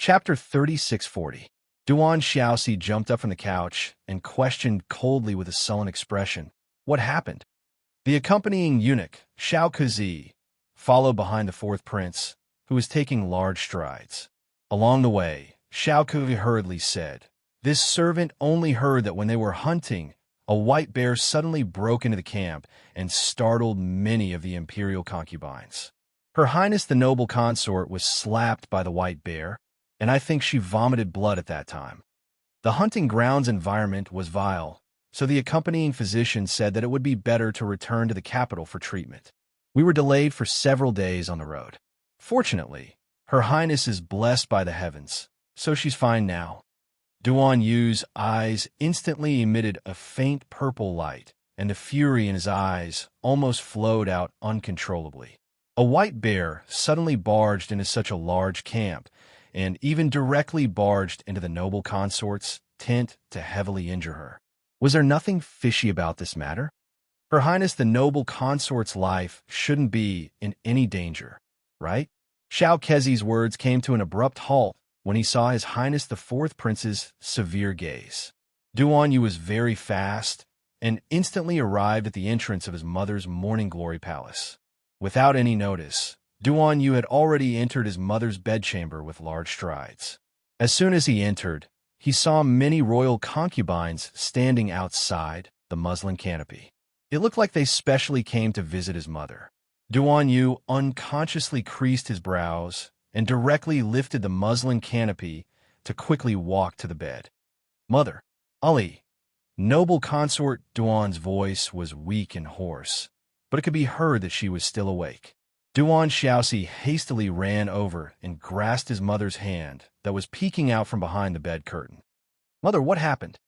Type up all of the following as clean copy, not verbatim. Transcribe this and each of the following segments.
Chapter 3640. Duan Xiaoxi jumped up from the couch and questioned coldly with a sullen expression. What happened? The accompanying eunuch, Xiao Kuzi, followed behind the fourth prince, who was taking large strides. Along the way, Xiao Kuzi hurriedly said, "This servant only heard that when they were hunting, a white bear suddenly broke into the camp and startled many of the imperial concubines. Her Highness the noble consort was slapped by the white bear, and I think she vomited blood at that time. The hunting grounds environment was vile, so the accompanying physician said that it would be better to return to the capital for treatment. We were delayed for several days on the road. Fortunately, Her Highness is blessed by the heavens, so she's fine now." Duan Yu's eyes instantly emitted a faint purple light, and the fury in his eyes almost flowed out uncontrollably. A white bear suddenly barged into such a large camp, and even directly barged into the noble consort's tent to heavily injure her. Was there nothing fishy about this matter? Her Highness the noble consort's life shouldn't be in any danger, right? Xiao Kezi's words came to an abrupt halt when he saw His Highness the fourth prince's severe gaze. Duan Yu was very fast and instantly arrived at the entrance of his mother's morning glory palace. Without any notice, Duan Yu had already entered his mother's bedchamber with large strides. As soon as he entered, he saw many royal concubines standing outside the muslin canopy. It looked like they specially came to visit his mother. Duan Yu unconsciously creased his brows and directly lifted the muslin canopy to quickly walk to the bed. "Mother, Ali." Noble consort Duan's voice was weak and hoarse, but it could be heard that she was still awake. Duan Xiaoxi hastily ran over and grasped his mother's hand that was peeking out from behind the bed curtain. "Mother, what happened?"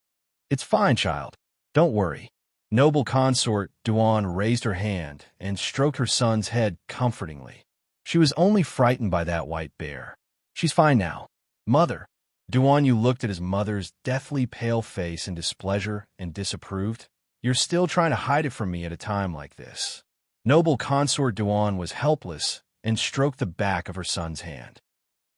"It's fine, child. Don't worry." Noble consort Duan raised her hand and stroked her son's head comfortingly. She was only frightened by that white bear. "She's fine now." "Mother." Duan Yu looked at his mother's deathly pale face in displeasure and disapproved. "You're still trying to hide it from me at a time like this." Noble consort Duan was helpless and stroked the back of her son's hand.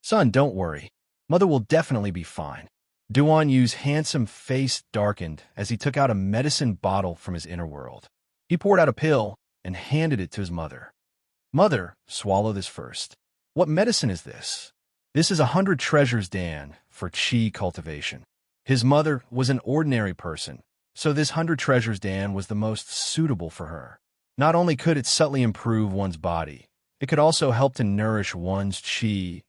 "Son, don't worry. Mother will definitely be fine." Duan Yu's handsome face darkened as he took out a medicine bottle from his inner world. He poured out a pill and handed it to his mother. "Mother, swallow this first." "What medicine is this?" "This is 100 treasures Dan for qi cultivation." His mother was an ordinary person, so this 100 treasures Dan was the most suitable for her. Not only could it subtly improve one's body, it could also help to nourish one's qi,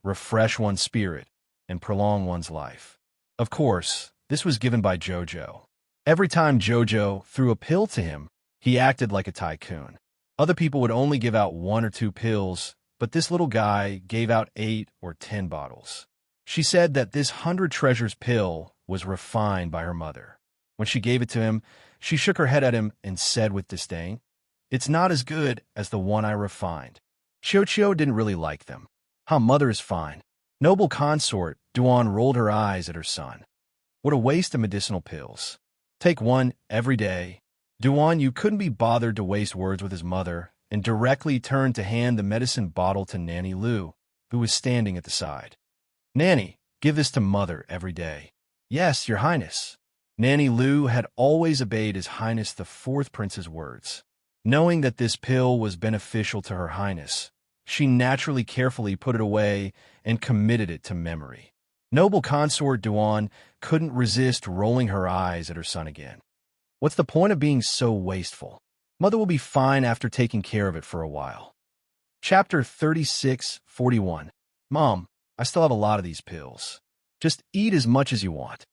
refresh one's spirit, and prolong one's life. Of course, this was given by Jojo. Every time Jojo threw a pill to him, he acted like a tycoon. Other people would only give out 1 or 2 pills, but this little guy gave out 8 or 10 bottles. She said that this 100 treasures pill was refined by her mother. When she gave it to him, she shook her head at him and said with disdain, "It's not as good as the one I refined." Qiu didn't really like them. Mother is fine." Noble consort Duan rolled her eyes at her son. "What a waste of medicinal pills. Take one every day." Duan Yu couldn't be bothered to waste words with his mother and directly turned to hand the medicine bottle to Nanny Lu, who was standing at the side. "Nanny, give this to Mother every day." "Yes, Your Highness." Nanny Lu had always obeyed His Highness the fourth prince's words. Knowing that this pill was beneficial to Her Highness, she naturally carefully put it away and committed it to memory. Noble consort Duan couldn't resist rolling her eyes at her son again. "What's the point of being so wasteful? Mother will be fine after taking care of it for a while." Chapter 3641. "Mom, I still have a lot of these pills. Just eat as much as you want."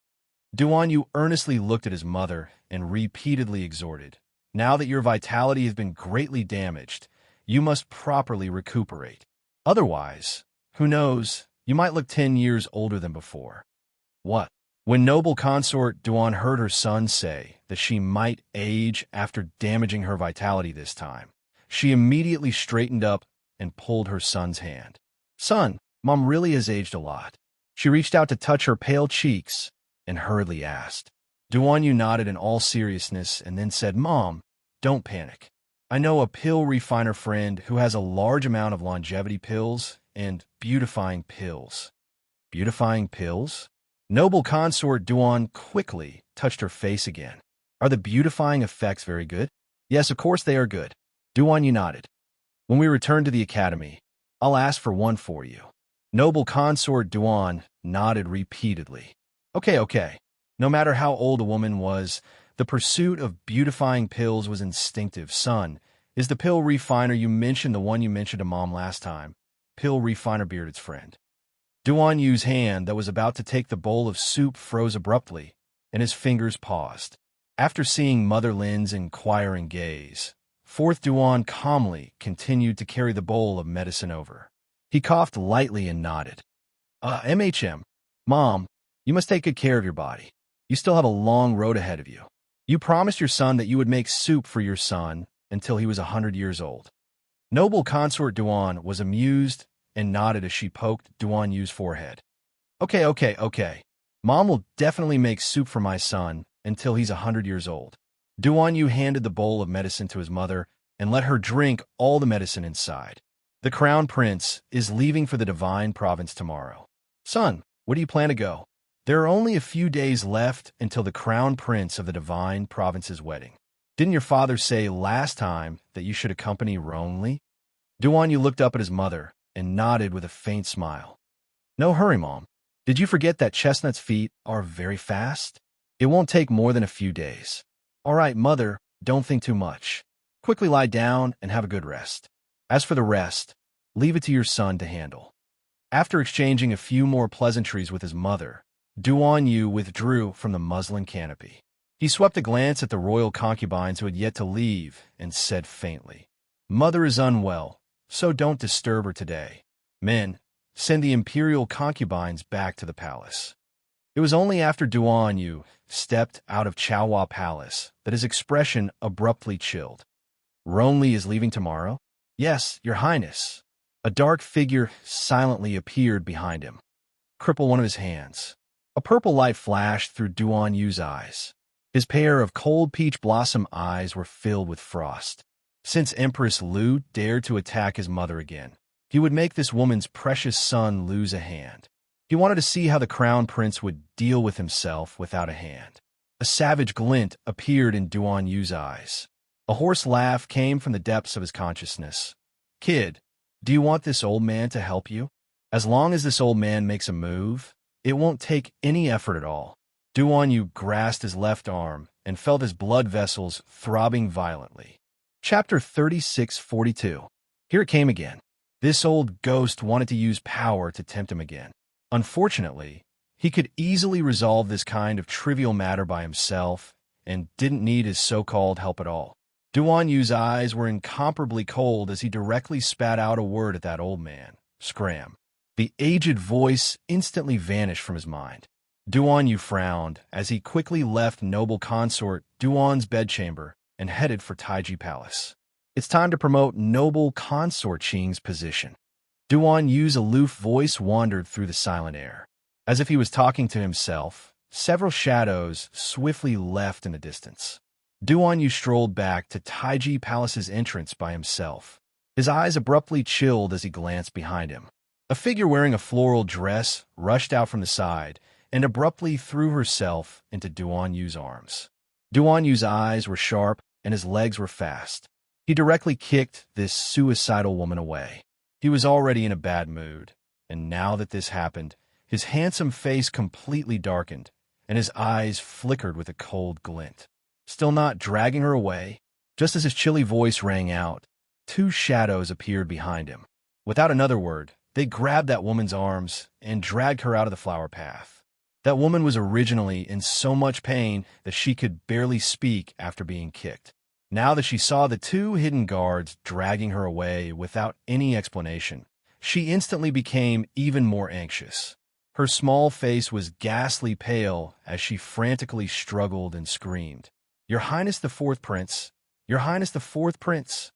Duan Yu earnestly looked at his mother and repeatedly exhorted, "Now that your vitality has been greatly damaged, you must properly recuperate. Otherwise, who knows, you might look 10 years older than before." "What?" When noble consort Duan heard her son say that she might age after damaging her vitality this time, she immediately straightened up and pulled her son's hand. "Son, Mom really has aged a lot." She reached out to touch her pale cheeks and hurriedly asked. Duan Yu nodded in all seriousness and then said, "Mom, don't panic. I know a pill refiner friend who has a large amount of longevity pills and beautifying pills. Beautifying pills? Noble consort Duan quickly touched her face again. Are the beautifying effects very good? Yes, of course they are good. Duan, you nodded. When we return to the academy, I'll ask for one for you. Noble consort Duan nodded repeatedly. Okay. No matter how old a woman was, the pursuit of beautifying pills was instinctive. Son, is the pill refiner you mentioned the one you mentioned to Mom last time? Pill refiner Bearded's friend. Duan Yu's hand that was about to take the bowl of soup froze abruptly, and his fingers paused. After seeing Mother Lin's inquiring gaze, Fourth Duan calmly continued to carry the bowl of medicine over. He coughed lightly and nodded. MHM. Mom, you must take good care of your body. You still have a long road ahead of you. You promised your son that you would make soup for your son until he was 100 years old. Noble consort Duan was amused and nodded as she poked Duan Yu's forehead. Okay. Mom will definitely make soup for my son until he's 100 years old. Duan Yu handed the bowl of medicine to his mother and let her drink all the medicine inside. The Crown Prince is leaving for the Divine Province tomorrow. Son, where do you plan to go? There are only a few days left until the Crown Prince of the Divine Province's wedding. Didn't your father say last time that you should accompany Ronli? Duan Yu looked up at his mother and nodded with a faint smile. No hurry, Mom. Did you forget that Chestnut's feet are very fast? It won't take more than a few days. All right, Mother, don't think too much. Quickly lie down and have a good rest. As for the rest, leave it to your son to handle. After exchanging a few more pleasantries with his mother, Duan Yu withdrew from the muslin canopy. He swept a glance at the royal concubines who had yet to leave and said faintly, Mother is unwell, so don't disturb her today. Men, send the imperial concubines back to the palace. It was only after Duan Yu stepped out of Chaohua Palace that his expression abruptly chilled. Ronli is leaving tomorrow? Yes, Your Highness. A dark figure silently appeared behind him. Cripple one of his hands. A purple light flashed through Duan Yu's eyes. His pair of cold peach blossom eyes were filled with frost. Since Empress Lu dared to attack his mother again, he would make this woman's precious son lose a hand. He wanted to see how the Crown Prince would deal with himself without a hand. A savage glint appeared in Duan Yu's eyes. A hoarse laugh came from the depths of his consciousness. Kid, do you want this old man to help you? As long as this old man makes a move, it won't take any effort at all. Duan Yu grasped his left arm and felt his blood vessels throbbing violently. Chapter 3642. Here it came again. This old ghost wanted to use power to tempt him again. Unfortunately, he could easily resolve this kind of trivial matter by himself and didn't need his so-called help at all. Duan Yu's eyes were incomparably cold as he directly spat out a word at that old man. Scram. The aged voice instantly vanished from his mind. Duan Yu frowned as he quickly left noble consort Duan's bedchamber and headed for Taiji Palace. It's time to promote noble consort Qing's position. Duan Yu's aloof voice wandered through the silent air. As if he was talking to himself, several shadows swiftly left in the distance. Duan Yu strolled back to Taiji Palace's entrance by himself. His eyes abruptly chilled as he glanced behind him. A figure wearing a floral dress rushed out from the side and abruptly threw herself into Duan Yu's arms. Duan Yu's eyes were sharp and his legs were fast. He directly kicked this suicidal woman away. He was already in a bad mood, and now that this happened, his handsome face completely darkened, and his eyes flickered with a cold glint. Still not dragging her away, just as his chilly voice rang out, two shadows appeared behind him. Without another word, they grabbed that woman's arms and dragged her out of the flower path. That woman was originally in so much pain that she could barely speak after being kicked. Now that she saw the two hidden guards dragging her away without any explanation, she instantly became even more anxious. Her small face was ghastly pale as she frantically struggled and screamed. Your Highness the Fourth Prince! Your Highness the Fourth Prince!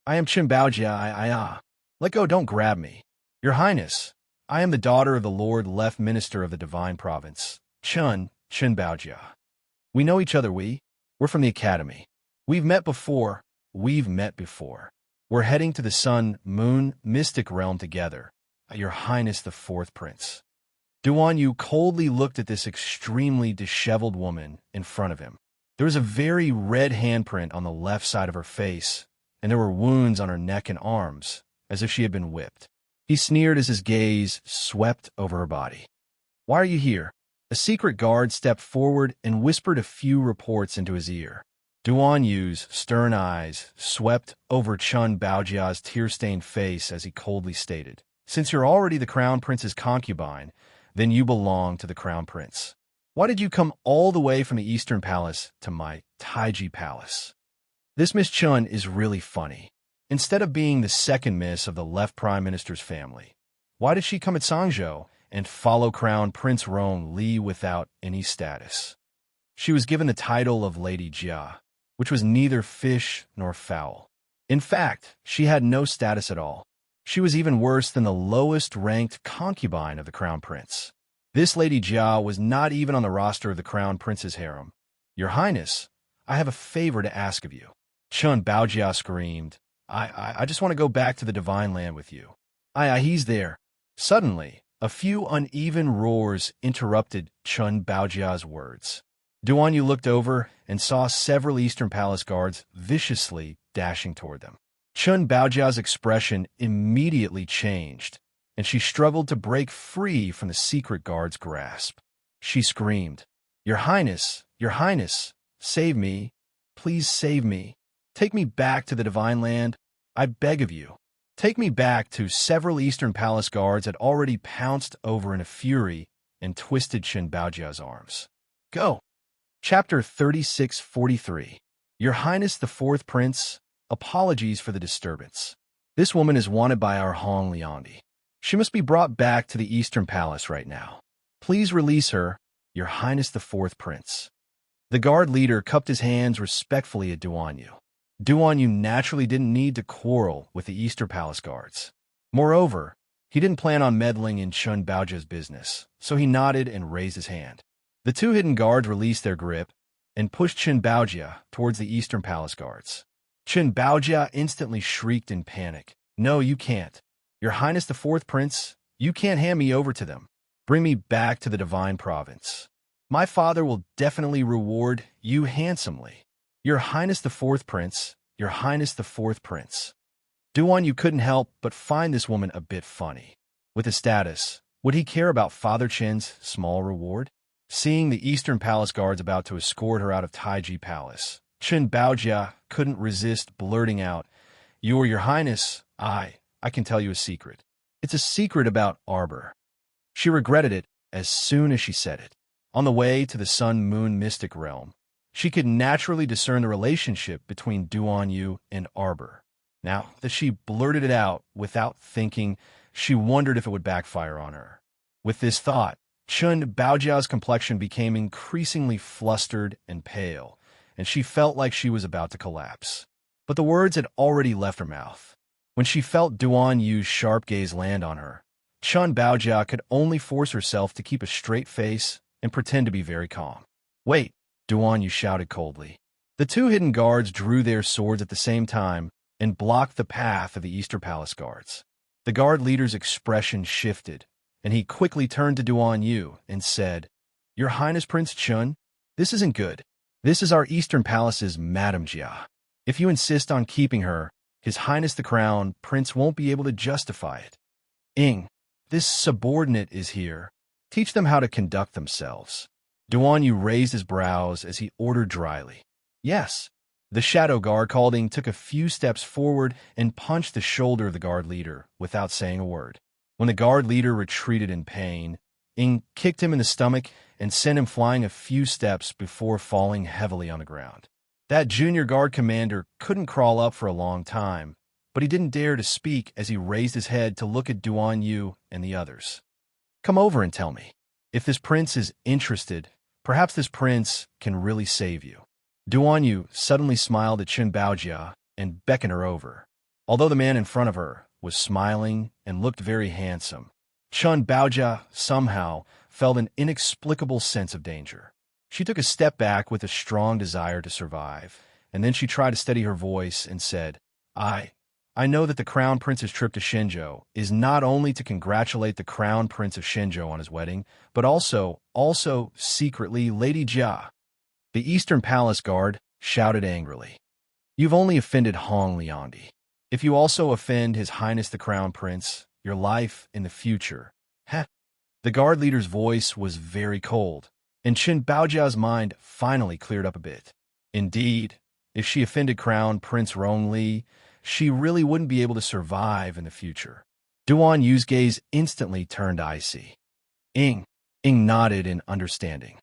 I am Chen Baojia, Let go, don't grab me. Your Highness, I am the daughter of the Lord Left Minister of the Divine Province, Chen Baojia. We know each other, we're from the Academy. We've met before. We're heading to the Sun, Moon, Mystic Realm together. Your Highness the Fourth Prince. Duan Yu coldly looked at this extremely disheveled woman in front of him. There was a very red handprint on the left side of her face, and there were wounds on her neck and arms, as if she had been whipped. He sneered as his gaze swept over her body. "Why are you here?" A secret guard stepped forward and whispered a few reports into his ear. Duan Yu's stern eyes swept over Chun Baojia's tear-stained face as he coldly stated, "Since you're already the crown prince's concubine, then you belong to the crown prince. Why did you come all the way from the Eastern Palace to my Taiji Palace?" This Miss Chun is really funny. Instead of being the second miss of the left prime minister's family, why did she come at Sangzhou and follow Crown Prince Rong Li without any status? She was given the title of Lady Jia, which was neither fish nor fowl. In fact, she had no status at all. She was even worse than the lowest-ranked concubine of the Crown Prince. This Lady Jia was not even on the roster of the Crown Prince's harem. "Your Highness, I have a favor to ask of you." Chun Baojia screamed, I just want to go back to the Divine Land with you." He's there." Suddenly, a few uneven roars interrupted Chun Baojia's words. Duan Yu looked over and saw several Eastern Palace guards viciously dashing toward them. Chun Baojia's expression immediately changed, and she struggled to break free from the secret guard's grasp. She screamed, Your Highness, save me. Please save me. Take me back to the Divine Land. I beg of you." Take me back to several Eastern Palace guards had already pounced over in a fury and twisted Chun Baojia's arms. "Go." Chapter 3643. Your Highness the Fourth Prince, apologies for the disturbance. This woman is wanted by our Hong Liandi. She must be brought back to the Eastern Palace right now. Please release her, Your Highness the Fourth Prince. The guard leader cupped his hands respectfully at Duan Yu. Duan Yu naturally didn't need to quarrel with the Eastern Palace guards. Moreover, he didn't plan on meddling in Chun Baojia's business, so he nodded and raised his hand. The two hidden guards released their grip and pushed Chun Baojia towards the Eastern Palace guards. Chun Baojia instantly shrieked in panic. "No, you can't. Your Highness the Fourth Prince, you can't hand me over to them. Bring me back to the Divine Province. My father will definitely reward you handsomely. Your Highness the Fourth Prince, Your Highness the Fourth Prince." Duan Yu couldn't help but find this woman a bit funny. With his status, would he care about Father Chen's small reward? Seeing the Eastern Palace guards about to escort her out of Taiji Palace, Chun Baojia couldn't resist blurting out, Your Highness, I can tell you a secret. It's a secret about Arbor." She regretted it as soon as she said it. On the way to the Sun-Moon Mystic Realm, she could naturally discern the relationship between Duan Yu and Arbor. Now that she blurted it out without thinking, she wondered if it would backfire on her. With this thought, Chun Baojia's complexion became increasingly flustered and pale, and she felt like she was about to collapse. But the words had already left her mouth. When she felt Duan Yu's sharp gaze land on her, Chun Baojia could only force herself to keep a straight face and pretend to be very calm. "Wait," Duan Yu shouted coldly. The two hidden guards drew their swords at the same time and blocked the path of the Eastern Palace guards. The guard leader's expression shifted, and he quickly turned to Duan Yu and said, "Your Highness Prince Chun, this isn't good. This is our Eastern Palace's Madame Jia. If you insist on keeping her, His Highness the Crown Prince won't be able to justify it. This subordinate is here. Teach them how to conduct themselves." Duan Yu raised his brows as he ordered dryly, "Yes." The shadow guard Calding took a few steps forward and punched the shoulder of the guard leader without saying a word. When the guard leader retreated in pain, Ing kicked him in the stomach and sent him flying a few steps before falling heavily on the ground. That junior guard commander couldn't crawl up for a long time, but he didn't dare to speak as he raised his head to look at Duan Yu and the others. "Come over and tell me. If this prince is interested, perhaps this prince can really save you." Duan Yu suddenly smiled at Chun Baojia and beckoned her over. Although the man in front of her was smiling and looked very handsome, Chun Baojia somehow felt an inexplicable sense of danger. She took a step back with a strong desire to survive, and then she tried to steady her voice and said, I I know that the Crown Prince's trip to Shinjo is not only to congratulate the Crown Prince of Shinjo on his wedding, but also secretly Lady Jia. The Eastern Palace guard shouted angrily. You've only offended Hong Liandi. If you also offend His Highness the Crown Prince, your life in the future. Heh. The guard leader's voice was very cold, and Qin Baojia's mind finally cleared up a bit. Indeed, if she offended Crown Prince Rongli, she really wouldn't be able to survive in the future. Duan Yu's gaze instantly turned icy. Ing nodded in understanding.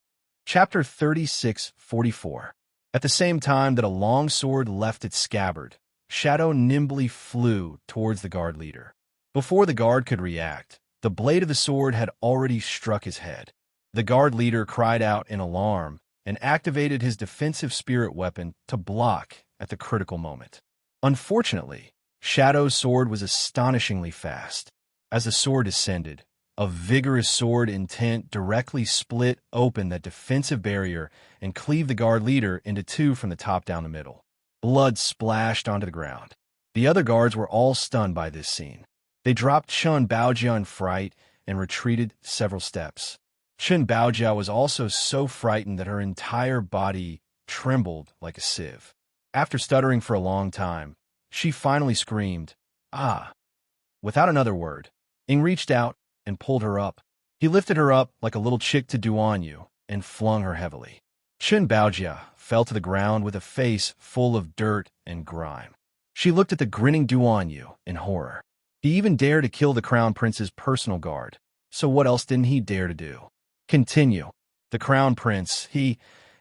Chapter 36:44. At the same time that a long sword left its scabbard, Shadow nimbly flew towards the guard leader. Before the guard could react, the blade of the sword had already struck his head. The guard leader cried out in alarm and activated his defensive spirit weapon to block at the critical moment. Unfortunately, Shadow's sword was astonishingly fast. As the sword descended, a vigorous sword intent directly split open that defensive barrier and cleaved the guard leader into two from the top down the middle. Blood splashed onto the ground. The other guards were all stunned by this scene. They dropped Chun Baojia in fright and retreated several steps. Chun Baojia was also so frightened that her entire body trembled like a sieve. After stuttering for a long time, she finally screamed, "Ah!" Without another word, Ing reached out and pulled her up. He lifted her up like a little chick to Duan Yu and flung her heavily. Chun Baojia fell to the ground with a face full of dirt and grime. She looked at the grinning Duan Yu in horror. He even dared to kill the Crown Prince's personal guard, so what else didn't he dare to do? Continue. The Crown Prince, he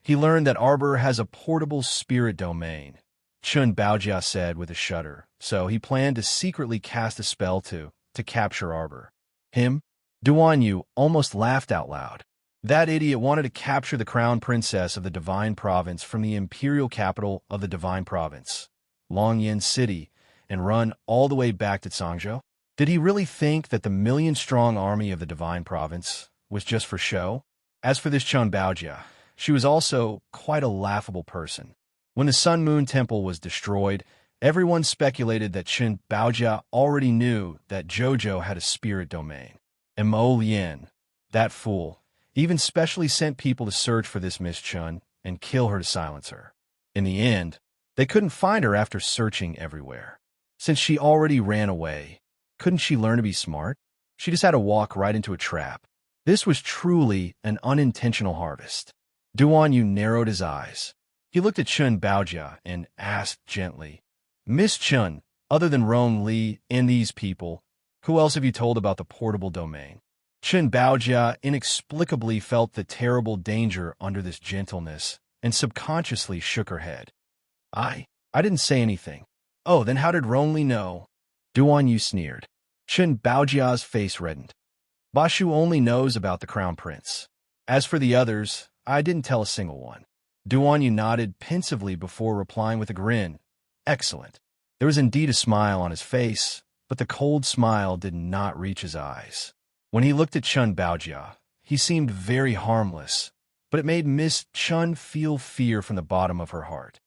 learned that Arbor has a portable spirit domain, Chun Baojia said with a shudder, so he planned to secretly cast a spell to capture Arbor. Him? Duan Yu almost laughed out loud. That idiot wanted to capture the Crown Princess of the Divine Province from the imperial capital of the Divine Province, Longyan City, and run all the way back to Zhangzhou? Did he really think that the million-strong army of the Divine Province was just for show? As for this Chun Baojia, she was also quite a laughable person. When the Sun Moon Temple was destroyed, everyone speculated that Chun Baojia already knew that Jojo had a spirit domain. And Mo Lian, that fool, even specially sent people to search for this Miss Chun and kill her to silence her. In the end, they couldn't find her after searching everywhere. Since she already ran away, couldn't she learn to be smart? She just had to walk right into a trap. This was truly an unintentional harvest. Duan Yu narrowed his eyes. He looked at Chun Baojia and asked gently, Miss Chun, other than Rong Li and these people, who else have you told about the portable domain? Chun Baojia inexplicably felt the terrible danger under this gentleness and subconsciously shook her head. I didn't say anything. Oh, then how did Rong Li know? Duan Yu sneered. Chun Baojia's face reddened. Bashu only knows about the Crown Prince. As for the others, I didn't tell a single one. Duan Yu nodded pensively before replying with a grin. Excellent. There was indeed a smile on his face, but the cold smile did not reach his eyes. When he looked at Chun Baojia, he seemed very harmless, but it made Miss Chun feel fear from the bottom of her heart.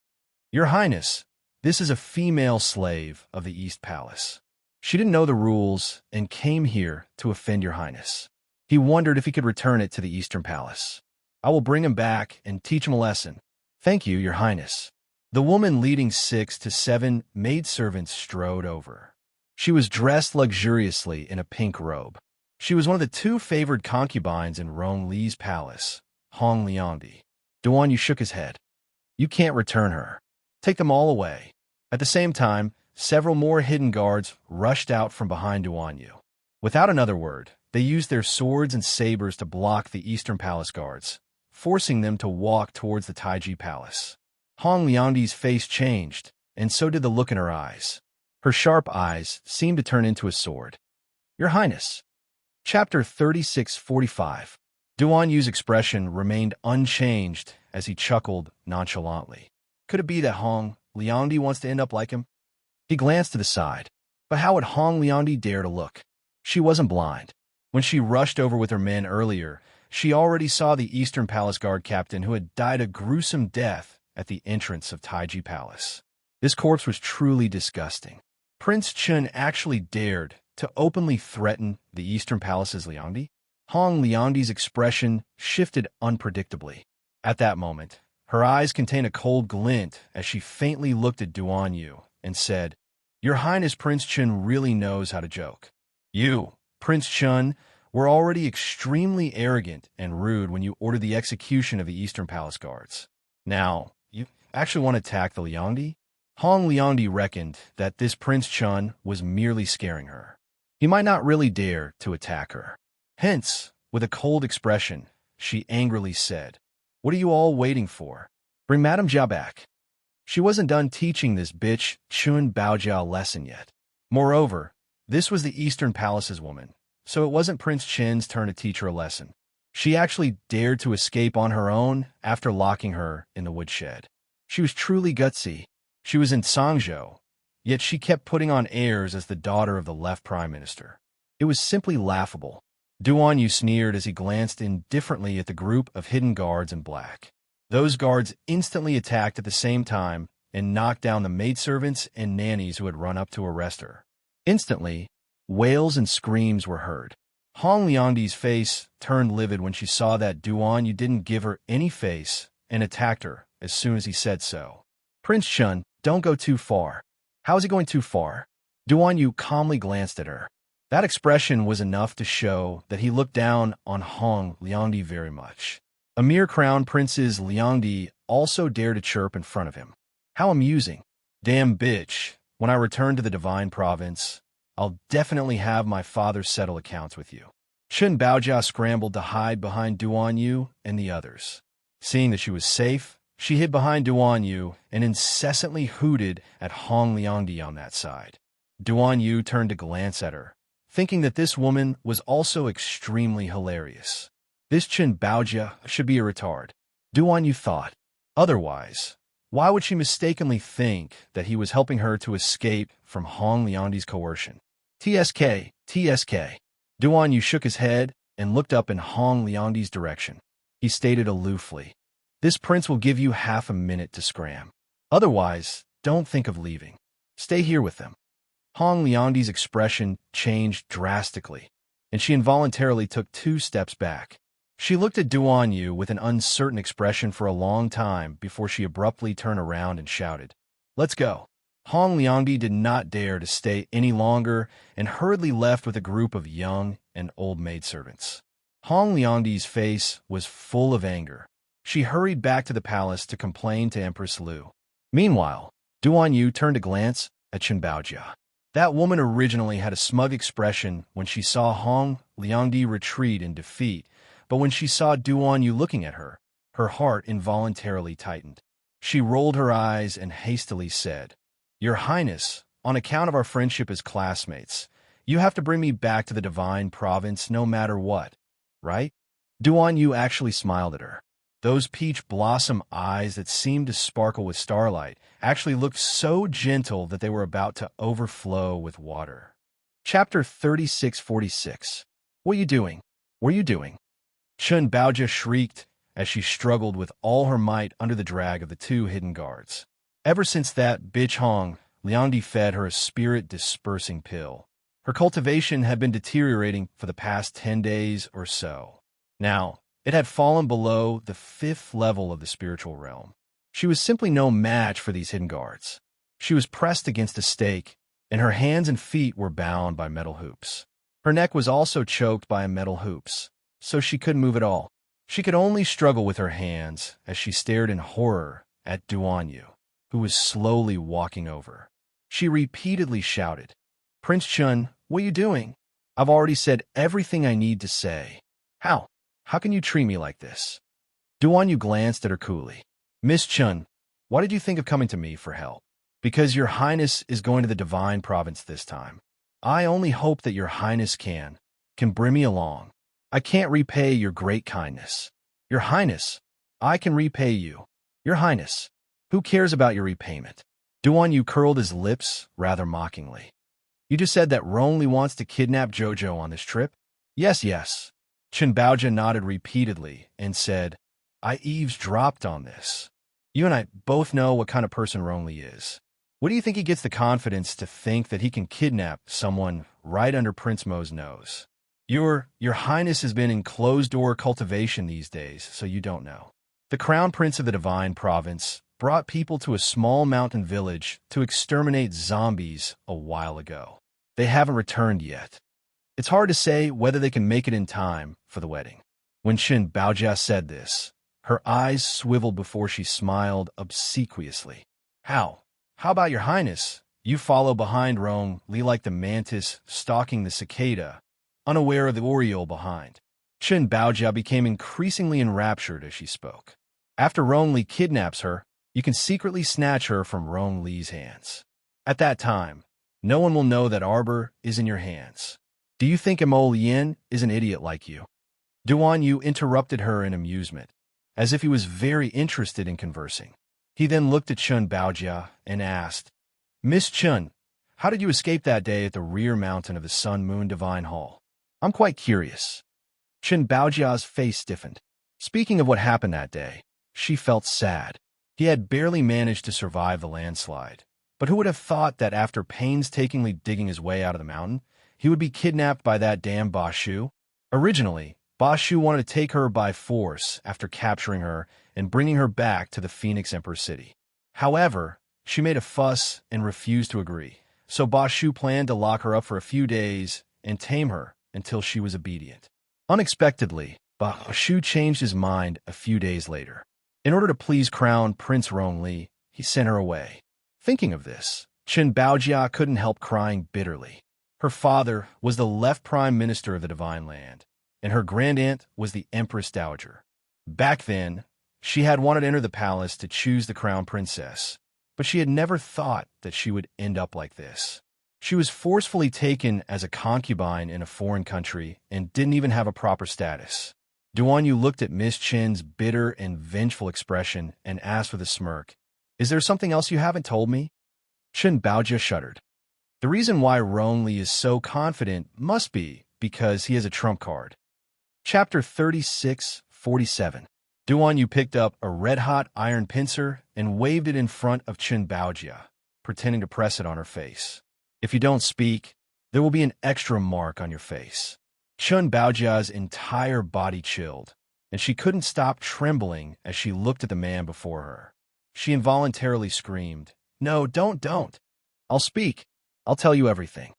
Your Highness, this is a female slave of the East Palace. She didn't know the rules and came here to offend your Highness. He wondered if he could return it to the Eastern Palace. I will bring him back and teach him a lesson. Thank you, your Highness. The woman leading 6 to 7 maidservants strode over. She was dressed luxuriously in a pink robe. She was one of the 2 favored concubines in Rong Li's palace, Hong Liandi. Duan Yu shook his head. You can't return her. Take them all away. At the same time, several more hidden guards rushed out from behind Duan Yu. Without another word, they used their swords and sabers to block the Eastern Palace guards, forcing them to walk towards the Taiji Palace. Hong Liandi's face changed, and so did the look in her eyes. Her sharp eyes seemed to turn into a sword. Your Highness. Chapter 36:45. Duan Yu's expression remained unchanged as he chuckled nonchalantly. Could it be that Hong Liandi wants to end up like him? He glanced to the side, but how would Hong Liandi dare to look? She wasn't blind. When she rushed over with her men earlier, she already saw the Eastern Palace guard captain who had died a gruesome death at the entrance of Taiji Palace. This corpse was truly disgusting. Prince Chun actually dared to openly threaten the Eastern Palace's Liangdi? Hong Liangdi's expression shifted unpredictably. At that moment, her eyes contained a cold glint as she faintly looked at Duan Yu and said, "Your Highness Prince Chun really knows how to joke. You, Prince Chun, were already extremely arrogant and rude when you ordered the execution of the Eastern Palace guards. Now, you actually want to attack the Liangdi?" Hong Liangdi reckoned that this Prince Chun was merely scaring her. He might not really dare to attack her. Hence, with a cold expression, she angrily said, "What are you all waiting for? Bring Madame Jia back." She wasn't done teaching this bitch Chun Baojia a lesson yet. Moreover, this was the Eastern Palace's woman, so it wasn't Prince Chin's turn to teach her a lesson. She actually dared to escape on her own after locking her in the woodshed. She was truly gutsy. She was in Sangzhou, yet she kept putting on airs as the daughter of the left prime minister. It was simply laughable. Duan Yu sneered as he glanced indifferently at the group of hidden guards in black. Those guards instantly attacked at the same time and knocked down the maidservants and nannies who had run up to arrest her. Instantly, wails and screams were heard. Hong Liangdi's face turned livid when she saw that Duan Yu didn't give her any face and attacked her as soon as he said so. "Prince Chun, don't go too far." "How is he going too far?" Duan Yu calmly glanced at her. That expression was enough to show that he looked down on Hong Liangdi very much. A mere crown prince's Liangdi also dared to chirp in front of him. How amusing. "Damn bitch, when I return to the Divine Province, I'll definitely have my father settle accounts with you." Chun Baojia scrambled to hide behind Duan Yu and the others. Seeing that she was safe, she hid behind Duan Yu and incessantly hooted at Hong Liangdi on that side. Duan Yu turned to glance at her, thinking that this woman was also extremely hilarious. This Chun Baojia should be a retard, Duan Yu thought. Otherwise, why would she mistakenly think that he was helping her to escape from Hong Liangdi's coercion? "TSK, TSK. Duan Yu shook his head and looked up in Hong Liangdi's direction. He stated aloofly, "This prince will give you half a minute to scram. Otherwise, don't think of leaving. Stay here with them." Hong Liangdi's expression changed drastically, and she involuntarily took 2 steps back. She looked at Duan Yu with an uncertain expression for a long time before she abruptly turned around and shouted, "Let's go." Hong Liangdi did not dare to stay any longer and hurriedly left with a group of young and old maidservants. Hong Liangdi's face was full of anger. She hurried back to the palace to complain to Empress Lu. Meanwhile, Duan Yu turned to glance at Chun Baojia. That woman originally had a smug expression when she saw Hong Liangdi retreat in defeat, but when she saw Duan Yu looking at her, her heart involuntarily tightened. She rolled her eyes and hastily said, "Your Highness, on account of our friendship as classmates, you have to bring me back to the Divine Province no matter what, right?" Duan Yu actually smiled at her. Those peach blossom eyes that seemed to sparkle with starlight actually looked so gentle that they were about to overflow with water. Chapter 3646. "What are you doing? What are you doing?" Chun Baojia shrieked as she struggled with all her might under the drag of the 2 hidden guards. Ever since that bitch Hong Liangdi fed her a spirit-dispersing pill, her cultivation had been deteriorating for the past 10 days or so. Now, it had fallen below the 5th level of the spiritual realm. She was simply no match for these hidden guards. She was pressed against a stake, and her hands and feet were bound by metal hoops. Her neck was also choked by metal hoops, so she couldn't move at all. She could only struggle with her hands as she stared in horror at Duan Yu, who was slowly walking over. She repeatedly shouted, "Prince Chun, what are you doing? I've already said everything I need to say. How? How can you treat me like this?" Duan Yu glanced at her coolly. "Miss Chun, why did you think of coming to me for help?" "Because your Highness is going to the Divine Province this time. I only hope that your Highness can bring me along. I can't repay your great kindness." "Your Highness, I can repay you." "Your Highness, who cares about your repayment?" Duan Yu curled his lips rather mockingly. "You just said that Ronli wants to kidnap Jojo on this trip?" Yes. Chun Baojia nodded repeatedly and said, "I eavesdropped on this. You and I both know what kind of person Ronli is. What do you think he gets the confidence to think that he can kidnap someone right under Prince Mo's nose? Your Highness has been in closed-door cultivation these days, so you don't know. The Crown Prince of the Divine Province brought people to a small mountain village to exterminate zombies a while ago. They haven't returned yet. It's hard to say whether they can make it in time for the wedding. When Qin Baojia said this, her eyes swiveled before she smiled obsequiously. How about your Highness? You follow behind Rong Li like the mantis stalking the cicada, unaware of the oriole behind. Qin Baojia became increasingly enraptured as she spoke. After Rong Li kidnaps her, you can secretly snatch her from Rong Li's hands. At that time, no one will know that Arbor is in your hands. Do you think Mo Lien is an idiot like you? Duan Yu interrupted her in amusement, as if he was very interested in conversing. He then looked at Qin Baojia and asked, Miss Qin, how did you escape that day at the rear mountain of the Sun Moon Divine Hall? I'm quite curious. Qin Baojia's face stiffened. Speaking of what happened that day, she felt sad. He had barely managed to survive the landslide. But who would have thought that after painstakingly digging his way out of the mountain, he would be kidnapped by that damn Ba Shu? Originally, Ba Shu wanted to take her by force after capturing her and bringing her back to the Phoenix Emperor City. However, she made a fuss and refused to agree, so Ba Shu planned to lock her up for a few days and tame her until she was obedient. Unexpectedly, Ba Shu changed his mind a few days later. In order to please Crown Prince Rong Li, he sent her away. Thinking of this, Qin Baojia couldn't help crying bitterly. Her father was the left prime minister of the Divine Land, and her grandaunt was the Empress Dowager. Back then, she had wanted to enter the palace to choose the crown princess, but she had never thought that she would end up like this. She was forcefully taken as a concubine in a foreign country and didn't even have a proper status. Duan Yu looked at Miss Qin's bitter and vengeful expression and asked with a smirk, Is there something else you haven't told me? Qin Baojia shuddered. The reason why Rong Li is so confident must be because he has a trump card. Chapter 36:47. Duan Yu picked up a red-hot iron pincer and waved it in front of Qin Baojia, pretending to press it on her face. If you don't speak, there will be an extra mark on your face. Qin Baojia's entire body chilled, and she couldn't stop trembling as she looked at the man before her. She involuntarily screamed, No, don't. I'll speak. I'll tell you everything.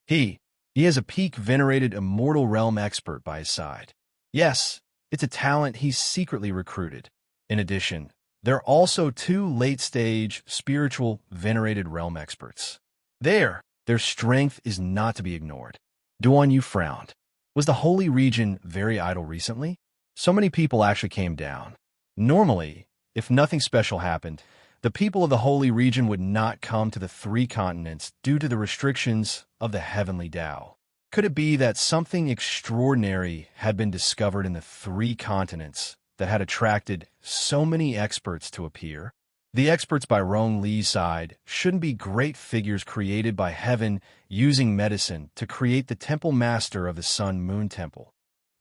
He has a peak venerated immortal realm expert by his side. Yes, it's a talent he's secretly recruited. In addition, there are also 2 late-stage spiritual venerated realm experts. Their strength is not to be ignored. Duan Yu frowned. Was the Holy Region very idle recently? So many people actually came down. Normally, if nothing special happened, the people of the Holy Region would not come to the 3 continents due to the restrictions of the Heavenly Tao. Could it be that something extraordinary had been discovered in the 3 continents that had attracted so many experts to appear? The experts by Rong Li's side shouldn't be great figures created by heaven using medicine to create the temple master of the Sun Moon Temple.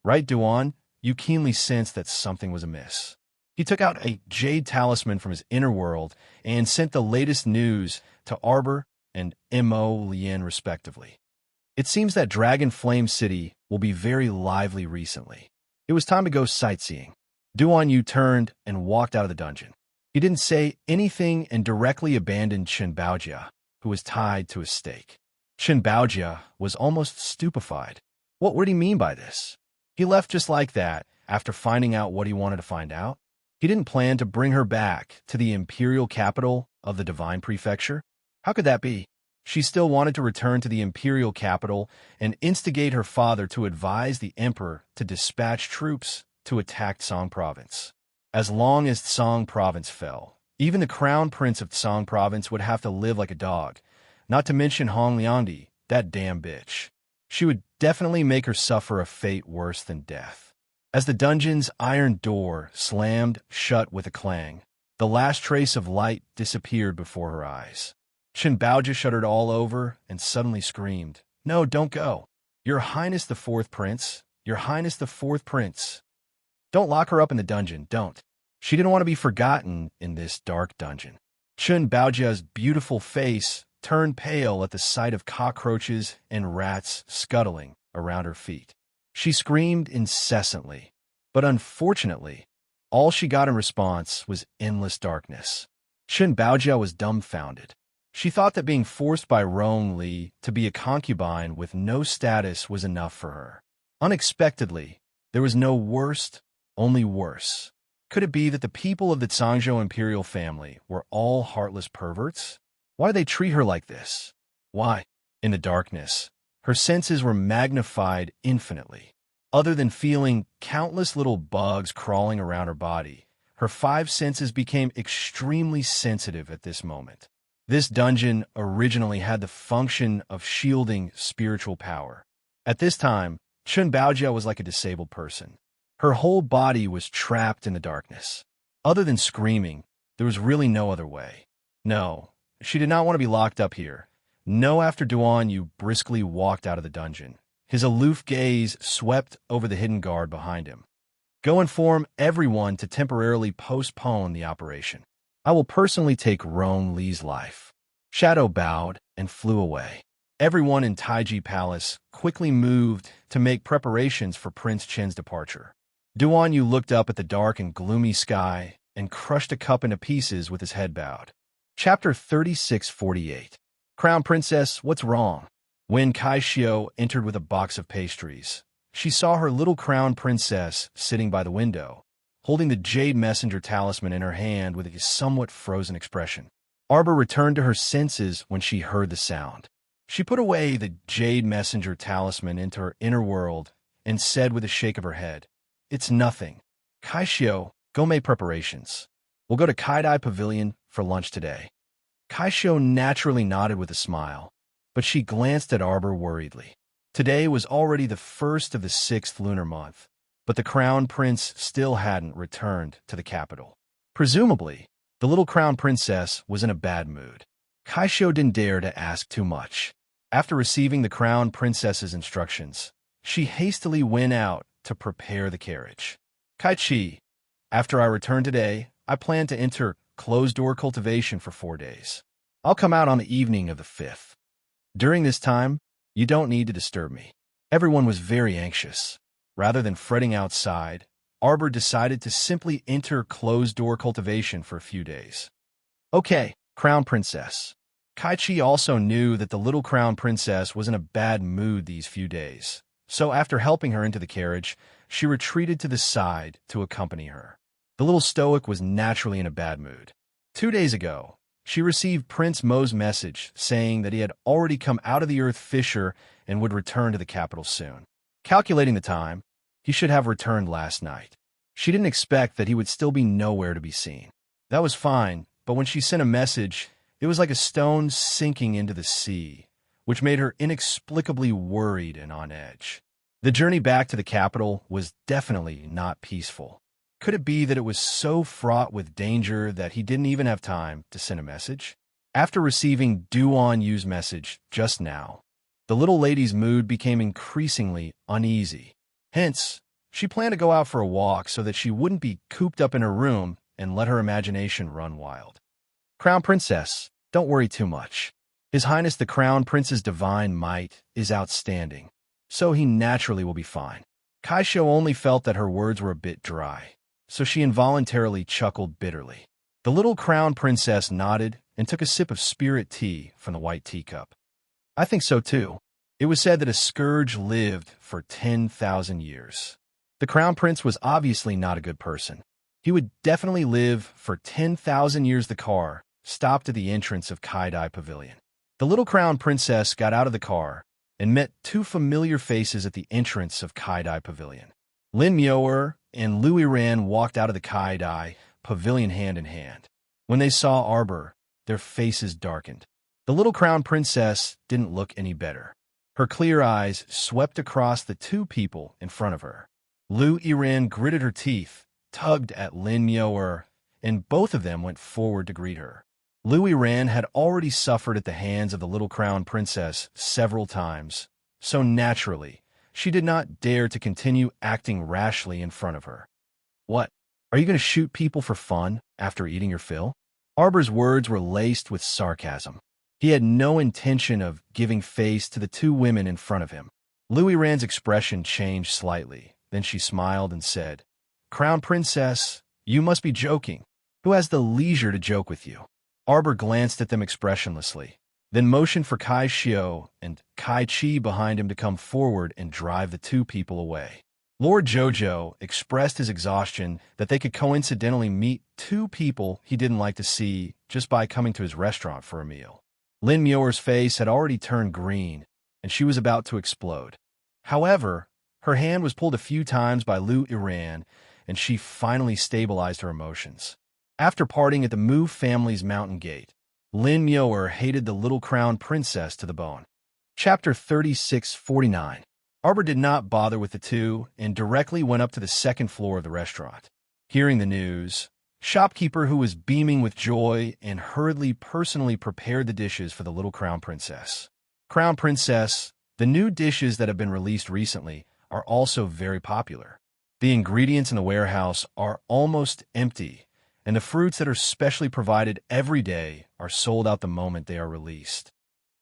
Right, Duan? You keenly sensed that something was amiss. He took out a jade talisman from his inner world and sent the latest news to Arbor and Mo Lien respectively. It seems that Dragon Flame City will be very lively recently. It was time to go sightseeing. Duan Yu turned and walked out of the dungeon. He didn't say anything and directly abandoned Qin Baojia, who was tied to a stake. Qin Baojia was almost stupefied. What would he mean by this? He left just like that after finding out what he wanted to find out? He didn't plan to bring her back to the imperial capital of the Divine Prefecture? How could that be? She still wanted to return to the imperial capital and instigate her father to advise the emperor to dispatch troops to attack Tsang Province. As long as Tsang Province fell, even the crown prince of Tsang Province would have to live like a dog, not to mention Hong Liandi, that damn bitch. She would definitely make her suffer a fate worse than death. As the dungeon's iron door slammed shut with a clang, the last trace of light disappeared before her eyes. Qin Baojia shuddered all over and suddenly screamed, No, don't go. Your Highness the 4th Prince, Your Highness the 4th Prince. Don't lock her up in the dungeon, don't. She didn't want to be forgotten in this dark dungeon. Chun Baojia's beautiful face turned pale at the sight of cockroaches and rats scuttling around her feet. She screamed incessantly, but unfortunately, all she got in response was endless darkness. Chun Baojia was dumbfounded. She thought that being forced by Rong Li to be a concubine with no status was enough for her. Unexpectedly, there was no worst, only worse. Could it be that the people of the Zhangzhou imperial family were all heartless perverts? Why did they treat her like this? Why? In the darkness, her senses were magnified infinitely. Other than feeling countless little bugs crawling around her body, her five senses became extremely sensitive at this moment. This dungeon originally had the function of shielding spiritual power. At this time, Chun Baojia was like a disabled person. Her whole body was trapped in the darkness. Other than screaming, there was really no other way. No, she did not want to be locked up here. No, after Duan Yu briskly walked out of the dungeon. His aloof gaze swept over the hidden guard behind him. Go inform everyone to temporarily postpone the operation. I will personally take Rong Li's life. Shadow bowed and flew away. Everyone in Taiji Palace quickly moved to make preparations for Prince Chen's departure. Duan Yu looked up at the dark and gloomy sky and crushed a cup into pieces with his head bowed. Chapter 3648. Crown Princess, what's wrong? When Kai Xiao entered with a box of pastries, she saw her little crown princess sitting by the window, holding the jade messenger talisman in her hand with a somewhat frozen expression. Arbor returned to her senses when she heard the sound. She put away the jade messenger talisman into her inner world and said with a shake of her head, "It's nothing. Kai Xiao, go make preparations. We'll go to Kaidai Pavilion for lunch today." Kai Xiao naturally nodded with a smile, but she glanced at Arbor worriedly. Today was already the first of the 6th lunar month, but the crown prince still hadn't returned to the capital. Presumably, the little crown princess was in a bad mood. Kai Xiao didn't dare to ask too much. After receiving the crown princess's instructions, she hastily went out to prepare the carriage. Kai Chi, after I return today, I plan to enter closed-door cultivation for 4 days. I'll come out on the evening of the 5th. During this time, you don't need to disturb me. Everyone was very anxious. Rather than fretting outside, Arbor decided to simply enter closed-door cultivation for a few days. Okay, Crown Princess. Kai Chi also knew that the little Crown Princess was in a bad mood these few days, so after helping her into the carriage, she retreated to the side to accompany her. The little stoic was naturally in a bad mood. 2 days ago, she received Prince Mo's message saying that he had already come out of the earth fissure and would return to the capital soon. Calculating the time, he should have returned last night. She didn't expect that he would still be nowhere to be seen. That was fine, but when she sent a message, it was like a stone sinking into the sea, which made her inexplicably worried and on edge. The journey back to the capital was definitely not peaceful. Could it be that it was so fraught with danger that he didn't even have time to send a message? After receiving Duan Yu's message just now, the little lady's mood became increasingly uneasy. Hence, she planned to go out for a walk so that she wouldn't be cooped up in her room and let her imagination run wild. Crown Princess, don't worry too much. His Highness the Crown Prince's divine might is outstanding, so he naturally will be fine. Kai Xiao only felt that her words were a bit dry, so she involuntarily chuckled bitterly. The little Crown Princess nodded and took a sip of spirit tea from the white teacup. I think so too. It was said that a scourge lived for 10,000 years. The Crown Prince was obviously not a good person. He would definitely live for 10,000 years. The car stopped at the entrance of Kaidai Pavilion. The little Crown Princess got out of the car and met 2 familiar faces at the entrance of Kaidai Pavilion. Lin Muir and Louis Ran walked out of the Kaidai Pavilion hand in hand. When they saw Arbor, their faces darkened. The little Crown Princess didn't look any better. Her clear eyes swept across the 2 people in front of her. Lu Yiran gritted her teeth, tugged at Lin Muir, and both of them went forward to greet her. Lu Yiran had already suffered at the hands of the little Crown Princess several times, so naturally, she did not dare to continue acting rashly in front of her. What? Are you going to shoot people for fun after eating your fill? Arbor's words were laced with sarcasm. He had no intention of giving face to the two women in front of him. Louis Rand's expression changed slightly. Then she smiled and said, "Crown Princess, you must be joking. Who has the leisure to joke with you?" Arbor glanced at them expressionlessly, then motioned for Kai Xiao and Kai Chi behind him to come forward and drive the two people away. Lord Jojo expressed his exhaustion that they could coincidentally meet two people he didn't like to see just by coming to his restaurant for a meal. Lin Muir's face had already turned green, and she was about to explode. However, her hand was pulled a few times by Lu Iran, and she finally stabilized her emotions. After parting at the Mu family's mountain gate, Lin Muir hated the little crown princess to the bone. Chapter 3649. Arbor did not bother with the two and directly went up to the second floor of the restaurant. Hearing the news, shopkeeper, who was beaming with joy and hurriedly personally prepared the dishes for the little crown princess. Crown Princess, the new dishes that have been released recently are also very popular. The ingredients in the warehouse are almost empty, and the fruits that are specially provided every day are sold out the moment they are released.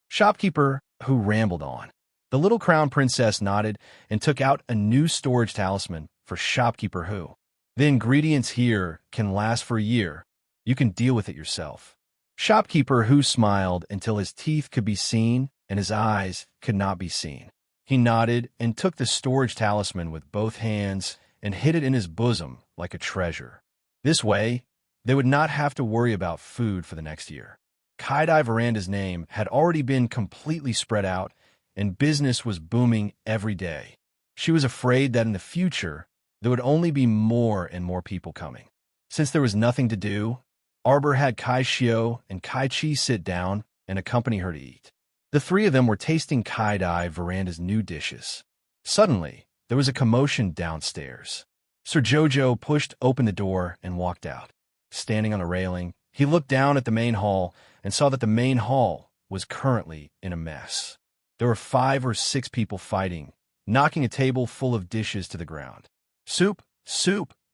Shopkeeper, who rambled on. The little crown princess nodded and took out a new storage talisman for Shopkeeper Who. The ingredients here can last for a year. You can deal with it yourself. Shopkeeper Who smiled until his teeth could be seen and his eyes could not be seen. He nodded and took the storage talisman with both hands and hid it in his bosom like a treasure. This way, they would not have to worry about food for the next year. Kaidai Veranda's name had already been completely spread out, and business was booming every day. She was afraid that in the future, there would only be more and more people coming. Since there was nothing to do, Arbor had Kai Xiao and Kai Chi sit down and accompany her to eat. The three of them were tasting Kaidai Veranda's new dishes. Suddenly, there was a commotion downstairs. Sir Jojo pushed open the door and walked out. Standing on a railing, he looked down at the main hall and saw that the main hall was currently in a mess. There were 5 or 6 people fighting, knocking a table full of dishes to the ground. Soup,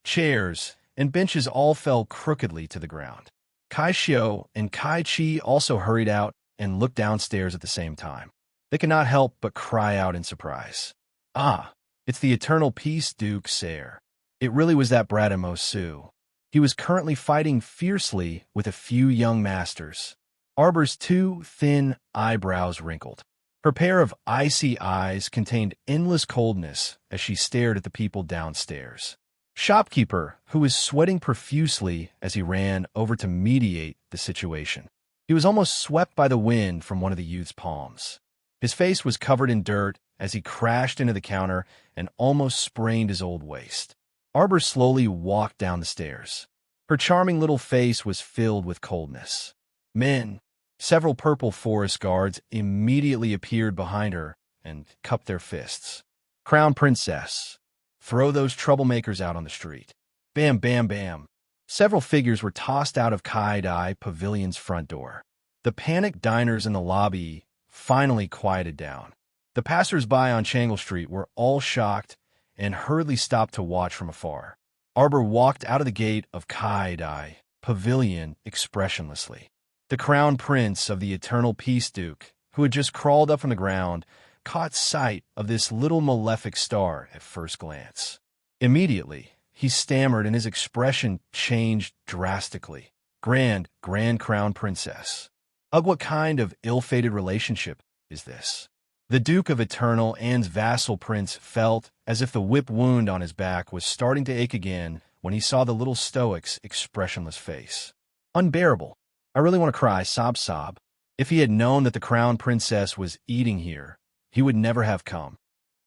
chairs, and benches all fell crookedly to the ground. Kai Xiao and Kai Chi also hurried out and looked downstairs at the same time. They could not help but cry out in surprise. "Ah, it's the Eternal Peace Duke Sayer. It really was that brat Mo Su. He was currently fighting fiercely with a few young masters." Arbor's 2 thin eyebrows wrinkled. Her pair of icy eyes contained endless coldness as she stared at the people downstairs. Shopkeeper, who was sweating profusely as he ran over to mediate the situation. He was almost swept by the wind from one of the youth's palms. His face was covered in dirt as he crashed into the counter and almost sprained his old waist. Arbor slowly walked down the stairs. Her charming little face was filled with coldness. Men, several purple forest guards, immediately appeared behind her and cupped their fists. "Crown Princess, throw those troublemakers out on the street." Bam, bam, bam. Several figures were tossed out of Kaidai Pavilion's front door. The panicked diners in the lobby finally quieted down. The passers-by on Changle Street were all shocked and hurriedly stopped to watch from afar. Arbor walked out of the gate of Kaidai Pavilion expressionlessly. The crown prince of the Eternal Peace Duke, who had just crawled up from the ground, caught sight of this little malefic star at first glance. Immediately, he stammered and his expression changed drastically. Grand crown princess. Ugh, what kind of ill-fated relationship is this? The Duke of Eternal Anne's vassal prince felt as if the whip wound on his back was starting to ache again when he saw the little stoic's expressionless face. Unbearable. I really want to cry, sob. If he had known that the crown princess was eating here, he would never have come.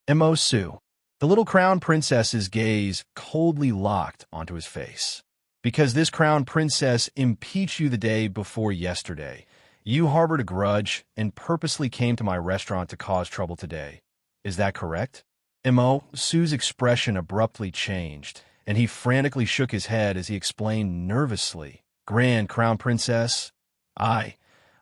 Mo Su. The little crown princess's gaze coldly locked onto his face. Because this crown princess impeached you the day before yesterday, you harbored a grudge and purposely came to my restaurant to cause trouble today. Is that correct? Mo Su's expression abruptly changed, and he frantically shook his head as he explained nervously. Grand crown princess, I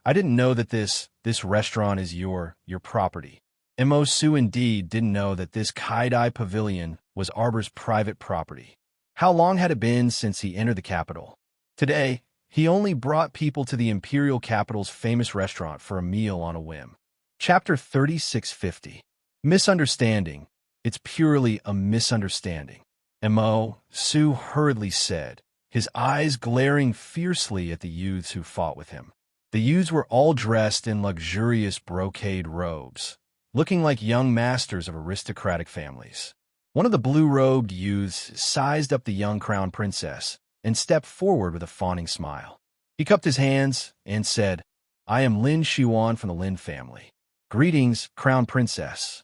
didn't know that this restaurant is your property. Mo Su indeed didn't know that this Kaidai Pavilion was Arbor's private property. How long had it been since he entered the capital? Today, He only brought people to the imperial capital's famous restaurant for a meal on a whim. Chapter 3650. Misunderstanding. It's purely a misunderstanding. Mischievous hurriedly said, his eyes glaring fiercely at the youths who fought with him. The youths were all dressed in luxurious brocade robes, looking like young masters of aristocratic families. One of the blue-robed youths sized up the young crown princess and stepped forward with a fawning smile. He cupped his hands and said, "I am Lin Xuan from the Lin family. Greetings, crown princess."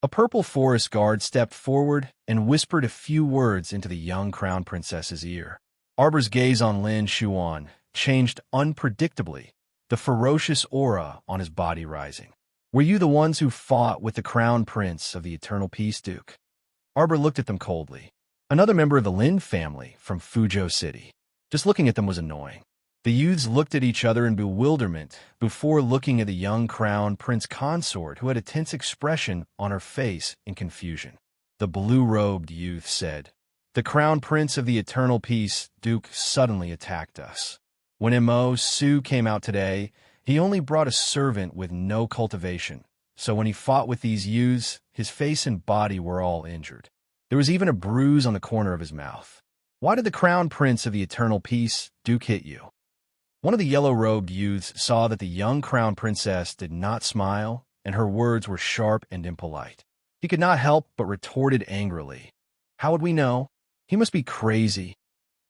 A purple forest guard stepped forward and whispered a few words into the young crown princess's ear. Arbor's gaze on Lin Xuan changed unpredictably, the ferocious aura on his body rising. "Were you the ones who fought with the crown prince of the Eternal Peace, Duke?" Arbor looked at them coldly. Another member of the Lin family from Fuzhou City. Just looking at them was annoying. The youths looked at each other in bewilderment before looking at the young crown prince consort who had a tense expression on her face in confusion. The blue-robed youth said, "The crown prince of the Eternal Peace, Duke, suddenly attacked us. When Mischievous came out today, he only brought a servant with no cultivation, so when he fought with these youths, his face and body were all injured. There was even a bruise on the corner of his mouth. Why did the crown prince of the Eternal Peace, Duke, hit you?" One of the yellow-robed youths saw that the young crown princess did not smile, and her words were sharp and impolite. He could not help but retorted angrily, "How would we know? He must be crazy."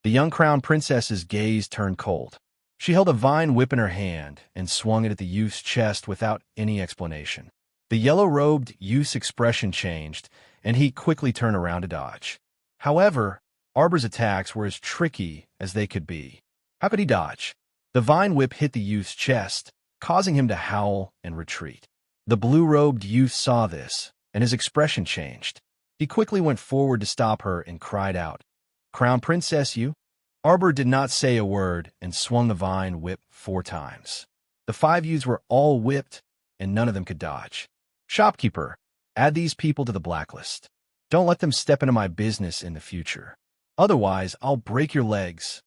The young crown princess's gaze turned cold. She held a vine whip in her hand and swung it at the youth's chest without any explanation. The yellow-robed youth's expression changed, and he quickly turned around to dodge. However, Arbor's attacks were as tricky as they could be. How could he dodge? The vine whip hit the youth's chest, causing him to howl and retreat. The blue-robed youth saw this, and his expression changed. He quickly went forward to stop her and cried out, "Crown Princess, you?" Arbor did not say a word and swung the vine whip 4 times. The 5 youths were all whipped, and none of them could dodge. "Shopkeeper, add these people to the blacklist. Don't let them step into my business in the future. Otherwise, I'll break your legs,"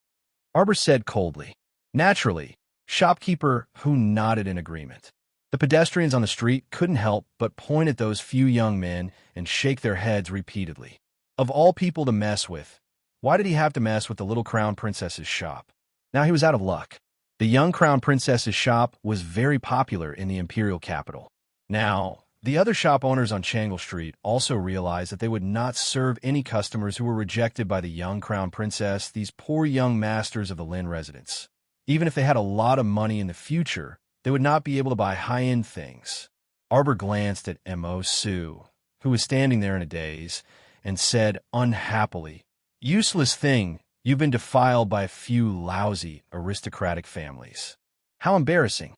Arbor said coldly. Naturally, Shopkeeper who nodded in agreement. The pedestrians on the street couldn't help but point at those few young men and shake their heads repeatedly. Of all people to mess with, why did he have to mess with the little crown princess's shop? Now he was out of luck. The young crown princess's shop was very popular in the imperial capital. Now, the other shop owners on Changle Street also realized that they would not serve any customers who were rejected by the young crown princess, these poor young masters of the Lin residence. Even if they had a lot of money in the future, they would not be able to buy high-end things. Arbor glanced at Mischievous, who was standing there in a daze, and said unhappily, "Useless thing, you've been defiled by a few lousy aristocratic families. How embarrassing."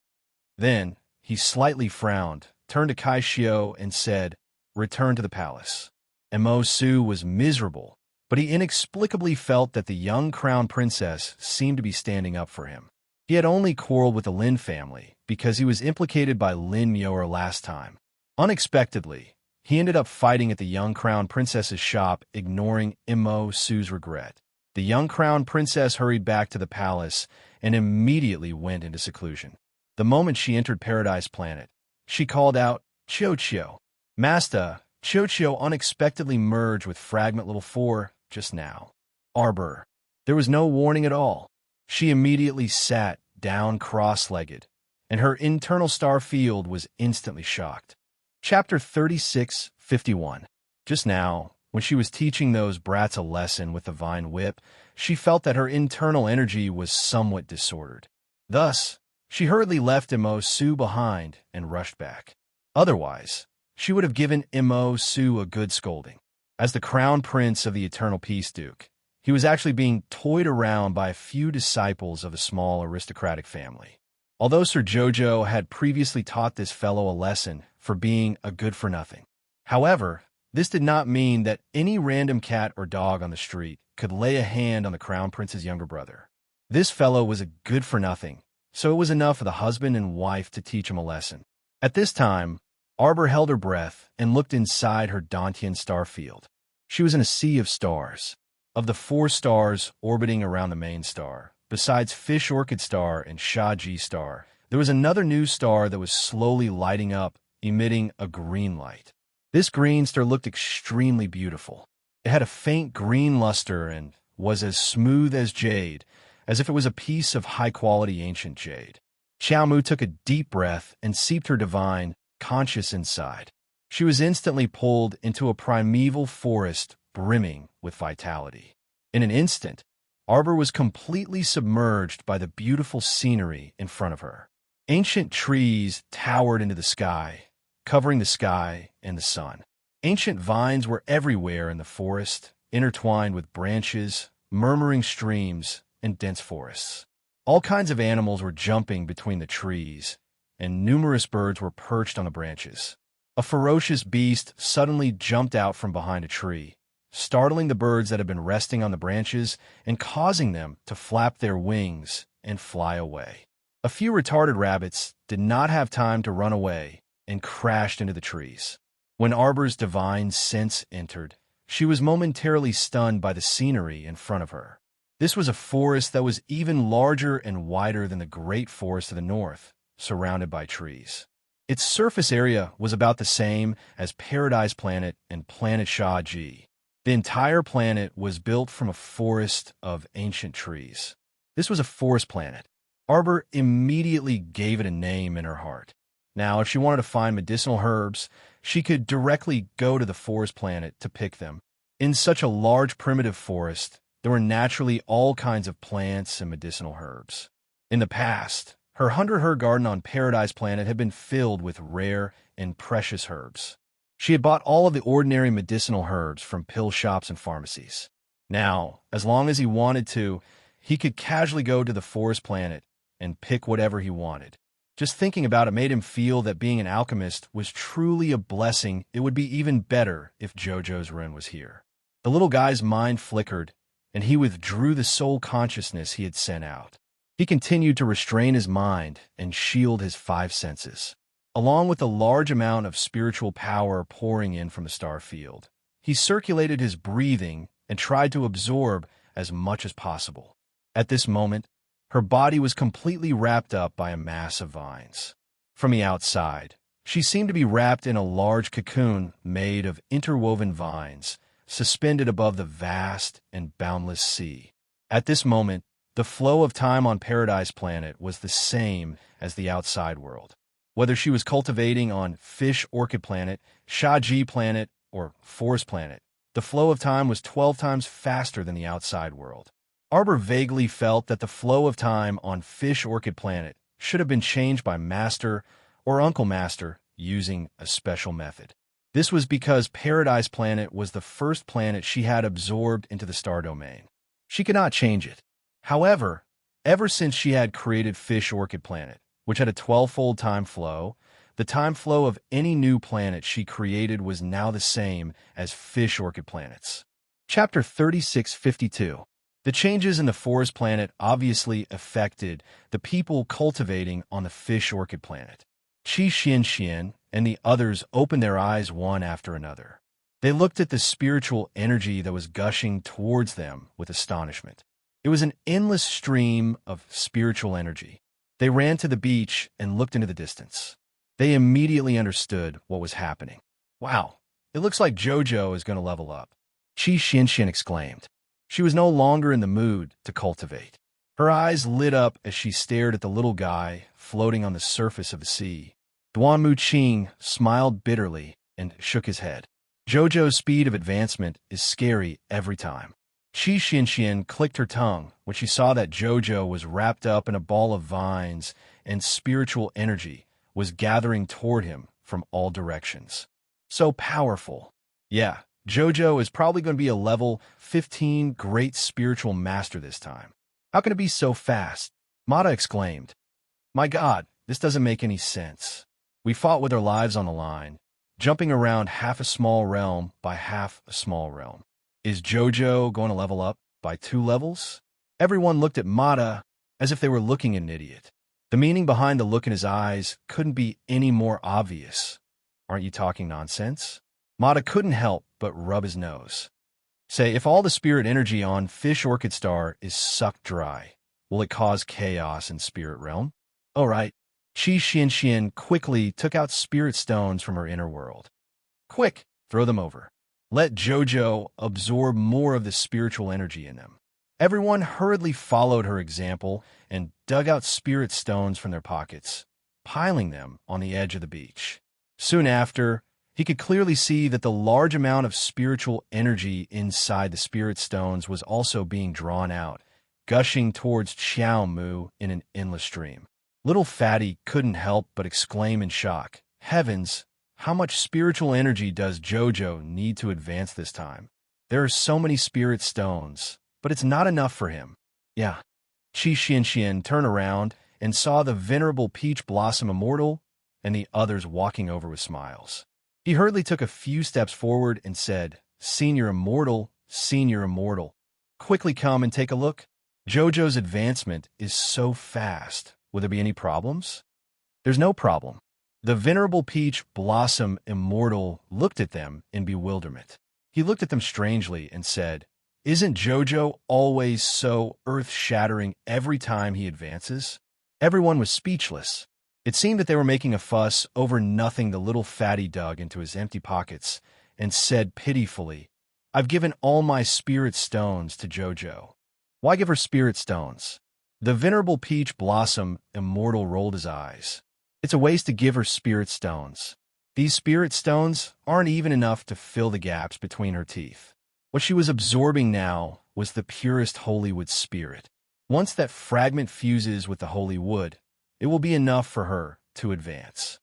Then, he slightly frowned, turned to Kaishio and said, "Return to the palace." Mischievous was miserable, but he inexplicably felt that the young crown princess seemed to be standing up for him. He had only quarreled with the Lin family because he was implicated by Lin Yor last time. Unexpectedly, he ended up fighting at the young crown princess's shop, ignoring Mischievous' regret. The young crown princess hurried back to the palace and immediately went into seclusion. The moment she entered Paradise Planet, she called out, "Chio-Chio." "Master, Chio-Chio unexpectedly merged with Fragment Little 4 just now." Arbor. There was no warning at all. She immediately sat down cross-legged, and her internal star field was instantly shocked. Chapter 3651. Just now, when she was teaching those brats a lesson with the vine whip, she felt that her internal energy was somewhat disordered. Thus, she hurriedly left Mischievous behind and rushed back. Otherwise, she would have given Mischievous a good scolding. As the crown prince of the Eternal Peace, Duke, he was actually being toyed around by a few disciples of a small aristocratic family. Although Sir Jojo had previously taught this fellow a lesson for being a good-for-nothing. However, this did not mean that any random cat or dog on the street could lay a hand on the crown prince's younger brother. This fellow was a good-for-nothing, so it was enough for the husband and wife to teach him a lesson. At this time, Arbor held her breath and looked inside her Dantian star field. She was in a sea of stars. Of the 4 stars orbiting around the main star, besides Fish Orchid Star and Sha Ji Star, there was another new star that was slowly lighting up, emitting a green light. This green star looked extremely beautiful. It had a faint green luster and was as smooth as jade, as if it was a piece of high-quality ancient jade. Xiao Mu took a deep breath and seeped her divine, conscious inside. She was instantly pulled into a primeval forest brimming with vitality. In an instant, Arbor was completely submerged by the beautiful scenery in front of her. Ancient trees towered into the sky, covering the sky and the sun. Ancient vines were everywhere in the forest, intertwined with branches, murmuring streams, and dense forests. All kinds of animals were jumping between the trees, and numerous birds were perched on the branches. A ferocious beast suddenly jumped out from behind a tree, startling the birds that had been resting on the branches and causing them to flap their wings and fly away. A few retarded rabbits did not have time to run away and crashed into the trees. When Arbor's divine sense entered, she was momentarily stunned by the scenery in front of her. This was a forest that was even larger and wider than the great forest of the north, surrounded by trees. Its surface area was about the same as Paradise Planet and Planet Sha Ji. The entire planet was built from a forest of ancient trees. This was a forest planet. Arbor immediately gave it a name in her heart. Now, if she wanted to find medicinal herbs, she could directly go to the forest planet to pick them. In such a large primitive forest, there were naturally all kinds of plants and medicinal herbs. In the past, her 100-herb garden on Paradise Planet had been filled with rare and precious herbs. She had bought all of the ordinary medicinal herbs from pill shops and pharmacies. Now, as long as he wanted to, he could casually go to the forest planet and pick whatever he wanted. Just thinking about it made him feel that being an alchemist was truly a blessing. It would be even better if JoJo's rune was here. The little guy's mind flickered, and he withdrew the soul consciousness he had sent out. He continued to restrain his mind and shield his 5 senses. Along with a large amount of spiritual power pouring in from the star field, he circulated his breathing and tried to absorb as much as possible. At this moment, her body was completely wrapped up by a mass of vines. From the outside, she seemed to be wrapped in a large cocoon made of interwoven vines, suspended above the vast and boundless sea. At this moment, the flow of time on Paradise Planet was the same as the outside world. Whether she was cultivating on Fish Orchid Planet, Sha Ji Planet, or Forest Planet, the flow of time was 12 times faster than the outside world. Arbor vaguely felt that the flow of time on Fish Orchid Planet should have been changed by Master or Uncle Master using a special method. This was because Paradise Planet was the first planet she had absorbed into the star domain. She could not change it. However, ever since she had created Fish Orchid Planet, which had a 12-fold time flow, the time flow of any new planet she created was now the same as Fish Orchid Planet's. Chapter 3652. The changes in the forest planet obviously affected the people cultivating on the Fish Orchid Planet. Qi Xian and the others opened their eyes one after another. They looked at the spiritual energy that was gushing towards them with astonishment. It was an endless stream of spiritual energy. They ran to the beach and looked into the distance. They immediately understood what was happening. Wow, it looks like JoJo is going to level up, Qi Xian exclaimed. She was no longer in the mood to cultivate. Her eyes lit up as she stared at the little guy floating on the surface of the sea. Duan Muqing smiled bitterly and shook his head. JoJo's speed of advancement is scary every time. Qi Xian clicked her tongue when she saw that JoJo was wrapped up in a ball of vines and spiritual energy was gathering toward him from all directions. So powerful. Yeah, JoJo is probably going to be a level 15 great spiritual master this time. How can it be so fast? Mata exclaimed. My God, this doesn't make any sense. We fought with our lives on the line, jumping around half a small realm by half a small realm. Is JoJo going to level up by 2 levels? Everyone looked at Mata as if they were looking at an idiot. The meaning behind the look in his eyes couldn't be any more obvious. Aren't you talking nonsense? Mata couldn't help but rub his nose. Say, if all the spirit energy on Fish Orchid Star is sucked dry, Will it cause chaos in spirit realm? All right. Qi Xianxian quickly took out spirit stones from her inner world. Quick, throw them over. Let Jojo absorb more of the spiritual energy in them. Everyone hurriedly followed her example and dug out spirit stones from their pockets, piling them on the edge of the beach. Soon after, he could clearly see that the large amount of spiritual energy inside the spirit stones was also being drawn out, gushing towards Xiao Mu in an endless stream. Little Fatty couldn't help but exclaim in shock, "Heavens, how much spiritual energy does Jojo need to advance this time? There are so many spirit stones, but it's not enough for him." Yeah. Qi Xianxian turned around and saw the venerable Peach Blossom Immortal and the others walking over with smiles. He hurriedly took a few steps forward and said, Senior Immortal, quickly come and take a look. Jojo's advancement is so fast. Will there be any problems? There's no problem. The venerable Peach Blossom Immortal looked at them in bewilderment. He looked at them strangely and said, Isn't Jojo always so earth-shattering every time he advances? Everyone was speechless. It seemed that they were making a fuss over nothing. The little fatty dug into his empty pockets and said pitifully, I've given all my spirit stones to Jojo. Why give her spirit stones? The venerable Peach Blossom Immortal rolled his eyes. It's a waste to give her spirit stones. These spirit stones aren't even enough to fill the gaps between her teeth. What she was absorbing now was the purest holy wood spirit. Once that fragment fuses with the holy wood, it will be enough for her to advance.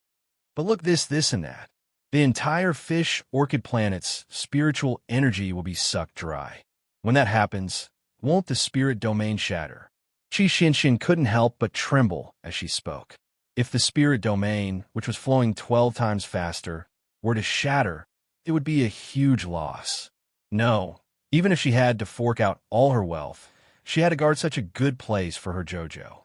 But look this, and that. The entire fish orchid planet's spiritual energy will be sucked dry. When that happens, won't the spirit domain shatter? Qi Xianxian couldn't help but tremble as she spoke. If the spirit domain, which was flowing 12 times faster, were to shatter, it would be a huge loss. No, even if she had to fork out all her wealth, she had to guard such a good place for her Jojo.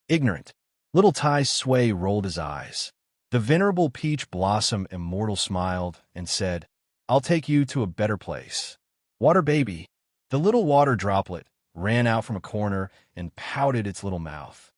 Ignorant. Little Tai Sui rolled his eyes. The venerable Peach Blossom Immortal smiled and said, I'll take you to a better place. Water baby. The little water droplet ran out from a corner and pouted its little mouth.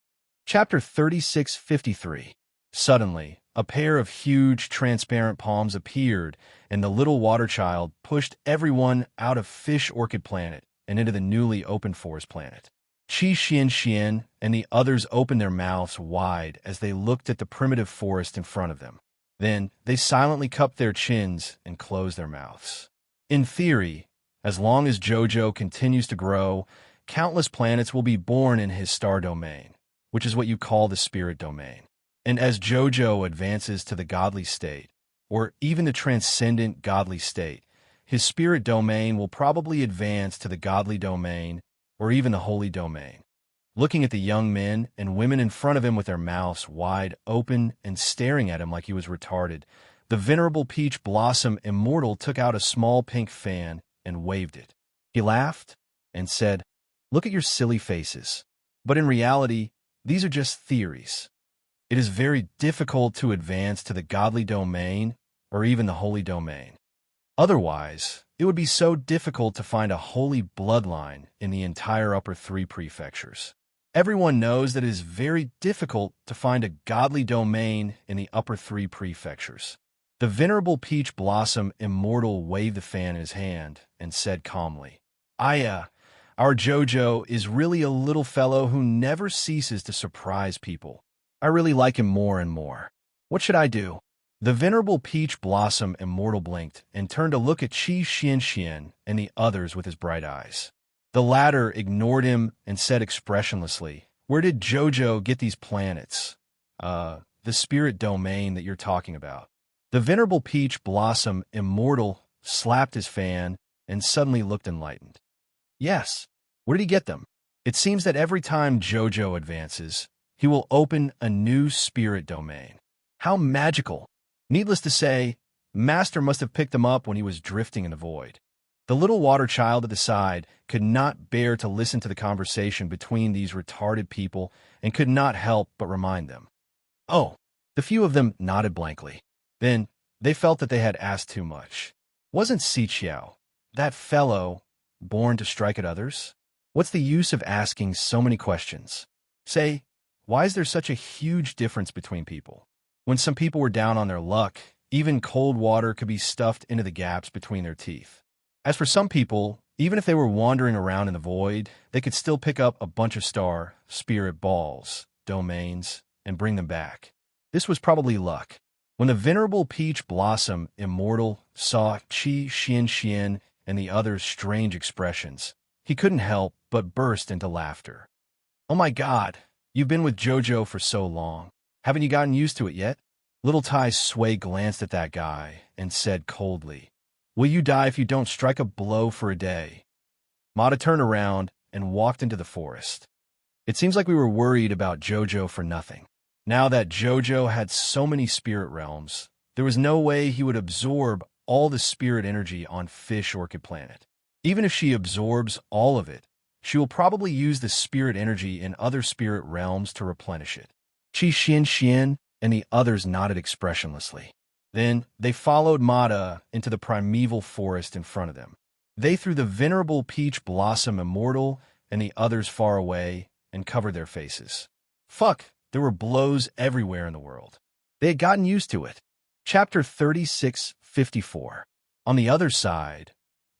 Chapter 3653. Suddenly, a pair of huge, transparent palms appeared, and the little water child pushed everyone out of Fish Orchid Planet and into the newly opened Forest Planet. Qi Xianxian and the others opened their mouths wide as they looked at the primitive forest in front of them. Then, they silently cupped their chins and closed their mouths. In theory, as long as Jojo continues to grow, countless planets will be born in his star domain, which is what you call the spirit domain. And as Jojo advances to the godly state, or even the transcendent godly state, his spirit domain will probably advance to the godly domain or even the holy domain. Looking at the young men and women in front of him with their mouths wide open and staring at him like he was retarded, the venerable Peach Blossom Immortal took out a small pink fan and waved it. He laughed and said, Look at your silly faces. But in reality, these are just theories. It is very difficult to advance to the godly domain or even the holy domain. Otherwise, it would be so difficult to find a holy bloodline in the entire upper 3 prefectures. Everyone knows that it is very difficult to find a godly domain in the upper 3 prefectures. The venerable Peach Blossom Immortal waved the fan in his hand and said calmly, our Jojo is really a little fellow who never ceases to surprise people. I really like him more and more. What should I do? The venerable Peach Blossom Immortal blinked and turned to look at Qi Xianxian and the others with his bright eyes. The latter ignored him and said expressionlessly, Where did Jojo get these planets? The spirit domain that you're talking about. The venerable Peach Blossom Immortal slapped his fan and suddenly looked enlightened. Yes. Where did he get them? It seems that every time Jojo advances, he will open a new spirit domain. How magical! Needless to say, Master must have picked them up when he was drifting in the void. The little water child at the side could not bear to listen to the conversation between these retarded people and could not help but remind them. Oh, the few of them nodded blankly. Then, they felt that they had asked too much. Wasn't Xiqiao, that fellow, born to strike at others? What's the use of asking so many questions? Say, why is there such a huge difference between people? When some people were down on their luck, even cold water could be stuffed into the gaps between their teeth. As for some people, even if they were wandering around in the void, they could still pick up a bunch of spirit balls, domains, and bring them back. This was probably luck. When the venerable Peach Blossom Immortal saw Qi Xian and the other's strange expressions, he couldn't help but burst into laughter. "Oh my God, you've been with JoJo for so long. Haven't you gotten used to it yet?" Little Tai Sui glanced at that guy and said coldly, "Will you die if you don't strike a blow for a day?" Mata turned around and walked into the forest. It seems like we were worried about JoJo for nothing. Now that JoJo had so many spirit realms, there was no way he would absorb all the spirit energy on Fish Orchid Planet. Even if she absorbs all of it, she will probably use the spirit energy in other spirit realms to replenish it. Qi Xian and the others nodded expressionlessly. Then they followed Mata into the primeval forest in front of them. They threw the venerable Peach Blossom Immortal and the others far away and covered their faces. Fuck, there were blows everywhere in the world. They had gotten used to it. Chapter 3654. On the other side,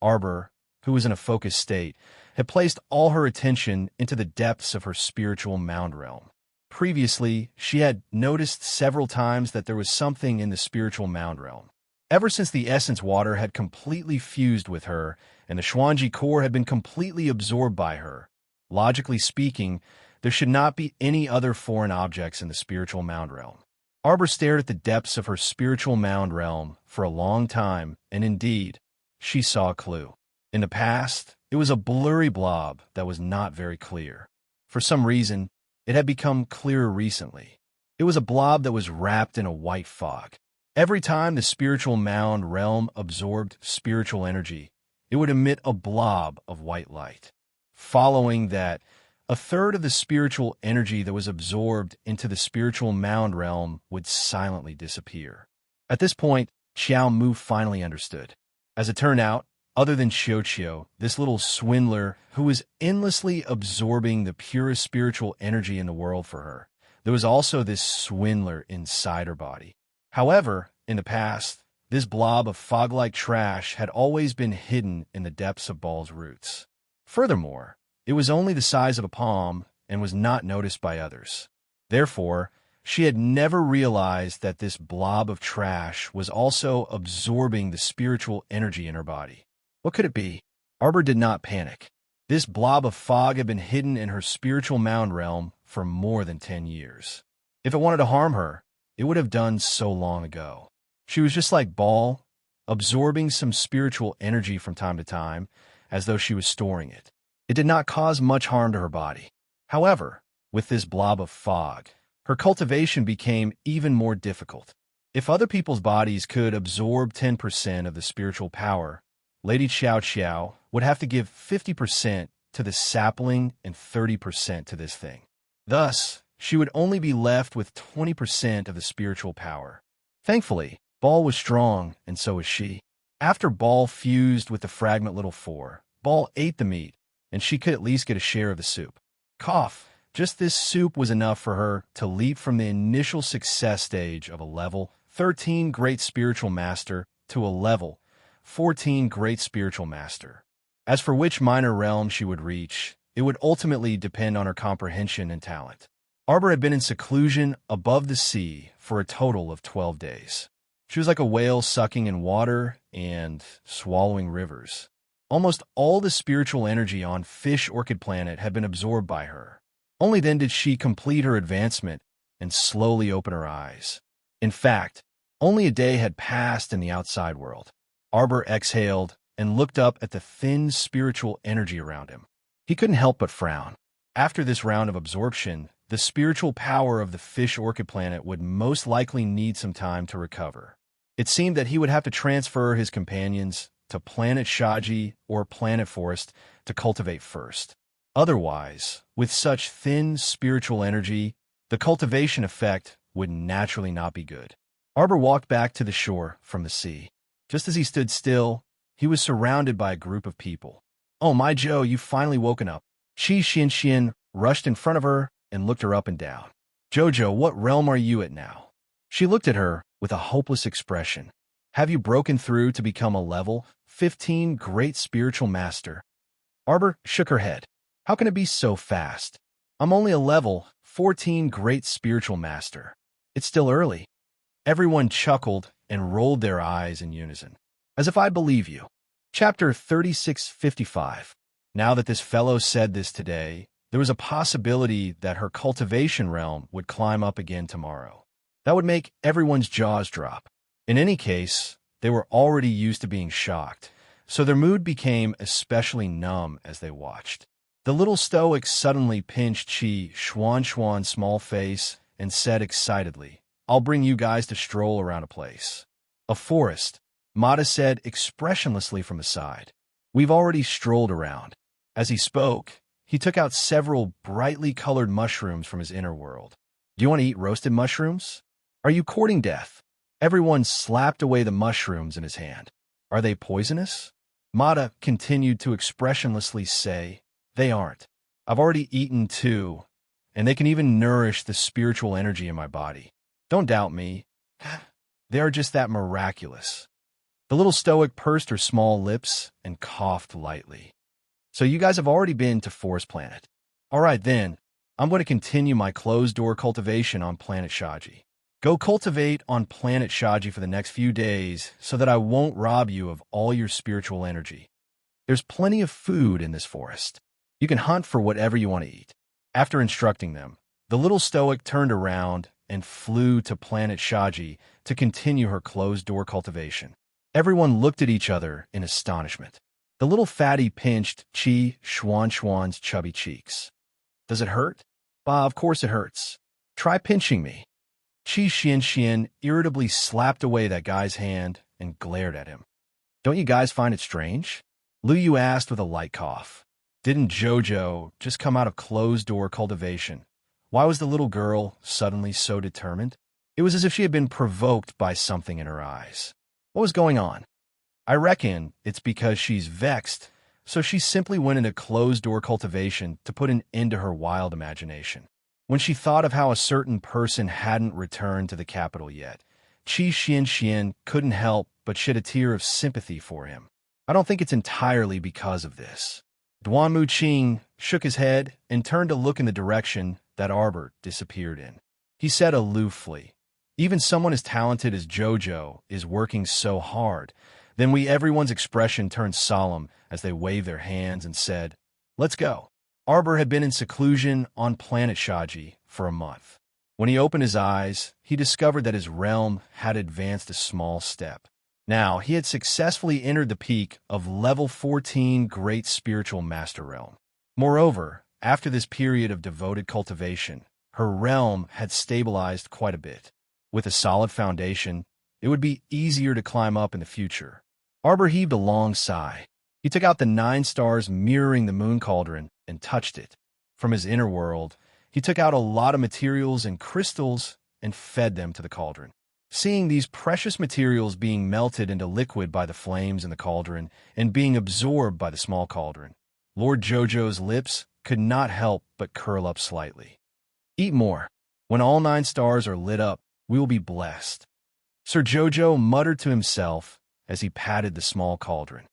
Arbor, who was in a focused state, had placed all her attention into the depths of her spiritual mound realm. Previously, she had noticed several times that there was something in the spiritual mound realm. Ever since the essence water had completely fused with her and the Xuanji core had been completely absorbed by her, logically speaking, there should not be any other foreign objects in the spiritual mound realm. Arbor stared at the depths of her spiritual mound realm for a long time, and indeed, she saw a clue. In the past, it was a blurry blob that was not very clear. For some reason, it had become clearer recently. It was a blob that was wrapped in a white fog. Every time the spiritual mound realm absorbed spiritual energy, it would emit a blob of white light. Following that, a third of the spiritual energy that was absorbed into the spiritual mound realm would silently disappear. At this point, Xiao Mu finally understood. As it turned out, other than Xiao, this little swindler who was endlessly absorbing the purest spiritual energy in the world for her, there was also this swindler inside her body. However, in the past, this blob of fog-like trash had always been hidden in the depths of Ball's roots. Furthermore, it was only the size of a palm and was not noticed by others. Therefore, she had never realized that this blob of trash was also absorbing the spiritual energy in her body. What could it be? Arbor did not panic. This blob of fog had been hidden in her spiritual mound realm for more than 10 years. If it wanted to harm her, it would have done so long ago. She was just like Ball, absorbing some spiritual energy from time to time, as though she was storing it. It did not cause much harm to her body. However, with this blob of fog, her cultivation became even more difficult. If other people's bodies could absorb 10% of the spiritual power, Lady Xiao would have to give 50% to the sapling and 30% to this thing. Thus, she would only be left with 20% of the spiritual power. Thankfully, Ball was strong, and so was she. After Ball fused with the fragment Little Four, Ball ate the meat, and she could at least get a share of the soup. Cough. Just this soup was enough for her to leap from the initial success stage of a level 13 Great Spiritual Master to a level 14 Great Spiritual Master. As for which minor realm she would reach, it would ultimately depend on her comprehension and talent. Arbor had been in seclusion above the sea for a total of 12 days. She was like a whale sucking in water and swallowing rivers. Almost all the spiritual energy on Fish Orchid Planet had been absorbed by her. Only then did she complete her advancement and slowly open her eyes. In fact, only a day had passed in the outside world. Arbor exhaled and looked up at the thin spiritual energy around him. He couldn't help but frown. After this round of absorption, the spiritual power of the Fish Orchid Planet would most likely need some time to recover. It seemed that he would have to transfer his companions to Planet Shaji or Planet Forest to cultivate first. Otherwise, with such thin spiritual energy, the cultivation effect would naturally not be good. Arbor walked back to the shore from the sea. Just as he stood still, he was surrounded by a group of people. "Oh, my Joe, you've finally woken up. Qi Xianxian rushed in front of her and looked her up and down. Jojo, what realm are you at now? She looked at her with a hopeless expression. Have you broken through to become a level 15 great spiritual master? Arbor shook her head. How can it be so fast? I'm only a level 14 great spiritual master. It's still early. Everyone chuckled and rolled their eyes in unison. As if I believe you. Chapter 3655. Now that this fellow said this today, there was a possibility that her cultivation realm would climb up again tomorrow. That would make everyone's jaws drop. In any case, they were already used to being shocked, so their mood became especially numb as they watched. The little stoic suddenly pinched Qi Xuan's small face and said excitedly, I'll bring you guys to stroll around a place. A forest, Mata said expressionlessly from the side. We've already strolled around. As he spoke, he took out several brightly colored mushrooms from his inner world. Do you want to eat roasted mushrooms? Are you courting death? Everyone slapped away the mushrooms in his hand. Are they poisonous? Mata continued to expressionlessly say, They aren't. I've already eaten 2, and they can even nourish the spiritual energy in my body. Don't doubt me. They are just that miraculous. The little stoic pursed her small lips and coughed lightly. So you guys have already been to Forest Planet. All right then, I'm going to continue my closed-door cultivation on Planet Shaji. Go cultivate on Planet Shaji for the next few days so that I won't rob you of all your spiritual energy. There's plenty of food in this forest. You can hunt for whatever you want to eat. After instructing them, the little stoic turned around and flew to Planet Shaji to continue her closed-door cultivation. Everyone looked at each other in astonishment. The little fatty pinched Qi Xuan's chubby cheeks. Does it hurt? Bah, of course it hurts. Try pinching me. Qi Xianxian irritably slapped away that guy's hand and glared at him. Don't you guys find it strange? Lu Yu asked with a light cough. Didn't Jojo just come out of closed-door cultivation? Why was the little girl suddenly so determined? It was as if she had been provoked by something in her eyes. What was going on? I reckon it's because she's vexed, so she simply went into closed-door cultivation to put an end to her wild imagination. When she thought of how a certain person hadn't returned to the capital yet, Qi Xianxian couldn't help but shed a tear of sympathy for him. I don't think it's entirely because of this. Duan Muqing shook his head and turned to look in the direction that Arbor disappeared in. He said aloofly, Even someone as talented as Jojo is working so hard. Then everyone's expression turned solemn as they waved their hands and said, Let's go. Arbor had been in seclusion on Planet Shaji for a month. When he opened his eyes, he discovered that his realm had advanced a small step. Now, he had successfully entered the peak of level 14 Great Spiritual Master Realm. Moreover, after this period of devoted cultivation, her realm had stabilized quite a bit. With a solid foundation, it would be easier to climb up in the future. Arbor heaved a long sigh. He took out the 9 stars mirroring the moon cauldron and touched it. From his inner world, he took out a lot of materials and crystals and fed them to the cauldron. Seeing these precious materials being melted into liquid by the flames in the cauldron and being absorbed by the small cauldron, Lord Jojo's lips could not help but curl up slightly. Eat more. When all 9 stars are lit up, we will be blessed. Sir Jojo muttered to himself as he patted the small cauldron.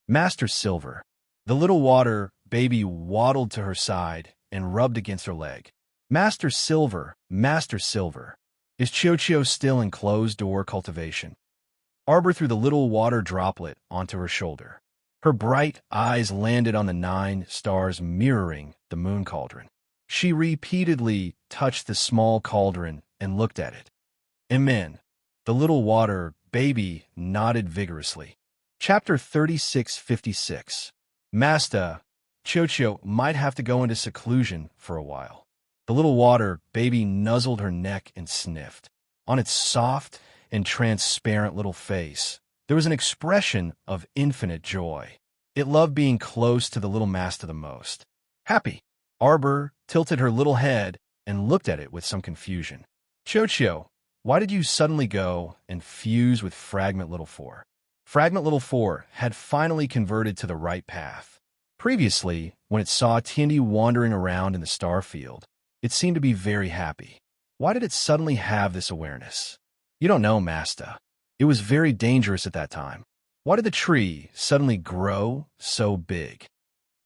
Master Silver. The little water baby waddled to her side and rubbed against her leg. Master Silver, Master Silver. Is Chio still in closed-door cultivation? Arbor threw the little water droplet onto her shoulder. Her bright eyes landed on the 9 stars mirroring the moon cauldron. She repeatedly touched the small cauldron and looked at it. Amen. The little water baby nodded vigorously. Chapter 3656. Master, Chio might have to go into seclusion for a while. The little water baby nuzzled her neck and sniffed. On its soft and transparent little face, there was an expression of infinite joy. It loved being close to the little master the most. Happy. Arbor tilted her little head and looked at it with some confusion. Chio, why did you suddenly go and fuse with Fragment Little 4? Fragment Little 4 had finally converted to the right path. Previously, When it saw Tiandi wandering around in the star field, it seemed to be very happy. Why did it suddenly have this awareness? You don't know, Master. It was very dangerous at that time. Why did the tree suddenly grow so big?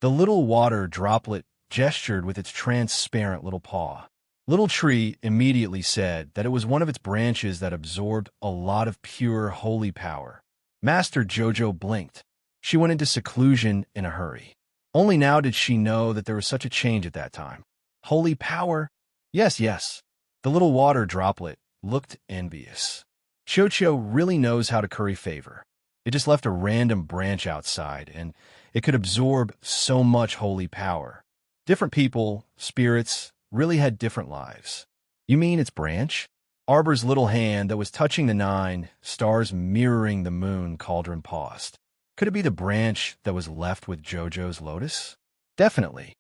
The little water droplet gestured with its transparent little paw. Little Tree immediately said that it was one of its branches that absorbed a lot of pure holy power. Master Jojo blinked. She went into seclusion in a hurry. Only now did she know that there was such a change at that time. Holy power? Yes, yes. The little water droplet looked envious. Chocho really knows how to curry favor. It just left a random branch outside, and it could absorb so much holy power. Different people, spirits, really had different lives. You mean its branch? Arbor's little hand that was touching the 9 stars mirroring the moon cauldron paused. Could it be the branch that was left with Jojo's lotus? Definitely.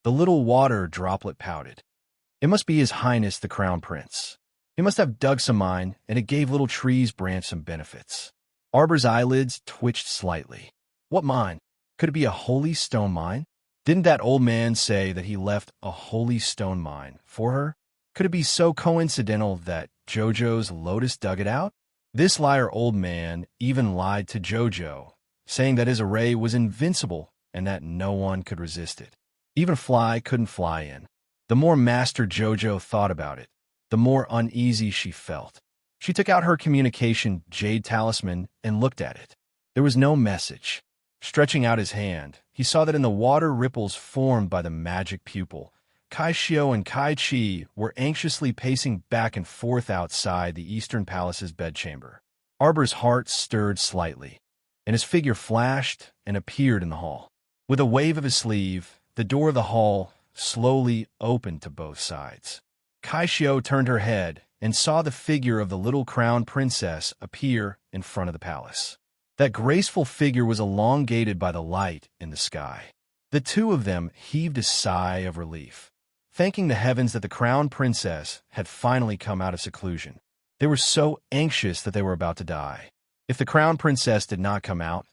The little water droplet pouted. It must be His Highness the Crown Prince. He must have dug some mine, and it gave Little Tree's branch some benefits. Arbor's eyelids twitched slightly. What mine? Could it be a holy stone mine? Didn't that old man say that he left a holy stone mine for her? Could it be so coincidental that Jojo's lotus dug it out? This liar old man even lied to Jojo, saying that his array was invincible and that no one could resist it. Even a fly couldn't fly in. The more Master Jojo thought about it, the more uneasy she felt. She took out her communication jade talisman and looked at it. There was no message. Stretching out his hand, he saw that in the water ripples formed by the magic pupil, Kai Xiao and Kai Chi were anxiously pacing back and forth outside the Eastern Palace's bedchamber. Arbor's heart stirred slightly, and his figure flashed and appeared in the hall. With a wave of his sleeve, the door of the hall slowly opened to both sides. Kai Xiao turned her head and saw the figure of the little crown princess appear in front of the palace. That graceful figure was elongated by the light in the sky. The two of them heaved a sigh of relief, thanking the heavens that the crown princess had finally come out of seclusion. They were so anxious that they were about to die. If the crown princess did not come out,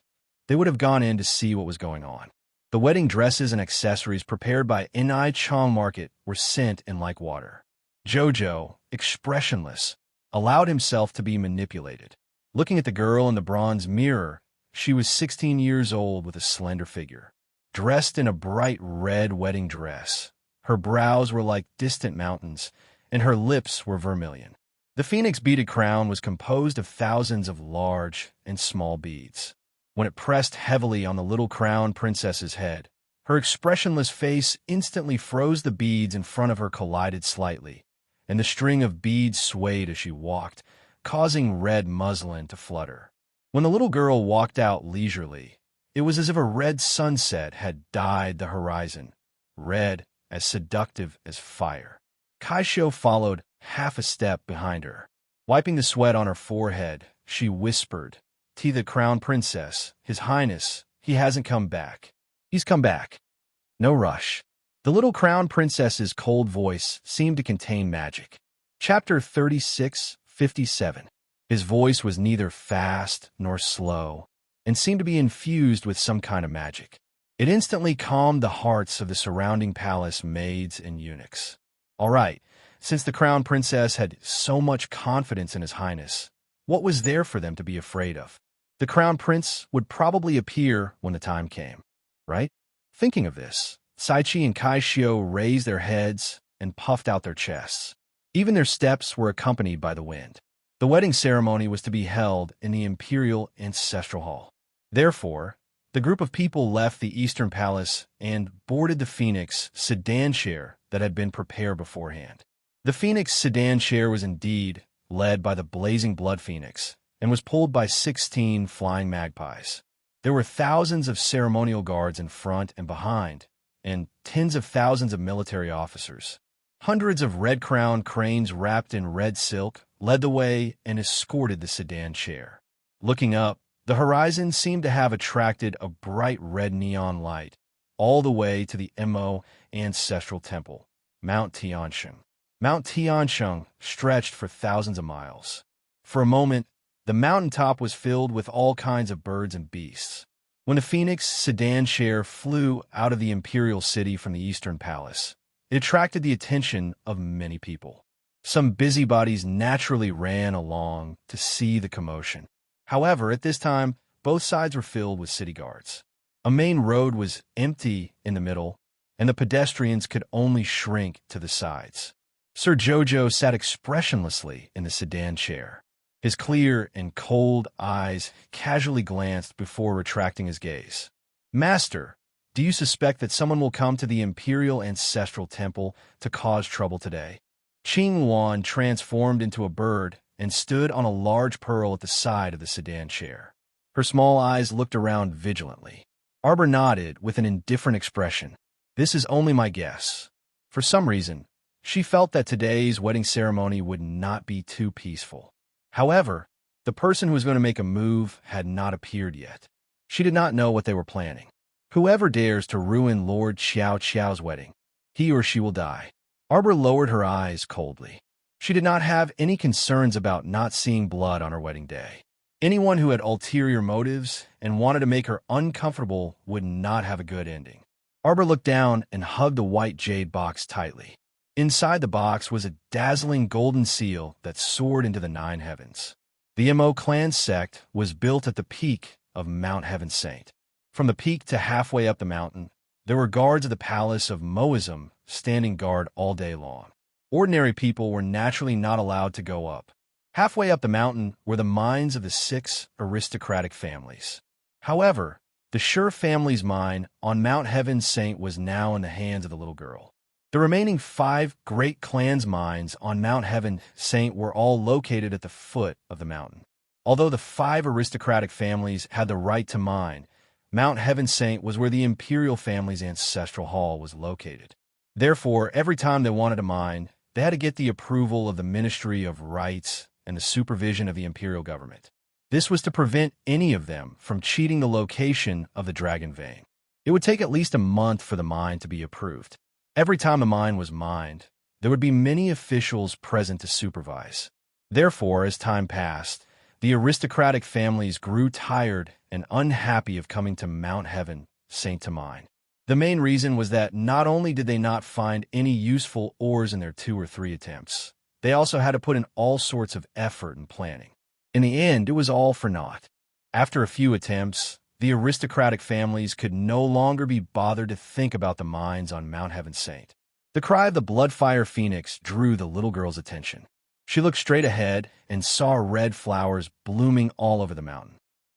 they would have gone in to see what was going on. The wedding dresses and accessories prepared by Inai Chong Market were sent in like water. Jojo, expressionless, allowed himself to be manipulated. Looking at the girl in the bronze mirror, she was 16 years old with a slender figure. Dressed in a bright red wedding dress, her brows were like distant mountains, and her lips were vermilion. The phoenix beaded crown was composed of thousands of large and small beads. When it pressed heavily on the little crown princess's head, her expressionless face instantly froze. The beads in front of her collided slightly, and the string of beads swayed as she walked, causing red muslin to flutter. When the little girl walked out leisurely, it was as if a red sunset had dyed the horizon, red, as seductive as fire. Kaisho followed half a step behind her. Wiping the sweat on her forehead, she whispered, "To the crown princess, His Highness, he hasn't come back. He's come back. No rush." The little crown princess's cold voice seemed to contain magic. Chapter 36:57. His voice was neither fast nor slow, and seemed to be infused with some kind of magic. It instantly calmed the hearts of the surrounding palace maids and eunuchs. All right, since the crown princess had so much confidence in His Highness, what was there for them to be afraid of? The crown prince would probably appear when the time came, right? Thinking of this, Saichi and Kaishio raised their heads and puffed out their chests. Even their steps were accompanied by the wind. The wedding ceremony was to be held in the Imperial Ancestral Hall. Therefore, the group of people left the Eastern Palace and boarded the Phoenix sedan chair that had been prepared beforehand. The Phoenix sedan chair was indeed led by the blazing blood phoenix and was pulled by 16 flying magpies. There were thousands of ceremonial guards in front and behind, and tens of thousands of military officers. Hundreds of red-crowned cranes wrapped in red silk led the way and escorted the sedan chair. Looking up, the horizon seemed to have attracted a bright red neon light all the way to the Mo ancestral temple, Mount Tiansheng. Mount Tiansheng stretched for thousands of miles. For a moment, the mountaintop was filled with all kinds of birds and beasts. When the Phoenix sedan chair flew out of the imperial city from the Eastern Palace, it attracted the attention of many people. Some busybodies naturally ran along to see the commotion. However, at this time, both sides were filled with city guards. A main road was empty in the middle, and the pedestrians could only shrink to the sides. Sir Jojo sat expressionlessly in the sedan chair. His clear and cold eyes casually glanced before retracting his gaze. "Master, do you suspect that someone will come to the Imperial Ancestral Temple to cause trouble today?" Qing Wan transformed into a bird and stood on a large pearl at the side of the sedan chair. Her small eyes looked around vigilantly. Arbor nodded with an indifferent expression. "This is only my guess." For some reason, she felt that today's wedding ceremony would not be too peaceful. However, the person who was going to make a move had not appeared yet. She did not know what they were planning. Whoever dares to ruin Lord Xiao Xiao's wedding, he or she will die. Arbor lowered her eyes coldly. She did not have any concerns about not seeing blood on her wedding day. Anyone who had ulterior motives and wanted to make her uncomfortable would not have a good ending. Arbor looked down and hugged the white jade box tightly. Inside the box was a dazzling golden seal that soared into the 9 heavens. The Mo clan sect was built at the peak of Mount Heaven Saint. From the peak to halfway up the mountain, there were guards of the palace of Moism standing guard all day long. Ordinary people were naturally not allowed to go up. Halfway up the mountain were the mines of the 6 aristocratic families. However, the Sure family's mine on Mount Heaven Saint was now in the hands of the little girl. The remaining 5 great clans' mines on Mount Heaven Saint were all located at the foot of the mountain. Although the 5 aristocratic families had the right to mine, Mount Heaven Saint was where the imperial family's ancestral hall was located. Therefore, every time they wanted to mine, they had to get the approval of the Ministry of Rights and the supervision of the imperial government. This was to prevent any of them from cheating the location of the dragon vein. It would take at least a month for the mine to be approved. Every time the mine was mined, there would be many officials present to supervise. Therefore, as time passed, the aristocratic families grew tired and unhappy of coming to Mount Heaven Saint to mine. The main reason was that not only did they not find any useful ores in their 2 or 3 attempts, they also had to put in all sorts of effort and planning. In the end, it was all for naught. After a few attempts, the aristocratic families could no longer be bothered to think about the mines on Mount Heaven Saint. The cry of the Bloodfire Phoenix drew the little girl's attention. She looked straight ahead and saw red flowers blooming all over the mountain.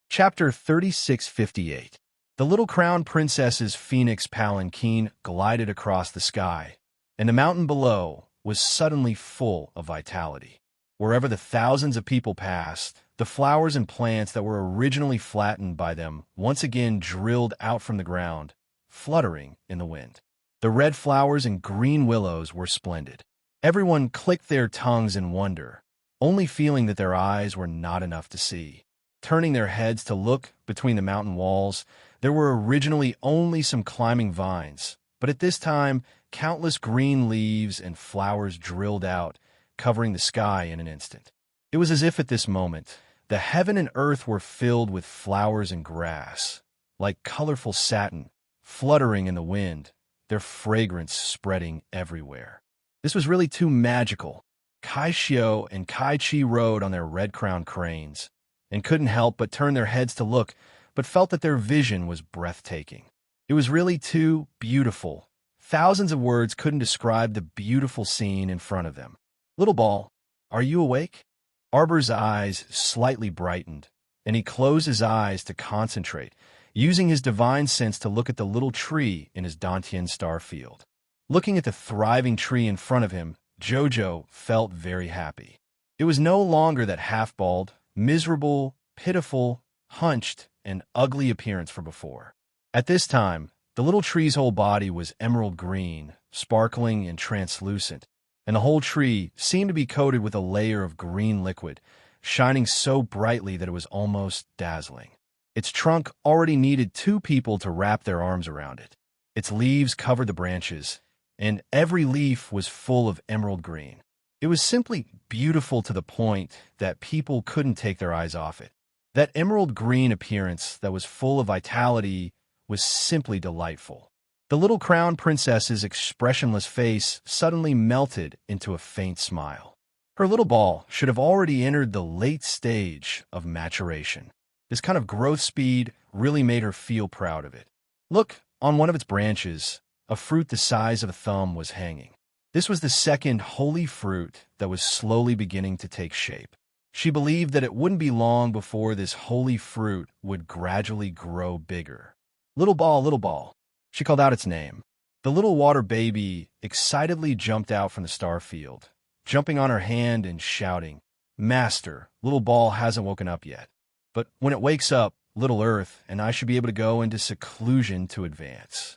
Chapter 3658. The little crown princess's phoenix palanquin glided across the sky, and the mountain below was suddenly full of vitality. Wherever the thousands of people passed, the flowers and plants that were originally flattened by them once again drilled out from the ground, fluttering in the wind. The red flowers and green willows were splendid. Everyone clicked their tongues in wonder, only feeling that their eyes were not enough to see. Turning their heads to look between the mountain walls, there were originally only some climbing vines, but at this time, countless green leaves and flowers drilled out, covering the sky in an instant. It was as if at this moment, the heaven and earth were filled with flowers and grass, like colorful satin, fluttering in the wind, their fragrance spreading everywhere. This was really too magical. Kai Xiao and Kai Chi rode on their red-crowned cranes, and couldn't help but turn their heads to look, but felt that their vision was breathtaking. It was really too beautiful. Thousands of words couldn't describe the beautiful scene in front of them. "Little ball, are you awake?" Arbor's eyes slightly brightened, and he closed his eyes to concentrate, using his divine sense to look at the little tree in his Dantian star field. Looking at the thriving tree in front of him, Jojo felt very happy. It was no longer that half-bald, miserable, pitiful, hunched, and ugly appearance from before. At this time, the little tree's whole body was emerald green, sparkling and translucent, and the whole tree seemed to be coated with a layer of green liquid, shining so brightly that it was almost dazzling. Its trunk already needed 2 people to wrap their arms around it. Its leaves covered the branches, and every leaf was full of emerald green. It was simply beautiful to the point that people couldn't take their eyes off it. That emerald green appearance that was full of vitality was simply delightful. The little crown princess's expressionless face suddenly melted into a faint smile. Her little ball should have already entered the late stage of maturation. This kind of growth speed really made her feel proud of it. Look, on one of its branches, a fruit the size of a thumb was hanging. This was the second holy fruit that was slowly beginning to take shape. She believed that it wouldn't be long before this holy fruit would gradually grow bigger. Little ball, she called out its name. The little water baby excitedly jumped out from the star field, jumping on her hand and shouting, "Master, little ball hasn't woken up yet. But when it wakes up, little Earth and I should be able to go into seclusion to advance."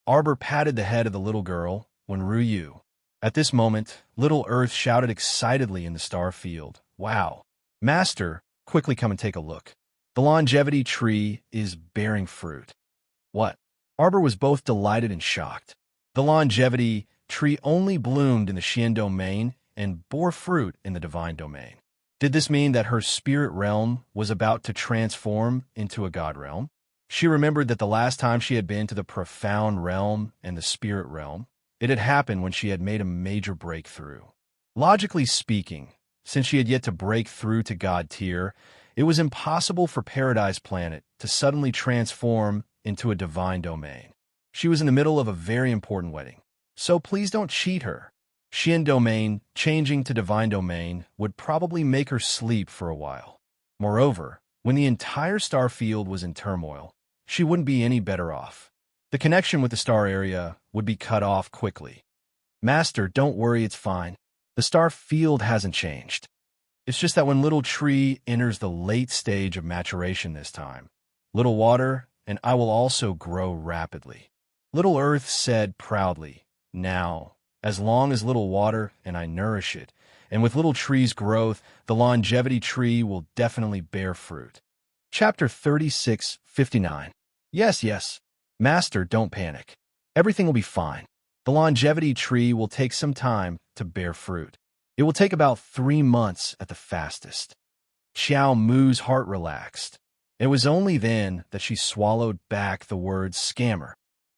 Arbor patted the head of the little girl when Ryu. At this moment, little Earth shouted excitedly in the star field, "Wow! Master, quickly come and take a look. The longevity tree is bearing fruit." What? Arbor was both delighted and shocked. The longevity tree only bloomed in the Xian domain and bore fruit in the divine domain. Did this mean that her spirit realm was about to transform into a god realm? She remembered that the last time she had been to the profound realm and the spirit realm, it had happened when she had made a major breakthrough. Logically speaking, since she had yet to break through to god tier, it was impossible for Paradise Planet to suddenly transform into a divine domain. She was in the middle of a very important wedding, so please don't cheat her. Xian domain changing to divine domain would probably make her sleep for a while. Moreover, when the entire star field was in turmoil, she wouldn't be any better off. The connection with the star area would be cut off quickly. "Master, don't worry, it's fine. The star field hasn't changed. It's just that when little tree enters the late stage of maturation this time, little water and I will also grow rapidly." Little Earth said proudly, "Now, as long as little water and I nourish it, and with little tree's growth, the longevity tree will definitely bear fruit." Chapter 36:59. Yes. Master, don't panic. Everything will be fine. The longevity tree will take some time to bear fruit. It will take about 3 months at the fastest. Xiao Mu's heart relaxed. It was only then that she swallowed back the word scammer.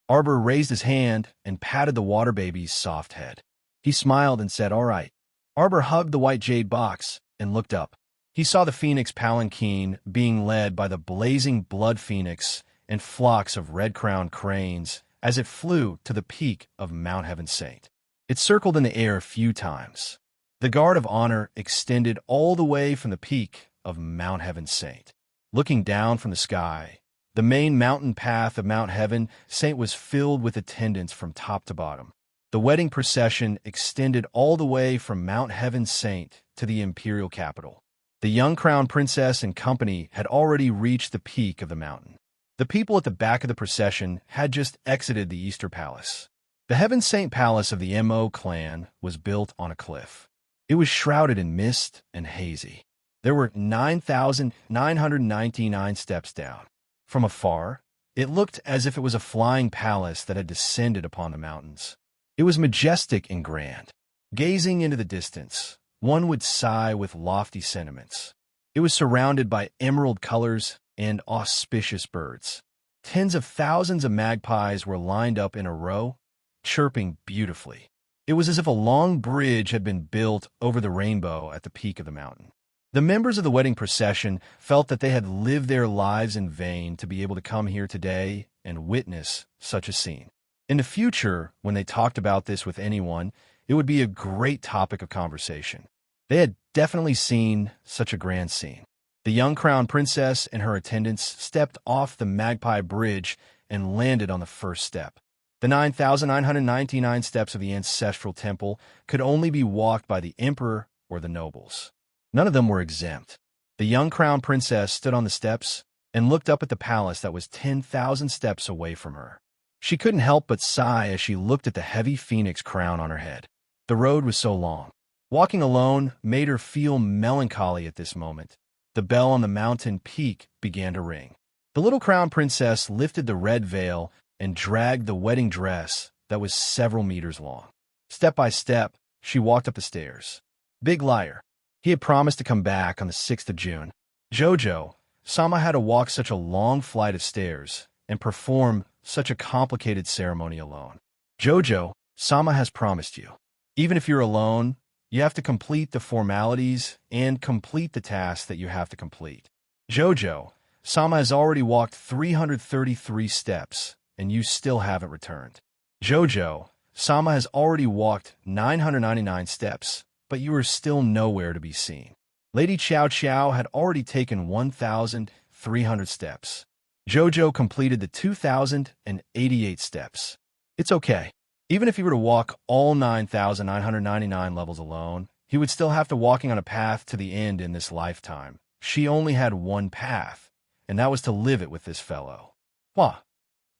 Arbor raised his hand and patted the water baby's soft head. He smiled and said, "All right." Arbor hugged the white jade box and looked up. He saw the phoenix palanquin being led by the blazing blood phoenix and flocks of red-crowned cranes as it flew to the peak of Mount Heaven Saint. It circled in the air a few times. The guard of honor extended all the way from the peak of Mount Heaven Saint. Looking down from the sky, the main mountain path of Mount Heaven Saint was filled with attendants from top to bottom. The wedding procession extended all the way from Mount Heaven Saint to the imperial capital. The young crown princess and company had already reached the peak of the mountain. The people at the back of the procession had just exited the Easter Palace. The Heaven Saint Palace of the Mo clan was built on a cliff. It was shrouded in mist and hazy. There were 9,999 steps down. From afar, it looked as if it was a flying palace that had descended upon the mountains. It was majestic and grand. Gazing into the distance, one would sigh with lofty sentiments. It was surrounded by emerald colors and auspicious birds. Tens of thousands of magpies were lined up in a row, chirping beautifully. It was as if a long bridge had been built over the rainbow at the peak of the mountain. The members of the wedding procession felt that they had lived their lives in vain to be able to come here today and witness such a scene. In the future, when they talked about this with anyone, it would be a great topic of conversation. They had definitely seen such a grand scene. The young crown princess and her attendants stepped off the Magpie Bridge and landed on the first step. The 9,999 steps of the ancestral temple could only be walked by the emperor or the nobles. None of them were exempt. The young crown princess stood on the steps and looked up at the palace that was 10,000 steps away from her. She couldn't help but sigh as she looked at the heavy phoenix crown on her head. The road was so long. Walking alone made her feel melancholy at this moment. The bell on the mountain peak began to ring. The little crown princess lifted the red veil and dragged the wedding dress that was several meters long. Step by step, she walked up the stairs. Big liar. He had promised to come back on the 6th of June. Jojo, Sama had to walk such a long flight of stairs and perform such a complicated ceremony alone. Jojo, Sama has promised you. Even if you're alone, you have to complete the formalities and complete the tasks that you have to complete. Jojo, Sama has already walked 333 steps, and you still haven't returned. Jojo, Sama has already walked 999 steps, but you are still nowhere to be seen. Lady Chow Chow had already taken 1,300 steps. Jojo completed the 2,088 steps. It's okay. Even if he were to walk all 9,999 levels alone, he would still have to walking on a path to the end in this lifetime. She only had one path, and that was to live it with this fellow. Wah!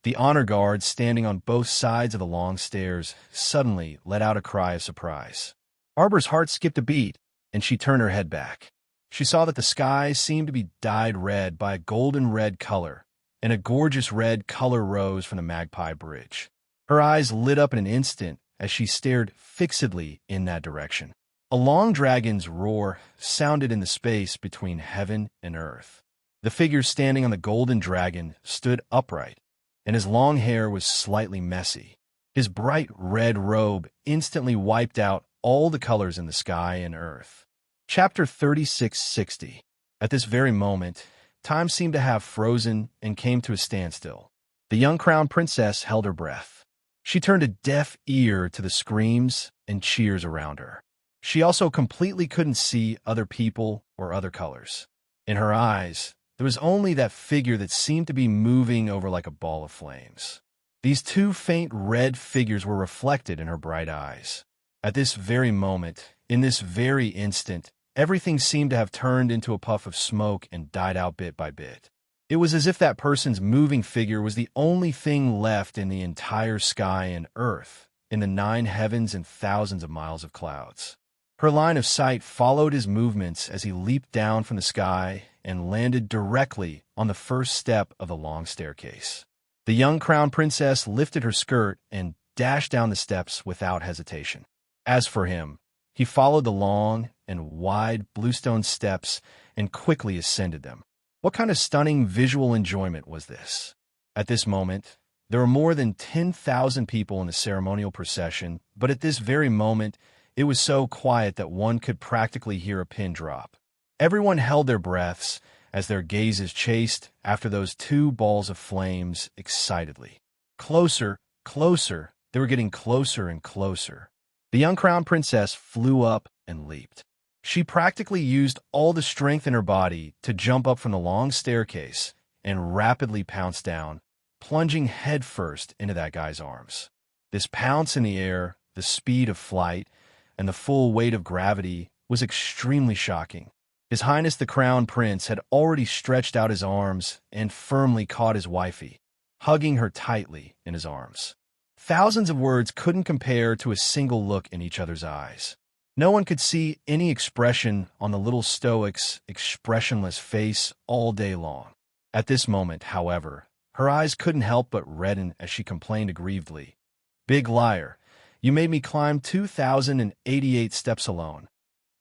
The honor guard, standing on both sides of the long stairs, suddenly let out a cry of surprise. Arbor's heart skipped a beat, and she turned her head back. She saw that the sky seemed to be dyed red by a golden red color, and a gorgeous red color rose from the Magpie Bridge. Her eyes lit up in an instant as she stared fixedly in that direction. A long dragon's roar sounded in the space between heaven and earth. The figure standing on the golden dragon stood upright, and his long hair was slightly messy. His bright red robe instantly wiped out all the colors in the sky and earth. Chapter 3660. At this very moment, time seemed to have frozen and came to a standstill. The young crown princess held her breath. She turned a deaf ear to the screams and cheers around her. She also completely couldn't see other people or other colors. In her eyes, there was only that figure that seemed to be moving over like a ball of flames. These two faint red figures were reflected in her bright eyes. At this very moment, in this very instant, everything seemed to have turned into a puff of smoke and died out bit by bit. It was as if that person's moving figure was the only thing left in the entire sky and earth, in the 9 heavens and thousands of miles of clouds. Her line of sight followed his movements as he leaped down from the sky and landed directly on the first step of the long staircase. The young crown princess lifted her skirt and dashed down the steps without hesitation. As for him, he followed the long and wide bluestone steps and quickly ascended them. What kind of stunning visual enjoyment was this? At this moment, there were more than 10,000 people in the ceremonial procession, but at this very moment, it was so quiet that one could practically hear a pin drop. Everyone held their breaths as their gazes chased after those two balls of flames excitedly. Closer, closer, they were getting closer and closer. The young crown princess flew up and leaped. She practically used all the strength in her body to jump up from the long staircase and rapidly pounce down, plunging headfirst into that guy's arms. This pounce in the air, the speed of flight, and the full weight of gravity was extremely shocking. His Highness the Crown Prince had already stretched out his arms and firmly caught his wifey, hugging her tightly in his arms. Thousands of words couldn't compare to a single look in each other's eyes. No one could see any expression on the little stoic's expressionless face all day long. At this moment, however, her eyes couldn't help but redden as she complained aggrievedly. "Big liar, you made me climb 2,088 steps alone."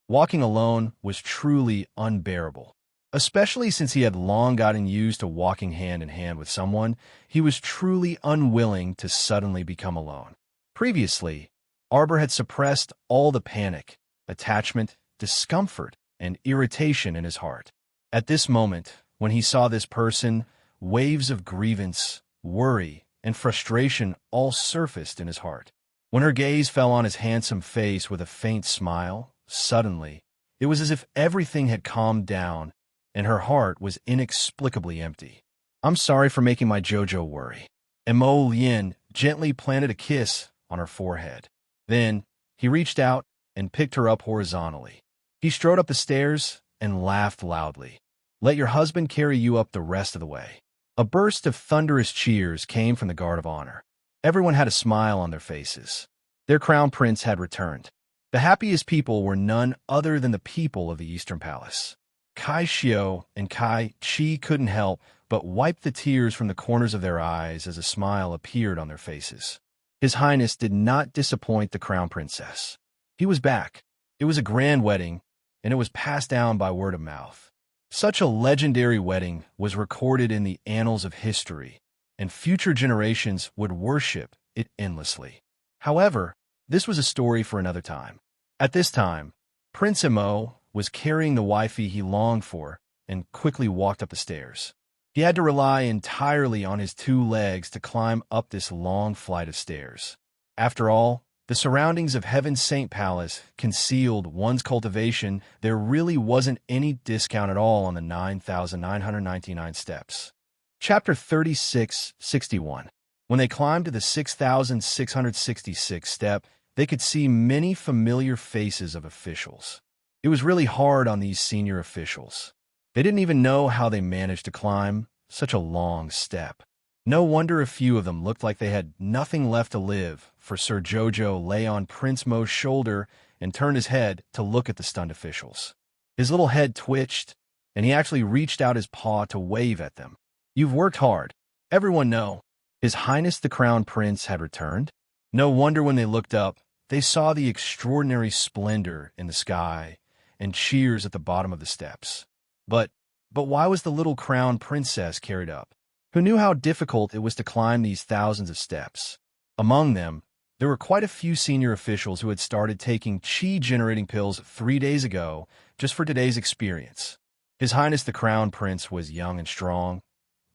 Walking alone was truly unbearable. Especially since he had long gotten used to walking hand in hand with someone, he was truly unwilling to suddenly become alone. Previously, Arbor had suppressed all the panic, attachment, discomfort, and irritation in his heart. At this moment, when he saw this person, waves of grievance, worry, and frustration all surfaced in his heart. When her gaze fell on his handsome face with a faint smile, suddenly, it was as if everything had calmed down and her heart was inexplicably empty. "I'm sorry for making my Jojo worry." And Mo Lien gently planted a kiss on her forehead. Then, he reached out and picked her up horizontally. He strode up the stairs and laughed loudly. "Let your husband carry you up the rest of the way." A burst of thunderous cheers came from the Guard of Honor. Everyone had a smile on their faces. Their crown prince had returned. The happiest people were none other than the people of the Eastern Palace. Kai Xiao and Kai Chi couldn't help but wipe the tears from the corners of their eyes as a smile appeared on their faces. His Highness did not disappoint the crown princess. He was back. It was a grand wedding, and it was passed down by word of mouth. Such a legendary wedding was recorded in the annals of history, and future generations would worship it endlessly. However, this was a story for another time. At this time, Prince Mo was carrying the wifey he longed for and quickly walked up the stairs. He had to rely entirely on his 2 legs to climb up this long flight of stairs. After all, the surroundings of Heaven's Saint Palace concealed one's cultivation. There really wasn't any discount at all on the 9,999 steps. Chapter 36:61. When they climbed to the 6,666 step, they could see many familiar faces of officials. It was really hard on these senior officials. They didn't even know how they managed to climb such a long step. No wonder a few of them looked like they had nothing left to live, for Sir Jojo lay on Prince Mo's shoulder and turned his head to look at the stunned officials. His little head twitched, and he actually reached out his paw to wave at them. "You've worked hard. Everyone know. His Highness the Crown Prince had returned." No wonder when they looked up, they saw the extraordinary splendor in the sky and cheers at the bottom of the steps. But why was the little crown princess carried up? Who knew how difficult it was to climb these thousands of steps? Among them, there were quite a few senior officials who had started taking chi-generating pills 3 days ago just for today's experience. His Highness the Crown Prince was young and strong,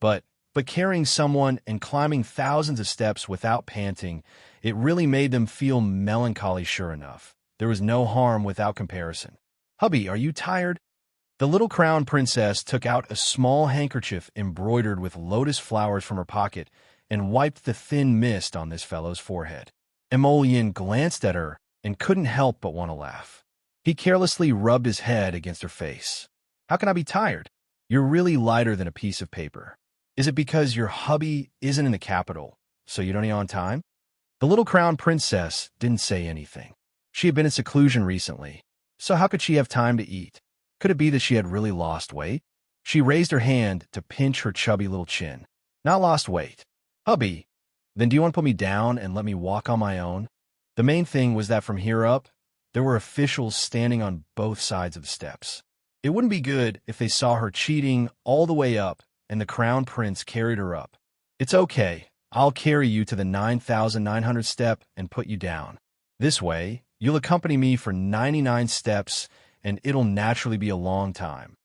but carrying someone and climbing thousands of steps without panting, it really made them feel melancholy. Sure enough, there was no harm without comparison. "Hubby, are you tired?" The little crown princess took out a small handkerchief embroidered with lotus flowers from her pocket and wiped the thin mist on this fellow's forehead. Emolian glanced at her and couldn't help but want to laugh. He carelessly rubbed his head against her face. "How can I be tired? You're really lighter than a piece of paper. Is it because your hubby isn't in the capital, so you don't need on time?" The little crown princess didn't say anything. She had been in seclusion recently, so how could she have time to eat? Could it be that she had really lost weight? She raised her hand to pinch her chubby little chin. "Not lost weight. Hubby, then do you want to put me down and let me walk on my own?" The main thing was that from here up, there were officials standing on both sides of the steps. It wouldn't be good if they saw her cheating all the way up and the crown prince carried her up. "It's okay. I'll carry you to the 9,900 step and put you down. This way, you'll accompany me for 99 steps, and it'll naturally be a long time."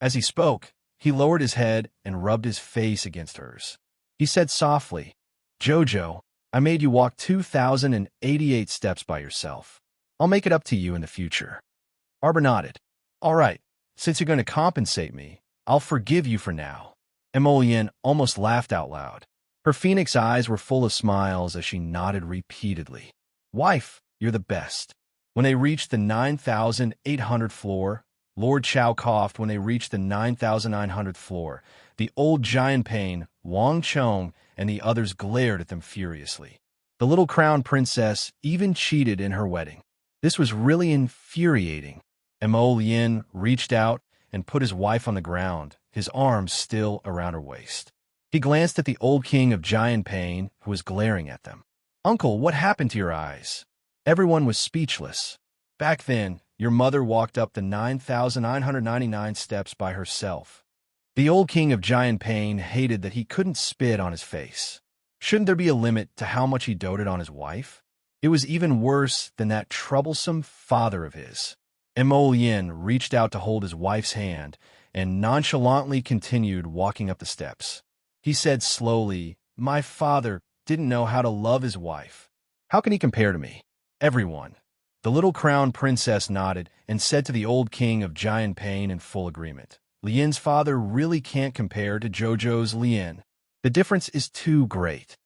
As he spoke, he lowered his head and rubbed his face against hers. He said softly, "Jojo, I made you walk 2,088 steps by yourself. I'll make it up to you in the future." Arbor nodded. "All right, since you're going to compensate me, I'll forgive you for now." Emolian almost laughed out loud. Her phoenix eyes were full of smiles as she nodded repeatedly. "Wife, you're the best." When they reached the 9,800th floor, Lord Chao coughed. When they reached the 9,900th floor, the old giant Pain, Wang Chong, and the others glared at them furiously. The little crown princess even cheated in her wedding. This was really infuriating. Emolian reached out and put his wife on the ground, his arms still around her waist. He glanced at the old king of giant Pain, who was glaring at them. "Uncle, what happened to your eyes?" Everyone was speechless. "Back then, your mother walked up the 9,999 steps by herself." The old king of giant Pain hated that he couldn't spit on his face. Shouldn't there be a limit to how much he doted on his wife? It was even worse than that troublesome father of his. Emolian reached out to hold his wife's hand and nonchalantly continued walking up the steps. He said slowly, "My father didn't know how to love his wife. How can he compare to me?" Everyone. The little crown princess nodded and said to the old king of giant Pain in full agreement, "Lien's father really can't compare to Jojo's Lien. The difference is too great."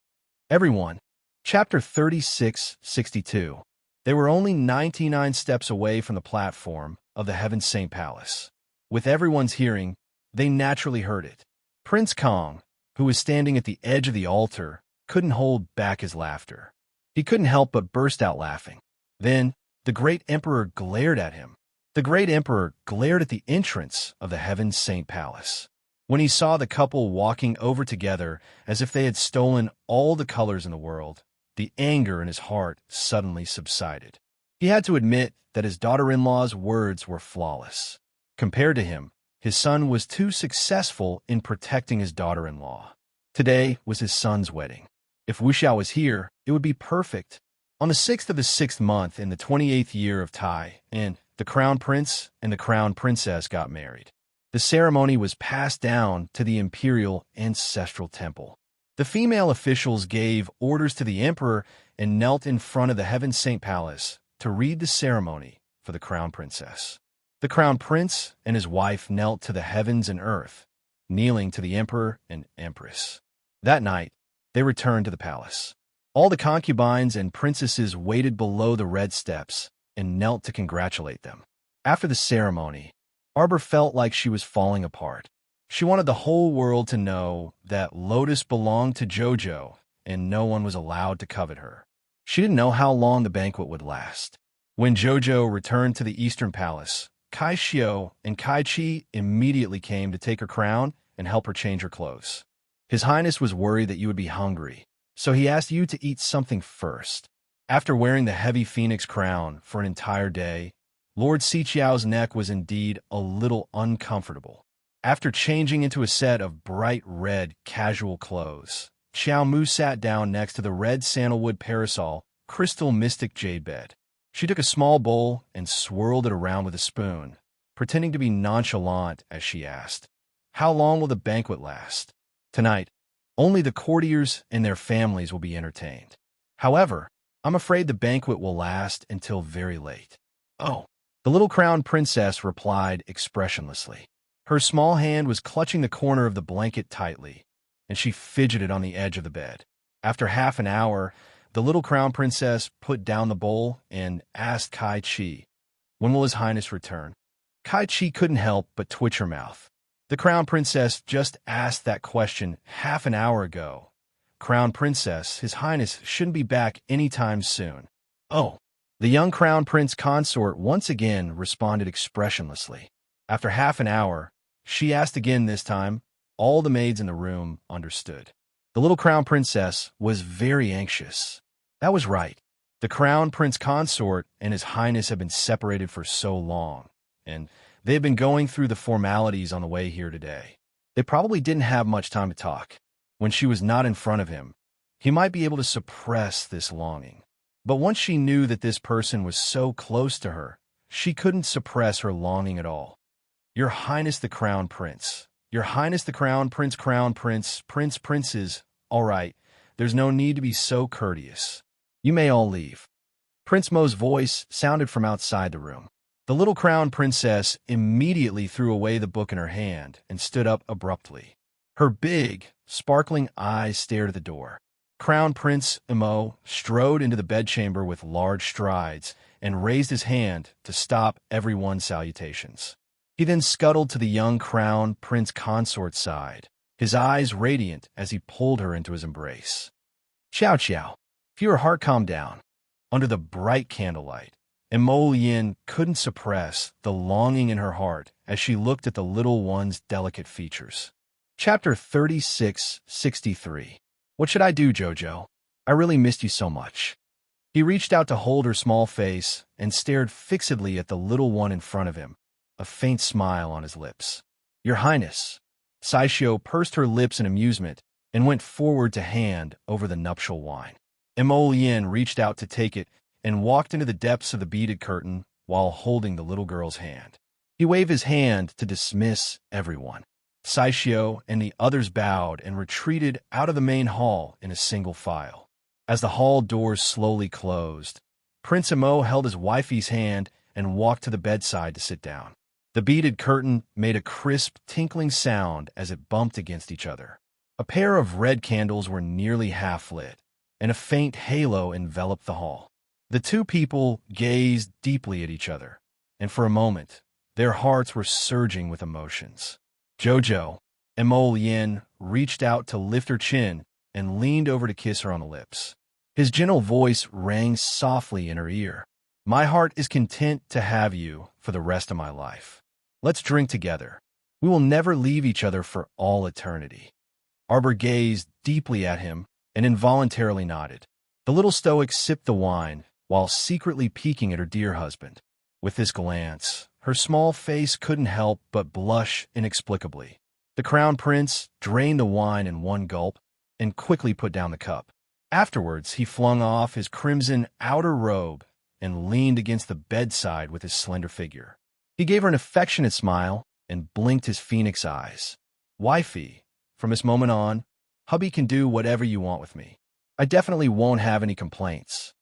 Everyone. Chapter 36:62. They were only 99 steps away from the platform of the Heaven Saint Palace. With everyone's hearing, they naturally heard it. Prince Kong, who was standing at the edge of the altar, couldn't hold back his laughter. He couldn't help but burst out laughing. Then, the great emperor glared at him. The great emperor glared at the entrance of the Heaven Saint Palace. When he saw the couple walking over together as if they had stolen all the colors in the world, the anger in his heart suddenly subsided. He had to admit that his daughter-in-law's words were flawless. Compared to him, His son was too successful in protecting his daughter-in-law. Today was his son's wedding. If Wu Xiao was here, it would be perfect. On the 6th of the 6th month in the 28th year of Tai, the crown prince and the crown princess got married. The ceremony was passed down to the imperial ancestral temple. The female officials gave orders to the emperor and knelt in front of the Heaven Saint Palace to read the ceremony for the crown princess. The crown prince and his wife knelt to the heavens and earth, kneeling to the emperor and empress. That night, they returned to the palace. All the concubines and princesses waited below the red steps and knelt to congratulate them. After the ceremony, Arbor felt like she was falling apart. She wanted the whole world to know that Lotus belonged to Jojo and no one was allowed to covet her. She didn't know how long the banquet would last. When Jojo returned to the Eastern Palace, Kai Xiao and Kai Chi immediately came to take her crown and help her change her clothes. His Highness was worried that you would be hungry, so he asked you to eat something first. After wearing the heavy phoenix crown for an entire day, Lord Xiqiao's neck was indeed a little uncomfortable. After changing into a set of bright red casual clothes, Xiao Mu sat down next to the red sandalwood parasol, crystal mystic jade bed. She took a small bowl and swirled it around with a spoon, pretending to be nonchalant as she asked, "How long will the banquet last?" "Tonight, only the courtiers and their families will be entertained. However, I'm afraid the banquet will last until very late." "Oh," the little crown princess replied expressionlessly. Her small hand was clutching the corner of the blanket tightly, and she fidgeted on the edge of the bed. After half an hour, the little crown princess put down the bowl and asked Kai Chi, "When will His Highness return?" Kai Chi couldn't help but twitch her mouth. The crown princess just asked that question half an hour ago. "Crown princess, His Highness shouldn't be back anytime soon." "Oh." The young crown prince consort once again responded expressionlessly. After half an hour, she asked again. This time, all the maids in the room understood. The little crown princess was very anxious. That was right. The crown prince consort and His Highness have been separated for so long, and they've been going through the formalities on the way here today. They probably didn't have much time to talk. When she was not in front of him, he might be able to suppress this longing. But once she knew that this person was so close to her, she couldn't suppress her longing at all. "Your Highness the Crown Prince. Your Highness the Crown Prince, Princes. All right, there's no need to be so courteous. You may all leave." Prince Mo's voice sounded from outside the room. The little crown princess immediately threw away the book in her hand and stood up abruptly. Her big, sparkling eyes stared at the door. Crown Prince Mo strode into the bedchamber with large strides and raised his hand to stop everyone's salutations. He then scuttled to the young crown prince consort's side, his eyes radiant as he pulled her into his embrace. "Xiao Xiao, feel her heart calm down." Under the bright candlelight, Mo Yin couldn't suppress the longing in her heart as she looked at the little one's delicate features. Chapter 3663. "What should I do, Jojo? I really missed you so much." He reached out to hold her small face and stared fixedly at the little one in front of him, a faint smile on his lips. "Your Highness." Saishio pursed her lips in amusement and went forward to hand over the nuptial wine. Mo Yin reached out to take it and walked into the depths of the beaded curtain while holding the little girl's hand. He waved his hand to dismiss everyone. Saishio and the others bowed and retreated out of the main hall in a single file. As the hall doors slowly closed, Prince Mo held his wifey's hand and walked to the bedside to sit down. The beaded curtain made a crisp, tinkling sound as it bumped against each other. A pair of red candles were nearly half lit, and a faint halo enveloped the hall. The two people gazed deeply at each other, and for a moment, their hearts were surging with emotions. Jojo, Mo Yin, reached out to lift her chin and leaned over to kiss her on the lips. His gentle voice rang softly in her ear. "My heart is content to have you for the rest of my life. Let's drink together. We will never leave each other for all eternity." Arbor gazed deeply at him and involuntarily nodded. The little stoic sipped the wine while secretly peeking at her dear husband. With this glance, Her small face couldn't help but blush inexplicably. The crown prince drained the wine in one gulp and quickly put down the cup. Afterwards, he flung off his crimson outer robe and leaned against the bedside with his slender figure. He gave her an affectionate smile and blinked his phoenix eyes. "Wifey, from this moment on, hubby can do whatever you want with me. I definitely won't have any complaints."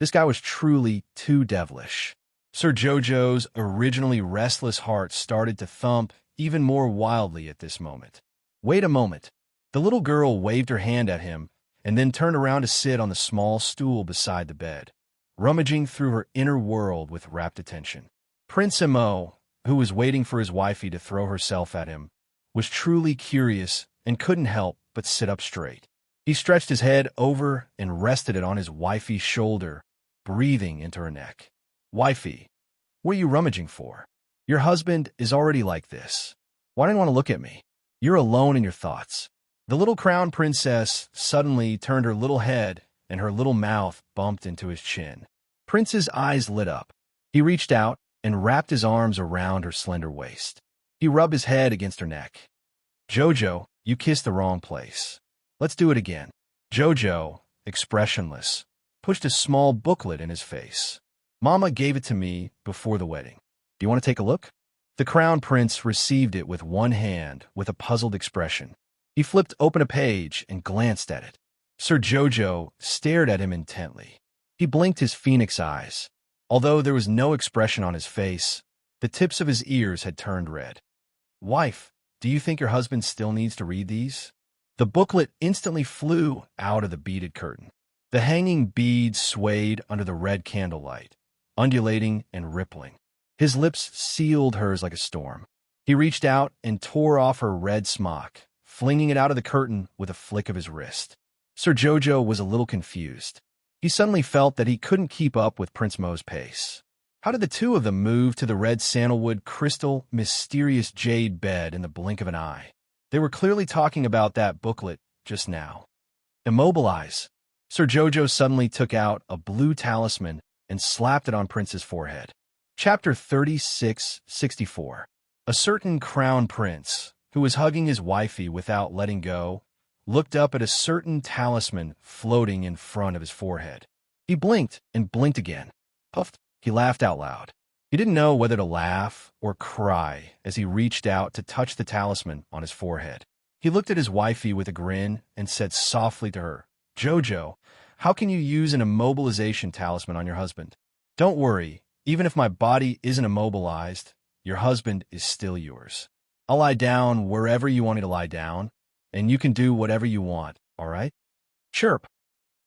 This guy was truly too devilish. Sir Jojo's originally restless heart started to thump even more wildly at this moment. "Wait a moment." The little girl waved her hand at him and then turned around to sit on the small stool beside the bed, rummaging through her inner world with rapt attention. Prince Mo, who was waiting for his wifey to throw herself at him, was truly curious and couldn't help but sit up straight. He stretched his head over and rested it on his wifey's shoulder, breathing into her neck. "Wifey, what are you rummaging for? Your husband is already like this. Why don't you want to look at me? You're alone in your thoughts." The little crown princess suddenly turned her little head and her little mouth bumped into his chin. Prince's eyes lit up. He reached out and wrapped his arms around her slender waist. He rubbed his head against her neck. "Jojo, you kissed the wrong place. Let's do it again." Jojo, expressionless, pushed a small booklet in his face. "Mama gave it to me before the wedding. Do you want to take a look?" The crown prince received it with one hand with a puzzled expression. He flipped open a page and glanced at it. Sir Jojo stared at him intently. He blinked his phoenix eyes. Although there was no expression on his face, the tips of his ears had turned red. "Wife, do you think your husband still needs to read these?" The booklet instantly flew out of the beaded curtain. The hanging beads swayed under the red candlelight, undulating and rippling. His lips sealed hers like a storm. He reached out and tore off her red smock, flinging it out of the curtain with a flick of his wrist. Sir Jojo was a little confused. He suddenly felt that he couldn't keep up with Prince Mo's pace. How did the two of them move to the red sandalwood crystal mysterious jade bed in the blink of an eye? They were clearly talking about that booklet just now. "Immobilize." Sir Jojo suddenly took out a blue talisman and slapped it on Prince's forehead. Chapter 3664. A certain crown prince, who was hugging his wifey without letting go, looked up at a certain talisman floating in front of his forehead. He blinked and blinked again. Puffed. He laughed out loud. He didn't know whether to laugh or cry as he reached out to touch the talisman on his forehead. He looked at his wifey with a grin and said softly to her, "Jojo, how can you use an immobilization talisman on your husband? Don't worry, even if my body isn't immobilized, your husband is still yours. I'll lie down wherever you want me to lie down, and you can do whatever you want, all right?" Chirp.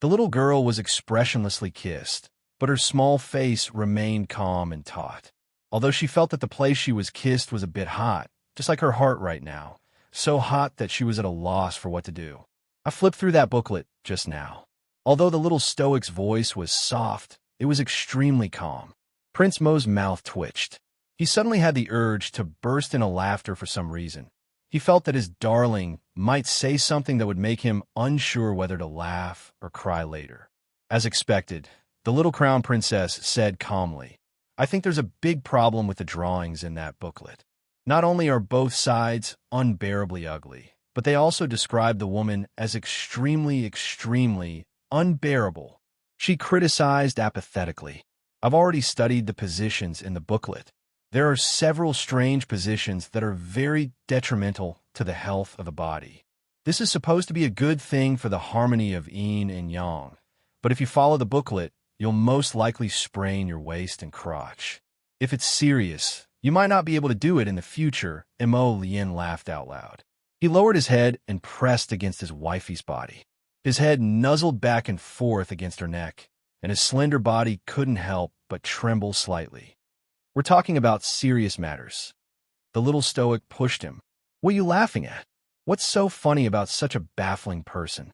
The little girl was expressionlessly kissed, but her small face remained calm and taut. Although she felt that the place she was kissed was a bit hot, just like her heart right now, so hot that she was at a loss for what to do. "I flipped through that booklet just now." Although the little stoic's voice was soft, it was extremely calm. Prince Mo's mouth twitched. He suddenly had the urge to burst into laughter for some reason. He felt that his darling might say something that would make him unsure whether to laugh or cry later. As expected, the little crown princess said calmly, "I think there's a big problem with the drawings in that booklet. Not only are both sides unbearably ugly, but they also describe the woman as extremely, extremely unbearable." She criticized apathetically. "I've already studied the positions in the booklet. There are several strange positions that are very detrimental to the health of the body. This is supposed to be a good thing for the harmony of yin and yang, but if you follow the booklet, you'll most likely sprain your waist and crotch. If it's serious, you might not be able to do it in the future." Mo Lien laughed out loud. He lowered his head and pressed against his wifey's body. His head nuzzled back and forth against her neck, and his slender body couldn't help but tremble slightly. "We're talking about serious matters." The little stoic pushed him. "What are you laughing at? What's so funny about such a baffling person?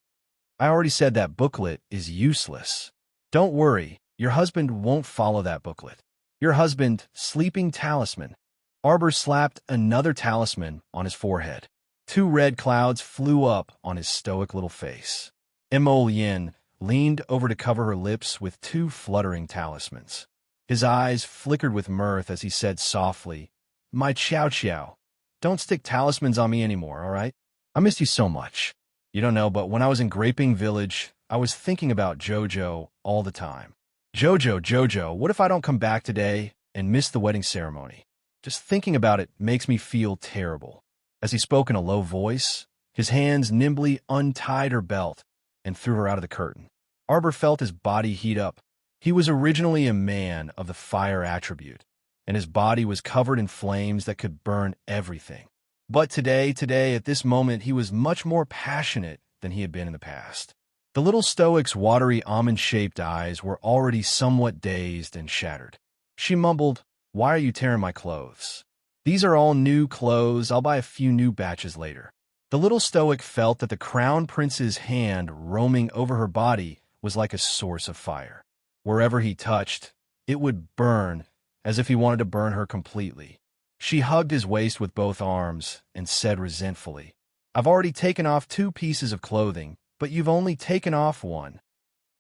I already said that booklet is useless. Don't worry, your husband won't follow that booklet. Your husband, sleeping talisman." Arbor slapped another talisman on his forehead. Two red clouds flew up on his stoic little face. Mo Lien leaned over to cover her lips with two fluttering talismans. His eyes flickered with mirth as he said softly, "My Chow Chow, don't stick talismans on me anymore, all right? I missed you so much. You don't know, but when I was in Graping Village, I was thinking about Jojo all the time. Jojo, what if I don't come back today and miss the wedding ceremony? Just thinking about it makes me feel terrible." As he spoke in a low voice, his hands nimbly untied her belt and threw her out of the curtain. Arbor felt his body heat up. He was originally a man of the fire attribute, and his body was covered in flames that could burn everything. But today, at this moment, he was much more passionate than he had been in the past. The little stoic's watery almond-shaped eyes were already somewhat dazed and shattered. She mumbled, "Why are you tearing my clothes? These are all new clothes. I'll buy a few new batches later." The little stoic felt that the crown prince's hand roaming over her body was like a source of fire. Wherever he touched, it would burn, as if he wanted to burn her completely. She hugged his waist with both arms and said resentfully, "I've already taken off 2 pieces of clothing, but you've only taken off 1.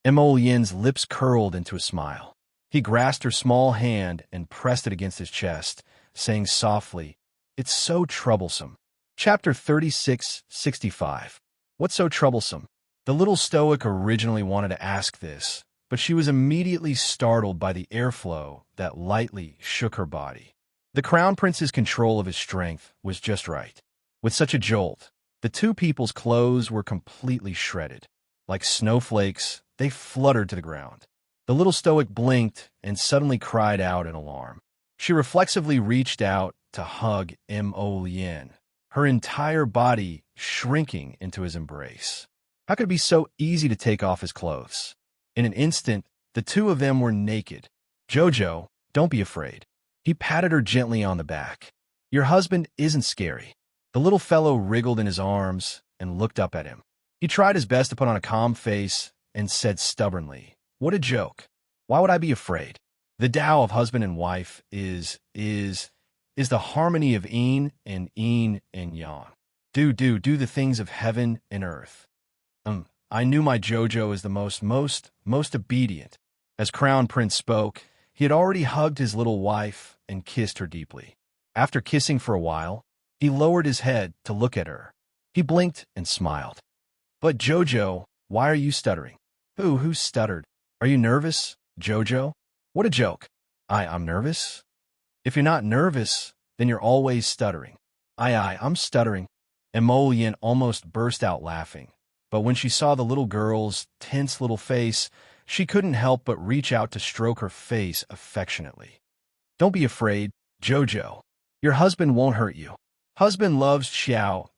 Mo Yin's lips curled into a smile. He grasped her small hand and pressed it against his chest, saying softly, "It's so troublesome." Chapter 3665. What's so troublesome? The little stoic originally wanted to ask this, but she was immediately startled by the airflow that lightly shook her body. The crown prince's control of his strength was just right. With such a jolt, the 2 people's clothes were completely shredded. Like snowflakes, they fluttered to the ground. The little stoic blinked and suddenly cried out in alarm. She reflexively reached out to hug Mo Yin, her entire body shrinking into his embrace. How could it be so easy to take off his clothes? In an instant, the 2 of them were naked. "Jojo, don't be afraid." He patted her gently on the back. "Your husband isn't scary." The little fellow wriggled in his arms and looked up at him. He tried his best to put on a calm face and said stubbornly, "What a joke. Why would I be afraid? The Tao of husband and wife is the harmony of yin and yang. Do the things of heaven and earth. I knew my Jojo is the most obedient." As Crown Prince spoke, he had already hugged his little wife and kissed her deeply. After kissing for a while, he lowered his head to look at her. He blinked and smiled. "But Jojo, why are you stuttering?" Who stuttered? "Are you nervous, Jojo?" "What a joke." I'm nervous?" "If you're not nervous, then you're always stuttering." I'm stuttering." Mo Yin almost burst out laughing, but when she saw the little girl's tense little face, she couldn't help but reach out to stroke her face affectionately. "Don't be afraid, Jojo. Your husband won't hurt you. Husband loves Chow,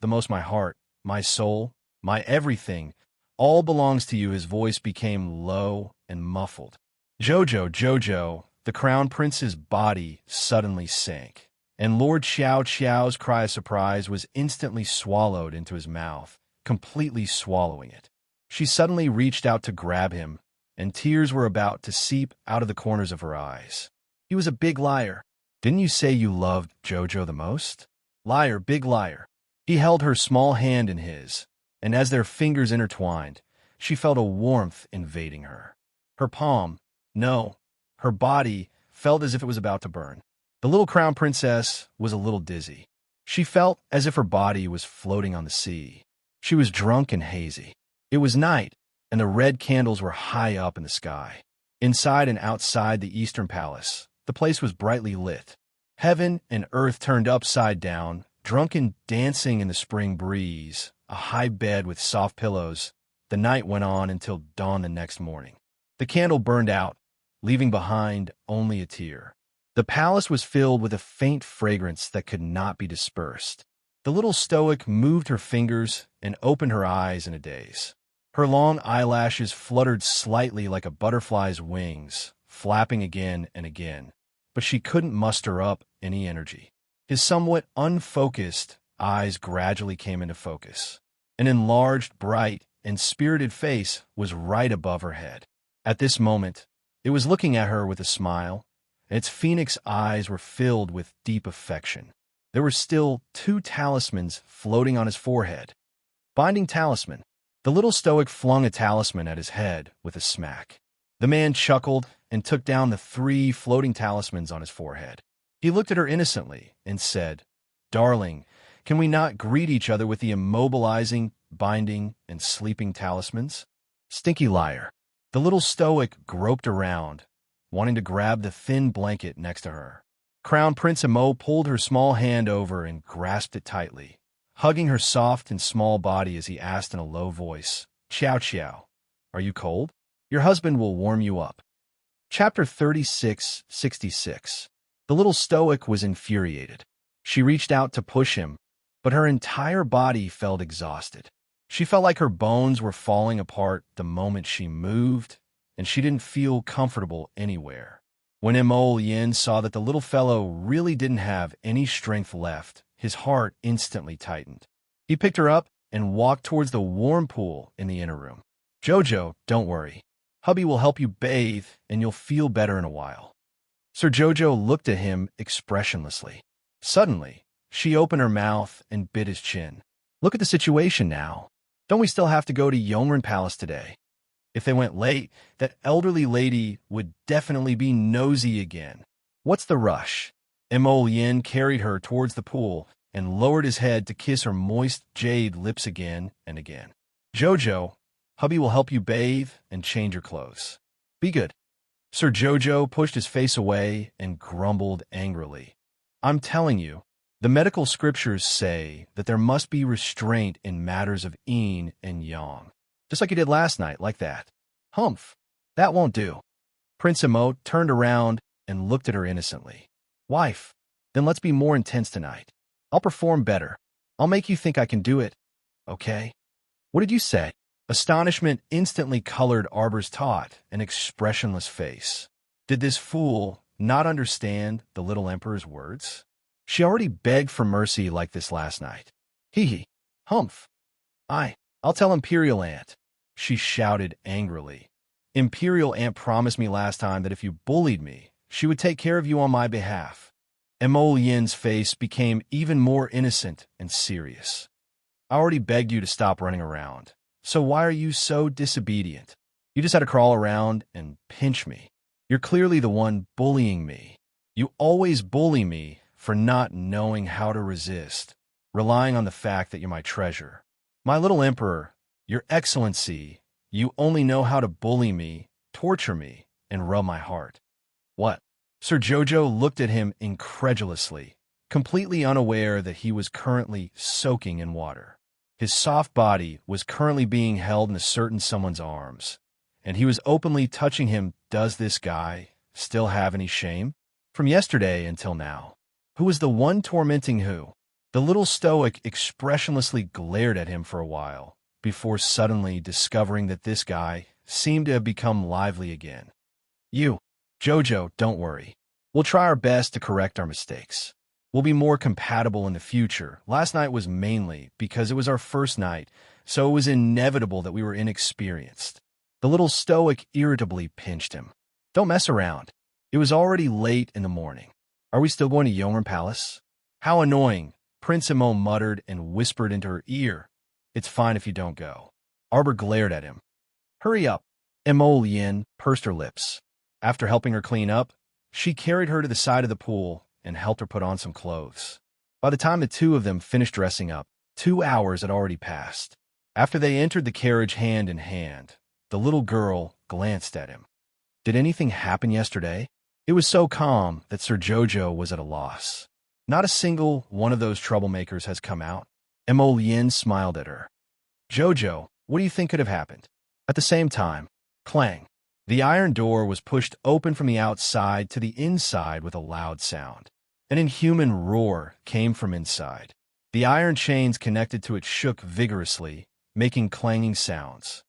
the most. My heart, my soul, my everything, all belongs to you." His voice became low and muffled. Jojo, the crown prince's body suddenly sank, and Lord Xiao Xiao's cry of surprise was instantly swallowed into his mouth, completely swallowing it. She suddenly reached out to grab him, and tears were about to seep out of the corners of her eyes. "He was a big liar. Didn't you say you loved Jojo the most?" "Liar, big liar." He held her small hand in his, and as their fingers intertwined, she felt a warmth invading her. Her palm, no, her body, felt as if it was about to burn. The little crown princess was a little dizzy. She felt as if her body was floating on the sea. She was drunk and hazy. It was night, and the red candles were high up in the sky. Inside and outside the Eastern Palace, the place was brightly lit. Heaven and earth turned upside down, drunken dancing in the spring breeze, a high bed with soft pillows. The night went on until dawn the next morning. The candle burned out, leaving behind only a tear. The palace was filled with a faint fragrance that could not be dispersed. The little stoic moved her fingers and opened her eyes in a daze. Her long eyelashes fluttered slightly like a butterfly's wings, flapping again and again, but she couldn't muster up any energy. His somewhat unfocused eyes gradually came into focus. An enlarged, bright, and spirited face was right above her head. At this moment, it was looking at her with a smile, and its phoenix eyes were filled with deep affection. There were still 2 talismans floating on his forehead. Binding talisman. The little stoic flung a talisman at his head with a smack. The man chuckled and took down the 3 floating talismans on his forehead. He looked at her innocently and said, "Darling, can we not greet each other with the immobilizing, binding, and sleeping talismans?" Stinky liar. The little stoic groped around, wanting to grab the thin blanket next to her. Crown Prince Emo pulled her small hand over and grasped it tightly, hugging her soft and small body as he asked in a low voice, "Chow Chow, are you cold? Your husband will warm you up." Chapter 36:66. The little stoic was infuriated. She reached out to push him, but her entire body felt exhausted. She felt like her bones were falling apart the moment she moved, and she didn't feel comfortable anywhere. When Emo Yin saw that the little fellow really didn't have any strength left, his heart instantly tightened. He picked her up and walked towards the warm pool in the inner room. "Jojo, don't worry. Hubby will help you bathe, and you'll feel better in a while." Sir Jojo looked at him expressionlessly. Suddenly, she opened her mouth and bit his chin. "Look at the situation now. Don't we still have to go to Yongren Palace today? If they went late, that elderly lady would definitely be nosy again. What's the rush?" Emo Yin carried her towards the pool and lowered his head to kiss her moist jade lips again and again. "Jojo, hubby will help you bathe and change your clothes. Be good." Sir Jojo pushed his face away and grumbled angrily. "I'm telling you, the medical scriptures say that there must be restraint in matters of yin and yang. Just like you did last night, like that. Humph, that won't do." Prince Emo turned around and looked at her innocently. "Wife, then let's be more intense tonight. I'll perform better. I'll make you think I can do it. Okay?" "What did you say?" Astonishment instantly colored Arbor's taut and expressionless face. Did this fool not understand the little emperor's words? She already begged for mercy like this last night. Hee hee. Humph. I'll tell Imperial Aunt, she shouted angrily. "Imperial Aunt promised me last time that if you bullied me, she would take care of you on my behalf." Emo Yin's face became even more innocent and serious. "I already begged you to stop running around. So why are you so disobedient? You just had to crawl around and pinch me. You're clearly the one bullying me. You always bully me for not knowing how to resist, relying on the fact that you're my treasure. My little emperor, your excellency, you only know how to bully me, torture me, and rub my heart." "What?" Sir Jojo looked at him incredulously, completely unaware that he was currently soaking in water. His soft body was currently being held in a certain someone's arms, and he was openly touching him. Does this guy still have any shame? From yesterday until now, who was the one tormenting who? The little stoic expressionlessly glared at him for a while, before suddenly discovering that this guy seemed to have become lively again. "You, Jojo, don't worry. We'll try our best to correct our mistakes. We'll be more compatible in the future. Last night was mainly because it was our first night, so it was inevitable that we were inexperienced." The little stoic irritably pinched him. "Don't mess around. It was already late in the morning. Are we still going to Yongren Palace?" "How annoying," Prince Emo muttered and whispered into her ear. "It's fine if you don't go." Arbor glared at him. "Hurry up." Emo Yin pursed her lips. After helping her clean up, she carried her to the side of the pool and helped her put on some clothes. By the time the two of them finished dressing up, 2 hours had already passed. After they entered the carriage hand in hand, the little girl glanced at him. "Did anything happen yesterday?" It was so calm that Sir Jojo was at a loss. "Not a single one of those troublemakers has come out." Emo Yin smiled at her. "Jojo, what do you think could have happened?" At the same time, clang. The iron door was pushed open from the outside to the inside with a loud sound. An inhuman roar came from inside. The iron chains connected to it shook vigorously, making clanging sounds.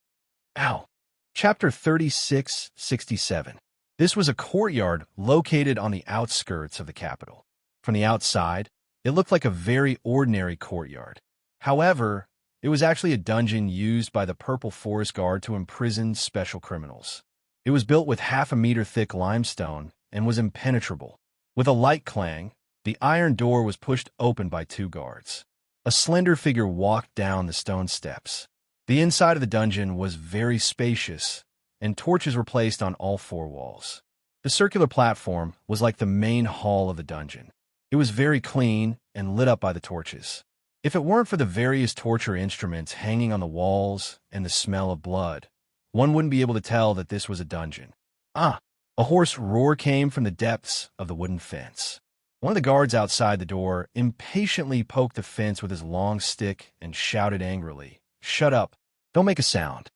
Ow! Chapter 36:67. This was a courtyard located on the outskirts of the capital. From the outside, it looked like a very ordinary courtyard. However, it was actually a dungeon used by the Purple Forest Guard to imprison special criminals. It was built with 1/2 meter thick limestone and was impenetrable. With a light clang, the iron door was pushed open by 2 guards. A slender figure walked down the stone steps. The inside of the dungeon was very spacious and torches were placed on all four walls. The circular platform was like the main hall of the dungeon. It was very clean and lit up by the torches. If it weren't for the various torture instruments hanging on the walls and the smell of blood, one wouldn't be able to tell that this was a dungeon. Ah! A hoarse roar came from the depths of the wooden fence. One of the guards outside the door impatiently poked the fence with his long stick and shouted angrily, "Shut up! Don't make a sound."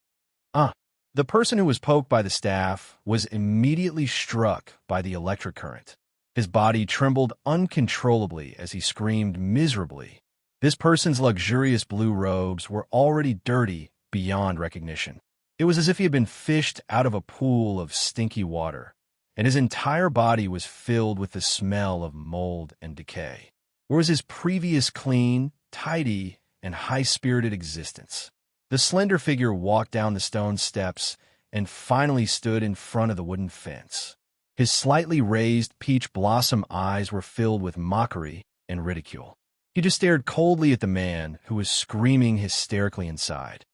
Ah! The person who was poked by the staff was immediately struck by the electric current. His body trembled uncontrollably as he screamed miserably. This person's luxurious blue robes were already dirty beyond recognition. It was as if he had been fished out of a pool of stinky water, and his entire body was filled with the smell of mold and decay. Where was his previous clean, tidy, and high-spirited existence? The slender figure walked down the stone steps and finally stood in front of the wooden fence. His slightly raised peach blossom eyes were filled with mockery and ridicule. He just stared coldly at the man who was screaming hysterically inside.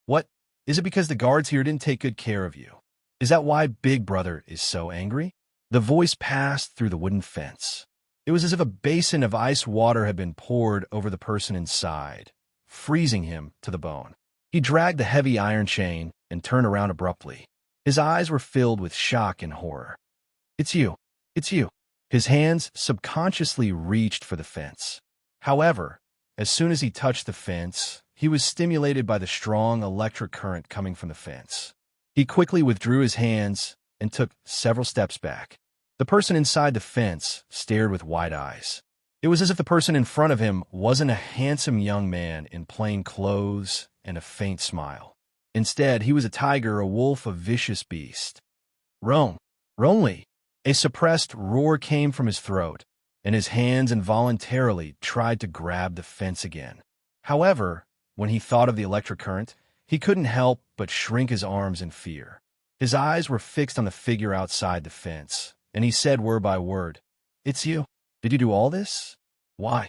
"What? Is it because the guards here didn't take good care of you? Is that why Big Brother is so angry?" The voice passed through the wooden fence. It was as if a basin of ice water had been poured over the person inside, freezing him to the bone. He dragged the heavy iron chain and turned around abruptly. His eyes were filled with shock and horror. "It's you. It's you." His hands subconsciously reached for the fence. However, as soon as he touched the fence, he was stimulated by the strong electric current coming from the fence. He quickly withdrew his hands and took several steps back. The person inside the fence stared with wide eyes. It was as if the person in front of him wasn't a handsome young man in plain clothes and a faint smile. Instead, he was a tiger, a wolf, a vicious beast. Ronely! A suppressed roar came from his throat, and his hands involuntarily tried to grab the fence again. However, when he thought of the electric current, he couldn't help but shrink his arms in fear. His eyes were fixed on the figure outside the fence, and he said word by word, "It's you. Did you do all this? Why?"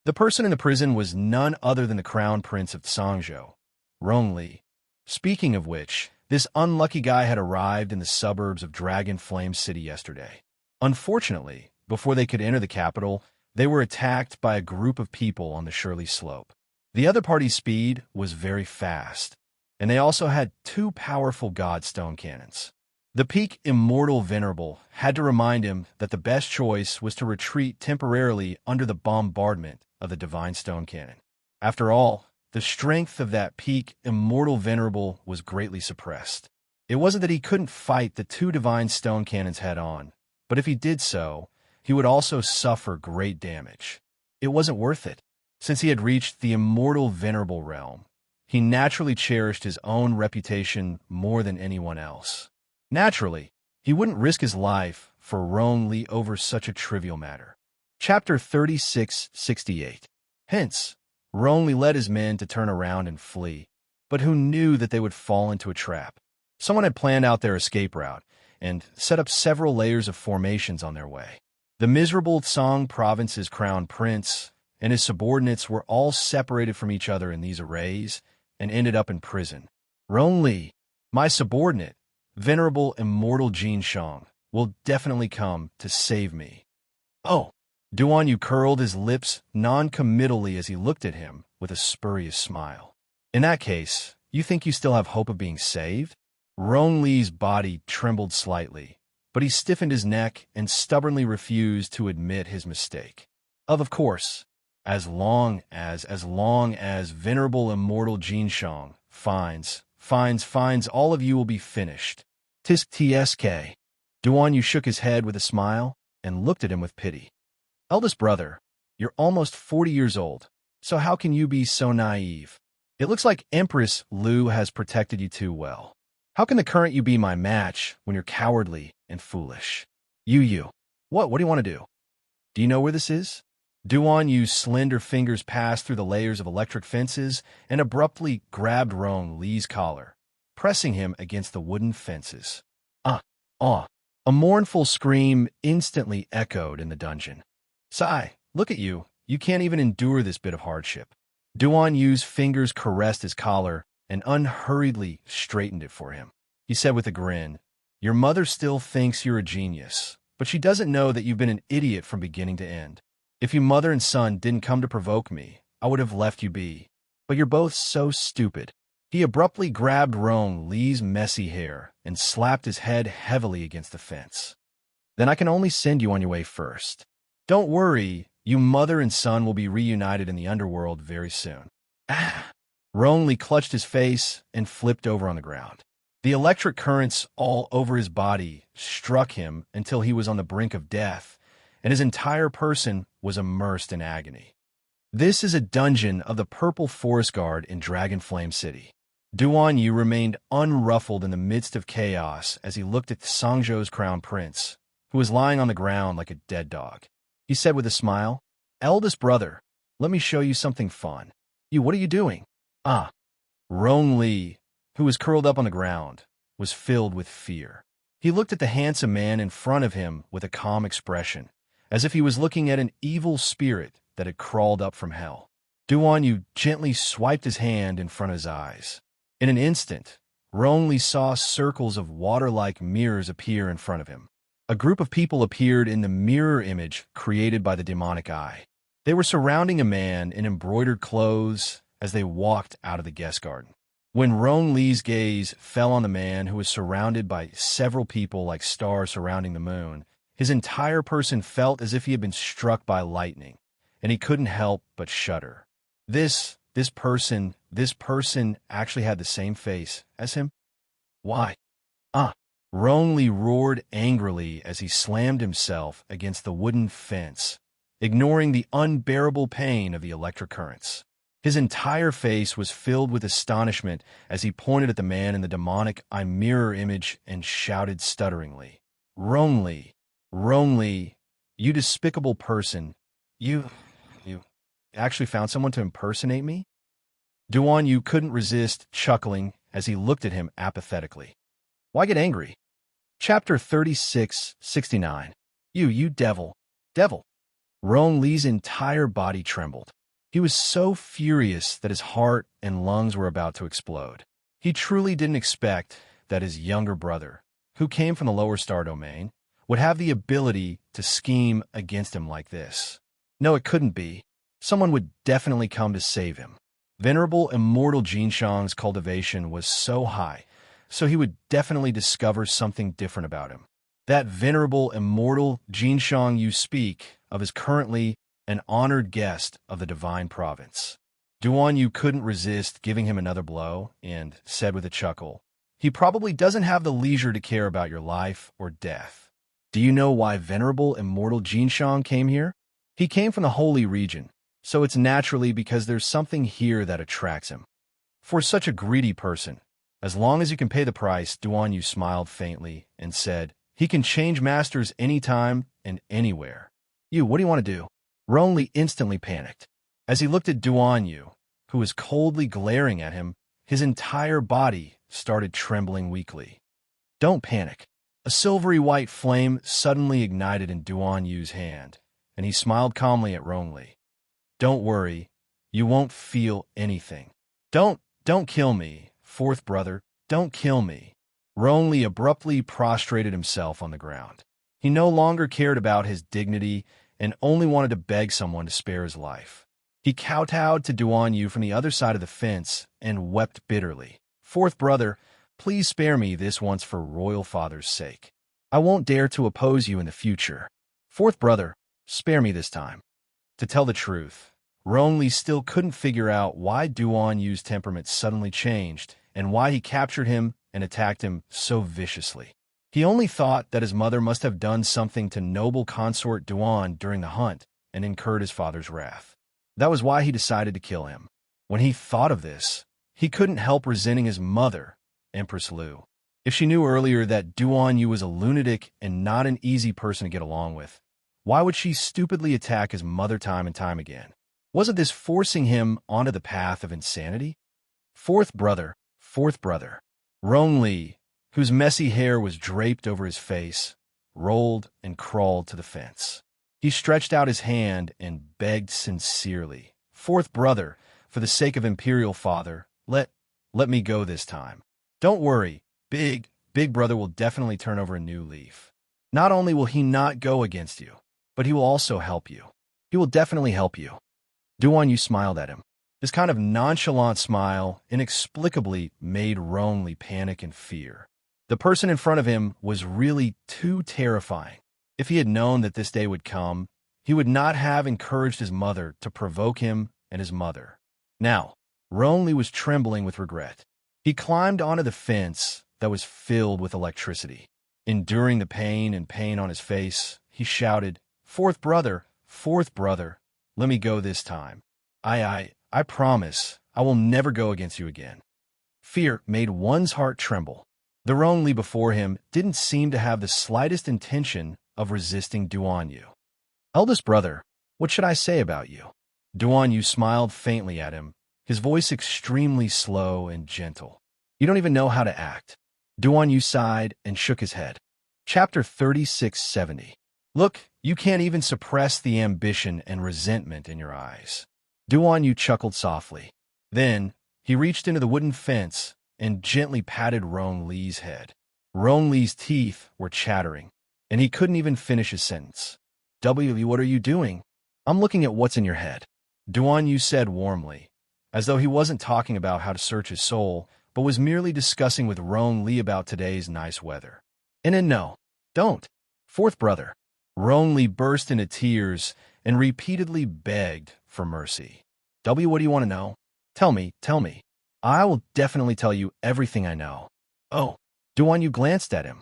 The person in the prison was none other than the Crown Prince of Songzhou, Rongli. Speaking of which, this unlucky guy had arrived in the suburbs of Dragon Flame City yesterday. Unfortunately, before they could enter the capital, they were attacked by a group of people on the Shirley Slope. The other party's speed was very fast, and they also had two powerful godstone cannons. The Peak Immortal Venerable had to remind him that the best choice was to retreat temporarily under the bombardment of the Divine Stone Cannon. After all, the strength of that Peak Immortal Venerable was greatly suppressed. It wasn't that he couldn't fight the two Divine Stone Cannons head-on, but if he did so, he would also suffer great damage. It wasn't worth it. Since he had reached the Immortal Venerable realm, he naturally cherished his own reputation more than anyone else. Naturally, he wouldn't risk his life for Rongli over such a trivial matter. Chapter 3668. Hence, Rongli led his men to turn around and flee, but who knew that they would fall into a trap? Someone had planned out their escape route and set up several layers of formations on their way. The miserable Tsang province's crown prince and his subordinates were all separated from each other in these arrays and ended up in prison. Rongli, my subordinate, Venerable Immortal Jin Shang, will definitely come to save me. Oh, Duan Yu curled his lips non-committally as he looked at him with a spurious smile. In that case, you think you still have hope of being saved? Rongli's body trembled slightly, but he stiffened his neck and stubbornly refused to admit his mistake. Of course, as long as Venerable Immortal Jin Shang finds, all of you will be finished. Tisk tsk. Duan Yu shook his head with a smile and looked at him with pity. Eldest brother, you're almost 40 years old, so how can you be so naive? It looks like Empress Lu has protected you too well. How can the current you be my match when you're cowardly and foolish? You. What do you want to do? Do you know where this is? Duan Yu's slender fingers passed through the layers of electric fences and abruptly grabbed Rong Li's collar, pressing him against the wooden fences. A mournful scream instantly echoed in the dungeon. Sai, look at you. You can't even endure this bit of hardship. Duan Yu's fingers caressed his collar and unhurriedly straightened it for him. he said with a grin. Your mother still thinks you're a genius, but she doesn't know that you've been an idiot from beginning to end. If you mother and son didn't come to provoke me, I would have left you be. But you're both so stupid. He abruptly grabbed Rong Li's messy hair and slapped his head heavily against the fence. Then I can only send you on your way first. Don't worry, you mother and son will be reunited in the underworld very soon. Ah! Rong Li clutched his face and flipped over on the ground. The electric currents all over his body struck him until he was on the brink of death, and his entire person was immersed in agony. This is a dungeon of the Purple Forest Guard in Dragonflame City. Duan Yu remained unruffled in the midst of chaos as he looked at Sangzhou's crown prince, who was lying on the ground like a dead dog. He said with a smile, Eldest brother, let me show you something fun. What are you doing? Ah. Rong Li, who was curled up on the ground, was filled with fear. He looked at the handsome man in front of him with a calm expression, as if he was looking at an evil spirit that had crawled up from hell. Duan Yu gently swiped his hand in front of his eyes. In an instant, Rong Li saw circles of water-like mirrors appear in front of him. A group of people appeared in the mirror image created by the demonic eye. They were surrounding a man in embroidered clothes as they walked out of the guest garden. When Rong Li's gaze fell on the man who was surrounded by several people like stars surrounding the moon, his entire person felt as if he had been struck by lightning, and he couldn't help but shudder. This person actually had the same face as him? Why? Rong Li roared angrily as he slammed himself against the wooden fence, ignoring the unbearable pain of the electric currents. His entire face was filled with astonishment as he pointed at the man in the demonic eye mirror image and shouted stutteringly, Rong Li, you despicable person, you actually found someone to impersonate me? Duan Yu couldn't resist chuckling as he looked at him apathetically. Why get angry? Chapter 36:69. You devil. Rong Li's entire body trembled. He was so furious that his heart and lungs were about to explode. He truly didn't expect that his younger brother, who came from the lower star domain, would have the ability to scheme against him like this. No, it couldn't be. Someone would definitely come to save him. Venerable Immortal Jinshang's cultivation was so high, so he would definitely discover something different about him. That Venerable Immortal Jinshang you speak of is currently an honored guest of the Divine Province. Duan Yu couldn't resist giving him another blow and said with a chuckle, He probably doesn't have the leisure to care about your life or death. Do you know why Venerable Immortal Jinshang came here? He came from the Holy Region, so it's naturally because there's something here that attracts him. For such a greedy person, as long as you can pay the price, Duan Yu smiled faintly and said, He can change masters anytime and anywhere. What do you want to do? Rong Li instantly panicked. As he looked at Duan Yu, who was coldly glaring at him, his entire body started trembling weakly. Don't panic. A silvery white flame suddenly ignited in Duan Yu's hand, and he smiled calmly at Rong Li. Don't worry, you won't feel anything. Don't kill me, fourth brother, don't kill me. Rong Li abruptly prostrated himself on the ground. He no longer cared about his dignity and only wanted to beg someone to spare his life. He kowtowed to Duan Yu from the other side of the fence and wept bitterly. Fourth brother, please spare me this once for royal father's sake. I won't dare to oppose you in the future. Fourth brother, spare me this time. To tell the truth, Rong Li still couldn't figure out why Duan Yu's temperament suddenly changed and why he captured him and attacked him so viciously. He only thought that his mother must have done something to noble consort Duan during the hunt and incurred his father's wrath. That was why he decided to kill him. When he thought of this, he couldn't help resenting his mother, Empress Lu. If she knew earlier that Duan Yu was a lunatic and not an easy person to get along with, why would she stupidly attack his mother time and time again? Wasn't this forcing him onto the path of insanity? Fourth brother. Rong Li, whose messy hair was draped over his face, rolled and crawled to the fence. He stretched out his hand and begged sincerely, Fourth brother, for the sake of Imperial Father, let me go this time. Don't worry, big big brother will definitely turn over a new leaf. Not only will he not go against you, but he will also help you. He will definitely help you. Duan Yu smiled at him. This kind of nonchalant smile inexplicably made Ronli panic and fear. The person in front of him was really too terrifying. If he had known that this day would come, he would not have encouraged his mother to provoke him and his mother. Now, Ronli was trembling with regret. He climbed onto the fence that was filled with electricity. Enduring the pain on his face, he shouted, fourth brother, let me go this time. I promise, I will never go against you again." Fear made one's heart tremble. The Ronli before him didn't seem to have the slightest intention of resisting Duan Yu. "Eldest brother, what should I say about you?" Duan Yu smiled faintly at him, his voice extremely slow and gentle. "You don't even know how to act." Duan Yu sighed and shook his head. Chapter 3670. "Look, you can't even suppress the ambition and resentment in your eyes." Duan Yu chuckled softly. Then, he reached into the wooden fence and gently patted Ron Li's head. Ron Li's teeth were chattering, and he couldn't even finish his sentence. What are you doing?" "I'm looking at what's in your head," Duan Yu said warmly, as though he wasn't talking about how to search his soul, but was merely discussing with Ron Li about today's nice weather. And no, don't. Fourth brother. Ron Li burst into tears and repeatedly begged for mercy. What do you want to know? Tell me. I will definitely tell you everything I know." "Oh." Duan Yu glanced at him.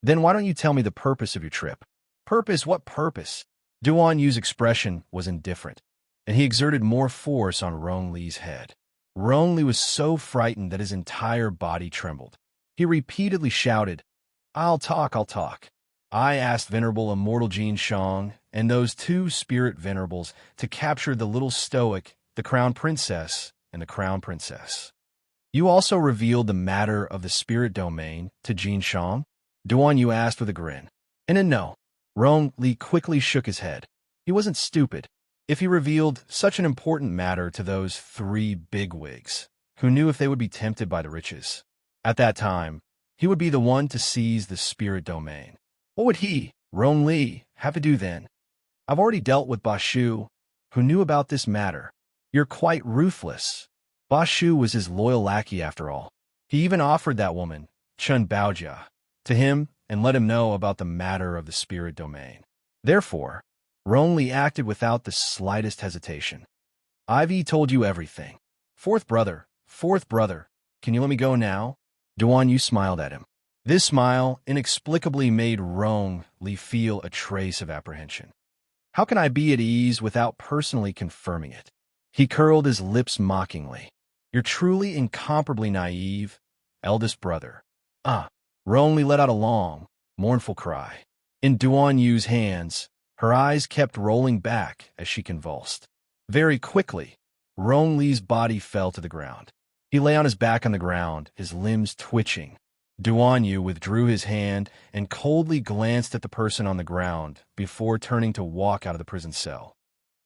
"Then why don't you tell me the purpose of your trip?" "Purpose? What purpose?" Duan Yu's expression was indifferent, and he exerted more force on Ron Li's head. Ron Li was so frightened that his entire body trembled. He repeatedly shouted, I'll talk. I asked Venerable Immortal Jin Shang and those two spirit venerables to capture the little stoic, the Crown Princess, and the Crown Princess." "You also revealed the matter of the spirit domain to Jin Shang?" Duan Yu asked with a grin. And no. Ron Li quickly shook his head. He wasn't stupid. If he revealed such an important matter to those three bigwigs, who knew if they would be tempted by the riches, at that time, he would be the one to seize the spirit domain. What would he, Ron Li, have to do then? "I've already dealt with Bashu, who knew about this matter." "You're quite ruthless." Bashu was his loyal lackey after all. He even offered that woman, Chun Baojia, to him and let him know about the matter of the spirit domain. Therefore, Ron Li acted without the slightest hesitation. "I've told you everything. Fourth brother, can you let me go now?" Duan Yu smiled at him. This smile inexplicably made Ron Li feel a trace of apprehension. "How can I be at ease without personally confirming it?" He curled his lips mockingly. "You're truly incomparably naive, eldest brother." Ron Li let out a long, mournful cry. In Duan Yu's hands, her eyes kept rolling back as she convulsed. Very quickly, Ron Li's body fell to the ground. He lay on his back on the ground, his limbs twitching. Duan Yu withdrew his hand and coldly glanced at the person on the ground before turning to walk out of the prison cell.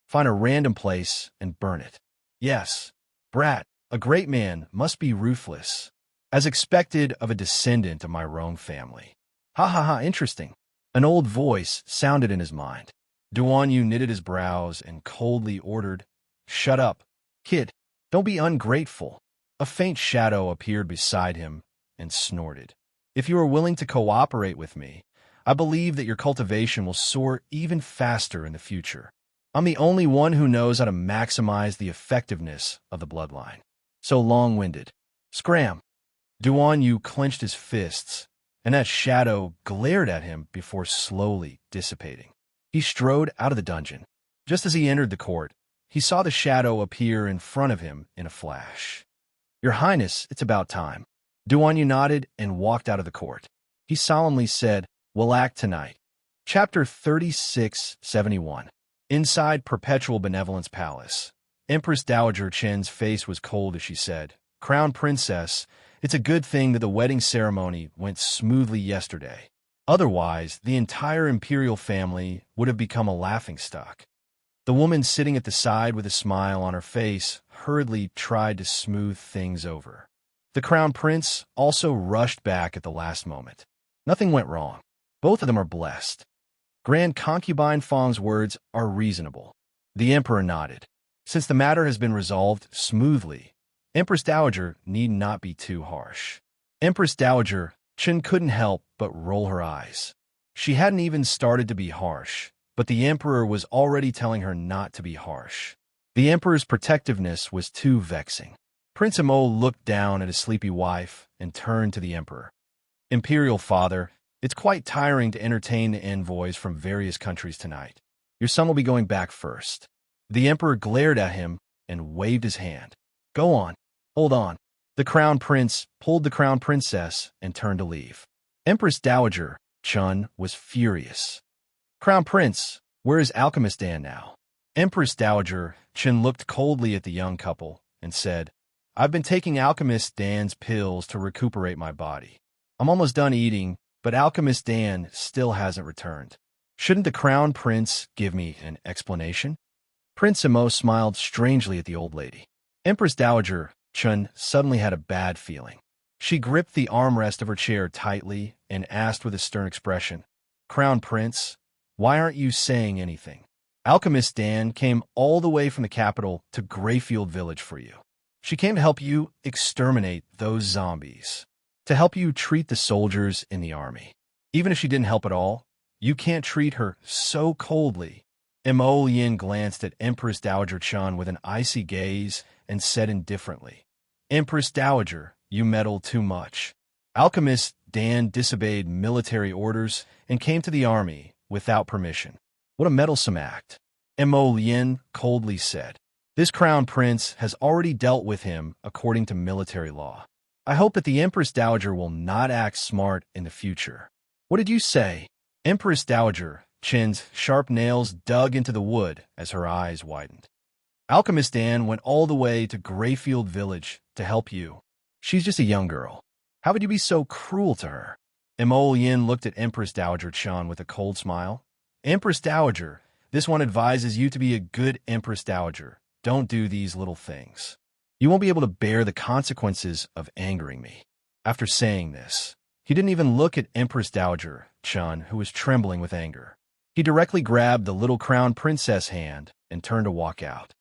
"Find a random place and burn it." "Yes, brat, a great man must be ruthless, as expected of a descendant of my Rong family." Ha, interesting. An old voice sounded in his mind. Duan Yu knitted his brows and coldly ordered, "Shut up, kid. Don't be ungrateful." A faint shadow appeared beside him and snorted. "If you are willing to cooperate with me, I believe that your cultivation will soar even faster in the future. I'm the only one who knows how to maximize the effectiveness of the bloodline." So long-winded. Scram! Duan Yu clenched his fists, and that shadow glared at him before slowly dissipating. He strode out of the dungeon. Just as he entered the court, he saw the shadow appear in front of him in a flash. "Your Highness, it's about time." Duan Yu nodded and walked out of the court. He solemnly said, "We'll act tonight." Chapter 3671. Inside Perpetual Benevolence Palace, Empress Dowager Chen's face was cold as she said, "Crown Princess, it's a good thing that the wedding ceremony went smoothly yesterday. Otherwise, the entire imperial family would have become a laughingstock." The woman sitting at the side with a smile on her face hurriedly tried to smooth things over. The crown prince also rushed back at the last moment. Nothing went wrong. Both of them are blessed. Grand Concubine Fang's words are reasonable. The emperor nodded. Since the matter has been resolved smoothly, Empress Dowager need not be too harsh. Empress Dowager Chen couldn't help but roll her eyes. She hadn't even started to be harsh, but the emperor was already telling her not to be harsh. The emperor's protectiveness was too vexing. Prince Imo looked down at his sleepy wife and turned to the emperor. Imperial father, it's quite tiring to entertain the envoys from various countries tonight. Your son will be going back first. The emperor glared at him and waved his hand. Go on. Hold on. The crown prince pulled the crown princess and turned to leave. Empress Dowager Chun was furious. Crown prince, where is Alchemist Dan now? Empress Dowager Chen looked coldly at the young couple and said, I've been taking Alchemist Dan's pills to recuperate my body. I'm almost done eating, but Alchemist Dan still hasn't returned. Shouldn't the crown prince give me an explanation? Prince Imo smiled strangely at the old lady. Empress Dowager Chun suddenly had a bad feeling. She gripped the armrest of her chair tightly and asked with a stern expression, Crown Prince, why aren't you saying anything? Alchemist Dan came all the way from the capital to Greyfield Village for you. She came to help you exterminate those zombies, to help you treat the soldiers in the army. Even if she didn't help at all, you can't treat her so coldly. Mo Yin glanced at Empress Dowager Chun with an icy gaze and said indifferently, Empress Dowager, you meddle too much. Alchemist Dan disobeyed military orders and came to the army without permission. What a meddlesome act. Mo Yin coldly said. This crown prince has already dealt with him according to military law. I hope that the Empress Dowager will not act smart in the future. What did you say? Empress Dowager Chin's sharp nails dug into the wood as her eyes widened. Alchemist Dan went all the way to Greyfield Village to help you. She's just a young girl. How would you be so cruel to her? Mo Yin looked at Empress Dowager Chun with a cold smile. Empress Dowager, this one advises you to be a good Empress Dowager. Don't do these little things. You won't be able to bear the consequences of angering me. After saying this, he didn't even look at Empress Dowager Chun, who was trembling with anger. He directly grabbed the little crown princess' hand and turned to walk out.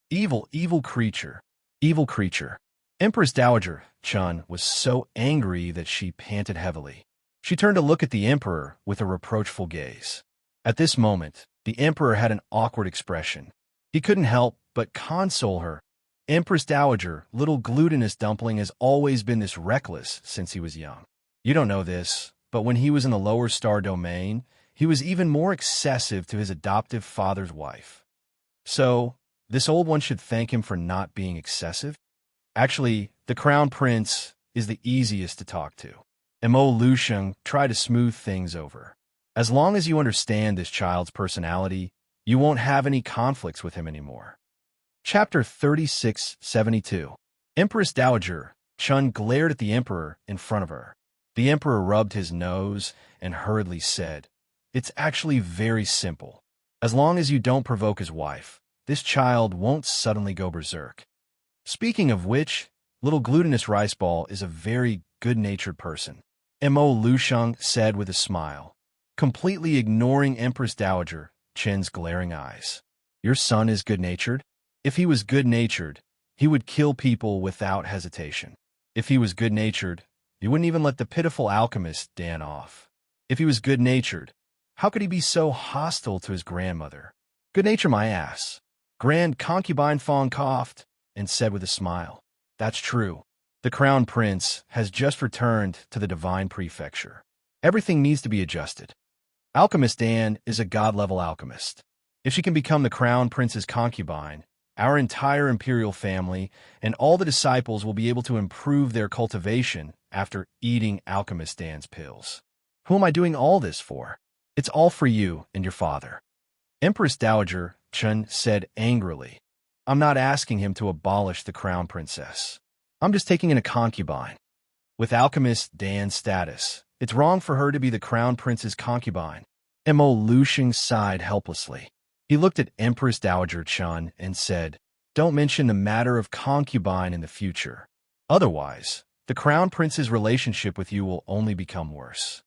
Evil, evil creature. Evil creature. Empress Dowager Chun was so angry that she panted heavily. She turned to look at the emperor with a reproachful gaze. At this moment, the emperor had an awkward expression. He couldn't help but console her. Empress Dowager, little glutinous dumpling, has always been this reckless since he was young. You don't know this, but when he was in the lower star domain, he was even more excessive to his adoptive father's wife. So, this old one should thank him for not being excessive? Actually, the crown prince is the easiest to talk to. Mo Lusheng tried to smooth things over. As long as you understand this child's personality, you won't have any conflicts with him anymore. Chapter 3672. Empress Dowager Chun glared at the emperor in front of her. The emperor rubbed his nose and hurriedly said, It's actually very simple. As long as you don't provoke his wife, this child won't suddenly go berserk. Speaking of which, little glutinous rice ball is a very good-natured person. Mo Lusheng said with a smile, completely ignoring Empress Dowager Chen's glaring eyes. Your son is good-natured? If he was good-natured, he would kill people without hesitation. If he was good-natured, he wouldn't even let the pitiful alchemist Dan off. If he was good-natured, how could he be so hostile to his grandmother? Good nature my ass. Grand Concubine Fong coughed and said with a smile, That's true. The crown prince has just returned to the divine prefecture. Everything needs to be adjusted. Alchemist Dan is a god-level alchemist. If she can become the crown prince's concubine, our entire imperial family and all the disciples will be able to improve their cultivation after eating Alchemist Dan's pills. Who am I doing all this for? It's all for you and your father. Empress Dowager Chun said angrily, I'm not asking him to abolish the crown princess. I'm just taking in a concubine. With Alchemist Dan's status, it's wrong for her to be the crown prince's concubine. Mo Lusheng sighed helplessly. He looked at Empress Dowager Chun and said, Don't mention the matter of concubine in the future. Otherwise, The crown prince's relationship with you will only become worse.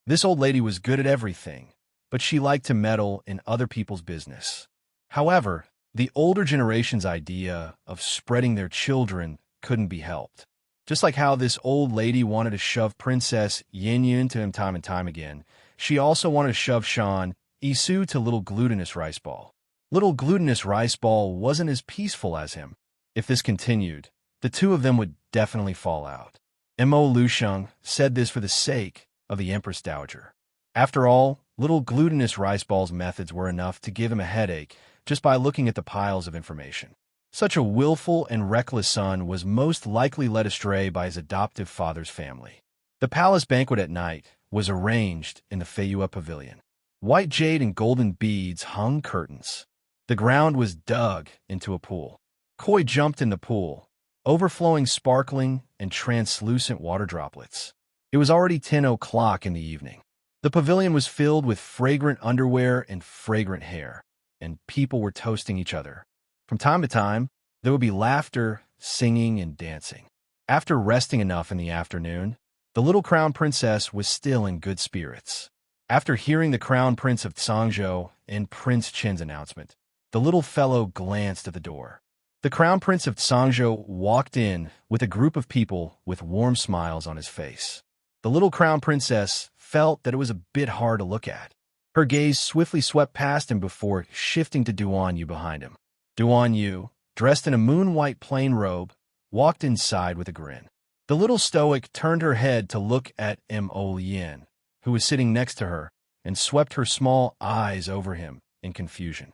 This old lady was good at everything, but she liked to meddle in other people's business. However, the older generation's idea of spreading their children couldn't be helped. Just like how this old lady wanted to shove Princess Yin Yin to him time and time again, she also wanted to shove Shan Isu to Little Glutinous Rice Ball. Little Glutinous Rice Ball wasn't as peaceful as him. If this continued, the two of them would definitely fall out. Mo Lusheng said this for the sake of the Empress Dowager. After all, Little Glutinous Rice Ball's methods were enough to give him a headache just by looking at the piles of information. Such a willful and reckless son was most likely led astray by his adoptive father's family. The palace banquet at night was arranged in the Feiyue Pavilion. White jade and golden beads hung curtains. The ground was dug into a pool. Koi jumped in the pool, overflowing sparkling and translucent water droplets. It was already 10 o'clock in the evening. The pavilion was filled with fragrant underwear and fragrant hair, and people were toasting each other. From time to time, there would be laughter, singing, and dancing. After resting enough in the afternoon, the little crown princess was still in good spirits. After hearing the crown prince of Tsangzhou and Prince Qin's announcement, the little fellow glanced at the door. The crown prince of Tsangzhou walked in with a group of people with warm smiles on his face. The little crown princess felt that it was a bit hard to look at. Her gaze swiftly swept past him before shifting to Duan Yu behind him. Duan Yu, dressed in a moon-white plain robe, walked inside with a grin. The little stoic turned her head to look at Mo Yin, who was sitting next to her, and swept her small eyes over him in confusion.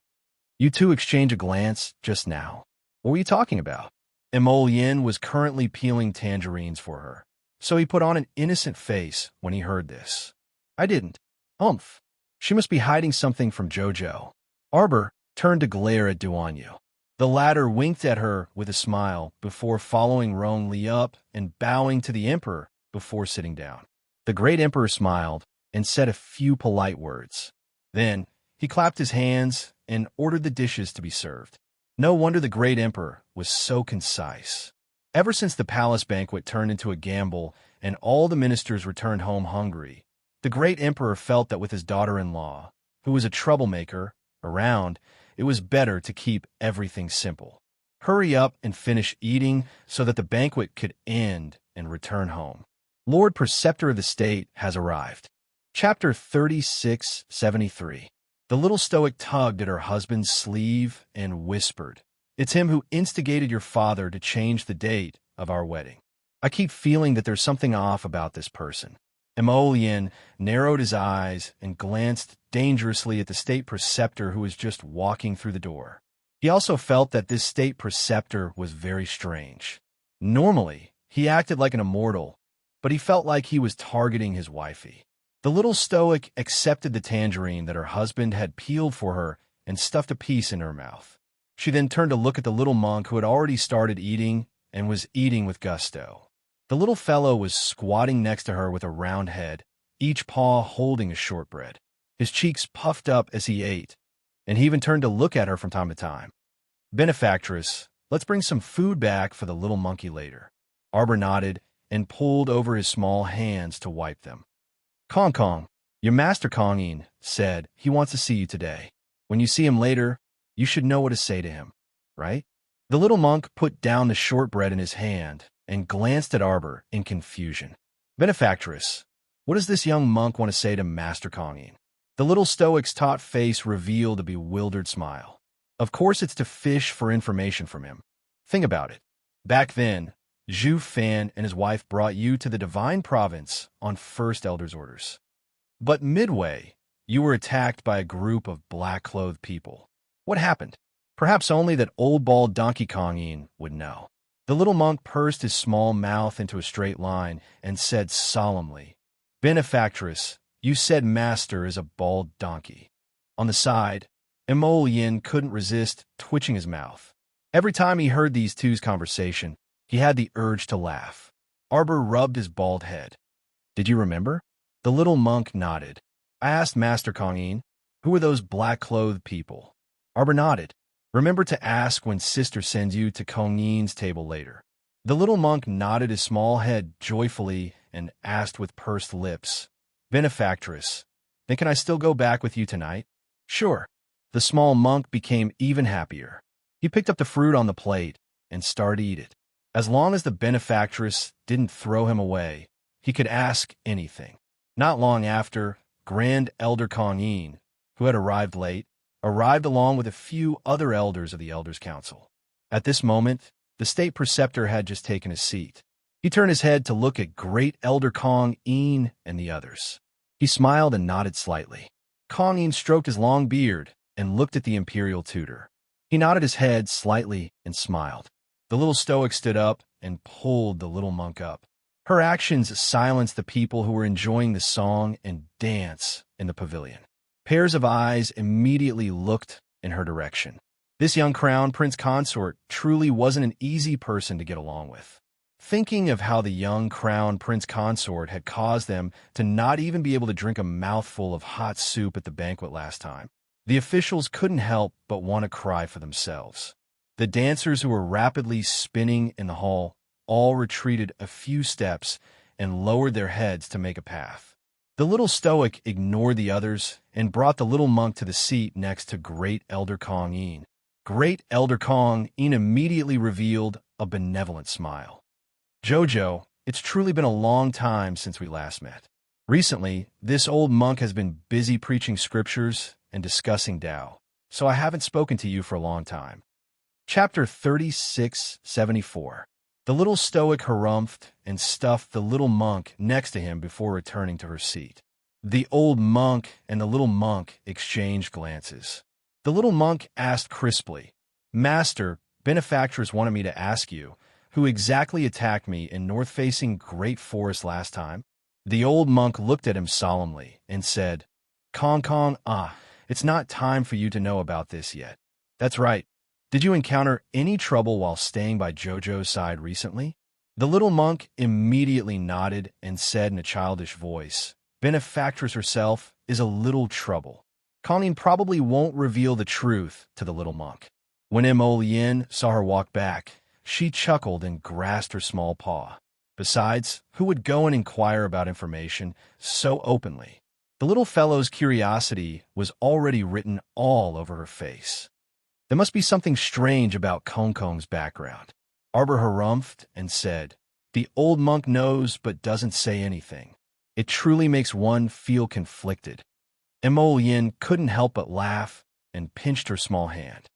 You two exchanged a glance just now. What were you talking about? Mo Yin was currently peeling tangerines for her, so he put on an innocent face when he heard this. I didn't. Humph. She must be hiding something from Jojo. Arbor turned to glare at Duan Yu. The latter winked at her with a smile before following Rong Li up and bowing to the emperor before sitting down. The great emperor smiled and said a few polite words. Then he clapped his hands and ordered the dishes to be served. No wonder the great emperor was so concise. Ever since the palace banquet turned into a gamble and all the ministers returned home hungry, the great emperor felt that with his daughter-in-law, who was a troublemaker, around, it was better to keep everything simple. Hurry up and finish eating so that the banquet could end and return home. Lord Preceptor of the State has arrived. Chapter 3673. The little stoic tugged at her husband's sleeve and whispered, It's him who instigated your father to change the date of our wedding. I keep feeling that there's something off about this person. Mo Yin narrowed his eyes and glanced dangerously at the state preceptor who was just walking through the door. He also felt that this state preceptor was very strange. Normally, he acted like an immortal, but he felt like he was targeting his wifey. The little stoic accepted the tangerine that her husband had peeled for her and stuffed a piece in her mouth. She then turned to look at the little monk who had already started eating and was eating with gusto. The little fellow was squatting next to her with a round head, each paw holding a shortbread. His cheeks puffed up as he ate, and he even turned to look at her from time to time. Benefactress, let's bring some food back for the little monkey later. Arbor nodded and pulled over his small hands to wipe them. Kong Kong, your master Kongin said he wants to see you today. When you see him later, you should know what to say to him, right? The little monk put down the shortbread in his hand and glanced at Arbor in confusion. Benefactress, what does this young monk want to say to Master Kongin? The little stoic's taut face revealed a bewildered smile. Of course it's to fish for information from him. Think about it. Back then, Zhu Fan and his wife brought you to the Divine Province on First Elder's orders. But midway, you were attacked by a group of black-clothed people. What happened? Perhaps only that old bald Donkey Kongin would know. The little monk pursed his small mouth into a straight line and said solemnly, Benefactress, you said master is a bald donkey. On the side, Mo Yin couldn't resist twitching his mouth. Every time he heard these two's conversation, he had the urge to laugh. Arbor rubbed his bald head. Did you remember? The little monk nodded. I asked Master Kongin, who were those black-clothed people? Arbor nodded. Remember to ask when sister sends you to Kongin's table later. The little monk nodded his small head joyfully and asked with pursed lips, "Benefactress, then can I still go back with you tonight?" "Sure." The small monk became even happier. He picked up the fruit on the plate and started to eat it. As long as the benefactress didn't throw him away, he could ask anything. Not long after, Grand Elder Kongin, who had arrived late, arrived along with a few other elders of the Elders' Council. At this moment, the state preceptor had just taken his seat. He turned his head to look at Great Elder Kongin and the others. He smiled and nodded slightly. Kongin stroked his long beard and looked at the imperial tutor. He nodded his head slightly and smiled. The little stoic stood up and pulled the little monk up. Her actions silenced the people who were enjoying the song and dance in the pavilion. Pairs of eyes immediately looked in her direction. This young crown prince consort truly wasn't an easy person to get along with. Thinking of how the young crown prince consort had caused them to not even be able to drink a mouthful of hot soup at the banquet last time, the officials couldn't help but want to cry for themselves. The dancers who were rapidly spinning in the hall all retreated a few steps and lowered their heads to make a path. The little stoic ignored the others and brought the little monk to the seat next to Great Elder Kongin. Great Elder Kongin immediately revealed a benevolent smile. "Jojo, it's truly been a long time since we last met. Recently, this old monk has been busy preaching scriptures and discussing Tao, so I haven't spoken to you for a long time." Chapter 3674. The little stoic harumphed and stuffed the little monk next to him before returning to her seat. The old monk and the little monk exchanged glances. The little monk asked crisply, "Master, benefactress wanted me to ask you, who exactly attacked me in north-facing Great Forest last time?" The old monk looked at him solemnly and said, Kong, it's not time for you to know about this yet. That's right. Did you encounter any trouble while staying by Jojo's side recently?" The little monk immediately nodded and said in a childish voice, "Benefactress herself is a little trouble." Colleen probably won't reveal the truth to the little monk. When Mo Yin saw her walk back, she chuckled and grasped her small paw. Besides, who would go and inquire about information so openly? The little fellow's curiosity was already written all over her face. There must be something strange about Kong's background. Arbor harumphed and said, "The old monk knows but doesn't say anything. It truly makes one feel conflicted." Mo Yin couldn't help but laugh and pinched her small hand.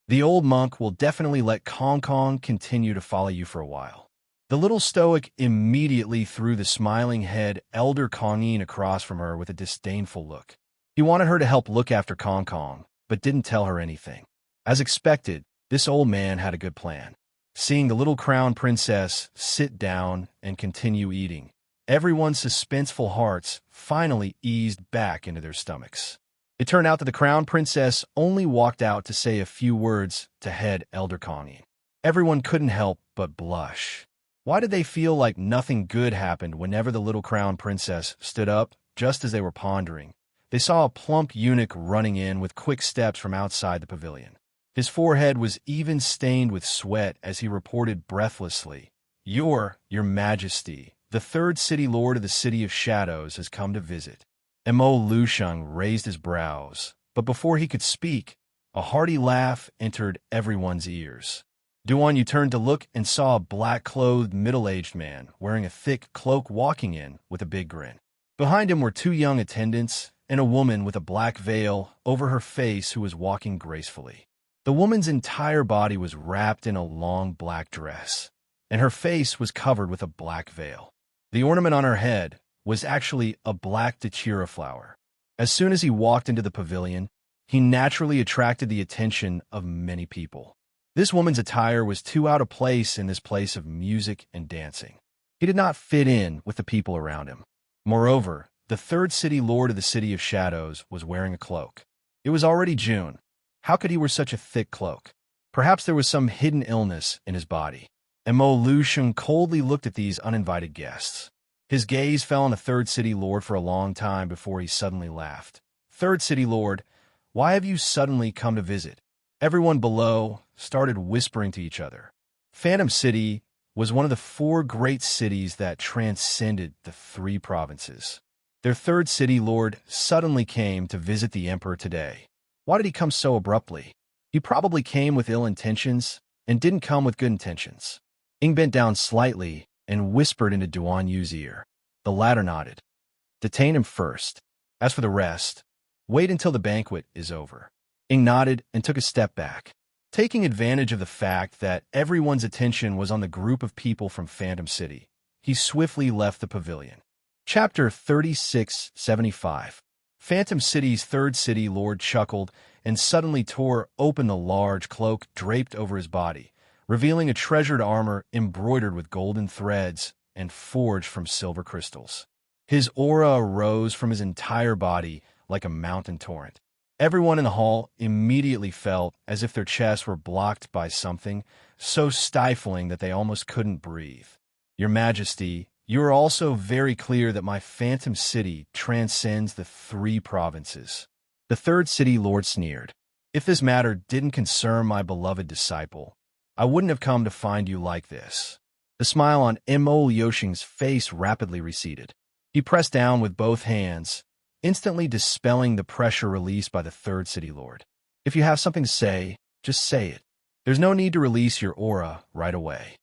"The old monk will definitely let Kong continue to follow you for a while." The little stoic immediately threw the smiling head Elder Kongin across from her with a disdainful look. He wanted her to help look after Kong, but didn't tell her anything. As expected, this old man had a good plan. Seeing the little crown princess sit down and continue eating, everyone's suspenseful hearts finally eased back into their stomachs. It turned out that the crown princess only walked out to say a few words to head Elder Kongin. Everyone couldn't help but blush. Why did they feel like nothing good happened whenever the little crown princess stood up, just as they were pondering? They saw a plump eunuch running in with quick steps from outside the pavilion. His forehead was even stained with sweat as he reported breathlessly, Your Majesty, the third city lord of the City of Shadows has come to visit." Mo Lusheng raised his brows, but before he could speak, a hearty laugh entered everyone's ears. Duan Yu turned to look and saw a black-clothed, middle-aged man wearing a thick cloak walking in with a big grin. Behind him were two young attendants and a woman with a black veil over her face who was walking gracefully. The woman's entire body was wrapped in a long black dress, and her face was covered with a black veil. The ornament on her head was actually a black dachira flower. As soon as he walked into the pavilion, he naturally attracted the attention of many people. This woman's attire was too out of place in this place of music and dancing. He did not fit in with the people around him. Moreover, the third city lord of the City of Shadows was wearing a cloak. It was already June. How could he wear such a thick cloak? Perhaps there was some hidden illness in his body. Mo Lusheng coldly looked at these uninvited guests. His gaze fell on the third city lord for a long time before he suddenly laughed. "Third city lord, why have you suddenly come to visit?" Everyone below started whispering to each other. "Phantom City, was one of the four great cities that transcended the three provinces. Their third city lord suddenly came to visit the emperor today. Why did he come so abruptly? He probably came with ill intentions and didn't come with good intentions. Ing bent down slightly and whispered into Duan Yu's ear. The latter nodded. Detain him first. As for the rest, wait until the banquet is over. Ing nodded and took a step back. Taking advantage of the fact that everyone's attention was on the group of people from Phantom City, he swiftly left the pavilion. Chapter 3675. Phantom City's third city lord chuckled and suddenly tore open the large cloak draped over his body, revealing a treasured armor embroidered with golden threads and forged from silver crystals. His aura arose from his entire body like a mountain torrent. Everyone in the hall immediately felt as if their chests were blocked by something so stifling that they almost couldn't breathe. Your Majesty, you are also very clear that my Phantom City transcends the three provinces. The third city lord sneered. If this matter didn't concern my beloved disciple, I wouldn't have come to find you like this. The smile on Mo Liuxing's face rapidly receded. He pressed down with both hands, instantly dispelling the pressure released by the third city lord. If you have something to say, just say it. There's no need to release your aura right away.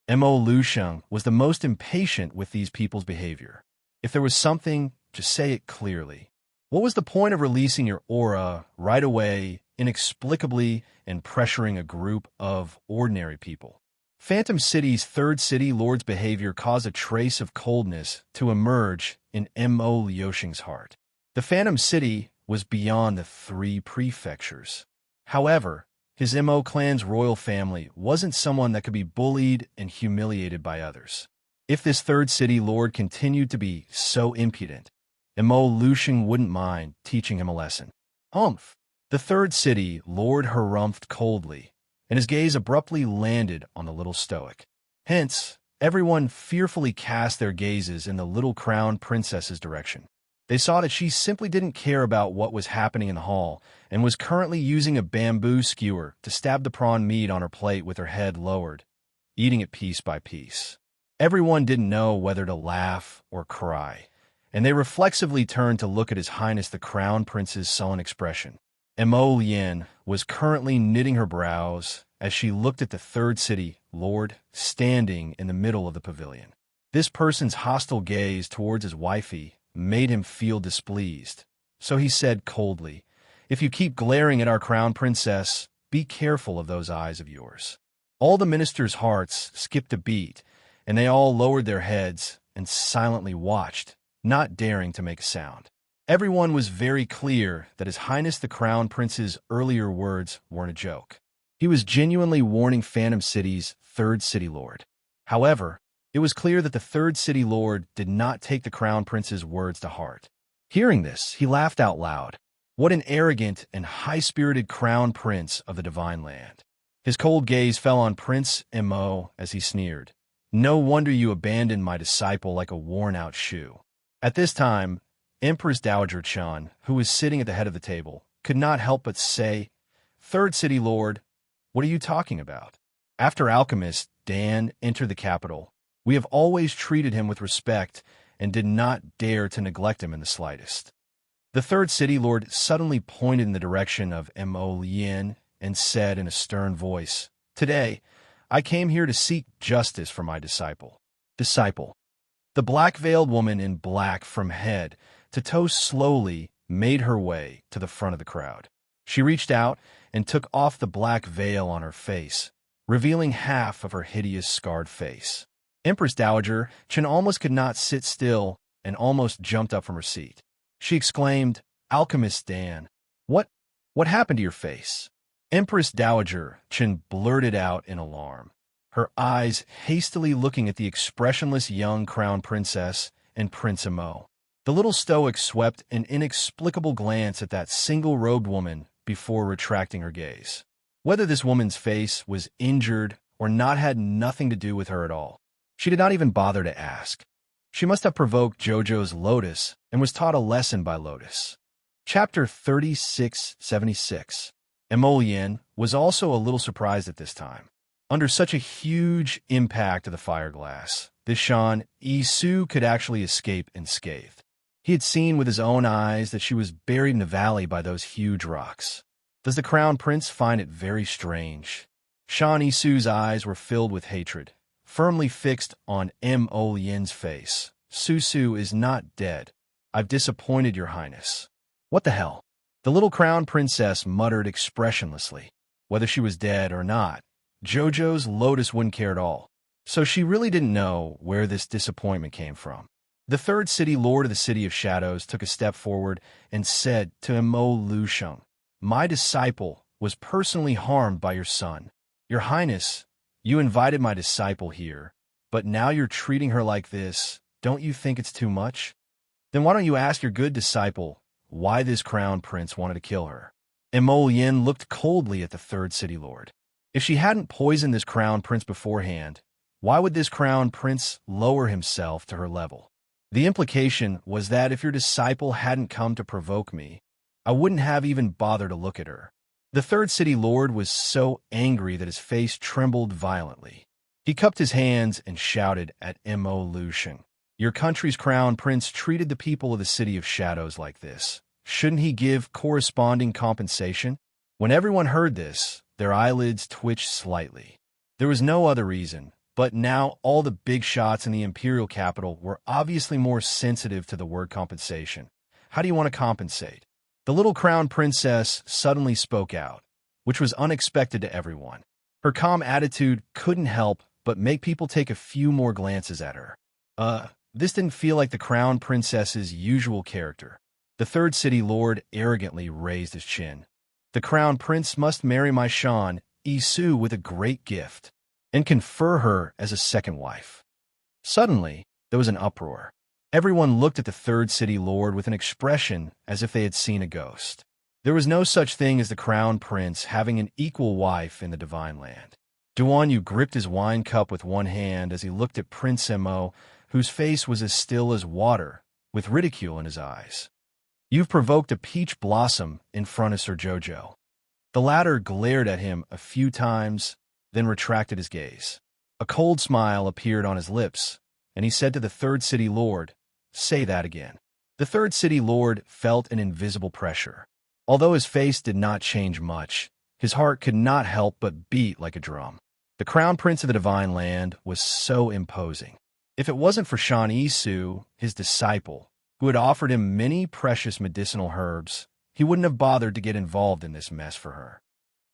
Mo Liuxing was the most impatient with these people's behavior. If there was something, just say it clearly. What was the point of releasing your aura right away, inexplicably, and pressuring a group of ordinary people? Phantom City's third city lord's behavior caused a trace of coldness to emerge in Mo Liuxing's heart. The Phantom City was beyond the three prefectures. However, his Mo clan's royal family wasn't someone that could be bullied and humiliated by others. If this third city lord continued to be so impudent, Mo Liuxing wouldn't mind teaching him a lesson. Humph! The third city lord harumphed coldly, and his gaze abruptly landed on the little stoic. Hence, everyone fearfully cast their gazes in the little crown princess's direction. They saw that she simply didn't care about what was happening in the hall and was currently using a bamboo skewer to stab the prawn meat on her plate with her head lowered, eating it piece by piece. Everyone didn't know whether to laugh or cry, and they reflexively turned to look at His Highness the Crown Prince's sullen expression. Mo Lian was currently knitting her brows as she looked at the third city lord standing in the middle of the pavilion. This person's hostile gaze towards his wifey made him feel displeased, so he said coldly, "If you keep glaring at our crown princess, be careful of those eyes of yours." All the ministers' hearts skipped a beat, and they all lowered their heads and silently watched, not daring to make a sound. Everyone was very clear that His Highness the Crown Prince's earlier words weren't a joke. He was genuinely warning Phantom City's third city lord. However, it was clear that the third city lord did not take the Crown Prince's words to heart. Hearing this, he laughed out loud. What an arrogant and high-spirited Crown Prince of the Divine Land. His cold gaze fell on Prince Mo as he sneered. No wonder you abandoned my disciple like a worn-out shoe. At this time, Empress Dowager Chen, who was sitting at the head of the table, could not help but say, "Third city lord, what are you talking about? After Alchemist Dan entered the capital, we have always treated him with respect and did not dare to neglect him in the slightest." The third city lord suddenly pointed in the direction of Mo Lian and said in a stern voice, "Today, I came here to seek justice for my disciple." Disciple. The black-veiled woman in black from head to toe slowly made her way to the front of the crowd. She reached out and took off the black veil on her face, revealing half of her hideous scarred face. Empress Dowager Chen almost could not sit still and almost jumped up from her seat. She exclaimed, "Alchemist Dan, what happened to your face?" Empress Dowager Chen blurted out in alarm, her eyes hastily looking at the expressionless young crown princess and Prince Mo. The little stoic swept an inexplicable glance at that single-robed woman before retracting her gaze. Whether this woman's face was injured or not had nothing to do with her at all. She did not even bother to ask. She must have provoked Jojo's Lotus and was taught a lesson by Lotus. Chapter 3676. Emolian was also a little surprised at this time. Under such a huge impact of the fireglass, this Shan Isu could actually escape unscathed. He had seen with his own eyes that she was buried in a valley by those huge rocks. Does the crown prince find it very strange? Shan Isu's eyes were filled with hatred, firmly fixed on Mo Yin's face. Susu is not dead. I've disappointed your highness. What the hell? The little crown princess muttered expressionlessly. Whether she was dead or not, Jojo's Lotus wouldn't care at all. So she really didn't know where this disappointment came from. The third city lord of the City of Shadows took a step forward and said to Mo Lusheng, "My disciple was personally harmed by your son. Your highness, you invited my disciple here, but now you're treating her like this. Don't you think it's too much? Then why don't you ask your good disciple why this crown prince wanted to kill her?" Mo Yin looked coldly at the third city lord. If she hadn't poisoned this crown prince beforehand, why would this crown prince lower himself to her level? The implication was that if your disciple hadn't come to provoke me, I wouldn't have even bothered to look at her. The third city lord was so angry that his face trembled violently. He cupped his hands and shouted at Mo Lusheng, "Your country's crown prince treated the people of the City of Shadows like this. Shouldn't he give corresponding compensation?" When everyone heard this, their eyelids twitched slightly. There was no other reason, but now all the big shots in the imperial capital were obviously more sensitive to the word compensation. How do you want to compensate? The little crown princess suddenly spoke out, which was unexpected to everyone. Her calm attitude couldn't help but make people take a few more glances at her. This didn't feel like the crown princess's usual character. The third city lord arrogantly raised his chin. The crown prince must marry my Shan Isu with a great gift, and confer her as a second wife. Suddenly, there was an uproar. Everyone looked at the third city lord with an expression as if they had seen a ghost. There was no such thing as the crown prince having an equal wife in the divine land. Duan Yu gripped his wine cup with one hand as he looked at Prince Mo, whose face was as still as water, with ridicule in his eyes. "You've provoked a peach blossom in front of Sir Jojo." The latter glared at him a few times, then retracted his gaze. A cold smile appeared on his lips, and he said to the third city lord, "Say that again." The third city lord felt an invisible pressure. Although his face did not change much, his heart could not help but beat like a drum. The crown prince of the divine land was so imposing. If it wasn't for Shan Isu, his disciple, who had offered him many precious medicinal herbs, he wouldn't have bothered to get involved in this mess for her.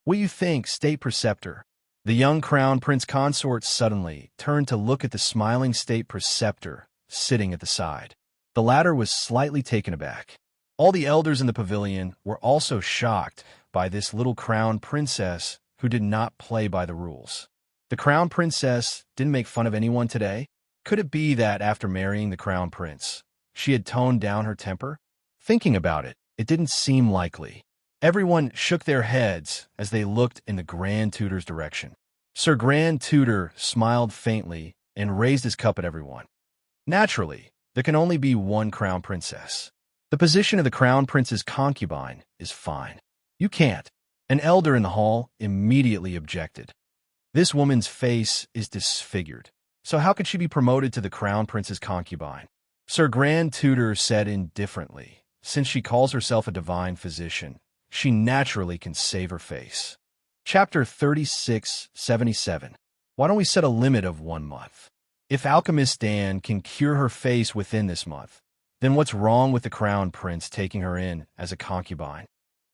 "What do you think, State Preceptor?" The young crown prince consort suddenly turned to look at the smiling state preceptor sitting at the side. The latter was slightly taken aback. All the elders in the pavilion were also shocked by this little crown princess who did not play by the rules. The crown princess didn't make fun of anyone today? Could it be that after marrying the crown prince, she had toned down her temper? Thinking about it, it didn't seem likely. Everyone shook their heads as they looked in the Grand Tutor's direction. Sir Grand Tutor smiled faintly and raised his cup at everyone. Naturally, there can only be one crown princess. The position of the crown prince's concubine is fine. You can't. An elder in the hall immediately objected. This woman's face is disfigured, so how could she be promoted to the crown prince's concubine? Sir Grand Tutor said indifferently, since she calls herself a divine physician, she naturally can save her face. Chapter 3677. Why don't we set a limit of 1 month? If Alchemist Dan can cure her face within this month, then what's wrong with the crown prince taking her in as a concubine?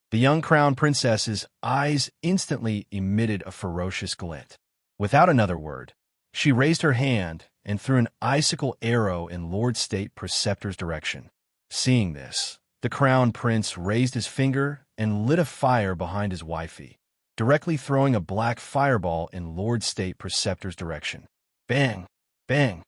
The young crown princess's eyes instantly emitted a ferocious glint. Without another word, she raised her hand and threw an icicle arrow in Lord State Preceptor's direction. Seeing this, the crown prince raised his finger and lit a fire behind his wifey, directly throwing a black fireball in Lord State Preceptor's direction. Bang! Bang!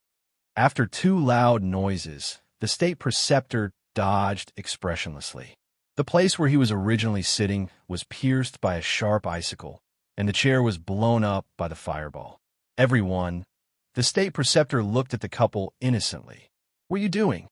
After 2 loud noises, the State Preceptor dodged expressionlessly. The place where he was originally sitting was pierced by a sharp icicle, and the chair was blown up by the fireball. Everyone, the State Preceptor looked at the couple innocently. "What are you doing?"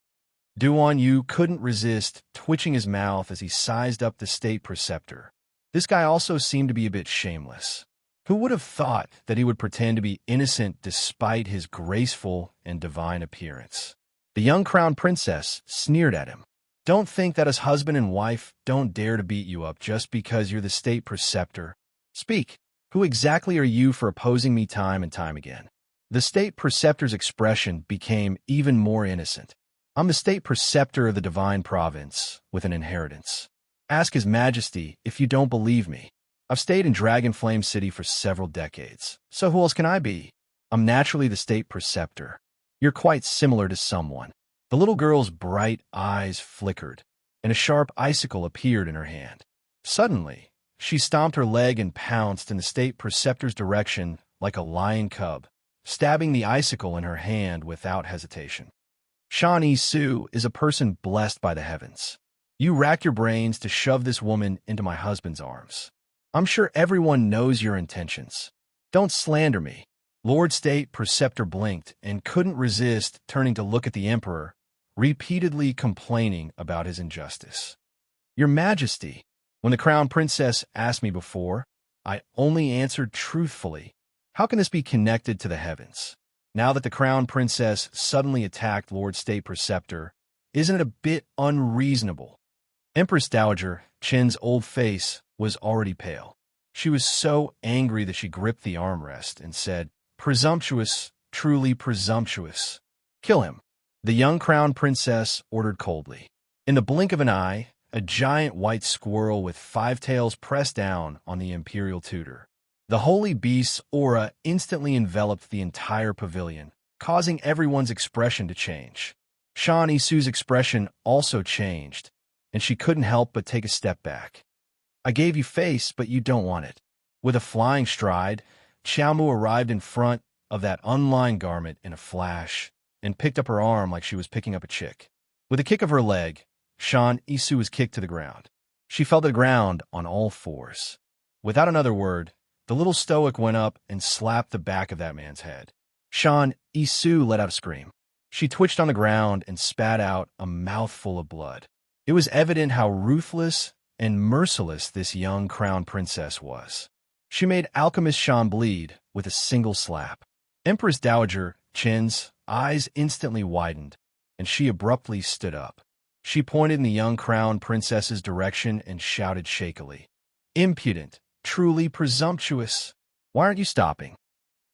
Duan Yu couldn't resist twitching his mouth as he sized up the State Preceptor. This guy also seemed to be a bit shameless. Who would have thought that he would pretend to be innocent despite his graceful and divine appearance? The young crown princess sneered at him. Don't think that as husband and wife don't dare to beat you up just because you're the state preceptor. Speak. Who exactly are you for opposing me time and time again? The state preceptor's expression became even more innocent. I'm the state preceptor of the divine province with an inheritance. Ask His Majesty if you don't believe me. I've stayed in Dragonflame City for several decades, so who else can I be? I'm naturally the state preceptor. You're quite similar to someone. The little girl's bright eyes flickered, and a sharp icicle appeared in her hand. Suddenly, she stomped her leg and pounced in the state preceptor's direction like a lion cub, stabbing the icicle in her hand without hesitation. Shan Yi-Su is a person blessed by the heavens. You racked your brains to shove this woman into my husband's arms. I'm sure everyone knows your intentions. Don't slander me. Lord State Preceptor blinked and couldn't resist turning to look at the Emperor, repeatedly complaining about his injustice. Your Majesty, when the Crown Princess asked me before, I only answered truthfully. How can this be connected to the heavens? Now that the Crown Princess suddenly attacked Lord State Preceptor, isn't it a bit unreasonable? Empress Dowager Qin's old face was already pale. She was so angry that she gripped the armrest and said, "Presumptuous, truly presumptuous. Kill him." The young Crown Princess ordered coldly. In the blink of an eye, a giant white squirrel with 5 tails pressed down on the imperial tutor. The holy beast's aura instantly enveloped the entire pavilion, causing everyone's expression to change. Shan Yi-Su's expression also changed, and she couldn't help but take a step back. I gave you face, but you don't want it. With a flying stride, Xiaomu arrived in front of that unlined garment in a flash and picked up her arm like she was picking up a chick. With a kick of her leg, Shan Yi-Su was kicked to the ground. She fell to the ground on all fours. Without another word, the little stoic went up and slapped the back of that man's head. Shan Yi-Su let out a scream. She twitched on the ground and spat out a mouthful of blood. It was evident how ruthless and merciless this young crown princess was. She made Alchemist Shan bleed with a single slap. Empress Dowager Qin's eyes instantly widened, and she abruptly stood up. She pointed in the young crown princess's direction and shouted shakily, "Impudent, truly presumptuous. Why aren't you stopping?"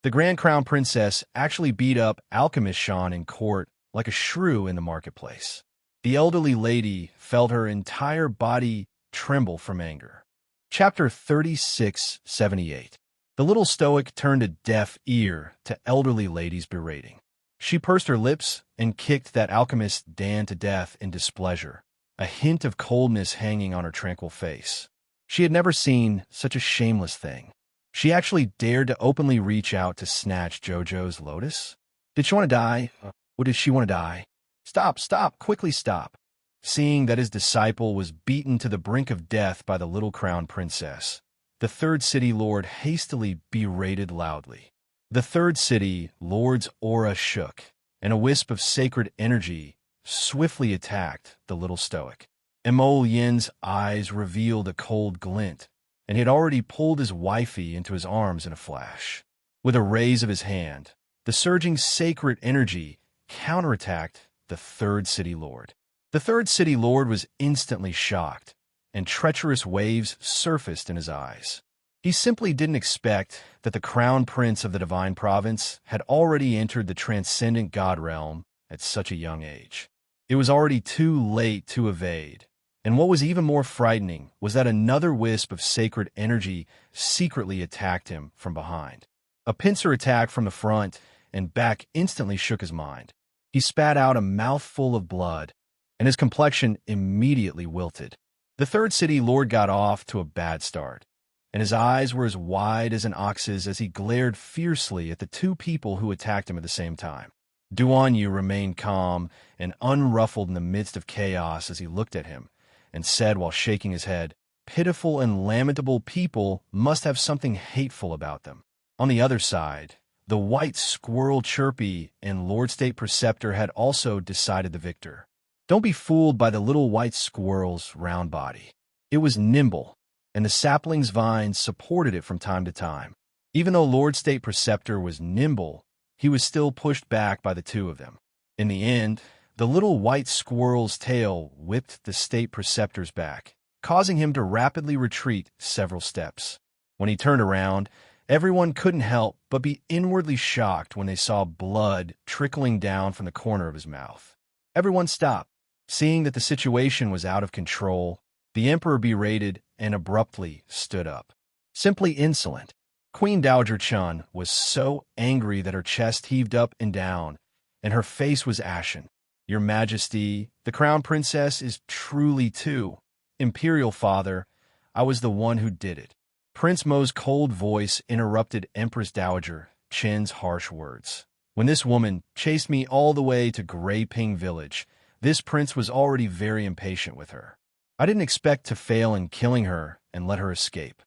The Grand Crown Princess actually beat up Alchemist Shan in court like a shrew in the marketplace. The elderly lady felt her entire body tremble from anger. Chapter 3678. The little stoic turned a deaf ear to elderly lady's berating. She pursed her lips and kicked that alchemist Dan to death in displeasure, a hint of coldness hanging on her tranquil face. She had never seen such a shameless thing. She actually dared to openly reach out to snatch Jojo's lotus? Did she want to die? Or did she want to die? Stop, stop, quickly stop. Seeing that his disciple was beaten to the brink of death by the little crown princess, the third city lord hastily berated loudly. The third city lord's aura shook, and a wisp of sacred energy swiftly attacked the little stoic. Emo Yin's eyes revealed a cold glint, and he had already pulled his wifey into his arms in a flash. With a raise of his hand, the surging sacred energy counterattacked the third city lord. The third city lord was instantly shocked, and treacherous waves surfaced in his eyes. He simply didn't expect that the crown prince of the divine province had already entered the transcendent god realm at such a young age. It was already too late to evade, and what was even more frightening was that another wisp of sacred energy secretly attacked him from behind. A pincer attack from the front and back instantly shook his mind. He spat out a mouthful of blood, and his complexion immediately wilted. The third city lord got off to a bad start, and his eyes were as wide as an ox's as he glared fiercely at the two people who attacked him at the same time. Duan Yu remained calm and unruffled in the midst of chaos as he looked at him, and said while shaking his head, "Pitiful and lamentable people must have something hateful about them." On the other side, the white squirrel Chirpy and Lord State Preceptor had also decided the victor. Don't be fooled by the little white squirrel's round body. It was nimble, and the sapling's vines supported it from time to time. Even though Lord State Preceptor was nimble, he was still pushed back by the two of them. In the end, the little white squirrel's tail whipped the State Preceptor's back, causing him to rapidly retreat several steps. When he turned around, everyone couldn't help but be inwardly shocked when they saw blood trickling down from the corner of his mouth. Everyone stopped. Seeing that the situation was out of control, the Emperor berated and abruptly stood up. Simply insolent. Queen Dowager Chun was so angry that her chest heaved up and down, and her face was ashen. Your Majesty, the Crown Princess is truly too. Imperial Father, I was the one who did it. Prince Mo's cold voice interrupted Empress Dowager Chin's harsh words. When this woman chased me all the way to Grey Ping Village, this prince was already very impatient with her. I didn't expect to fail in killing her and let her escape.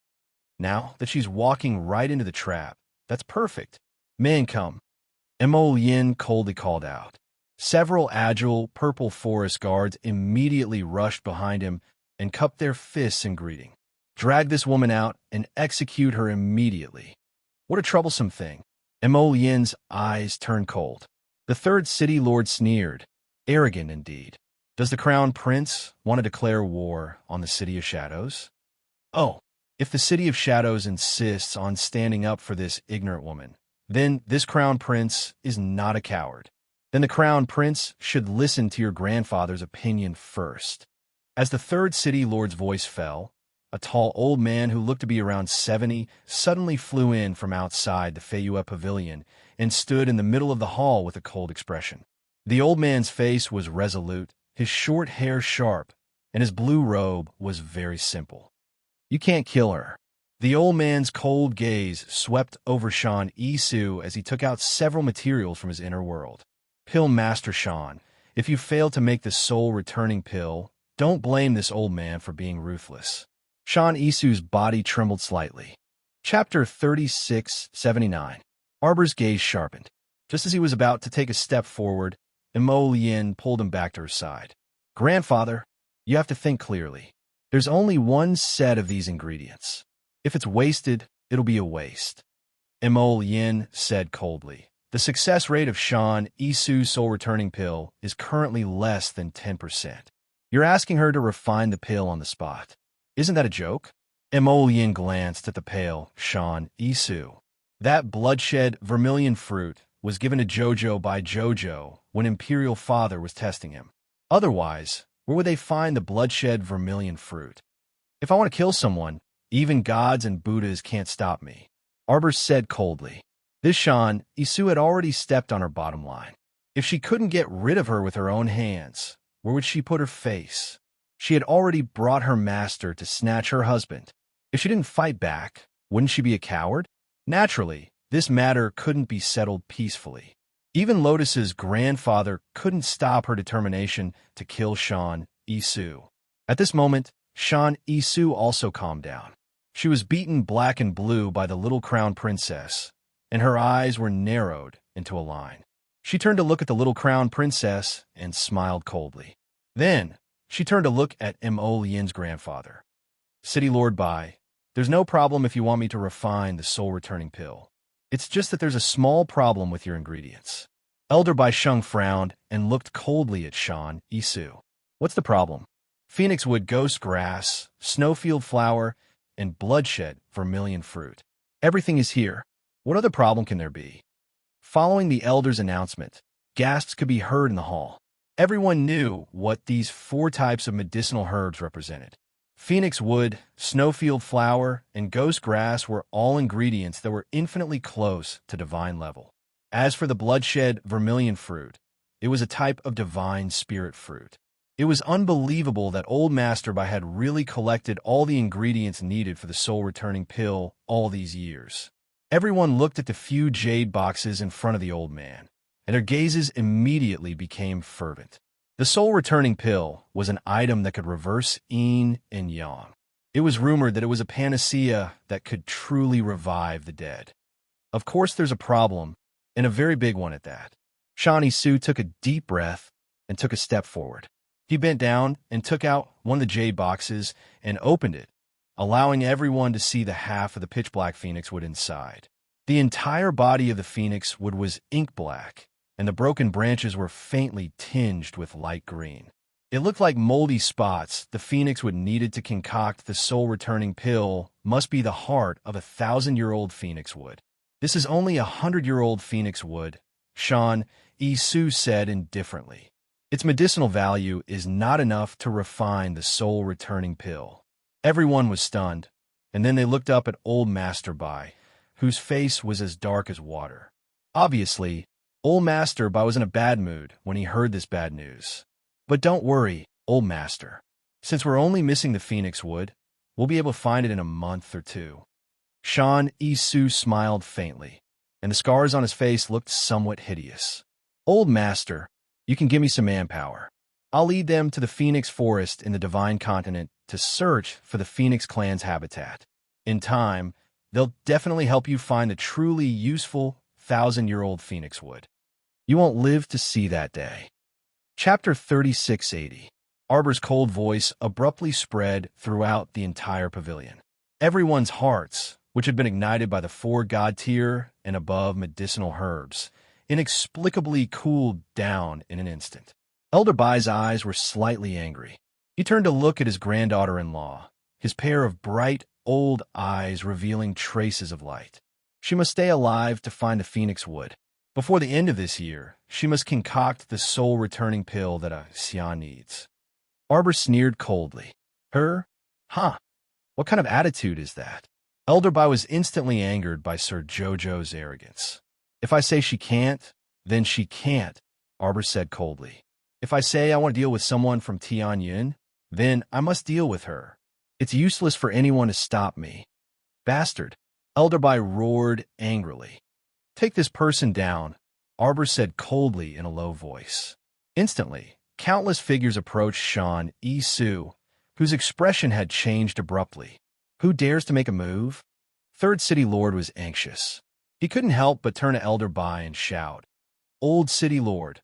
Now that she's walking right into the trap, that's perfect. Man, come. Mo Yin coldly called out. Several agile purple forest guards immediately rushed behind him and cupped their fists in greeting. Drag this woman out and execute her immediately. What a troublesome thing. Mo Yin's eyes turned cold. The third city lord sneered. Arrogant indeed. Does the Crown Prince want to declare war on the City of Shadows? Oh, if the City of Shadows insists on standing up for this ignorant woman, then this Crown Prince is not a coward. Then the Crown Prince should listen to your grandfather's opinion first. As the third city lord's voice fell, a tall old man who looked to be around 70 suddenly flew in from outside the Feyue Pavilion and stood in the middle of the hall with a cold expression. The old man's face was resolute, his short hair sharp, and his blue robe was very simple. You can't kill her. The old man's cold gaze swept over Shan Isu as he took out several materials from his inner world. Pill Master Shan, if you fail to make the soul-returning pill, don't blame this old man for being ruthless. Shan Isu's body trembled slightly. Chapter 3679. Arbor's gaze sharpened. Just as he was about to take a step forward, Mo Yin pulled him back to her side. Grandfather, you have to think clearly. There's only one set of these ingredients. If it's wasted, it'll be a waste. Mo Yin said coldly. The success rate of Shan Isu's soul-returning pill is currently less than 10%. You're asking her to refine the pill on the spot. Isn't that a joke? Mo Yin glanced at the pale Shan Isu. That bloodshed vermilion fruit was given to Jojo by Jojo when Imperial Father was testing him. Otherwise, where would they find the bloodshed vermilion fruit? If I want to kill someone, even gods and Buddhas can't stop me, Arbor said coldly. This Shan Isu had already stepped on her bottom line. If she couldn't get rid of her with her own hands, where would she put her face? She had already brought her master to snatch her husband. If she didn't fight back, wouldn't she be a coward? Naturally, this matter couldn't be settled peacefully. Even Lotus's grandfather couldn't stop her determination to kill Shan Isu. At this moment, Shan Isu also calmed down. She was beaten black and blue by the little crown princess, and her eyes were narrowed into a line. She turned to look at the little crown princess and smiled coldly. Then, she turned to look at Mo Yin's grandfather. City Lord Bai, there's no problem if you want me to refine the soul-returning pill. It's just that there's a small problem with your ingredients. Elder Bai Sheng frowned and looked coldly at Shan Isu. What's the problem? Phoenixwood ghost grass, snowfield flower, and bloodshed vermilion fruit. Everything is here. What other problem can there be? Following the elder's announcement, gasps could be heard in the hall. Everyone knew what these 4 types of medicinal herbs represented. Phoenix wood, snowfield flower, and ghost grass were all ingredients that were infinitely close to divine level. As for the bloodshed vermilion fruit, it was a type of divine spirit fruit. It was unbelievable that Old Master Bai had really collected all the ingredients needed for the soul-returning pill all these years. Everyone looked at the few jade boxes in front of the old man, and their gazes immediately became fervent. The soul-returning pill was an item that could reverse yin and yang. It was rumored that it was a panacea that could truly revive the dead. Of course there's a problem, and a very big one at that. Shan Isu took a deep breath and took a step forward. He bent down and took out one of the jade boxes and opened it, allowing everyone to see the half of the pitch-black phoenix wood inside. The entire body of the phoenix wood was ink black, and the broken branches were faintly tinged with light green. It looked like moldy spots the phoenix wood needed to concoct the soul-returning pill must be the heart of 1,000-year-old phoenix wood. This is only 100-year-old phoenix wood, Sean E. Sue said indifferently. Its medicinal value is not enough to refine the soul-returning pill. Everyone was stunned, and then they looked up at Old Master Bai, whose face was as dark as water. Obviously, Old Master Bai was in a bad mood when he heard this bad news. But don't worry, Old Master. Since we're only missing the phoenix wood, we'll be able to find it in a month or two. Sean E. Sue smiled faintly, and the scars on his face looked somewhat hideous. Old Master, you can give me some manpower. I'll lead them to the Phoenix Forest in the Divine Continent to search for the Phoenix Clan's habitat. In time, they'll definitely help you find the truly useful 1,000-year-old phoenix wood. You won't live to see that day. Chapter 3680. Arbor's cold voice abruptly spread throughout the entire pavilion. Everyone's hearts, which had been ignited by the 4 god tier and above medicinal herbs, inexplicably cooled down in an instant. Elder Bai's eyes were slightly angry. He turned to look at his granddaughter-in-law, his pair of bright, old eyes revealing traces of light. She must stay alive to find the phoenix wood. Before the end of this year, she must concoct the soul-returning pill that a Xian needs. Arbor sneered coldly. Her? Huh. What kind of attitude is that? Elder Bai was instantly angered by Sir Jojo's arrogance. If I say she can't, then she can't, Arbor said coldly. If I say I want to deal with someone from Tianyun, then I must deal with her. It's useless for anyone to stop me. Bastard, Elder Bai roared angrily. Take this person down, Arbor said coldly in a low voice. Instantly, countless figures approached Sean E. Sue, whose expression had changed abruptly. Who dares to make a move? Third City Lord was anxious. He couldn't help but turn to Elder Bai and shout, Old City Lord,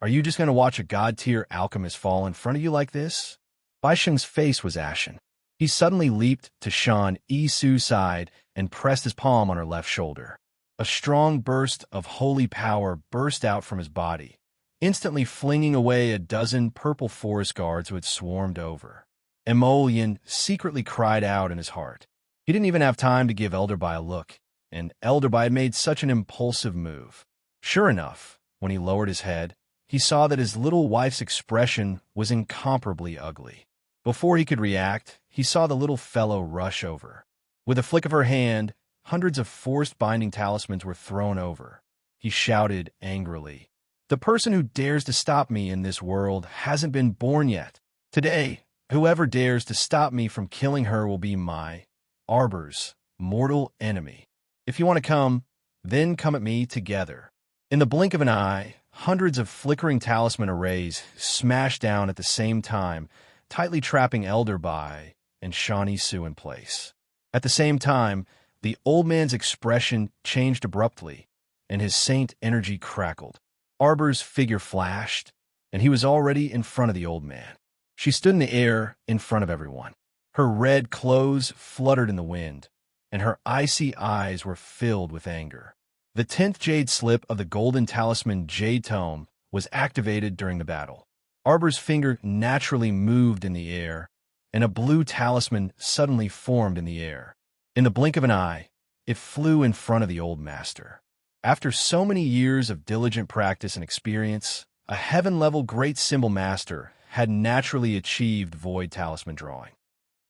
are you just going to watch a god-tier alchemist fall in front of you like this? Bai Sheng's face was ashen. He suddenly leaped to Sean E. Sue's side and pressed his palm on her left shoulder. A strong burst of holy power burst out from his body, instantly flinging away a dozen purple forest guards who had swarmed over. Emolian secretly cried out in his heart. He didn't even have time to give Elder Bai a look, and Elder Bai had made such an impulsive move. Sure enough, when he lowered his head, he saw that his little wife's expression was incomparably ugly. Before he could react, he saw the little fellow rush over. With a flick of her hand, hundreds of forced binding talismans were thrown over. He shouted angrily, The person who dares to stop me in this world hasn't been born yet. Today, whoever dares to stop me from killing her will be my, Arbor's, mortal enemy. If you want to come, then come at me together. In the blink of an eye, hundreds of flickering talisman arrays smashed down at the same time, tightly trapping Elder Bai and Shawnee Sue in place. At the same time, the old man's expression changed abruptly, and his saint energy crackled. Arbor's figure flashed, and he was already in front of the old man. She stood in the air in front of everyone. Her red clothes fluttered in the wind, and her icy eyes were filled with anger. The 10th jade slip of the golden talisman Jade Tome was activated during the battle. Arbor's finger naturally moved in the air, and a blue talisman suddenly formed in the air. In the blink of an eye, it flew in front of the old master. After so many years of diligent practice and experience, a heaven-level great symbol master had naturally achieved void talisman drawing.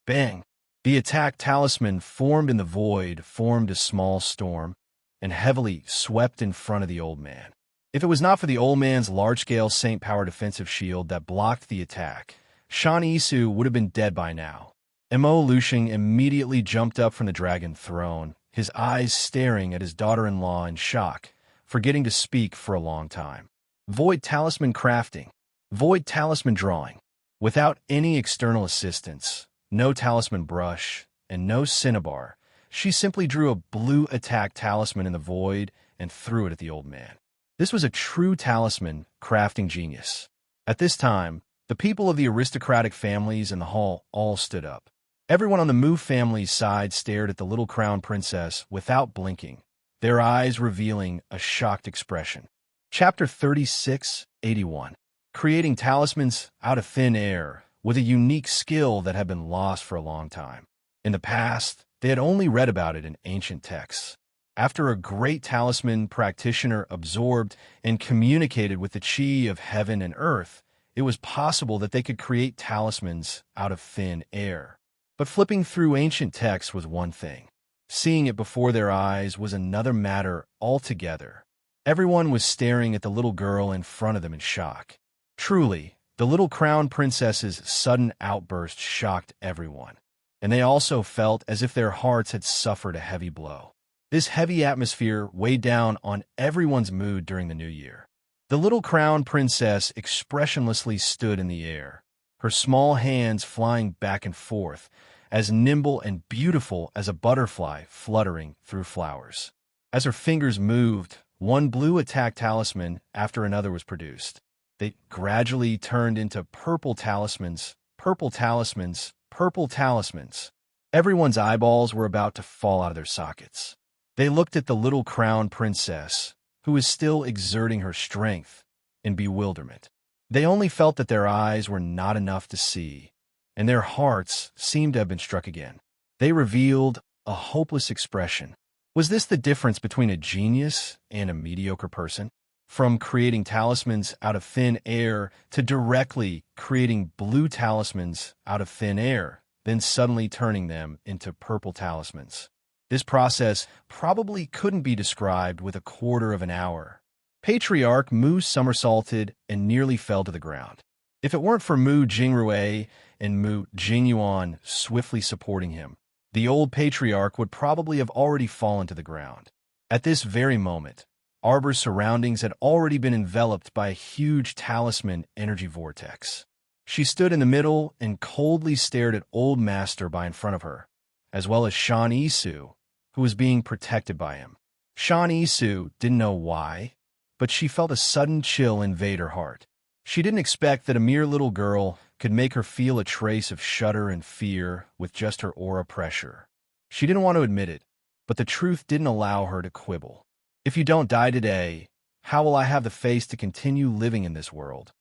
Bang! The attack talisman formed in the void formed a small storm and heavily swept in front of the old man. If it was not for the old man's large-scale Saint Power defensive shield that blocked the attack, Shan Isu would have been dead by now. Mo Lushing immediately jumped up from the dragon throne, his eyes staring at his daughter-in-law in shock, forgetting to speak for a long time. Void talisman crafting. Void talisman drawing. Without any external assistance, no talisman brush, and no cinnabar, she simply drew a blue attack talisman in the void and threw it at the old man. This was a true talisman crafting genius. At this time, the people of the aristocratic families in the hall all stood up. Everyone on the Mu family's side stared at the little crown princess without blinking, their eyes revealing a shocked expression. Chapter 3681. Creating talismans out of thin air with a unique skill that had been lost for a long time. In the past, they had only read about it in ancient texts. After a great talisman practitioner absorbed and communicated with the chi of heaven and earth, it was possible that they could create talismans out of thin air. But flipping through ancient texts was one thing. Seeing it before their eyes was another matter altogether. Everyone was staring at the little girl in front of them in shock. Truly, the little crown princess's sudden outburst shocked everyone, and they also felt as if their hearts had suffered a heavy blow. This heavy atmosphere weighed down on everyone's mood during the new year. The little crown princess expressionlessly stood in the air, her small hands flying back and forth, as nimble and beautiful as a butterfly fluttering through flowers. As her fingers moved, one blue attack talisman after another was produced. They gradually turned into purple talismans, purple talismans, purple talismans. Everyone's eyeballs were about to fall out of their sockets. They looked at the little crown princess, who was still exerting her strength, in bewilderment. They only felt that their eyes were not enough to see, and their hearts seemed to have been struck again. They revealed a hopeless expression. Was this the difference between a genius and a mediocre person? From creating talismans out of thin air to directly creating blue talismans out of thin air, then suddenly turning them into purple talismans. This process probably couldn't be described with a quarter of an hour. Patriarch Mu somersaulted and nearly fell to the ground. If it weren't for Mu Jingrue and Mu Jingyuan swiftly supporting him, the old patriarch would probably have already fallen to the ground. At this very moment, Arbor's surroundings had already been enveloped by a huge talisman energy vortex. She stood in the middle and coldly stared at Old Master by in front of her, as well as Shan Isu, who was being protected by him. Shan Isu didn't know why, but she felt a sudden chill invade her heart. She didn't expect that a mere little girl could make her feel a trace of shudder and fear with just her aura pressure. She didn't want to admit it, but the truth didn't allow her to quibble. If you don't die today, how will I have the face to continue living in this world?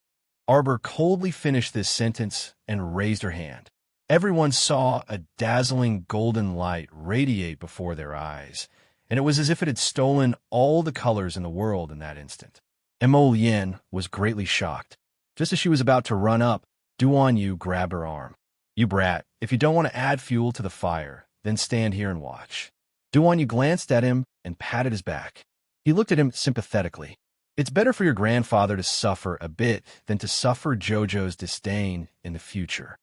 Arbor coldly finished this sentence and raised her hand. Everyone saw a dazzling golden light radiate before their eyes, and it was as if it had stolen all the colors in the world in that instant. Mo Yin was greatly shocked. Just as she was about to run up, Duan Yu grabbed her arm. "You brat, if you don't want to add fuel to the fire, then stand here and watch." Duan Yu glanced at him and patted his back. He looked at him sympathetically. "It's better for your grandfather to suffer a bit than to suffer Jojo's disdain in the future."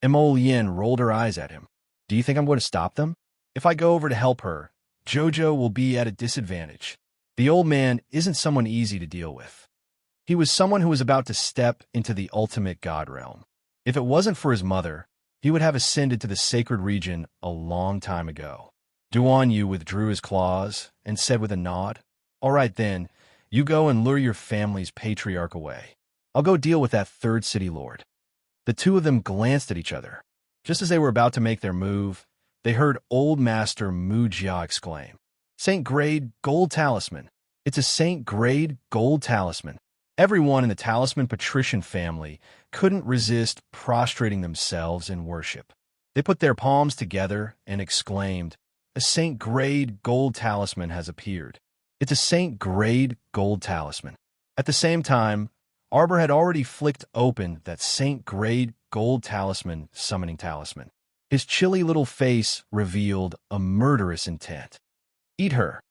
Mo Yin rolled her eyes at him. "Do you think I'm going to stop them? If I go over to help her, Jojo will be at a disadvantage. The old man isn't someone easy to deal with. He was someone who was about to step into the ultimate god realm. If it wasn't for his mother, he would have ascended to the sacred region a long time ago." Duan Yu withdrew his claws and said with a nod, "All right then, you go and lure your family's patriarch away. I'll go deal with that third city lord." The two of them glanced at each other. Just as they were about to make their move, they heard Old Master Mu Jia exclaim, "Saint Grade Gold Talisman. It's a Saint Grade Gold Talisman." Everyone in the Talisman patrician family couldn't resist prostrating themselves in worship. They put their palms together and exclaimed, "A Saint Grade Gold Talisman has appeared. It's a Saint Grade Gold Talisman." At the same time, Arbor had already flicked open that Saint Grade Gold Talisman summoning talisman. His chilly little face revealed a murderous intent. "Eat her."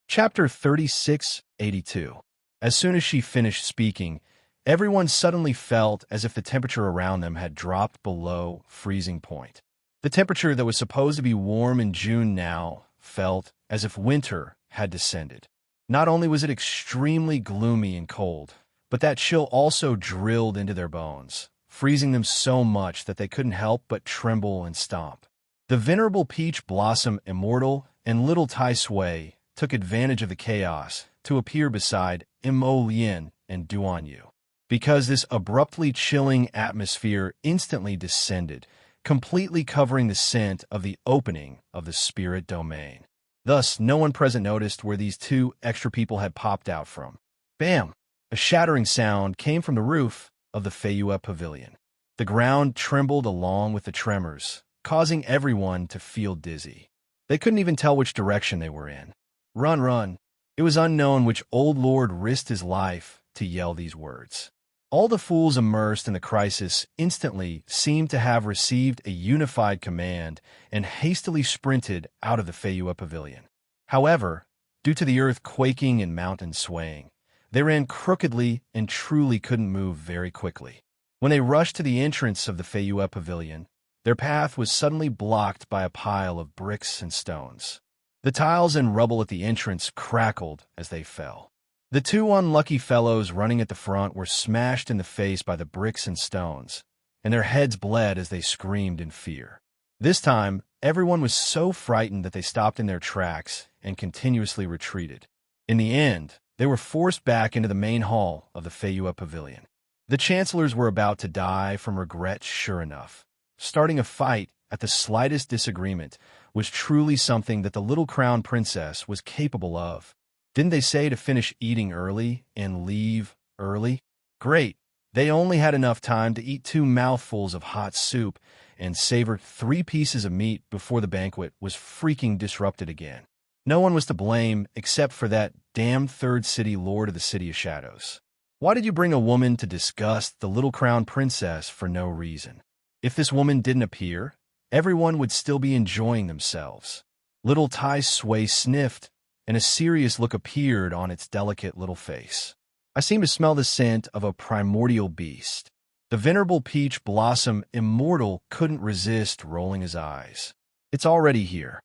Chapter 3682. As soon as she finished speaking, everyone suddenly felt as if the temperature around them had dropped below freezing point. The temperature that was supposed to be warm in June now felt as if winter had descended. Not only was it extremely gloomy and cold, but that chill also drilled into their bones, freezing them so much that they couldn't help but tremble and stomp. The venerable Peach Blossom Immortal and Little Tai Sui took advantage of the chaos to appear beside Mo Lien and Duan Yu. Because this abruptly chilling atmosphere instantly descended, completely covering the scent of the opening of the spirit domain. Thus, no one present noticed where these two extra people had popped out from. Bam! A shattering sound came from the roof of the Feyua Pavilion. The ground trembled along with the tremors, causing everyone to feel dizzy. They couldn't even tell which direction they were in. Run, run. It was unknown which old lord risked his life to yell these words. All the fools immersed in the crisis instantly seemed to have received a unified command and hastily sprinted out of the Feyua Pavilion. However, due to the earth quaking and mountains swaying, they ran crookedly and truly couldn't move very quickly. When they rushed to the entrance of the Feyua Pavilion, their path was suddenly blocked by a pile of bricks and stones. The tiles and rubble at the entrance crackled as they fell. The two unlucky fellows running at the front were smashed in the face by the bricks and stones, and their heads bled as they screamed in fear. This time, everyone was so frightened that they stopped in their tracks and continuously retreated. In the end, they were forced back into the main hall of the Feyua Pavilion. The chancellors were about to die from regret sure enough. Starting a fight at the slightest disagreement was truly something that the little crown princess was capable of. Didn't they say to finish eating early and leave early? Great. They only had enough time to eat 2 mouthfuls of hot soup and savor 3 pieces of meat before the banquet was freaking disrupted again. No one was to blame except for that damned third city lord of the City of Shadows. Why did you bring a woman to disgust the little crown princess for no reason? If this woman didn't appear, everyone would still be enjoying themselves. Little Tai Sui sniffed, and a serious look appeared on its delicate little face. I seem to smell the scent of a primordial beast. The venerable peach blossom immortal couldn't resist rolling his eyes. It's already here.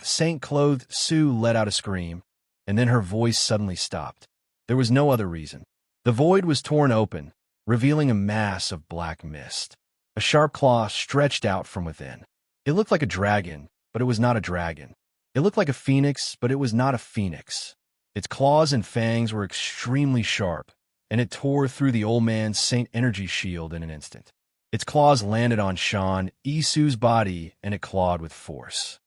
Saint-clothed Sue let out a scream, and then her voice suddenly stopped. There was no other reason. The void was torn open, revealing a mass of black mist. A sharp claw stretched out from within. It looked like a dragon, but it was not a dragon. It looked like a phoenix, but it was not a phoenix. Its claws and fangs were extremely sharp, and it tore through the old man's Saint Energy shield in an instant. Its claws landed on Sean Isu's body, and it clawed with force.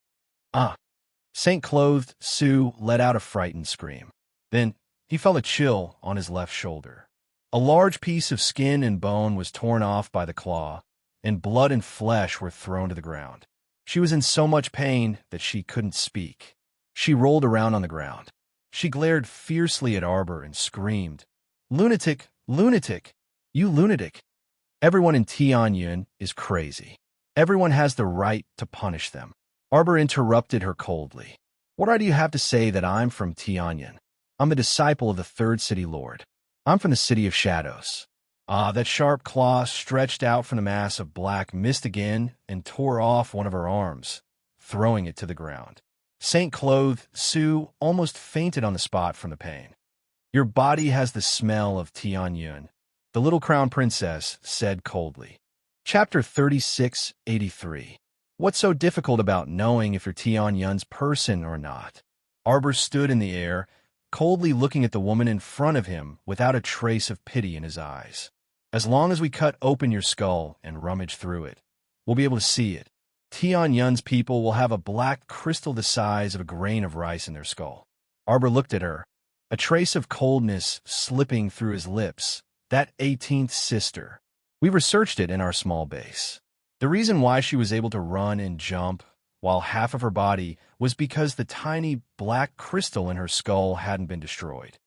Saint-clothed Sue let out a frightened scream. Then he felt a chill on his left shoulder. A large piece of skin and bone was torn off by the claw, and blood and flesh were thrown to the ground. She was in so much pain that she couldn't speak. She rolled around on the ground. She glared fiercely at Arbor and screamed, "Lunatic! Lunatic! You lunatic!" Everyone in Tianyun is crazy. Everyone has the right to punish them. Arbor interrupted her coldly. What right do you have to say that I'm from Tianyun? I'm the disciple of the third city lord. I'm from the City of Shadows. That sharp claw stretched out from the mass of black mist again and tore off one of her arms, throwing it to the ground. Saint-clothed Sue almost fainted on the spot from the pain. Your body has the smell of Tianyun, the little crown princess said coldly. Chapter 3683. What's so difficult about knowing if you're Tianyun's person or not? Arbor stood in the air, coldly looking at the woman in front of him without a trace of pity in his eyes. As long as we cut open your skull and rummage through it, we'll be able to see it. Tianyun's people will have a black crystal the size of a grain of rice in their skull. Arbor looked at her, a trace of coldness slipping through his lips. That 18th sister. We researched it in our small base. The reason why she was able to run and jump while half of her body was because the tiny black crystal in her skull hadn't been destroyed.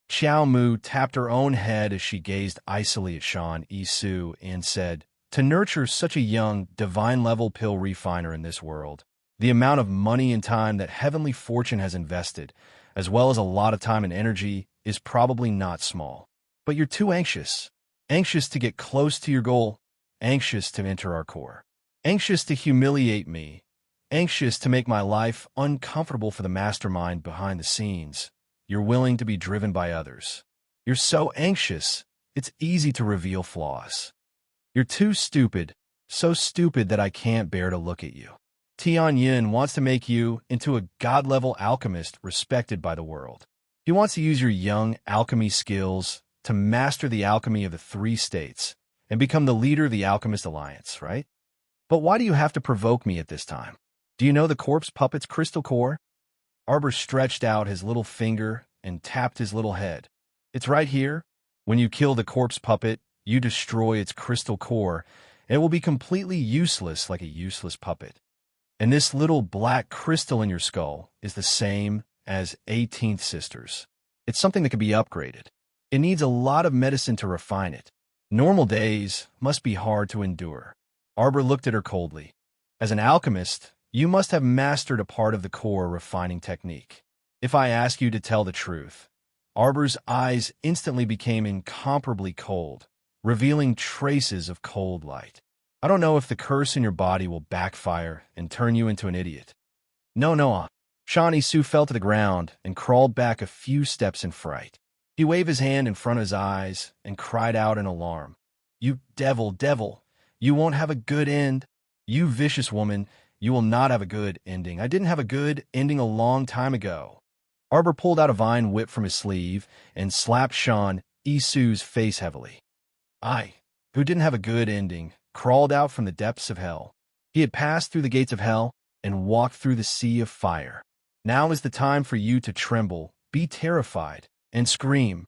Xiao Mu tapped her own head as she gazed icily at Sean Isu and said, to nurture such a young, divine-level pill refiner in this world, the amount of money and time that Heavenly Fortune has invested, as well as a lot of time and energy, is probably not small. But you're too anxious. Anxious to get close to your goal, anxious to enter our core, anxious to humiliate me, anxious to make my life uncomfortable for the mastermind behind the scenes. You're willing to be driven by others. You're so anxious, it's easy to reveal flaws. You're too stupid, so stupid that I can't bear to look at you. Tianyun wants to make you into a god-level alchemist respected by the world. He wants to use your young alchemy skills to master the alchemy of the 3 states and become the leader of the Alchemist Alliance, right? But why do you have to provoke me at this time? Do you know the corpse puppet's crystal core? Arbor stretched out his little finger and tapped his little head. It's right here. When you kill the corpse puppet, you destroy its crystal core, and it will be completely useless like a useless puppet. And this little black crystal in your skull is the same as 18th Sisters. It's something that can be upgraded. It needs a lot of medicine to refine it. Normal days must be hard to endure. Arbor looked at her coldly. As an alchemist, you must have mastered a part of the core refining technique. If I ask you to tell the truth, Arbor's eyes instantly became incomparably cold, revealing traces of cold light. I don't know if the curse in your body will backfire and turn you into an idiot. No. Shawnee Sue fell to the ground and crawled back a few steps in fright. He waved his hand in front of his eyes and cried out in alarm. You devil, you won't have a good end. You vicious woman, you will not have a good ending. I didn't have a good ending a long time ago. Arbor pulled out a vine whip from his sleeve and slapped Shawn Sue's face heavily. I, who didn't have a good ending, crawled out from the depths of hell. He had passed through the gates of hell and walked through the sea of fire. Now is the time for you to tremble, be terrified, and scream.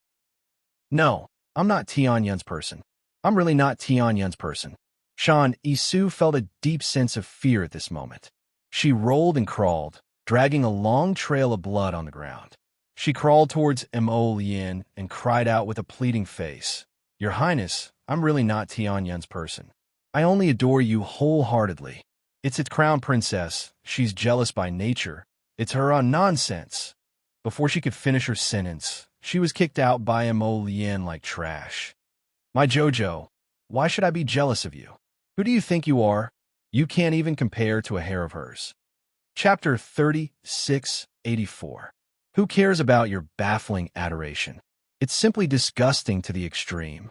No, I'm not Tianyun's person. I'm really not Tianyun's person. Shawn Sue felt a deep sense of fear at this moment. She rolled and crawled, dragging a long trail of blood on the ground. She crawled towards Mo Lien and cried out with a pleading face, Your Highness, I'm really not Tianyun's person. I only adore you wholeheartedly. It's its crown princess. She's jealous by nature. It's her nonsense. Before she could finish her sentence, she was kicked out by Mo Lien like trash. My Jojo, why should I be jealous of you? Who do you think you are? You can't even compare to a hair of hers. Chapter 3684. Who cares about your baffling adoration? It's simply disgusting to the extreme.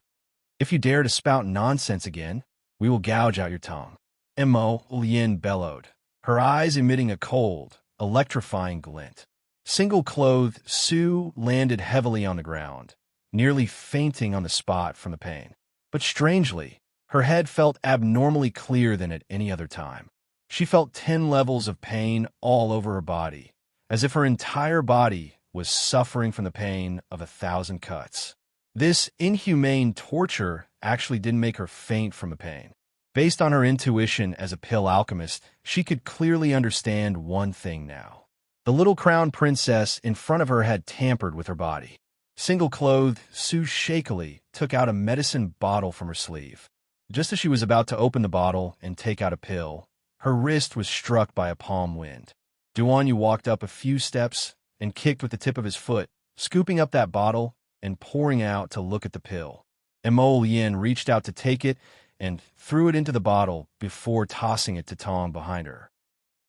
If you dare to spout nonsense again, we will gouge out your tongue. Mo Lien bellowed, her eyes emitting a cold, electrifying glint. Single-clothed Sue landed heavily on the ground, nearly fainting on the spot from the pain. But strangely, her head felt abnormally clear than at any other time. She felt 10 levels of pain all over her body, as if her entire body was suffering from the pain of 1,000 cuts. This inhumane torture actually didn't make her faint from the pain. Based on her intuition as a pill alchemist, she could clearly understand one thing now. The little crown princess in front of her had tampered with her body. Single-clothed, Sue shakily took out a medicine bottle from her sleeve. Just as she was about to open the bottle and take out a pill, her wrist was struck by a palm wind. Duanyu walked up a few steps and kicked with the tip of his foot, scooping up that bottle and pouring out to look at the pill. Mo Lien reached out to take it and threw it into the bottle before tossing it to Tong behind her.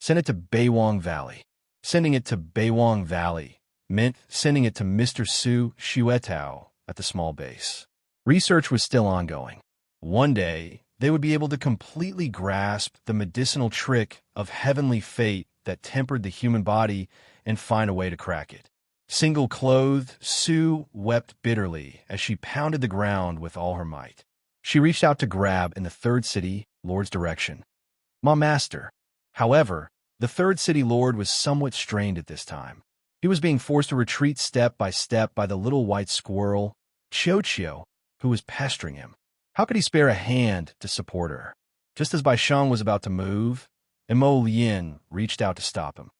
Send it to Beiwang Valley. Sending it to Beiwang Valley meant sending it to Mr. Su Shuetao at the small base. Research was still ongoing. One day, they would be able to completely grasp the medicinal trick of heavenly fate that tempered the human body and find a way to crack it. Single-clothed, Sue wept bitterly as she pounded the ground with all her might. She reached out to grab in the third city lord's direction. My master. However, the third city lord was somewhat strained at this time. He was being forced to retreat step by the little white squirrel, Chio, who was pestering him. How could he spare a hand to support her? Just as Bai Sheng was about to move, Mo Lien reached out to stop him.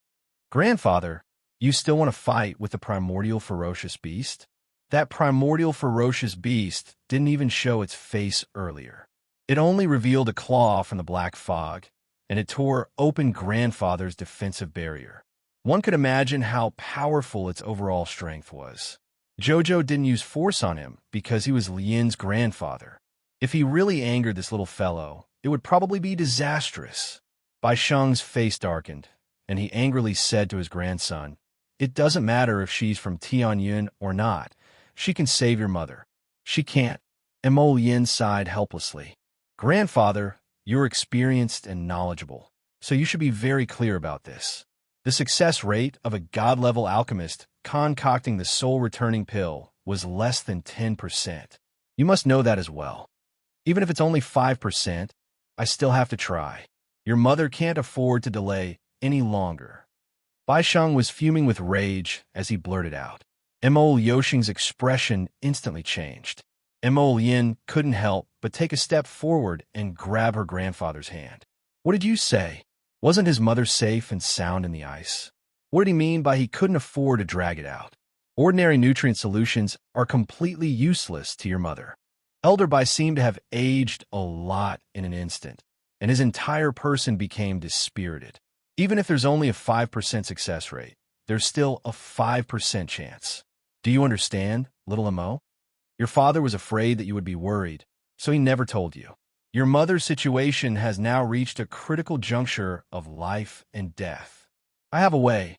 Grandfather, you still want to fight with the primordial ferocious beast? That primordial ferocious beast didn't even show its face earlier. It only revealed a claw from the black fog, and it tore open grandfather's defensive barrier. One could imagine how powerful its overall strength was. Jojo didn't use force on him because he was Lien's grandfather. If he really angered this little fellow, it would probably be disastrous. Bai Sheng's face darkened, and he angrily said to his grandson, It doesn't matter if she's from Tianyun or not. She can save your mother. She can't. Mo Lien sighed helplessly. Grandfather, you're experienced and knowledgeable, so you should be very clear about this. The success rate of a god-level alchemist concocting the soul-returning pill was less than 10%. You must know that as well. Even if it's only 5%, I still have to try. Your mother can't afford to delay any longer. Bai Sheng was fuming with rage as he blurted out. Mo Yoxing's expression instantly changed. Mo Yin couldn't help but take a step forward and grab her grandfather's hand. What did you say? Wasn't his mother safe and sound in the ice? What did he mean by he couldn't afford to drag it out? Ordinary nutrient solutions are completely useless to your mother. Elder Bai seemed to have aged a lot in an instant, and his entire person became dispirited. Even if there's only a 5% success rate, there's still a 5% chance. Do you understand, little Mo? Your father was afraid that you would be worried, so he never told you. Your mother's situation has now reached a critical juncture of life and death. I have a way,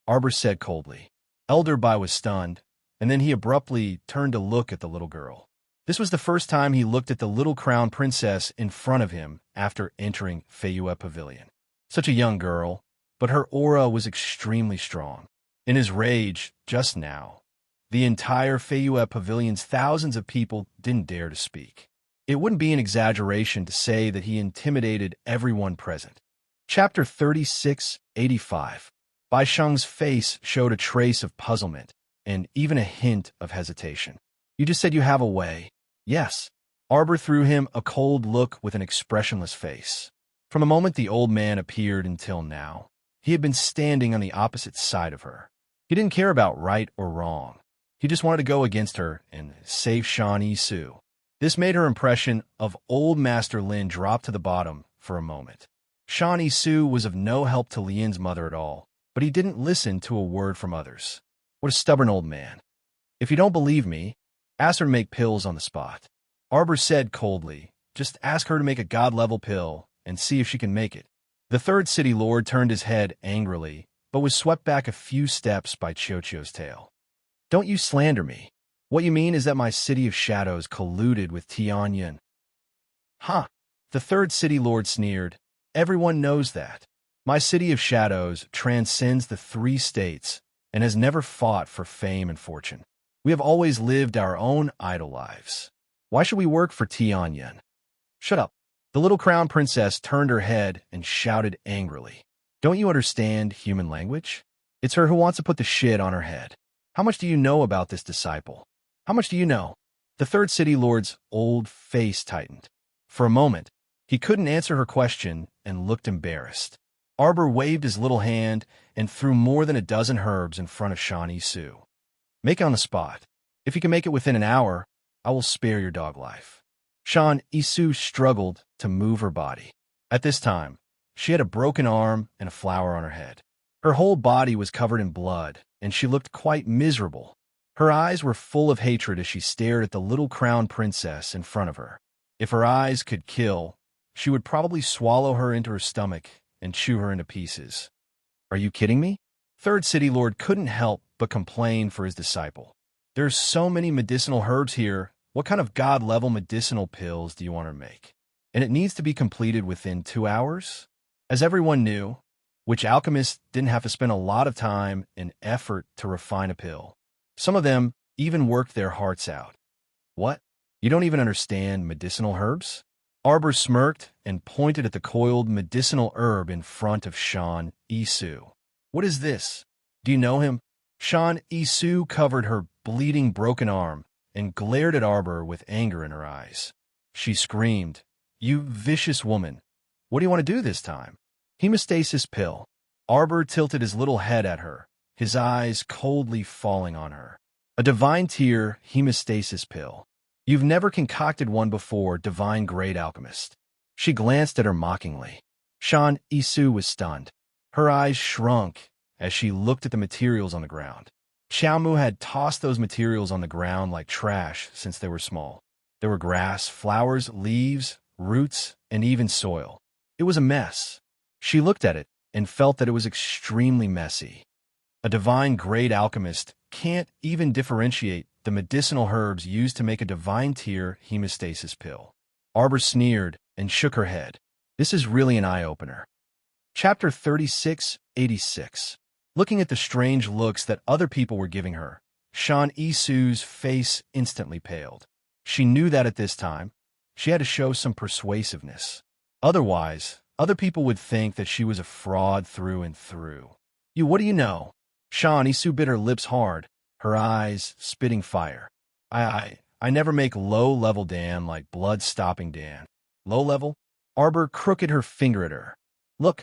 Arbor said coldly. Elder Bai was stunned, and then he abruptly turned to look at the little girl. This was the first time he looked at the little crown princess in front of him after entering Feiyue Pavilion. Such a young girl, but her aura was extremely strong. In his rage, just now, the entire Feiyue Pavilion's thousands of people didn't dare to speak. It wouldn't be an exaggeration to say that he intimidated everyone present. Chapter 3685. Bai Sheng's face showed a trace of puzzlement and even a hint of hesitation. You just said you have a way. Yes. Arbor threw him a cold look with an expressionless face. From the moment the old man appeared until now, he had been standing on the opposite side of her. He didn't care about right or wrong. He just wanted to go against her and save Shan Yisu. This made her impression of old Master Lin drop to the bottom for a moment. Shan Yisu was of no help to Lian's mother at all, but he didn't listen to a word from others. What a stubborn old man. If you don't believe me, ask her to make pills on the spot. Arbor said coldly, just ask her to make a god-level pill and see if she can make it. The third city lord turned his head angrily, but was swept back a few steps by Qiuqiu's tail. Don't you slander me. What you mean is that my city of shadows colluded with Tianyin. Huh. The third city lord sneered. Everyone knows that. My city of shadows transcends the 3 states and has never fought for fame and fortune. We have always lived our own idle lives. Why should we work for Tianyin? Shut up. The little crown princess turned her head and shouted angrily. Don't you understand human language? It's her who wants to put the shit on her head. How much do you know about this disciple? How much do you know? The third city lord's old face tightened. For a moment, he couldn't answer her question and looked embarrassed. Arbor waved his little hand and threw more than a dozen herbs in front of Shan Yisu. Make it on the spot. If you can make it within an hour, I will spare your dog life. Shan Yisu struggled to move her body. At this time, she had a broken arm and a flower on her head. Her whole body was covered in blood, and she looked quite miserable. Her eyes were full of hatred as she stared at the little crown princess in front of her. If her eyes could kill, she would probably swallow her into her stomach and chew her into pieces. Are you kidding me? Third City Lord couldn't help but complain for his disciple. There's so many medicinal herbs here. What kind of god-level medicinal pills do you want to make? And it needs to be completed within 2 hours? As everyone knew, witch alchemists didn't have to spend a lot of time and effort to refine a pill. Some of them even worked their hearts out. What? You don't even understand medicinal herbs? Arbor smirked and pointed at the coiled medicinal herb in front of Shan Yisu. What is this? Do you know him? Shan Yisu covered her bleeding broken arm and glared at Arbor with anger in her eyes. She screamed, You vicious woman! What do you want to do this time? Hemostasis pill. Arbor tilted his little head at her, his eyes coldly falling on her. A divine tier hemostasis pill. You've never concocted one before, divine great alchemist. She glanced at her mockingly. Shan Yisu was stunned. Her eyes shrunk as she looked at the materials on the ground. Xiaomu had tossed those materials on the ground like trash since they were small. There were grass, flowers, leaves, roots, and even soil. It was a mess. She looked at it and felt that it was extremely messy. A divine great alchemist can't even differentiate the medicinal herbs used to make a divine tier hemostasis pill. Arbor sneered and shook her head. This is really an eye-opener. Chapter 3686. Looking at the strange looks that other people were giving her, Shan Yisu's face instantly paled. She knew that at this time, she had to show some persuasiveness. Otherwise, Other people would think that she was a fraud through and through. You, what do you know? Sean Isu bit her lips hard, her eyes spitting fire. I never make low-level Dan like blood-stopping Dan. Low-level? Arbor crooked her finger at her. Look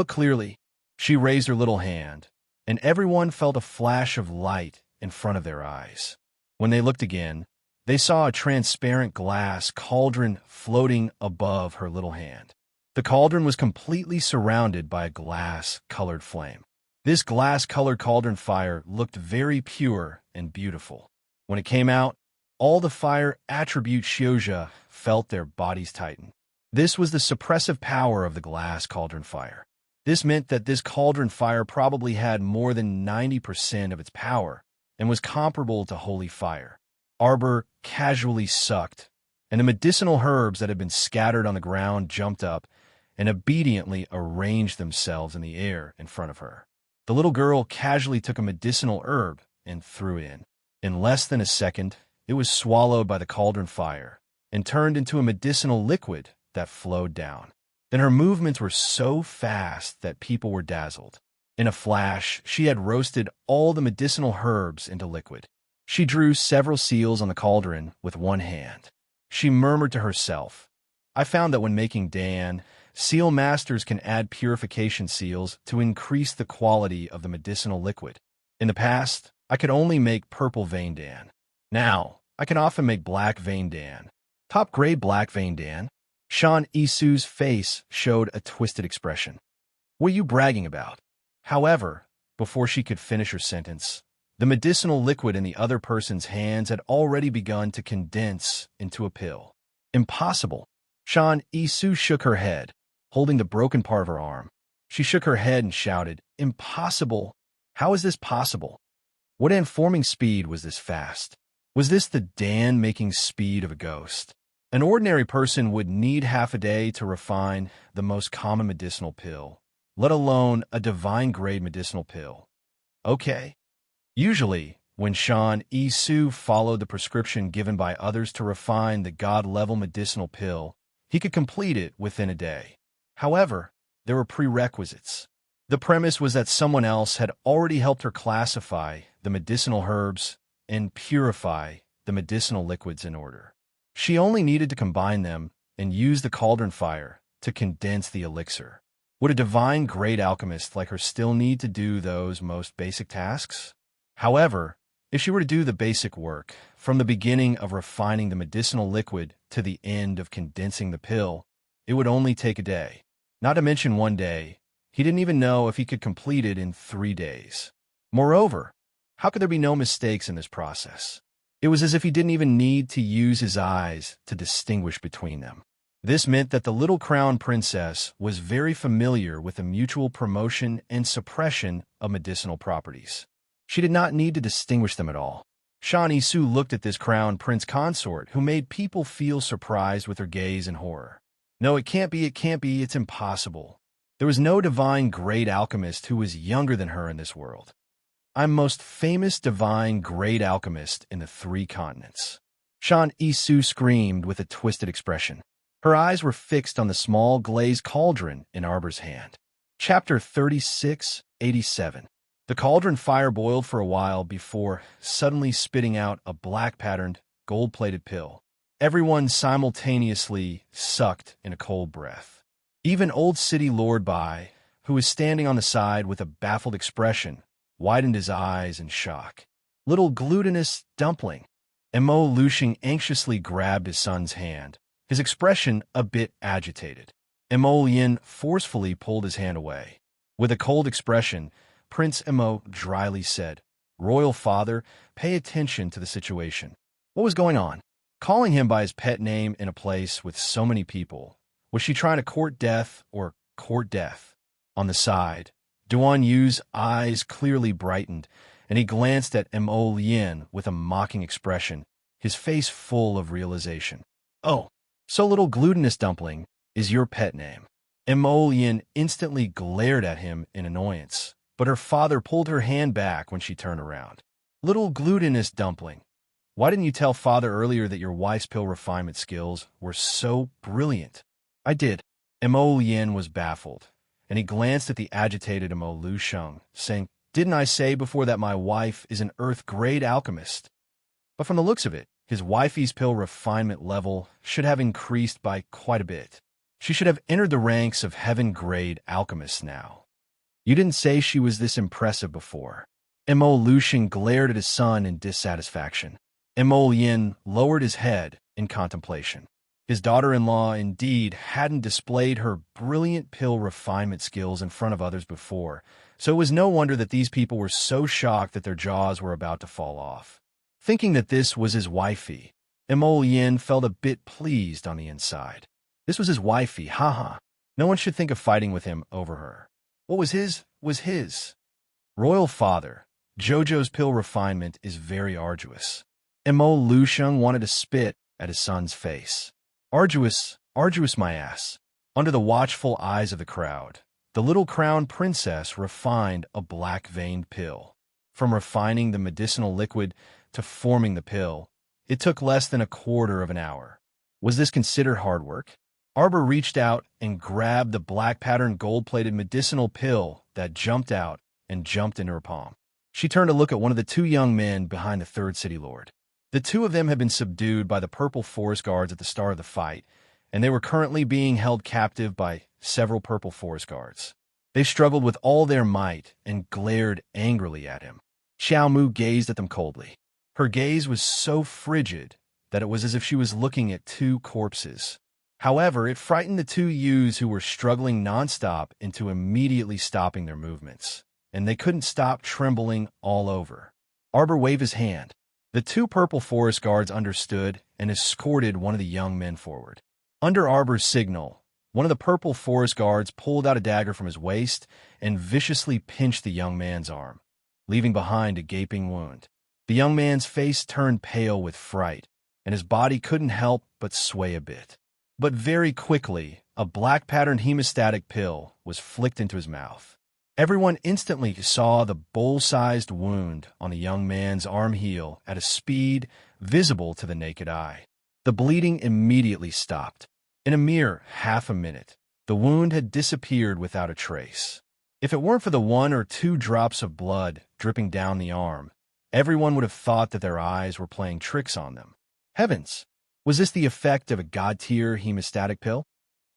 clearly. She raised her little hand, and everyone felt a flash of light in front of their eyes. When they looked again, they saw a transparent glass cauldron floating above her little hand. The cauldron was completely surrounded by a glass-colored flame. This glass-colored cauldron fire looked very pure and beautiful. When it came out, all the fire attribute Shioja felt their bodies tighten. This was the suppressive power of the glass cauldron fire. This meant that this cauldron fire probably had more than 90% of its power and was comparable to holy fire. Arbor casually sucked, and the medicinal herbs that had been scattered on the ground jumped up and obediently arranged themselves in the air in front of her. The little girl casually took a medicinal herb and threw it in. In less than a second, it was swallowed by the cauldron fire and turned into a medicinal liquid that flowed down. Then her movements were so fast that people were dazzled. In a flash, she had roasted all the medicinal herbs into liquid. She drew several seals on the cauldron with one hand. She murmured to herself, I found that when making Dan, seal masters can add purification seals to increase the quality of the medicinal liquid. In the past, I could only make purple vein Dan. Now, I can often make black vein Dan. Top-grade black vein Dan. Sean Isu's face showed a twisted expression. What are you bragging about? However, before she could finish her sentence, the medicinal liquid in the other person's hands had already begun to condense into a pill. Impossible. Sean Isu shook her head, holding the broken part of her arm. She shook her head and shouted, Impossible! How is this possible? What informing speed was this fast? Was this the Dan-making speed of a ghost? An ordinary person would need half a day to refine the most common medicinal pill, let alone a divine-grade medicinal pill. Okay. Usually, when Sean Isu followed the prescription given by others to refine the god-level medicinal pill, he could complete it within a day. However, there were prerequisites. The premise was that someone else had already helped her classify the medicinal herbs and purify the medicinal liquids in order. She only needed to combine them and use the cauldron fire to condense the elixir. Would a divine-grade alchemist like her still need to do those most basic tasks? However, if she were to do the basic work, from the beginning of refining the medicinal liquid to the end of condensing the pill, it would only take a day. Not to mention one day, he didn't even know if he could complete it in 3 days. Moreover, how could there be no mistakes in this process? It was as if he didn't even need to use his eyes to distinguish between them. This meant that the little crown princess was very familiar with the mutual promotion and suppression of medicinal properties. She did not need to distinguish them at all. Sean Isu looked at this crown prince consort who made people feel surprised with her gaze and horror. No, it can't be, it's impossible. There was no divine-grade alchemist who was younger than her in this world. I'm most famous divine-grade alchemist in the 3 continents. Sean Isu screamed with a twisted expression. Her eyes were fixed on the small glazed cauldron in Arbor's hand. Chapter 3687. The cauldron fire boiled for a while before suddenly spitting out a black-patterned, gold-plated pill. Everyone simultaneously sucked in a cold breath. Even Old City Lord Bai, who was standing on the side with a baffled expression, widened his eyes in shock. Little glutinous dumpling. Mo Lushing anxiously grabbed his son's hand, his expression a bit agitated. Mo Yin forcefully pulled his hand away. With a cold expression, Prince Mo dryly said, Royal father, pay attention to the situation. What was going on? Calling him by his pet name in a place with so many people. Was she trying to court death or court death? On the side, Duan Yu's eyes clearly brightened, and he glanced at Mo Yin with a mocking expression, his face full of realization. Oh, so little glutinous dumpling is your pet name. Mo Yin instantly glared at him in annoyance, but her father pulled her hand back when she turned around. Little glutinous dumpling. Why didn't you tell father earlier that your wife's pill refinement skills were so brilliant? I did. Mo Yin was baffled, and he glanced at the agitated Mo Lu Sheng, saying, "Didn't I say before that my wife is an Earth-grade alchemist?" But from the looks of it, his wifey's pill refinement level should have increased by quite a bit. She should have entered the ranks of heaven-grade alchemists now. "You didn't say she was this impressive before." Mo Lu Sheng glared at his son in dissatisfaction. Mo Yin lowered his head in contemplation. His daughter-in-law indeed hadn't displayed her brilliant pill refinement skills in front of others before, so it was no wonder that these people were so shocked that their jaws were about to fall off. Thinking that this was his wifey, Mo Yin felt a bit pleased on the inside. This was his wifey, haha. No one should think of fighting with him over her. What was his was his. Royal father, Jojo's pill refinement is very arduous. Mo Lu Sheng wanted to spit at his son's face. Arduous, arduous my ass. Under the watchful eyes of the crowd, the little crown princess refined a black-veined pill. From refining the medicinal liquid to forming the pill, it took less than a quarter of an hour. Was this considered hard work? Arbor reached out and grabbed the black-patterned gold-plated medicinal pill that jumped out and jumped into her palm. She turned to look at one of the two young men behind the third city lord. The two of them had been subdued by the purple forest guards at the start of the fight, and they were currently being held captive by several purple forest guards. They struggled with all their might and glared angrily at him. Xiao Mu gazed at them coldly. Her gaze was so frigid that it was as if she was looking at two corpses. However, it frightened the two youths who were struggling nonstop into immediately stopping their movements, and they couldn't stop trembling all over. Arbor waved his hand. The two purple forest guards understood and escorted one of the young men forward. Under Arbor's signal, one of the purple forest guards pulled out a dagger from his waist and viciously pinched the young man's arm, leaving behind a gaping wound. The young man's face turned pale with fright, and his body couldn't help but sway a bit. But very quickly, a black-patterned hemostatic pill was flicked into his mouth. Everyone instantly saw the bowl-sized wound on the young man's arm heel at a speed visible to the naked eye. The bleeding immediately stopped. In a mere half a minute, the wound had disappeared without a trace. If it weren't for the 1 or 2 drops of blood dripping down the arm, everyone would have thought that their eyes were playing tricks on them. Heavens! Was this the effect of a god-tier hemostatic pill?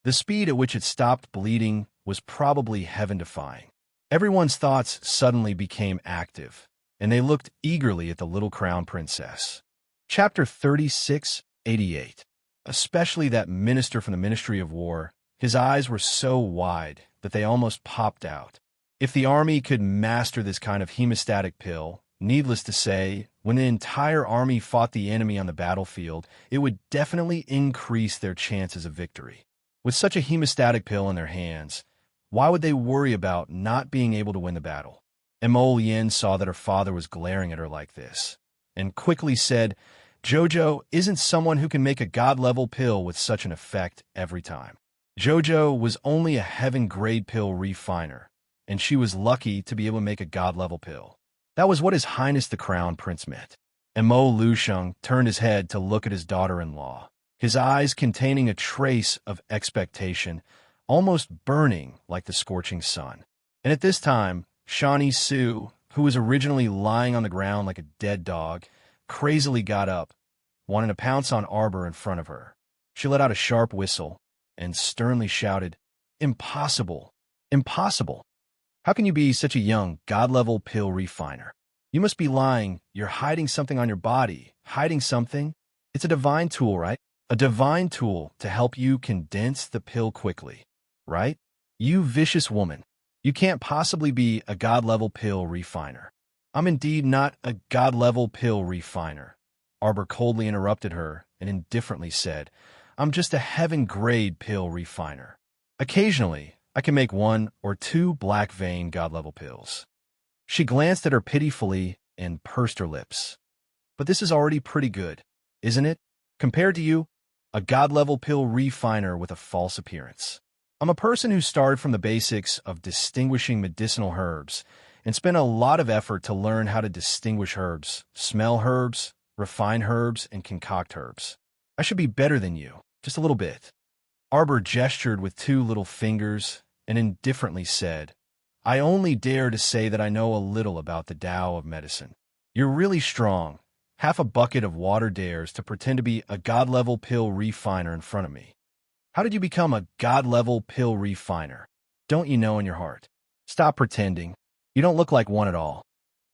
The speed at which it stopped bleeding was probably heaven-defying. Everyone's thoughts suddenly became active, and they looked eagerly at the little crown princess. Chapter 3688. Especially that minister from the Ministry of War, his eyes were so wide that they almost popped out. If the army could master this kind of hemostatic pill, needless to say, when the entire army fought the enemy on the battlefield, it would definitely increase their chances of victory. With such a hemostatic pill in their hands, why would they worry about not being able to win the battle? Mo Yin saw that her father was glaring at her like this, and quickly said, "Jojo isn't someone who can make a god-level pill with such an effect every time. Jojo was only a heaven-grade pill refiner, and she was lucky to be able to make a god-level pill." That was what His Highness the Crown Prince meant. Mo Lu Sheng turned his head to look at his daughter-in-law, his eyes containing a trace of expectation, almost burning like the scorching sun. And at this time, Shawnee Sue, who was originally lying on the ground like a dead dog, crazily got up, wanting to pounce on Arbor in front of her. She let out a sharp whistle and sternly shouted, "Impossible! Impossible! How can you be such a young, god-level pill refiner? You must be lying. You're hiding something on your body. Hiding something? It's a divine tool, right? A divine tool to help you condense the pill quickly. Right? You vicious woman. You can't possibly be a god-level pill refiner." "I'm indeed not a god-level pill refiner," Arbor coldly interrupted her and indifferently said, "I'm just a heaven-grade pill refiner. Occasionally, I can make 1 or 2 black-vein god-level pills." She glanced at her pitifully and pursed her lips. "But this is already pretty good, isn't it? Compared to you, a god-level pill refiner with a false appearance. I'm a person who started from the basics of distinguishing medicinal herbs and spent a lot of effort to learn how to distinguish herbs, smell herbs, refine herbs, and concoct herbs. I should be better than you, just a little bit." Arbor gestured with two little fingers and indifferently said, I only dare to say that I know a little about the Tao of medicine. You're really strong. Half a bucket of water dares to pretend to be a god-level pill refiner in front of me. How did you become a god-level pill refiner? Don't you know in your heart? Stop pretending. You don't look like one at all.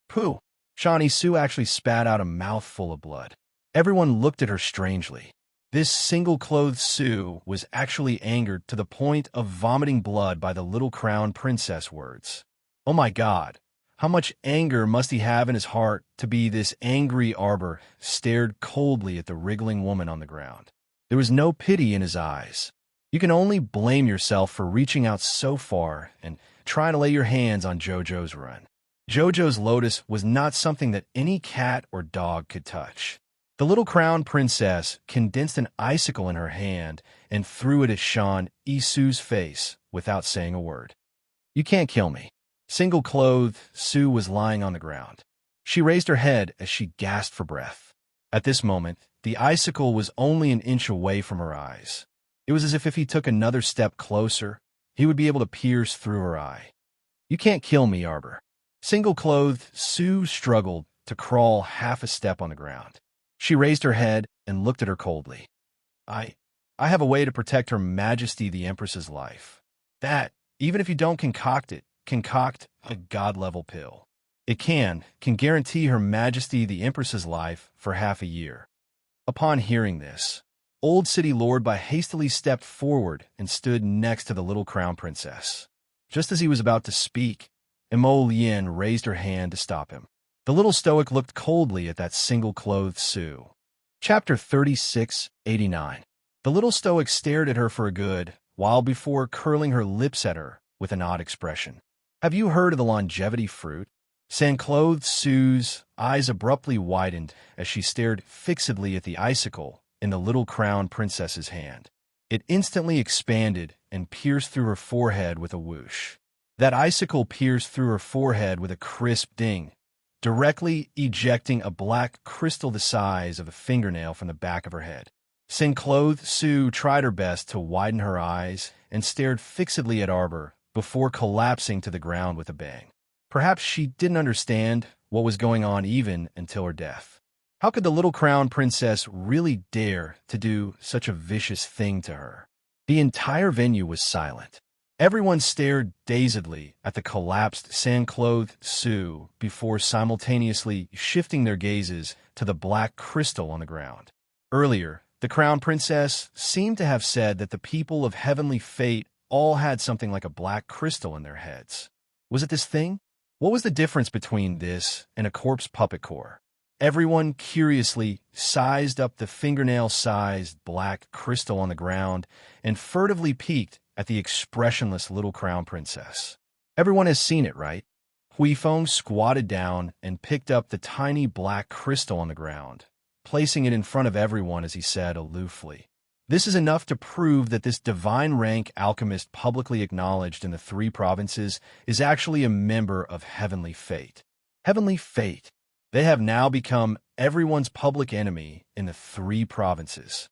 Pooh! Shawnee Sue actually spat out a mouthful of blood. Everyone looked at her strangely. This single-clothed Sue was actually angered to the point of vomiting blood by the little crown princess words. Oh my God! How much anger must he have in his heart to be this angry? Arbor stared coldly at the wriggling woman on the ground. There was no pity in his eyes. You can only blame yourself for reaching out so far and trying to lay your hands on Jojo's run. Jojo's lotus was not something that any cat or dog could touch. The little crown princess condensed an icicle in her hand and threw it at Sean Isu's face without saying a word. You can't kill me. Single-clothed, Sue was lying on the ground. She raised her head as she gasped for breath. At this moment, the icicle was only an inch away from her eyes. It was as if he took another step closer, he would be able to pierce through her eye. You can't kill me, Arbor. Single-clothed, Sue struggled to crawl half a step on the ground. She raised her head and looked at her coldly. I have a way to protect Her Majesty the Empress's life. That, even if you don't concoct a god-level pill. It can guarantee Her Majesty the Empress's life for half a year. Upon hearing this, Old City Lord Bai hastily stepped forward and stood next to the little crown princess. Just as he was about to speak, Emo Lien raised her hand to stop him. The little stoic looked coldly at that single-clothed Sue. Chapter 3689. The little stoic stared at her for a good while before curling her lips at her with an odd expression. Have you heard of the longevity fruit? Sand-clothed Sue's eyes abruptly widened as she stared fixedly at the icicle in the little crown princess's hand. It instantly expanded and pierced through her forehead with a whoosh. That icicle pierced through her forehead with a crisp ding, directly ejecting a black crystal the size of a fingernail from the back of her head. Sin-clothed Sue tried her best to widen her eyes and stared fixedly at Arbor before collapsing to the ground with a bang. Perhaps she didn't understand what was going on even until her death. How could the little crown princess really dare to do such a vicious thing to her? The entire venue was silent. Everyone stared dazedly at the collapsed sand-clothed Sue before simultaneously shifting their gazes to the black crystal on the ground. Earlier, the crown princess seemed to have said that the people of heavenly fate all had something like a black crystal in their heads. Was it this thing? What was the difference between this and a corpse puppet core? Everyone curiously sized up the fingernail-sized black crystal on the ground and furtively peeked at the expressionless little crown princess. Everyone has seen it, right? Huifeng squatted down and picked up the tiny black crystal on the ground, placing it in front of everyone as he said aloofly, "This is enough to prove that this divine rank alchemist publicly acknowledged in the 3 provinces is actually a member of Heavenly Fate." Heavenly Fate. They have now become everyone's public enemy in the 3 provinces.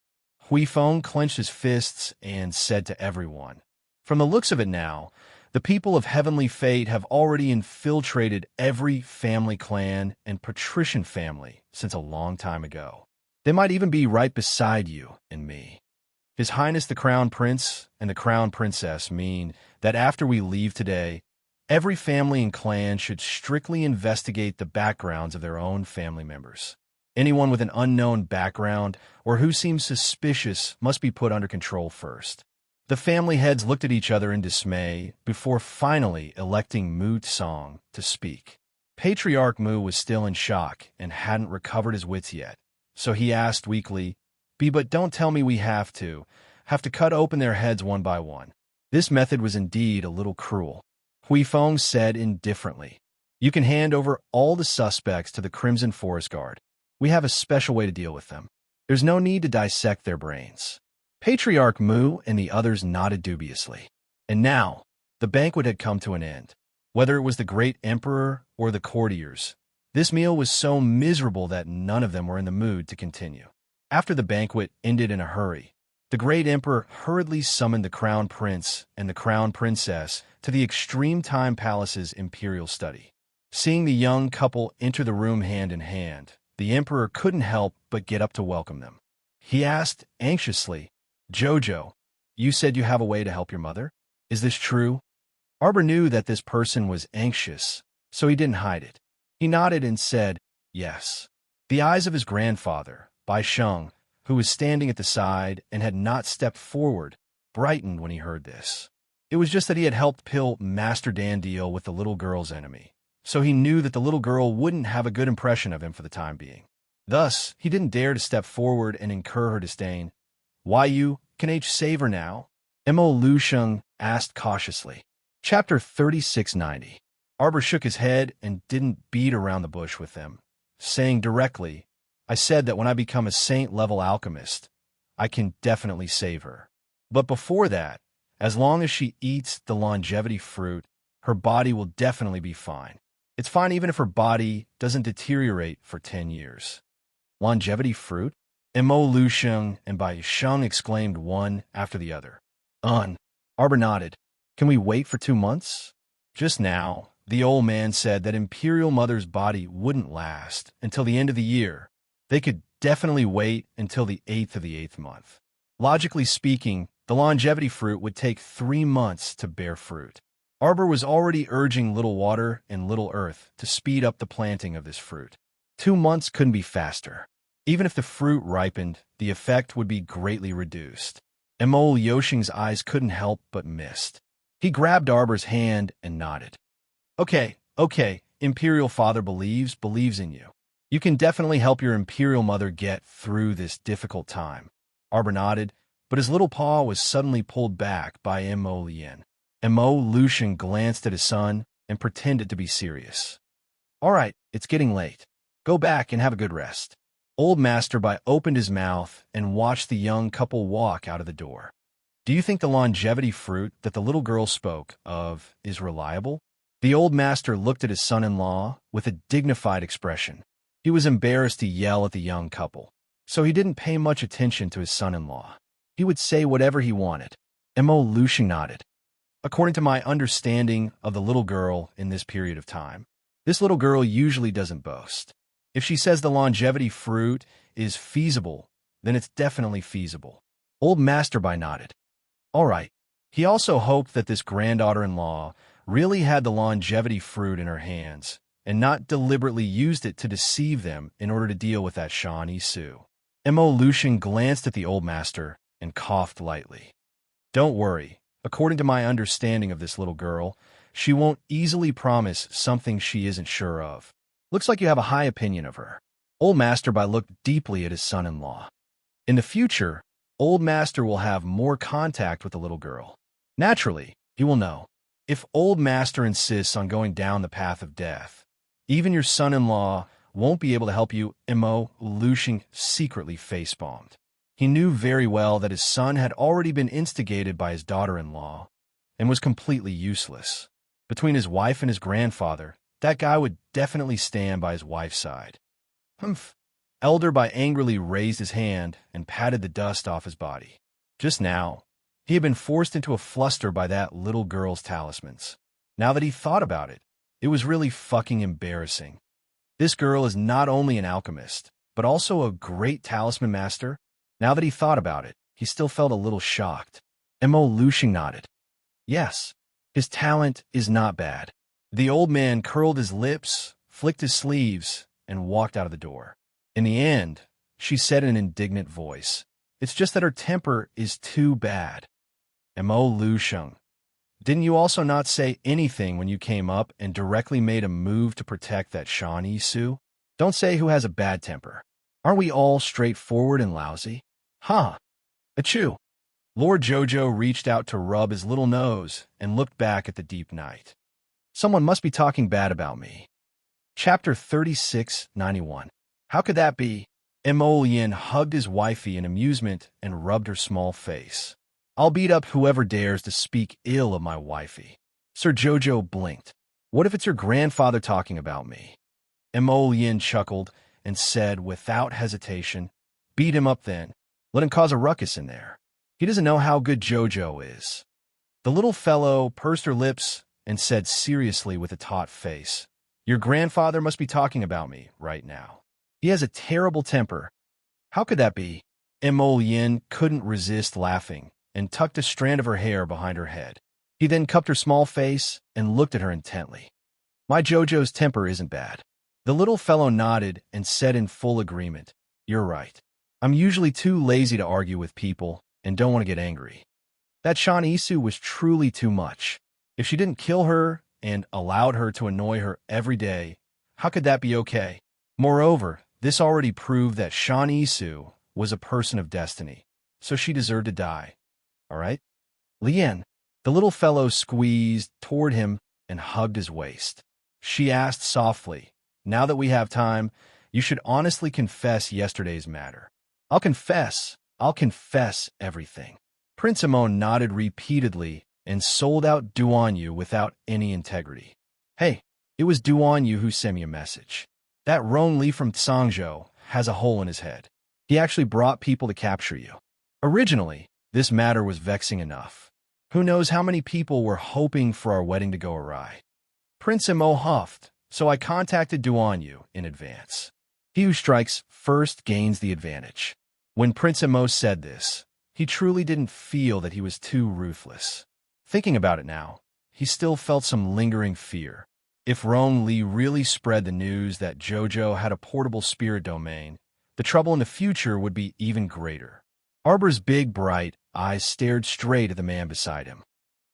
Huifeng clenched his fists and said to everyone, "From the looks of it now, the people of Heavenly Fate have already infiltrated every family clan and patrician family since a long time ago. They might even be right beside you and me. His Highness the Crown Prince and the Crown Princess mean that after we leave today, every family and clan should strictly investigate the backgrounds of their own family members. Anyone with an unknown background or who seems suspicious must be put under control first." The family heads looked at each other in dismay before finally electing Mu Tsong to speak. Patriarch Mu was still in shock and hadn't recovered his wits yet, so he asked weakly, But don't tell me we have to cut open their heads one by one." This method was indeed a little cruel. Huifeng said indifferently, "You can hand over all the suspects to the Crimson Forest Guard. We have a special way to deal with them. There's no need to dissect their brains." Patriarch Mu and the others nodded dubiously. And now, the banquet had come to an end. Whether it was the great emperor or the courtiers, this meal was so miserable that none of them were in the mood to continue. After the banquet ended in a hurry, The great emperor hurriedly summoned the crown prince and the crown princess to the Extreme Time Palace's imperial study. Seeing the young couple enter the room hand in hand, the emperor couldn't help but get up to welcome them. He asked anxiously, "Jojo, you said you have a way to help your mother? Is this true?" Arbor knew that this person was anxious, so he didn't hide it. He nodded and said, "Yes." The eyes of his grandfather, Bai Sheng, who was standing at the side and had not stepped forward, brightened when he heard this. It was just that he had helped Pill Master Dan deal with the little girl's enemy, so he knew that the little girl wouldn't have a good impression of him for the time being. Thus, he didn't dare to step forward and incur her disdain. "Why you can H save her now?" Mo Lusheng asked cautiously. Chapter 3690. Arbor shook his head and didn't beat around the bush with them, saying directly, "I said that when I become a saint-level alchemist, I can definitely save her. But before that, as long as she eats the longevity fruit, her body will definitely be fine. It's fine even if her body doesn't deteriorate for 10 years. Longevity fruit? Mo Lusheng and Bai Sheng exclaimed one after the other. Arbor nodded. Can we wait for 2 months? Just now, the old man said that Imperial Mother's body wouldn't last until the end of the year. They could definitely wait until the 8th of the 8th month. Logically speaking, the longevity fruit would take 3 months to bear fruit. Arbor was already urging Little Water and Little Earth to speed up the planting of this fruit. 2 months couldn't be faster. Even if the fruit ripened, the effect would be greatly reduced. Mo Yoshing's eyes couldn't help but mist. He grabbed Arbor's hand and nodded. Okay, Imperial Father believes in you. You can definitely help your Imperial Mother get through this difficult time. Arbor nodded, but his little paw was suddenly pulled back by Mo Lien. Mo Lucian glanced at his son and pretended to be serious. All right, it's getting late. Go back and have a good rest. Old Master Bai opened his mouth and watched the young couple walk out of the door. Do you think the longevity fruit that the little girl spoke of is reliable? The old master looked at his son-in-law with a dignified expression. He was embarrassed to yell at the young couple, so he didn't pay much attention to his son-in-law. He would say whatever he wanted. Mo Lucian nodded. According to my understanding of the little girl in this period of time, this little girl usually doesn't boast. If she says the longevity fruit is feasible, then it's definitely feasible. Old Master Bai nodded. All right. He also hoped that this granddaughter-in-law really had the longevity fruit in her hands and not deliberately used it to deceive them in order to deal with that Shawnee Sioux. Mo Lucian glanced at the old master and coughed lightly. Don't worry. According to my understanding of this little girl, she won't easily promise something she isn't sure of. Looks like you have a high opinion of her. Old Master Bai looked deeply at his son-in-law. In the future, Old Master will have more contact with the little girl. Naturally, he will know. If Old Master insists on going down the path of death, even your son-in-law won't be able to help you. Mo Lucian secretly face-bombed. He knew very well that his son had already been instigated by his daughter-in-law and was completely useless. Between his wife and his grandfather, that guy would definitely stand by his wife's side. Humph. Elder Bai angrily raised his hand and patted the dust off his body. Just now, he had been forced into a fluster by that little girl's talismans. Now that he thought about it, it was really fucking embarrassing. This girl is not only an alchemist, but also a great talisman master. Now that he thought about it, he still felt a little shocked. Mo Lucian nodded. Yes, his talent is not bad. The old man curled his lips, flicked his sleeves, and walked out of the door. In the end, she said in an indignant voice, it's just that her temper is too bad. Mo Lucian, didn't you also not say anything when you came up and directly made a move to protect that Shawnee Sioux? Don't say who has a bad temper. Aren't we all straightforward and lousy? Huh. Achoo. Lord Jojo reached out to rub his little nose and looked back at the deep night. Someone must be talking bad about me. Chapter 3691. How could that be? Mo Lien hugged his wifey in amusement and rubbed her small face. I'll beat up whoever dares to speak ill of my wifey. Sir Jojo blinked. What if it's your grandfather talking about me? Mo Lien chuckled and said without hesitation, beat him up then. Let him cause a ruckus in there. He doesn't know how good Jojo is. The little fellow pursed her lips and said seriously with a taut face, "Your grandfather must be talking about me right now. He has a terrible temper." "How could that be?" Mo Yin couldn't resist laughing and tucked a strand of her hair behind her head. He then cupped her small face and looked at her intently. "My Jojo's temper isn't bad." The little fellow nodded and said in full agreement, "You're right. I'm usually too lazy to argue with people and don't want to get angry. That Shan Isu was truly too much. If she didn't kill her and allowed her to annoy her every day, how could that be okay? Moreover, this already proved that Shan Isu was a person of destiny, so she deserved to die. All right?" Lien, the little fellow squeezed toward him and hugged his waist. She asked softly, "Now that we have time, you should honestly confess yesterday's matter." I'll confess everything." Prince Amon nodded repeatedly and sold out Duanyu without any integrity. "Hey, it was Duanyu who sent me a message. That Rong Li from Tsangzhou has a hole in his head. He actually brought people to capture you. Originally, this matter was vexing enough. Who knows how many people were hoping for our wedding to go awry. Prince Imo huffed, so I contacted Duanyu in advance. He who strikes first gains the advantage." When Prince Imo said this, he truly didn't feel that he was too ruthless. Thinking about it now, he still felt some lingering fear. If Rong Li really spread the news that Jojo had a portable spirit domain, the trouble in the future would be even greater. Arbor's big, bright eyes stared straight at the man beside him.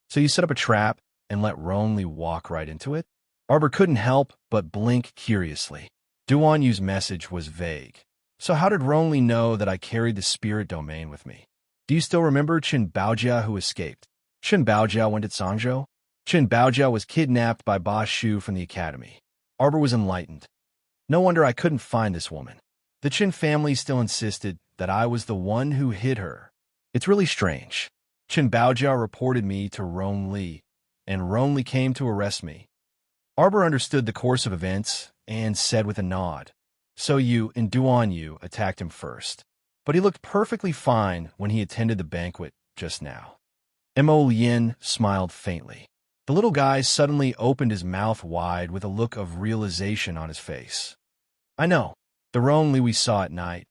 "So you set up a trap and let Rong Li walk right into it?" Arbor couldn't help but blink curiously. Duanyu's message was vague. "So how did Rong Li know that I carried the spirit domain with me? Do you still remember Qin Baojia who escaped? Qin Baojia went to Tsangzhou? Qin Baojia was kidnapped by Ba Shu from the academy." Arbor was enlightened. "No wonder I couldn't find this woman. The Qin family still insisted that I was the one who hid her. It's really strange. Qin Baojia reported me to Rong Li, and Rong Li came to arrest me." Arbor understood the course of events and said with a nod, "So you and Duanyu attacked him first. But he looked perfectly fine when he attended the banquet just now." Mo Lien smiled faintly. The little guy suddenly opened his mouth wide with a look of realization on his face. "I know. The Rong Li we saw at night."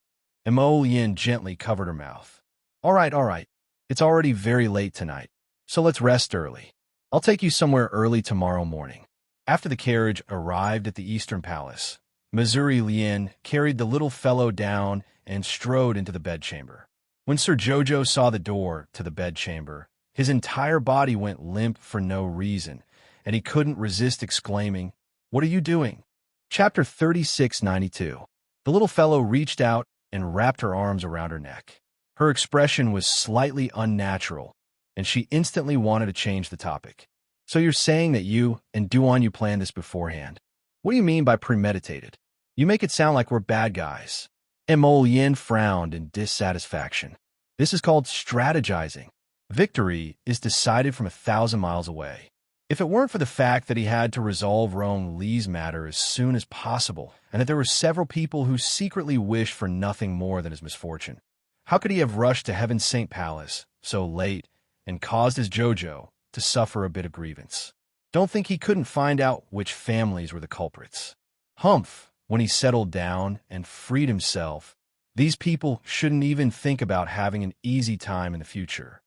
Mo Lien gently covered her mouth. All right. It's already very late tonight, so let's rest early. I'll take you somewhere early tomorrow morning." After the carriage arrived at the Eastern Palace, Missouri Lien carried the little fellow down and strode into the bedchamber. When Sir Jojo saw the door to the bedchamber, his entire body went limp for no reason, and he couldn't resist exclaiming, "What are you doing?" Chapter 3692. The little fellow reached out and wrapped her arms around her neck. Her expression was slightly unnatural, and she instantly wanted to change the topic. "So you're saying that you and Duanyu planned this beforehand? What do you mean by premeditated? You make it sound like we're bad guys." Mo Yin frowned in dissatisfaction. "This is called strategizing. Victory is decided from 1,000 miles away. If it weren't for the fact that he had to resolve Rong Li's matter as soon as possible, and that there were several people who secretly wished for nothing more than his misfortune, how could he have rushed to Heaven's Saint Palace so late and caused his Jojo to suffer a bit of grievance? Don't think he couldn't find out which families were the culprits. Humph, when he settled down and freed himself, these people shouldn't even think about having an easy time in the future."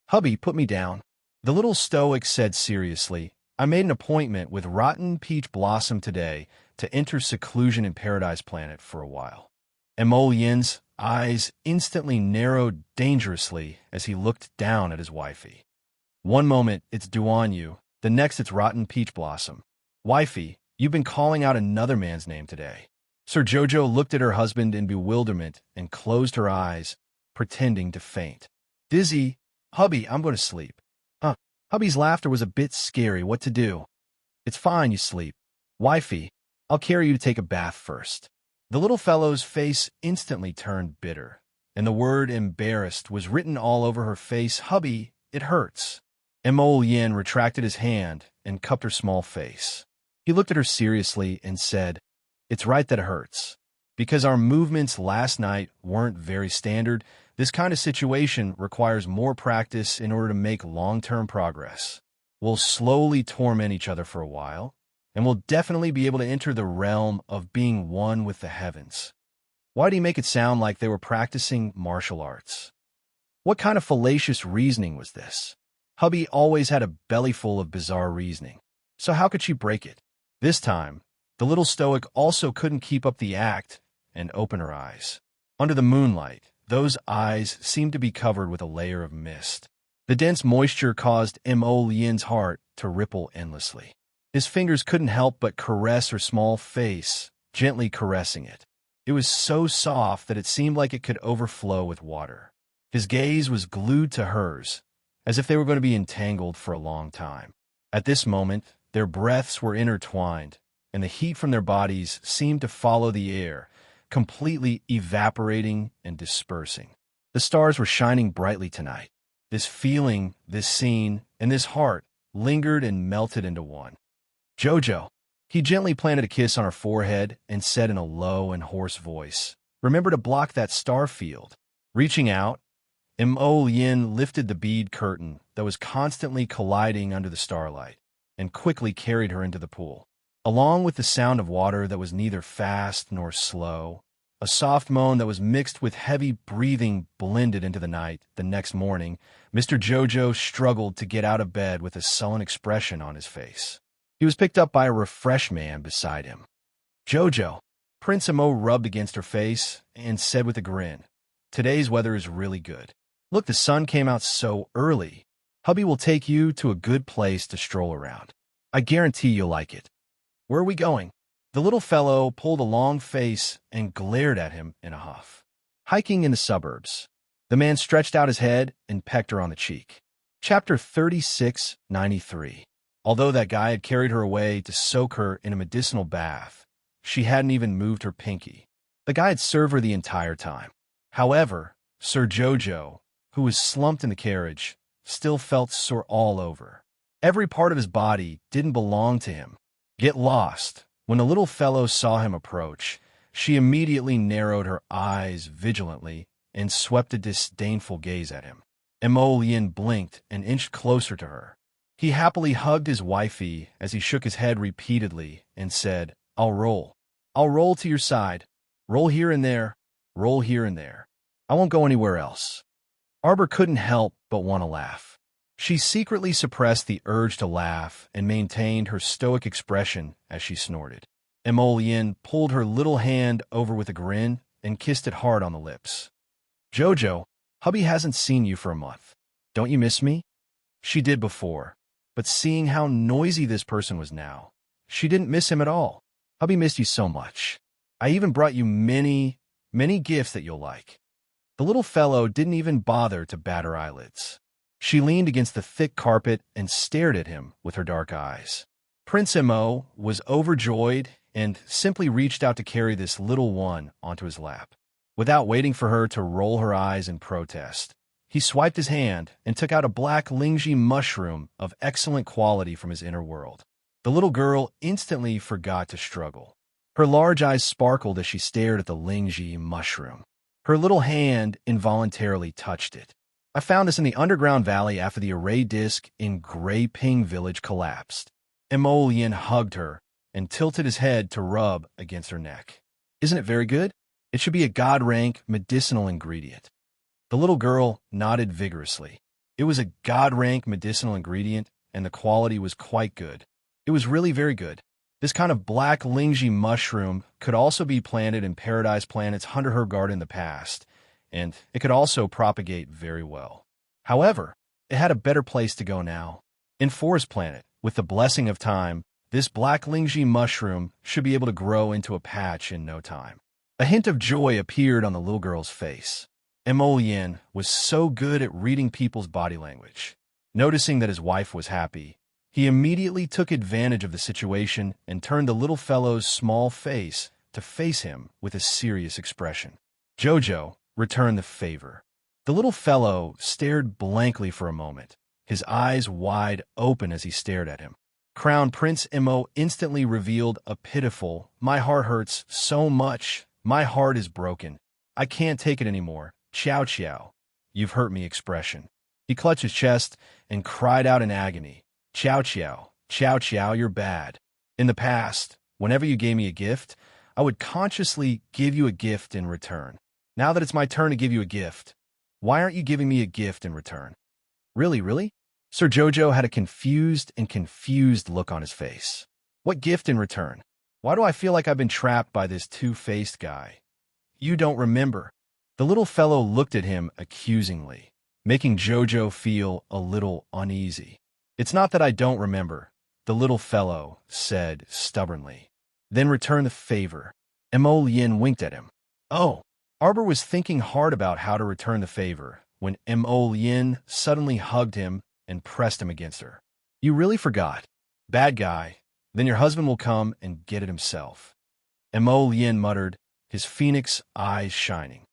"Hubby, put me down." The little stoic said seriously, "I made an appointment with Rotten Peach Blossom today to enter seclusion in Paradise Planet for a while." Mo Yin's eyes instantly narrowed dangerously as he looked down at his wifey. One moment it's Duanyu, the next it's Rotten Peach Blossom. "Wifey, you've been calling out another man's name today." Sir Jojo looked at her husband in bewilderment and closed her eyes, pretending to faint. "Dizzy, hubby, I'm going to sleep." Hubby's laughter was a bit scary. "What to do?" "It's fine, you sleep. Wifey, I'll carry you to take a bath first." The little fellow's face instantly turned bitter, and the word embarrassed was written all over her face. "Hubby, it hurts." Mo Yin retracted his hand and cupped her small face. He looked at her seriously and said, "It's right that it hurts. Because our movements last night weren't very standard, This kind of situation requires more practice in order to make long-term progress. We'll slowly torment each other for a while, and we'll definitely be able to enter the realm of being one with the heavens. Why do you make it sound like they were practicing martial arts? What kind of fallacious reasoning was this? Hubby always had a belly full of bizarre reasoning, so how could she break it? This time, the little stoic also couldn't keep up the act and open her eyes. Under the moonlight, those eyes seemed to be covered with a layer of mist. The dense moisture caused Mo Lian's heart to ripple endlessly. His fingers couldn't help but caress her small face, gently caressing it. It was so soft that it seemed like it could overflow with water. His gaze was glued to hers, as if they were going to be entangled for a long time. At this moment, their breaths were intertwined, and the heat from their bodies seemed to follow the air, completely evaporating and dispersing. The stars were shining brightly tonight. This feeling, this scene, and this heart lingered and melted into one. Jojo. He gently planted a kiss on her forehead and said in a low and hoarse voice, "Remember to block that star field." Reaching out, Mo Lian lifted the bead curtain that was constantly colliding under the starlight and quickly carried her into the pool. Along with the sound of water that was neither fast nor slow, a soft moan that was mixed with heavy breathing blended into the night. The next morning, Mr. Jojo struggled to get out of bed with a sullen expression on his face. He was picked up by a refreshed man beside him. "Jojo." Prince Mo rubbed against her face and said with a grin, "Today's weather is really good. Look, the sun came out so early. Hubby will take you to a good place to stroll around. I guarantee you'll like it." "Where are we going?" The little fellow pulled a long face and glared at him in a huff. "Hiking in the suburbs." The man stretched out his head and pecked her on the cheek. Chapter 3693. Although that guy had carried her away to soak her in a medicinal bath, she hadn't even moved her pinky. The guy had served her the entire time. However, Sir Jojo, who was slumped in the carriage, still felt sore all over. Every part of his body didn't belong to him. Get lost. When the little fellow saw him approach, she immediately narrowed her eyes vigilantly and swept a disdainful gaze at him. Mo Lian blinked and inched closer to her. He happily hugged his wifey as he shook his head repeatedly and said, "I'll roll. I'll roll to your side. Roll here and there. Roll here and there. I won't go anywhere else." Arbor couldn't help but want to laugh. She secretly suppressed the urge to laugh and maintained her stoic expression as she snorted. Mo Lian pulled her little hand over with a grin and kissed it hard on the lips. "Jojo, hubby hasn't seen you for a month. Don't you miss me?" She did before, but seeing how noisy this person was now, she didn't miss him at all. "Hubby missed you so much. I even brought you many gifts that you'll like." The little fellow didn't even bother to bat her eyelids. She leaned against the thick carpet and stared at him with her dark eyes. Prince Mo was overjoyed and simply reached out to carry this little one onto his lap. Without waiting for her to roll her eyes in protest, he swiped his hand and took out a black Lingji mushroom of excellent quality from his inner world. The little girl instantly forgot to struggle. Her large eyes sparkled as she stared at the Lingji mushroom. Her little hand involuntarily touched it. "I found this in the underground valley after the array disk in Grey Ping village collapsed." Mo Lian hugged her and tilted his head to rub against her neck. "Isn't it very good? It should be a God-rank medicinal ingredient." The little girl nodded vigorously. It was a God-rank medicinal ingredient, and the quality was quite good. It was really very good. This kind of black Lingji mushroom could also be planted in Paradise Planet's Hunter Herb Garden in the past, and it could also propagate very well. However, it had a better place to go now. In Forest Planet, with the blessing of time, this black Lingji mushroom should be able to grow into a patch in no time. A hint of joy appeared on the little girl's face. Mo Lian was so good at reading people's body language. Noticing that his wife was happy, he immediately took advantage of the situation and turned the little fellow's small face to face him with a serious expression. Jojo returned the favor. The little fellow stared blankly for a moment, his eyes wide open as he stared at him. Crown Prince Mo instantly revealed a pitiful, "My heart hurts so much. My heart is broken. I can't take it anymore. Chow chow, you've hurt me expression. He clutched his chest and cried out in agony. Chow chow, you're bad. In the past, whenever you gave me a gift, I would consciously give you a gift in return. Now that it's my turn to give you a gift, why aren't you giving me a gift in return? Really? Sir Jojo had a confused look on his face. What gift in return? Why do I feel like I've been trapped by this two-faced guy? You don't remember. The little fellow looked at him accusingly, making Jojo feel a little uneasy. It's not that I don't remember, the little fellow said stubbornly. Then return the favor. Mo Lien winked at him. Oh. Arbor was thinking hard about how to return the favor when Mo Lien suddenly hugged him and pressed him against her. You really forgot. Bad guy. Then your husband will come and get it himself. Mo Lien muttered, his phoenix eyes shining.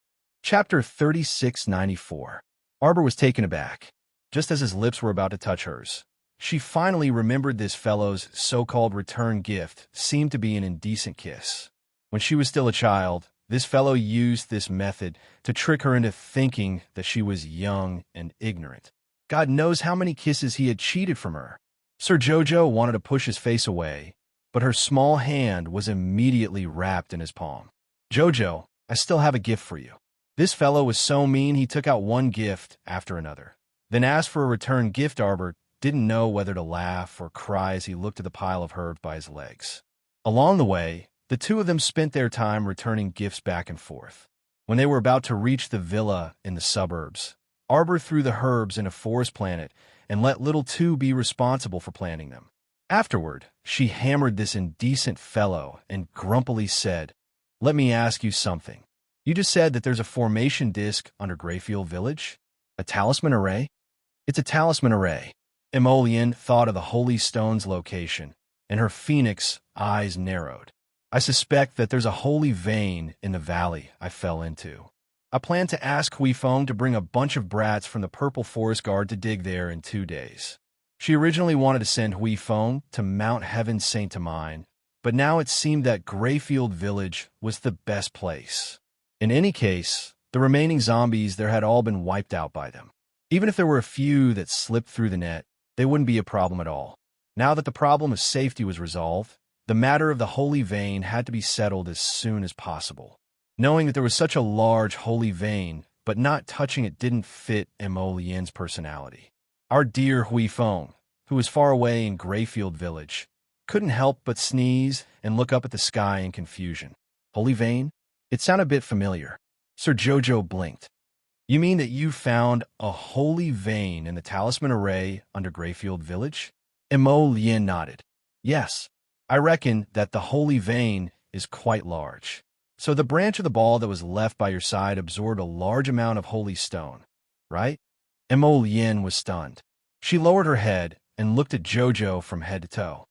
Chapter 3694. Arbor was taken aback. Just as his lips were about to touch hers, she finally remembered this fellow's so-called return gift seemed to be an indecent kiss. When she was still a child, this fellow used this method to trick her into thinking that she was young and ignorant. God knows how many kisses he had cheated from her. Sir Jojo wanted to push his face away, but her small hand was immediately wrapped in his palm. Jojo, I still have a gift for you. This fellow was so mean he took out one gift after another, then asked for a return gift. Arbor didn't know whether to laugh or cry as he looked at the pile of herbs by his legs. Along the way, the two of them spent their time returning gifts back and forth. When they were about to reach the villa in the suburbs, Arbor threw the herbs in a forest planet and let Little Two be responsible for planting them. Afterward, she hammered this indecent fellow and grumpily said, Let me ask you something. You just said that there's a formation disc under Greyfield Village? A talisman array? It's a talisman array. Emolian thought of the Holy Stone's location, and her phoenix eyes narrowed. I suspect that there's a holy vein in the valley I fell into. I plan to ask Hui Feng to bring a bunch of brats from the Purple Forest Guard to dig there in 2 days. She originally wanted to send Hui Feng to Mount Heaven Saint-Amine, but now it seemed that Greyfield Village was the best place. In any case, the remaining zombies there had all been wiped out by them. Even if there were a few that slipped through the net, they wouldn't be a problem at all. Now that the problem of safety was resolved, the matter of the holy vein had to be settled as soon as possible. Knowing that there was such a large holy vein, but not touching it didn't fit Mo Lien's personality. Our dear Hui Feng, who was far away in Greyfield Village, couldn't help but sneeze and look up at the sky in confusion. Holy vein? It sounded a bit familiar. Sir Jojo blinked. You mean that you found a holy vein in the talisman array under Greyfield Village? Mo Lien nodded. Yes, I reckon that the holy vein is quite large. So the branch of the ball that was left by your side absorbed a large amount of holy stone, right? Mo Lien was stunned. She lowered her head and looked at Jojo from head to toe.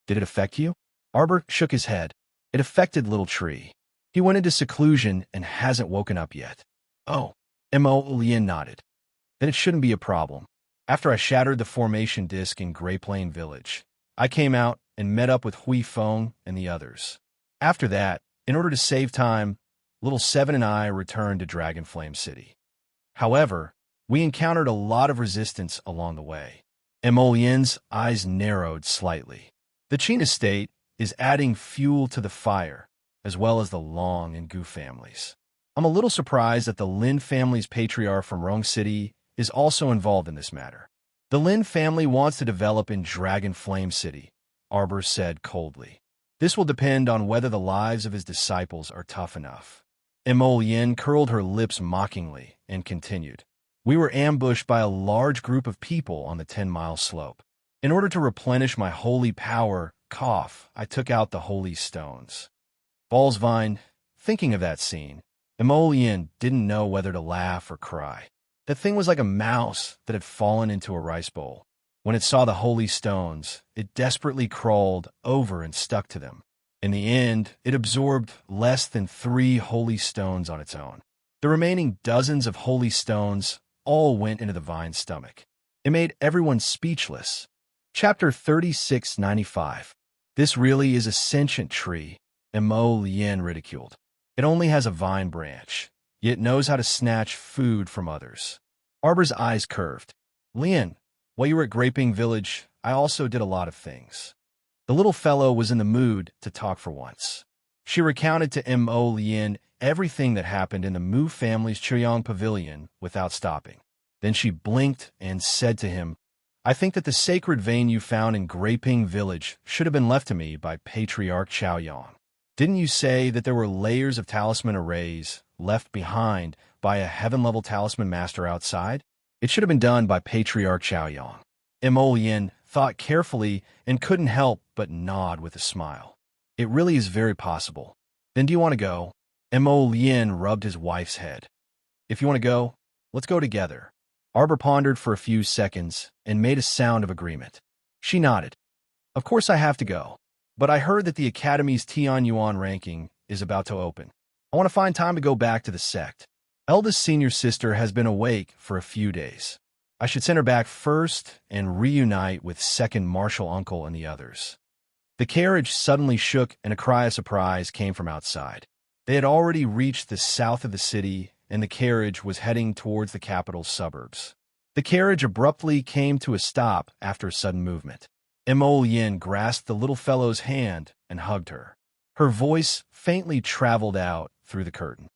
Did it affect you? Arbor shook his head. It affected Little Tree. He went into seclusion and hasn't woken up yet. Oh, Mo Lien nodded. Then it shouldn't be a problem. After I shattered the formation disc in Grey Plain Village, I came out and met up with Hui Feng and the others. After that, in order to save time, Little Seven and I returned to Dragonflame City. However, we encountered a lot of resistance along the way. Emolien's eyes narrowed slightly. The Qin estate is adding fuel to the fire, as well as the Long and Gu families. I'm a little surprised that the Lin family's patriarch from Rong City is also involved in this matter. The Lin family wants to develop in Dragonflame City, Arbor said coldly. This will depend on whether the lives of his disciples are tough enough. Emolien curled her lips mockingly and continued. We were ambushed by a large group of people on the 10-mile slope. In order to replenish my holy power, I took out the holy stones. Ballsvine, thinking of that scene, Emolien didn't know whether to laugh or cry. The thing was like a mouse that had fallen into a rice bowl. When it saw the holy stones, it desperately crawled over and stuck to them. In the end, it absorbed less than 3 holy stones on its own. The remaining dozens of holy stones all went into the vine's stomach. It made everyone speechless. Chapter 3695. This really is a sentient tree, Mo Lien ridiculed. It only has a vine branch. yet knows how to snatch food from others. Arbor's eyes curved. Lian, while you were at Graping Village, I also did a lot of things. The little fellow was in the mood to talk for once. She recounted to Mo Lian everything that happened in the Mu family's Chuyang pavilion without stopping. Then she blinked and said to him, I think that the sacred vein you found in Graping Village should have been left to me by Patriarch Chaoyang. Didn't you say that there were layers of talisman arrays left behind by a heaven-level talisman master outside? It should have been done by Patriarch Chaoyang. Mo Lian thought carefully and couldn't help but nod with a smile. It really is very possible. Then do you want to go? Mo Lian rubbed his wife's head. If you want to go, let's go together. Arbor pondered for a few seconds and made a sound of agreement. She nodded. Of course I have to go, but I heard that the Academy's Tianyuan ranking is about to open. I want to find time to go back to the sect. Eldest senior sister has been awake for a few days. I should send her back first and reunite with second martial uncle and the others. The carriage suddenly shook and a cry of surprise came from outside. They had already reached the south of the city and the carriage was heading towards the capital's suburbs. The carriage abruptly came to a stop after a sudden movement. Mo Lian grasped the little fellow's hand and hugged her. Her voice faintly traveled out through the curtain.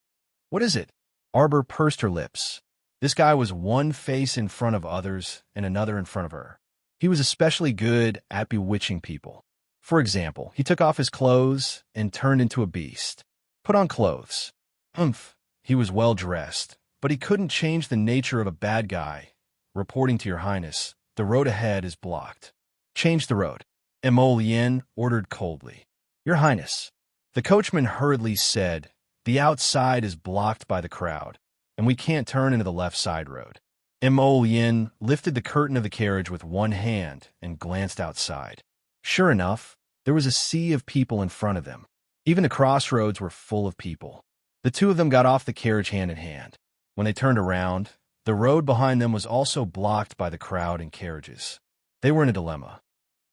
What is it? Arbor pursed her lips. This guy was one face in front of others and another in front of her. He was especially good at bewitching people. For example, he took off his clothes and turned into a beast. Put on clothes. Humph. He was well dressed, but he couldn't change the nature of a bad guy. Reporting to your highness, the road ahead is blocked. Change the road. Mo Lian ordered coldly. Your highness. The coachman hurriedly said, the outside is blocked by the crowd, and we can't turn into the left side road. Mo Lian lifted the curtain of the carriage with one hand and glanced outside. Sure enough, there was a sea of people in front of them. Even the crossroads were full of people. The two of them got off the carriage hand in hand. When they turned around, the road behind them was also blocked by the crowd and carriages. They were in a dilemma.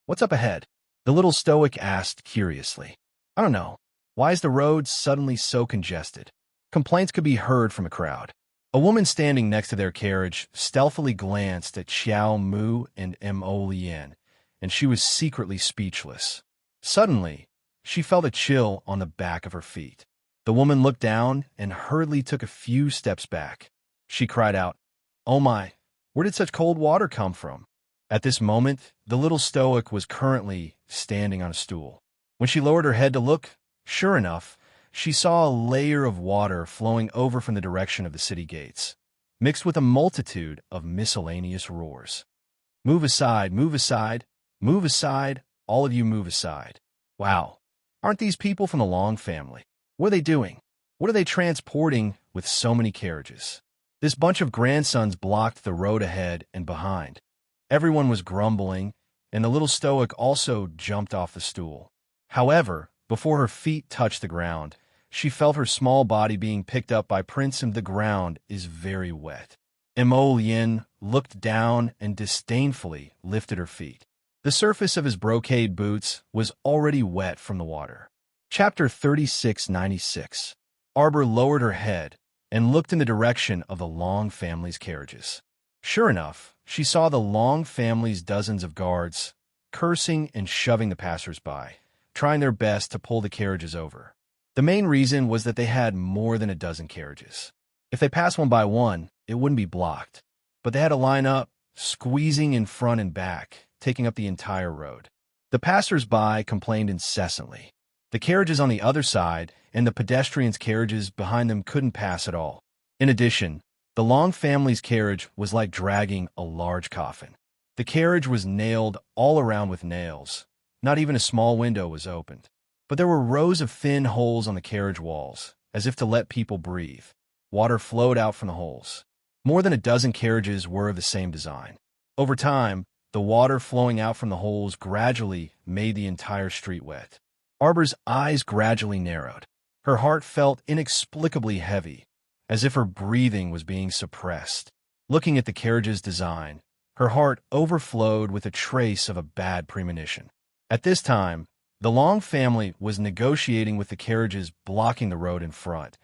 What's up ahead? The little stoic asked curiously. I don't know. Why is the road suddenly so congested? Complaints could be heard from a crowd. A woman standing next to their carriage stealthily glanced at Xiao Mu and Mo Lian, and she was secretly speechless. Suddenly, she felt a chill on the back of her feet. The woman looked down and hurriedly took a few steps back. She cried out, Oh my, where did such cold water come from? At this moment, the little stoic was currently standing on a stool. When she lowered her head to look, sure enough, she saw a layer of water flowing over from the direction of the city gates, mixed with a multitude of miscellaneous roars. Move aside, move aside, move aside, all of you move aside. Wow, aren't these people from the Long family? What are they doing? What are they transporting with so many carriages? This bunch of grandsons blocked the road ahead and behind. Everyone was grumbling, and the little stoic also jumped off the stool. However, before her feet touched the ground, she felt her small body being picked up by Prince, and the ground is very wet. Mo Lian looked down and disdainfully lifted her feet. The surface of his brocade boots was already wet from the water. Chapter 3696. Arbor lowered her head and looked in the direction of the Long family's carriages. Sure enough, she saw the Long family's dozens of guards, cursing and shoving the passers-by, trying their best to pull the carriages over. The main reason was that they had more than a dozen carriages. If they passed one by one, it wouldn't be blocked. But they had to line up, squeezing in front and back, taking up the entire road. The passers-by complained incessantly. The carriages on the other side and the pedestrians' carriages behind them couldn't pass at all. In addition, the Long family's carriage was like dragging a large coffin. The carriage was nailed all around with nails. Not even a small window was opened. But there were rows of thin holes on the carriage walls, as if to let people breathe. Water flowed out from the holes. More than a dozen carriages were of the same design. Over time, the water flowing out from the holes gradually made the entire street wet. Arbor's eyes gradually narrowed. Her heart felt inexplicably heavy, as if her breathing was being suppressed. Looking at the carriage's design, her heart overflowed with a trace of a bad premonition. At this time, the Long family was negotiating with the carriages blocking the road in front,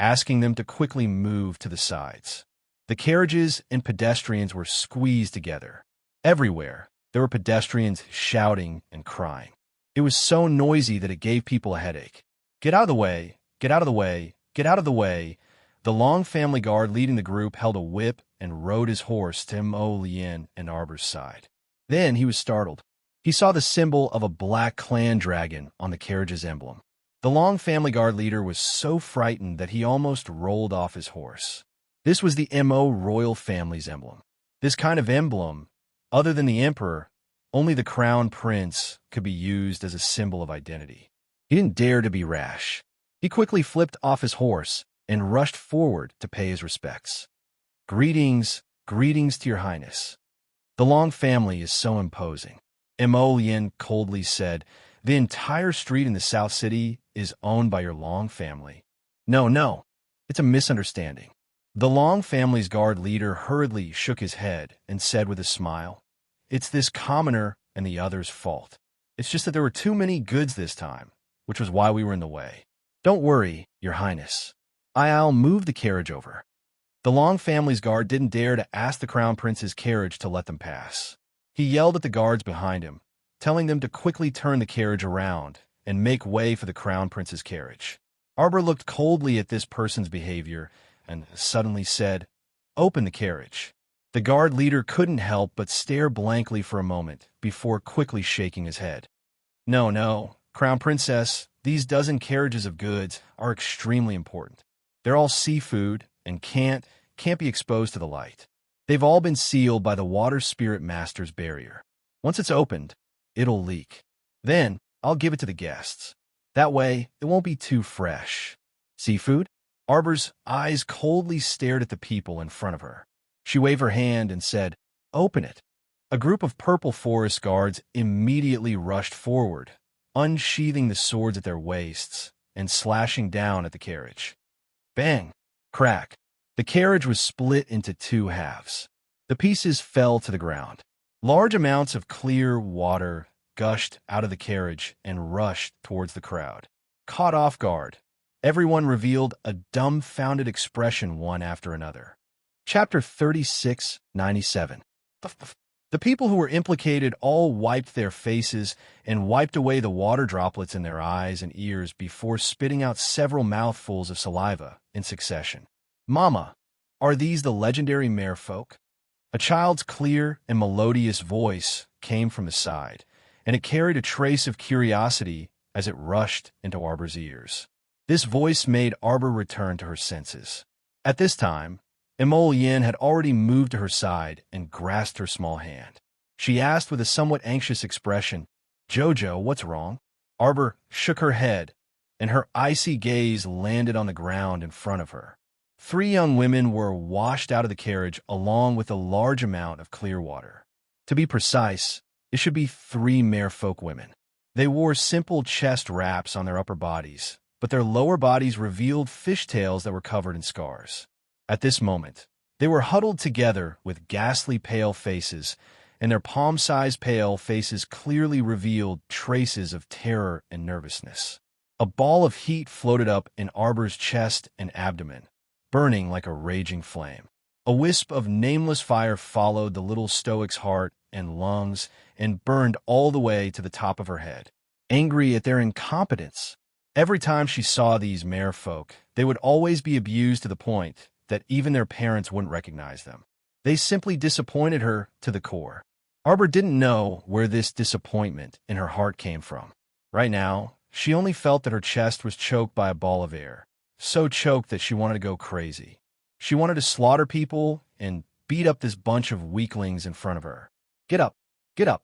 asking them to quickly move to the sides. The carriages and pedestrians were squeezed together. Everywhere, there were pedestrians shouting and crying. It was so noisy that it gave people a headache. "Get out of the way! Get out of the way! Get out of the way!" The Long family guard leading the group held a whip and rode his horse to Mo Lien and Arbor's side. Then he was startled. He saw the symbol of a black clan dragon on the carriage's emblem. The Long family guard leader was so frightened that he almost rolled off his horse. This was the Mo royal family's emblem. This kind of emblem, other than the emperor, only the crown prince could be used as a symbol of identity. He didn't dare to be rash. He quickly flipped off his horse and rushed forward to pay his respects. "Greetings, greetings to your highness. The Long family is so imposing," Mo Lien coldly said. "The entire street in the South City is owned by your Long family." No, it's a misunderstanding." The Long family's guard leader hurriedly shook his head and said with a smile, "It's this commoner and the other's fault. It's just that there were too many goods this time, which was why we were in the way. Don't worry, your highness. I'll move the carriage over." The Long family's guard didn't dare to ask the crown prince's carriage to let them pass. He yelled at the guards behind him, telling them to quickly turn the carriage around and make way for the crown prince's carriage. Arbor looked coldly at this person's behavior and suddenly said, "Open the carriage." The guard leader couldn't help but stare blankly for a moment before quickly shaking his head. No, Crown Princess, these dozen carriages of goods are extremely important. They're all seafood and can't be exposed to the light. They've all been sealed by the Water Spirit Master's barrier. Once it's opened, it'll leak. Then I'll give it to the guests. That way, it won't be too fresh. Seafood? Arbor's eyes coldly stared at the people in front of her. She waved her hand and said, "Open it." A group of purple forest guards immediately rushed forward, unsheathing the swords at their waists and slashing down at the carriage. Bang! Crack! The carriage was split into two halves. The pieces fell to the ground. Large amounts of clear water gushed out of the carriage and rushed towards the crowd. Caught off guard, everyone revealed a dumbfounded expression one after another. Chapter 3697. The people who were implicated all wiped their faces and wiped away the water droplets in their eyes and ears before spitting out several mouthfuls of saliva in succession. "Mama, are these the legendary merfolk?" A child's clear and melodious voice came from the side, and it carried a trace of curiosity as it rushed into Arbor's ears. This voice made Arbor return to her senses. At this time, Mo Lien had already moved to her side and grasped her small hand. She asked with a somewhat anxious expression, "Jojo, what's wrong?" Arbor shook her head, and her icy gaze landed on the ground in front of her. 3 young women were washed out of the carriage along with a large amount of clear water. To be precise, it should be 3 merfolk women. They wore simple chest wraps on their upper bodies, but their lower bodies revealed fishtails that were covered in scars. At this moment, they were huddled together with ghastly pale faces, and their palm-sized pale faces clearly revealed traces of terror and nervousness. A ball of heat floated up in Arbor's chest and abdomen, burning like a raging flame. A wisp of nameless fire followed the little stoic's heart and lungs and burned all the way to the top of her head. Angry at their incompetence, every time she saw these merfolk, they would always be abused to the point that even their parents wouldn't recognize them. They simply disappointed her to the core. Arbor didn't know where this disappointment in her heart came from. Right now, she only felt that her chest was choked by a ball of air, so choked that she wanted to go crazy. She wanted to slaughter people and beat up this bunch of weaklings in front of her. "Get up! Get up!"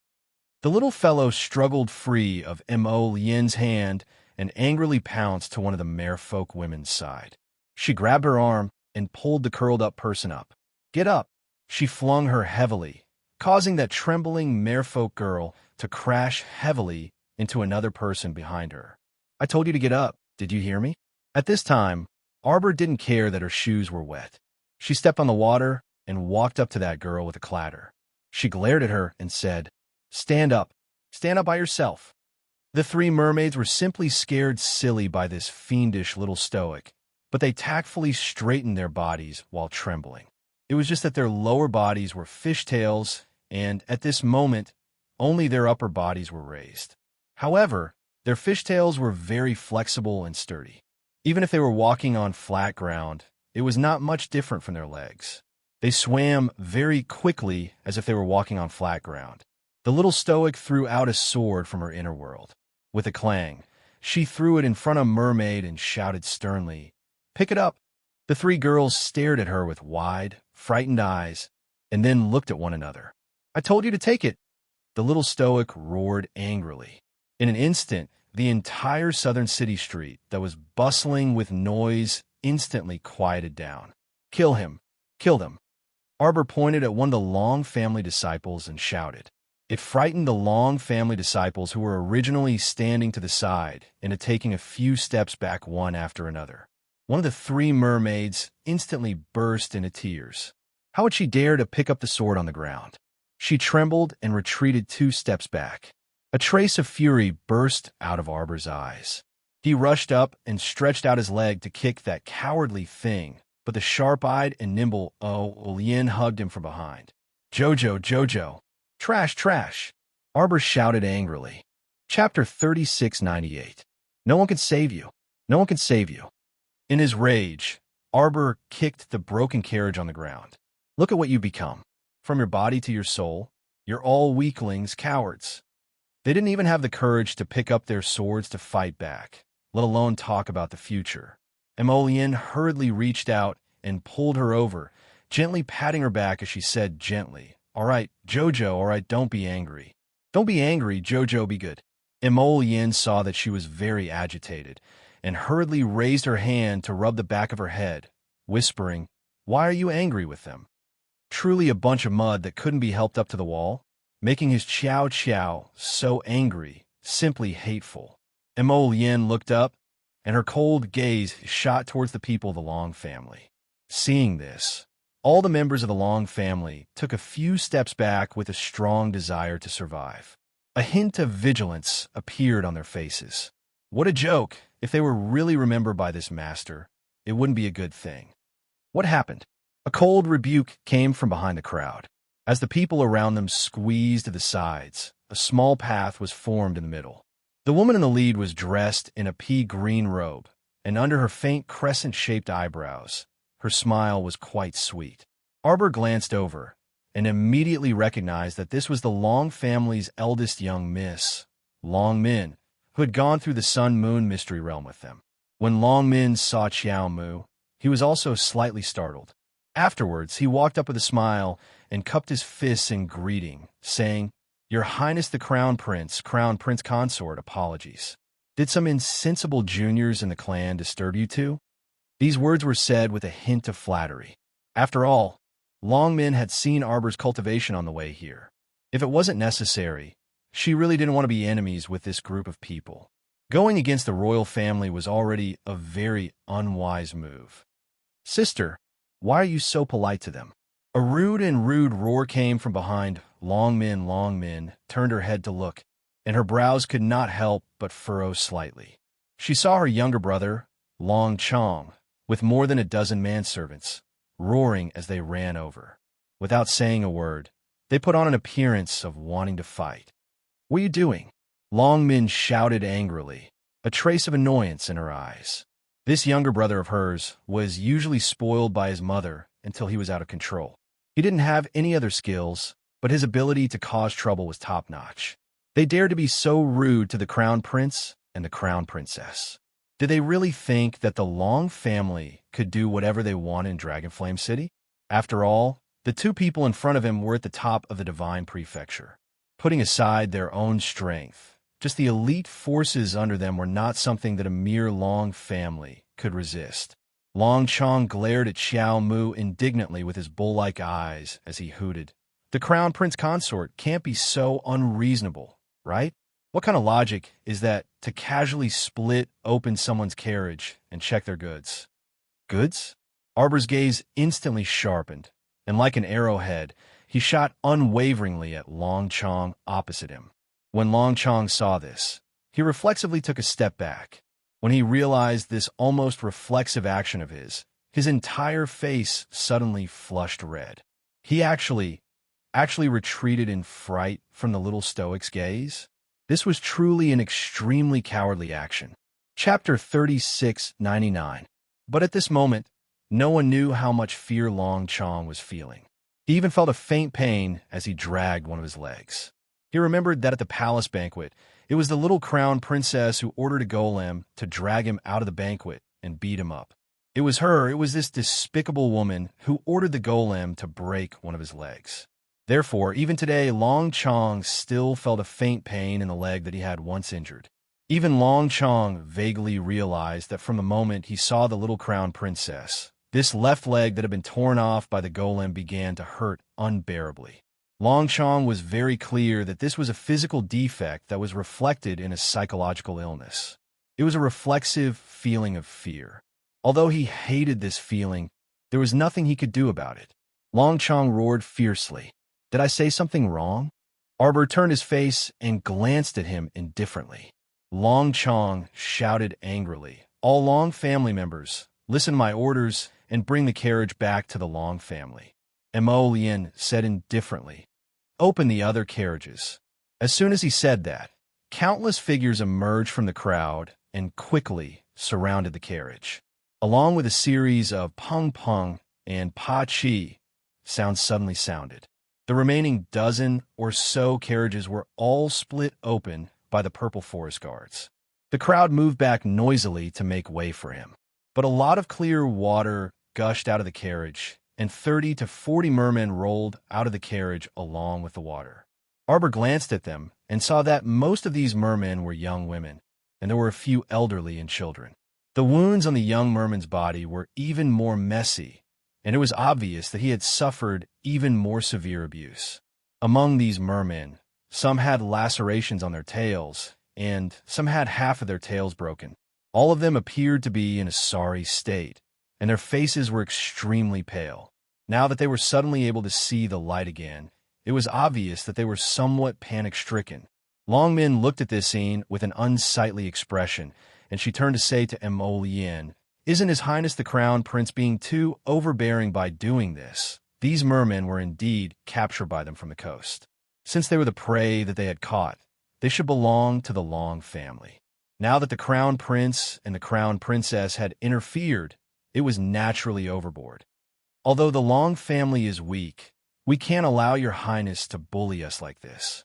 The little fellow struggled free of Mo Lien's hand and angrily pounced to one of the merfolk women's side. She grabbed her arm and pulled the curled-up person up. "Get up!" She flung her heavily, causing that trembling merfolk girl to crash heavily into another person behind her. "I told you to get up. Did you hear me?" At this time, Arbor didn't care that her shoes were wet. She stepped on the water and walked up to that girl with a clatter. She glared at her and said, "Stand up. Stand up by yourself." The 3 mermaids were simply scared silly by this fiendish little stoic, but they tactfully straightened their bodies while trembling. It was just that their lower bodies were fishtails, and at this moment, only their upper bodies were raised. However, their fishtails were very flexible and sturdy. Even if they were walking on flat ground, it was not much different from their legs. They swam very quickly as if they were walking on flat ground. The little stoic threw out a sword from her inner world. With a clang, she threw it in front of Mermaid and shouted sternly, "Pick it up!" The three girls stared at her with wide, frightened eyes, and then looked at one another. "I told you to take it!" The little stoic roared angrily. In an instant, the entire southern city street that was bustling with noise instantly quieted down. "Kill him! Kill them!" Arbor pointed at one of the Long family disciples and shouted. It frightened the Long family disciples who were originally standing to the side into taking a few steps back one after another. One of the three mermaids instantly burst into tears. How had she dared to pick up the sword on the ground? She trembled and retreated 2 steps back. A trace of fury burst out of Arbor's eyes. He rushed up and stretched out his leg to kick that cowardly thing, but the sharp-eyed and nimble Lien hugged him from behind. "Jojo, Jojo! Trash, trash!" Arbor shouted angrily. Chapter 3698. No one can save you. No one can save you. In his rage, Arbor kicked the broken carriage on the ground. Look at what you become. From your body to your soul, you're all weaklings, cowards. They didn't even have the courage to pick up their swords to fight back, let alone talk about the future. Emolien hurriedly reached out and pulled her over, gently patting her back as she said gently, "All right, Jojo, all right, don't be angry. Don't be angry, Jojo, be good." Emolien saw that she was very agitated and hurriedly raised her hand to rub the back of her head, whispering, "Why are you angry with them?" Truly a bunch of mud that couldn't be helped up to the wall, making his Chow Chow so angry, simply hateful. Emolien looked up, and her cold gaze shot towards the people of the Long family. Seeing this, all the members of the Long family took a few steps back with a strong desire to survive. A hint of vigilance appeared on their faces. What a joke! If they were really remembered by this master, it wouldn't be a good thing. What happened? A cold rebuke came from behind the crowd. As the people around them squeezed to the sides, a small path was formed in the middle. The woman in the lead was dressed in a pea-green robe, and under her faint crescent-shaped eyebrows, her smile was quite sweet. Arbor glanced over and immediately recognized that this was the Long family's eldest young miss, Long Min, who had gone through the Sun-Moon mystery realm with them. When Long Min saw Chiao Mu, he was also slightly startled. Afterwards, he walked up with a smile and cupped his fists in greeting, saying, "Your Highness the Crown Prince Consort, apologies. Did some insensible juniors in the clan disturb you too?" These words were said with a hint of flattery. After all, Long Min had seen Arbor's cultivation on the way here. If it wasn't necessary, she really didn't want to be enemies with this group of people. Going against the royal family was already a very unwise move. "Sister, why are you so polite to them?" A rude roar came from behind. Long Min turned her head to look, and her brows could not help but furrow slightly. She saw her younger brother, Long Chong, with more than a dozen manservants, roaring as they ran over. Without saying a word, they put on an appearance of wanting to fight. "What are you doing?" Long Min shouted angrily, a trace of annoyance in her eyes. This younger brother of hers was usually spoiled by his mother until he was out of control. He didn't have any other skills, but his ability to cause trouble was top-notch. They dared to be so rude to the Crown Prince and the Crown Princess. Did they really think that the Long family could do whatever they wanted in Dragonflame City? After all, the two people in front of him were at the top of the Divine Prefecture. Putting aside their own strength, just the elite forces under them were not something that a mere Long family could resist. Long Chong glared at Xiao Mu indignantly with his bull-like eyes as he hooted, "The Crown Prince Consort can't be so unreasonable, right? What kind of logic is that to casually split open someone's carriage and check their goods?" "Goods?" Arbor's gaze instantly sharpened, and like an arrowhead, he shot unwaveringly at Long Chong opposite him. When Long Chong saw this, he reflexively took a step back. When he realized this almost reflexive action of his entire face suddenly flushed red. He actually retreated in fright from the little stoic's gaze. This was truly an extremely cowardly action. Chapter 3699. But at this moment, no one knew how much fear Long Chong was feeling. He even felt a faint pain as he dragged one of his legs. He remembered that at the palace banquet, it was the little crown princess who ordered a golem to drag him out of the banquet and beat him up. It was this despicable woman who ordered the golem to break one of his legs. Therefore, even today, Long Chong still felt a faint pain in the leg that he had once injured. Even Long Chong vaguely realized that from the moment he saw the little crown princess, this left leg that had been torn off by the golem began to hurt unbearably. Long Chong was very clear that this was a physical defect that was reflected in a psychological illness. It was a reflexive feeling of fear. Although he hated this feeling, there was nothing he could do about it. Long Chong roared fiercely. "Did I say something wrong?" Arbor turned his face and glanced at him indifferently. Long Chong shouted angrily, "All Long family members, listen to my orders and bring the carriage back to the Long family." Mo Lien said indifferently, "Open the other carriages." As soon as he said that, countless figures emerged from the crowd and quickly surrounded the carriage. Along with a series of pung pung and pa chi, sounds suddenly sounded. The remaining dozen or so carriages were all split open by the Purple Forest Guards. The crowd moved back noisily to make way for him. But a lot of clear water gushed out of the carriage, and 30 to 40 mermen rolled out of the carriage along with the water. Arbor glanced at them and saw that most of these mermen were young women, and there were a few elderly and children. The wounds on the young merman's body were even more messy, and it was obvious that he had suffered even more severe abuse. Among these mermen, some had lacerations on their tails, and some had half of their tails broken. All of them appeared to be in a sorry state, and their faces were extremely pale. Now that they were suddenly able to see the light again, it was obvious that they were somewhat panic-stricken. Long Min looked at this scene with an unsightly expression, and she turned to say to Mo Lien, "Isn't His Highness the Crown Prince being too overbearing by doing this?" These mermen were indeed captured by them from the coast. Since they were the prey that they had caught, they should belong to the Long family. Now that the Crown Prince and the Crown Princess had interfered, it was naturally overboard. "Although the Long family is weak, we can't allow your highness to bully us like this.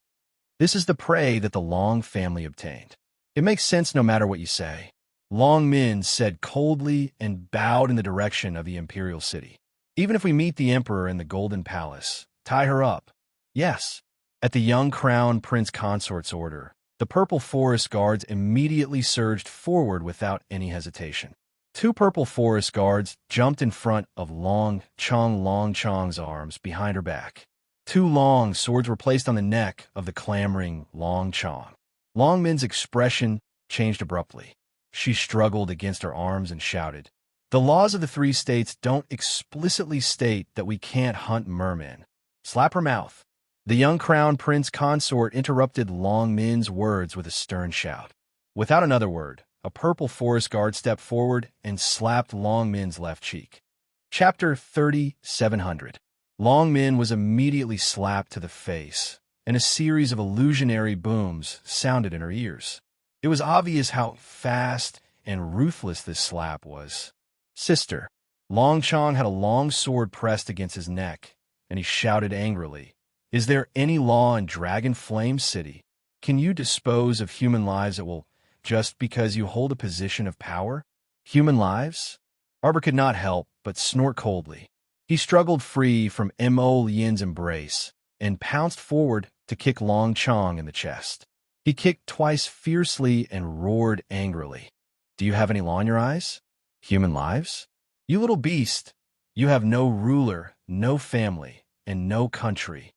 This is the prey that the Long family obtained. It makes sense no matter what you say." Long Min said coldly and bowed in the direction of the imperial city. "Even if we meet the emperor in the Golden Palace, tie her up." "Yes." At the young Crown Prince Consort's order, the Purple Forest Guards immediately surged forward without any hesitation. 2 Purple Forest Guards jumped in front of Long Chong's arms behind her back. 2 long swords were placed on the neck of the clamoring Long Chong. Long Min's expression changed abruptly. She struggled against her arms and shouted, "The laws of the 3 states don't explicitly state that we can't hunt mermen." "Slap her mouth." The young Crown Prince Consort interrupted Long Min's words with a stern shout. Without another word, a Purple Forest Guard stepped forward and slapped Long Min's left cheek. Chapter 3700. Long Min was immediately slapped to the face, and a series of illusionary booms sounded in her ears. It was obvious how fast and ruthless this slap was. "Sister." Long Chong had a long sword pressed against his neck, and he shouted angrily, "Is there any law in Dragon Flame City? Can you dispose of human lives at will just because you hold a position of power? Human lives?" Arbor could not help but snort coldly. He struggled free from Mo Lien's embrace and pounced forward to kick Long Chong in the chest. He kicked twice fiercely and roared angrily. "Do you have any law in your eyes? Human lives? You little beast, you have no ruler, no family, and no country.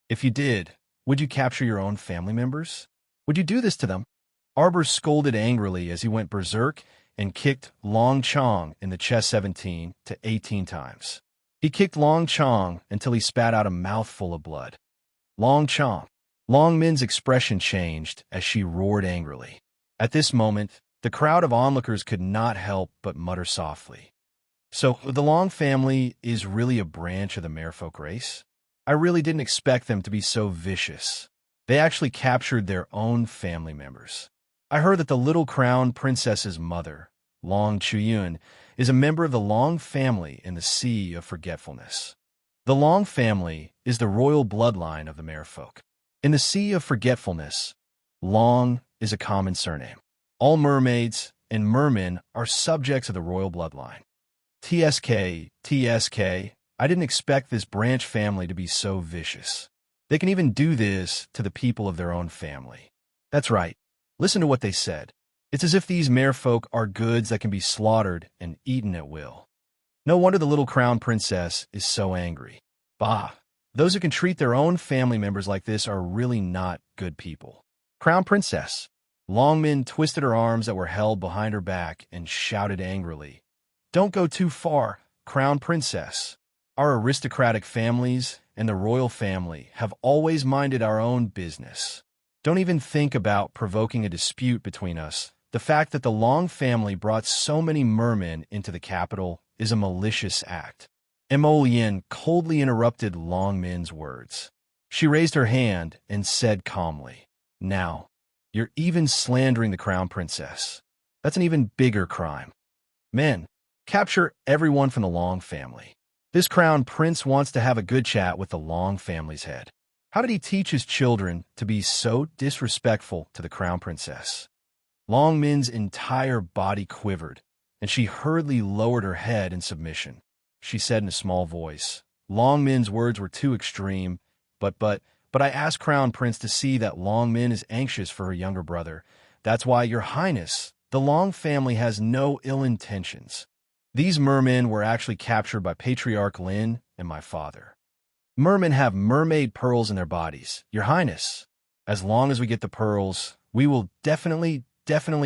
If you did, would you capture your own family members? Would you do this to them?" Arbor scolded angrily as he went berserk and kicked Long Chong in the chest 17 to 18 times. He kicked Long Chong until he spat out a mouthful of blood. "Long Chong." Long Min's expression changed as she roared angrily. At this moment, The crowd of onlookers could not help but mutter softly. So, the Long family is really a branch of the merfolk race? I really didn't expect them to be so vicious. They actually captured their own family members. I heard that the little crown princess's mother, Long Chuyun, is a member of the Long family in the Sea of Forgetfulness. The Long family is the royal bloodline of the merfolk. In the Sea of Forgetfulness, Long is a common surname. All mermaids and mermen are subjects of the royal bloodline. TSK, I didn't expect this branch family to be so vicious. They can even do this to the people of their own family. That's right. Listen to what they said. It's as if these merfolk are goods that can be slaughtered and eaten at will. No wonder the little crown princess is so angry. Bah, those who can treat their own family members like this are really not good people. Crown princess. Longmin twisted her arms that were held behind her back and shouted angrily, "Don't go too far, crown princess. Our aristocratic families and the royal family have always minded our own business. Don't even think about provoking a dispute between us. The fact that the Long family brought so many mermen into the capital is a malicious act." Emolian coldly interrupted Longmin's words. She raised her hand and said calmly, "Now, you're even slandering the crown princess. That's an even bigger crime. Men, capture everyone from the Long family. This crown prince wants to have a good chat with the Long family's head. How did he teach his children to be so disrespectful to the crown princess?" Longmin's entire body quivered, and she hurriedly lowered her head in submission. She said in a small voice. Longmin's words were too extreme, but I asked Crown Prince to see that Longmin is anxious for her younger brother. That's why, Your Highness, the Long family has no ill intentions. These mermen were actually captured by Patriarch Lin and my father. Mermen have mermaid pearls in their bodies, Your Highness. As long as we get the pearls, we will definitely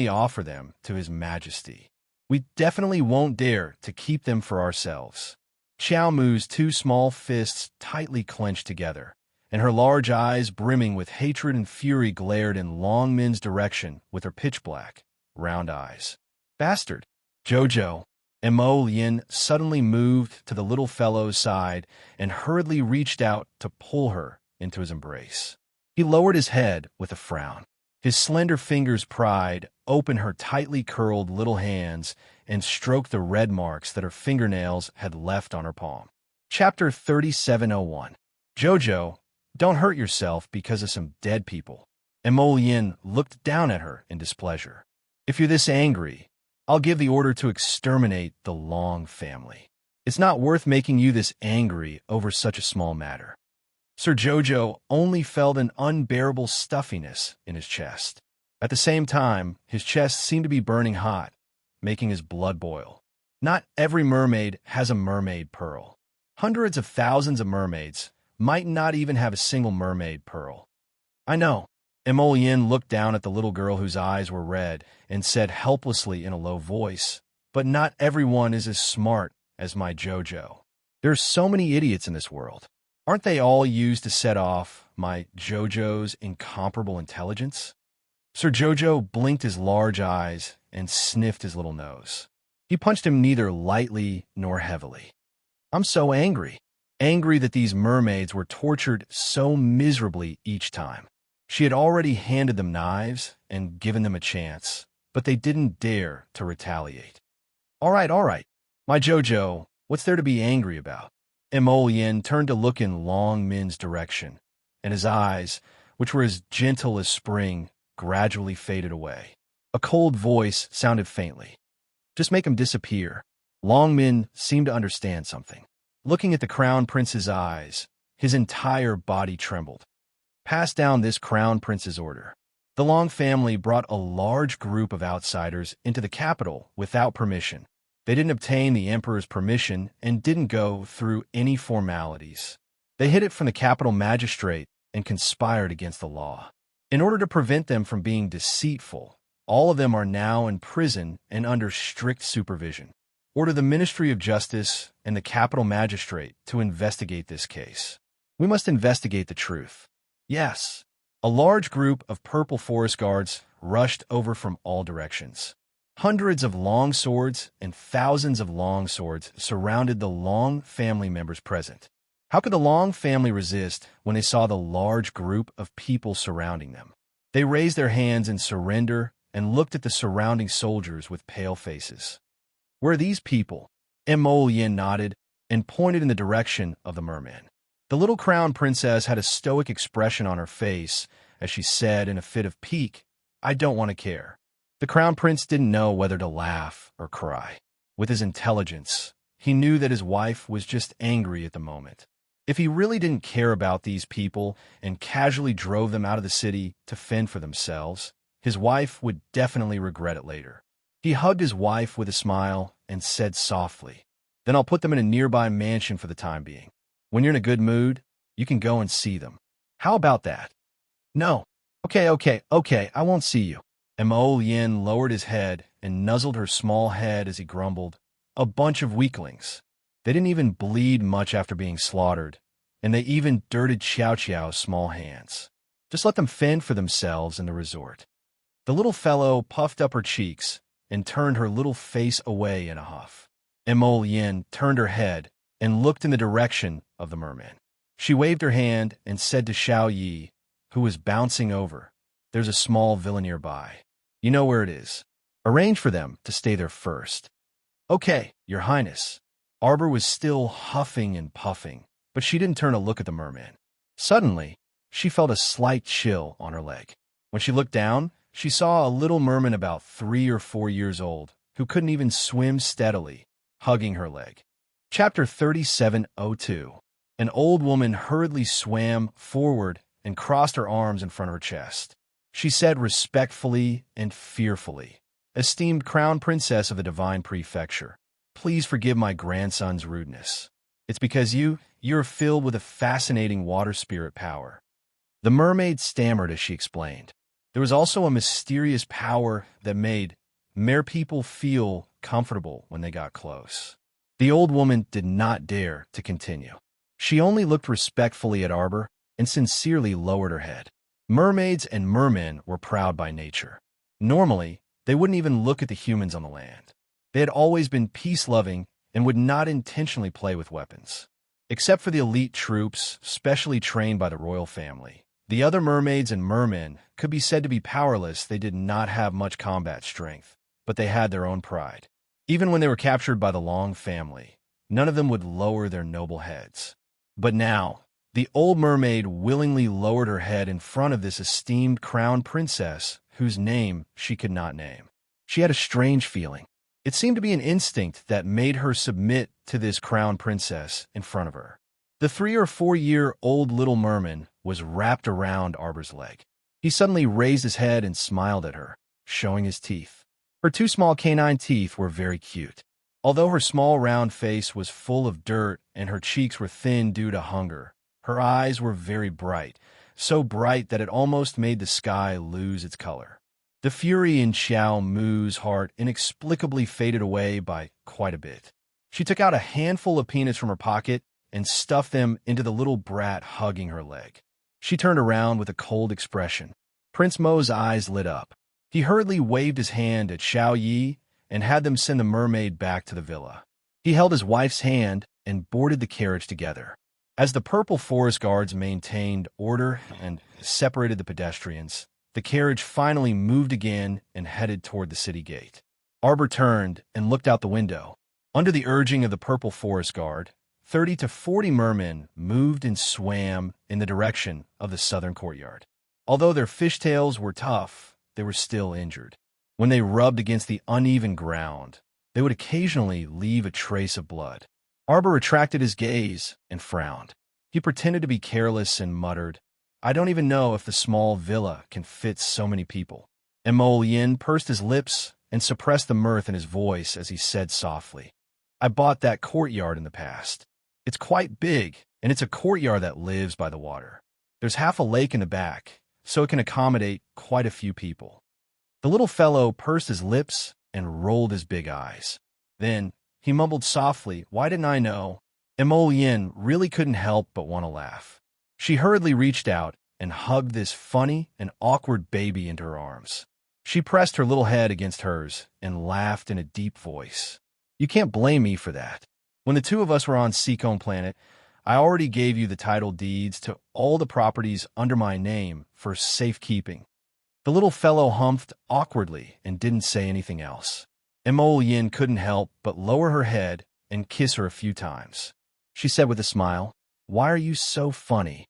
offer them to His Majesty. We definitely won't dare to keep them for ourselves. Xiao Mu's two small fists tightly clenched together, and her large eyes brimming with hatred and fury glared in Longmin's direction with her pitch-black, round eyes. "Bastard!" Jojo. Mo Lien suddenly moved to the little fellow's side and hurriedly reached out to pull her into his embrace. He lowered his head with a frown. His slender fingers pried open her tightly curled little hands and stroked the red marks that her fingernails had left on her palm. Chapter 3701. Jojo, don't hurt yourself because of some dead people. Emolian looked down at her in displeasure. If you're this angry, I'll give the order to exterminate the Long family. It's not worth making you this angry over such a small matter. Sir Jojo only felt an unbearable stuffiness in his chest. At the same time, his chest seemed to be burning hot, making his blood boil. Not every mermaid has a mermaid pearl. Hundreds of thousands of mermaids might not even have a single mermaid pearl. I know. Emolian looked down at the little girl whose eyes were red and said helplessly in a low voice, "But not everyone is as smart as my Jojo. There are so many idiots in this world. Aren't they all used to set off my Jojo's incomparable intelligence?" Sir Jojo blinked his large eyes and sniffed his little nose. He punched him neither lightly nor heavily. "I'm so angry. Angry that these mermaids were tortured so miserably each time. She had already handed them knives and given them a chance, but they didn't dare to retaliate. All right. My Jojo, what's there to be angry about?" Emolian turned to look in Long Min's direction, and his eyes, which were as gentle as spring, gradually faded away. A cold voice sounded faintly. "Just make him disappear." Long Min seemed to understand something. Looking at the Crown Prince's eyes, his entire body trembled. "Pass down this Crown Prince's order." The Long family brought a large group of outsiders into the capital without permission. They didn't obtain the Emperor's permission and didn't go through any formalities. They hid it from the capital magistrate and conspired against the law. In order to prevent them from being deceitful, all of them are now in prison and under strict supervision. Order the Ministry of Justice and the capital magistrate to investigate this case. We must investigate the truth. Yes. A large group of purple forest guards rushed over from all directions. Hundreds of long swords and thousands of long swords surrounded the Long family members present. How could the Long family resist when they saw the large group of people surrounding them? They raised their hands in surrender and looked at the surrounding soldiers with pale faces. "Where are these people?" Mo Yin nodded and pointed in the direction of the merman. The little crown princess had a stoic expression on her face as she said in a fit of pique, "I don't want to care." The crown prince didn't know whether to laugh or cry. With his intelligence, he knew that his wife was just angry at the moment. If he really didn't care about these people and casually drove them out of the city to fend for themselves, his wife would definitely regret it later. He hugged his wife with a smile and said softly, "Then I'll put them in a nearby mansion for the time being. When you're in a good mood, you can go and see them. How about that?" "No. Okay, I won't see you." Mo Yin lowered his head and nuzzled her small head as he grumbled, "A bunch of weaklings. They didn't even bleed much after being slaughtered, and they even dirted Xiao Qiao's small hands. Just let them fend for themselves in the resort." The little fellow puffed up her cheeks and turned her little face away in a huff. Mo Yin turned her head and looked in the direction of the merman. She waved her hand and said to Xiao Yi, who was bouncing over, "There's a small villa nearby. You know where it is. Arrange for them to stay there first." "Okay, Your Highness." Arbor was still huffing and puffing, but she didn't turn to look at the merman. Suddenly, she felt a slight chill on her leg. When she looked down, she saw a little merman about 3 or 4 years old, who couldn't even swim steadily, hugging her leg. Chapter 3702. An old woman hurriedly swam forward and crossed her arms in front of her chest. She said respectfully and fearfully, "Esteemed Crown Princess of the Divine Prefecture, please forgive my grandson's rudeness. It's because you're filled with a fascinating water spirit power." The mermaid stammered as she explained. There was also a mysterious power that made mere people feel comfortable when they got close. The old woman did not dare to continue. She only looked respectfully at Arbor and sincerely lowered her head. Mermaids and mermen were proud by nature. Normally, they wouldn't even look at the humans on the land. They had always been peace-loving and would not intentionally play with weapons. Except for the elite troops, specially trained by the royal family, the other mermaids and mermen could be said to be powerless. They did not have much combat strength, but they had their own pride. Even when they were captured by the Long family, none of them would lower their noble heads. But now, the old mermaid willingly lowered her head in front of this esteemed crown princess whose name she could not name. She had a strange feeling. It seemed to be an instinct that made her submit to this crown princess in front of her. The 3 or 4-year-old little merman was wrapped around Arbor's leg. He suddenly raised his head and smiled at her, showing his teeth. Her 2 small canine teeth were very cute. Although her small round face was full of dirt and her cheeks were thin due to hunger, her eyes were very bright, so bright that it almost made the sky lose its color. The fury in Xiao Mu's heart inexplicably faded away by quite a bit. She took out a handful of peanuts from her pocket and stuffed them into the little brat hugging her leg. She turned around with a cold expression. Prince Mo's eyes lit up. He hurriedly waved his hand at Xiao Yi and had them send the mermaid back to the villa. He held his wife's hand and boarded the carriage together. As the purple forest guards maintained order and separated the pedestrians, the carriage finally moved again and headed toward the city gate. Arbor turned and looked out the window. Under the urging of the purple forest guard, 30 to 40 mermen moved and swam in the direction of the southern courtyard. Although their fishtails were tough, they were still injured. When they rubbed against the uneven ground, they would occasionally leave a trace of blood. Arbor retracted his gaze and frowned. He pretended to be careless and muttered, "I don't even know if the small villa can fit so many people." Mo Yin pursed his lips and suppressed the mirth in his voice as he said softly, "I bought that courtyard in the past. It's quite big, and it's a courtyard that lives by the water. There's half a lake in the back, so it can accommodate quite a few people." The little fellow pursed his lips and rolled his big eyes. Then he mumbled softly, "Why didn't I know?" Mo Yin really couldn't help but want to laugh. She hurriedly reached out and hugged this funny and awkward baby into her arms. She pressed her little head against hers and laughed in a deep voice. You can't blame me for that. When the two of us were on Seacombe Planet, I already gave you the title deeds to all the properties under my name for safekeeping. The little fellow humphed awkwardly and didn't say anything else. Emo Yin couldn't help but lower her head and kiss her a few times. She said with a smile, Why are you so funny?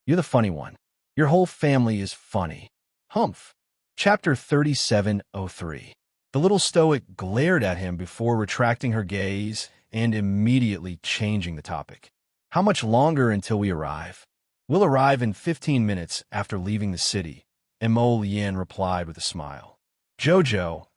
You're the funny one. Your whole family is funny. Humph. Chapter 3703. The little stoic glared at him before retracting her gaze and immediately changing the topic. How much longer until we arrive? We'll arrive in 15 minutes after leaving the city, Emo Yin replied with a smile. Jojo.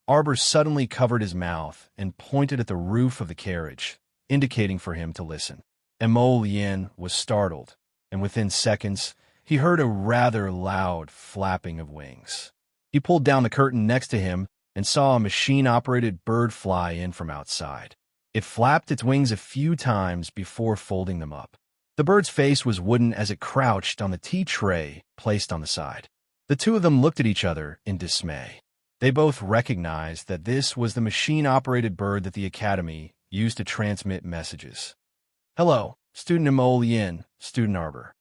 Arbor suddenly covered his mouth and pointed at the roof of the carriage, indicating for him to listen. Emo Yin was startled, and within seconds, he heard a rather loud flapping of wings. He pulled down the curtain next to him and saw a machine-operated bird fly in from outside. It flapped its wings a few times before folding them up. The bird's face was wooden as it crouched on the tea tray placed on the side. The two of them looked at each other in dismay. They both recognized that this was the machine-operated bird that the Academy used to transmit messages. Hello, Student Emo Yin, Student Arbor.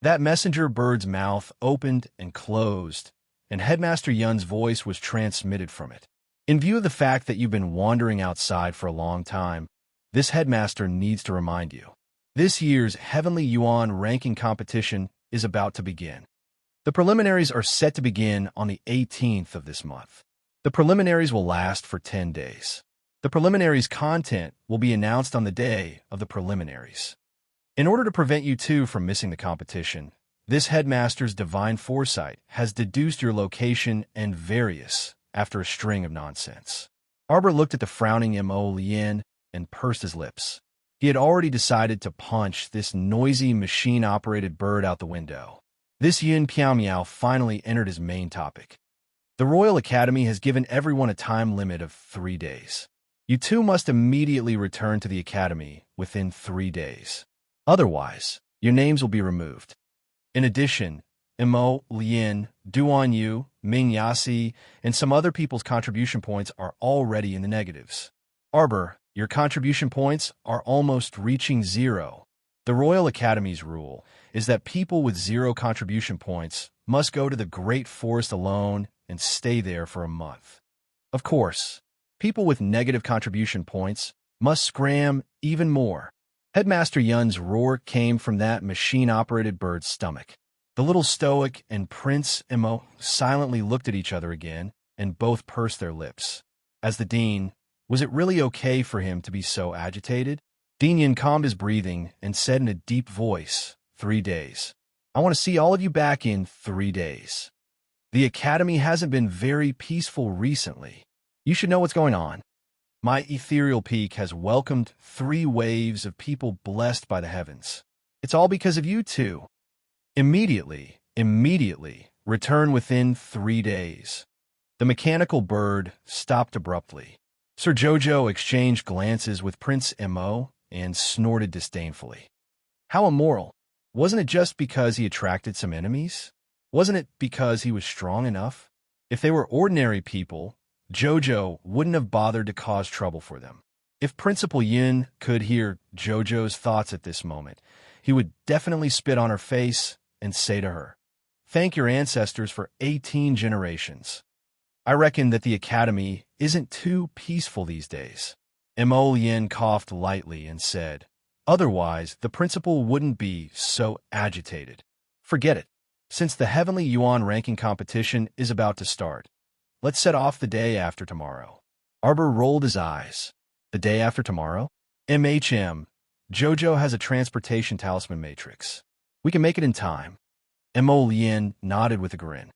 That messenger bird's mouth opened and closed, and Headmaster Yun's voice was transmitted from it. In view of the fact that you've been wandering outside for a long time, this headmaster needs to remind you. This year's Heavenly Yuan ranking competition is about to begin. The preliminaries are set to begin on the 18th of this month. The preliminaries will last for 10 days. The preliminaries' content will be announced on the day of the preliminaries. In order to prevent you two from missing the competition, this headmaster's divine foresight has deduced your location and various after a string of nonsense. Arbor looked at the frowning Emo Yin and pursed his lips. He had already decided to punch this noisy machine-operated bird out the window. This Yin Piao Miao finally entered his main topic. The Royal Academy has given everyone a time limit of 3 days. You two must immediately return to the Academy within 3 days. Otherwise, your names will be removed. In addition, Emo Yin, Duan Yu, Ming Yasi, and some other people's contribution points are already in the negatives. Arbor, your contribution points are almost reaching 0. The Royal Academy's rule is that people with 0 contribution points must go to the Great Forest alone and stay there for a month. Of course, people with negative contribution points must scram even more. Headmaster Yun's roar came from that machine-operated bird's stomach. The little stoic and Prince Emo silently looked at each other again, and both pursed their lips. As the dean, was it really okay for him to be so agitated? Dean Yin calmed his breathing and said in a deep voice, 3 days. I want to see all of you back in 3 days. The Academy hasn't been very peaceful recently. You should know what's going on. My ethereal peak has welcomed 3 waves of people blessed by the heavens. It's all because of you two. Immediately, return within 3 days. The mechanical bird stopped abruptly. Sir Jojo exchanged glances with Prince Emo and snorted disdainfully. How immoral. Wasn't it just because he attracted some enemies? Wasn't it because he was strong enough? If they were ordinary people, Jojo wouldn't have bothered to cause trouble for them. If Principal Yin could hear Jojo's thoughts at this moment, he would definitely spit on her face and say to her, Thank your ancestors for 18 generations. I reckon that the Academy isn't too peaceful these days. Emo Yin coughed lightly and said, Otherwise, the principal wouldn't be so agitated. Forget it. Since the Heavenly Yuan ranking competition is about to start, let's set off the day after tomorrow. Arbor rolled his eyes. The day after tomorrow? MHM. Jojo has a transportation talisman matrix. We can make it in time. Emo Yin nodded with a grin.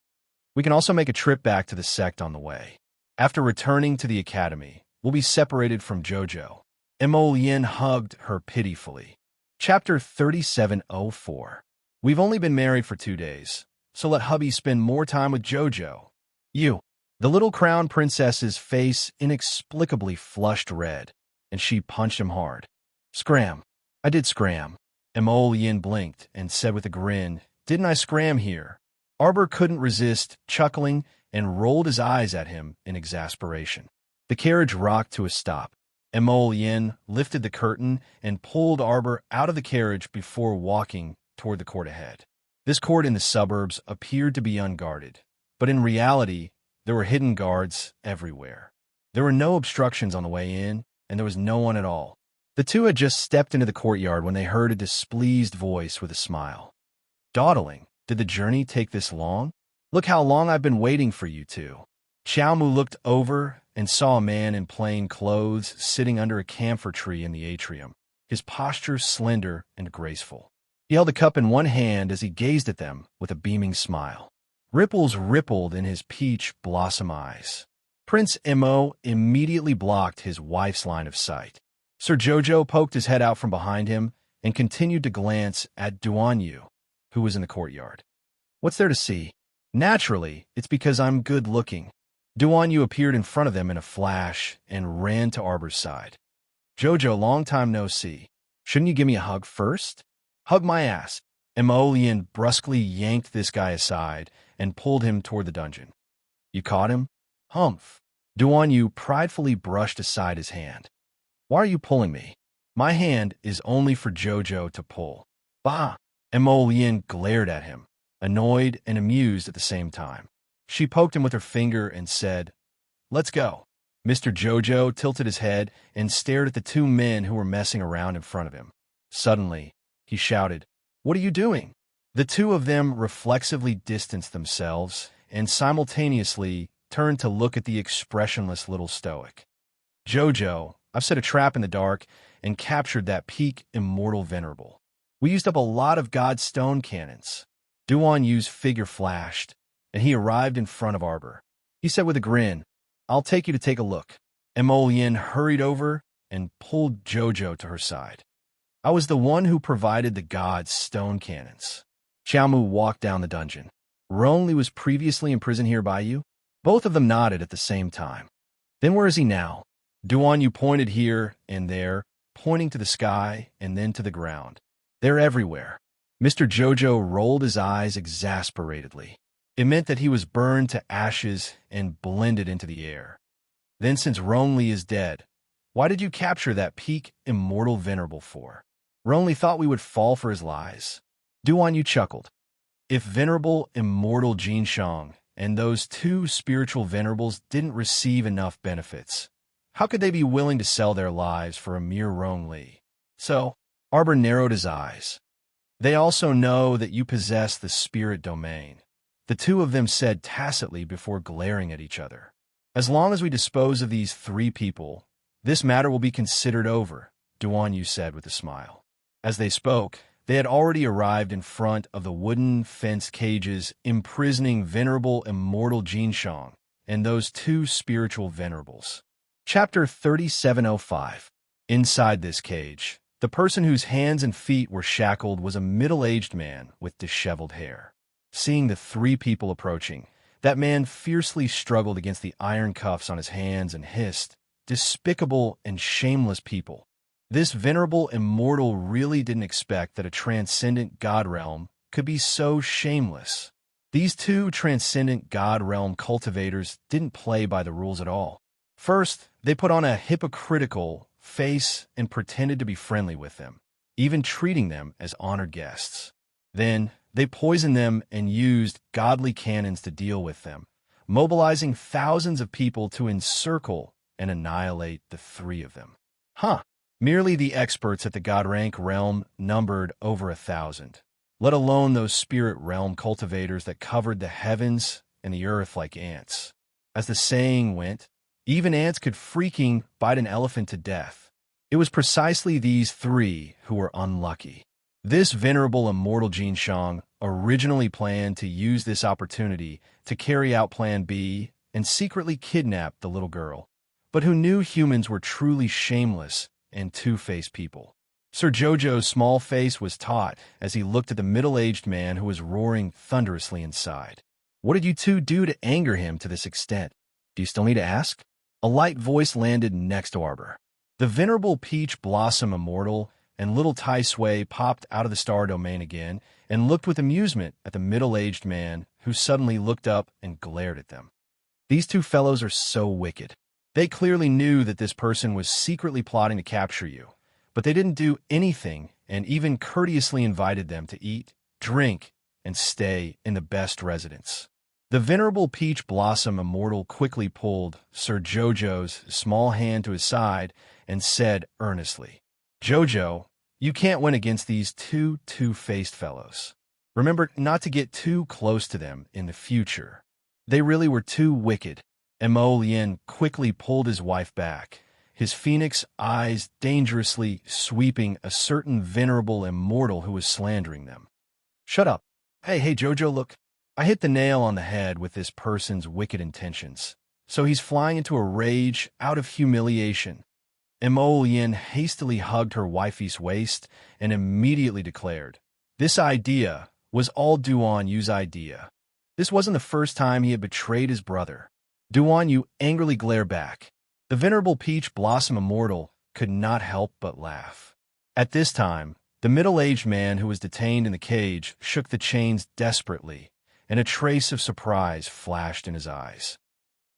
We can also make a trip back to the sect on the way. After returning to the Academy, we'll be separated from Jojo. Emo Yin hugged her pitifully. Chapter 3704. We've only been married for 2 days, so let hubby spend more time with Jojo. You. The little crown princess's face inexplicably flushed red, and she punched him hard. Scram. I did scram. Emo Yin blinked and said with a grin, Didn't I scram here? Arbor couldn't resist chuckling and rolled his eyes at him in exasperation. The carriage rocked to a stop. Emol Yin lifted the curtain and pulled Arbor out of the carriage before walking toward the court ahead. This court in the suburbs appeared to be unguarded, but in reality, there were hidden guards everywhere. There were no obstructions on the way in, and there was no one at all. The two had just stepped into the courtyard when they heard a displeased voice with a smile. "Dawdling, did the journey take this long? Look how long I've been waiting for you two." Xiao Mu looked over and saw a man in plain clothes sitting under a camphor tree in the atrium, his posture slender and graceful. He held a cup in one hand as he gazed at them with a beaming smile. Ripples rippled in his peach blossom eyes. Prince Emo immediately blocked his wife's line of sight. Sir Jojo poked his head out from behind him and continued to glance at Duan Yu, who was in the courtyard. "What's there to see? Naturally, it's because I'm good-looking." Duan Yu appeared in front of them in a flash and ran to Arbor's side. "Jojo, long time no see. Shouldn't you give me a hug first?" "Hug my ass." Emolian brusquely yanked this guy aside and pulled him toward the dungeon. "You caught him?" "Humph." Duan Yu pridefully brushed aside his hand. "Why are you pulling me? My hand is only for Jojo to pull." "Bah!" Emolian glared at him, annoyed and amused at the same time. She poked him with her finger and said, "Let's go." Mr. Jojo tilted his head and stared at the two men who were messing around in front of him. Suddenly, he shouted, "What are you doing?" The two of them reflexively distanced themselves and simultaneously turned to look at the expressionless little stoic. "Jojo, I've set a trap in the dark and captured that peak immortal venerable. We used up a lot of God's stone cannons." Duan Yu's figure flashed, and he arrived in front of Arbor. He said with a grin, "I'll take you to take a look." Emolian hurried over and pulled Jojo to her side. "I was the one who provided the God's stone cannons." Xiaomu walked down the dungeon. "Rongli was previously imprisoned here by you?" Both of them nodded at the same time. "Then where is he now?" Duan Yu pointed here and there, pointing to the sky and then to the ground. "They're everywhere." Mr. Jojo rolled his eyes exasperatedly. It meant that he was burned to ashes and blended into the air. "Then since Rongli is dead, why did you capture that peak immortal venerable for?" "Rongli thought we would fall for his lies." Duan Yu chuckled. "If venerable immortal Jinshang and those two spiritual venerables didn't receive enough benefits, how could they be willing to sell their lives for a mere Rongli?" So, Arbor narrowed his eyes. "They also know that you possess the spirit domain," the two of them said tacitly before glaring at each other. "As long as we dispose of these three people, this matter will be considered over," Duan Yu said with a smile. As they spoke, they had already arrived in front of the wooden fenced cages imprisoning venerable immortal Jinshang and those two spiritual venerables. Chapter 3705. Inside this cage, the person whose hands and feet were shackled was a middle-aged man with disheveled hair. Seeing the three people approaching, that man fiercely struggled against the iron cuffs on his hands and hissed, "Despicable and shameless people." This venerable immortal really didn't expect that a transcendent god realm could be so shameless. These two transcendent god realm cultivators didn't play by the rules at all. First, they put on a hypocritical face and pretended to be friendly with them, even treating them as honored guests. Then, they poisoned them and used godly cannons to deal with them, mobilizing thousands of people to encircle and annihilate the three of them. Merely the experts at the God rank realm numbered over 1,000, let alone those spirit realm cultivators that covered the heavens and the earth like ants. As the saying went, even ants could freaking bite an elephant to death. It was precisely these three who were unlucky. This venerable immortal Jinshang originally planned to use this opportunity to carry out Plan B and secretly kidnap the little girl, but who knew humans were truly shameless and two-faced people. Sir Jojo's small face was taut as he looked at the middle-aged man who was roaring thunderously inside. "What did you two do to anger him to this extent? Do you still need to ask?" A light voice landed next to Arbor. The venerable Peach Blossom Immortal and little Tai Sui popped out of the star domain again and looked with amusement at the middle-aged man who suddenly looked up and glared at them. These two fellows are so wicked. They clearly knew that this person was secretly plotting to capture you, but they didn't do anything and even courteously invited them to eat, drink, and stay in the best residence. The venerable Peach Blossom Immortal quickly pulled Sir Jojo's small hand to his side and said earnestly, "Jojo, you can't win against these two-faced fellows. Remember not to get too close to them in the future. They really were too wicked." Mo Lien quickly pulled his wife back, his phoenix eyes dangerously sweeping a certain venerable immortal who was slandering them. "Shut up. Hey, Jojo, look. I hit the nail on the head with this person's wicked intentions. So he's flying into a rage out of humiliation." Mo Lien hastily hugged her wifey's waist and immediately declared, "This idea was all Duan Yu's idea." This wasn't the first time he had betrayed his brother. Duan Yu angrily glared back. The venerable Peach Blossom Immortal could not help but laugh. At this time, the middle-aged man who was detained in the cage shook the chains desperately, and a trace of surprise flashed in his eyes.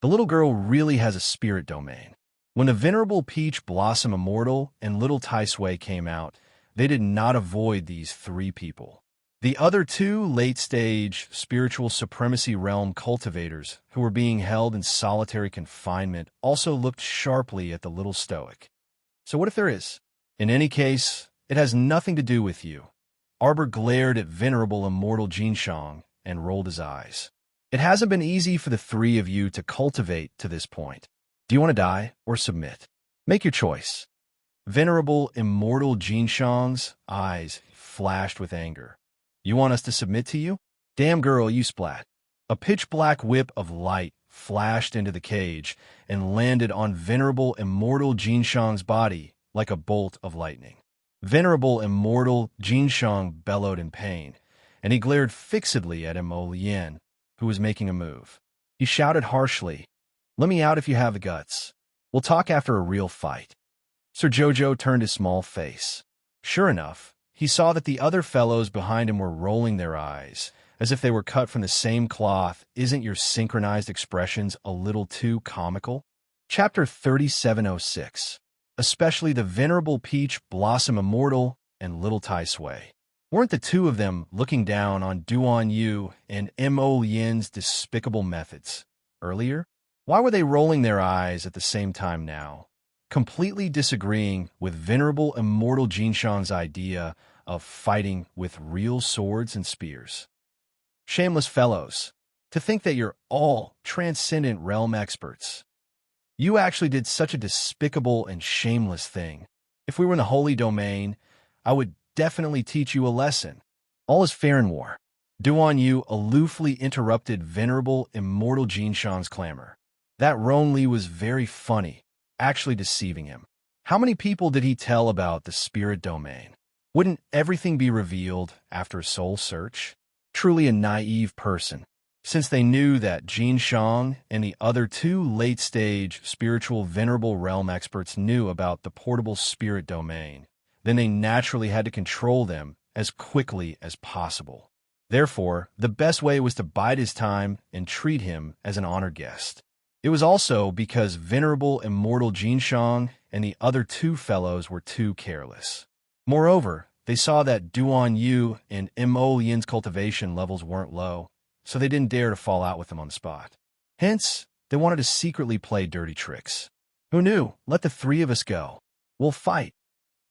The little girl really has a spirit domain. When the venerable Peach Blossom Immortal and little Tai Sui came out, they did not avoid these three people. The other two late-stage spiritual supremacy realm cultivators who were being held in solitary confinement also looked sharply at the little stoic. So what if there is? In any case, it has nothing to do with you. Arbor glared at venerable immortal Jinshang and rolled his eyes. It hasn't been easy for the three of you to cultivate to this point. Do you want to die or submit? Make your choice. Venerable immortal Jinshang's eyes flashed with anger. You want us to submit to you? Damn girl, you splat. A pitch-black whip of light flashed into the cage and landed on venerable immortal Jinshang's body like a bolt of lightning. Venerable immortal Jinshang bellowed in pain, and he glared fixedly at Mo Lien, who was making a move. He shouted harshly, "Let me out if you have the guts. We'll talk after a real fight." Sir Jojo turned his small face. Sure enough, he saw that the other fellows behind him were rolling their eyes, as if they were cut from the same cloth. Isn't your synchronized expressions a little too comical? Chapter 3706. Especially the venerable Peach Blossom Immortal and little Tai Sui. Weren't the two of them looking down on Duan Yu and Mo Lien's despicable methods earlier? Why were they rolling their eyes at the same time now, completely disagreeing with venerable immortal Jinshang's idea of fighting with real swords and spears? Shameless fellows, to think that you're all transcendent realm experts. You actually did such a despicable and shameless thing. If we were in the holy domain, I would definitely teach you a lesson. All is fair in war. Duan Yu aloofly interrupted venerable immortal Jinshang's clamor. That Ron Li was very funny, actually deceiving him. How many people did he tell about the spirit domain? Wouldn't everything be revealed after a soul search? Truly a naive person. Since they knew that Jinshang and the other two late-stage spiritual venerable realm experts knew about the portable spirit domain, then they naturally had to control them as quickly as possible. Therefore, the best way was to bide his time and treat him as an honored guest. It was also because venerable immortal Jinshang and the other two fellows were too careless. Moreover, they saw that Duan Yu and Mo Lien's cultivation levels weren't low, so they didn't dare to fall out with them on the spot. Hence, they wanted to secretly play dirty tricks. Who knew? Let the three of us go. We'll fight.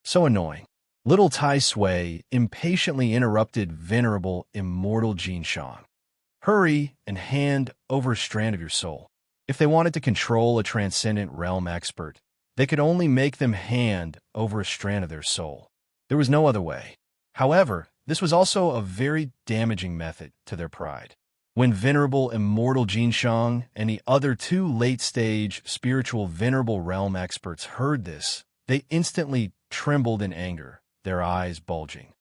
So annoying. Little Tai Sui impatiently interrupted venerable immortal Jinshang. Hurry and hand over a strand of your soul. If they wanted to control a transcendent realm expert, they could only make them hand over a strand of their soul. There was no other way. However, this was also a very damaging method to their pride. When venerable immortal Jinshang and the other two late-stage spiritual venerable realm experts heard this, they instantly trembled in anger, their eyes bulging.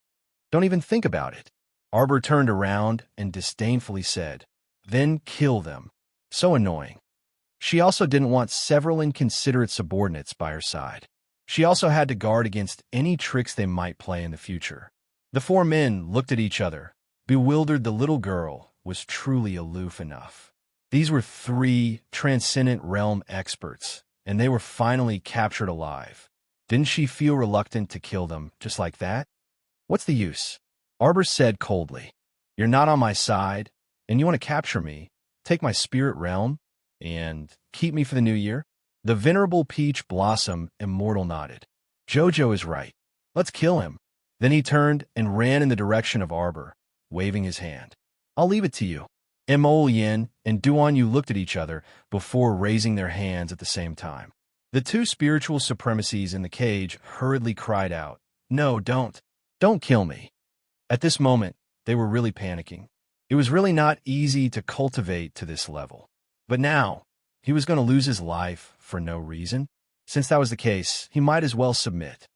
Don't even think about it. Arbor turned around and disdainfully said, "Then kill them." So annoying. She also didn't want several inconsiderate subordinates by her side. She also had to guard against any tricks they might play in the future. The four men looked at each other. Bewildered, the little girl was truly aloof enough. These were three transcendent realm experts, and they were finally captured alive. Didn't she feel reluctant to kill them just like that? What's the use? Arbor said coldly. You're not on my side, and you want to capture me, take my spirit realm, and keep me for the new year? The venerable Peach Blossom Immortal nodded. Jojo is right. Let's kill him. Then he turned and ran in the direction of Arbor, waving his hand. I'll leave it to you. Mo Yin and Duan Yu looked at each other before raising their hands at the same time. The two spiritual supremacies in the cage hurriedly cried out, No, don't. Don't kill me. At this moment, they were really panicking. It was really not easy to cultivate to this level. But now, he was going to lose his life for no reason. Since that was the case, he might as well submit.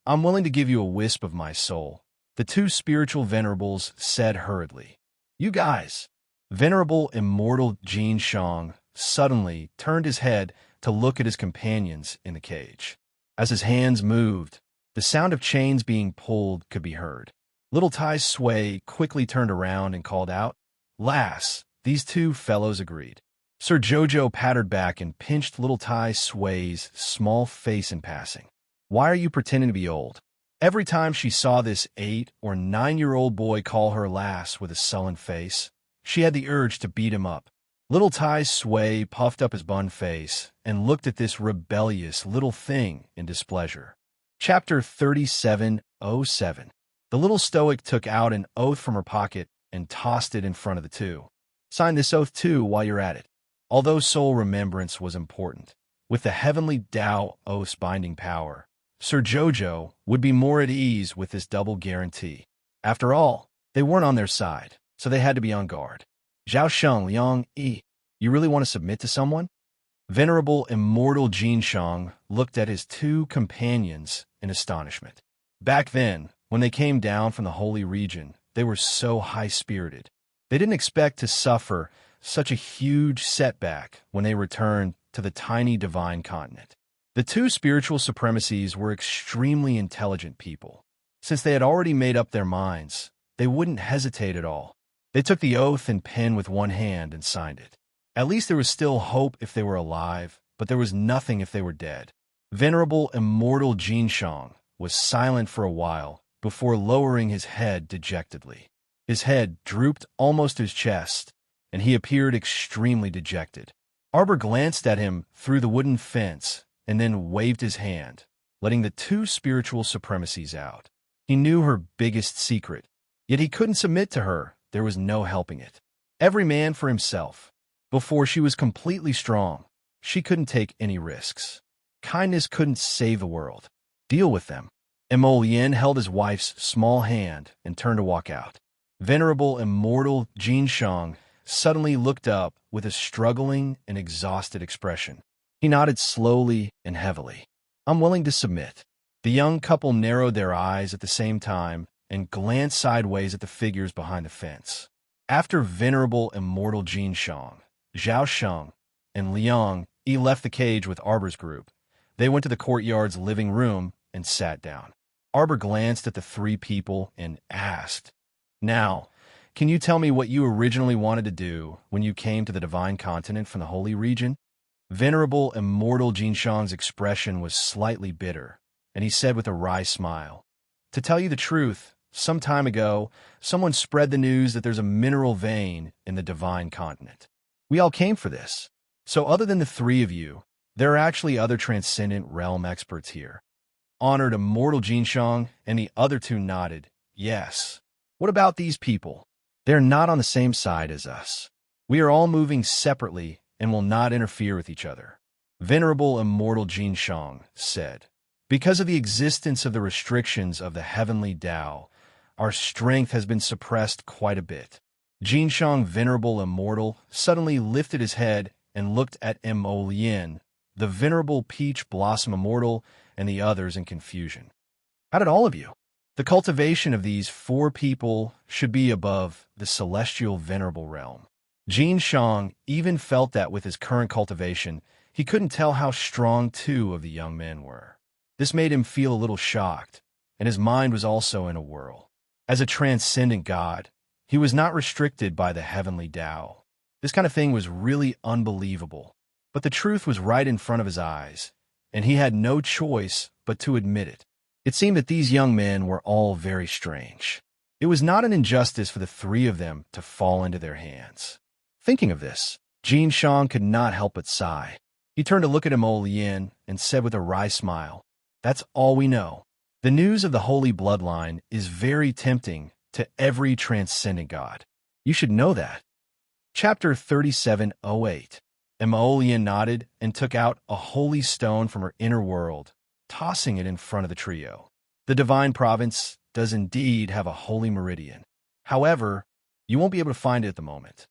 I'm willing to give you a wisp of my soul, the two spiritual venerables said hurriedly. You guys. Venerable Immortal Jin Shang suddenly turned his head to look at his companions in the cage. As his hands moved, the sound of chains being pulled could be heard. Little Tai Sui quickly turned around and called out, Lass, these two fellows agreed. Sir Jojo pattered back and pinched Little Tai Sui's small face in passing. Why are you pretending to be old? Every time she saw this 8- or 9-year-old boy call her lass with a sullen face, she had the urge to beat him up. Little Tai Sui puffed up his bun face and looked at this rebellious little thing in displeasure. Chapter 3707. The little stoic took out an oath from her pocket and tossed it in front of the two. Sign this oath too while you're at it. Although soul remembrance was important, with the heavenly Tao oath's binding power, Sir Jojo would be more at ease with this double guarantee. After all, they weren't on their side, so they had to be on guard. Zhao Sheng Liang Yi, you really want to submit to someone? Venerable Immortal Jin Shang looked at his two companions in astonishment. Back then, when they came down from the holy region, they were so high-spirited. They didn't expect to suffer such a huge setback when they returned to the tiny divine continent. The two spiritual supremacies were extremely intelligent people. Since they had already made up their minds, they wouldn't hesitate at all. They took the oath and pen with one hand and signed it. At least there was still hope if they were alive, but there was nothing if they were dead. Venerable Immortal Jin Shang was silent for a while before lowering his head dejectedly. His head drooped almost to his chest, and he appeared extremely dejected. Arbor glanced at him through the wooden fence and then waved his hand, letting the two spiritual supremacies out. He knew her biggest secret, yet he couldn't submit to her. There was no helping it. Every man for himself. Before she was completely strong, she couldn't take any risks. Kindness couldn't save the world. Deal with them. Mo Yin held his wife's small hand and turned to walk out. Venerable Immortal Jin Shang suddenly looked up with a struggling and exhausted expression. He nodded slowly and heavily. I'm willing to submit. The young couple narrowed their eyes at the same time and glanced sideways at the figures behind the fence. After Venerable Immortal Jin Shang, Zhao Sheng, and Liang Yi left the cage with Arbor's group, they went to the courtyard's living room and sat down. Arbor glanced at the three people and asked, Now, can you tell me what you originally wanted to do when you came to the Divine Continent from the Holy Region? Venerable Immortal Jin Shang's expression was slightly bitter, and he said with a wry smile, To tell you the truth, some time ago, someone spread the news that there's a mineral vein in the Divine Continent. We all came for this. So other than the three of you, there are actually other transcendent realm experts here. Honored Immortal Jin Shang and the other two nodded. Yes. What about these people? They're not on the same side as us. We are all moving separately and will not interfere with each other. Venerable Immortal Jin Shang said, Because of the existence of the restrictions of the heavenly Tao, our strength has been suppressed quite a bit. Jin Shang Venerable Immortal suddenly lifted his head and looked at Mo Lien, the Venerable Peach Blossom Immortal, and the others in confusion. How did all of you? The cultivation of these four people should be above the celestial venerable realm. Jin Shang even felt that with his current cultivation, he couldn't tell how strong two of the young men were. This made him feel a little shocked, and his mind was also in a whirl. As a transcendent god, he was not restricted by the heavenly Tao. This kind of thing was really unbelievable. But the truth was right in front of his eyes, and he had no choice but to admit it. It seemed that these young men were all very strange. It was not an injustice for the three of them to fall into their hands. Thinking of this, Jin Shang could not help but sigh. He turned to look at Mo Lien and said with a wry smile, "That's all we know. The news of the holy bloodline is very tempting to every transcendent god. You should know that." Chapter 3708. Emolian nodded and took out a holy stone from her inner world, tossing it in front of the trio. The divine province does indeed have a holy meridian. However, you won't be able to find it at the moment.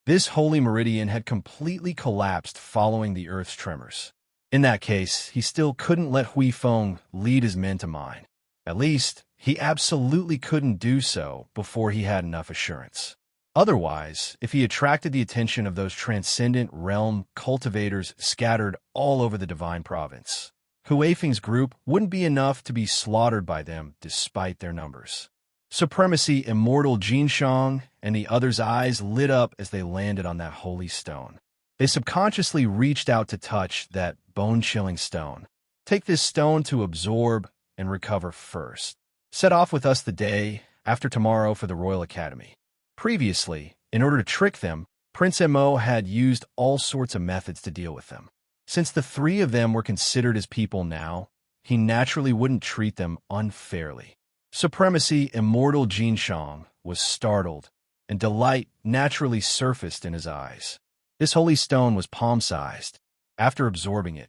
This holy meridian had completely collapsed following the Earth's tremors. In that case, he still couldn't let Hui Feng lead his men to mine. At least, he absolutely couldn't do so before he had enough assurance. Otherwise, if he attracted the attention of those transcendent realm cultivators scattered all over the divine province, Hui Feng's group wouldn't be enough to be slaughtered by them despite their numbers. Supremacy Immortal Jin Shang and the others' eyes lit up as they landed on that holy stone. They subconsciously reached out to touch that bone-chilling stone. Take this stone to absorb and recover first. Set off with us the day after tomorrow for the Royal Academy. Previously, in order to trick them, Prince Mo had used all sorts of methods to deal with them. Since the three of them were considered his people now, he naturally wouldn't treat them unfairly. Supremacy Immortal Jin Shang was startled, and delight naturally surfaced in his eyes. This holy stone was palm-sized. After absorbing it,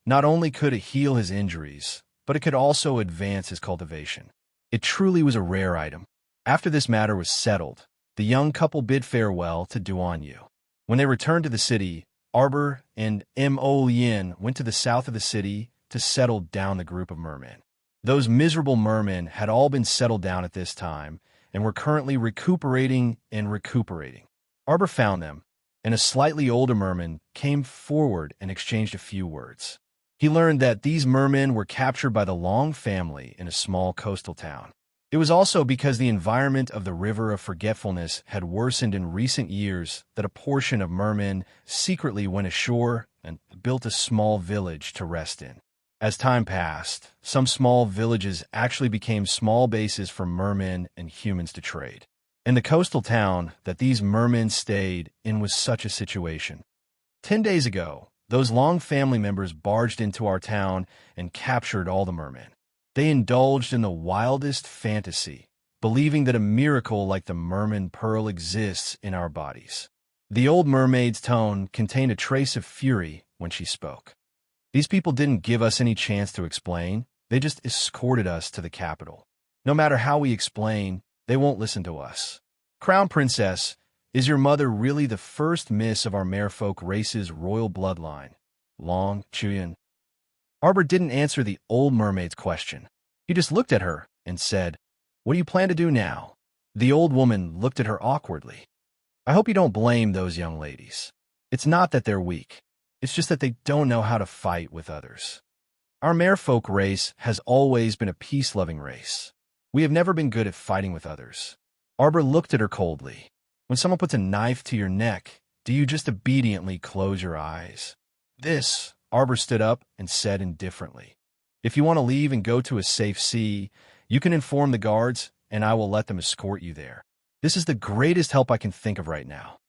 not only could it heal his injuries, but it could also advance his cultivation. It truly was a rare item. After this matter was settled, the young couple bid farewell to Duan Yu. When they returned to the city, Arbor and Mo Lien went to the south of the city to settle down the group of mermen. Those miserable mermen had all been settled down at this time and were currently recuperating. Arbor found them, and a slightly older merman came forward and exchanged a few words. He learned that these mermen were captured by the Long family in a small coastal town. It was also because the environment of the River of Forgetfulness had worsened in recent years that a portion of mermen secretly went ashore and built a small village to rest in. As time passed, some small villages actually became small bases for mermen and humans to trade. And the coastal town that these mermen stayed in was such a situation. 10 days ago, those Long family members barged into our town and captured all the mermen. They indulged in the wildest fantasy, believing that a miracle like the merman pearl exists in our bodies. The old mermaid's tone contained a trace of fury when she spoke. These people didn't give us any chance to explain. They just escorted us to the capital. No matter how we explain, they won't listen to us. Crown Princess, is your mother really the first miss of our merfolk race's royal bloodline? Long Chuyan. Arbor didn't answer the old mermaid's question. He just looked at her and said, "What do you plan to do now?" The old woman looked at her awkwardly. "I hope you don't blame those young ladies. It's not that they're weak. It's just that they don't know how to fight with others. Our merfolk race has always been a peace-loving race. We have never been good at fighting with others." Arbor looked at her coldly. When someone puts a knife to your neck, do you just obediently close your eyes? Arbor stood up and said indifferently, "If you want to leave and go to a safe sea, you can inform the guards, and I will let them escort you there. This is the greatest help I can think of right now."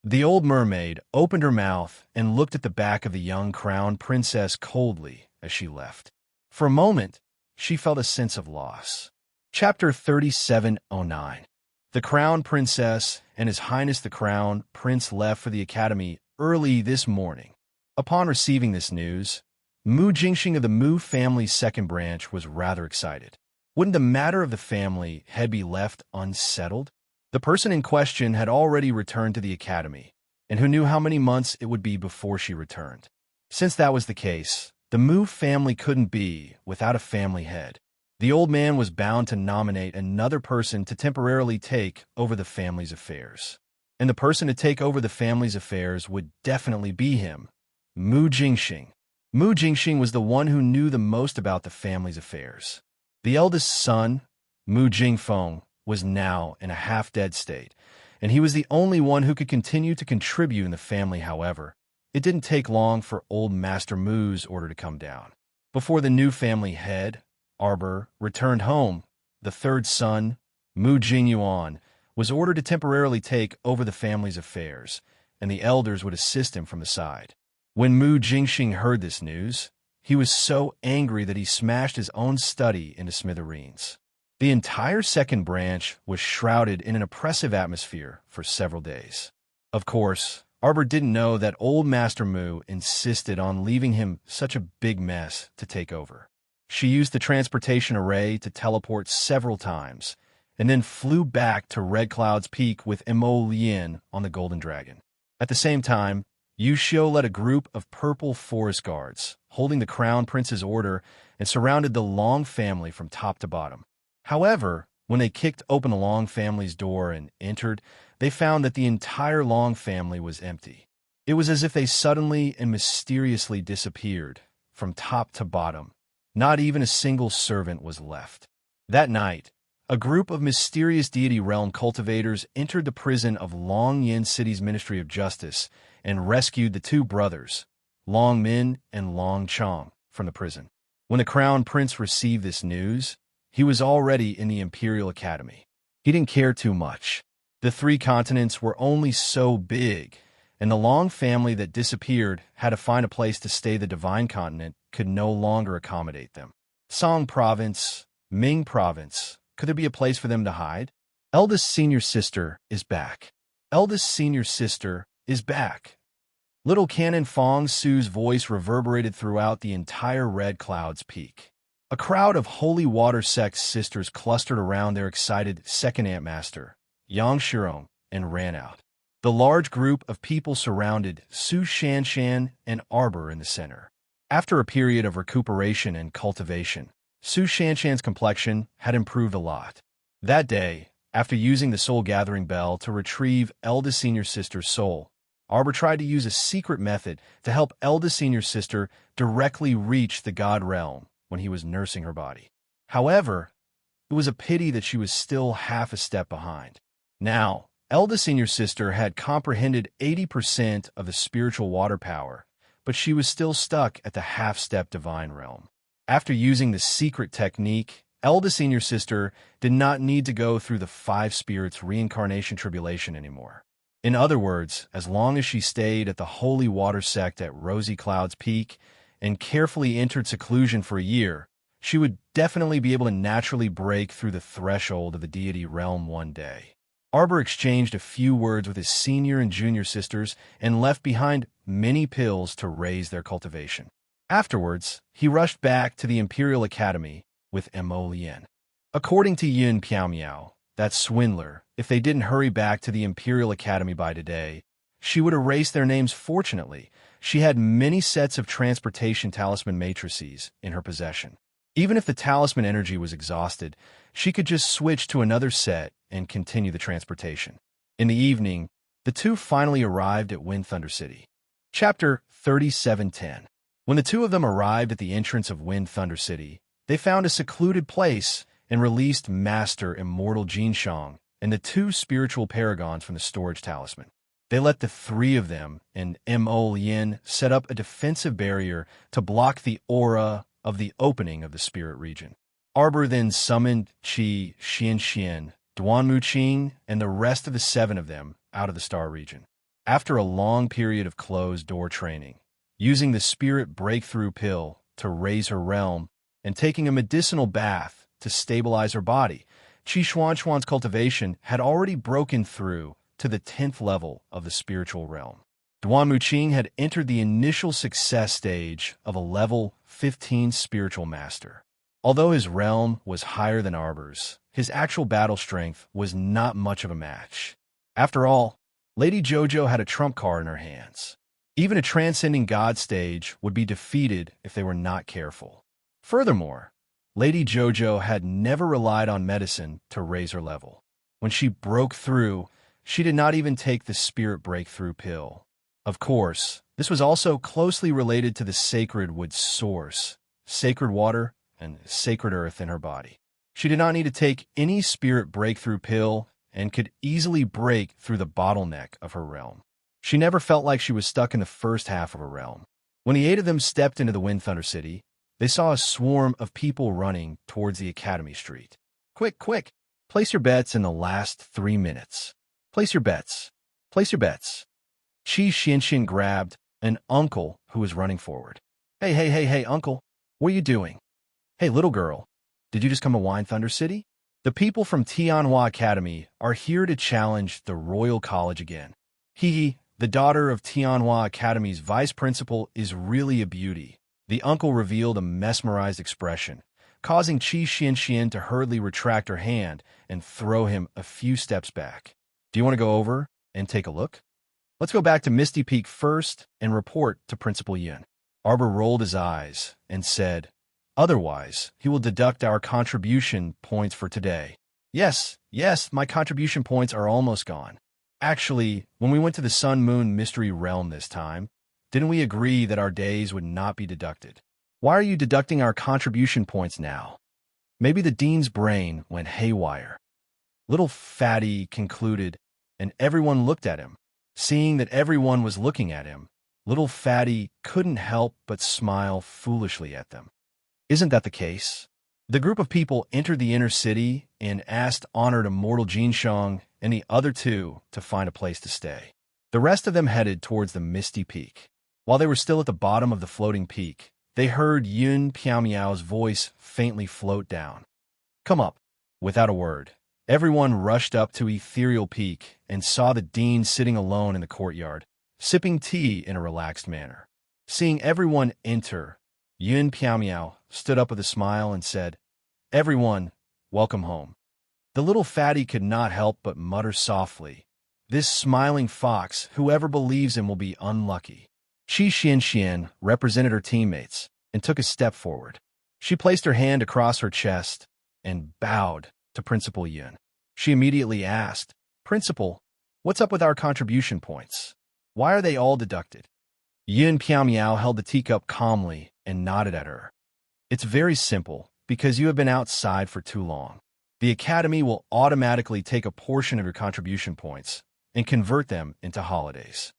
The old mermaid opened her mouth and looked at the back of the young crown princess coldly as she left. For a moment, she felt a sense of loss. Chapter 3709. The crown princess and His Highness the Crown Prince left for the academy early this morning. Upon receiving this news, Mu Jingxing of the Mu family's second branch was rather excited. Wouldn't the matter of the family head be left unsettled? The person in question had already returned to the academy, and who knew how many months it would be before she returned. Since that was the case, the Mu family couldn't be without a family head. The old man was bound to nominate another person to temporarily take over the family's affairs. And the person to take over the family's affairs would definitely be him, Mu Jingxing. Mu Jingxing was the one who knew the most about the family's affairs. The eldest son, Mu Jingfeng, was now in a half-dead state, and he was the only one who could continue to contribute in the family. However, it didn't take long for old Master Mu's order to come down. Before the new family head, Arbor, returned home, the third son, Mu Jingyuan, was ordered to temporarily take over the family's affairs, and the elders would assist him from the side. When Mu Jingxing heard this news, he was so angry that he smashed his own study into smithereens. The entire second branch was shrouded in an oppressive atmosphere for several days. Of course, Arbor didn't know that old Master Mu insisted on leaving him such a big mess to take over. She used the transportation array to teleport several times, and then flew back to Red Cloud's Peak with Mo Lien on the Golden Dragon. At the same time, Yu Xiu led a group of purple forest guards, holding the Crown Prince's order, and surrounded the Long family from top to bottom. However, when they kicked open the Long family's door and entered, they found that the entire Long family was empty. It was as if they suddenly and mysteriously disappeared, from top to bottom. Not even a single servant was left. That night, a group of mysterious deity realm cultivators entered the prison of Long Yin City's Ministry of Justice and rescued the two brothers, Long Min and Long Chong, from the prison. When the Crown Prince received this news, he was already in the Imperial Academy. He didn't care too much. The three continents were only so big, and the Long family that disappeared had to find a place to stay. The Divine Continent could no longer accommodate them. Song Province, Ming Province, could there be a place for them to hide? Eldest senior sister is back. Eldest senior sister is back. Little Canon Fong Su's voice reverberated throughout the entire Red Cloud's Peak. A crowd of holy water sect sisters clustered around their excited second Ant Master, Yang Shirong, and ran out. The large group of people surrounded Su Shanshan and Arbor in the center. After a period of recuperation and cultivation, Su Shanshan's complexion had improved a lot. That day, after using the Soul Gathering Bell to retrieve eldest senior sister's soul, Arbor tried to use a secret method to help eldest senior sister directly reach the God realm when he was nursing her body. However, it was a pity that she was still half a step behind. Now, eldest senior sister had comprehended 80% of the spiritual water power, but she was still stuck at the half-step divine realm. After using the secret technique, eldest senior sister did not need to go through the 5 spirits reincarnation tribulation anymore. In other words, as long as she stayed at the holy water sect at Rosy Cloud's Peak and carefully entered seclusion for a year, she would definitely be able to naturally break through the threshold of the deity realm one day. Arbor exchanged a few words with his senior and junior sisters and left behind many pills to raise their cultivation. Afterwards, he rushed back to the Imperial Academy with Mo Lien. According to Yin Piaomiao, that swindler, if they didn't hurry back to the Imperial Academy by today, she would erase their names. Fortunately, she had many sets of transportation talisman matrices in her possession. Even if the talisman energy was exhausted, she could just switch to another set and continue the transportation. In the evening, the two finally arrived at Wind Thunder City. Chapter 3710. When the two of them arrived at the entrance of Wind Thunder City, they found a secluded place and released Master Immortal Jinshang and the 2 spiritual paragons from the storage talisman. They let the 3 of them and Mo Lien set up a defensive barrier to block the aura of the opening of the spirit region. Arbor then summoned Qi Xianxian, Duanmu Qing, and the rest of the 7 of them out of the star region. After a long period of closed-door training, using the spirit breakthrough pill to raise her realm, and taking a medicinal bath to stabilize her body, Qi Xuanxuan's cultivation had already broken through to the 10th level of the spiritual realm. Duanmu Qing had entered the initial success stage of a level 15 spiritual master. Although his realm was higher than Arbor's, his actual battle strength was not much of a match. After all, Lady Jojo had a trump card in her hands. Even a transcending god stage would be defeated if they were not careful. Furthermore, Lady Jojo had never relied on medicine to raise her level. When she broke through, she did not even take the spirit breakthrough pill. Of course, this was also closely related to the sacred wood source, sacred water, and sacred earth in her body. She did not need to take any spirit breakthrough pill and could easily break through the bottleneck of her realm. She never felt like she was stuck in the first half of her realm. When the 8 of them stepped into the Wind Thunder City, they saw a swarm of people running towards the Academy Street. Quick, quick! Place your bets in the last 3 minutes. Place your bets. Place your bets. Qi Xianxian grabbed an uncle who was running forward. Hey, uncle. What are you doing? Hey, little girl. Did you just come to Wind Thunder City? The people from Tianhua Academy are here to challenge the Royal College again. Hee, the daughter of Tianhua Academy's vice principal, is really a beauty. The uncle revealed a mesmerized expression, causing Qi Xianxian to hurriedly retract her hand and throw him a few steps back. Do you want to go over and take a look? Let's go back to Misty Peak first and report to Principal Yun. Arbor rolled his eyes and said, otherwise, he will deduct our contribution points for today. Yes, my contribution points are almost gone. Actually, when we went to the Sun Moon Mystery Realm this time, didn't we agree that our days would not be deducted? Why are you deducting our contribution points now? Maybe the dean's brain went haywire. Little Fatty concluded, and everyone looked at him. Seeing that everyone was looking at him, Little Fatty couldn't help but smile foolishly at them. Isn't that the case? The group of people entered the inner city and asked Honored Immortal Jinshong and the other 2 to find a place to stay. The rest of them headed towards the Misty Peak. While they were still at the bottom of the floating peak, they heard Yun Piaomiao's voice faintly float down. Come up. Without a word, everyone rushed up to Ethereal Peak and saw the dean sitting alone in the courtyard, sipping tea in a relaxed manner. Seeing everyone enter, Yun Piaomiao stood up with a smile and said, everyone, welcome home. The little fatty could not help but mutter softly, this smiling fox, whoever believes him will be unlucky. Qi Xianxian represented her teammates and took a step forward. She placed her hand across her chest and bowed to Principal Yun. She immediately asked, Principal, what's up with our contribution points? Why are they all deducted? Yun Piaomiao held the teacup calmly and nodded at her. It's very simple, because you have been outside for too long. The Academy will automatically take a portion of your contribution points and convert them into holidays.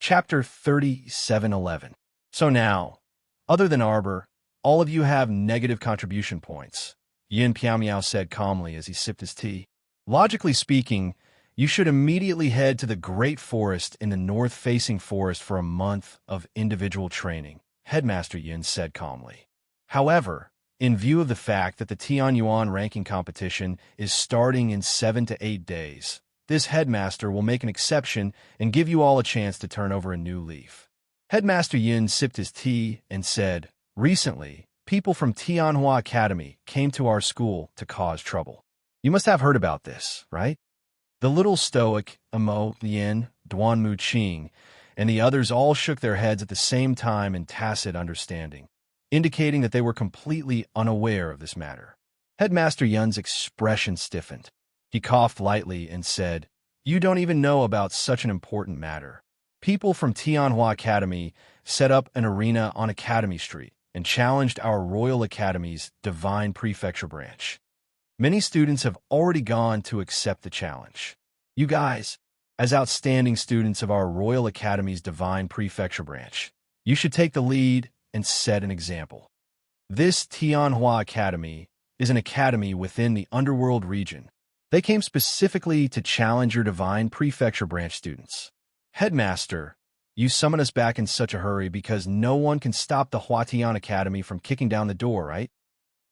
Chapter 37:11. So now, other than Arbor, all of you have negative contribution points, Yin Piaomiao said calmly as he sipped his tea. Logically speaking, you should immediately head to the Great Forest in the north-facing forest for a month of individual training, Headmaster Yin said calmly. However, in view of the fact that the Tianyuan ranking competition is starting in 7 to 8 days, this headmaster will make an exception and give you all a chance to turn over a new leaf. Headmaster Yin sipped his tea and said, recently, people from Tianhua Academy came to our school to cause trouble. You must have heard about this, right? The little stoic, Amo, Yin, Duanmu Qing, and the others all shook their heads at the same time in tacit understanding, indicating that they were completely unaware of this matter. Headmaster Yun's expression stiffened. He coughed lightly and said, you don't even know about such an important matter. People from Tianhua Academy set up an arena on Academy Street and challenged our Royal Academy's Divine Prefecture branch. Many students have already gone to accept the challenge. You guys, as outstanding students of our Royal Academy's Divine Prefecture branch, you should take the lead and set an example. This Tianhua Academy is an academy within the Underworld region. They came specifically to challenge your Divine Prefecture branch students. Headmaster, you summon us back in such a hurry because no one can stop the Huatian Academy from kicking down the door, right?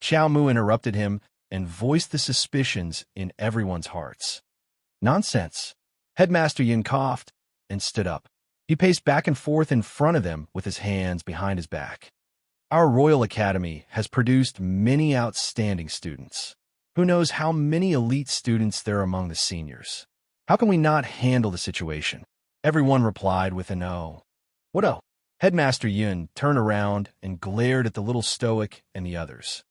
Xiao Mu interrupted him and voiced the suspicions in everyone's hearts. Nonsense. Headmaster Yin coughed and stood up. He paced back and forth in front of them with his hands behind his back. Our Royal Academy has produced many outstanding students. Who knows how many elite students there are among the seniors? How can we not handle the situation? Everyone replied with an "oh." What oh? Headmaster Yun turned around and glared at the little stoic and the others.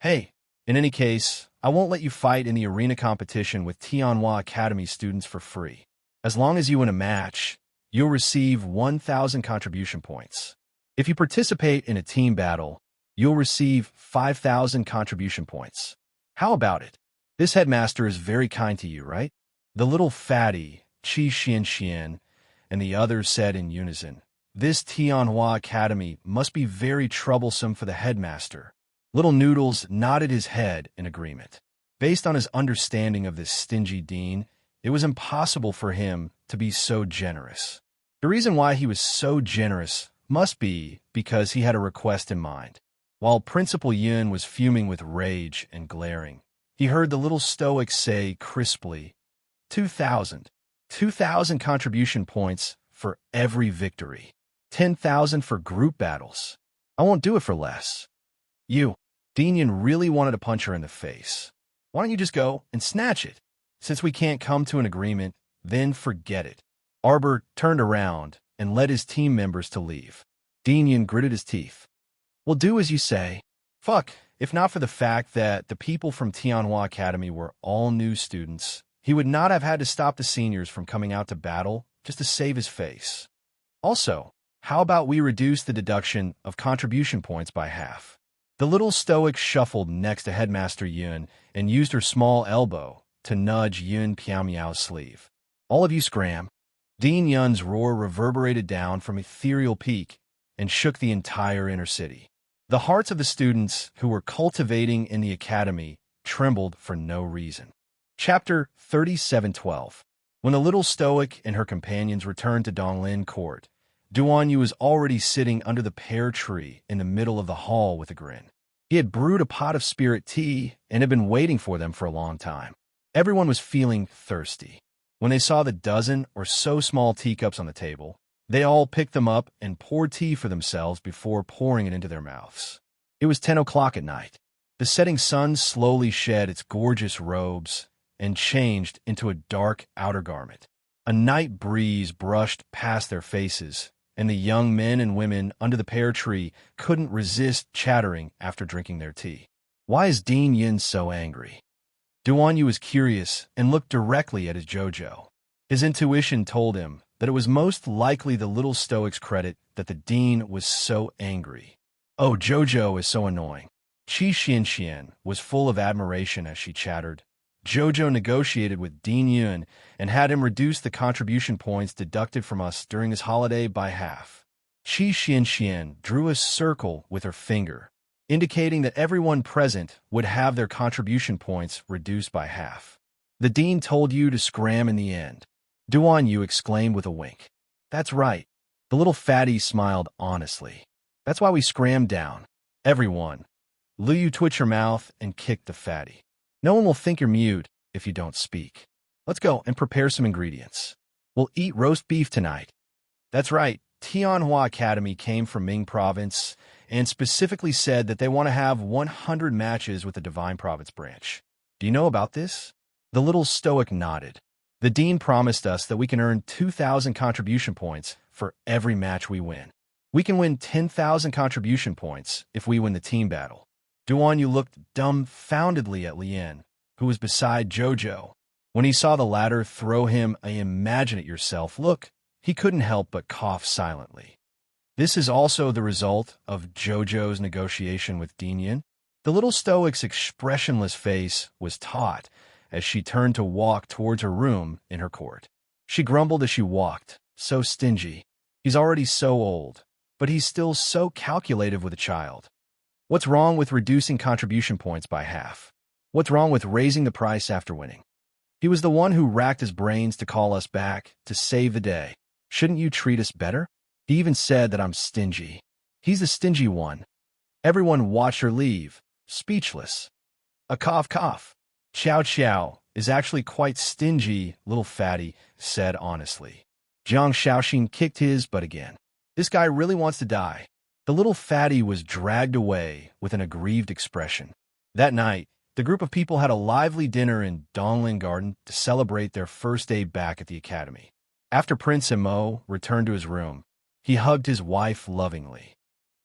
Hey, in any case, I won't let you fight in the arena competition with Tianhua Academy students for free. As long as you win a match, you'll receive 1,000 contribution points. If you participate in a team battle, you'll receive 5,000 contribution points. How about it? This headmaster is very kind to you, right? The little fatty, Qi Xian Xian, and the others said in unison, "This Tianhua Academy must be very troublesome for the headmaster." Little Noodles nodded his head in agreement. Based on his understanding of this stingy dean, it was impossible for him to be so generous. The reason why he was so generous must be because he had a request in mind. While Principal Yun was fuming with rage and glaring, he heard the little stoic say crisply, 2,000. 2,000 contribution points for every victory. 10,000 for group battles. I won't do it for less. You, Dean Yun really wanted to punch her in the face. Why don't you just go and snatch it? Since we can't come to an agreement, then forget it. Arbor turned around and led his team members to leave. Dean Yun gritted his teeth. We'll do as you say. Fuck, if not for the fact that the people from Tianhua Academy were all new students, he would not have had to stop the seniors from coming out to battle just to save his face. Also, how about we reduce the deduction of contribution points by half? The little stoic shuffled next to Headmaster Yun and used her small elbow to nudge Yun Piaomiao's sleeve. All of you scram. Dean Yun's roar reverberated down from ethereal peak and shook the entire inner city. The hearts of the students who were cultivating in the academy trembled for no reason. Chapter 37:12. When the little stoic and her companions returned to Donglin Court, Duan Yu was already sitting under the pear tree in the middle of the hall with a grin. He had brewed a pot of spirit tea and had been waiting for them for a long time. Everyone was feeling thirsty. When they saw the dozen or so small teacups on the table, they all picked them up and poured tea for themselves before pouring it into their mouths. It was 10 o'clock at night. The setting sun slowly shed its gorgeous robes and changed into a dark outer garment. A night breeze brushed past their faces, and the young men and women under the pear tree couldn't resist chattering after drinking their tea. Why is Dean Yin so angry? Duan Yu was curious and looked directly at his Jojo. His intuition told him that it was most likely the little stoic's credit that the dean was so angry. Oh, Jojo is so annoying. Qi Xian Xian was full of admiration as she chattered. Jojo negotiated with Dean Yun and had him reduce the contribution points deducted from us during his holiday by half. Qi Xian Xian drew a circle with her finger, indicating that everyone present would have their contribution points reduced by half. The dean told you to scram in the end. Duan Yu exclaimed with a wink. That's right. The little fatty smiled honestly. That's why we scrammed down. Everyone. Lu Yu twitched her mouth and kicked the fatty. No one will think you're mute if you don't speak. Let's go and prepare some ingredients. We'll eat roast beef tonight. That's right. Tianhua Academy came from Ming Province and specifically said that they want to have 100 matches with the Divine Province branch. Do you know about this? The little stoic nodded. The dean promised us that we can earn 2,000 contribution points for every match we win. We can win 10,000 contribution points if we win the team battle. Duan Yu looked dumbfoundedly at Lien, who was beside Jojo. When he saw the latter throw him a imagine-it-yourself look, he couldn't help but cough silently. This is also the result of Jojo's negotiation with Dean Yin. The little stoic's expressionless face was taut as she turned to walk towards her room in her court. She grumbled as she walked, so stingy. He's already so old, but he's still so calculative with a child. What's wrong with reducing contribution points by half? What's wrong with raising the price after winning? He was the one who racked his brains to call us back to save the day. Shouldn't you treat us better? He even said that I'm stingy. He's the stingy one. Everyone watched her leave, speechless. A cough cough. Chow Chow is actually quite stingy, little fatty said honestly. Jiang Shaoxin kicked his butt again. This guy really wants to die. The little fatty was dragged away with an aggrieved expression. That night, the group of people had a lively dinner in Donglin Garden to celebrate their first day back at the academy. After Prince Emo returned to his room, he hugged his wife lovingly.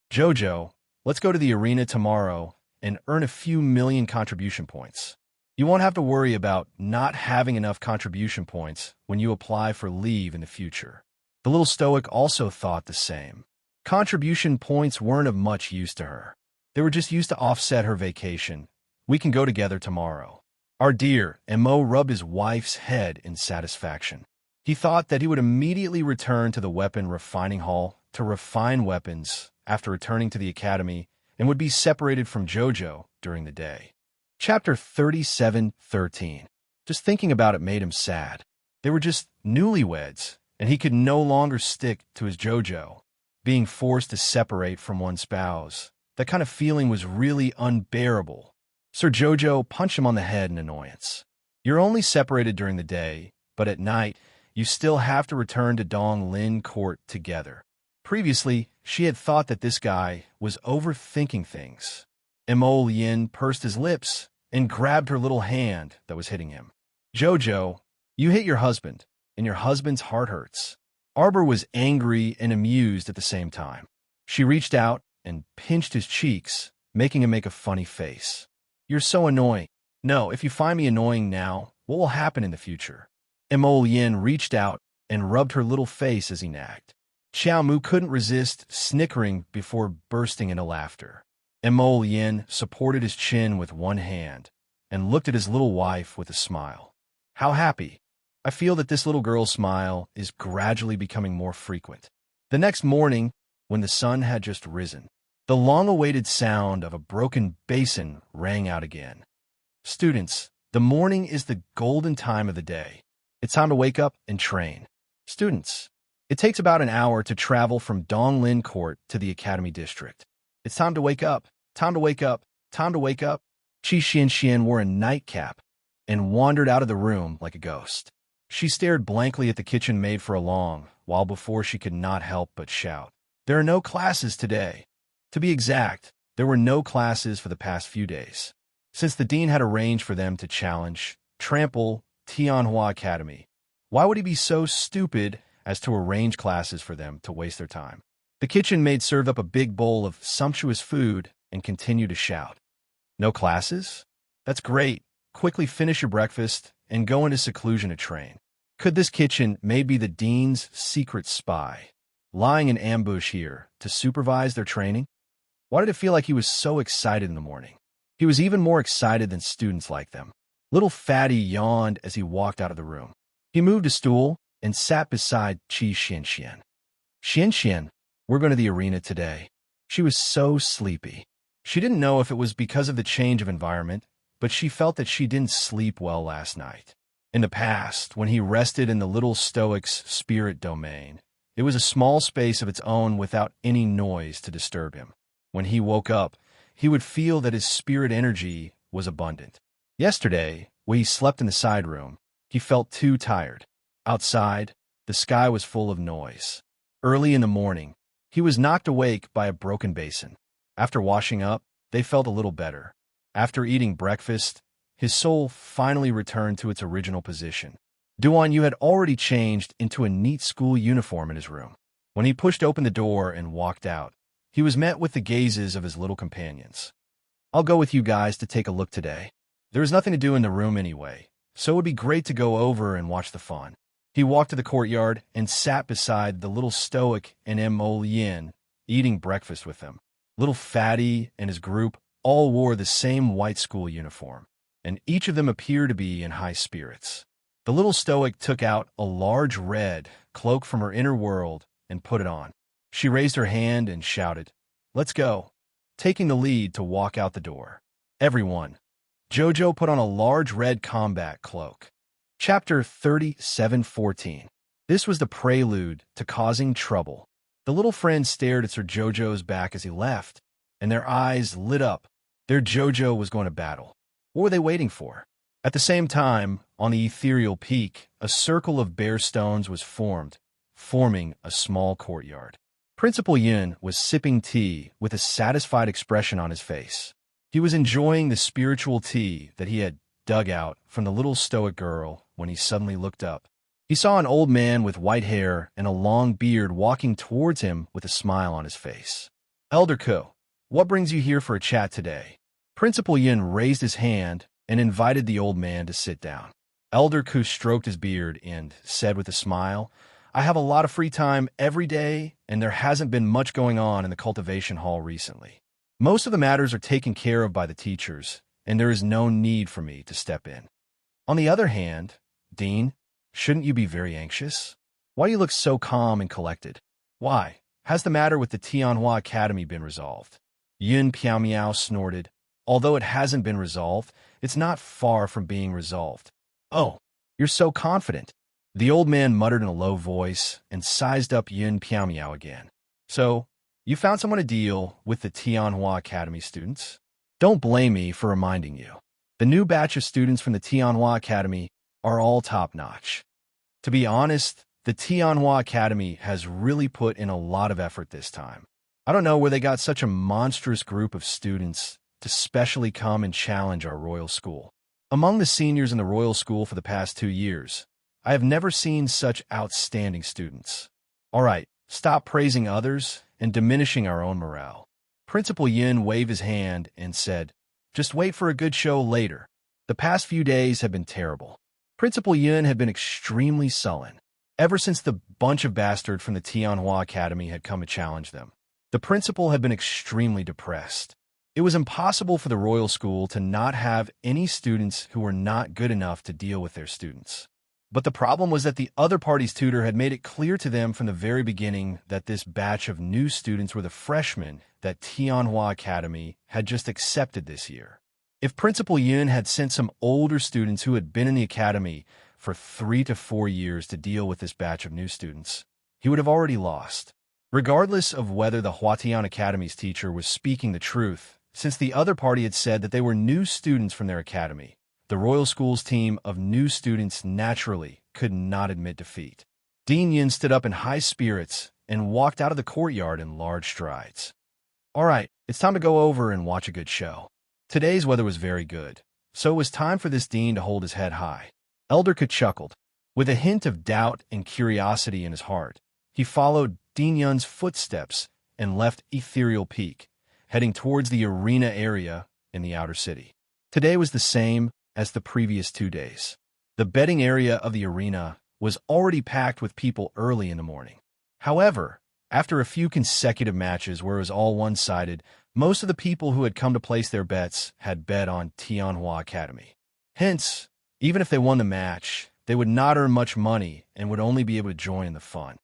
Jojo, let's go to the arena tomorrow and earn a few million contribution points. You won't have to worry about not having enough contribution points when you apply for leave in the future. The little stoic also thought the same. Contribution points weren't of much use to her. They were just used to offset her vacation. We can go together tomorrow. Our dear, and Mo rubbed his wife's head in satisfaction. He thought that he would immediately return to the weapon refining hall to refine weapons after returning to the academy and would be separated from Jojo during the day. Chapter 37:13. Just thinking about it made him sad. They were just newlyweds, and he could no longer stick to his Jojo. Being forced to separate from one spouse, that kind of feeling was really unbearable. Sir Jojo punched him on the head in annoyance. You're only separated during the day, but at night, you still have to return to Dong Lin Court together. Previously, she had thought that this guy was overthinking things. Mo Yin pursed his lips and grabbed her little hand that was hitting him. Jojo, you hit your husband, and your husband's heart hurts. Arbor was angry and amused at the same time. She reached out and pinched his cheeks, making him make a funny face. You're so annoying. No, if you find me annoying now, what will happen in the future? Mo Yin reached out and rubbed her little face as he nagged. Xiao Mu couldn't resist snickering before bursting into laughter. Mo Yin supported his chin with one hand and looked at his little wife with a smile. How happy. I feel that this little girl's smile is gradually becoming more frequent. The next morning, when the sun had just risen, the long-awaited sound of a broken basin rang out again. Students, the morning is the golden time of the day. It's time to wake up and train. Students, it takes about an hour to travel from Donglin Court to the Academy District. It's time to wake up, time to wake up, time to wake up. Qi Xianxian wore a nightcap and wandered out of the room like a ghost. She stared blankly at the kitchen maid for a long while before she could not help but shout. There are no classes today. To be exact, there were no classes for the past few days, since the dean had arranged for them to challenge, trample Tianhua Academy. Why would he be so stupid as to arrange classes for them to waste their time? The kitchen maid served up a big bowl of sumptuous food and continued to shout. No classes? That's great. Quickly finish your breakfast and go into seclusion to train. Could this kitchen maid be the dean's secret spy, lying in ambush here to supervise their training? Why did it feel like he was so excited in the morning? He was even more excited than students like them. Little Fatty yawned as he walked out of the room. He moved a stool and sat beside Qi Xianxian. Xianxian, we're going to the arena today. She was so sleepy. She didn't know if it was because of the change of environment, but she felt that she didn't sleep well last night. In the past, when he rested in the little stoic's spirit domain, it was a small space of its own without any noise to disturb him. When he woke up, he would feel that his spirit energy was abundant. Yesterday, when he slept in the side room, he felt too tired. Outside, the sky was full of noise. Early in the morning, he was knocked awake by a broken basin. After washing up, they felt a little better. After eating breakfast, his soul finally returned to its original position. Duan Yu had already changed into a neat school uniform in his room. When he pushed open the door and walked out, he was met with the gazes of his little companions. I'll go with you guys to take a look today. There is nothing to do in the room anyway, so it would be great to go over and watch the fun. He walked to the courtyard and sat beside the little stoic and Mo Yin, eating breakfast with them. Little Fatty and his group all wore the same white school uniform, and each of them appeared to be in high spirits. The little stoic took out a large red cloak from her inner world and put it on. She raised her hand and shouted, "Let's go," taking the lead to walk out the door. Everyone. Jojo put on a large red combat cloak. Chapter 37:14. This was the prelude to causing trouble. The little friends stared at Sir Jojo's back as he left, and their eyes lit up. Their Jojo was going to battle. What were they waiting for? At the same time, on the ethereal peak, a circle of bare stones was formed, forming a small courtyard. Principal Yin was sipping tea with a satisfied expression on his face. He was enjoying the spiritual tea that he had dug out from the little stoic girl when he suddenly looked up. He saw an old man with white hair and a long beard walking towards him with a smile on his face. Elder Ko, what brings you here for a chat today? Principal Yin raised his hand and invited the old man to sit down. Elder Ko stroked his beard and said with a smile, I have a lot of free time every day, and there hasn't been much going on in the cultivation hall recently. Most of the matters are taken care of by the teachers, and there is no need for me to step in. On the other hand, Dean, shouldn't you be very anxious? Why do you look so calm and collected? Why? Has the matter with the Tianhua Academy been resolved? Yun Piao snorted. Although it hasn't been resolved, it's not far from being resolved. Oh, you're so confident. The old man muttered in a low voice and sized up Yun Piao again. So, you found someone to deal with the Tianhua Academy students? Don't blame me for reminding you. The new batch of students from the Tianhua Academy are all top-notch. To be honest, the Tianhua Academy has really put in a lot of effort this time. I don't know where they got such a monstrous group of students to specially come and challenge our royal school. Among the seniors in the royal school for the past 2 years, I have never seen such outstanding students. All right, stop praising others and diminishing our own morale. Principal Yin waved his hand and said, just wait for a good show later. The past few days have been terrible. Principal Yin had been extremely sullen. Ever since the bunch of bastards from the Tianhua Academy had come to challenge them, the principal had been extremely depressed. It was impossible for the royal school to not have any students who were not good enough to deal with their students. But the problem was that the other party's tutor had made it clear to them from the very beginning that this batch of new students were the freshmen that Tianhua Academy had just accepted this year. If Principal Yun had sent some older students who had been in the academy for 3 to 4 years to deal with this batch of new students, he would have already lost. Regardless of whether the Huatian Academy's teacher was speaking the truth, since the other party had said that they were new students from their academy, the Royal School's team of new students naturally could not admit defeat. Dean Yin stood up in high spirits and walked out of the courtyard in large strides. All right, it's time to go over and watch a good show. Today's weather was very good, so it was time for this Dean to hold his head high. Elderka chuckled. With a hint of doubt and curiosity in his heart, he followed Dean Yun's footsteps and left Ethereal Peak, heading towards the arena area in the outer city. Today was the same as the previous 2 days. The betting area of the arena was already packed with people early in the morning. However, after a few consecutive matches where it was all one-sided, most of the people who had come to place their bets had bet on Tianhua Academy. Hence, even if they won the match, they would not earn much money and would only be able to join in the fun.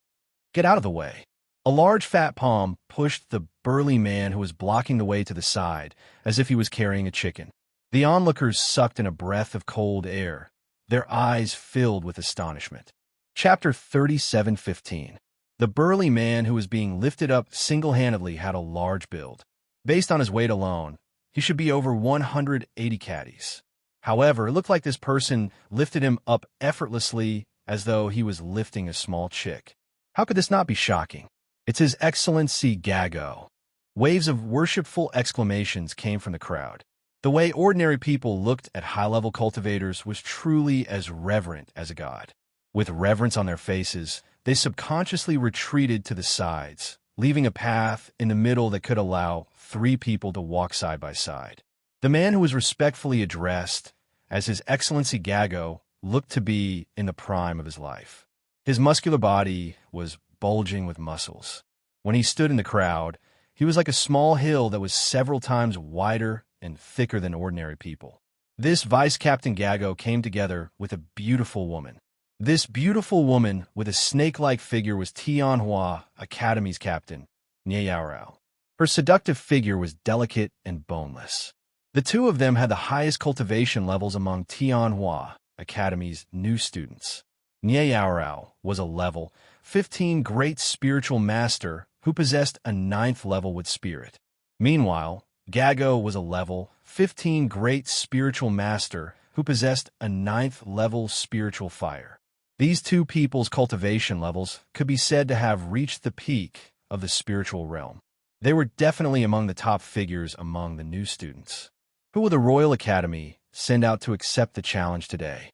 Get out of the way. A large fat palm pushed the burly man who was blocking the way to the side, as if he was carrying a chicken. The onlookers sucked in a breath of cold air, their eyes filled with astonishment. Chapter 37:15. The burly man who was being lifted up single-handedly had a large build. Based on his weight alone, he should be over 180 caddies. However, it looked like this person lifted him up effortlessly as though he was lifting a small chick. How could this not be shocking? It's His Excellency Gago. Waves of worshipful exclamations came from the crowd. The way ordinary people looked at high-level cultivators was truly as reverent as a god. With reverence on their faces, they subconsciously retreated to the sides, leaving a path in the middle that could allow 3 people to walk side by side. The man who was respectfully addressed as His Excellency Gago looked to be in the prime of his life. His muscular body was bulging with muscles. When he stood in the crowd, he was like a small hill that was several times wider and thicker than ordinary people. This Vice Captain Gago came together with a beautiful woman. This beautiful woman with a snake-like figure was Tianhua Academy's captain, Nie Yaorao. Her seductive figure was delicate and boneless. The two of them had the highest cultivation levels among Tianhua Academy's new students. Nie Yaorao was a level 15 great spiritual master who possessed a 9th level with spirit. Meanwhile, Gago was a level 15 great spiritual master who possessed a 9th level spiritual fire. These two people's cultivation levels could be said to have reached the peak of the spiritual realm. They were definitely among the top figures among the new students. Who will the Royal Academy send out to accept the challenge today?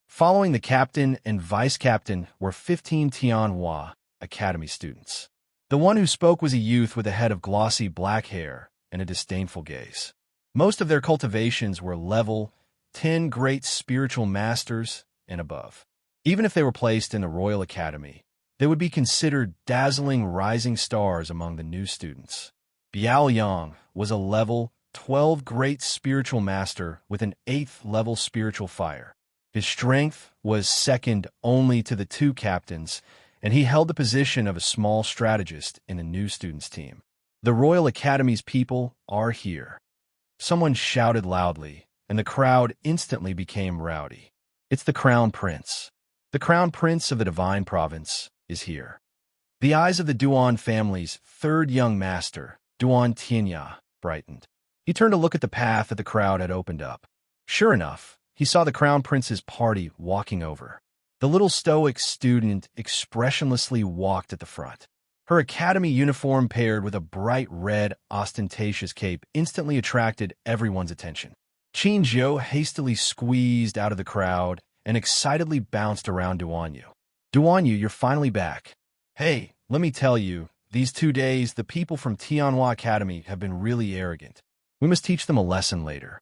Following the captain and vice captain were 15 Tianhua Academy students. The one who spoke was a youth with a head of glossy black hair and a disdainful gaze. Most of their cultivations were level 10 great spiritual masters and above. Even if they were placed in the Royal Academy, they would be considered dazzling rising stars among the new students. Biao Yang was a level 12th great spiritual master with an 8th level spiritual fire. His strength was second only to the 2 captains, and he held the position of a small strategist in a new students' team. The Royal Academy's people are here. Someone shouted loudly, and the crowd instantly became rowdy. It's the Crown Prince. The Crown Prince of the Divine Province is here. The eyes of the Duan family's 3rd young master, Duan Tianya, brightened. He turned to look at the path that the crowd had opened up. Sure enough, he saw the Crown Prince's party walking over. The little stoic student expressionlessly walked at the front. Her academy uniform paired with a bright red, ostentatious cape instantly attracted everyone's attention. Qin Zhou hastily squeezed out of the crowd and excitedly bounced around Duanyu. Duanyu, you're finally back. Hey, let me tell you, these 2 days, the people from Tianhua Academy have been really arrogant. We must teach them a lesson later.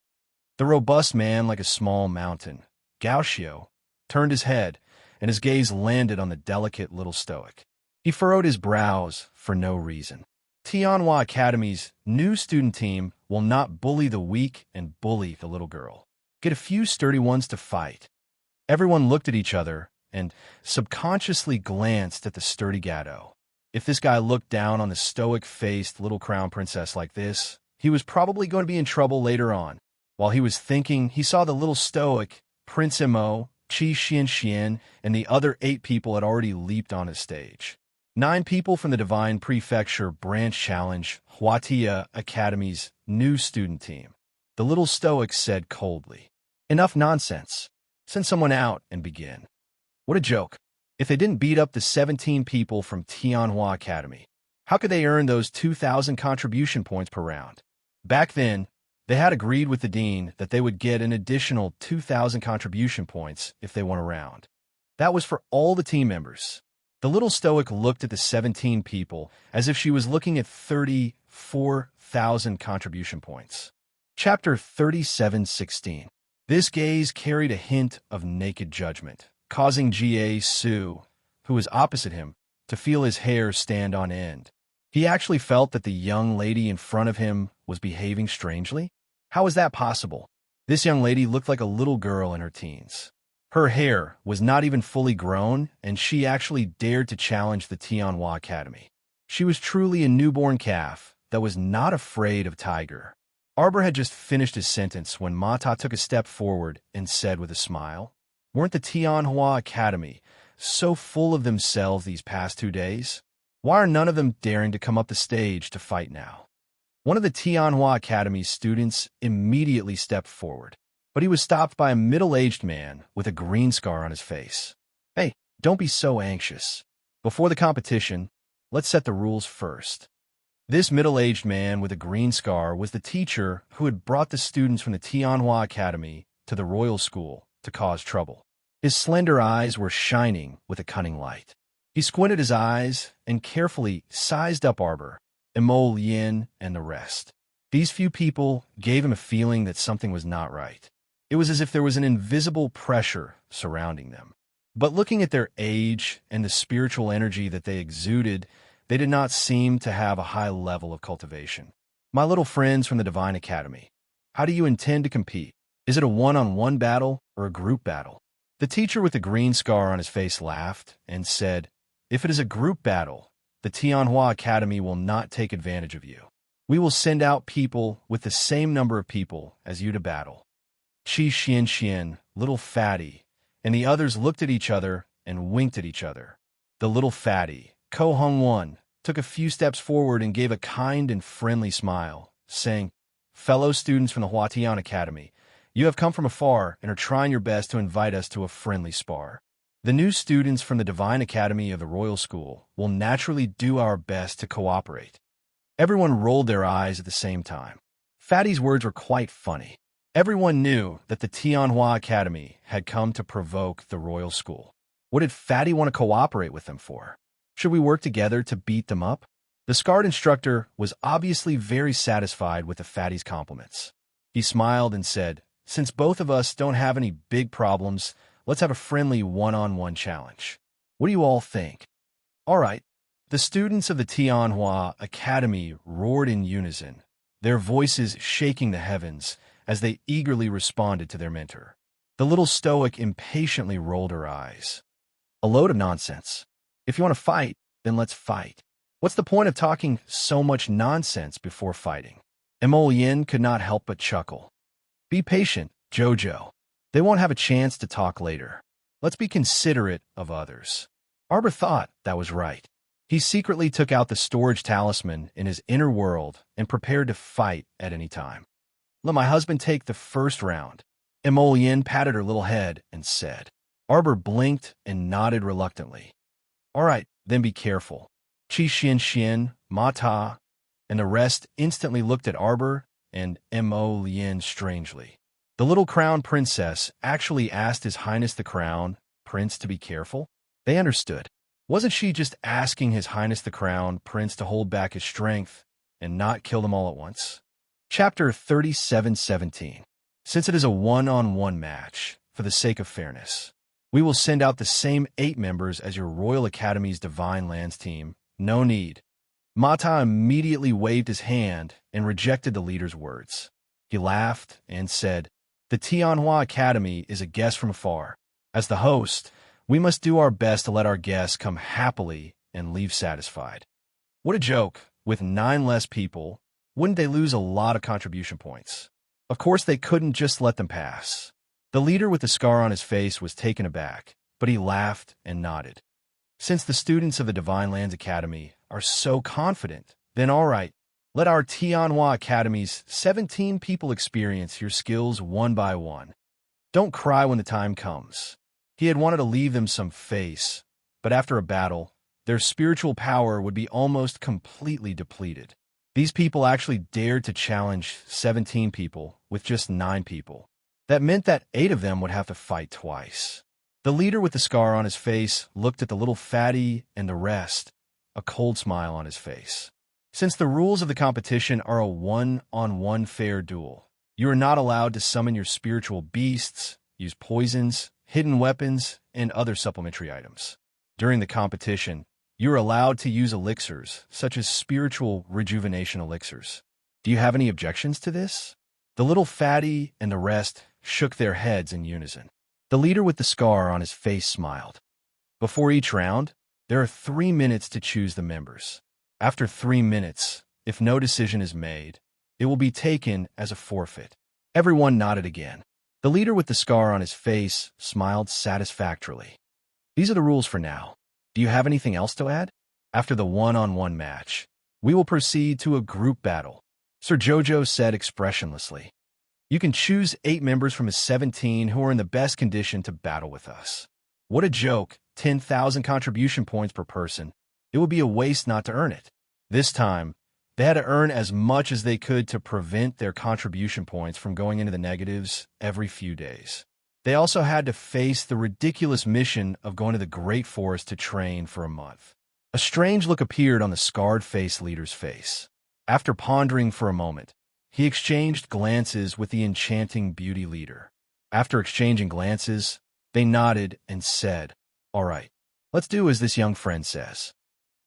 The robust man like a small mountain, Gao Xiu, turned his head, and his gaze landed on the delicate little stoic. He furrowed his brows for no reason. Tianhua Academy's new student team will not bully the weak and bully the little girl. Get a few sturdy ones to fight. Everyone looked at each other and subconsciously glanced at the sturdy Gato. If this guy looked down on the stoic-faced little crown princess like this, he was probably going to be in trouble later on. While he was thinking, he saw the little stoic, Prince Mo, Qi Xian, and the other 8 people had already leaped on his stage. 9 people from the Divine Prefecture Branch Challenge Huatia Academy's new student team. The little stoic said coldly, "Enough nonsense. Send someone out and begin." What a joke. If they didn't beat up the 17 people from Tianhua Academy, how could they earn those 2,000 contribution points per round? Back then, they had agreed with the dean that they would get an additional 2,000 contribution points if they won a round. That was for all the team members. The little stoic looked at the 17 people as if she was looking at 34,000 contribution points. Chapter 37:16. This gaze carried a hint of naked judgment, causing Jie Su, who was opposite him, to feel his hair stand on end. He actually felt that the young lady in front of him was behaving strangely. How was that possible? This young lady looked like a little girl in her teens. Her hair was not even fully grown, and she actually dared to challenge the Tianhua Academy. She was truly a newborn calf that was not afraid of Tiger. Arbor had just finished his sentence when Mata took a step forward and said with a smile, "Weren't the Tianhua Academy so full of themselves these past 2 days? Why are none of them daring to come up the stage to fight now?" One of the Tianhua Academy's students immediately stepped forward, but he was stopped by a middle-aged man with a green scar on his face. "Hey, don't be so anxious. Before the competition, let's set the rules first." This middle-aged man with a green scar was the teacher who had brought the students from the Tianhua Academy to the royal school to cause trouble. His slender eyes were shining with a cunning light. He squinted his eyes and carefully sized up Arbor, Emo Yin, and the rest. These few people gave him a feeling that something was not right. It was as if there was an invisible pressure surrounding them. But looking at their age and the spiritual energy that they exuded, they did not seem to have a high level of cultivation. "My little friends from the Divine Academy, how do you intend to compete? Is it a one-on-one battle or a group battle?" The teacher with the green scar on his face laughed and said, "If it is a group battle, the Tianhua Academy will not take advantage of you. We will send out people with the same number of people as you to battle." Qi Xian, little fatty, and the others looked at each other and winked at each other. The little fatty, Ko Hongwon, took a few steps forward and gave a kind and friendly smile, saying, "Fellow students from the Huatian Academy, you have come from afar and are trying your best to invite us to a friendly spar. The new students from the Divine Academy of the Royal School will naturally do our best to cooperate." Everyone rolled their eyes at the same time. Fatty's words were quite funny. Everyone knew that the Tianhua Academy had come to provoke the Royal School. What did Fatty want to cooperate with them for? Should we work together to beat them up? The scarred instructor was obviously very satisfied with the Fatty's compliments. He smiled and said, "Since both of us don't have any big problems, let's have a friendly one-on-one challenge. What do you all think?" "All right." The students of the Tianhua Academy roared in unison. their voices shaking the heavens as they eagerly responded to their mentor. The little stoic impatiently rolled her eyes. A load of nonsense. If you want to fight, then let's fight. What's the point of talking so much nonsense before fighting? Emolien could not help but chuckle. Be patient, Jojo. They won't have a chance to talk later. Let's be considerate of others. Arbor thought that was right. He secretly took out the storage talisman in his inner world and prepared to fight at any time. Let my husband take the first round. Emolien patted her little head and said. Arbor blinked and nodded reluctantly. All right, then be careful. Chi Xin, Mata, and the rest instantly looked at Arbor and Emolien strangely. The little crown princess actually asked His Highness the Crown Prince to be careful? They understood. Wasn't she just asking His Highness the Crown Prince to hold back his strength and not kill them all at once? Chapter 37:17. Since it is a one-on-one match, for the sake of fairness, we will send out the same 8 members as your Royal Academy's Divine Lands team. No need. Mata immediately waved his hand and rejected the leader's words. He laughed and said, The Tianhua Academy is a guest from afar. As the host, we must do our best to let our guests come happily and leave satisfied. What a joke. With 9 less people, wouldn't they lose a lot of contribution points? Of course, they couldn't just let them pass. The leader with the scar on his face was taken aback, but he laughed and nodded. Since the students of the Divine Lands Academy are so confident, then all right, let our Tianhua Academy's 17 people experience your skills one by one. Don't cry when the time comes. He had wanted to leave them some face, but after a battle, their spiritual power would be almost completely depleted. These people actually dared to challenge 17 people with just 9 people. That meant that 8 of them would have to fight twice. The leader with the scar on his face looked at the little fatty and the rest, a cold smile on his face. Since the rules of the competition are a one-on-one fair duel, you are not allowed to summon your spiritual beasts, use poisons, hidden weapons, and other supplementary items. During the competition, you are allowed to use elixirs, such as spiritual rejuvenation elixirs. Do you have any objections to this? The little fatty and the rest shook their heads in unison. The leader with the scar on his face smiled. Before each round, there are 3 minutes to choose the members. After 3 minutes, if no decision is made, it will be taken as a forfeit. Everyone nodded again. The leader with the scar on his face smiled satisfactorily. These are the rules for now. Do you have anything else to add? After the one-on-one match, we will proceed to a group battle, Sir Jojo said expressionlessly. You can choose 8 members from his 17 who are in the best condition to battle with us. What a joke, 10,000 contribution points per person. It would be a waste not to earn it. This time, they had to earn as much as they could to prevent their contribution points from going into the negatives every few days. They also had to face the ridiculous mission of going to the Great Forest to train for a month. A strange look appeared on the scarred-faced leader's face. After pondering for a moment, he exchanged glances with the enchanting beauty leader. After exchanging glances, they nodded and said, All right, let's do as this young friend says.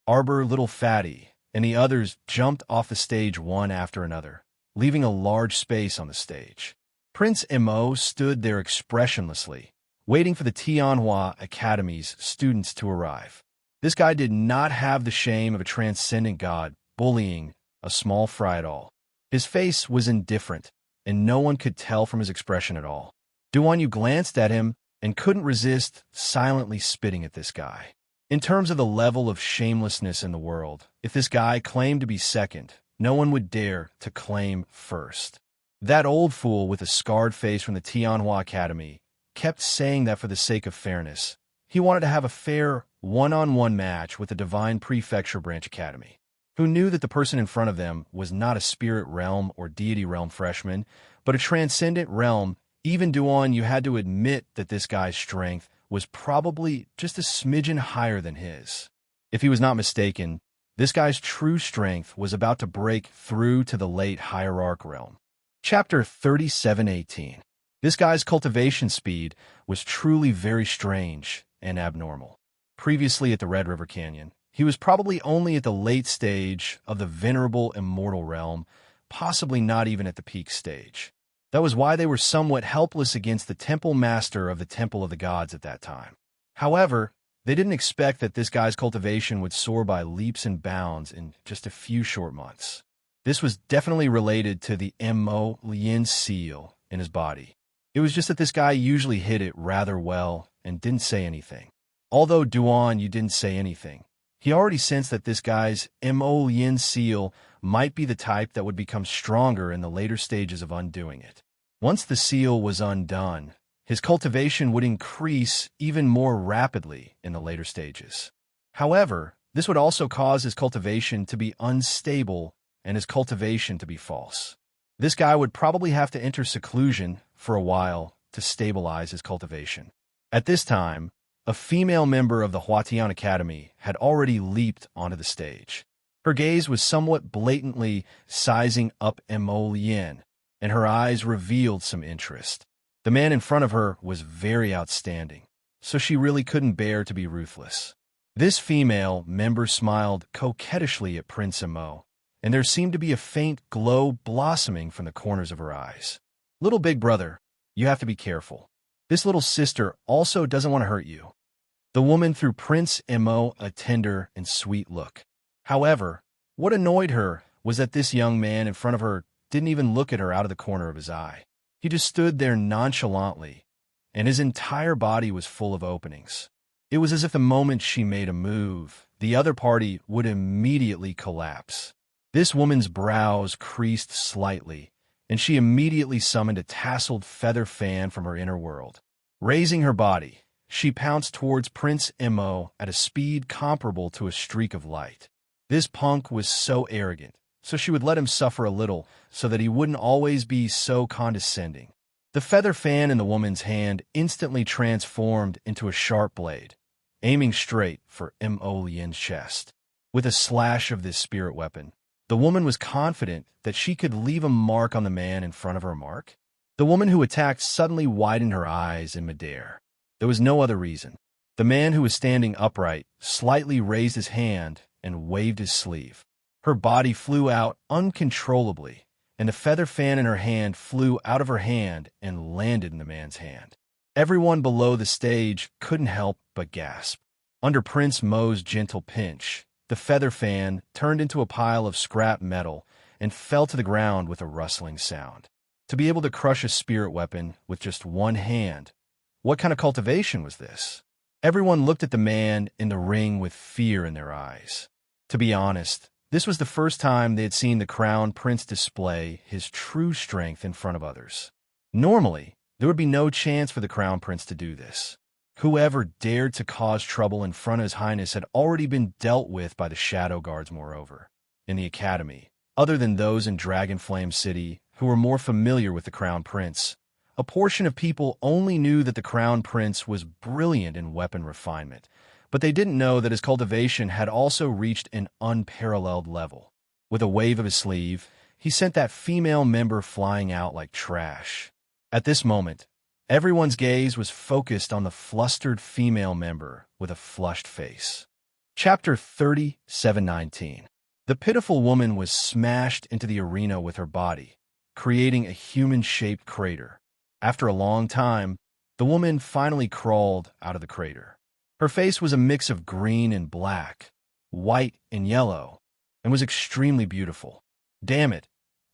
Arbor, Little Fatty, and the others jumped off the stage one after another, leaving a large space on the stage. Prince Emo stood there expressionlessly, waiting for the Tianhua Academy's students to arrive. This guy did not have the shame of a transcendent god bullying a small fry at all. His face was indifferent, and no one could tell from his expression at all. Duanyu glanced at him and couldn't resist silently spitting at this guy. In terms of the level of shamelessness in the world, if this guy claimed to be second, no one would dare to claim first. That old fool with a scarred face from the Tianhua Academy kept saying that for the sake of fairness. He wanted to have a fair one-on-one match with the Divine Prefecture Branch Academy, who knew that the person in front of them was not a spirit realm or deity realm freshman, but a transcendent realm. Even Duan, you had to admit that this guy's strength was probably just a smidgen higher than his. If he was not mistaken, this guy's true strength was about to break through to the late Hierarch realm. Chapter 37:18. This guy's cultivation speed was truly very strange and abnormal. Previously at the Red River Canyon, he was probably only at the late stage of the venerable immortal realm, possibly not even at the peak stage. That was why they were somewhat helpless against the temple master of the Temple of the Gods at that time. However, they didn't expect that this guy's cultivation would soar by leaps and bounds in just a few short months. This was definitely related to the Mo Lien seal in his body. It was just that this guy usually hid it rather well and didn't say anything. Although Duan, you didn't say anything, he already sensed that this guy's Mo Lien seal might be the type that would become stronger in the later stages of undoing it. Once the seal was undone, his cultivation would increase even more rapidly in the later stages. However, this would also cause his cultivation to be unstable and his cultivation to be false. This guy would probably have to enter seclusion for a while to stabilize his cultivation. At this time, a female member of the Huatian Academy had already leaped onto the stage. Her gaze was somewhat blatantly sizing up Mo Lien, and her eyes revealed some interest. The man in front of her was very outstanding, so she really couldn't bear to be ruthless. This female member smiled coquettishly at Prince Mo, and there seemed to be a faint glow blossoming from the corners of her eyes. "Little big brother, you have to be careful. This little sister also doesn't want to hurt you." The woman threw Prince Mo a tender and sweet look. However, what annoyed her was that this young man in front of her didn't even look at her out of the corner of his eye. He just stood there nonchalantly, and his entire body was full of openings. It was as if the moment she made a move, the other party would immediately collapse. This woman's brows creased slightly, and she immediately summoned a tasseled feather fan from her inner world. Raising her body, she pounced towards Prince Mo at a speed comparable to a streak of light. This punk was so arrogant, so she would let him suffer a little so that he wouldn't always be so condescending. The feather fan in the woman's hand instantly transformed into a sharp blade, aiming straight for Mo Lien's chest. With a slash of this spirit weapon, the woman was confident that she could leave a mark on the man in front of her mark. The woman who attacked suddenly widened her eyes in midair. There was no other reason. The man who was standing upright slightly raised his hand and waved his sleeve. Her body flew out uncontrollably, and the feather fan in her hand flew out of her hand and landed in the man's hand. Everyone below the stage couldn't help but gasp. Under Prince Mo's gentle pinch, the feather fan turned into a pile of scrap metal and fell to the ground with a rustling sound. To be able to crush a spirit weapon with just one hand, what kind of cultivation was this? Everyone looked at the man in the ring with fear in their eyes. To be honest, this was the first time they had seen the Crown Prince display his true strength in front of others. Normally, there would be no chance for the Crown Prince to do this. Whoever dared to cause trouble in front of His Highness had already been dealt with by the Shadow Guards, moreover, in the Academy. Other than those in Dragonflame City, who were more familiar with the Crown Prince, a portion of people only knew that the Crown Prince was brilliant in weapon refinement, but they didn't know that his cultivation had also reached an unparalleled level. With a wave of his sleeve, he sent that female member flying out like trash. At this moment, everyone's gaze was focused on the flustered female member with a flushed face. Chapter 37:19. The pitiful woman was smashed into the arena with her body, creating a human-shaped crater. After a long time, the woman finally crawled out of the crater. Her face was a mix of green and black, white and yellow, and was extremely beautiful. Damn it,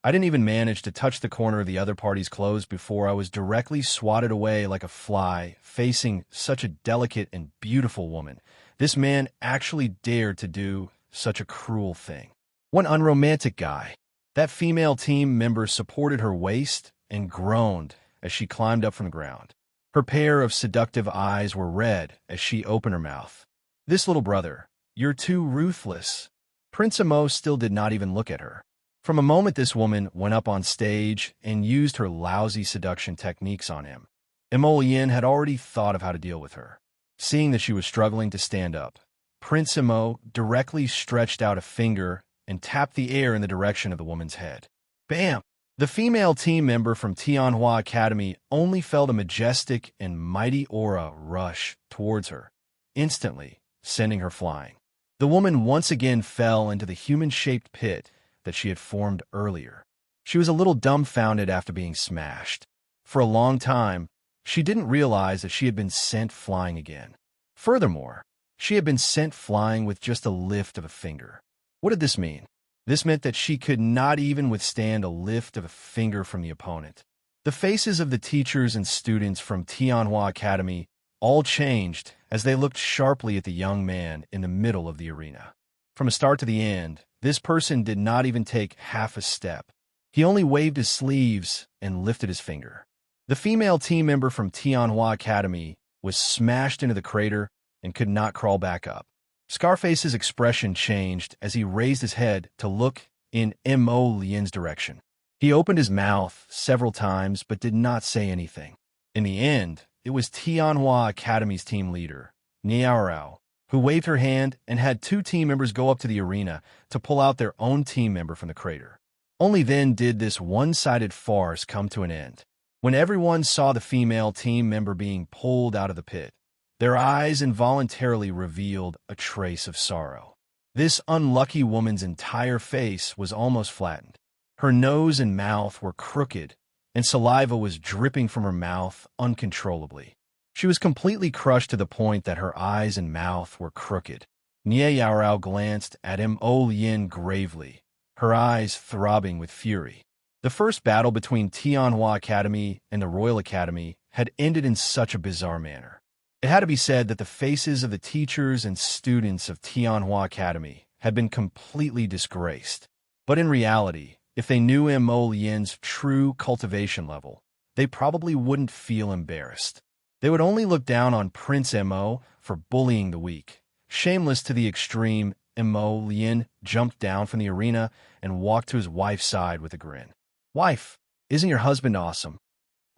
I didn't even manage to touch the corner of the other party's clothes before I was directly swatted away like a fly, facing such a delicate and beautiful woman. This man actually dared to do such a cruel thing. What unromantic guy. That female team member supported her waist and groaned as she climbed up from the ground. Her pair of seductive eyes were red as she opened her mouth. "This little brother, you're too ruthless." Prince Mo still did not even look at her. From a moment this woman went up on stage and used her lousy seduction techniques on him, Mo Lien had already thought of how to deal with her. Seeing that she was struggling to stand up, Prince Mo directly stretched out a finger and tapped the air in the direction of the woman's head. Bam! The female team member from Tianhua Academy only felt a majestic and mighty aura rush towards her, instantly sending her flying. The woman once again fell into the human-shaped pit that she had formed earlier. She was a little dumbfounded after being smashed. For a long time, she didn't realize that she had been sent flying again. Furthermore, she had been sent flying with just a lift of a finger. What did this mean? This meant that she could not even withstand a lift of a finger from the opponent. The faces of the teachers and students from Tianhua Academy all changed as they looked sharply at the young man in the middle of the arena. From the start to the end, this person did not even take half a step. He only waved his sleeves and lifted his finger. The female team member from Tianhua Academy was smashed into the crater and could not crawl back up. Scarface's expression changed as he raised his head to look in Mo Lian's direction. He opened his mouth several times but did not say anything. In the end, it was Tianhua Academy's team leader, Niao, who waved her hand and had two team members go up to the arena to pull out their own team member from the crater. Only then did this one-sided farce come to an end. When everyone saw the female team member being pulled out of the pit, their eyes involuntarily revealed a trace of sorrow. This unlucky woman's entire face was almost flattened. Her nose and mouth were crooked, and saliva was dripping from her mouth uncontrollably. She was completely crushed to the point that her eyes and mouth were crooked. Niao glanced at Mo Lian gravely, her eyes throbbing with fury. The first battle between Tianhua Academy and the Royal Academy had ended in such a bizarre manner. It had to be said that the faces of the teachers and students of Tianhua Academy had been completely disgraced. But in reality, if they knew Mo Lian's true cultivation level, they probably wouldn't feel embarrassed. They would only look down on Prince Mo for bullying the weak. Shameless to the extreme, Mo Lian jumped down from the arena and walked to his wife's side with a grin. "Wife, isn't your husband awesome?"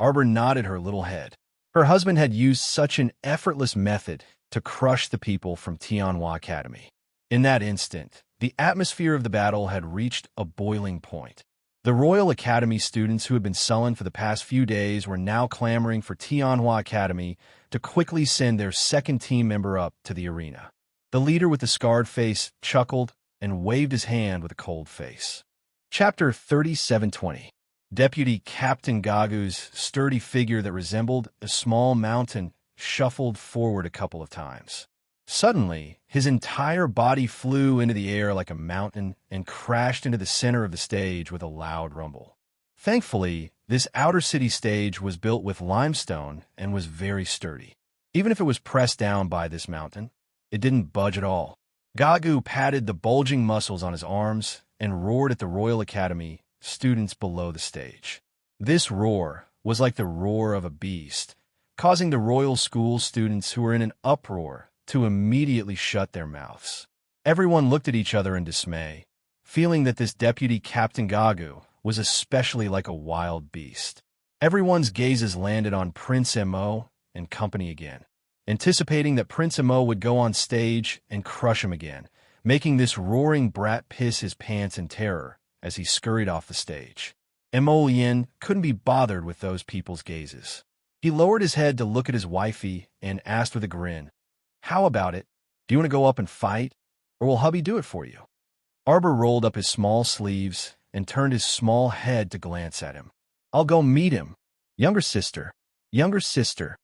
Arbor nodded her little head. Her husband had used such an effortless method to crush the people from Tianhua Academy. In that instant, the atmosphere of the battle had reached a boiling point. The Royal Academy students who had been sullen for the past few days were now clamoring for Tianhua Academy to quickly send their second team member up to the arena. The leader with the scarred face chuckled and waved his hand with a cold face. Chapter 3720. Deputy Captain Gagu's sturdy figure that resembled a small mountain shuffled forward a couple of times. Suddenly, his entire body flew into the air like a mountain and crashed into the center of the stage with a loud rumble. Thankfully, this outer city stage was built with limestone and was very sturdy. Even if it was pressed down by this mountain, it didn't budge at all. Gagu patted the bulging muscles on his arms and roared at the Royal Academy students below the stage. This roar was like the roar of a beast, causing the Royal School students who were in an uproar to immediately shut their mouths. Everyone looked at each other in dismay, feeling that this Deputy Captain Gagu was especially like a wild beast. Everyone's gazes landed on Prince Mo and company again, anticipating that Prince Mo would go on stage and crush him again, making this roaring brat piss his pants in terror as he scurried off the stage. Mo Lian couldn't be bothered with those people's gazes. He lowered his head to look at his wifey and asked with a grin, "How about it? Do you want to go up and fight, or will hubby do it for you?" Arbor rolled up his small sleeves and turned his small head to glance at him. "I'll go meet him. Younger sister, younger sister."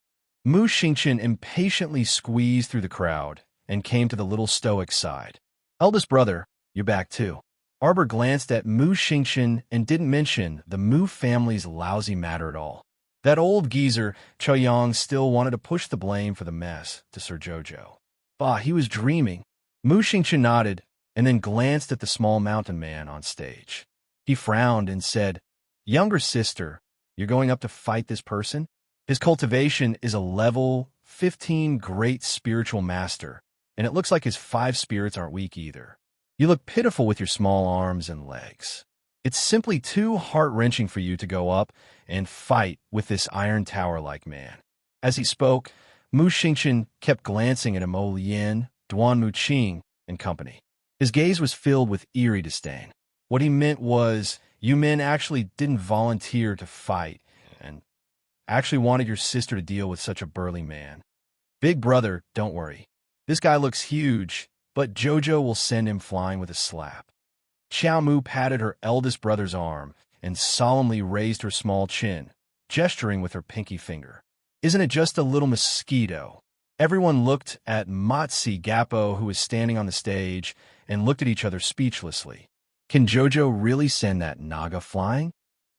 Mu Xingqian impatiently squeezed through the crowd and came to the little stoic's side. "Eldest brother, you're back too." Arbor glanced at Mu Xingqian and didn't mention the Mu family's lousy matter at all. That old geezer, Choyang, still wanted to push the blame for the mess to Sir Jojo. Bah, he was dreaming. Mu Xingqian nodded and then glanced at the small mountain man on stage. He frowned and said, "Younger sister, you're going up to fight this person? His cultivation is a level 15 great spiritual master, and it looks like his 5 spirits aren't weak either. You look pitiful with your small arms and legs. It's simply too heart-wrenching for you to go up and fight with this iron tower-like man." As he spoke, Mu Xingqian kept glancing at Mo Lian, Duan Muqing, and company. His gaze was filled with eerie disdain. What he meant was, you men actually didn't volunteer to fight, and actually wanted your sister to deal with such a burly man. Big brother, don't worry. This guy looks huge, but Jojo will send him flying with a slap. Xiao Mu patted her eldest brother's arm and solemnly raised her small chin, gesturing with her pinky finger. Isn't it just a little mosquito? Everyone looked at Matsi Gappo, who was standing on the stage, and looked at each other speechlessly. Can Jojo really send that naga flying?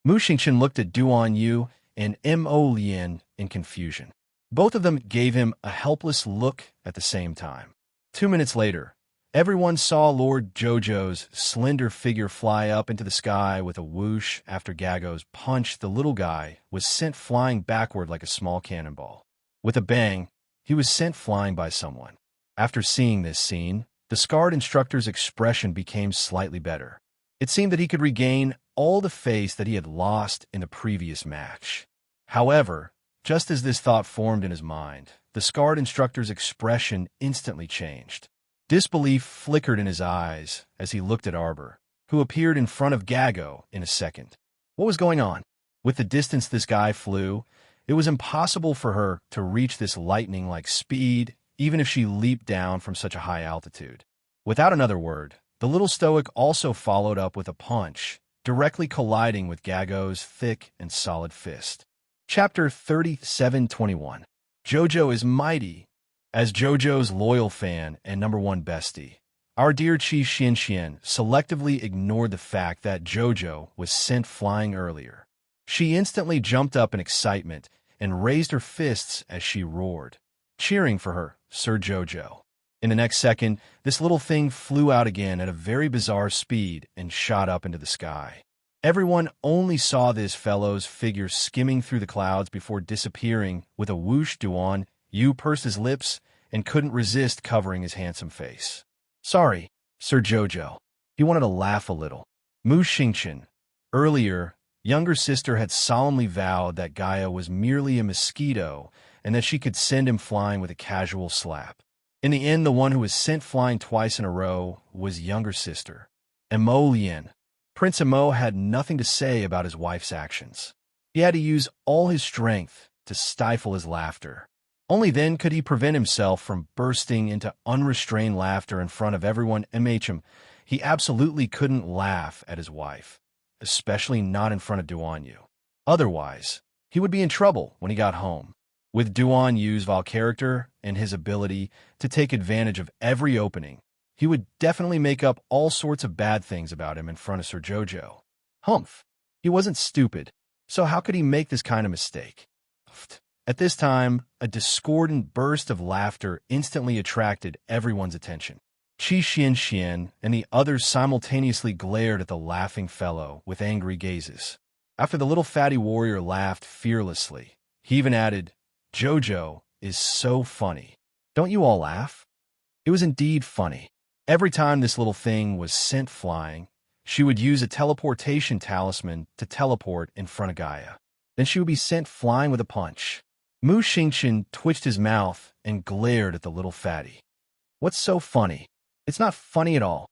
Mu Xingchen looked at Duan Yu and Mo Lian in confusion. Both of them gave him a helpless look at the same time. 2 minutes later, everyone saw Lord Jojo's slender figure fly up into the sky with a whoosh after Gago's punch. The little guy was sent flying backward like a small cannonball. With a bang, he was sent flying by someone. After seeing this scene, the scarred instructor's expression became slightly better. It seemed that he could regain all the face that he had lost in the previous match. However, just as this thought formed in his mind, the scarred instructor's expression instantly changed. Disbelief flickered in his eyes as he looked at Arbor, who appeared in front of Gago in a second. What was going on? With the distance this guy flew, it was impossible for her to reach this lightning-like speed, even if she leaped down from such a high altitude. Without another word, the little stoic also followed up with a punch, directly colliding with Gago's thick and solid fist. Chapter 37:21. Jojo is mighty. As Jojo's loyal fan and #1 bestie, our dear Qi Xianxian selectively ignored the fact that Jojo was sent flying earlier. She instantly jumped up in excitement and raised her fists as she roared, cheering for her, Sir Jojo. In the next second, this little thing flew out again at a very bizarre speed and shot up into the sky. Everyone only saw this fellow's figure skimming through the clouds before disappearing with a whoosh. Duan Yu pursed his lips and couldn't resist covering his handsome face. Sorry, Sir Jojo. He wanted to laugh a little. Mu Xingchen. Earlier, younger sister had solemnly vowed that Gaia was merely a mosquito and that she could send him flying with a casual slap. In the end, the one who was sent flying twice in a row was younger sister, Mo Lian. Prince Mo had nothing to say about his wife's actions. He had to use all his strength to stifle his laughter. Only then could he prevent himself from bursting into unrestrained laughter in front of everyone. He absolutely couldn't laugh at his wife, especially not in front of Duan Yu. Otherwise, he would be in trouble when he got home. With Duan Yu's Val character and his ability to take advantage of every opening, he would definitely make up all sorts of bad things about him in front of Sir Jojo. Humph. He wasn't stupid, so how could he make this kind of mistake? At this time, a discordant burst of laughter instantly attracted everyone's attention. Qi Xianxian and the others simultaneously glared at the laughing fellow with angry gazes. After the little fatty warrior laughed fearlessly, he even added, Jojo is so funny. Don't you all laugh? It was indeed funny. Every time this little thing was sent flying, she would use a teleportation talisman to teleport in front of Gaia. Then she would be sent flying with a punch. Mu Xingchen twitched his mouth and glared at the little fatty. What's so funny? It's not funny at all.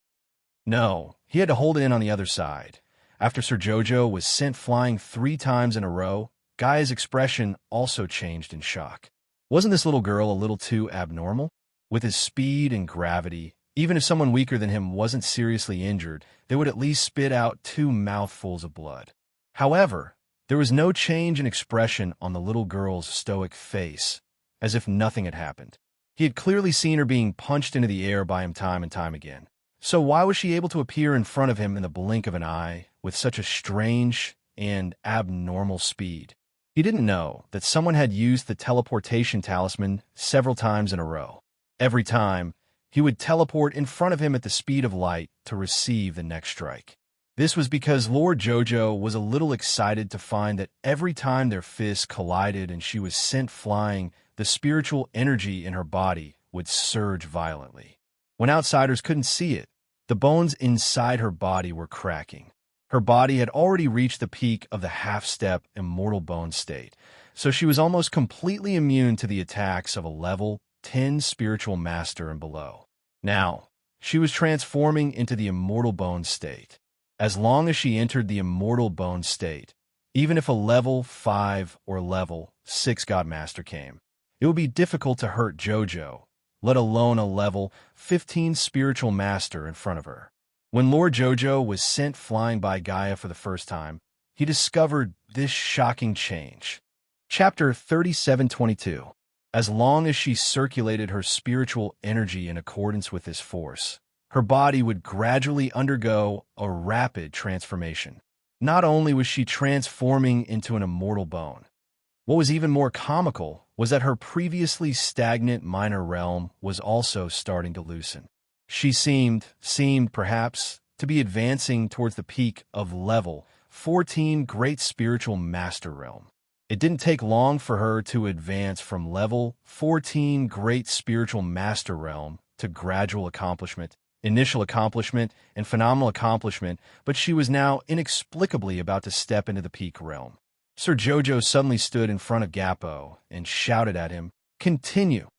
No, he had to hold it in on the other side. After Sir Jojo was sent flying 3 times in a row, Gaia's expression also changed in shock. Wasn't this little girl a little too abnormal? With his speed and gravity, even if someone weaker than him wasn't seriously injured, they would at least spit out 2 mouthfuls of blood. However, there was no change in expression on the little girl's stoic face, as if nothing had happened. He had clearly seen her being punched into the air by him time and time again. So why was she able to appear in front of him in the blink of an eye with such a strange and abnormal speed? He didn't know that someone had used the teleportation talisman several times in a row. Every time, he would teleport in front of him at the speed of light to receive the next strike. This was because Lord Jojo was a little excited to find that every time their fists collided and she was sent flying, the spiritual energy in her body would surge violently. When outsiders couldn't see it, the bones inside her body were cracking. Her body had already reached the peak of the half-step immortal bone state, so she was almost completely immune to the attacks of a level 10 spiritual master and below. Now, she was transforming into the immortal bone state. As long as she entered the immortal bone state, even if a level 5 or level 6 God Master came, it would be difficult to hurt Jojo, let alone a level 15 spiritual master in front of her. When Lord Jojo was sent flying by Gaia for the first time, he discovered this shocking change. Chapter 37:22. As long as she circulated her spiritual energy in accordance with this force, her body would gradually undergo a rapid transformation. Not only was she transforming into an immortal bone, what was even more comical was that her previously stagnant minor realm was also starting to loosen. She seemed perhaps, to be advancing towards the peak of level 14 Great Spiritual Master Realm. It didn't take long for her to advance from level 14 Great Spiritual Master Realm to gradual accomplishment, initial accomplishment, and phenomenal accomplishment, but she was now inexplicably about to step into the peak realm. Sir Jojo suddenly stood in front of Gappo and shouted at him, "Continue."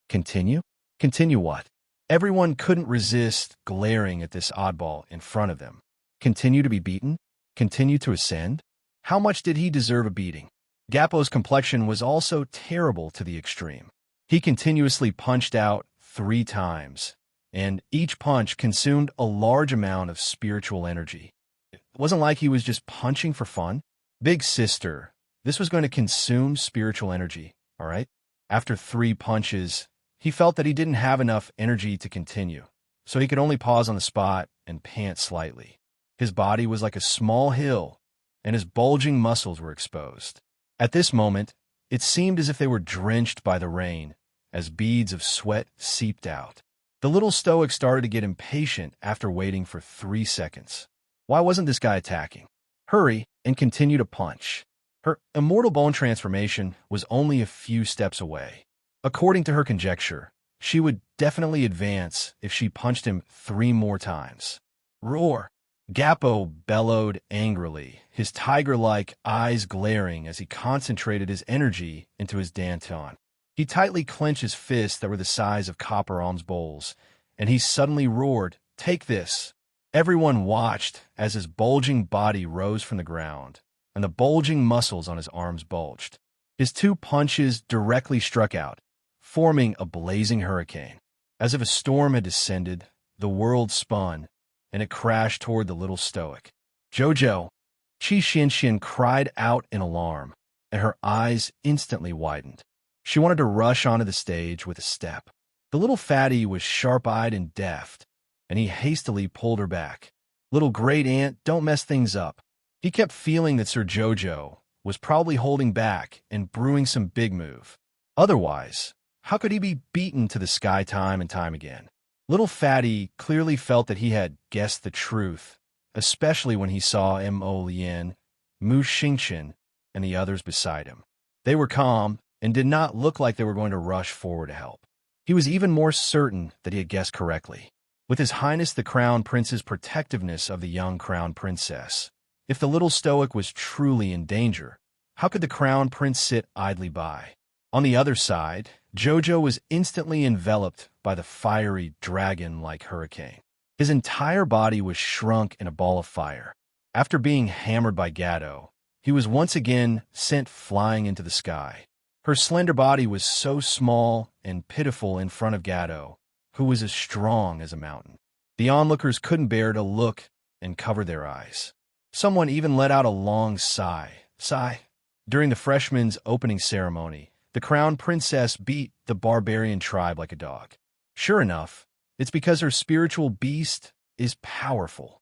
Continue? Continue what? Everyone couldn't resist glaring at this oddball in front of them. Continue to be beaten? Continue to ascend? How much did he deserve a beating? Gappo's complexion was also terrible to the extreme. He continuously punched out 3 times, and each punch consumed a large amount of spiritual energy. It wasn't like he was just punching for fun. Big sister, this was going to consume spiritual energy, all right? After 3 punches, he felt that he didn't have enough energy to continue, so he could only pause on the spot and pant slightly. His body was like a small hill, and his bulging muscles were exposed. At this moment, it seemed as if they were drenched by the rain, as beads of sweat seeped out. The little stoic started to get impatient after waiting for 3 seconds. Why wasn't this guy attacking? Hurry and continue to punch. Her immortal bone transformation was only a few steps away. According to her conjecture, she would definitely advance if she punched him 3 more times. Roar! Gappo bellowed angrily, his tiger-like eyes glaring as he concentrated his energy into his danton. He tightly clenched his fists that were the size of copper alms bowls, and he suddenly roared, "Take this!" Everyone watched as his bulging body rose from the ground, and the bulging muscles on his arms bulged. His 2 punches directly struck out, forming a blazing hurricane. As if a storm had descended, the world spun, and it crashed toward the little stoic. "Jojo!" Chi Xianxian cried out in alarm, and her eyes instantly widened. She wanted to rush onto the stage with a step. The little fatty was sharp-eyed and deft, and he hastily pulled her back. "Little great aunt, don't mess things up." He kept feeling that Sir Jojo was probably holding back and brewing some big move. Otherwise, how could he be beaten to the sky time and time again? Little fatty clearly felt that he had guessed the truth, especially when he saw Mo Lian, Mu Xingqian, and the others beside him. They were calm and did not look like they were going to rush forward to help. He was even more certain that he had guessed correctly. With His Highness the Crown Prince's protectiveness of the young Crown Princess, if the little stoic was truly in danger, how could the Crown Prince sit idly by? On the other side, Jojo was instantly enveloped by the fiery dragon-like hurricane. His entire body was shrunk in a ball of fire. After being hammered by Gatto, he was once again sent flying into the sky. Her slender body was so small and pitiful in front of Gatto, who was as strong as a mountain. The onlookers couldn't bear to look and cover their eyes. Someone even let out a long sigh. During the freshman's opening ceremony, the Crown Princess beat the barbarian tribe like a dog. Sure enough, it's because her spiritual beast is powerful.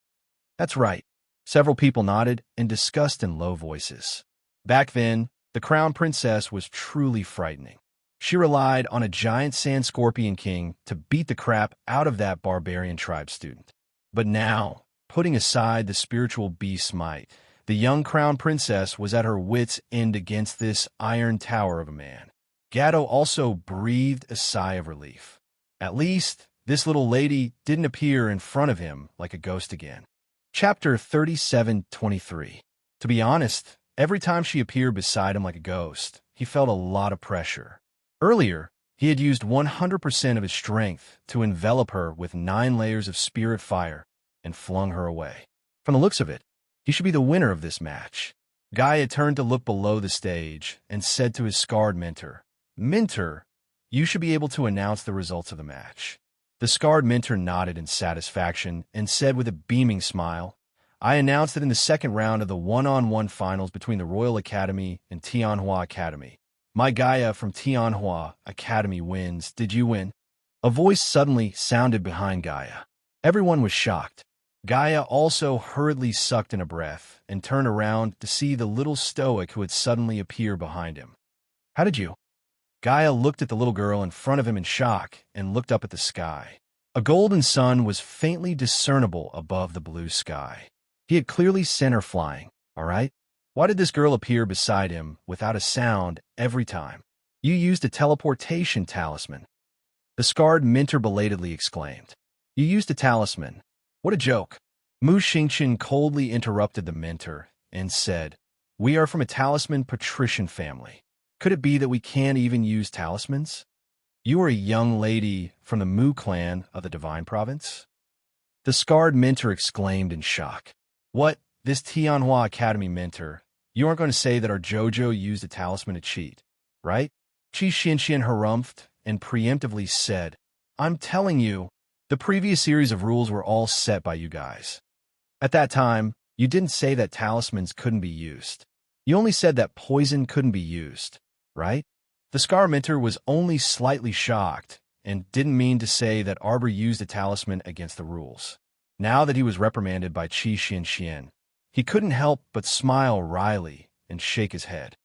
That's right. Several people nodded and discussed in low voices. Back then, the Crown Princess was truly frightening. She relied on a giant sand scorpion king to beat the crap out of that barbarian tribe student. But now, putting aside the spiritual beast's might, the young Crown Princess was at her wits' end against this iron tower of a man. Gatto also breathed a sigh of relief. At least, this little lady didn't appear in front of him like a ghost again. Chapter 37:23. To be honest, every time she appeared beside him like a ghost, he felt a lot of pressure. Earlier, he had used 100% of his strength to envelop her with 9 layers of spirit fire and flung her away. From the looks of it, he should be the winner of this match. Guy had turned to look below the stage and said to his scarred mentor, "Mentor, you should be able to announce the results of the match." The scarred mentor nodded in satisfaction and said with a beaming smile, I announced that in the second round of the one-on-one finals between the Royal Academy and Tianhua Academy, my Gaia from Tianhua Academy wins. Did you win? A voice suddenly sounded behind Gaia. Everyone was shocked. Gaia also hurriedly sucked in a breath and turned around to see the little stoic who had suddenly appeared behind him. How did you? Gaia looked at the little girl in front of him in shock and looked up at the sky. A golden sun was faintly discernible above the blue sky. He had clearly sent her flying, all right? Why did this girl appear beside him without a sound every time? You used a teleportation talisman. The scarred mentor belatedly exclaimed. You used a talisman. What a joke. Mu Xingqian coldly interrupted the mentor and said, We are from a talisman patrician family. Could it be that we can't even use talismans? You are a young lady from the Mu clan of the Divine Province? The scarred mentor exclaimed in shock. What? This Tianhua Academy mentor? You aren't going to say that our Jojo used a talisman to cheat, right? Qi Xinxian harumphed and preemptively said, I'm telling you, the previous series of rules were all set by you guys. At that time, you didn't say that talismans couldn't be used. You only said that poison couldn't be used, right? The Scar Mentor was only slightly shocked and didn't mean to say that Arbor used a talisman against the rules. Now that he was reprimanded by Qi Xinxian, he couldn't help but smile wryly and shake his head.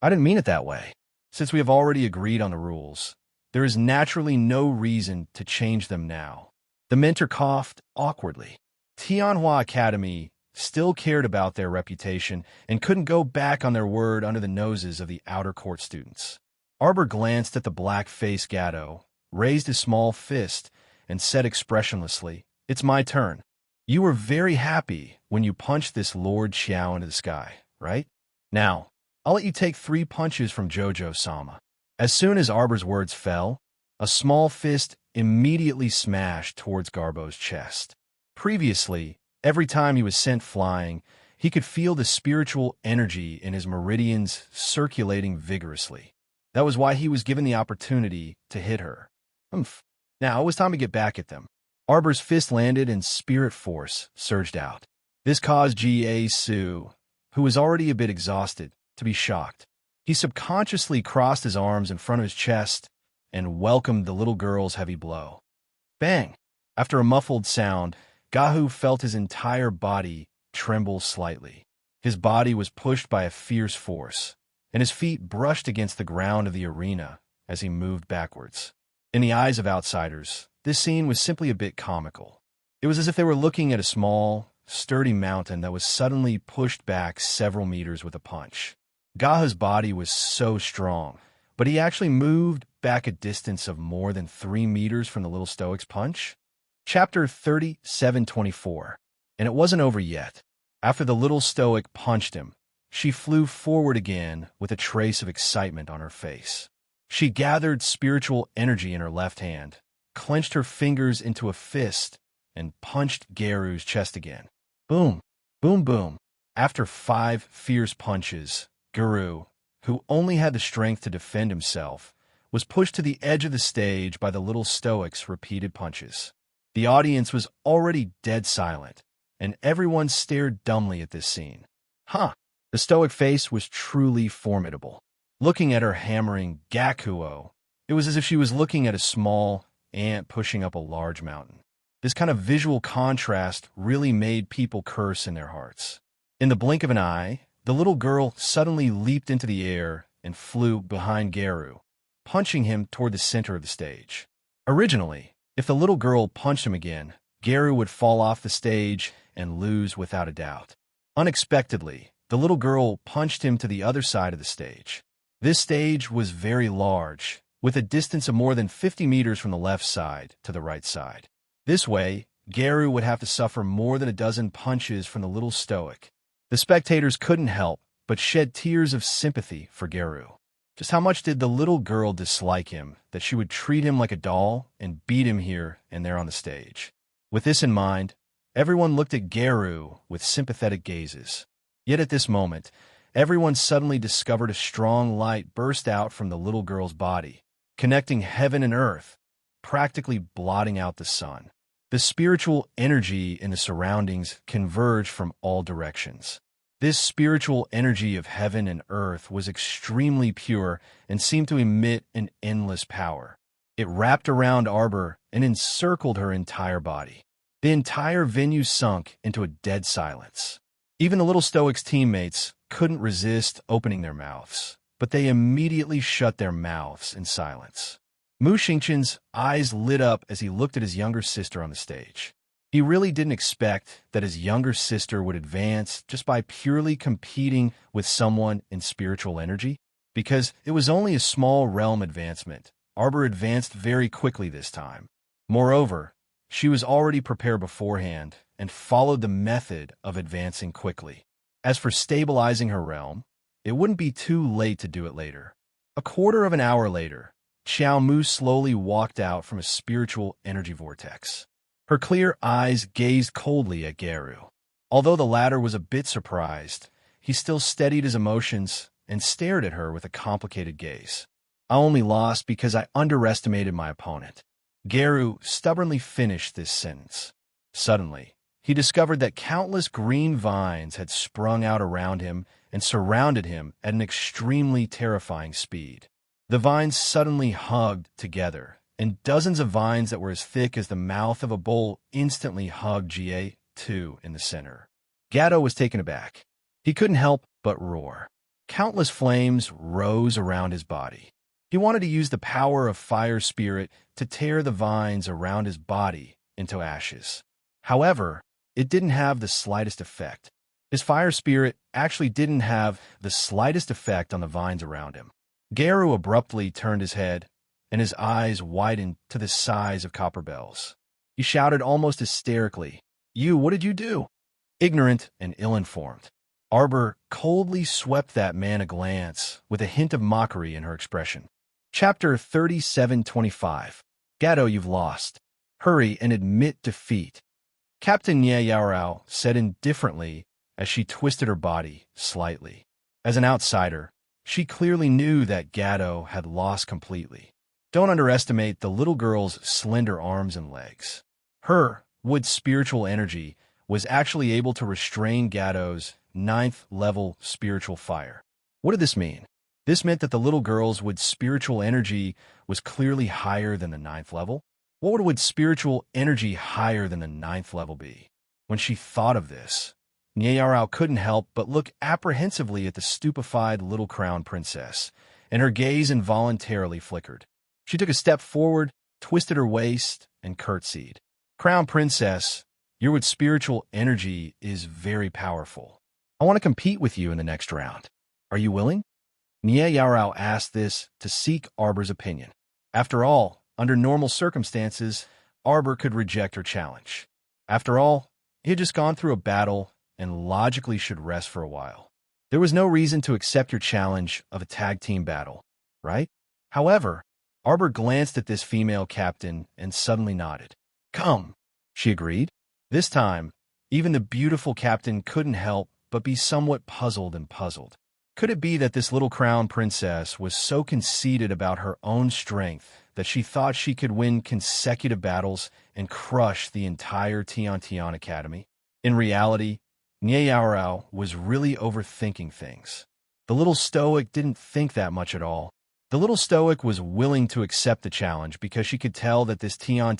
I didn't mean it that way. Since we have already agreed on the rules, there is naturally no reason to change them now. The mentor coughed awkwardly. Tianhua Academy still cared about their reputation and couldn't go back on their word under the noses of the outer court students. Arbor glanced at the black-faced Gatto, raised his small fist, and said expressionlessly, It's my turn. You were very happy when you punched this Lord Xiao into the sky, right? Now, I'll let you take 3 punches from Jojo-sama. As soon as Arbor's words fell, a small fist immediately smashed towards Garbo's chest. Previously, every time he was sent flying, he could feel the spiritual energy in his meridians circulating vigorously. That was why he was given the opportunity to hit her. Humph. Now it was time to get back at them. Arbor's fist landed and spirit force surged out. This caused G.A. Su, who was already a bit exhausted, to be shocked. He subconsciously crossed his arms in front of his chest and welcomed the little girl's heavy blow. Bang! After a muffled sound, Gahu felt his entire body tremble slightly. His body was pushed by a fierce force, and his feet brushed against the ground of the arena as he moved backwards. In the eyes of outsiders, this scene was simply a bit comical. It was as if they were looking at a small, sturdy mountain that was suddenly pushed back several meters with a punch. Gaha's body was so strong, but he actually moved back a distance of more than 3 meters from the little stoic's punch. Chapter 37:24. And it wasn't over yet. After the little stoic punched him, she flew forward again with a trace of excitement on her face. She gathered spiritual energy in her left hand, clenched her fingers into a fist, and punched Geru's chest again. Boom, boom, boom. After 5 fierce punches, Geru, who only had the strength to defend himself, was pushed to the edge of the stage by the little stoic's repeated punches. The audience was already dead silent, and everyone stared dumbly at this scene. Huh! The stoic face was truly formidable. Looking at her hammering Gakuo, it was as if she was looking at a small ant pushing up a large mountain. This kind of visual contrast really made people curse in their hearts. In the blink of an eye, the little girl suddenly leaped into the air and flew behind Geru, punching him toward the center of the stage. Originally, if the little girl punched him again, Geru would fall off the stage and lose without a doubt. Unexpectedly, the little girl punched him to the other side of the stage. This stage was very large, with a distance of more than 50 meters from the left side to the right side. This way, Geru would have to suffer more than a dozen punches from the little stoic. The spectators couldn't help but shed tears of sympathy for Geru. Just how much did the little girl dislike him that she would treat him like a doll and beat him here and there on the stage? With this in mind, everyone looked at Geru with sympathetic gazes. Yet at this moment, everyone suddenly discovered a strong light burst out from the little girl's body, connecting heaven and earth, practically blotting out the sun. The spiritual energy in the surroundings converged from all directions. This spiritual energy of heaven and earth was extremely pure and seemed to emit an endless power. It wrapped around Arbor and encircled her entire body. The entire venue sunk into a dead silence. Even the little Stoic's teammates couldn't resist opening their mouths, but they immediately shut their mouths in silence. Mu Xingqian's eyes lit up as he looked at his younger sister on the stage. He really didn't expect that his younger sister would advance just by purely competing with someone in spiritual energy, because it was only a small realm advancement. Arbor advanced very quickly this time. Moreover, she was already prepared beforehand and followed the method of advancing quickly. As for stabilizing her realm, it wouldn't be too late to do it later. A quarter of an hour later, Xiao Mu slowly walked out from a spiritual energy vortex. Her clear eyes gazed coldly at Geru. Although the latter was a bit surprised, he still steadied his emotions and stared at her with a complicated gaze. I only lost because I underestimated my opponent. Geru stubbornly finished this sentence. Suddenly, he discovered that countless green vines had sprung out around him and surrounded him at an extremely terrifying speed. The vines suddenly hugged together, and dozens of vines that were as thick as the mouth of a bull instantly hugged Ga-2 in the center. Gato was taken aback. He couldn't help but roar. Countless flames rose around his body. He wanted to use the power of fire spirit to tear the vines around his body into ashes. However, it didn't have the slightest effect. His fire spirit actually didn't have the slightest effect on the vines around him. Geru abruptly turned his head, and his eyes widened to the size of copper bells. He shouted almost hysterically, What did you do?" Ignorant and ill-informed. Arbor coldly swept that man a glance with a hint of mockery in her expression. Chapter 3725. Gato, you've lost. Hurry and admit defeat. Captain Ye Yaorao said indifferently as she twisted her body slightly. As an outsider, she clearly knew that Gato had lost completely. Don't underestimate the little girl's slender arms and legs. Her wood spiritual energy was actually able to restrain Gato's 9th level spiritual fire. What did this mean? This meant that the little girl's wood spiritual energy was clearly higher than the 9th level. What would spiritual energy higher than the 9th level be? When she thought of this, Nyarao couldn't help but look apprehensively at the stupefied little crown princess, and her gaze involuntarily flickered. She took a step forward, twisted her waist, and curtsied. Crown princess, your wood spiritual energy is very powerful. I want to compete with you in the next round. Are you willing? Nie Yarao asked this to seek Arbor's opinion. After all, under normal circumstances, Arbor could reject her challenge. After all, he had just gone through a battle and logically should rest for a while. There was no reason to accept your challenge of a tag team battle, right? However, Arbor glanced at this female captain and suddenly nodded. Come, she agreed. This time, even the beautiful captain couldn't help but be somewhat puzzled. Could it be that this little crown princess was so conceited about her own strength that she thought she could win consecutive battles and crush the entire Tian Academy? In reality, Nie Yaorao was really overthinking things. The little stoic didn't think that much at all. The little stoic was willing to accept the challenge because she could tell that this Tian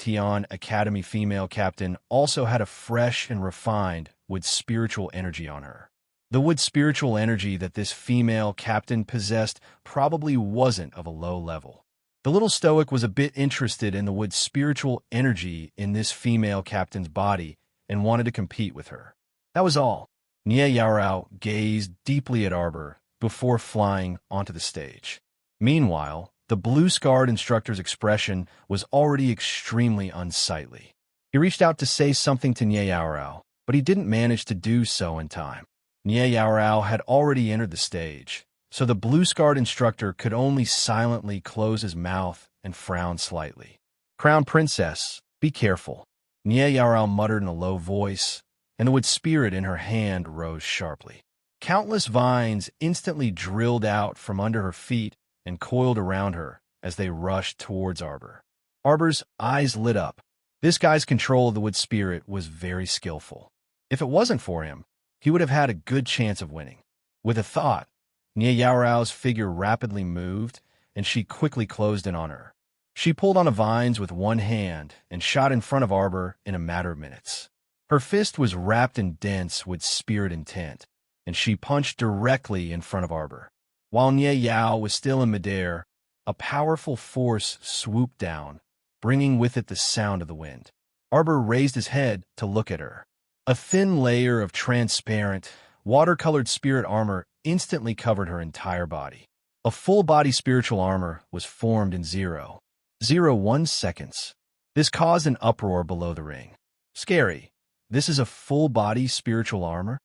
Academy female captain also had a fresh and refined wood spiritual energy on her. The wood spiritual energy that this female captain possessed probably wasn't of a low level. The little stoic was a bit interested in the wood spiritual energy in this female captain's body and wanted to compete with her. That was all. Nie Yarao gazed deeply at Arbor before flying onto the stage. Meanwhile, the blue-scarred instructor's expression was already extremely unsightly. He reached out to say something to Nie Yaorao, but he didn't manage to do so in time. Nie Yaorao had already entered the stage, so the blue-scarred instructor could only silently close his mouth and frown slightly. Crown Princess, be careful, Nie Yaorao muttered in a low voice, and the wood spirit in her hand rose sharply. Countless vines instantly drilled out from under her feet and coiled around her as they rushed towards Arbor. Arbor's eyes lit up. This guy's control of the wood spirit was very skillful. If it wasn't for him, he would have had a good chance of winning. With a thought, Nia Yaorao's figure rapidly moved, and she quickly closed in on her. She pulled on the vines with one hand and shot in front of Arbor in a matter of minutes. Her fist was wrapped in dense wood spirit intent, and she punched directly in front of Arbor. While Nia Yao was still in midair, a powerful force swooped down, bringing with it the sound of the wind. Arbor raised his head to look at her. A thin layer of transparent, watercolored spirit armor instantly covered her entire body. A full-body spiritual armor was formed in 0.01 seconds. This caused an uproar below the ring. Scary. This is a full-body spiritual armor?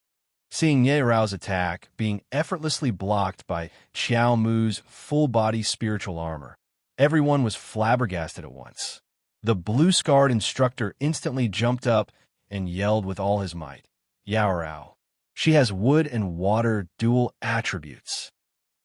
Seeing Nia Rao's attack being effortlessly blocked by Qiao Mu's full-body spiritual armor, everyone was flabbergasted at once. The blue-scarred instructor instantly jumped up and yelled with all his might, "Yao Rao. She has wood and water dual attributes."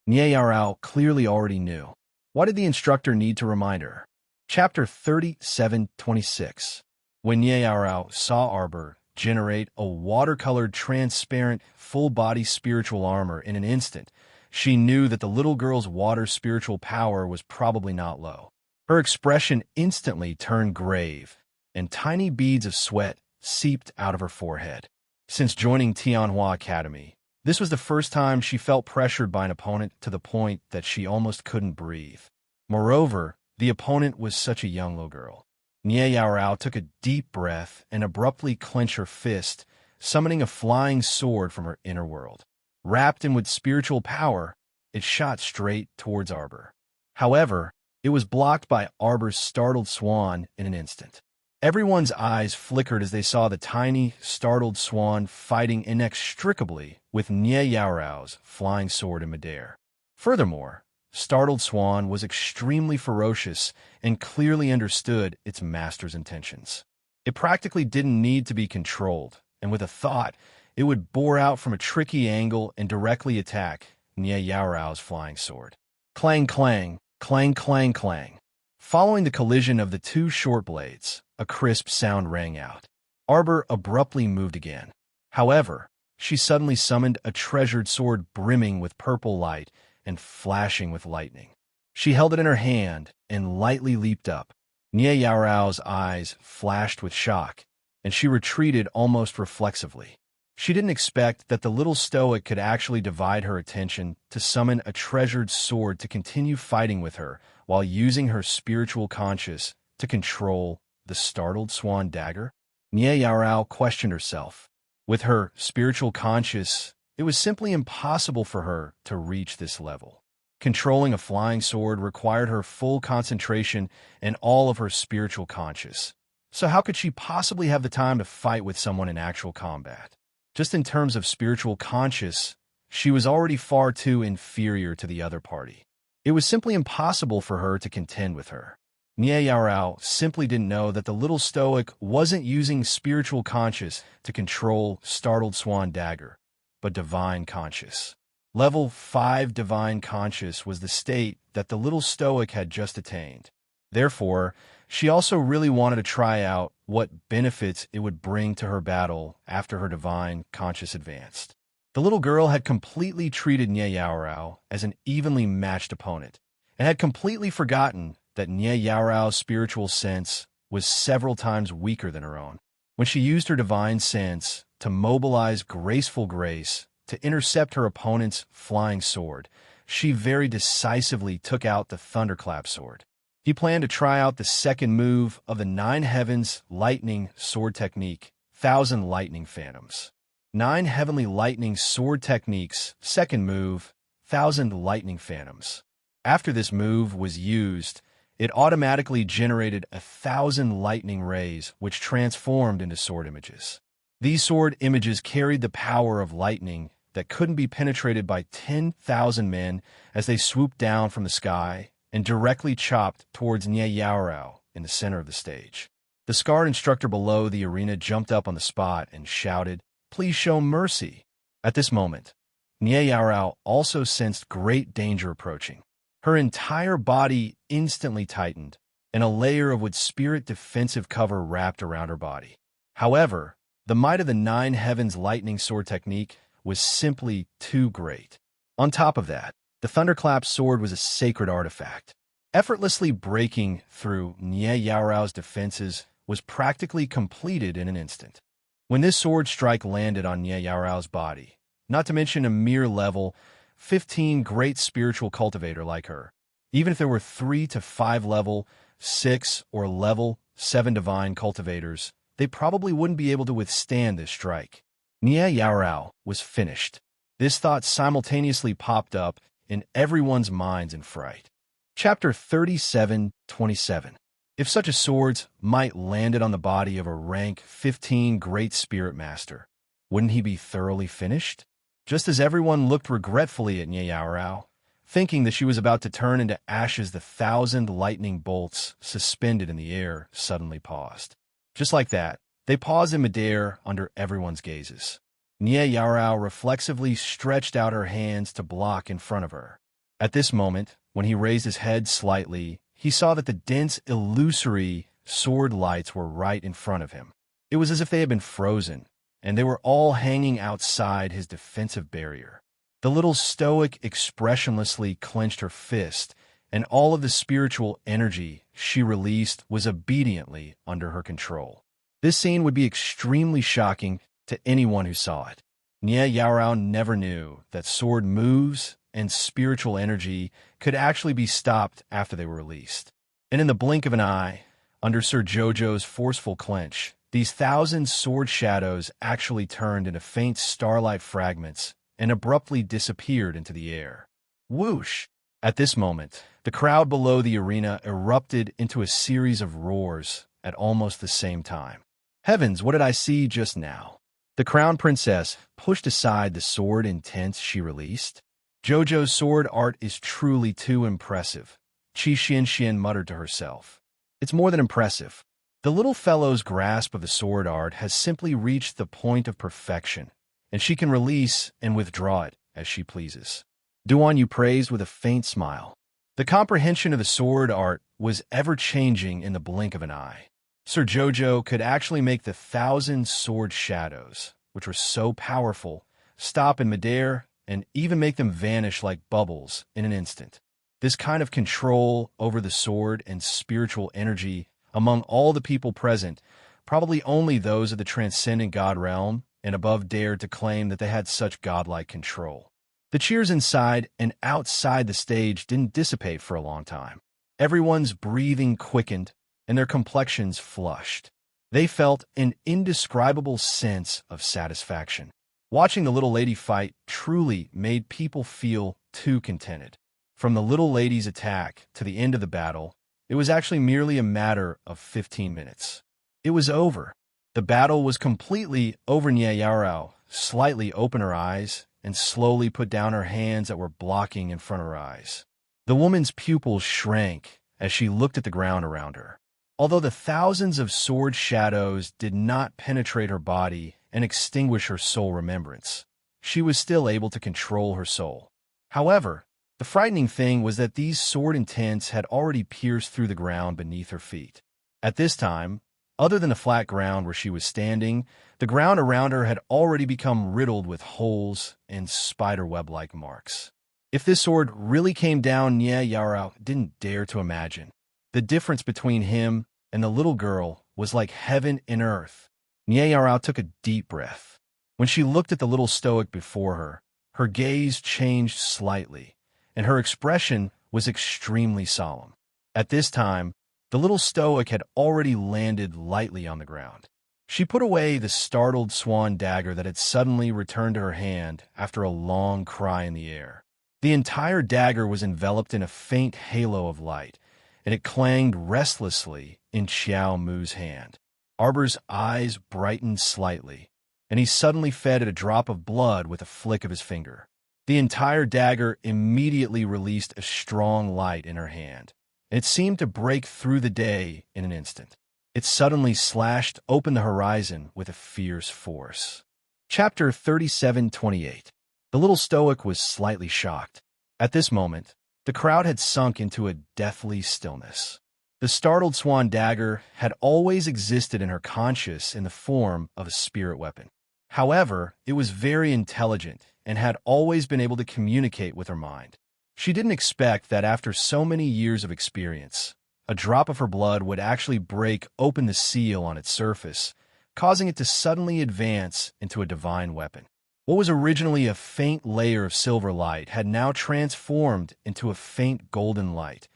Nia Yaorao clearly already knew. Why did the instructor need to remind her? Chapter 37:26. When Nia Yaorao saw Arbor generate a watercolored, transparent, full-body spiritual armor in an instant, she knew that the little girl's water spiritual power was probably not low. Her expression instantly turned grave, and tiny beads of sweat seeped out of her forehead. Since joining Tianhua Academy, this was the first time she felt pressured by an opponent to the point that she almost couldn't breathe. Moreover, the opponent was such a young little girl. Nia Yaorao took a deep breath and abruptly clenched her fist, summoning a flying sword from her inner world. Wrapped in with spiritual power, it shot straight towards Arbor. However, it was blocked by Arbor's startled swan in an instant. Everyone's eyes flickered as they saw the tiny, startled swan fighting inextricably with Nia Yaorao's flying sword in midair. Furthermore, startled swan was extremely ferocious and clearly understood its master's intentions. It practically didn't need to be controlled, and with a thought, it would bore out from a tricky angle and directly attack Nia Yaorao's flying sword. Clang, clang, clang, clang, clang. Following the collision of the two short blades, a crisp sound rang out. Arbor abruptly moved again. However, she suddenly summoned a treasured sword brimming with purple light and flashing with lightning. She held it in her hand and lightly leaped up. Nia Yaorao's eyes flashed with shock, and she retreated almost reflexively. She didn't expect that the little stoic could actually divide her attention to summon a treasured sword to continue fighting with her while using her spiritual conscious to control the startled swan dagger. Nia Yaorao questioned herself. With her spiritual conscious, it was simply impossible for her to reach this level. Controlling a flying sword required her full concentration and all of her spiritual conscious. So how could she possibly have the time to fight with someone in actual combat? Just in terms of spiritual conscious, she was already far too inferior to the other party. It was simply impossible for her to contend with her. Nia Yaorao simply didn't know that the little stoic wasn't using spiritual conscious to control startled swan dagger, but divine conscious. Level 5 divine conscious was the state that the little stoic had just attained. Therefore, she also really wanted to try out what benefits it would bring to her battle after her divine conscious advanced. The little girl had completely treated Nia Yaorao as an evenly matched opponent, and had completely forgotten that Nia Yaorao's spiritual sense was several times weaker than her own. When she used her divine sense to mobilize graceful grace to intercept her opponent's flying sword, she very decisively took out the thunderclap sword. He planned to try out the second move of the 9 Heavens Lightning Sword Technique, 1,000 Lightning Phantoms. 9 Heavenly Lightning Sword Techniques, second move, 1,000 Lightning Phantoms. After this move was used, it automatically generated 1,000 lightning rays which transformed into sword images. These sword images carried the power of lightning that couldn't be penetrated by 10,000 men as they swooped down from the sky and directly chopped towards Nia Yaorao in the center of the stage. The scarred instructor below the arena jumped up on the spot and shouted, "Please show mercy." At this moment, Nia Yaorao also sensed great danger approaching. Her entire body instantly tightened, and a layer of wood spirit defensive cover wrapped around her body. However, the might of the Nine Heavens lightning sword technique was simply too great. On top of that, the Thunderclap sword was a sacred artifact. Effortlessly breaking through Nye Yaorao's defenses was practically completed in an instant. When this sword strike landed on Nye Yaorao's body, not to mention a mere level 15 great spiritual cultivator like her, even if there were 3 to 5 level 6 or level 7 divine cultivators, they probably wouldn't be able to withstand this strike. Nye Yaorao was finished. This thought simultaneously popped up in everyone's minds in fright. Chapter 37:27. If such a sword's might landed on the body of a rank 15 great spirit master, wouldn't he be thoroughly finished? Just as everyone looked regretfully at Nye Yaorao, thinking that she was about to turn into ashes, the 1,000 lightning bolts suspended in the air suddenly paused. Just like that, they paused in midair under everyone's gazes. Nye Yaorao reflexively stretched out her hands to block in front of her. At this moment, when he raised his head slightly, he saw that the dense, illusory sword lights were right in front of him. It was as if they had been frozen, and they were all hanging outside his defensive barrier. The little stoic expressionlessly clenched her fist, and all of the spiritual energy she released was obediently under her control. This scene would be extremely shocking to anyone who saw it. Nye Yaorao never knew that sword moves and spiritual energy could actually be stopped after they were released. And in the blink of an eye, under Sir Jojo's forceful clench, these 1,000 sword shadows actually turned into faint starlight fragments and abruptly disappeared into the air. Whoosh! At this moment, the crowd below the arena erupted into a series of roars at almost the same time. Heavens, what did I see just now? The crown princess pushed aside the sword intense she released. Jojo's sword art is truly too impressive, Qi Xianxian muttered to herself. It's more than impressive. The little fellow's grasp of the sword art has simply reached the point of perfection, and she can release and withdraw it as she pleases. Duan Yu praised with a faint smile. The comprehension of the sword art was ever-changing in the blink of an eye. Sir Jojo could actually make the 1,000 sword shadows, which were so powerful, stop in midair and even make them vanish like bubbles in an instant. This kind of control over the sword and spiritual energy among all the people present, probably only those of the transcendent god realm and above dared to claim that they had such godlike control. The cheers inside and outside the stage didn't dissipate for a long time. Everyone's breathing quickened and their complexions flushed. They felt an indescribable sense of satisfaction. Watching the little lady fight truly made people feel too contented. From the little lady's attack to the end of the battle, it was actually merely a matter of 15 minutes. It was over. The battle was completely over. Nye Yaorao slightly opened her eyes and slowly put down her hands that were blocking in front of her eyes. The woman's pupils shrank as she looked at the ground around her. Although the thousands of sword shadows did not penetrate her body and extinguish her soul remembrance, she was still able to control her soul. However, the frightening thing was that these sword intents had already pierced through the ground beneath her feet. At this time, other than the flat ground where she was standing, the ground around her had already become riddled with holes and spiderweb-like marks. If this sword really came down, Nye Yaorao didn't dare to imagine. The difference between him and the little girl was like heaven and earth. Nye Yaorao took a deep breath. When she looked at the little stoic before her, her gaze changed slightly, and her expression was extremely solemn. At this time, the little stoic had already landed lightly on the ground. She put away the startled swan dagger that had suddenly returned to her hand after a long cry in the air. The entire dagger was enveloped in a faint halo of light, and it clanged restlessly in Xiao Mu's hand. Arbor's eyes brightened slightly, and he suddenly fed it a drop of blood with a flick of his finger. The entire dagger immediately released a strong light in her hand, and it seemed to break through the day in an instant. It suddenly slashed open the horizon with a fierce force. Chapter 37:28. The little stoic was slightly shocked. At this moment, the crowd had sunk into a deathly stillness. The startled swan dagger had always existed in her conscious in the form of a spirit weapon. However, it was very intelligent and had always been able to communicate with her mind. She didn't expect that after so many years of experience, a drop of her blood would actually break open the seal on its surface, causing it to suddenly advance into a divine weapon. What was originally a faint layer of silver light had now transformed into a faint golden light,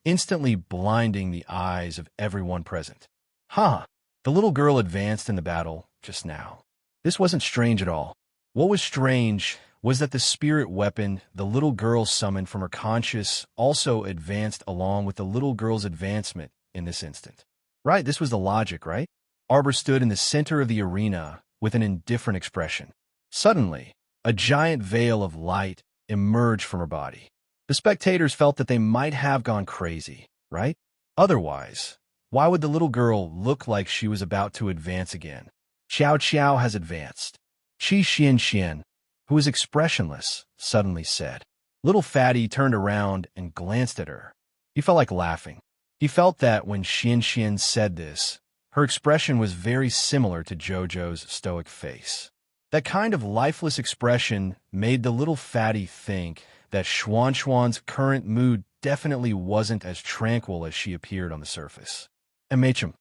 instantly blinding the eyes of everyone present. The little girl advanced in the battle just now. This wasn't strange at all. What was strange was that the spirit weapon the little girl summoned from her conscious also advanced along with the little girl's advancement in this instant. Right, this was the logic, right? Arbor stood in the center of the arena with an indifferent expression. Suddenly, a giant veil of light emerged from her body. The spectators felt that they might have gone crazy, right? Otherwise, why would the little girl look like she was about to advance again? Xiao Xiao has advanced. Qi Xian Xian, who was expressionless, suddenly said. Little Fatty turned around and glanced at her. He felt like laughing. He felt that when Xian Xian said this, her expression was very similar to Jojo's stoic face. That kind of lifeless expression made the little Fatty think that Xuan Xuan's current mood definitely wasn't as tranquil as she appeared on the surface. MHM.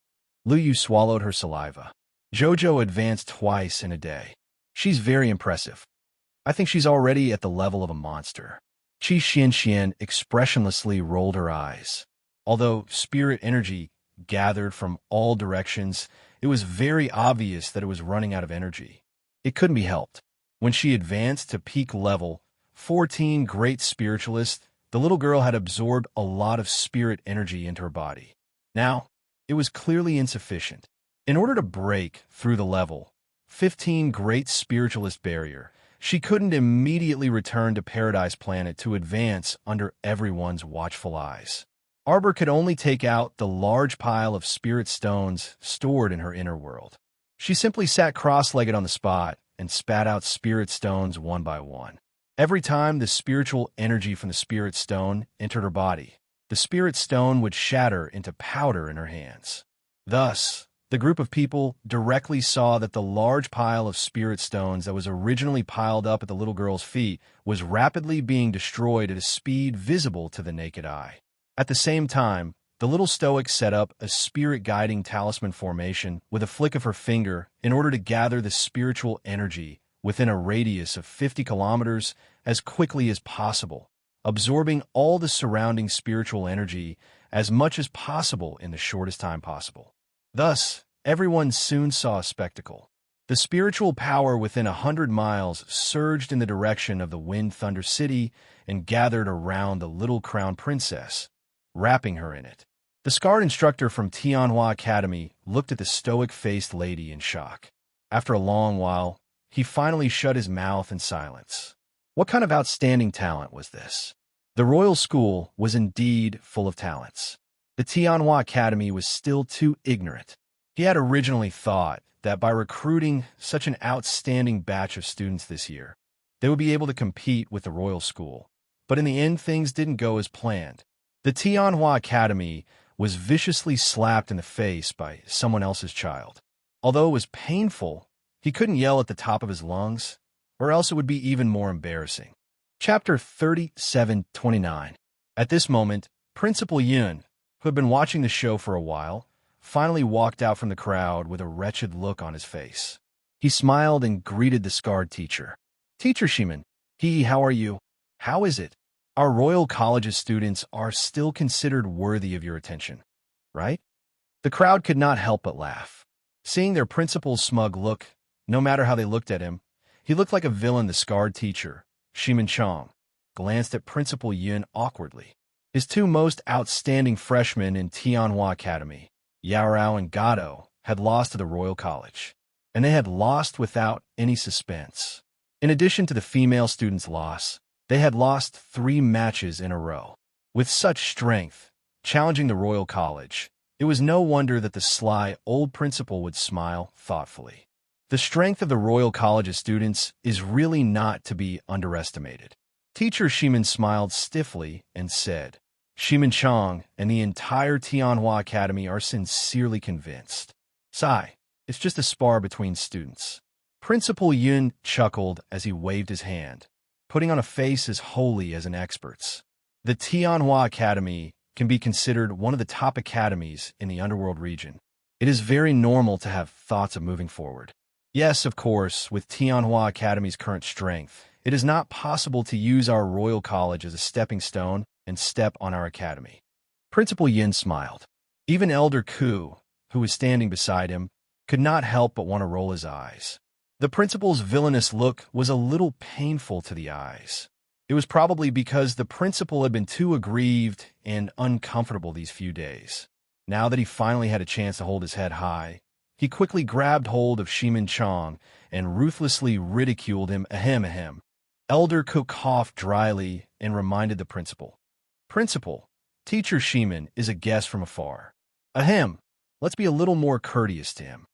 Lu Yu swallowed her saliva. Jojo advanced twice in a day. She's very impressive. I think she's already at the level of a monster. Qi Xian expressionlessly rolled her eyes. Although spirit energy gathered from all directions, it was very obvious that it was running out of energy. It couldn't be helped. When she advanced to peak level 14 great spiritualists, the little girl had absorbed a lot of spirit energy into her body. Now, it was clearly insufficient. In order to break through the level 15 great spiritualist barrier, she couldn't immediately return to Paradise Planet to advance under everyone's watchful eyes. Arbor could only take out the large pile of spirit stones stored in her inner world. She simply sat cross-legged on the spot and spat out spirit stones one by one. Every time the spiritual energy from the spirit stone entered her body, the spirit stone would shatter into powder in her hands. Thus, the group of people directly saw that the large pile of spirit stones that was originally piled up at the little girl's feet was rapidly being destroyed at a speed visible to the naked eye. At the same time, the little stoic set up a spirit-guiding talisman formation with a flick of her finger in order to gather the spiritual energy within a radius of 50 kilometers as quickly as possible, absorbing all the surrounding spiritual energy as much as possible in the shortest time possible. Thus, everyone soon saw a spectacle. The spiritual power within 100 miles surged in the direction of the Wind Thunder City and gathered around the little crown princess, wrapping her in it. The scarred instructor from Tianhua Academy looked at the stoic-faced lady in shock. After a long while, he finally shut his mouth in silence. What kind of outstanding talent was this? The royal school was indeed full of talents. The Tianhua Academy was still too ignorant. He had originally thought that by recruiting such an outstanding batch of students this year, they would be able to compete with the royal school. But in the end, things didn't go as planned. The Tianhua Academy was viciously slapped in the face by someone else's child. Although it was painful, he couldn't yell at the top of his lungs, or else it would be even more embarrassing. Chapter 37:29. At this moment, Principal Yun, who had been watching the show for a while, finally walked out from the crowd with a wretched look on his face. He smiled and greeted the scarred teacher. Teacher Shiman, how are you? How is it? Our Royal College's students are still considered worthy of your attention, right? The crowd could not help but laugh. Seeing their principal's smug look, no matter how they looked at him, he looked like a villain. The scarred teacher, Shiman Chong, glanced at Principal Yun awkwardly. His two most outstanding freshmen in Tianhua Academy, Yarao and Gado, had lost to the Royal College, and they had lost without any suspense. In addition to the female students' loss, they had lost 3 matches in a row. With such strength, challenging the Royal College, it was no wonder that the sly old principal would smile thoughtfully. The strength of the Royal College's students is really not to be underestimated. Teacher Shiman smiled stiffly and said, Ximenchang and the entire Tianhua Academy are sincerely convinced. Sigh, it's just a spar between students. Principal Yun chuckled as he waved his hand, putting on a face as holy as an expert's. The Tianhua Academy can be considered one of the top academies in the underworld region. It is very normal to have thoughts of moving forward. Yes, of course, with Tianhua Academy's current strength, it is not possible to use our Royal College as a stepping stone and step on our academy. Principal Yin smiled. Even Elder Ku, who was standing beside him, could not help but want to roll his eyes. The principal's villainous look was a little painful to the eyes. It was probably because the principal had been too aggrieved and uncomfortable these few days. Now that he finally had a chance to hold his head high, he quickly grabbed hold of Ximenchang and ruthlessly ridiculed him. Ahem, ahem. Elder Ku coughed dryly and reminded the principal. Principal, Teacher Ximen is a guest from afar. Ahem, let's be a little more courteous to him.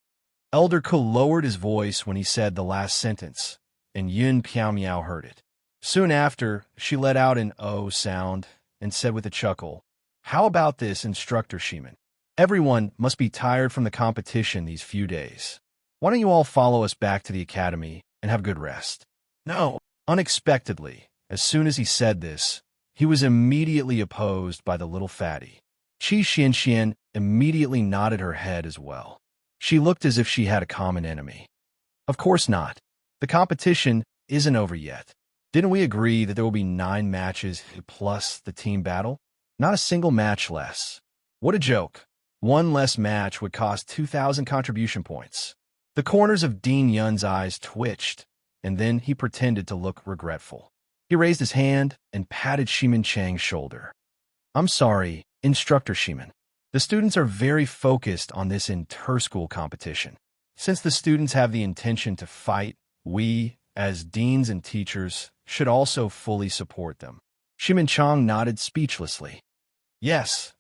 Elder Ku lowered his voice when he said the last sentence, and Yun Piao heard it. Soon after, she let out an "oh" sound and said with a chuckle, How about this, Instructor Ximen? Everyone must be tired from the competition these few days. Why don't you all follow us back to the academy and have good rest? No. Unexpectedly, as soon as he said this, he was immediately opposed by the little fatty. Qi Xianxian immediately nodded her head as well. She looked as if she had a common enemy. Of course not. The competition isn't over yet. Didn't we agree that there will be 9 matches plus the team battle? Not a single match less. What a joke. 1 less match would cost 2,000 contribution points. The corners of Dean Yun's eyes twitched, and then he pretended to look regretful. He raised his hand and patted Ximenchang's shoulder. I'm sorry, Instructor Ximen. The students are very focused on this inter-school competition. Since the students have the intention to fight, we, as deans and teachers, should also fully support them. Ximenchang nodded speechlessly. Yes,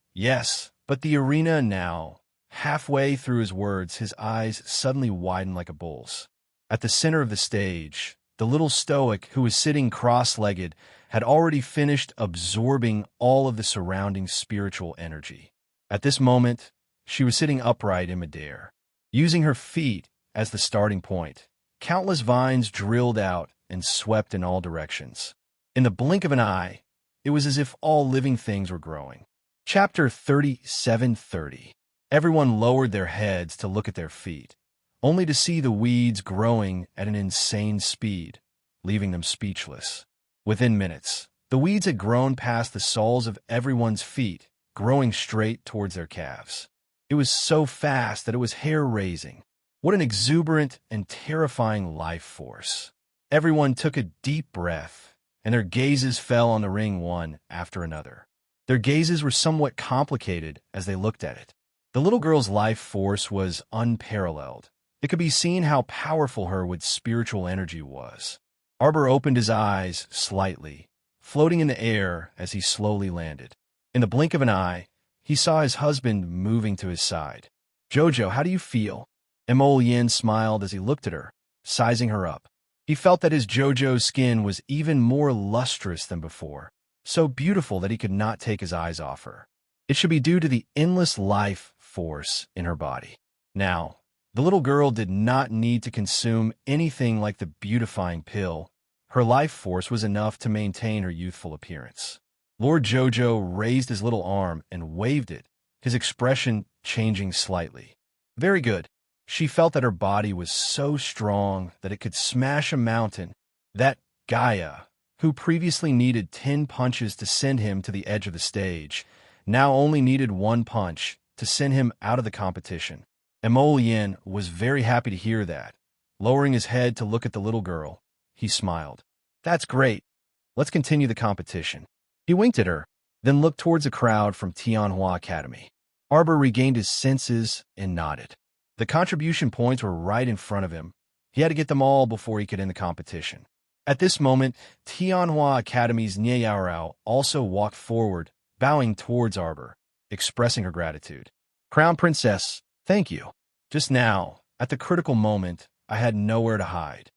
but the arena now. Halfway through his words, his eyes suddenly widened like a bull's. At the center of the stage, the little stoic who was sitting cross-legged had already finished absorbing all of the surrounding spiritual energy. At this moment, she was sitting upright in midair, using her feet as the starting point. Countless vines drilled out and swept in all directions. In the blink of an eye, it was as if all living things were growing. Chapter 37:30. Everyone lowered their heads to look at their feet, only to see the weeds growing at an insane speed, leaving them speechless. Within minutes, the weeds had grown past the soles of everyone's feet, growing straight towards their calves. It was so fast that it was hair-raising. What an exuberant and terrifying life force. Everyone took a deep breath, and their gazes fell on the ring one after another. Their gazes were somewhat complicated as they looked at it. The little girl's life force was unparalleled. It could be seen how powerful her with spiritual energy was. Arbor opened his eyes slightly, floating in the air as he slowly landed. In the blink of an eye, he saw his husband moving to his side. Jojo, how do you feel? Emol Yin smiled as he looked at her, sizing her up. He felt that his Jojo's skin was even more lustrous than before, so beautiful that he could not take his eyes off her. It should be due to the endless life force in her body. Now, the little girl did not need to consume anything like the beautifying pill. Her life force was enough to maintain her youthful appearance. Lord Jojo raised his little arm and waved it, his expression changing slightly. Very good. She felt that her body was so strong that it could smash a mountain. That Gaia, who previously needed 10 punches to send him to the edge of the stage, now only needed 1 punch to send him out of the competition. Emol Yin was very happy to hear that. Lowering his head to look at the little girl, he smiled. That's great. Let's continue the competition. He winked at her, then looked towards a crowd from Tianhua Academy. Arbor regained his senses and nodded. The contribution points were right in front of him. He had to get them all before he could end the competition. At this moment, Tianhua Academy's Nie Yaorao also walked forward, bowing towards Arbor, expressing her gratitude. Crown Princess, thank you. Just now, at the critical moment, I had nowhere to hide.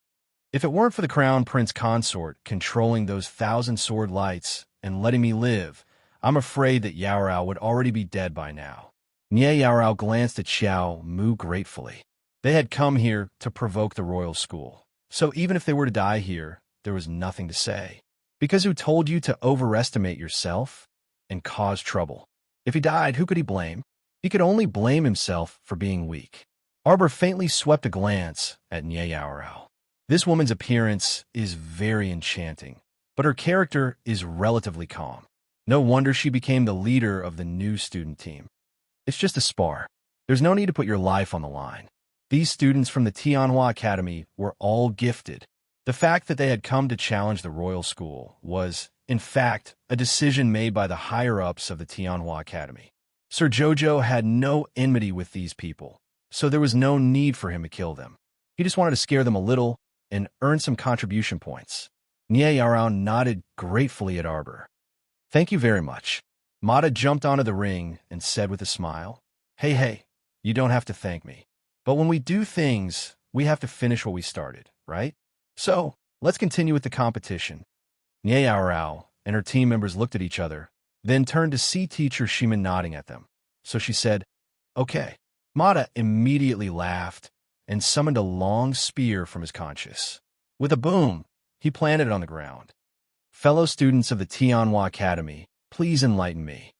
If it weren't for the Crown Prince Consort controlling those 1,000 sword lights and letting me live, I'm afraid that Yaorao would already be dead by now. Nie Yaorao glanced at Xiao Mu gratefully. They had come here to provoke the royal school. So even if they were to die here, there was nothing to say. Because who told you to overestimate yourself and cause trouble? If he died, who could he blame? He could only blame himself for being weak. Arbor faintly swept a glance at Nie Yaorao. This woman's appearance is very enchanting, but her character is relatively calm. No wonder she became the leader of the new student team. It's just a spar. There's no need to put your life on the line. These students from the Tianhua Academy were all gifted. The fact that they had come to challenge the royal school was, in fact, a decision made by the higher-ups of the Tianhua Academy. Sir Jojo had no enmity with these people, so there was no need for him to kill them. He just wanted to scare them a little and earn some contribution points. Nie Yaorao nodded gratefully at Arbor. Thank you very much. Mata jumped onto the ring and said with a smile, Hey, you don't have to thank me. But when we do things, we have to finish what we started, right? So, let's continue with the competition. Nie Yaorao and her team members looked at each other, then turned to see teacher Shimin nodding at them. So she said, Okay. Mata immediately laughed and summoned a long spear from his conscious. With a boom, he planted it on the ground. Fellow students of the Tianhua Academy, please enlighten me.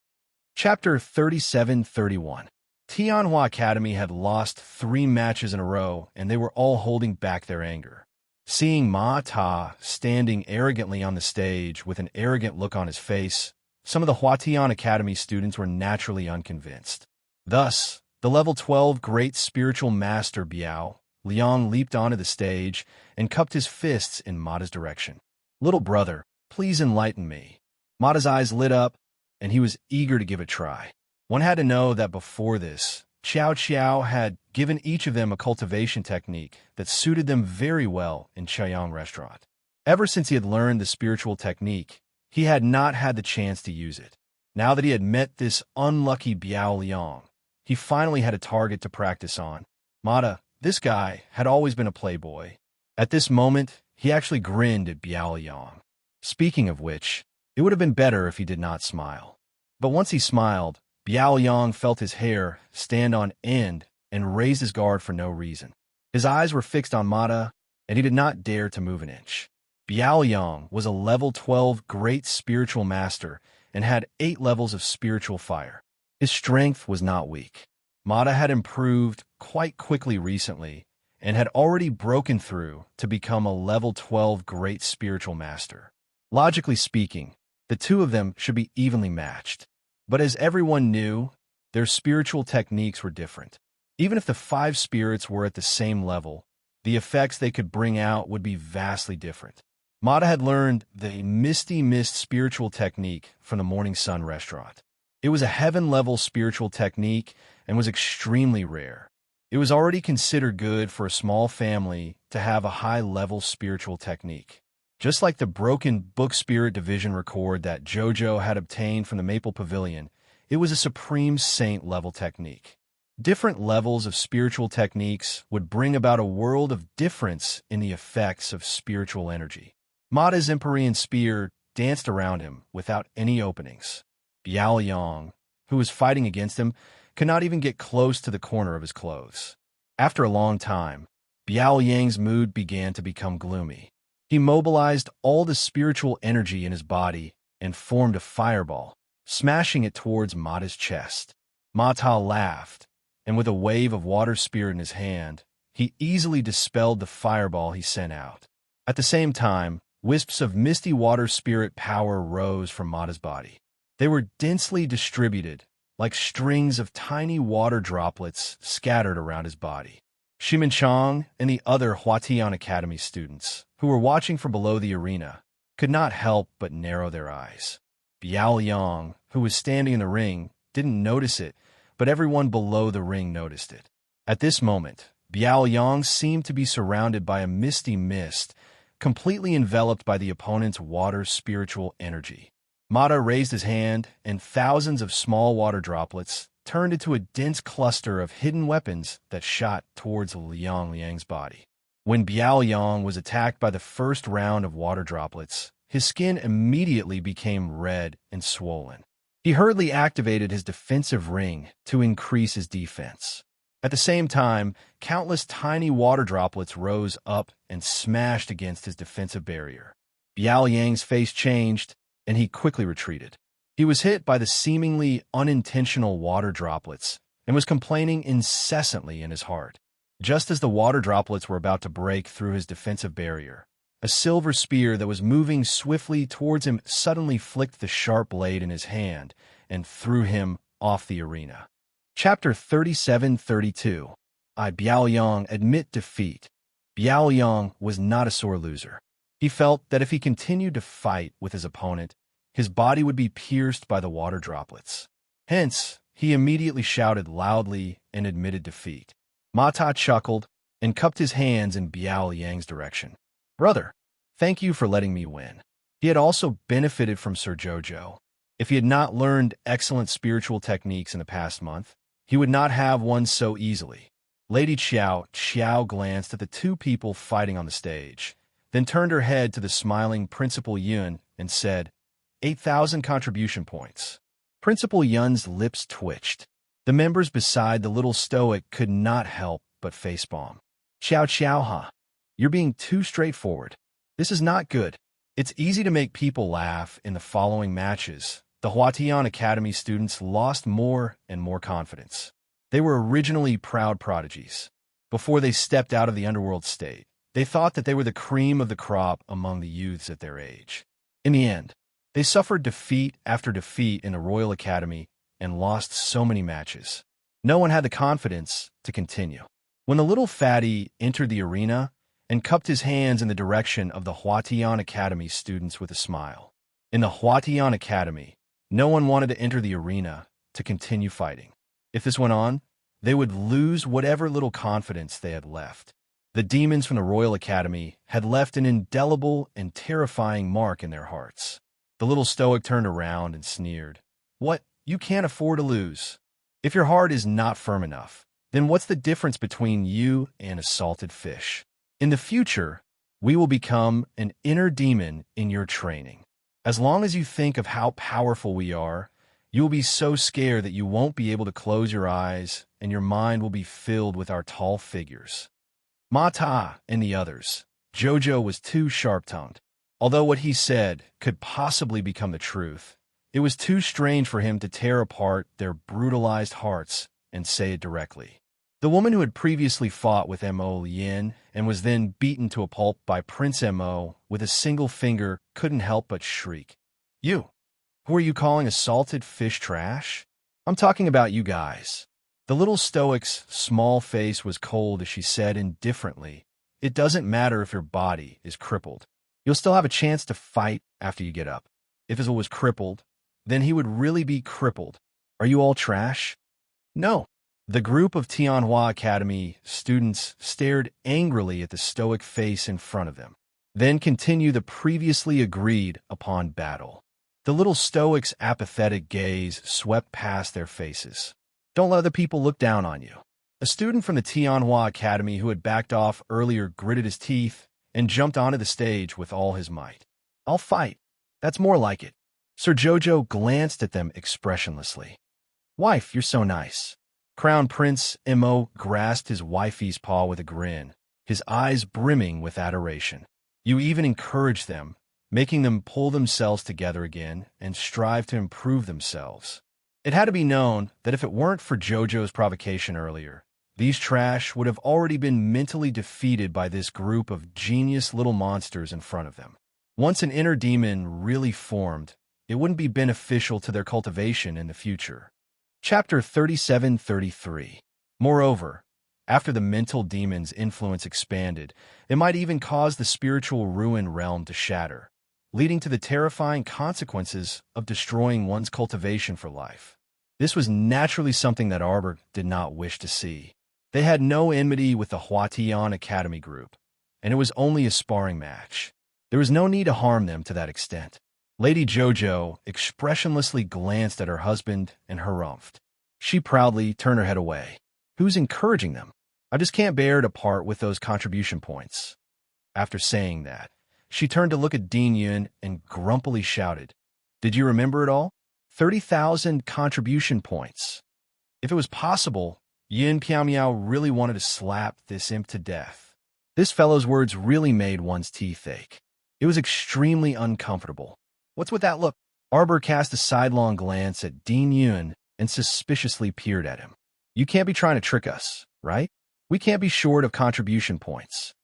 Chapter 37-31. Tianhua Academy had lost 3 matches in a row, and they were all holding back their anger. Seeing Ma Ta standing arrogantly on the stage with an arrogant look on his face, some of the Huatian Academy students were naturally unconvinced. Thus, the level 12 Great Spiritual Master Biao Liang leaped onto the stage and cupped his fists in Mata's direction. Little brother, please enlighten me. Mata's eyes lit up, and he was eager to give it a try. One had to know that before this, Qiao had given each of them a cultivation technique that suited them very well in Chaoyang restaurant. Ever since he had learned the spiritual technique, he had not had the chance to use it. Now that he had met this unlucky Biao Liang, he finally had a target to practice on. Mata, this guy, had always been a playboy. At this moment, he actually grinned at Biao Liang. Speaking of which, it would have been better if he did not smile. But once he smiled, Biao Liang felt his hair stand on end and raised his guard for no reason. His eyes were fixed on Mata, and he did not dare to move an inch. Biao Liang was a level 12 Great Spiritual Master and had 8 levels of spiritual fire. His strength was not weak. Mata had improved quite quickly recently and had already broken through to become a level 12 Great Spiritual Master. Logically speaking, the two of them should be evenly matched. But as everyone knew, their spiritual techniques were different. Even if the 5 spirits were at the same level, the effects they could bring out would be vastly different. Mata had learned the Misty Mist spiritual technique from the Morning Sun restaurant. It was a heaven-level spiritual technique and was extremely rare. It was already considered good for a small family to have a high-level spiritual technique. Just like the broken book spirit division record that Jojo had obtained from the Maple Pavilion, it was a supreme saint-level technique. Different levels of spiritual techniques would bring about a world of difference in the effects of spiritual energy. Mata's Empyrean spear danced around him without any openings. Biao Liang, who was fighting against him, could not even get close to the corner of his clothes. After a long time, Biao Liang's mood began to become gloomy. He mobilized all the spiritual energy in his body and formed a fireball, smashing it towards Mata's chest. Mata laughed, and with a wave of water spirit in his hand, he easily dispelled the fireball he sent out. At the same time, wisps of misty water spirit power rose from Mata's body. They were densely distributed, like strings of tiny water droplets scattered around his body. Shimin Chang and the other Huatian Academy students, who were watching from below the arena, could not help but narrow their eyes. Biao Liang, who was standing in the ring, didn't notice it, but everyone below the ring noticed it. At this moment, Biao Liang seemed to be surrounded by a misty mist, completely enveloped by the opponent's water spiritual energy. Mata raised his hand, and thousands of small water droplets turned into a dense cluster of hidden weapons that shot towards Liang's body. When Biao Liang was attacked by the first round of water droplets, his skin immediately became red and swollen. He hurriedly activated his defensive ring to increase his defense. At the same time, countless tiny water droplets rose up and smashed against his defensive barrier. Biao Yang's face changed, and he quickly retreated. He was hit by the seemingly unintentional water droplets and was complaining incessantly in his heart. Just as the water droplets were about to break through his defensive barrier, a silver spear that was moving swiftly towards him suddenly flicked the sharp blade in his hand and threw him off the arena. Chapter 37-32. Biao Yang admit defeat. Biao Yang was not a sore loser. He felt that if he continued to fight with his opponent, his body would be pierced by the water droplets. Hence, he immediately shouted loudly and admitted defeat. Ma Ta chuckled and cupped his hands in Biao Yang's direction. "Brother, thank you for letting me win." He had also benefited from Sir Jojo. If he had not learned excellent spiritual techniques in the past month, he would not have won so easily. Lady Xiao glanced at the two people fighting on the stage, then turned her head to the smiling Principal Yun and said, 8,000 contribution points. Principal Yun's lips twitched. The members beside the little stoic could not help but facepalm. Xiao, huh? You're being too straightforward. This is not good. It's easy to make people laugh in the following matches. The Huatian Academy students lost more and more confidence. They were originally proud prodigies. Before they stepped out of the underworld state, they thought that they were the cream of the crop among the youths at their age. In the end, they suffered defeat after defeat in the Royal Academy and lost so many matches. No one had the confidence to continue. When the little fatty entered the arena and cupped his hands in the direction of the Huatian Academy students with a smile. In the Huatian Academy, no one wanted to enter the arena to continue fighting. If this went on, they would lose whatever little confidence they had left. The demons from the Royal Academy had left an indelible and terrifying mark in their hearts. The little stoic turned around and sneered. "What? You can't afford to lose. If your heart is not firm enough, then what's the difference between you and a salted fish? In the future, we will become an inner demon in your training. As long as you think of how powerful we are, you will be so scared that you won't be able to close your eyes and your mind will be filled with our tall figures." Ma Ta and the others. Jojo was too sharp-tongued. Although what he said could possibly become the truth, it was too strange for him to tear apart their brutalized hearts and say it directly. The woman who had previously fought with Mo Yin and was then beaten to a pulp by Prince Mo with a single finger couldn't help but shriek. "You! Who are you calling a salted fish trash? I'm talking about you guys." The little stoic's small face was cold as she said indifferently, "It doesn't matter if your body is crippled. You'll still have a chance to fight after you get up. If his was crippled, then he would really be crippled. Are you all trash?" "No." The group of Tianhua Academy students stared angrily at the stoic face in front of them, then continued the previously agreed upon battle. The little stoic's apathetic gaze swept past their faces. "Don't let other people look down on you." A student from the Tianhua Academy who had backed off earlier gritted his teeth and jumped onto the stage with all his might. "I'll fight. That's more like it." Sir Jojo glanced at them expressionlessly. "Wife, you're so nice." Crown Prince Mo grasped his wifey's paw with a grin, his eyes brimming with adoration. "You even encourage them, making them pull themselves together again and strive to improve themselves." It had to be known that if it weren't for Jojo's provocation earlier, these trash would have already been mentally defeated by this group of genius little monsters in front of them. Once an inner demon really formed, it wouldn't be beneficial to their cultivation in the future. Chapter 37-33. Moreover, after the mental demon's influence expanded, it might even cause the spiritual ruin realm to shatter, leading to the terrifying consequences of destroying one's cultivation for life. This was naturally something that Arbor did not wish to see. They had no enmity with the Huatian Academy group, and it was only a sparring match. There was no need to harm them to that extent. Lady Jojo expressionlessly glanced at her husband and harumphed. She proudly turned her head away. "Who's encouraging them? I just can't bear to part with those contribution points." After saying that, she turned to look at Dean Yun and grumpily shouted, "Did you remember it all? 30,000 contribution points. If it was possible, Yin Piao Miao really wanted to slap this imp to death. This fellow's words really made one's teeth ache. It was extremely uncomfortable. What's with that look? Arbor cast a sidelong glance at Dean Yun and suspiciously peered at him. You can't be trying to trick us, right? We can't be short of contribution points.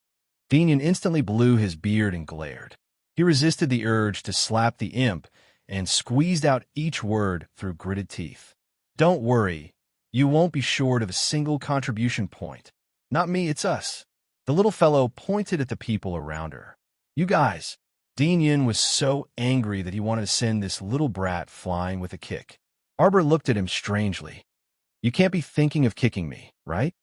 Dean Yun instantly blew his beard and glared. He resisted the urge to slap the imp and squeezed out each word through gritted teeth. Don't worry, you won't be short of a single contribution point. Not me, it's us. The little fellow pointed at the people around her. You guys. Dean Yun was so angry that he wanted to send this little brat flying with a kick. Arbor looked at him strangely. You can't be thinking of kicking me, right?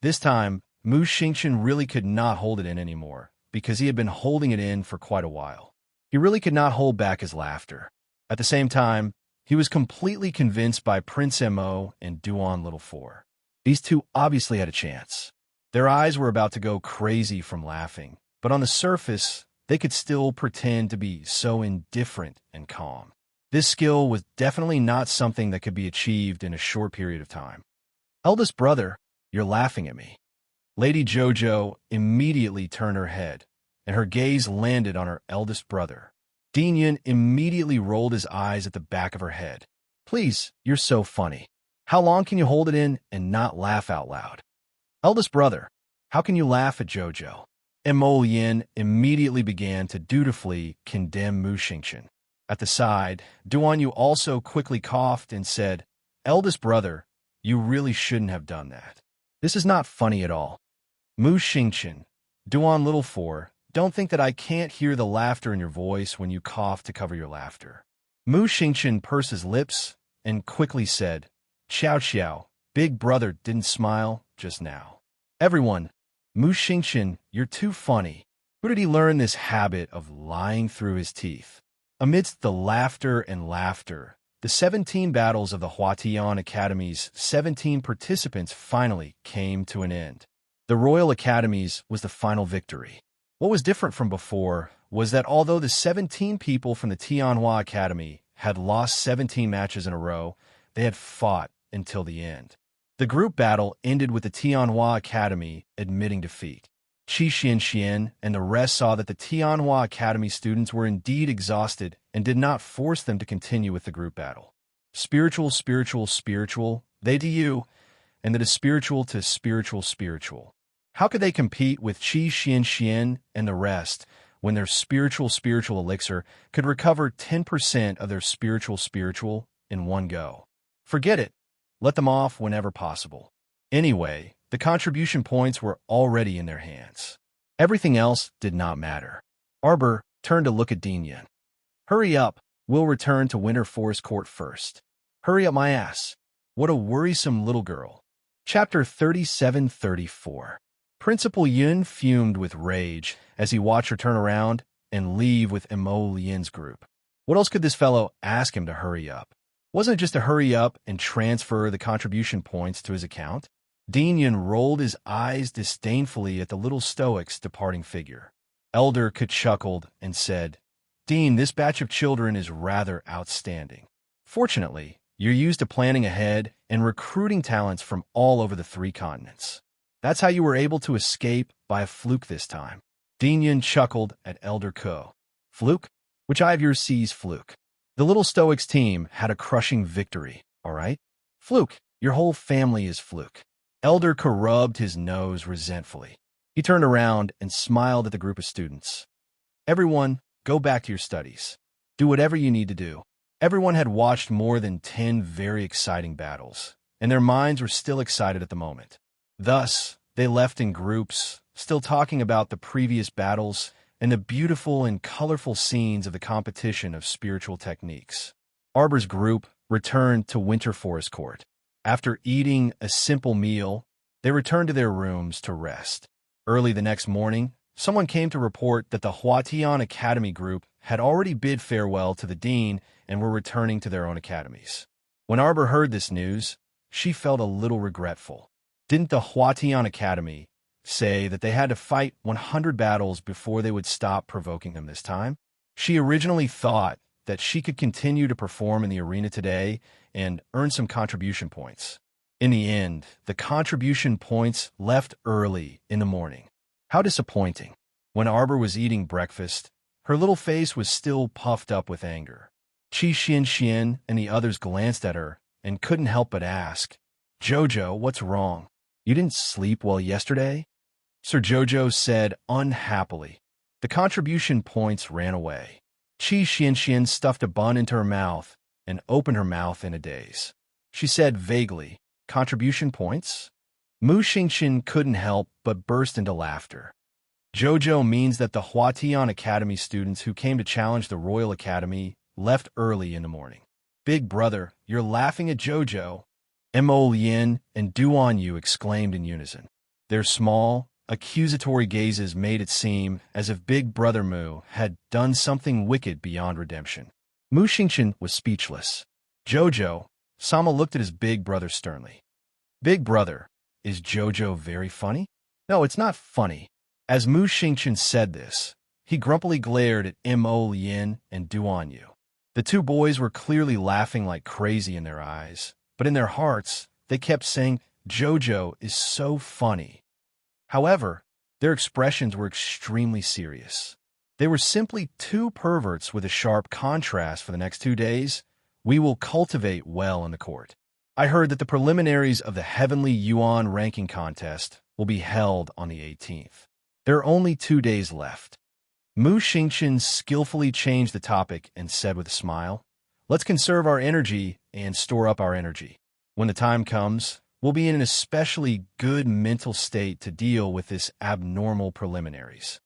This time, Mu Xingchen really could not hold it in anymore, because he had been holding it in for quite a while. He really could not hold back his laughter. At the same time, he was completely convinced by Prince Mo and Duan Little Four. These two obviously had a chance. Their eyes were about to go crazy from laughing, but on the surface, they could still pretend to be so indifferent and calm. This skill was definitely not something that could be achieved in a short period of time. Eldest brother, you're laughing at me. Lady Jojo immediately turned her head, and her gaze landed on her eldest brother. Dean Yun immediately rolled his eyes at the back of her head. Please, you're so funny. How long can you hold it in and not laugh out loud? Eldest brother, how can you laugh at Jojo? Mo Yin immediately began to dutifully condemn Mu Xingchen. At the side, Duan Yu also quickly coughed and said, Eldest brother, you really shouldn't have done that. This is not funny at all. Mu Xingchen, Duan Little Four, don't think that I can't hear the laughter in your voice when you cough to cover your laughter. Mu Xingchen pursed his lips and quickly said, Xiao Xiao, big brother didn't smile just now. Everyone, Mu Xingchen, you're too funny. Where did he learn this habit of lying through his teeth? Amidst the laughter and laughter, the 17 battles of the Huatian Academy's 17 participants finally came to an end. The Royal Academies was the final victory. What was different from before was that although the 17 people from the Tianhua Academy had lost 17 matches in a row, they had fought until the end. The group battle ended with the Tianhua Academy admitting defeat. Qi Xianxian and the rest saw that the Tianhua Academy students were indeed exhausted and did not force them to continue with the group battle. Spiritual, they to you, and that is spiritual to spiritual. How could they compete with Qi Xianxian and the rest when their spiritual elixir could recover 10% of their spiritual in one go? Forget it. Let them off whenever possible. Anyway, the contribution points were already in their hands. Everything else did not matter. Arbor turned to look at Dean Yun. Hurry up, we'll return to Winter Forest Court first. Hurry up my ass. What a worrisome little girl. Chapter 37-34. Principal Yun fumed with rage as he watched her turn around and leave with Mo Yin's group. What else could this fellow ask him to hurry up? Wasn't it just to hurry up and transfer the contribution points to his account? Dean Yun rolled his eyes disdainfully at the little stoic's departing figure. Elder Ke chuckled and said, Dean, this batch of children is rather outstanding. Fortunately, you're used to planning ahead and recruiting talents from all over the 3 continents. That's how you were able to escape by a fluke this time. Dean Yun chuckled at Elder Ke. Fluke? Which eye of yours sees fluke? The little stoic's team had a crushing victory, all right? Fluke, your whole family is fluke. Elder Ke rubbed his nose resentfully. He turned around and smiled at the group of students. Everyone, go back to your studies. Do whatever you need to do. Everyone had watched more than 10 very exciting battles, and their minds were still excited at the moment. Thus, they left in groups, still talking about the previous battles and the beautiful and colorful scenes of the competition of spiritual techniques. Arbor's group returned to Winter Forest Court. After eating a simple meal, they returned to their rooms to rest. Early the next morning, someone came to report that the Huatian Academy group had already bid farewell to the dean and were returning to their own academies. When Arbor heard this news, she felt a little regretful. Didn't the Huatian Academy say that they had to fight 100 battles before they would stop provoking them this time? She originally thought that she could continue to perform in the arena today and earn some contribution points. In the end, the contribution points left early in the morning. How disappointing. When Arbor was eating breakfast, her little face was still puffed up with anger. Qi Xian and the others glanced at her and couldn't help but ask, "Jojo, what's wrong? You didn't sleep well yesterday?" Sir Jojo said unhappily. The contribution points ran away. Qi Xian stuffed a bun into her mouth and opened her mouth in a daze. She said vaguely, "Contribution points?" Mu Xingqian couldn't help but burst into laughter. Jojo means that the Huatian Academy students who came to challenge the Royal Academy left early in the morning. "Big brother, you're laughing at Jojo," Mo Lien and Duan Yu exclaimed in unison. Their small, accusatory gazes made it seem as if Big Brother Mu had done something wicked beyond redemption. Mu Xingqian was speechless. "Jojo," Sama looked at his big brother sternly. "Big brother, is Jojo very funny?" "No, it's not funny." As Mu Xingqian said this, he grumpily glared at Mo Lien and Duan Yu. The two boys were clearly laughing like crazy in their eyes, but in their hearts, they kept saying, "Jojo is so funny." However, their expressions were extremely serious. They were simply two perverts with a sharp contrast for the next 2 days. We will cultivate well in the court. I heard that the preliminaries of the Heavenly Yuan ranking contest will be held on the 18th. There are only 2 days left. Mu Xingqian skillfully changed the topic and said with a smile, "Let's conserve our energy and store up our energy. When the time comes, we'll be in an especially good mental state to deal with this abnormal preliminaries."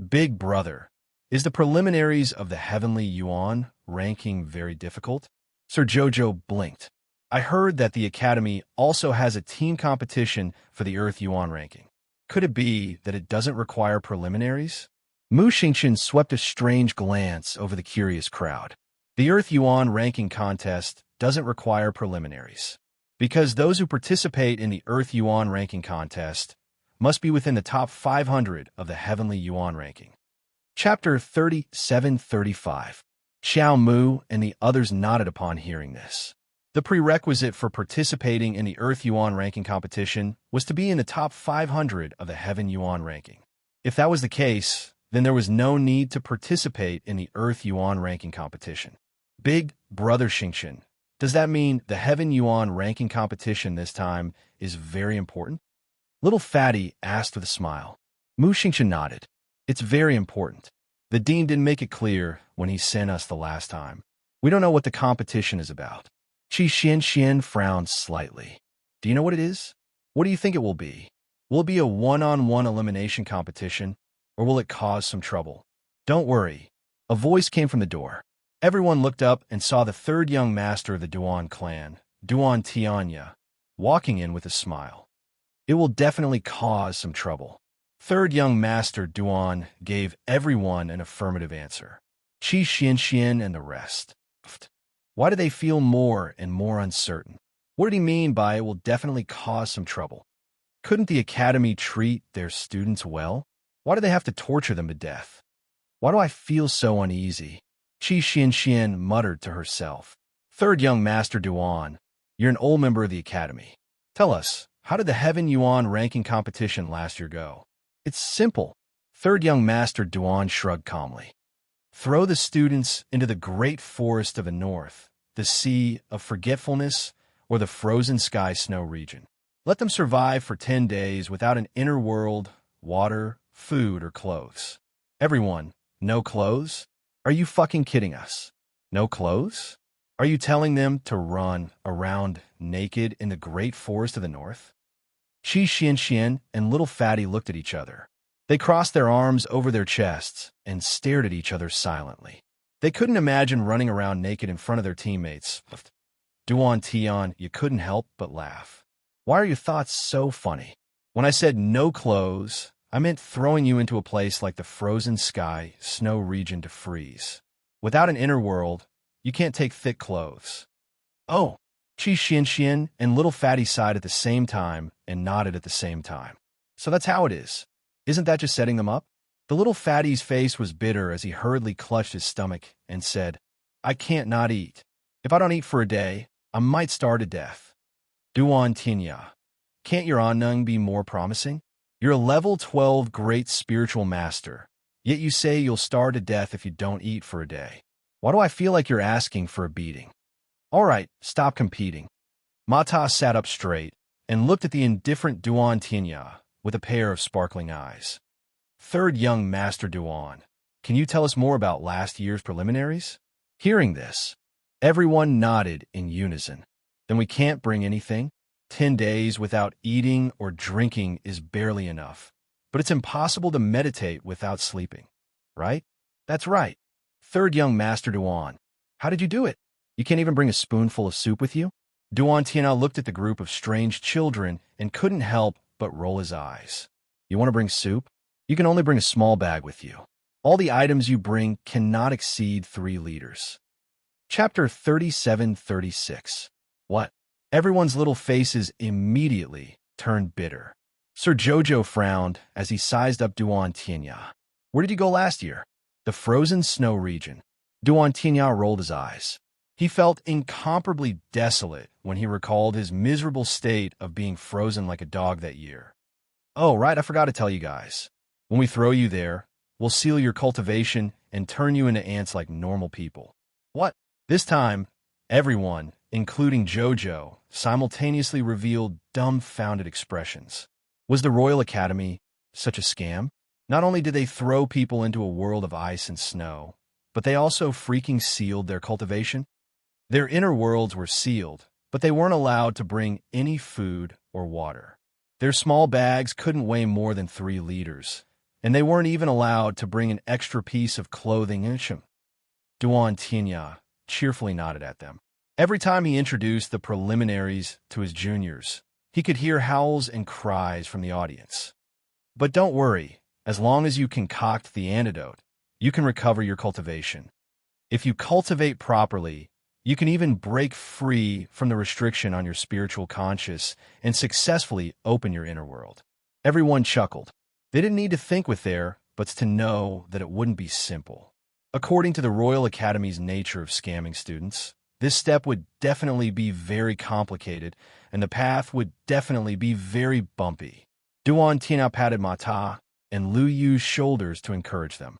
"Big brother, is the preliminaries of the Heavenly Yuan ranking very difficult?" Sir Jojo blinked. "I heard that the Academy also has a team competition for the Earth Yuan ranking. Could it be that it doesn't require preliminaries?" Mu Xingqian swept a strange glance over the curious crowd. "The Earth Yuan ranking contest doesn't require preliminaries, because those who participate in the Earth Yuan ranking contest must be within the top 500 of the Heavenly Yuan ranking." Chapter 37-35. Xiao Mu and the others nodded upon hearing this. The prerequisite for participating in the Earth Yuan ranking competition was to be in the top 500 of the Heaven Yuan ranking. If that was the case, then there was no need to participate in the Earth Yuan ranking competition. "Big brother Xingqian, does that mean the Heaven Yuan ranking competition this time is very important?" Little Fatty asked with a smile. Mu Xingqian nodded. "It's very important. The dean didn't make it clear when he sent us the last time. We don't know what the competition is about." Qi Xian frowned slightly. "Do you know what it is? What do you think it will be? Will it be a one-on-one elimination competition, or will it cause some trouble?" "Don't worry." A voice came from the door. Everyone looked up and saw the third young master of the Duan clan, Duan Tianya, walking in with a smile. "It will definitely cause some trouble." Third young master Duan gave everyone an affirmative answer. Qi Xian and the rest. Why do they feel more and more uncertain? What did he mean by "it will definitely cause some trouble"? Couldn't the academy treat their students well? Why do they have to torture them to death? Why do I feel so uneasy? Qi Xian muttered to herself. Third young master Duan, you're an old member of the academy. Tell us, how did the Heaven Yuan ranking competition last year go? It's simple. Third young master Duan shrugged calmly. Throw the students into the great forest of the north, the sea of forgetfulness, or the frozen sky snow region. Let them survive for 10 days without an inner world, water, food, or clothes. Everyone, no clothes? Are you fucking kidding us? No clothes? Are you telling them to run around naked in the great forest of the north? Qi Xian and Little Fatty looked at each other. They crossed their arms over their chests and stared at each other silently. They couldn't imagine running around naked in front of their teammates. Duan Tian, you couldn't help but laugh. Why are your thoughts so funny? When I said no clothes, I meant throwing you into a place like the frozen sky, snow region to freeze. Without an inner world, you can't take thick clothes. Oh, Qi Xian and Little Fatty sighed at the same time and nodded at the same time. So that's how it is. Isn't that just setting them up? The Little Fatty's face was bitter as he hurriedly clutched his stomach and said, I can't not eat. If I don't eat for a day, I might starve to death. Duan Tinya. Can't your Anung be more promising? You're a level 12 great spiritual master, yet you say you'll starve to death if you don't eat for a day. Why do I feel like you're asking for a beating? All right, stop competing. Mata sat up straight and looked at the indifferent Duan Tinya with a pair of sparkling eyes. Third young Master Duan, can you tell us more about last year's preliminaries? Hearing this, everyone nodded in unison. Then we can't bring anything? 10 days without eating or drinking is barely enough. But it's impossible to meditate without sleeping, right? That's right. Third young Master Duan, how did you do it? You can't even bring a spoonful of soup with you? Duan Tiana looked at the group of strange children and couldn't help but roll his eyes. You want to bring soup? You can only bring a small bag with you. All the items you bring cannot exceed 3 liters. Chapter 37-36. What? Everyone's little faces immediately turned bitter. Sir Jojo frowned as he sized up Duan Tianya. Where did you go last year? The frozen snow region. Duan Tianya rolled his eyes. He felt incomparably desolate when he recalled his miserable state of being frozen like a dog that year. Oh, right, I forgot to tell you guys. When we throw you there, we'll seal your cultivation and turn you into ants like normal people. What? This time, everyone, including Jojo, simultaneously revealed dumbfounded expressions. Was the Royal Academy such a scam? Not only did they throw people into a world of ice and snow, but they also freaking sealed their cultivation? Their inner worlds were sealed, but they weren't allowed to bring any food or water. Their small bags couldn't weigh more than 3 liters, and they weren't even allowed to bring an extra piece of clothing in them. Duan Tianya cheerfully nodded at them. Every time he introduced the preliminaries to his juniors, he could hear howls and cries from the audience. But don't worry, as long as you concoct the antidote, you can recover your cultivation. If you cultivate properly, you can even break free from the restriction on your spiritual conscious and successfully open your inner world. Everyone chuckled. They didn't need to think with their buts to know that it wouldn't be simple. According to the Royal Academy's nature of scamming students, this step would definitely be very complicated, and the path would definitely be very bumpy. Duan Tina patted Mata and Lu Yu's shoulders to encourage them.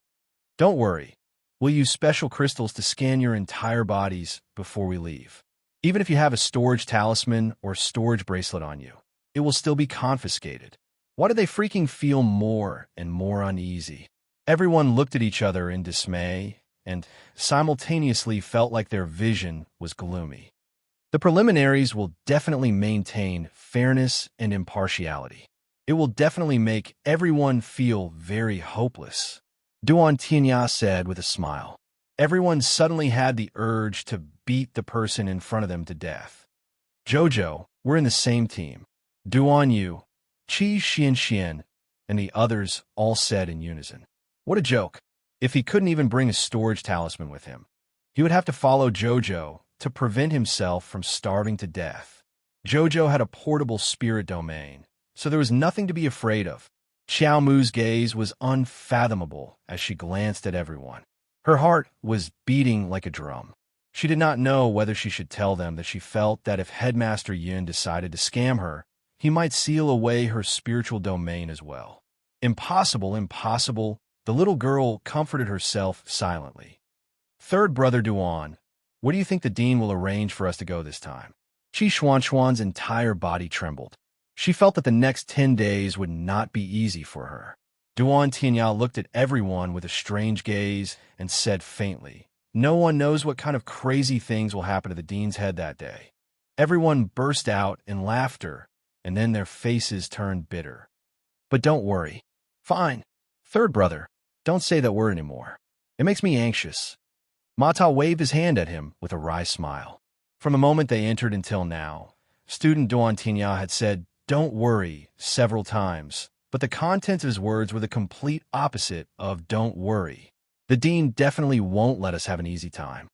Don't worry. We'll use special crystals to scan your entire bodies before we leave. Even if you have a storage talisman or storage bracelet on you, it will still be confiscated. Why did they freaking feel more and more uneasy? Everyone looked at each other in dismay and simultaneously felt like their vision was gloomy. The preliminaries will definitely maintain fairness and impartiality. It will definitely make everyone feel very hopeless. Duan Tianya said with a smile. Everyone suddenly had the urge to beat the person in front of them to death. Jojo, we're in the same team. Duan Yu, Qi Xian, and the others all said in unison. What a joke. If he couldn't even bring a storage talisman with him, he would have to follow Jojo to prevent himself from starving to death. Jojo had a portable spirit domain, so there was nothing to be afraid of. Xiao Mu's gaze was unfathomable as she glanced at everyone. Her heart was beating like a drum. She did not know whether she should tell them that she felt that if Headmaster Yun decided to scam her, he might seal away her spiritual domain as well. Impossible, impossible. The little girl comforted herself silently. Third brother Duan, what do you think the dean will arrange for us to go this time? Qi Xuanxuan's entire body trembled. She felt that the next 10 days would not be easy for her. Duan Tianya looked at everyone with a strange gaze and said faintly, no one knows what kind of crazy things will happen to the dean's head that day. Everyone burst out in laughter, and then their faces turned bitter. But don't worry. Fine. Third brother, don't say that word anymore. It makes me anxious. Mata waved his hand at him with a wry smile. From the moment they entered until now, student Duan Tianya had said, don't worry, several times, but the content of his words were the complete opposite of don't worry. The dean definitely won't let us have an easy time.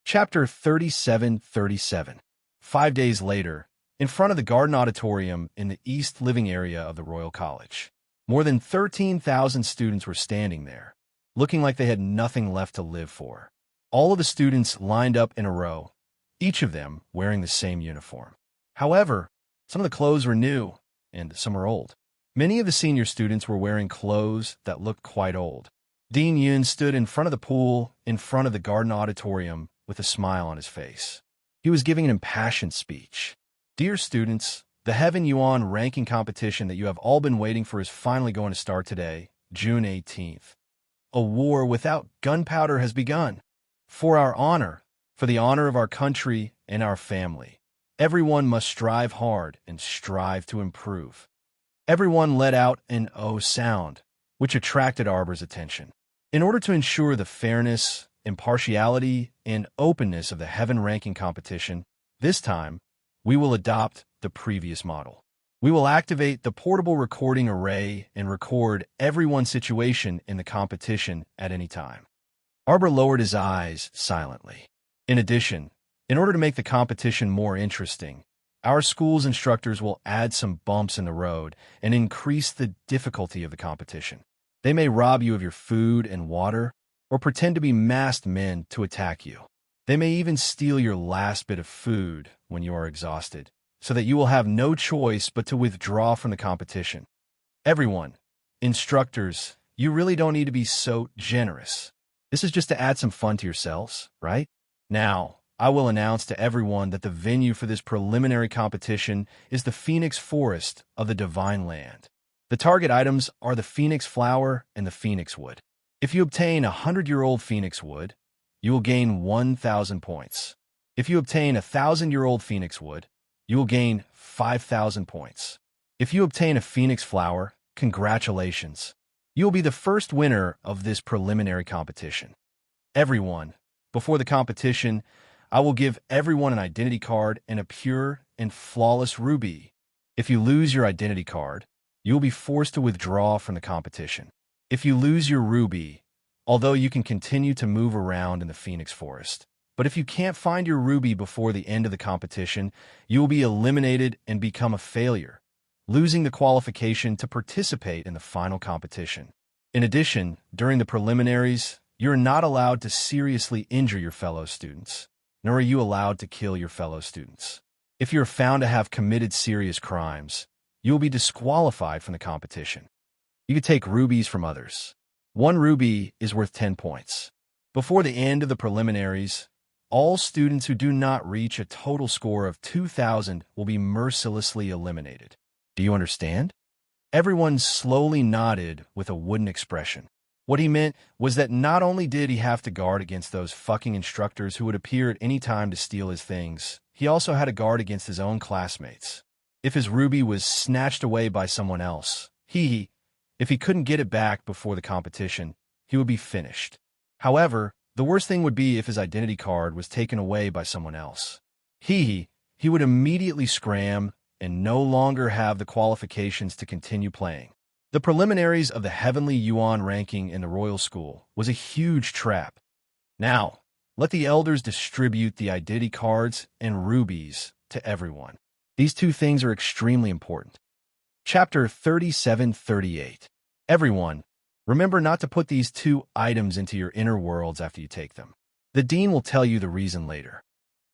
Chapter 37-37. 5 days later, in front of the garden auditorium in the East Living area of the Royal College, more than 13,000 students were standing there, looking like they had nothing left to live for. All of the students lined up in a row, each of them wearing the same uniform. However, some of the clothes were new, and some were old. Many of the senior students were wearing clothes that looked quite old. Dean Yun stood in front of the pool, in front of the garden auditorium, with a smile on his face. He was giving an impassioned speech. Dear students, the Heaven Yuan ranking competition that you have all been waiting for is finally going to start today, June 18th. A war without gunpowder has begun. For our honor, for the honor of our country and our family, everyone must strive hard and strive to improve. Everyone let out an O sound, which attracted Arbor's attention. In order to ensure the fairness, impartiality, and openness of the Heaven ranking competition, this time, we will adopt the previous model. We will activate the portable recording array and record everyone's situation in the competition at any time. Arbor lowered his eyes silently. In addition, in order to make the competition more interesting, our school's instructors will add some bumps in the road and increase the difficulty of the competition. They may rob you of your food and water, or pretend to be masked men to attack you. They may even steal your last bit of food when you are exhausted, so that you will have no choice but to withdraw from the competition. Everyone, instructors, you really don't need to be so generous. This is just to add some fun to yourselves, right? Now, I will announce to everyone that the venue for this preliminary competition is the Phoenix Forest of the Divine Land. The target items are the Phoenix Flower and the Phoenix Wood. If you obtain 100-year-old Phoenix Wood, you will gain 1,000 points. If you obtain 1,000-year-old Phoenix Wood, you will gain 5,000 points. If you obtain a Phoenix Flower, congratulations. You will be the first winner of this preliminary competition. Everyone, before the competition, I will give everyone an identity card and a pure and flawless ruby. If you lose your identity card, you will be forced to withdraw from the competition. If you lose your ruby, although you can continue to move around in the Phoenix Forest, but if you can't find your ruby before the end of the competition, you will be eliminated and become a failure, losing the qualification to participate in the final competition. In addition, during the preliminaries, you're not allowed to seriously injure your fellow students, nor are you allowed to kill your fellow students. If you're found to have committed serious crimes, you will be disqualified from the competition. You could take rubies from others. 1 ruby is worth 10 points. Before the end of the preliminaries, all students who do not reach a total score of 2,000 will be mercilessly eliminated. Do you understand? Everyone slowly nodded with a wooden expression. What he meant was that not only did he have to guard against those fucking instructors who would appear at any time to steal his things, he also had to guard against his own classmates. If his ruby was snatched away by someone else, if he couldn't get it back before the competition, he would be finished. However, the worst thing would be if his identity card was taken away by someone else. He would immediately scram and no longer have the qualifications to continue playing. The preliminaries of the Heavenly Yuan ranking in the Royal School was a huge trap. Now, let the elders distribute the identity cards and rubies to everyone. These 2 things are extremely important. Chapter 37-38. Everyone, remember not to put these 2 items into your inner worlds after you take them. The dean will tell you the reason later.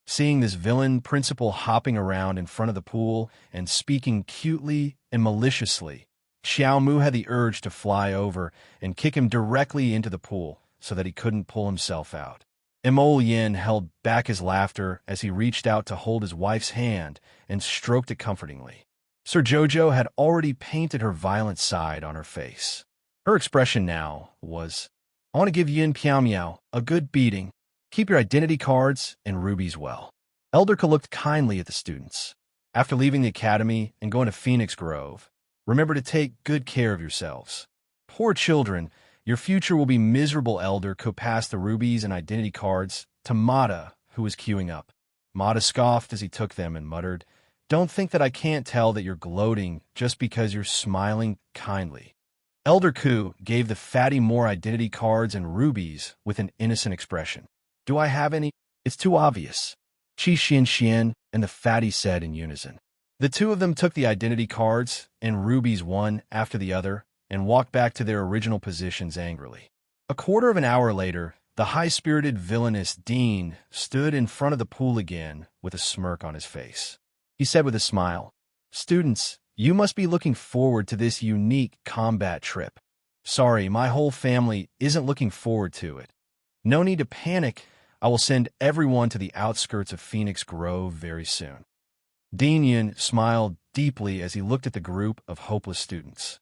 Seeing this villain principal hopping around in front of the pool and speaking cutely and maliciously, Xiao Mu had the urge to fly over and kick him directly into the pool so that he couldn't pull himself out. Emol Yin held back his laughter as he reached out to hold his wife's hand and stroked it comfortingly. Sir Jojo had already painted her violent side on her face. Her expression now was, I want to give Yin Piao Miao a good beating. Keep your identity cards and rubies well. Elderka looked kindly at the students. After leaving the academy and going to Phoenix Grove, remember to take good care of yourselves. Poor children, your future will be miserable. Elderka passed the rubies and identity cards to Mata, who was queuing up. Mata scoffed as he took them and muttered, Don't think that I can't tell that you're gloating just because you're smiling kindly. Elder Ku gave the fatty more identity cards and rubies with an innocent expression. Do I have any? It's too obvious. Qi Xian and the fatty said in unison. The 2 of them took the identity cards and rubies one after the other and walked back to their original positions angrily. A quarter of an hour later, the The high-spirited villainous Dean stood in front of the pool again with a smirk on his face. He said with a smile, "Students, you must be looking forward to this unique combat trip. Sorry, my whole family isn't looking forward to it. No need to panic. I will send everyone to the outskirts of Phoenix Grove very soon." Dean Yun smiled deeply as he looked at the group of hopeless students.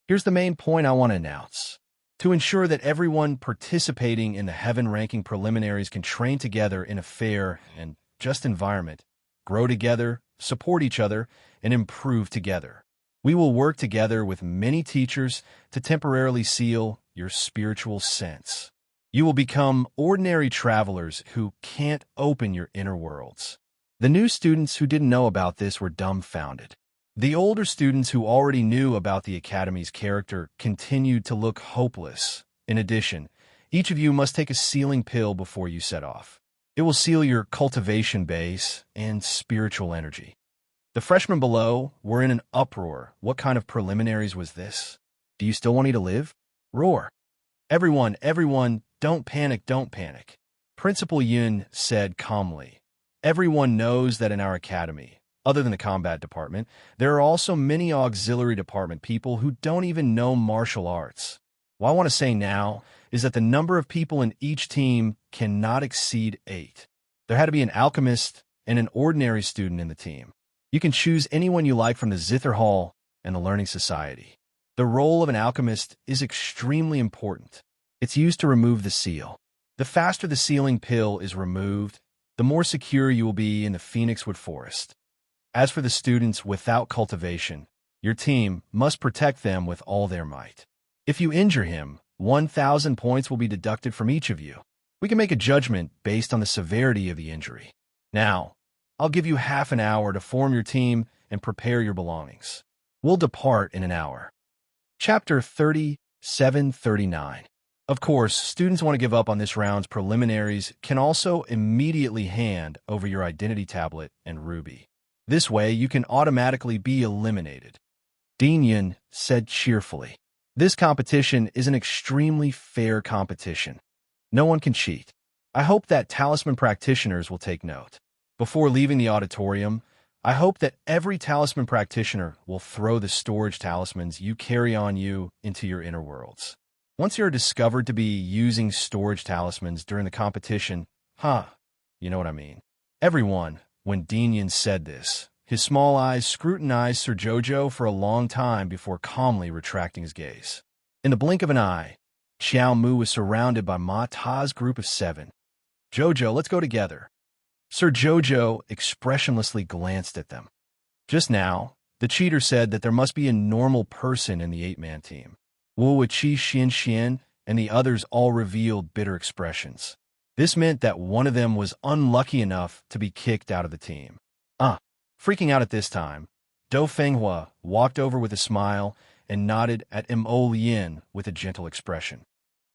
"Here's the main point I want to announce. To ensure that everyone participating in the heaven-ranking preliminaries can train together in a fair and just environment, grow together, support each other, and improve together. We will work together with many teachers to temporarily seal your spiritual sense. You will become ordinary travelers who can't open your inner worlds." The new students who didn't know about this were dumbfounded. The older students who already knew about the Academy's character continued to look hopeless. In addition, each of you must take a sealing pill before you set off. It will seal your cultivation base and spiritual energy. The freshmen below were in an uproar. What kind of preliminaries was this? Do you still want me to live? Roar. Everyone, don't panic, don't panic. Principal Yun said calmly. Everyone knows that in our academy, other than the combat department, there are also many auxiliary department people who don't even know martial arts. What I want to say now is that the number of people in each team cannot exceed 8. There had to be an alchemist and an ordinary student in the team. You can choose anyone you like from the Zither Hall and the Learning Society. The role of an alchemist is extremely important. It's used to remove the seal. The faster the sealing pill is removed, the more secure you will be in the Phoenixwood Forest. As for the students without cultivation, your team must protect them with all their might. If you injure him, 1,000 points will be deducted from each of you. We can make a judgment based on the severity of the injury. Now, I'll give you half an hour to form your team and prepare your belongings. We'll depart in an hour. Chapter 37-39. Of course, students want to give up on this round's preliminaries can also immediately hand over your identity tablet and ruby. This way, you can automatically be eliminated. Dean Yun said cheerfully. This competition is an extremely fair competition. No one can cheat. I hope that talisman practitioners will take note. Before leaving the auditorium, I hope that every talisman practitioner will throw the storage talismans you carry on you into your inner worlds. Once you're discovered to be using storage talismans during the competition, you know what I mean. Everyone, when Dean Yun said this, his small eyes scrutinized Sir Jojo for a long time before calmly retracting his gaze. In the blink of an eye, Xiao Mu was surrounded by Ma Ta's group of 7. "Jojo, let's go together." Sir Jojo expressionlessly glanced at them. Just now, the cheater said that there must be a normal person in the 8-man team. Wu Qi Xian and the others all revealed bitter expressions. This meant that one of them was unlucky enough to be kicked out of the team. Freaking out at this time, Dou Fenghua walked over with a smile and nodded at Mo Lien with a gentle expression.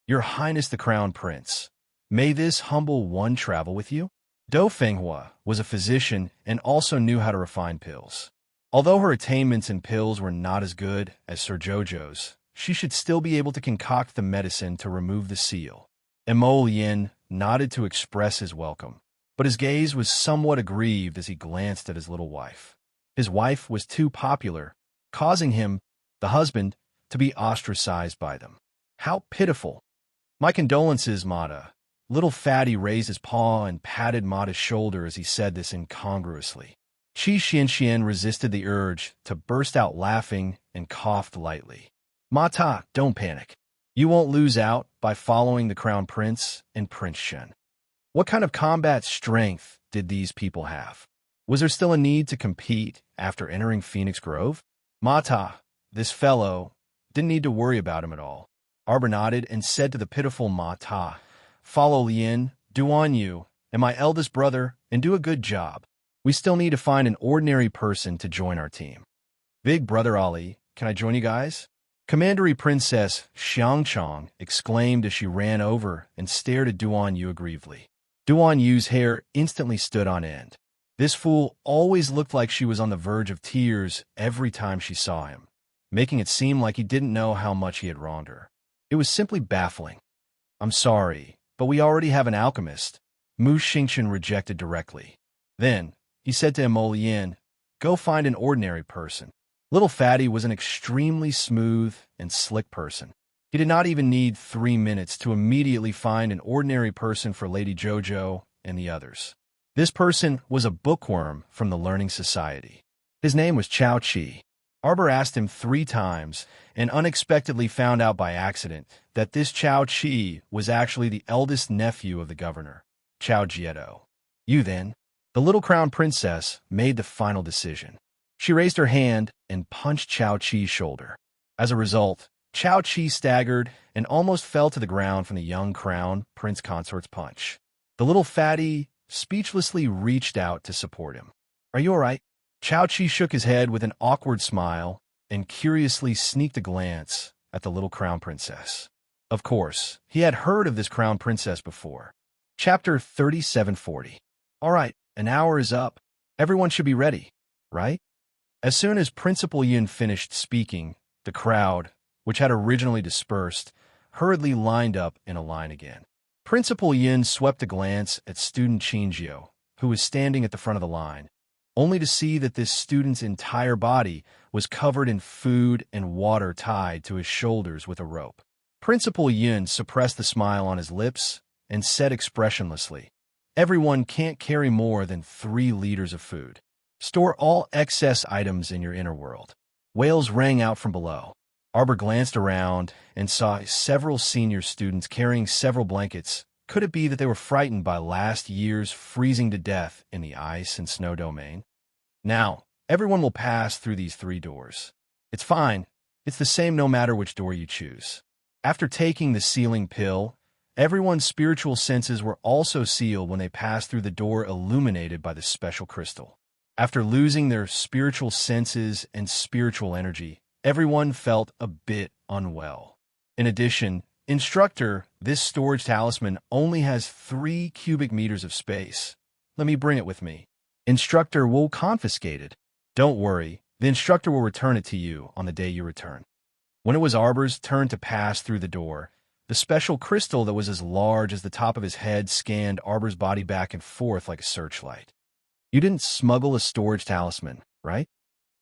"Your Highness the Crown Prince, may this humble one travel with you?" Dou Fenghua was a physician and also knew how to refine pills. Although her attainments in pills were not as good as Sir Jojo's, she should still be able to concoct the medicine to remove the seal. Mo Lien nodded to express his welcome, but his gaze was somewhat aggrieved as he glanced at his little wife. His wife was too popular, causing him, the husband, to be ostracized by them. How pitiful. "My condolences, Mata." Little Fatty raised his paw and patted Mata's shoulder as he said this incongruously. Qi Xian resisted the urge to burst out laughing and coughed lightly. "Mata, don't panic. You won't lose out by following the Crown Prince and Prince Shen." What kind of combat strength did these people have? Was there still a need to compete after entering Phoenix Grove? Mata, this fellow, didn't need to worry about him at all. Arbor nodded and said to the pitiful Mata, "Follow Lien, Duan Yu, and my eldest brother, and do a good job. We still need to find an ordinary person to join our team." "Big Brother Ali, can I join you guys?" Commandery Princess Xiangchong exclaimed as she ran over and stared at Duan Yu aggrievedly. Duan Yu's hair instantly stood on end. This fool always looked like she was on the verge of tears every time she saw him, making it seem like he didn't know how much he had wronged her. It was simply baffling. "I'm sorry, But we already have an alchemist. Mu Xingchen rejected directly. Then, he said to Emolian, go find an ordinary person. Little Fatty was an extremely smooth and slick person. He did not even need 3 minutes to immediately find an ordinary person for Lady Jojo and the others. This person was a bookworm from the Learning Society. His name was Chao Chi. Arbor asked him 3 times and unexpectedly found out by accident that this Chao Chi was actually the eldest nephew of the governor, Chao Jieto. You then? The little crown princess made the final decision. She raised her hand and punched Chao Chi's shoulder. As a result, Chao Chi staggered and almost fell to the ground from the young crown prince consort's punch. The little fatty speechlessly reached out to support him. Are you all right? Chao Chi shook his head with an awkward smile and curiously sneaked a glance at the little crown princess. Of course, he had heard of this crown princess before. Chapter 3740. All right, an hour is up. Everyone should be ready, right? As soon as Principal Yun finished speaking, the crowd, which had originally dispersed, hurriedly lined up in a line again. Principal Yun swept a glance at student Qingjio, who was standing at the front of the line, only to see that this student's entire body was covered in food and water tied to his shoulders with a rope. Principal Yun suppressed the smile on his lips and said expressionlessly, everyone can't carry more than 3 liters of food. Store all excess items in your inner world. Wails rang out from below. Arbor glanced around and saw several senior students carrying several blankets. Could it be that they were frightened by last year's freezing to death in the ice and snow domain? Now, everyone will pass through these 3 doors. It's fine. It's the same no matter which door you choose. After taking the sealing pill, everyone's spiritual senses were also sealed when they passed through the door illuminated by the special crystal. After losing their spiritual senses and spiritual energy, everyone felt a bit unwell. In addition, Instructor, this storage talisman only has 3 cubic meters of space. Let me bring it with me. Instructor will confiscate it. Don't worry, the instructor will return it to you on the day you return. When it was Arbor's turn to pass through the door, the special crystal that was as large as the top of his head scanned Arbor's body back and forth like a searchlight. You didn't smuggle a storage talisman, right?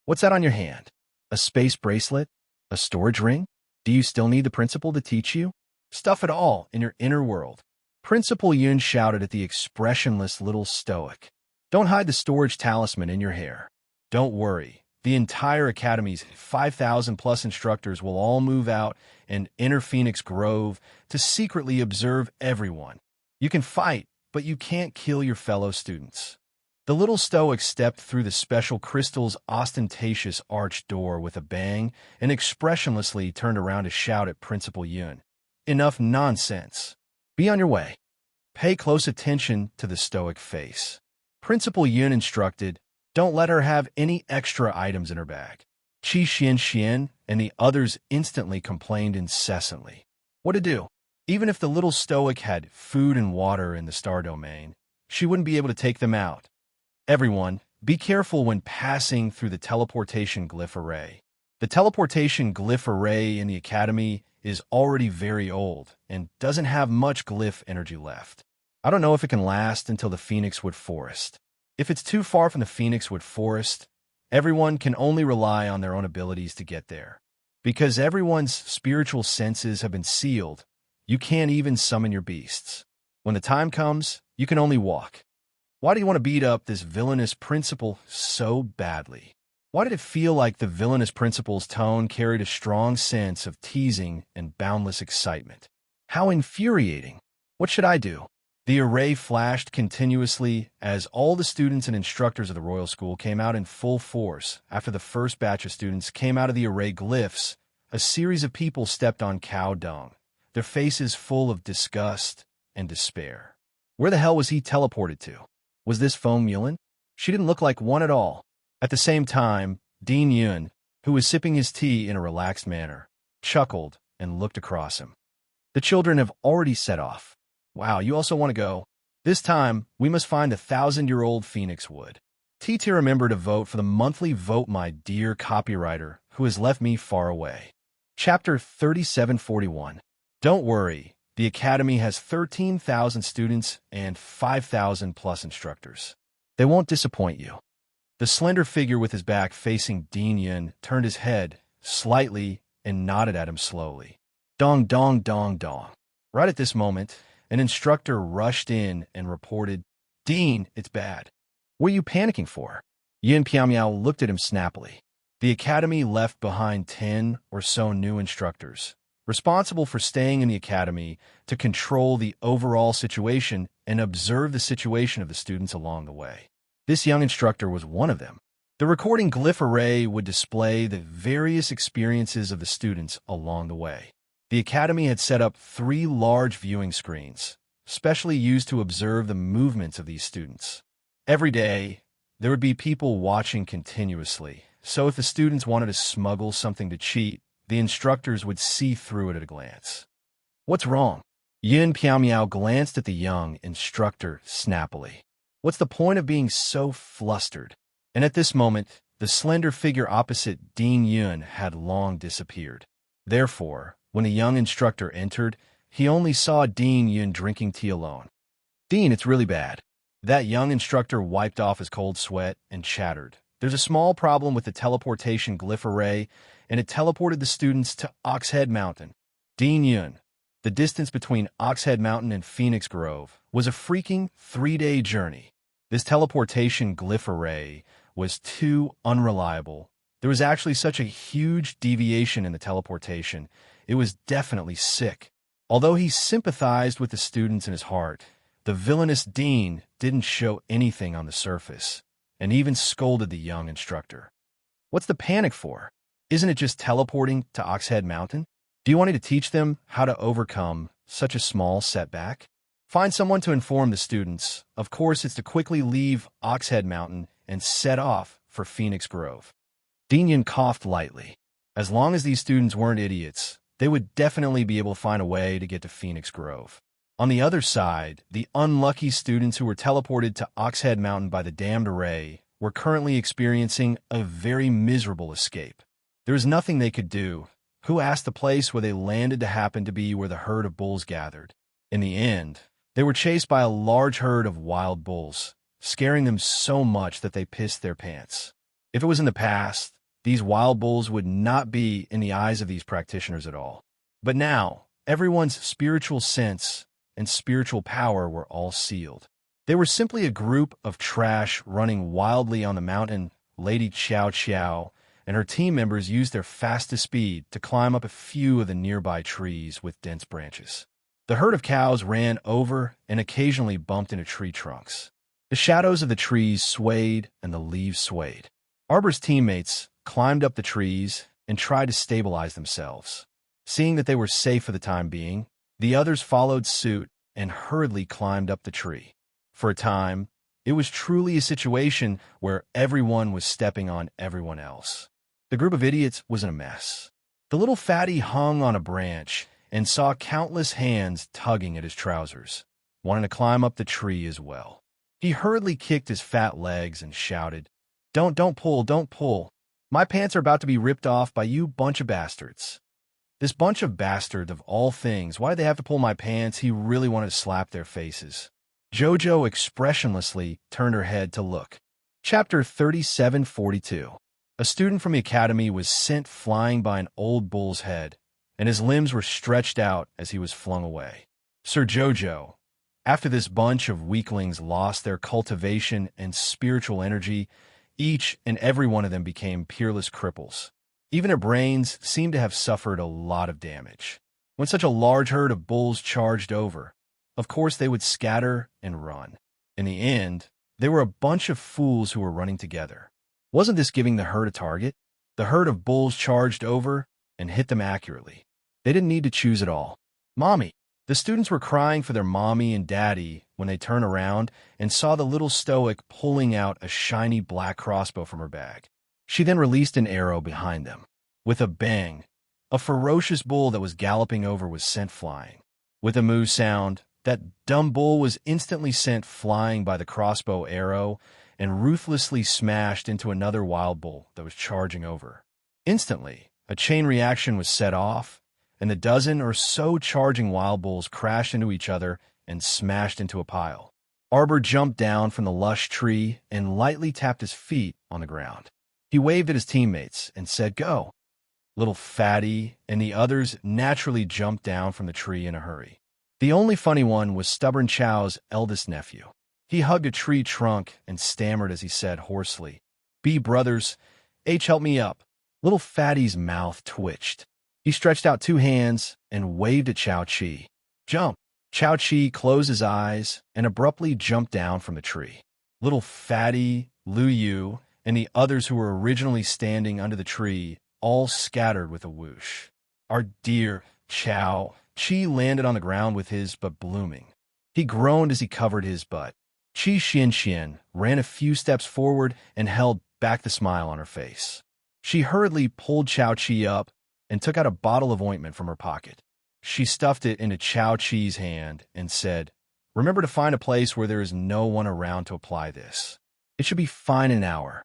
What's that on your hand? A space bracelet? A storage ring? Do you still need the principal to teach you? Stuff it all in your inner world. Principal Yun shouted at the expressionless little stoic. Don't hide the storage talisman in your hair. Don't worry. The entire academy's 5,000 plus instructors will all move out in Inner Phoenix Grove to secretly observe everyone. You can fight, but you can't kill your fellow students. The little stoic stepped through the special crystal's ostentatious arched door with a bang and expressionlessly turned around to shout at Principal Yun. Enough nonsense. Be on your way. Pay close attention to the stoic face. Principal Yun instructed, don't let her have any extra items in her bag. Qi Xian and the others instantly complained incessantly. What to do? Even if the little stoic had food and water in the star domain, she wouldn't be able to take them out. Everyone, be careful when passing through the teleportation glyph array. The teleportation glyph array in the academy is already very old and doesn't have much glyph energy left. I don't know if it can last until the Phoenixwood Forest. If it's too far from the Phoenixwood Forest, everyone can only rely on their own abilities to get there. Because everyone's spiritual senses have been sealed, you can't even summon your beasts. When the time comes, you can only walk. Why do you want to beat up this villainous principal so badly? Why did it feel like the villainous principal's tone carried a strong sense of teasing and boundless excitement? How infuriating! What should I do? The array flashed continuously as all the students and instructors of the Royal School came out in full force. After the first batch of students came out of the array glyphs, a series of people stepped on cow dung, their faces full of disgust and despair. Where the hell was he teleported to? Was this Foam Yulin? She didn't look like one at all. At the same time, Dean Yun, who was sipping his tea in a relaxed manner, chuckled and looked across him. The children have already set off. Wow, you also want to go? This time, we must find 1,000-year-old Phoenix Wood. TT remember to vote for the monthly Vote My Dear copywriter who has left me far away. Chapter 3741. Don't worry, The academy has 13,000 students and 5,000 plus instructors. They won't disappoint you. The slender figure with his back facing Dean Yun turned his head slightly and nodded at him slowly. Dong, dong, dong, dong. Right at this moment, an instructor rushed in and reported, "Dean, it's bad." "What are you panicking for?" Yin Piamiao looked at him snappily. The academy left behind 10 or so new instructors, responsible for staying in the academy to control the overall situation and observe the situation of the students along the way. This young instructor was one of them. The recording glyph array would display the various experiences of the students along the way. The academy had set up 3 large viewing screens, specially used to observe the movements of these students. Every day, there would be people watching continuously, so if the students wanted to smuggle something to cheat, the instructors would see through it at a glance. "What's wrong?" Yin Piamiao glanced at the young instructor snappily. "What's the point of being so flustered?" And at this moment, the slender figure opposite Dean Yun had long disappeared. Therefore, when the young instructor entered, he only saw Dean Yun drinking tea alone. "Dean, it's really bad." That young instructor wiped off his cold sweat and chattered. "There's a small problem with the teleportation glyph array, and it teleported the students to Oxhead Mountain." Dean Yun. The distance between Oxhead Mountain and Phoenix Grove was a freaking 3-day journey. This teleportation glyph array was too unreliable. There was actually such a huge deviation in the teleportation. It was definitely sick. Although he sympathized with the students in his heart, the villainous Dean didn't show anything on the surface, and even scolded the young instructor. "What's the panic for? Isn't it just teleporting to Oxhead Mountain? Do you want me to teach them how to overcome such a small setback? Find someone to inform the students. Of course, it's to quickly leave Oxhead Mountain and set off for Phoenix Grove." Dean Yun coughed lightly. As long as these students weren't idiots, they would definitely be able to find a way to get to Phoenix Grove. On the other side, the unlucky students who were teleported to Oxhead Mountain by the damned array were currently experiencing a very miserable escape. There was nothing they could do. Who asked the place where they landed to happen to be where the herd of bulls gathered? In the end, they were chased by a large herd of wild bulls, scaring them so much that they pissed their pants. If it was in the past, these wild bulls would not be in the eyes of these practitioners at all. But now, everyone's spiritual sense and spiritual power were all sealed. They were simply a group of trash running wildly on the mountain. Lady Chow Chow and her team members used their fastest speed to climb up a few of the nearby trees with dense branches. The herd of cows ran over and occasionally bumped into tree trunks. The shadows of the trees swayed and the leaves swayed. Arbor's teammates climbed up the trees and tried to stabilize themselves. Seeing that they were safe for the time being, the others followed suit and hurriedly climbed up the tree. For a time, it was truly a situation where everyone was stepping on everyone else. The group of idiots was in a mess. The little fatty hung on a branch and saw countless hands tugging at his trousers, wanting to climb up the tree as well. He hurriedly kicked his fat legs and shouted, Don't pull. My pants are about to be ripped off by you bunch of bastards." This bunch of bastards of all things, why did they have to pull my pants? He really wanted to slap their faces. Jojo expressionlessly turned her head to look. Chapter 3742. A student from the academy was sent flying by an old bull's head, and his limbs were stretched out as he was flung away. Sir Jojo, after this bunch of weaklings lost their cultivation and spiritual energy, each and every one of them became peerless cripples. Even their brains seemed to have suffered a lot of damage. When such a large herd of bulls charged over, of course they would scatter and run. In the end, they were a bunch of fools who were running together. Wasn't this giving the herd a target? The herd of bulls charged over and hit them accurately. They didn't need to choose at all. Mommy! The students were crying for their mommy and daddy when they turned around and saw the little stoic pulling out a shiny black crossbow from her bag. She then released an arrow behind them. With a bang, a ferocious bull that was galloping over was sent flying. With a moo sound, that dumb bull was instantly sent flying by the crossbow arrow and ruthlessly smashed into another wild bull that was charging over. Instantly, a chain reaction was set off, and the dozen or so charging wild bulls crashed into each other and smashed into a pile. Arbor jumped down from the lush tree and lightly tapped his feet on the ground. He waved at his teammates and said, "Go." Little Fatty and the others naturally jumped down from the tree in a hurry. The only funny one was stubborn Chow's eldest nephew. He hugged a tree trunk and stammered as he said hoarsely, "B brothers, H help me up." Little Fatty's mouth twitched. He stretched out two hands and waved at Chao Chi. "Jump." Chao Chi closed his eyes and abruptly jumped down from the tree. Little Fatty, Lu Yu, and the others who were originally standing under the tree all scattered with a whoosh. Our dear Chao Chi landed on the ground with his butt blooming. He groaned as he covered his butt. Chi Xian ran a few steps forward and held back the smile on her face. She hurriedly pulled Chao Chi up and took out a bottle of ointment from her pocket. She stuffed it into Chao Chi's hand and said, "Remember to find a place where there is no one around to apply this. It should be fine in an hour."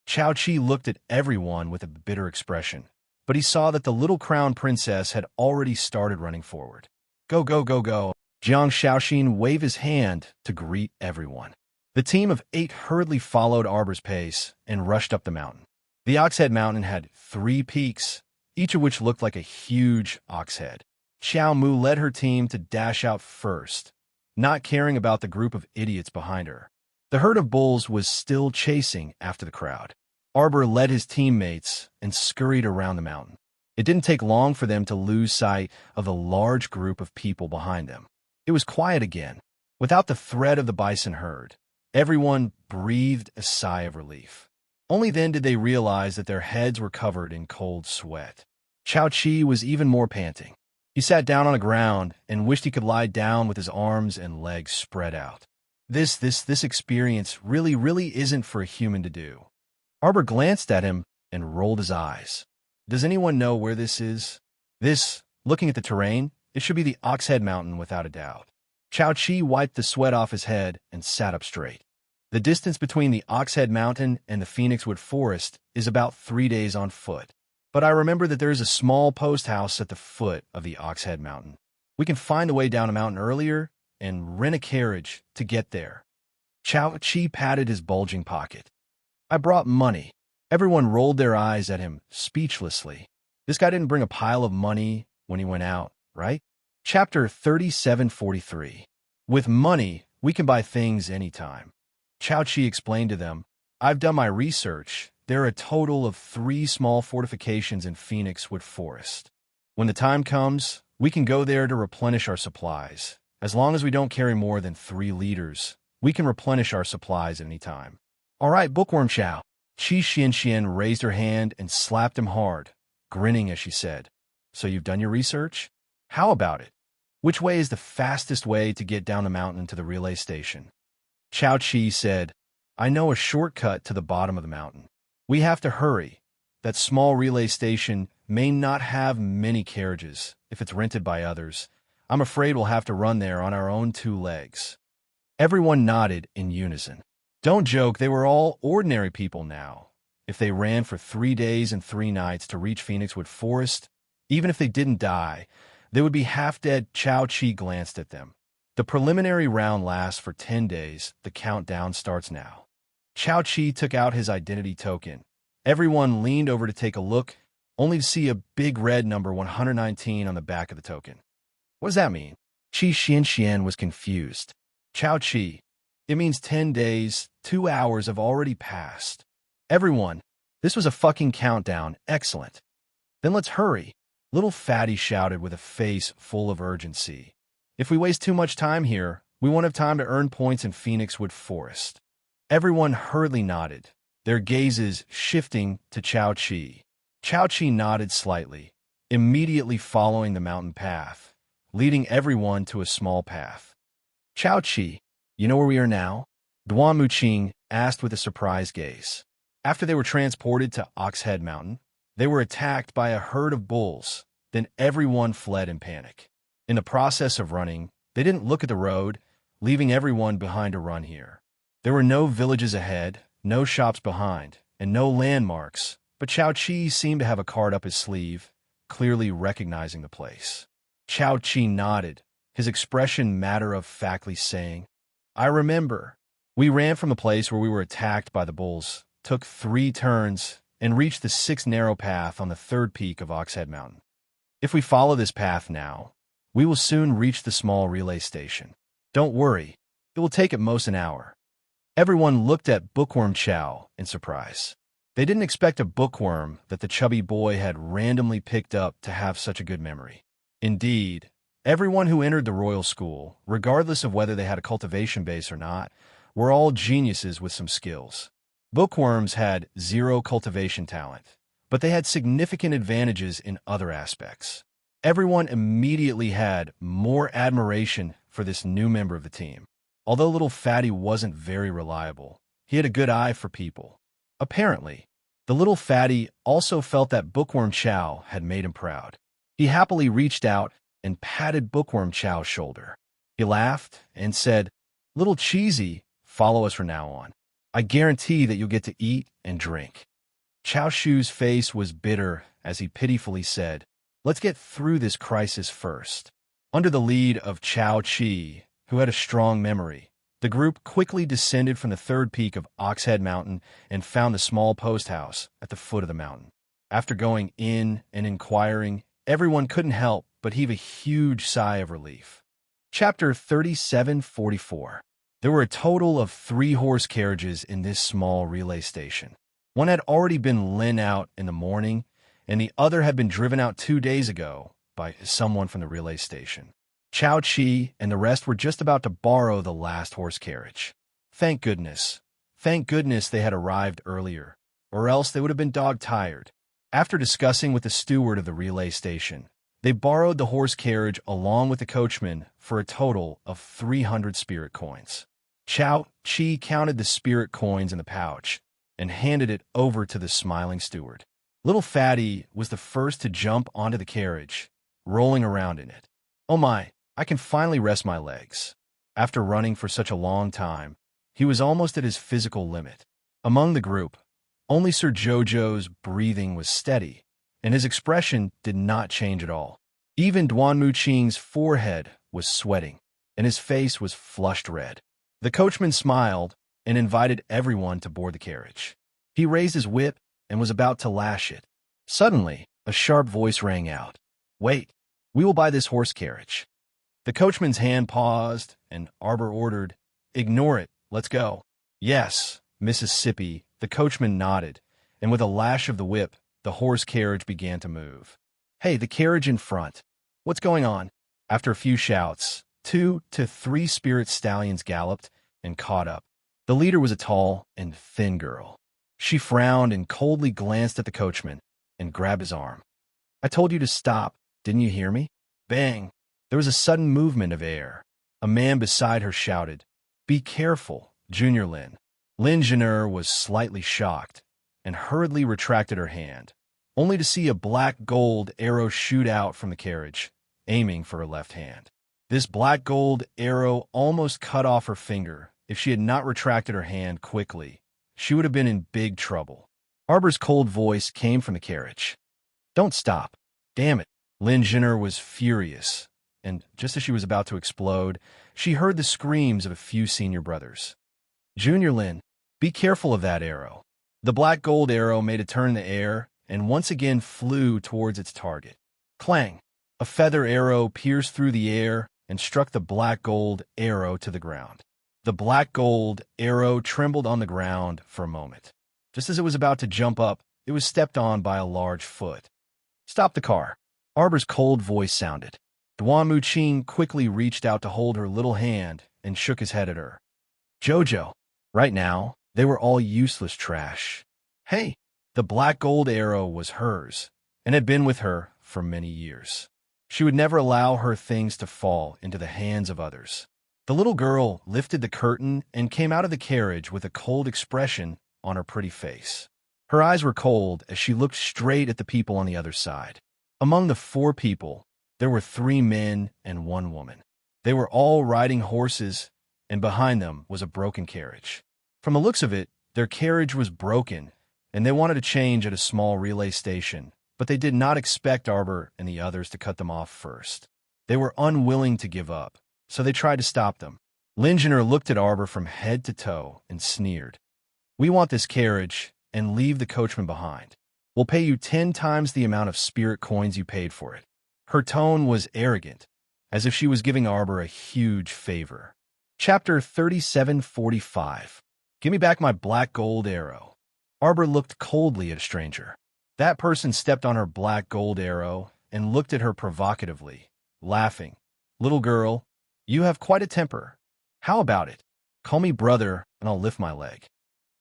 Chao Chi looked at everyone with a bitter expression, but he saw that the little crown princess had already started running forward. "Go, go, go, go." Jiang Shaoxin waved his hand to greet everyone. The team of 8 hurriedly followed Arbor's pace and rushed up the mountain. The Oxhead Mountain had 3 peaks, each of which looked like a huge ox head. Xiao Mu led her team to dash out first, not caring about the group of idiots behind her. The herd of bulls was still chasing after the crowd. Arbor led his teammates and scurried around the mountain. It didn't take long for them to lose sight of the large group of people behind them. It was quiet again. Without the threat of the bison herd, everyone breathed a sigh of relief. Only then did they realize that their heads were covered in cold sweat. Chao Chi was even more panting. He sat down on the ground and wished he could lie down with his arms and legs spread out. This experience really isn't for a human to do. Arbor glanced at him and rolled his eyes. "Does anyone know where this is?" "This, looking at the terrain, it should be the Oxhead Mountain without a doubt." Chao Chi wiped the sweat off his head and sat up straight. "The distance between the Oxhead Mountain and the Phoenixwood Forest is about 3 days on foot. But I remember that there is a small post house at the foot of the Oxhead Mountain. We can find the way down a mountain earlier and rent a carriage to get there." Chao Chi patted his bulging pocket. "I brought money." Everyone rolled their eyes at him speechlessly. This guy didn't bring a pile of money when he went out, right? Chapter 3743. With money, we can buy things anytime. Chao Chi explained to them, "I've done my research. There are a total of 3 small fortifications in Phoenixwood Forest. When the time comes, we can go there to replenish our supplies. As long as we don't carry more than 3 liters, we can replenish our supplies at any time." "All right, Bookworm Chao." Chi Xian raised her hand and slapped him hard, grinning as she said, "So you've done your research? How about it? Which way is the fastest way to get down the mountain to the relay station?" Chao Chi said, "I know a shortcut to the bottom of the mountain. We have to hurry. That small relay station may not have many carriages if it's rented by others. I'm afraid we'll have to run there on our own 2 legs." Everyone nodded in unison. Don't joke, they were all ordinary people now. If they ran for 3 days and 3 nights to reach Phoenixwood Forest, even if they didn't die, they would be half dead. Chao Chi glanced at them. "The preliminary round lasts for 10 days. The countdown starts now." Chao Chi took out his identity token. Everyone leaned over to take a look, only to see a big red number 119 on the back of the token. "What does that mean?" Chi Xian was confused. "Chao Chi, it means 10 days, 2 hours have already passed." "Everyone, this was a fucking countdown. Excellent. Then let's hurry." Little Fatty shouted with a face full of urgency. "If we waste too much time here, we won't have time to earn points in Phoenixwood Forest." Everyone hurriedly nodded, their gazes shifting to Chao Chi. Chao Chi nodded slightly, immediately following the mountain path, leading everyone to a small path. "Chao Chi, you know where we are now?" Duan Muqing asked with a surprised gaze. After they were transported to Oxhead Mountain, they were attacked by a herd of bulls, then everyone fled in panic. In the process of running, they didn't look at the road, leaving everyone behind to run here. There were no villages ahead, no shops behind, and no landmarks, but Chao Chi seemed to have a card up his sleeve, clearly recognizing the place. Chao Chi nodded, his expression matter-of-factly saying, "I remember. We ran from the place where we were attacked by the bulls, took 3 turns, and reached the 6th narrow path on the 3rd peak of Oxhead Mountain. If we follow this path now, we will soon reach the small relay station. Don't worry, it will take at most an hour." Everyone looked at Bookworm Chow in surprise. They didn't expect a bookworm that the chubby boy had randomly picked up to have such a good memory. Indeed, everyone who entered the royal school, regardless of whether they had a cultivation base or not, were all geniuses with some skills. Bookworms had 0 cultivation talent, but they had significant advantages in other aspects. Everyone immediately had more admiration for this new member of the team. Although little Fatty wasn't very reliable, he had a good eye for people. Apparently, the little Fatty also felt that Bookworm Chow had made him proud. He happily reached out and patted Bookworm Chow's shoulder. He laughed and said, "Little Cheesy, follow us from now on. I guarantee that you'll get to eat and drink." Chow Shu's face was bitter as he pitifully said, "Let's get through this crisis first." Under the lead of Chow Chi, who had a strong memory, the group quickly descended from the 3rd peak of Oxhead Mountain and found the small post house at the foot of the mountain. After going in and inquiring, everyone couldn't help but heave a huge sigh of relief. Chapter 3744. There were a total of 3 horse carriages in this small relay station. One had already been lent out in the morning, and the other had been driven out 2 days ago by someone from the relay station. Chow Chi and the rest were just about to borrow the last horse carriage. Thank goodness. Thank goodness they had arrived earlier, or else they would have been dog-tired. After discussing with the steward of the relay station, they borrowed the horse carriage along with the coachman for a total of 300 spirit coins. Chow Chi counted the spirit coins in the pouch and handed it over to the smiling steward. Little Fatty was the first to jump onto the carriage, rolling around in it. "Oh my, I can finally rest my legs." After running for such a long time, he was almost at his physical limit. Among the group, only Sir Jojo's breathing was steady, and his expression did not change at all. Even Duan Muqing's forehead was sweating, and his face was flushed red. The coachman smiled and invited everyone to board the carriage. He raised his whip and was about to lash it. Suddenly, a sharp voice rang out. "Wait, we will buy this horse carriage." The coachman's hand paused, and Arbor ordered, "Ignore it, let's go." "Yes, Mississippi," the coachman nodded, and with a lash of the whip, the horse carriage began to move. "Hey, the carriage in front. What's going on?" After a few shouts, 2 to 3 spirit stallions galloped and caught up. The leader was a tall and thin girl. She frowned and coldly glanced at the coachman and grabbed his arm. "I told you to stop, didn't you hear me?" Bang! There was a sudden movement of air. A man beside her shouted, "Be careful, Junior Lin." Lin Jenner was slightly shocked and hurriedly retracted her hand, only to see a black gold arrow shoot out from the carriage, aiming for her left hand. This black gold arrow almost cut off her finger. If she had not retracted her hand quickly, she would have been in big trouble. Arbor's cold voice came from the carriage. "Don't stop. Damn it." Lin Jenner was furious, and just as she was about to explode, she heard the screams of a few senior brothers. "Junior Lin, be careful of that arrow." The black gold arrow made a turn in the air and once again flew towards its target. Clang! A feather arrow pierced through the air and struck the black gold arrow to the ground. The black gold arrow trembled on the ground for a moment. Just as it was about to jump up, it was stepped on by a large foot. "Stop the car." Arbor's cold voice sounded. Duan Muqing quickly reached out to hold her little hand and shook his head at her. "Jojo." Right now, they were all useless trash. Hey, the black gold arrow was hers and had been with her for many years. She would never allow her things to fall into the hands of others. The little girl lifted the curtain and came out of the carriage with a cold expression on her pretty face. Her eyes were cold as she looked straight at the people on the other side. Among the 4 people, there were 3 men and 1 woman. They were all riding horses, and behind them was a broken carriage. From the looks of it, their carriage was broken, and they wanted to change at a small relay station but they did not expect Arbor and the others to cut them off first. They were unwilling to give up, so they tried to stop them. Lingener looked at Arbor from head to toe and sneered. "We want this carriage, and leave the coachman behind. We'll pay you 10 times the amount of spirit coins you paid for it." Her tone was arrogant, as if she was giving Arbor a huge favor. Chapter 37:45. "Give me back my black gold arrow." Arbor looked coldly at a stranger. That person stepped on her black gold arrow and looked at her provocatively, laughing. "Little girl, you have quite a temper. How about it? Call me brother and I'll lift my leg."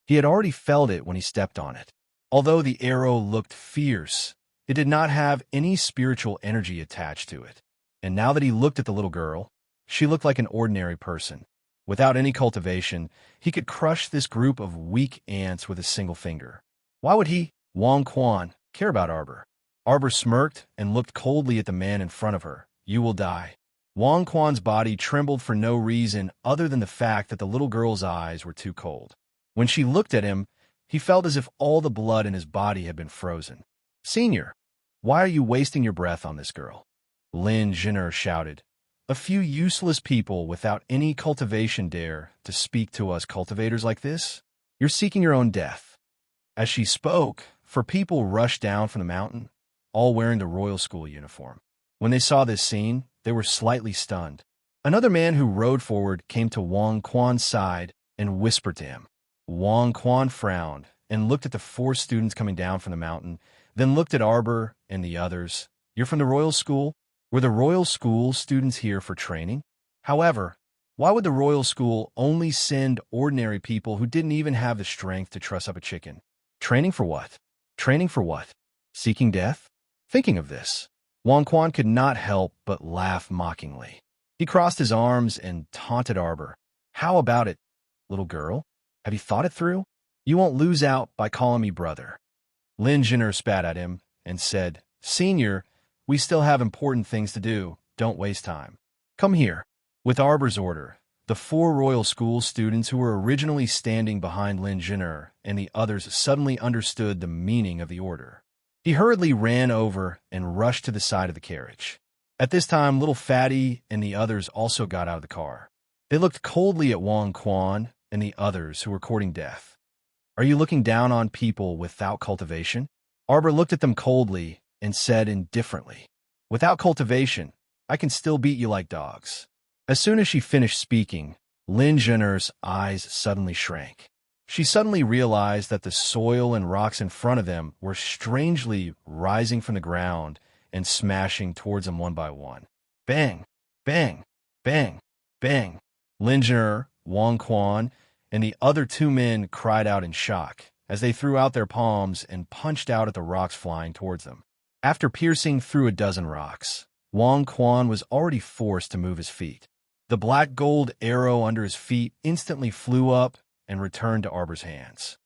He had already felt it when he stepped on it. Although the arrow looked fierce, it did not have any spiritual energy attached to it. And now that he looked at the little girl, she looked like an ordinary person. Without any cultivation, he could crush this group of weak ants with a single finger. Why would he, Wang Quan, care about Arbor? Arbor smirked and looked coldly at the man in front of her. "You will die." Wang Quan's body trembled for no reason other than the fact that the little girl's eyes were too cold. When she looked at him, he felt as if all the blood in his body had been frozen. "Senior, why are you wasting your breath on this girl?" Lin Jinner shouted. "A few useless people without any cultivation dare to speak to us cultivators like this? You're seeking your own death." As she spoke, four people rushed down from the mountain, all wearing the royal school uniform. When they saw this scene, they were slightly stunned. Another man who rode forward came to Wang Quan's side and whispered to him. Wang Quan frowned and looked at the 4 students coming down from the mountain, then looked at Arbor and the others. "You're from the royal school? Were the royal school students here for training? However, why would the royal school only send ordinary people who didn't even have the strength to truss up a chicken? Training for what? Training for what? Seeking death?" Thinking of this, Wang Quan could not help but laugh mockingly. He crossed his arms and taunted Arbor. "How about it, little girl? Have you thought it through? You won't lose out by calling me brother." Lin Jinner spat at him and said, "Senior, we still have important things to do. Don't waste time. Come here." With Arbor's order, the 4 royal school students who were originally standing behind Lin Jinner and the others suddenly understood the meaning of the order. He hurriedly ran over and rushed to the side of the carriage. At this time, little Fatty and the others also got out of the car. They looked coldly at Wang Quan and the others who were courting death. "Are you looking down on people without cultivation?" Arbor looked at them coldly and said indifferently, "Without cultivation, I can still beat you like dogs." As soon as she finished speaking, Lin Jinner's eyes suddenly shrank. She suddenly realized that the soil and rocks in front of them were strangely rising from the ground and smashing towards them one by one. Bang! Bang! Bang! Bang! Lin Jinner, Wang Quan, and the other 2 men cried out in shock as they threw out their palms and punched out at the rocks flying towards them. After piercing through a dozen rocks, Wang Quan was already forced to move his feet. The black gold arrow under his feet instantly flew up and returned to Arbor's hands.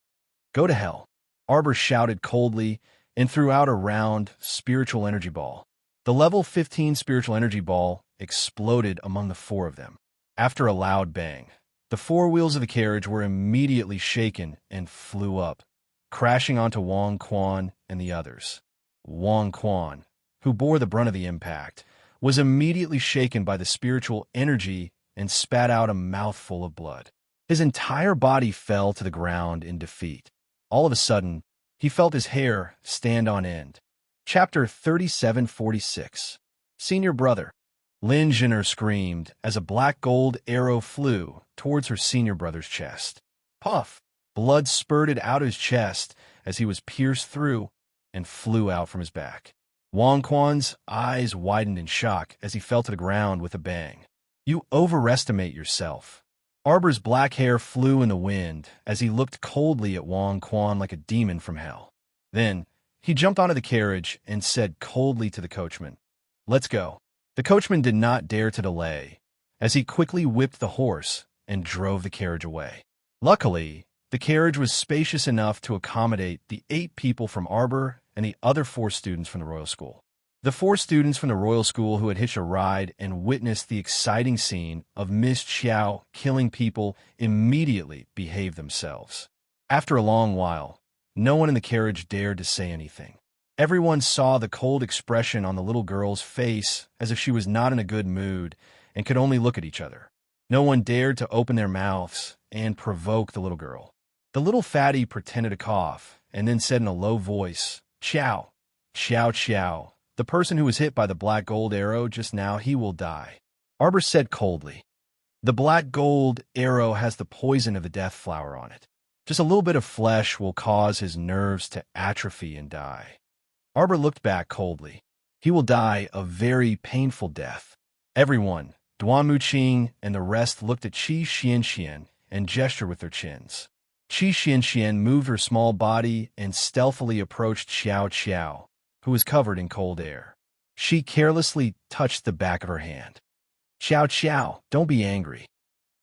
"Go to hell," Arbor shouted coldly and threw out a round spiritual energy ball. The level 15 spiritual energy ball exploded among the 4 of them. After a loud bang, the 4 wheels of the carriage were immediately shaken and flew up, crashing onto Wang Quan and the others. Wang Quan, who bore the brunt of the impact, was immediately shaken by the spiritual energy and spat out a mouthful of blood. His entire body fell to the ground in defeat. All of a sudden, he felt his hair stand on end. Chapter 37:46. Senior brother. Lin Jinner screamed as a black gold arrow flew towards her senior brother's chest. Puff! Blood spurted out of his chest as he was pierced through and flew out from his back. Wang Quan's eyes widened in shock as he fell to the ground with a bang. "You overestimate yourself." Arbor's black hair flew in the wind as he looked coldly at Wang Quan like a demon from hell. Then, he jumped onto the carriage and said coldly to the coachman, "Let's go." The coachman did not dare to delay, as he quickly whipped the horse and drove the carriage away. Luckily, the carriage was spacious enough to accommodate the 8 people from Arbor and the other 4 students from the royal school. The 4 students from the royal school who had hitched a ride and witnessed the exciting scene of Miss Xiao killing people immediately behaved themselves. After a long while, no one in the carriage dared to say anything. Everyone saw the cold expression on the little girl's face as if she was not in a good mood and could only look at each other. No one dared to open their mouths and provoke the little girl. The little fatty pretended to cough and then said in a low voice, "Chow, chow, chow. The person who was hit by the black gold arrow just now, he will die." Arbor said coldly, "The black gold arrow has the poison of the death flower on it. Just a little bit of flesh will cause his nerves to atrophy and die." Arbor looked back coldly. "He will die a very painful death." Everyone, Duan Muqing and the rest, looked at Qi Xianxian and gestured with their chins. Qi Xianxian moved her small body and stealthily approached Xiao Qiao, who was covered in cold air. She carelessly touched the back of her hand. "Xiao Qiao, don't be angry."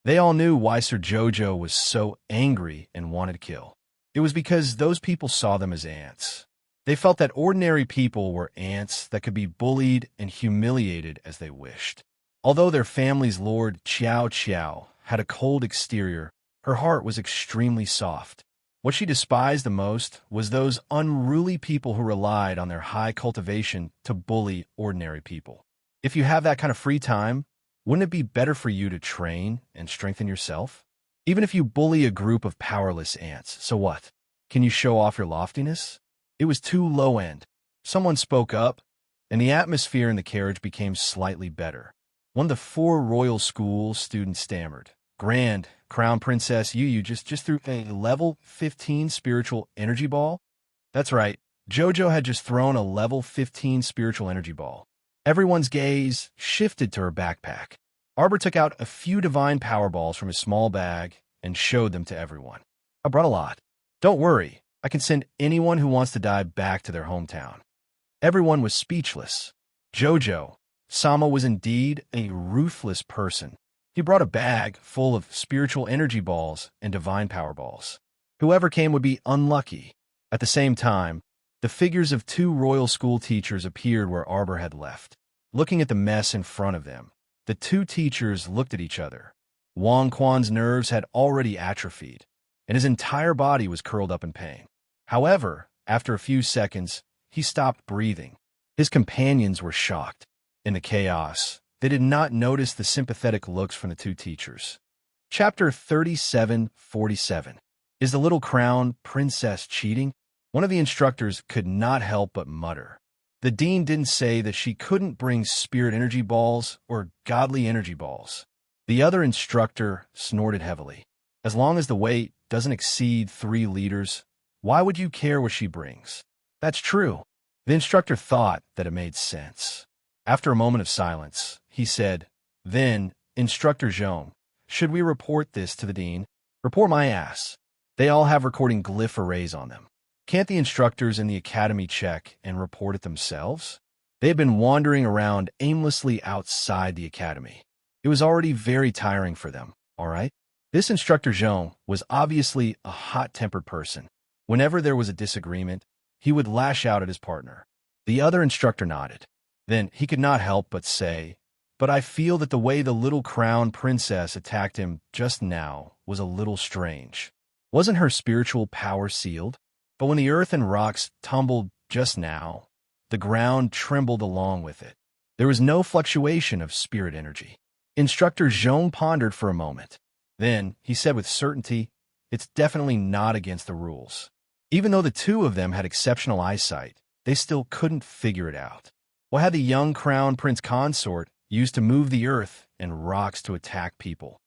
They all knew why Sir Jojo was so angry and wanted to kill. It was because those people saw them as ants. They felt that ordinary people were ants that could be bullied and humiliated as they wished. Although their family's Lord Qiao Qiao had a cold exterior, her heart was extremely soft. What she despised the most was those unruly people who relied on their high cultivation to bully ordinary people. If you have that kind of free time, wouldn't it be better for you to train and strengthen yourself? Even if you bully a group of powerless ants, so what? Can you show off your loftiness? It was too low-end. Someone spoke up, and the atmosphere in the carriage became slightly better. One of the 4 royal school students stammered, "Grand Crown Princess Yu just threw a level 15 spiritual energy ball?" That's right, Jojo had just thrown a level 15 spiritual energy ball. Everyone's gaze shifted to her backpack. Arbor took out a few divine power balls from his small bag and showed them to everyone. "I brought a lot. Don't worry, I can send anyone who wants to die back to their hometown." Everyone was speechless. Jojo Sama was indeed a ruthless person. He brought a bag full of spiritual energy balls and divine power balls. Whoever came would be unlucky. At the same time, the figures of 2 royal school teachers appeared where Arbor had left. Looking at the mess in front of them, the 2 teachers looked at each other. Wang Quan's nerves had already atrophied, and his entire body was curled up in pain. However, after a few seconds, he stopped breathing. His companions were shocked. In the chaos, they did not notice the sympathetic looks from the 2 teachers. Chapter 3747. Is the little crown princess cheating? One of the instructors could not help but mutter. The dean didn't say that she couldn't bring spirit energy balls or godly energy balls. The other instructor snorted heavily. As long as the weight doesn't exceed 3 liters, why would you care what she brings? That's true. The instructor thought that it made sense. After a moment of silence, he said, "Then, Instructor Zhong, should we report this to the dean?" "Report my ass. They all have recording glyph arrays on them. Can't the instructors in the academy check and report it themselves?" They had been wandering around aimlessly outside the academy. It was already very tiring for them, all right? This Instructor Zhong was obviously a hot-tempered person. Whenever there was a disagreement, he would lash out at his partner. The other instructor nodded. Then he could not help but say, "But I feel that the way the little crown princess attacked him just now was a little strange. Wasn't her spiritual power sealed? But when the earth and rocks tumbled just now, the ground trembled along with it. There was no fluctuation of spirit energy." Instructor Zhong pondered for a moment. Then he said with certainty, "It's definitely not against the rules." Even though the 2 of them had exceptional eyesight, they still couldn't figure it out. What had the young crown prince consort used to move the earth and rocks to attack people?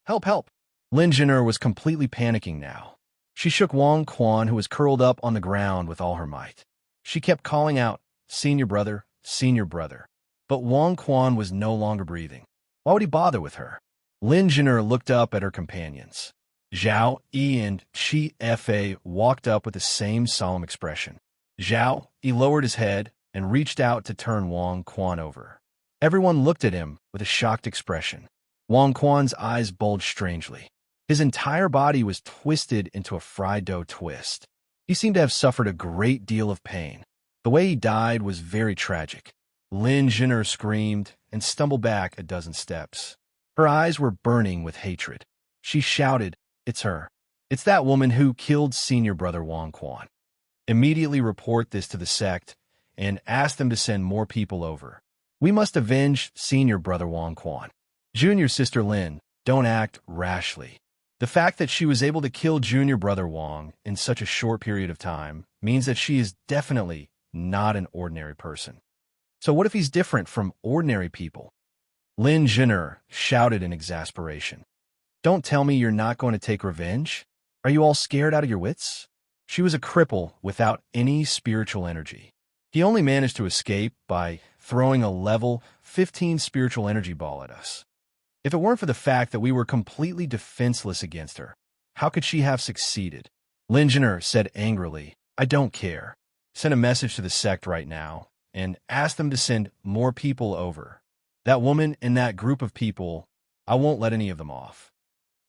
"Help, help!" Lin Jin'er was completely panicking now. She shook Wang Quan, who was curled up on the ground, with all her might. She kept calling out, "Senior brother, senior brother." But Wang Quan was no longer breathing. Why would he bother with her? Lin Jin'er looked up at her companions. Zhao Yi and Qi Fa walked up with the same solemn expression. Zhao Yi lowered his head and reached out to turn Wang Quan over. Everyone looked at him with a shocked expression. Wang Quan's eyes bulged strangely. His entire body was twisted into a fried dough twist. He seemed to have suffered a great deal of pain. The way he died was very tragic. Lin Jin'er screamed and stumbled back a dozen steps. Her eyes were burning with hatred. She shouted, "It's her. It's that woman who killed senior brother Wang Quan." Immediately report this to the sect and ask them to send more people over. We must avenge senior brother Wang Quan. Junior sister Lin, don't act rashly. The fact that she was able to kill junior brother Wang in such a short period of time means that she is definitely not an ordinary person. So what if he's different from ordinary people? Lin Jinner shouted in exasperation. Don't tell me you're not going to take revenge? Are you all scared out of your wits? She was a cripple without any spiritual energy. He only managed to escape by throwing a level 15 spiritual energy ball at us. If it weren't for the fact that we were completely defenseless against her, how could she have succeeded? Lin Jinner said angrily, I don't care. Send a message to the sect right now and ask them to send more people over. That woman and that group of people, I won't let any of them off.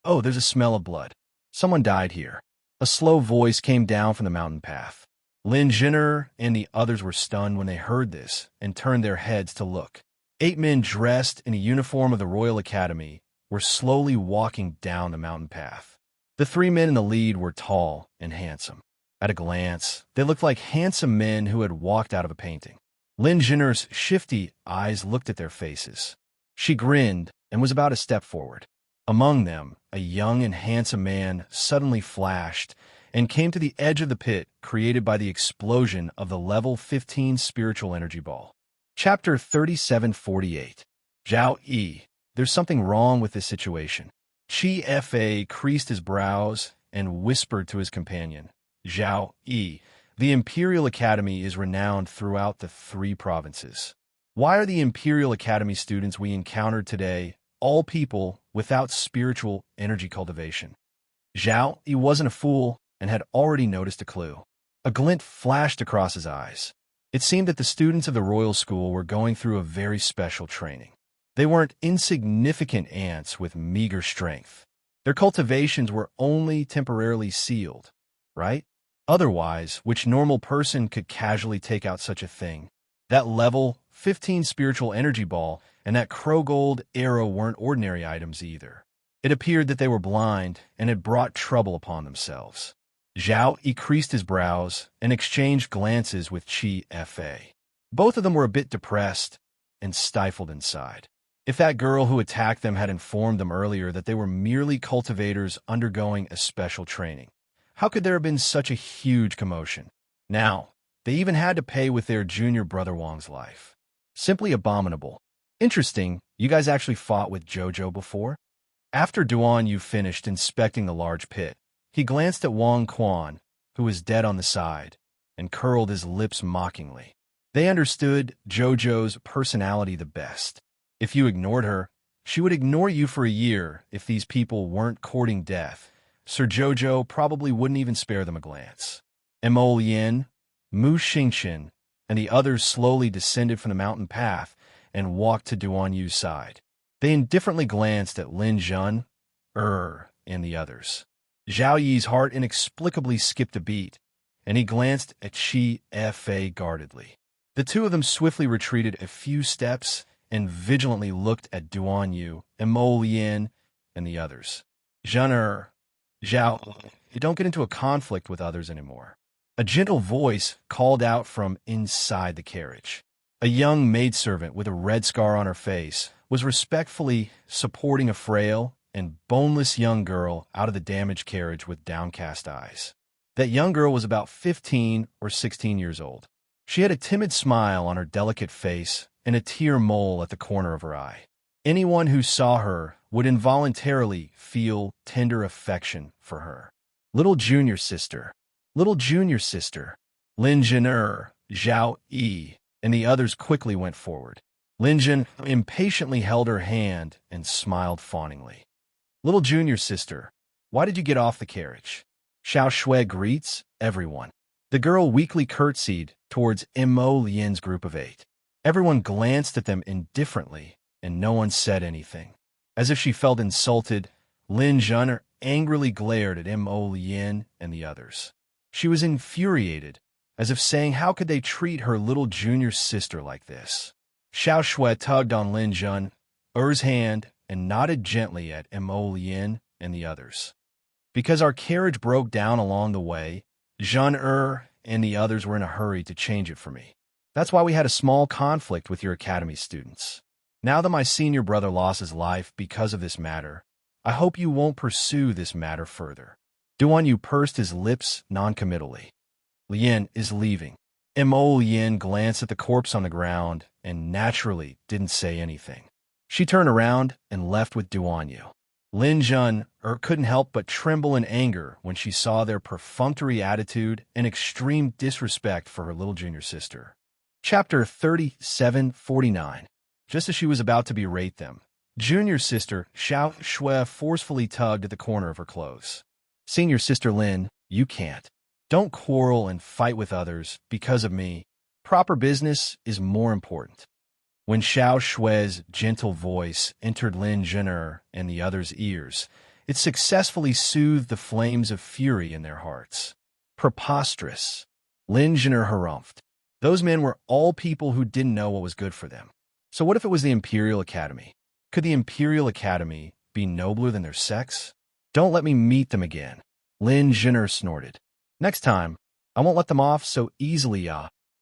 Oh, there's a smell of blood. Someone died here. A slow voice came down from the mountain path. Lin Jinner and the others were stunned when they heard this and turned their heads to look. 8 men dressed in a uniform of the Royal Academy were slowly walking down the mountain path. The 3 men in the lead were tall and handsome. At a glance, they looked like handsome men who had walked out of a painting. Lin Jinner's shifty eyes looked at their faces. She grinned and was about to step forward. Among them, a young and handsome man suddenly flashed and came to the edge of the pit created by the explosion of the level 15 spiritual energy ball. Chapter 3748. Zhao Yi. There's something wrong with this situation. Chi Fa creased his brows and whispered to his companion. Zhao Yi. The Imperial Academy is renowned throughout the 3 provinces. Why are the Imperial Academy students we encountered today all people without spiritual energy cultivation? Zhao Yi wasn't a fool and had already noticed a clue. A glint flashed across his eyes. It seemed that the students of the royal school were going through a very special training. They weren't insignificant ants with meager strength. Their cultivations were only temporarily sealed, right? Otherwise, which normal person could casually take out such a thing? That level 15 spiritual energy ball and that crow gold arrow weren't ordinary items either. It appeared that they were blind and had brought trouble upon themselves. Zhao Yi creased his brows and exchanged glances with Chi Fa. Both of them were a bit depressed and stifled inside. If that girl who attacked them had informed them earlier that they were merely cultivators undergoing a special training, how could there have been such a huge commotion? Now, they even had to pay with their junior brother Wang's life. Simply abominable. Interesting, you guys actually fought with Jojo before? After Duan Yu finished inspecting the large pit, he glanced at Wang Quan, who was dead on the side, and curled his lips mockingly. They understood Jojo's personality the best. If you ignored her, she would ignore you for a year if these people weren't courting death. Sir Jojo probably wouldn't even spare them a glance. Mo Lien, Mu Xingchen, and the others slowly descended from the mountain path and walked to Duan Yu's side. They indifferently glanced at Lin Jun, and the others. Zhao Yi's heart inexplicably skipped a beat, and he glanced at Chi Fa guardedly. The 2 of them swiftly retreated a few steps and vigilantly looked at Duan Yu, Mo Lien, and the others. Zhao, you don't get into a conflict with others anymore. A gentle voice called out from inside the carriage. A young maidservant with a red scar on her face was respectfully supporting a frail and boneless young girl out of the damaged carriage with downcast eyes. That young girl was about 15 or 16 years old. She had a timid smile on her delicate face and a tear mole at the corner of her eye. Anyone who saw her would involuntarily feel tender affection for her. Little junior sister. Lin Jinner, Zhao Yi, and the others quickly went forward. Lin Jin impatiently held her hand and smiled fawningly. Little junior sister, why did you get off the carriage? Xiao Shui greets everyone. The girl weakly curtsied towards Mo Lien's group of 8. Everyone glanced at them indifferently, and no one said anything. As if she felt insulted, Lin Jun angrily glared at Mo Lien and the others. She was infuriated, as if saying how could they treat her little junior sister like this. Xiao Shui tugged on Lin Jun's hand and nodded gently at Mo Lien and the others. Because our carriage broke down along the way, Zhun and the others were in a hurry to change it for me. That's why we had a small conflict with your academy students. Now that my senior brother lost his life because of this matter, I hope you won't pursue this matter further. Duan Yu pursed his lips noncommittally. Lien is leaving. Mo Lien glanced at the corpse on the ground and naturally didn't say anything. She turned around and left with Duan Yu. Lin Jun couldn't help but tremble in anger when she saw their perfunctory attitude and extreme disrespect for her little junior sister. Chapter 3749. Just as she was about to berate them, junior sister Xiao Shui forcefully tugged at the corner of her clothes. Senior sister Lin, you can't. Don't quarrel and fight with others because of me. Proper business is more important. When Xiao Shui's gentle voice entered Lin Zhen'er and the others' ears, it successfully soothed the flames of fury in their hearts. Preposterous. Lin Zhen'er harumphed. Those men were all people who didn't know what was good for them. So what if it was the Imperial Academy? Could the Imperial Academy be nobler than their sex? Don't let me meet them again. Lin Zhen'er snorted. Next time, I won't let them off so easily.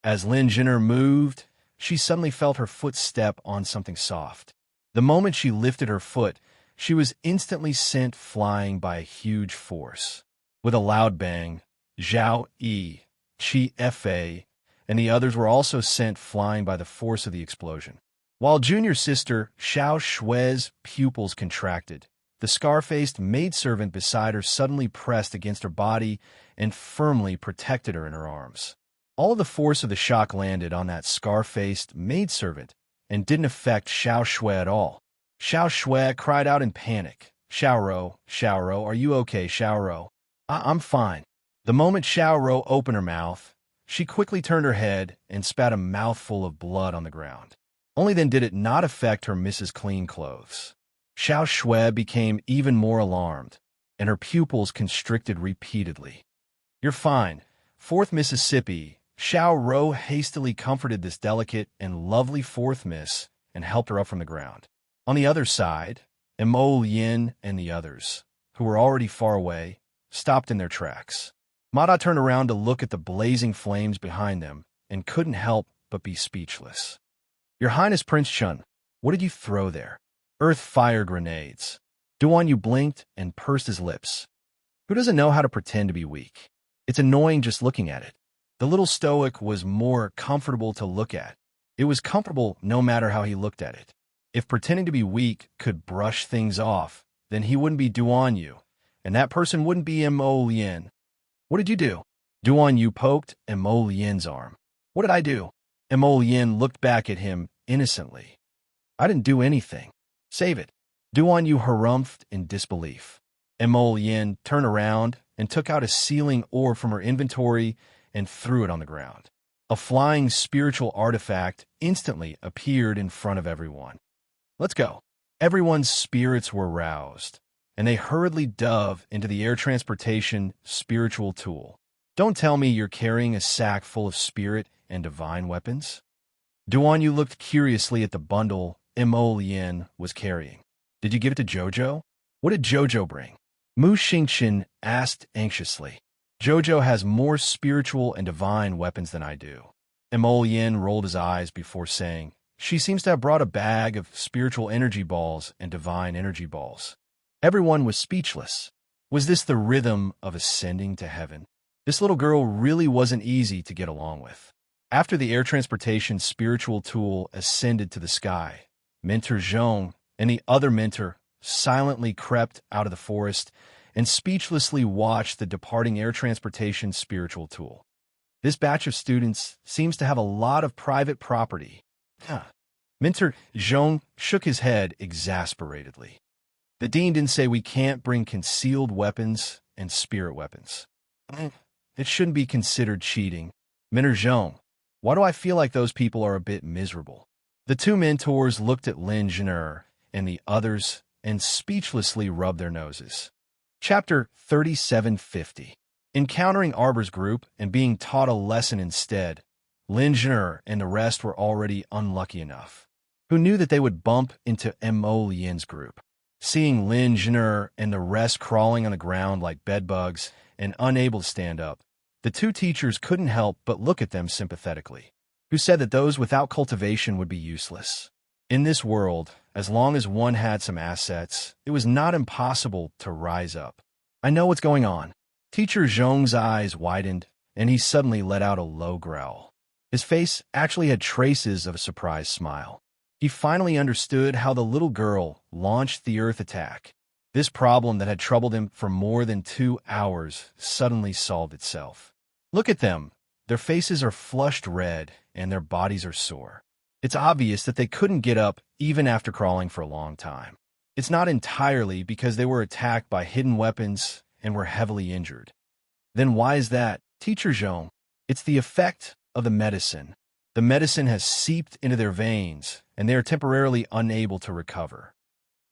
As Lin Zhen'er moved, she suddenly felt her foot step on something soft. The moment she lifted her foot, she was instantly sent flying by a huge force. With a loud bang, Zhao Yi, Qi Fa, and the others were also sent flying by the force of the explosion. While junior sister Xiao Shui's pupils contracted, the scar-faced maidservant beside her suddenly pressed against her body and firmly protected her in her arms. All of the force of the shock landed on that scar-faced maidservant and didn't affect Xiao Shui at all. Xiao Shui cried out in panic. Xiao Ro, are you okay, Xiao Ro? I'm fine. The moment Xiao Ro opened her mouth, she quickly turned her head and spat a mouthful of blood on the ground. Only then did it not affect her Mrs. Clean Clothes. Xiao Shui became even more alarmed, and her pupils constricted repeatedly. You're fine. 4th Mississippi. Xiao Ro hastily comforted this delicate and lovely 4th Miss and helped her up from the ground. On the other side, Mo Lien and the others, who were already far away, stopped in their tracks. Mada turned around to look at the blazing flames behind them and couldn't help but be speechless. Your Highness Prince Chun, what did you throw there? Earth fire grenades. Duan Yu blinked and pursed his lips. Who doesn't know how to pretend to be weak? It's annoying just looking at it. The little stoic was more comfortable to look at. It was comfortable no matter how he looked at it. If pretending to be weak could brush things off, then he wouldn't be Duan Yu, and that person wouldn't be Mo Lien. What did you do? Duan Yu poked Mo Lien's arm. What did I do? Mo Lien looked back at him innocently. I didn't do anything. Save it. Duan Yu harumphed in disbelief. Mo Lien turned around and took out a sealing orb from her inventory and threw it on the ground. A flying spiritual artifact instantly appeared in front of everyone. Let's go. Everyone's spirits were roused, and they hurriedly dove into the air transportation spiritual tool. Don't tell me you're carrying a sack full of spirit and divine weapons? Duan Yu looked curiously at the bundle Mo Lien was carrying. Did you give it to Jojo? What did Jojo bring? Mu Xingqian asked anxiously. Jojo has more spiritual and divine weapons than I do. Mo Lien rolled his eyes before saying, she seems to have brought a bag of spiritual energy balls and divine energy balls. Everyone was speechless. Was this the rhythm of ascending to heaven? This little girl really wasn't easy to get along with. After the air transportation spiritual tool ascended to the sky, Mentor Zhong and the other mentor silently crept out of the forest and speechlessly watched the departing air transportation spiritual tool. This batch of students seems to have a lot of private property. Mentor Zhong shook his head exasperatedly. The dean didn't say we can't bring concealed weapons and spirit weapons. It shouldn't be considered cheating. Mentor Zhong, why do I feel like those people are a bit miserable? The two mentors looked at Lin Zhen'er and the others and speechlessly rubbed their noses. Chapter 3750. Encountering Arbor's group and being taught a lesson instead, Lin Zhen'er and the rest were already unlucky enough. Who knew that they would bump into Mo Lien's group? Seeing Lin Zhen'er and the rest crawling on the ground like bedbugs and unable to stand up, The two teachers couldn't help but look at them sympathetically, who said that those without cultivation would be useless. In this world, as long as one had some assets, it was not impossible to rise up. I know what's going on. Teacher Zhong's eyes widened, and he suddenly let out a low growl. His face actually had traces of a surprised smile. He finally understood how the little girl launched the earth attack. This problem that had troubled him for more than 2 hours suddenly solved itself. Look at them. Their faces are flushed red, and their bodies are sore. It's obvious that they couldn't get up even after crawling for a long time. It's not entirely because they were attacked by hidden weapons and were heavily injured. Then why is that, Teacher Zhong? It's the effect of the medicine. The medicine has seeped into their veins, and they are temporarily unable to recover.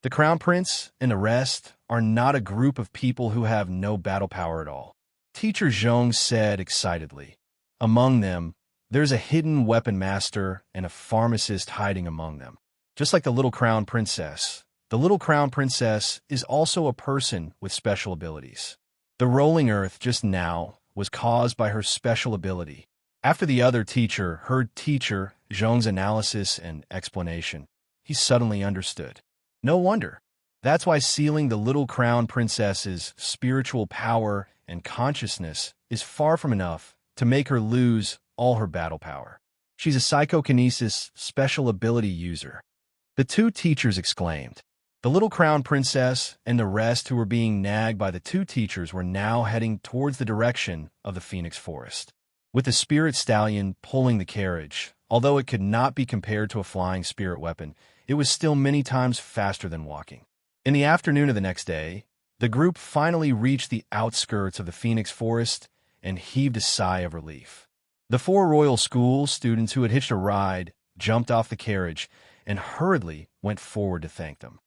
The Crown Prince and the rest are not a group of people who have no battle power at all. Teacher Zhong said excitedly. Among them, there's a hidden weapon master and a pharmacist hiding among them. Just like the little Crown Princess, the little Crown Princess is also a person with special abilities. The rolling earth just now was caused by her special ability. After the other teacher heard Teacher Zhong's analysis and explanation, he suddenly understood. No wonder. That's why sealing the little Crown Princess's spiritual power and consciousness is far from enough to make her lose all her battle power. She's a psychokinesis special ability user. The two teachers exclaimed. The little Crown Princess and the rest who were being nagged by the two teachers were now heading towards the direction of the Phoenix Forest. With the spirit stallion pulling the carriage, although it could not be compared to a flying spirit weapon, it was still many times faster than walking. In the afternoon of the next day, the group finally reached the outskirts of the Phoenix Forest and heaved a sigh of relief. The 4 royal school students who had hitched a ride jumped off the carriage and hurriedly went forward to thank them.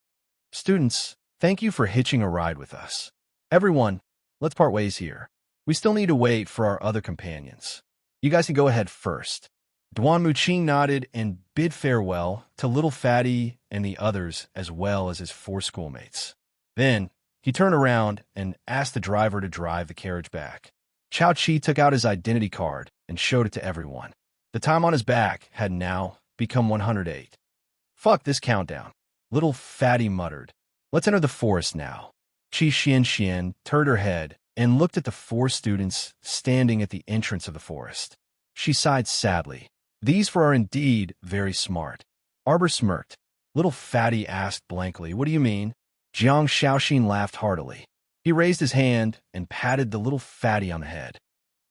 Students, thank you for hitching a ride with us. Everyone, let's part ways here. We still need to wait for our other companions. You guys can go ahead first. Duan Muqing nodded and bid farewell to Little Fatty and the others as well as his 4 schoolmates. Then, he turned around and asked the driver to drive the carriage back. Chao Chi took out his identity card and showed it to everyone. The time on his back had now become 108. Fuck this countdown, Little Fatty muttered. Let's enter the forest now. Qi Xian turned her head and looked at the 4 students standing at the entrance of the forest. She sighed sadly. These 4 are indeed very smart. Arbor smirked. Little Fatty asked blankly, what do you mean? Jiang Shaoxin laughed heartily. He raised his hand and patted the Little Fatty on the head.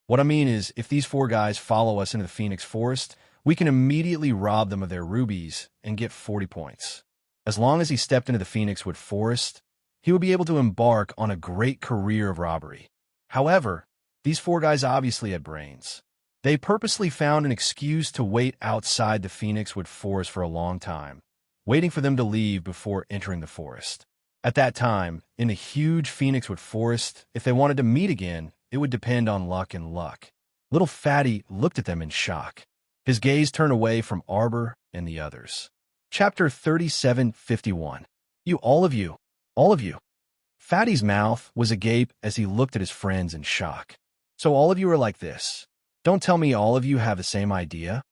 What I mean is, if these 4 guys follow us into the Phoenix Forest, we can immediately rob them of their rubies and get 40 points. As long as he stepped into the Phoenix Wood Forest, he would be able to embark on a great career of robbery. However, these 4 guys obviously had brains. They purposely found an excuse to wait outside the Phoenix Wood Forest for a long time, waiting for them to leave before entering the forest. At that time, in the huge Phoenix Wood Forest, if they wanted to meet again, it would depend on luck and luck. Little Fatty looked at them in shock. His gaze turned away from Arbor and the others. Chapter 3751. All of you. Fatty's mouth was agape as he looked at his friends in shock. So all of you are like this. Don't tell me all of you have the same idea?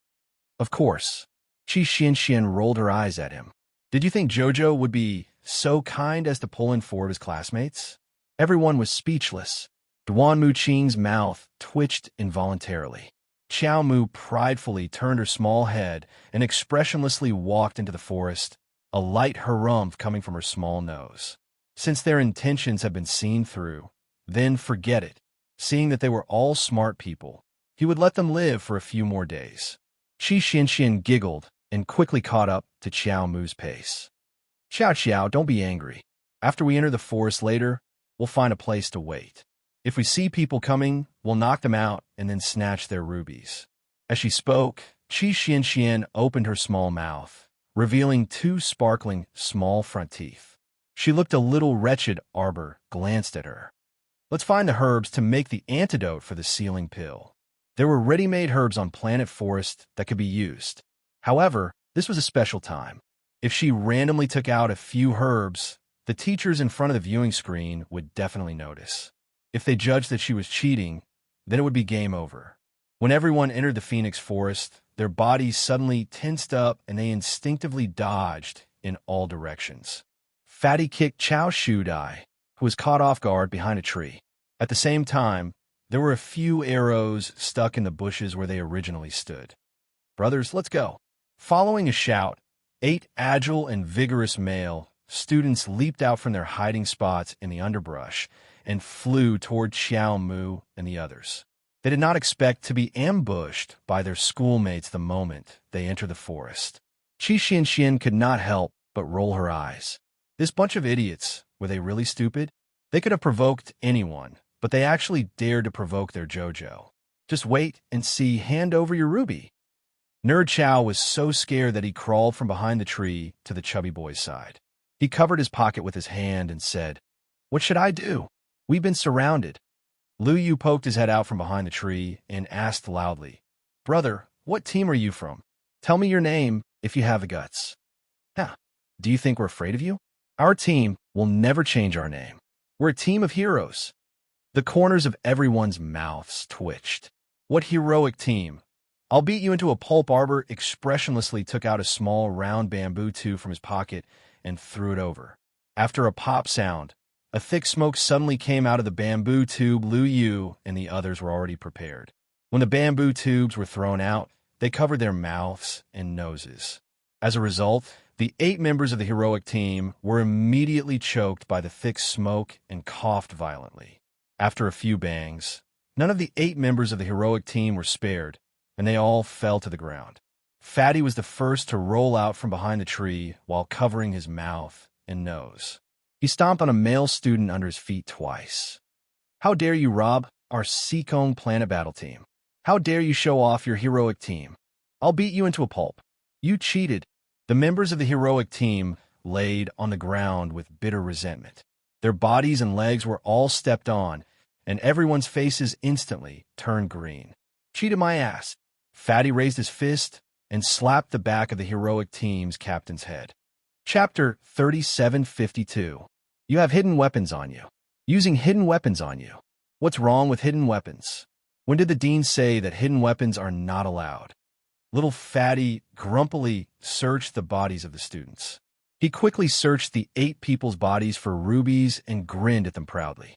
Of course. Qi Xian rolled her eyes at him. Did you think Jojo would be so kind as to pull in 4 of his classmates? Everyone was speechless. Duan Muqing's mouth twitched involuntarily. Qiao Mu pridefully turned her small head and expressionlessly walked into the forest, a light harumph coming from her small nose. Since their intentions had been seen through, then forget it. Seeing that they were all smart people, he would let them live for a few more days. Qi Xian giggled and quickly caught up to Qiao Mu's pace. Qiao, don't be angry. After we enter the forest later, we'll find a place to wait. If we see people coming, we'll knock them out and then snatch their rubies. As she spoke, Qi Xian opened her small mouth, revealing 2 sparkling, small front teeth. She looked a little wretched. Arbor glanced at her. Let's find the herbs to make the antidote for the sealing pill. There were ready-made herbs on Planet Forest that could be used. However, this was a special time. If she randomly took out a few herbs, the teachers in front of the viewing screen would definitely notice. If they judged that she was cheating, then it would be game over. When everyone entered the Phoenix Forest, their bodies suddenly tensed up and they instinctively dodged in all directions. Fatty kicked Chow Shu Dai, who was caught off guard behind a tree. At the same time, there were a few arrows stuck in the bushes where they originally stood. "Brothers, let's go." Following a shout, 8 agile and vigorous male students leaped out from their hiding spots in the underbrush and flew toward Xiao Mu and the others. They did not expect to be ambushed by their schoolmates the moment they entered the forest. Qi Xianxian could not help but roll her eyes. This bunch of idiots, were they really stupid? They could have provoked anyone, but they actually dared to provoke their Jojo. Just wait and see, hand over your ruby. Nerd Chow was so scared that he crawled from behind the tree to the chubby boy's side. He covered his pocket with his hand and said, "What should I do? We've been surrounded." Lu Yu poked his head out from behind the tree and asked loudly, "Brother, what team are you from? Tell me your name if you have the guts." "Huh, do you think we're afraid of you? Our team will never change our name. We're a team of heroes." The corners of everyone's mouths twitched. "What heroic team? I'll beat you into a pulp." Arbor expressionlessly took out a small round bamboo tube from his pocket and threw it over. After a pop sound, a thick smoke suddenly came out of the bamboo tube. Lu Yu and the others were already prepared. When the bamboo tubes were thrown out, they covered their mouths and noses. As a result, the 8 members of the heroic team were immediately choked by the thick smoke and coughed violently. After a few bangs, none of the 8 members of the heroic team were spared, and they all fell to the ground. Fatty was the first to roll out from behind the tree while covering his mouth and nose. He stomped on a male student under his feet twice. "How dare you rob our Seacone Planet Battle team? How dare you show off your heroic team? I'll beat you into a pulp. You cheated." The members of the heroic team laid on the ground with bitter resentment. Their bodies and legs were all stepped on, and everyone's faces instantly turned green. "Cheated my ass." Fatty raised his fist and slapped the back of the heroic team's captain's head. Chapter 3752. You have hidden weapons on you. Using hidden weapons on you. What's wrong with hidden weapons? When did the dean say that hidden weapons are not allowed? Little Fatty grumpily searched the bodies of the students. He quickly searched the 8 people's bodies for rubies and grinned at them proudly.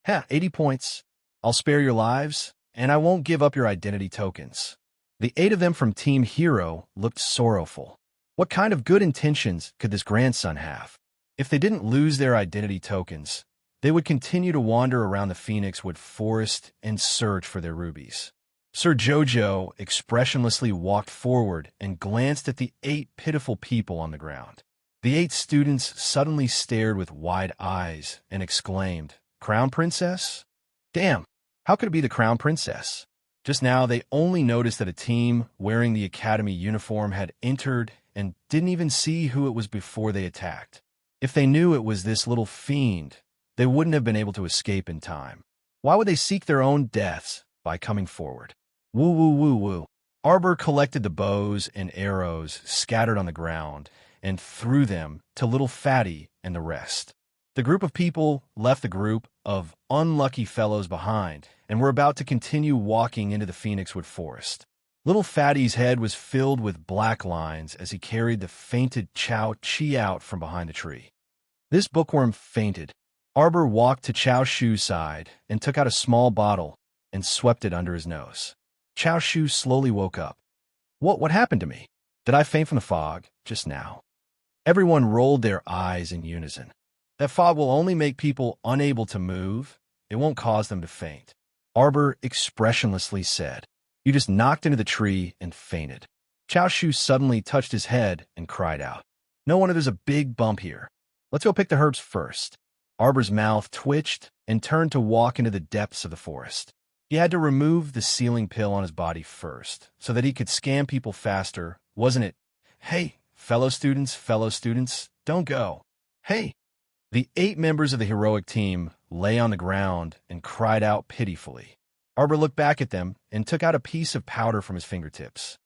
80 points. I'll spare your lives, and I won't give up your identity tokens." The 8 of them from Team Hero looked sorrowful. What kind of good intentions could this grandson have? If they didn't lose their identity tokens, they would continue to wander around the Phoenixwood Forest and search for their rubies. Sir Jojo expressionlessly walked forward and glanced at the 8 pitiful people on the ground. The 8 students suddenly stared with wide eyes and exclaimed, "Crown Princess? Damn, how could it be the Crown Princess?" Just now, they only noticed that a team wearing the academy uniform had entered and didn't even see who it was before they attacked. If they knew it was this little fiend, they wouldn't have been able to escape in time. Why would they seek their own deaths by coming forward? Woo, woo, woo, woo. Arbor collected the bows and arrows scattered on the ground and threw them to Little Fatty and the rest. The group of people left the group of unlucky fellows behind and were about to continue walking into the Phoenixwood Forest. Little Fatty's head was filled with black lines as he carried the fainted Chow Chi out from behind the tree. This bookworm fainted. Arbor walked to Chow Shu's side and took out a small bottle and swept it under his nose. Chow Shu slowly woke up. What happened to me? Did I faint from the fog just now?" Everyone rolled their eyes in unison. "That fog will only make people unable to move. It won't cause them to faint." Arbor expressionlessly said, "You just knocked into the tree and fainted." Chow Shu suddenly touched his head and cried out, "No wonder there's a big bump here. Let's go pick the herbs first." Arbor's mouth twitched and turned to walk into the depths of the forest. He had to remove the ceiling pill on his body first, so that he could scan people faster, wasn't it? "Hey, fellow students, don't go. Hey!" The 8 members of the heroic team lay on the ground and cried out pitifully. Arbor looked back at them and took out a piece of powder from his fingertips.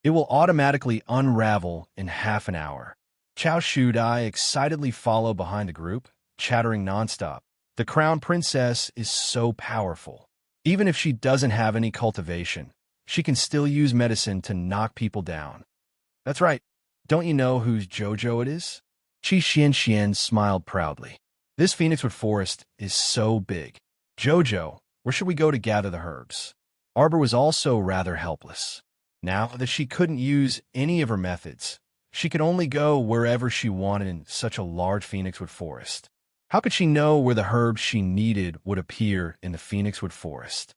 "It will automatically unravel in half an hour." Chow Shu Dai excitedly followed behind the group, chattering nonstop. "The Crown Princess is so powerful. Even if she doesn't have any cultivation, she can still use medicine to knock people down. That's right. Don't you know whose Jojo it is? Qi Xianxian smiled proudly. This Phoenixwood forest is so big. Jojo, where should we go to gather the herbs? Arbor was also rather helpless. Now that she couldn't use any of her methods, she could only go wherever she wanted in such a large Phoenixwood forest. How could she know where the herbs she needed would appear in the Phoenixwood forest?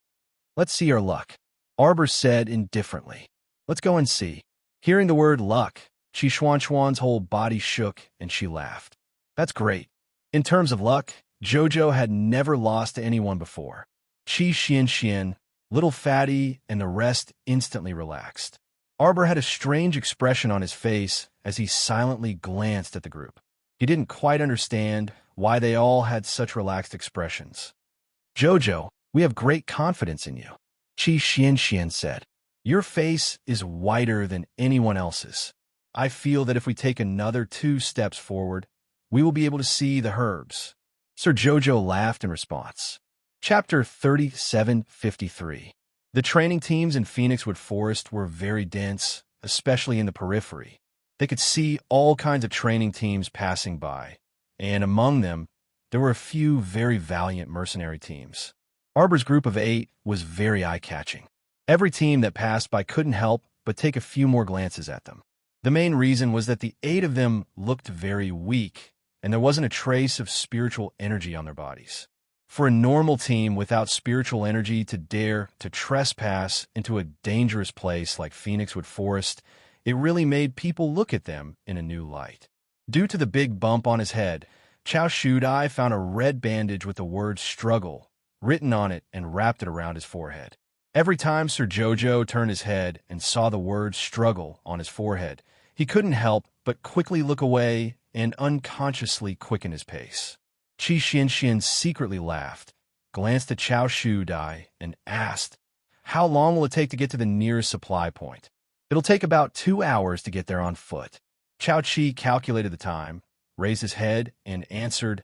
Let's see our luck, Arbor said indifferently. Let's go and see. Hearing the word luck, Qi Xuanxuan's whole body shook and she laughed. That's great. In terms of luck, Jojo had never lost to anyone before. Qi Xianxian, Little Fatty, and the rest instantly relaxed. Arbor had a strange expression on his face as he silently glanced at the group. He didn't quite understand why they all had such relaxed expressions. Jojo, we have great confidence in you, Qi Xianxian said. Your face is whiter than anyone else's. I feel that if we take another 2 steps forward, we will be able to see the herbs. Sir Jojo laughed in response. Chapter 3753. The training teams in Phoenixwood Forest were very dense, especially in the periphery. They could see all kinds of training teams passing by, and among them, there were a few very valiant mercenary teams. Arbor's group of 8 was very eye-catching. Every team that passed by couldn't help but take a few more glances at them. The main reason was that the 8 of them looked very weak, and there wasn't a trace of spiritual energy on their bodies. For a normal team without spiritual energy to dare to trespass into a dangerous place like Phoenixwood Forest, it really made people look at them in a new light. Due to the big bump on his head, Chao Shudai found a red bandage with the word struggle written on it and wrapped it around his forehead. Every time Sir Jojo turned his head and saw the word struggle on his forehead, he couldn't help but quickly look away and unconsciously quicken his pace. Qi Xianxian secretly laughed, glanced at Chao Shudai, and asked, "How long will it take to get to the nearest supply point?" "It'll take about 2 hours to get there on foot." Chao Qi calculated the time, raised his head, and answered,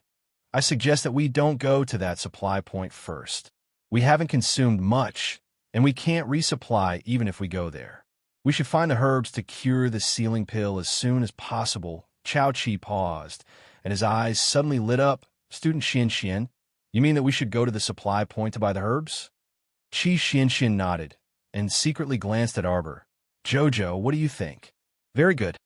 "I suggest that we don't go to that supply point first. We haven't consumed much, and we can't resupply even if we go there. We should find the herbs to cure the ceiling pill as soon as possible." Chao Qi paused, and his eyes suddenly lit up. "Student Xianxian, you mean that we should go to the supply point to buy the herbs?" Qi Xianxian nodded, and secretly glanced at Arbor. "Jojo, what do you think?" "Very good."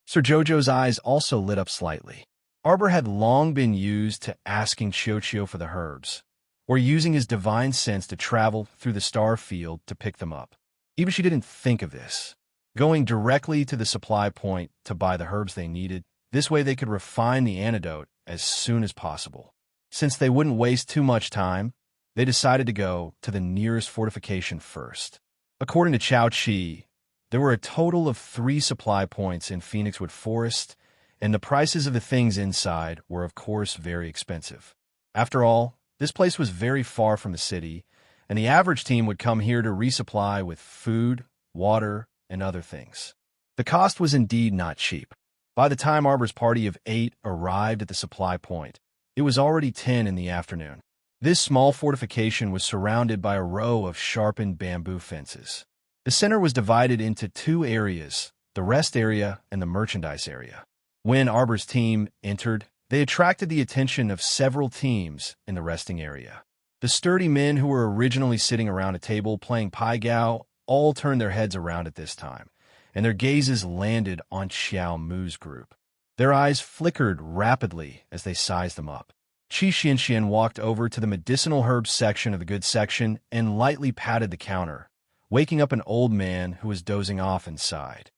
Sir Jojo's eyes also lit up slightly. Arbor had long been used to asking Xiao for the herbs, or using his divine sense to travel through the star field to pick them up. Even she didn't think of this. Going directly to the supply point to buy the herbs they needed, this way they could refine the antidote as soon as possible. Since they wouldn't waste too much time, they decided to go to the nearest fortification first. According to Chao Qi, there were a total of 3 supply points in Phoenixwood Forest, and the prices of the things inside were of course very expensive. After all, this place was very far from the city, and the average team would come here to resupply with food, water, and other things. The cost was indeed not cheap. By the time Arbor's party of 8 arrived at the supply point, it was already 10 in the afternoon. This small fortification was surrounded by a row of sharpened bamboo fences. The center was divided into 2 areas, the rest area and the merchandise area. When Arbor's team entered, they attracted the attention of several teams in the resting area. The sturdy men who were originally sitting around a table playing Pai Gao all turned their heads around at this time, and their gazes landed on Xiao Mu's group. Their eyes flickered rapidly as they sized them up. Qi Xianxian walked over to the medicinal herbs section of the goods section and lightly patted the counter, waking up an old man who was dozing off inside.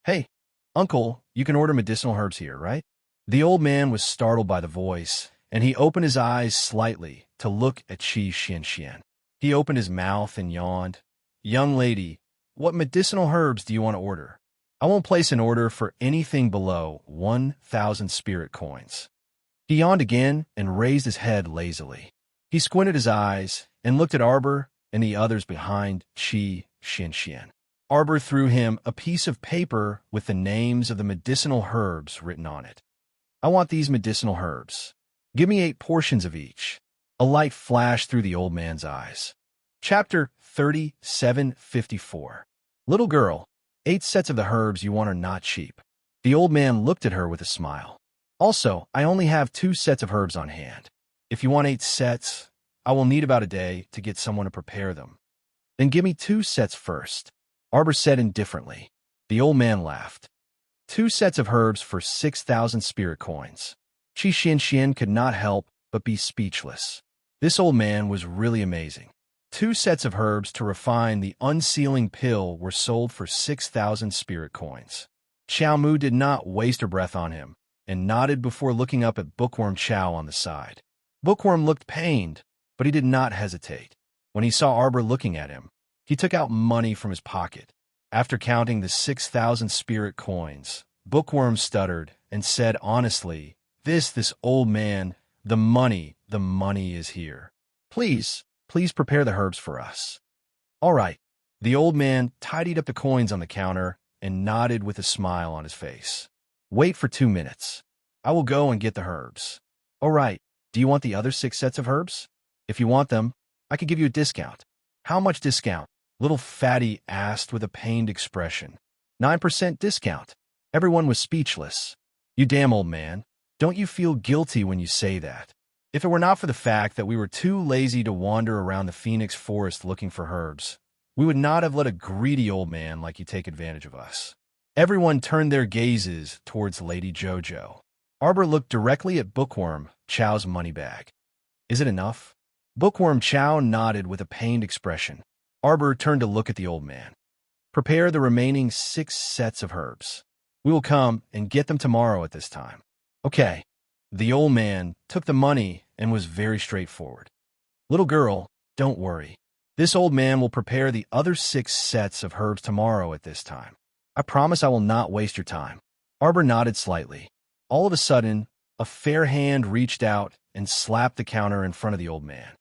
"Hey, uncle, you can order medicinal herbs here, right?" The old man was startled by the voice, and he opened his eyes slightly to look at Qi Xianxian. He opened his mouth and yawned. "Young lady, what medicinal herbs do you want to order? I won't place an order for anything below 1,000 spirit coins." He yawned again and raised his head lazily. He squinted his eyes and looked at Arbor and the others behind Qi Xianxian. Arbor threw him a piece of paper with the names of the medicinal herbs written on it. "I want these medicinal herbs. Give me 8 portions of each." A light flashed through the old man's eyes. Chapter 3754. Little girl, 8 sets of the herbs you want are not cheap. The old man looked at her with a smile. Also, I only have 2 sets of herbs on hand. If you want 8 sets, I will need about a day to get someone to prepare them. Then give me 2 sets first, Arbor said indifferently. The old man laughed. 2 sets of herbs for 6,000 spirit coins. Qi Xian could not help but be speechless. This old man was really amazing. 2 sets of herbs to refine the unsealing pill were sold for 6,000 spirit coins. Xiao Mu did not waste her breath on him, and nodded before looking up at Bookworm Chow on the side. Bookworm looked pained, but he did not hesitate. When he saw Arbor looking at him, he took out money from his pocket. After counting the 6,000 spirit coins, Bookworm stuttered and said honestly, This old man, the money is here. Please prepare the herbs for us. All right. The old man tidied up the coins on the counter and nodded with a smile on his face. Wait for 2 minutes. I will go and get the herbs. All right. Do you want the other 6 sets of herbs? If you want them, I could give you a discount. How much discount? Little Fatty asked with a pained expression. 9% discount. Everyone was speechless. You damn old man. Don't you feel guilty when you say that? If it were not for the fact that we were too lazy to wander around the Phoenix Forest looking for herbs, we would not have let a greedy old man like you take advantage of us. Everyone turned their gazes towards Lady Jojo. Arbor looked directly at Bookworm Chow's money bag. Is it enough? Bookworm Chow nodded with a pained expression. Arbor turned to look at the old man. Prepare the remaining 6 sets of herbs. We will come and get them tomorrow at this time. Okay. The old man took the money and was very straightforward. Little girl, don't worry. This old man will prepare the other 6 sets of herbs tomorrow at this time. I promise I will not waste your time. Arbor nodded slightly. All of a sudden, a fair hand reached out and slapped the counter in front of the old man.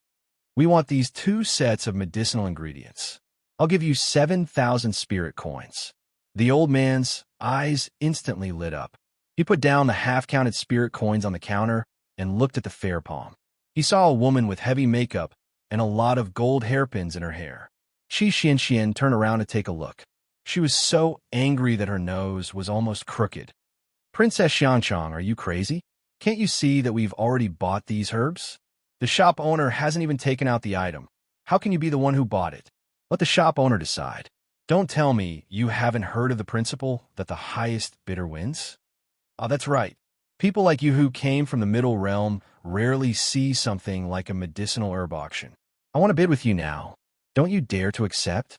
We want these 2 sets of medicinal ingredients. I'll give you 7,000 spirit coins. The old man's eyes instantly lit up. He put down the half-counted spirit coins on the counter and looked at the fair palm. He saw a woman with heavy makeup and a lot of gold hairpins in her hair. Qi Xian turned around to take a look. She was so angry that her nose was almost crooked. Princess Xiangchang, are you crazy? Can't you see that we've already bought these herbs? The shop owner hasn't even taken out the item. How can you be the one who bought it? Let the shop owner decide. Don't tell me you haven't heard of the principle that the highest bidder wins? Oh, that's right. People like you who came from the Middle Realm rarely see something like a medicinal herb auction. I want to bid with you now. Don't you dare to accept?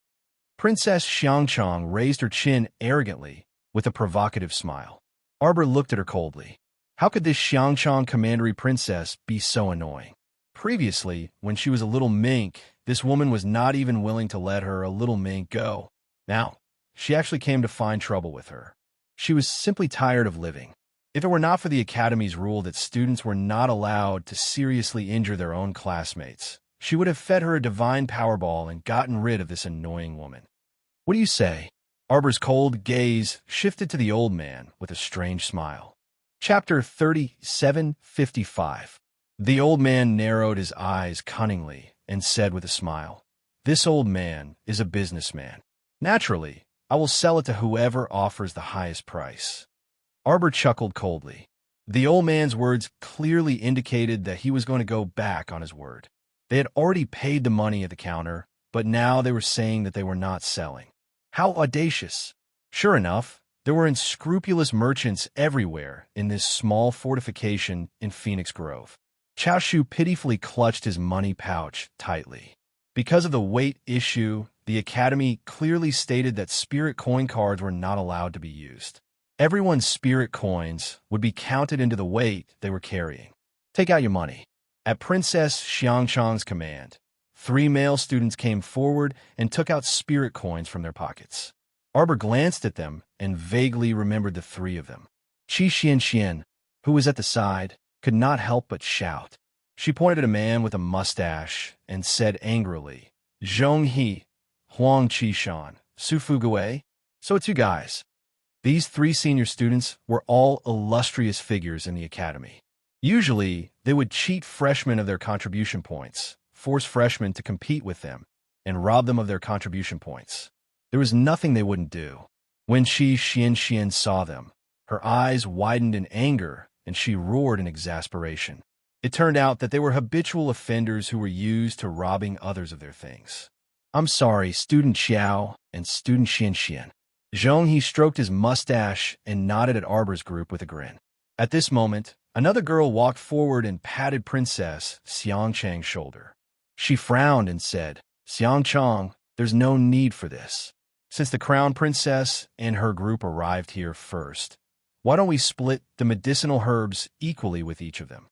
Princess Xiangchang raised her chin arrogantly with a provocative smile. Arbor looked at her coldly. How could this Xiangchang commandery princess be so annoying? Previously, when she was a little mink, this woman was not even willing to let her, a little mink, go. Now, she actually came to find trouble with her. She was simply tired of living. If it were not for the Academy's rule that students were not allowed to seriously injure their own classmates, she would have fed her a divine powerball and gotten rid of this annoying woman. What do you say? Arbor's cold gaze shifted to the old man with a strange smile. Chapter 3755. The old man narrowed his eyes cunningly and said with a smile, This old man is a businessman. Naturally, I will sell it to whoever offers the highest price. Arbor chuckled coldly. The old man's words clearly indicated that he was going to go back on his word. They had already paid the money at the counter, but now they were saying that they were not selling. How audacious! Sure enough, there were unscrupulous merchants everywhere in this small fortification in Phoenix Grove. Chao Shu pitifully clutched his money pouch tightly. Because of the weight issue, the Academy clearly stated that spirit coin cards were not allowed to be used. Everyone's spirit coins would be counted into the weight they were carrying. Take out your money. At Princess Xiangchang's command, 3 male students came forward and took out spirit coins from their pockets. Arbor glanced at them and vaguely remembered the 3 of them. Qi Xian, who was at the side, could not help but shout. She pointed at a man with a mustache and said angrily, Zhong He, Huang Qishan, Su Fugui. So it's you guys. These 3 senior students were all illustrious figures in the Academy. Usually, they would cheat freshmen of their contribution points, force freshmen to compete with them, and rob them of their contribution points. There was nothing they wouldn't do. When Xian saw them, her eyes widened in anger, and she roared in exasperation. It turned out that they were habitual offenders who were used to robbing others of their things. "I'm sorry, Student Xiao and Student Xian." Zhong He stroked his mustache and nodded at Arbor's group with a grin. At this moment, another girl walked forward and patted Princess Xiangchang's shoulder. She frowned and said, "Xiangchang, there's no need for this. Since the crown princess and her group arrived here first, why don't we split the medicinal herbs equally with each of them?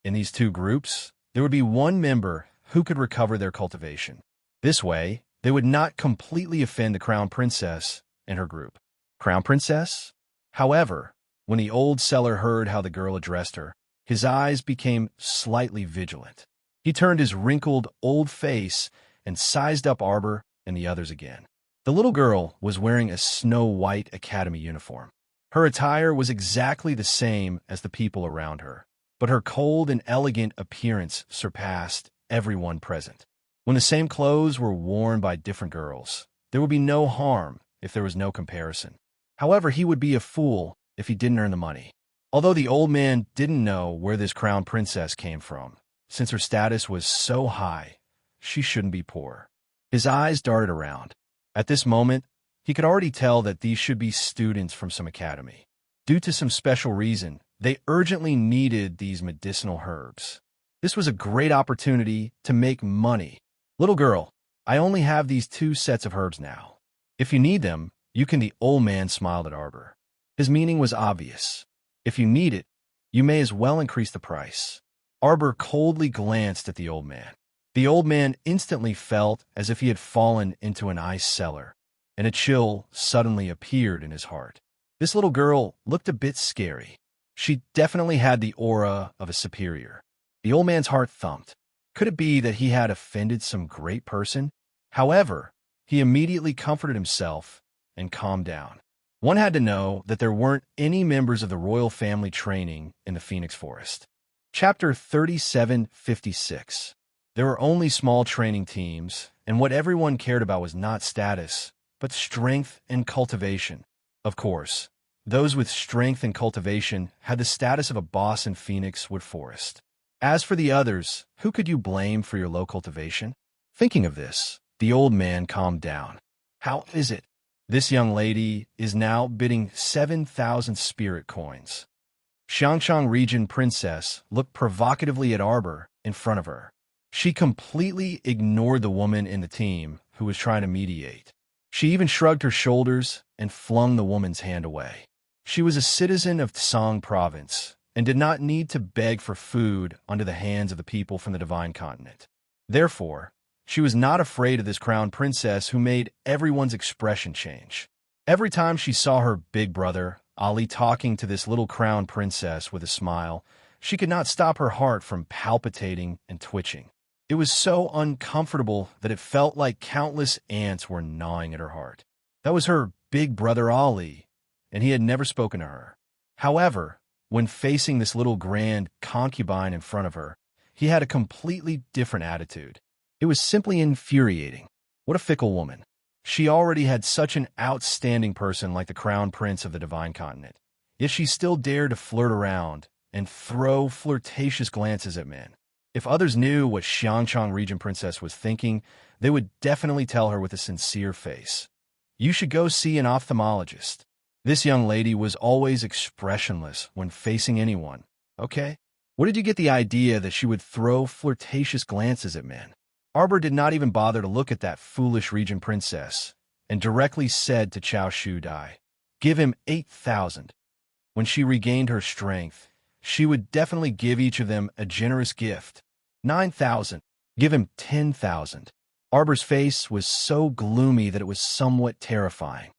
In these two groups, there would be one member who could recover their cultivation. This way, they would not completely offend the crown princess and her group." Crown princess? However, when the old seller heard how the girl addressed her, his eyes became slightly vigilant. He turned his wrinkled old face and sized up Arbor and the others again. The little girl was wearing a snow-white academy uniform. Her attire was exactly the same as the people around her, but her cold and elegant appearance surpassed everyone present. When the same clothes were worn by different girls, there would be no harm if there was no comparison. However, he would be a fool if he didn't earn the money. Although the old man didn't know where this crown princess came from, since her status was so high, she shouldn't be poor. His eyes darted around. At this moment, he could already tell that these should be students from some academy. Due to some special reason, they urgently needed these medicinal herbs. This was a great opportunity to make money. "Little girl, I only have these 2 sets of herbs now. If you need them, you can." The old man smiled at Arbor. His meaning was obvious. If you need it, you may as well increase the price. Arbor coldly glanced at the old man. The old man instantly felt as if he had fallen into an ice cellar, and a chill suddenly appeared in his heart. This little girl looked a bit scary. She definitely had the aura of a superior. The old man's heart thumped. Could it be that he had offended some great person? However, he immediately comforted himself and calmed down. One had to know that there weren't any members of the royal family training in the Phoenix Forest. Chapter 3756. There were only small training teams, and what everyone cared about was not status, but strength and cultivation. Of course, those with strength and cultivation had the status of a boss in Phoenix Wood Forest. As for the others, who could you blame for your low cultivation? Thinking of this, the old man calmed down. "How is it? This young lady is now bidding 7,000 spirit coins." Xiangchang Region Princess looked provocatively at Arbor in front of her. She completely ignored the woman in the team who was trying to mediate. She even shrugged her shoulders and flung the woman's hand away. She was a citizen of Tsang Province and did not need to beg for food under the hands of the people from the Divine Continent. Therefore, she was not afraid of this crown princess who made everyone's expression change. Every time she saw her big brother, Ali, talking to this little crown princess with a smile, she could not stop her heart from palpitating and twitching. It was so uncomfortable that it felt like countless ants were gnawing at her heart. That was her big brother Ali, and he had never spoken to her. However, when facing this little grand concubine in front of her, he had a completely different attitude. It was simply infuriating. What a fickle woman. She already had such an outstanding person like the crown prince of the Divine Continent, yet she still dared to flirt around and throw flirtatious glances at men. If others knew what Xiangchang Region Princess was thinking, they would definitely tell her with a sincere face, "You should go see an ophthalmologist." This young lady was always expressionless when facing anyone. Okay? What did you get the idea that she would throw flirtatious glances at men? Arbor did not even bother to look at that foolish Region Princess and directly said to Chao Shu Dai, "Give him 8,000. When she regained her strength, she would definitely give each of them a generous gift. 9,000. Give him 10,000. Arbor's face was so gloomy that it was somewhat terrifying.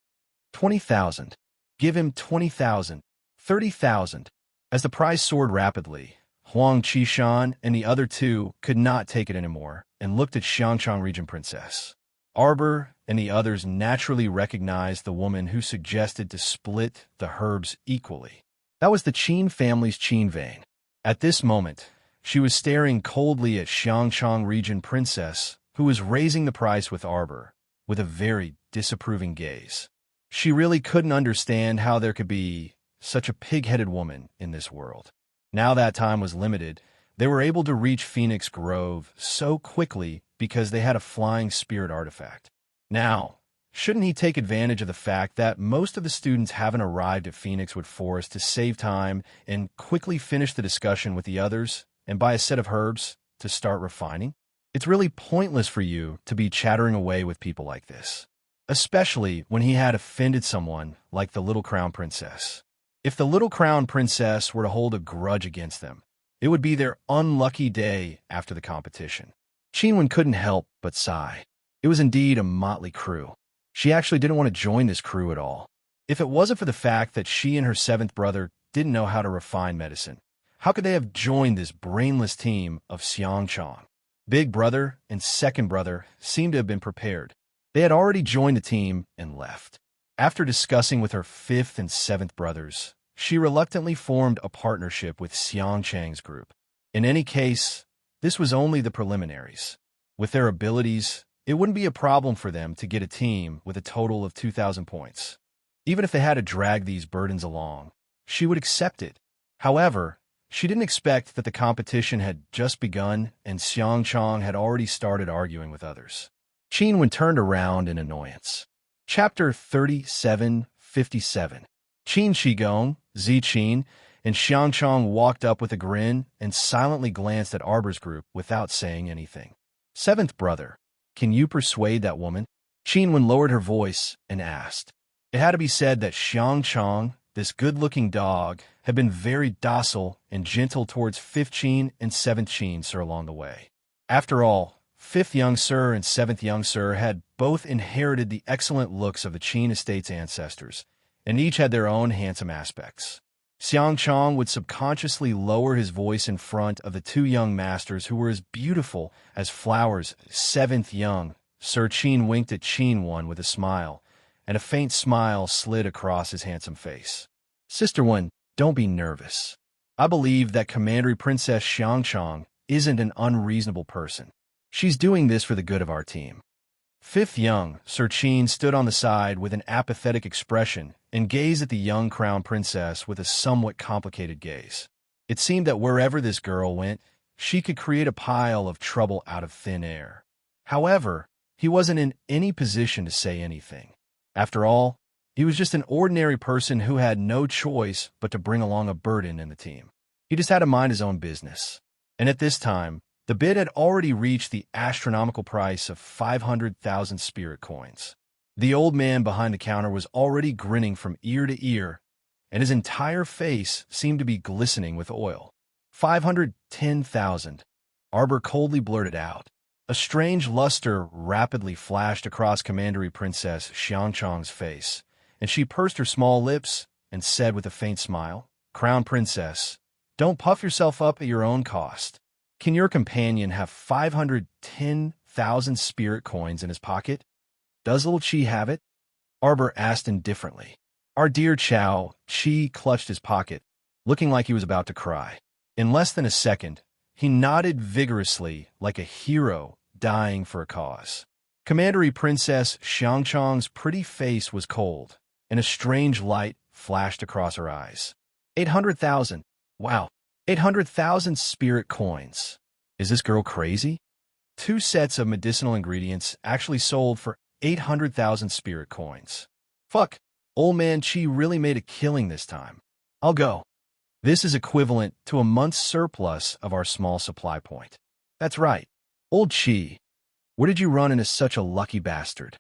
20,000. Give him 20,000. 30,000. As the price soared rapidly, Huang Qishan and the other two could not take it anymore and looked at Xiangchang Region Princess. Arbor and the others naturally recognized the woman who suggested to split the herbs equally. That was the Qin family's Qin vein. At this moment, she was staring coldly at Xiangchang Region Princess, who was raising the price with Arbor, with a very disapproving gaze. She really couldn't understand how there could be such a pig-headed woman in this world. Now that time was limited, they were able to reach Phoenix Grove so quickly because they had a flying spirit artifact. Now, shouldn't he take advantage of the fact that most of the students haven't arrived at Phoenixwood Forest to save time and quickly finish the discussion with the others and buy a set of herbs to start refining? It's really pointless for you to be chattering away with people like this, especially when he had offended someone like the Little Crown Princess. If the Little Crown Princess were to hold a grudge against them, it would be their unlucky day after the competition. Qinwen couldn't help but sigh. It was indeed a motley crew. She actually didn't want to join this crew at all. If it wasn't for the fact that she and her seventh brother didn't know how to refine medicine, how could they have joined this brainless team of Xiangchang? Big brother and second brother seemed to have been prepared. They had already joined the team and left. After discussing with her fifth and seventh brothers, she reluctantly formed a partnership with Xiangchang's group. In any case, this was only the preliminaries. With their abilities, it wouldn't be a problem for them to get a team with a total of 2,000 points. Even if they had to drag these burdens along, she would accept it. However, she didn't expect that the competition had just begun and Xiangchang had already started arguing with others. Qinwen turned around in annoyance. Chapter 37:57. Qin Shigong, Zi Qin, and Xiangchang walked up with a grin and silently glanced at Arbor's group without saying anything. Seventh brother, can you persuade that woman? Qinwen lowered her voice and asked. It had to be said that Xiangchang, this good-looking dog, had been very docile and gentle towards fifth Qin and seventh Qin Sir along the way. After all, fifth young Sir and seventh young Sir had both inherited the excellent looks of the Qin estate's ancestors, and each had their own handsome aspects. Xiangchang would subconsciously lower his voice in front of the two young masters who were as beautiful as flowers. Seventh young Sir Qin winked at Qinwen with a smile, and a faint smile slid across his handsome face. Sister Wen, don't be nervous. I believe that Commander Princess Xiangchang isn't an unreasonable person. She's doing this for the good of our team. Fifth young Sir Qin stood on the side with an apathetic expression and gazed at the young crown princess with a somewhat complicated gaze. It seemed that wherever this girl went, she could create a pile of trouble out of thin air. However, he wasn't in any position to say anything. After all, he was just an ordinary person who had no choice but to bring along a burden in the team. He just had to mind his own business. And at this time, the bid had already reached the astronomical price of 500,000 spirit coins. The old man behind the counter was already grinning from ear to ear, and his entire face seemed to be glistening with oil. 510,000, Arbor coldly blurted out. A strange luster rapidly flashed across Commandery Princess Xiangchang's face, and she pursed her small lips and said with a faint smile, Crown Princess, don't puff yourself up at your own cost. Can your companion have 510,000 spirit coins in his pocket? Does little Qi have it? Arbor asked indifferently. Our dear Chao, Qi clutched his pocket, looking like he was about to cry. In less than a second, he nodded vigorously like a hero dying for a cause. Commandery Princess Xiangchang's pretty face was cold, and a strange light flashed across her eyes. 800,000. Wow. 800,000 spirit coins. Is this girl crazy? 2 sets of medicinal ingredients actually sold for 800,000 spirit coins. Fuck, old man Qi really made a killing this time. I'll go. This is equivalent to a month's surplus of our small supply point. That's right. Old Qi, where did you run into such a lucky bastard?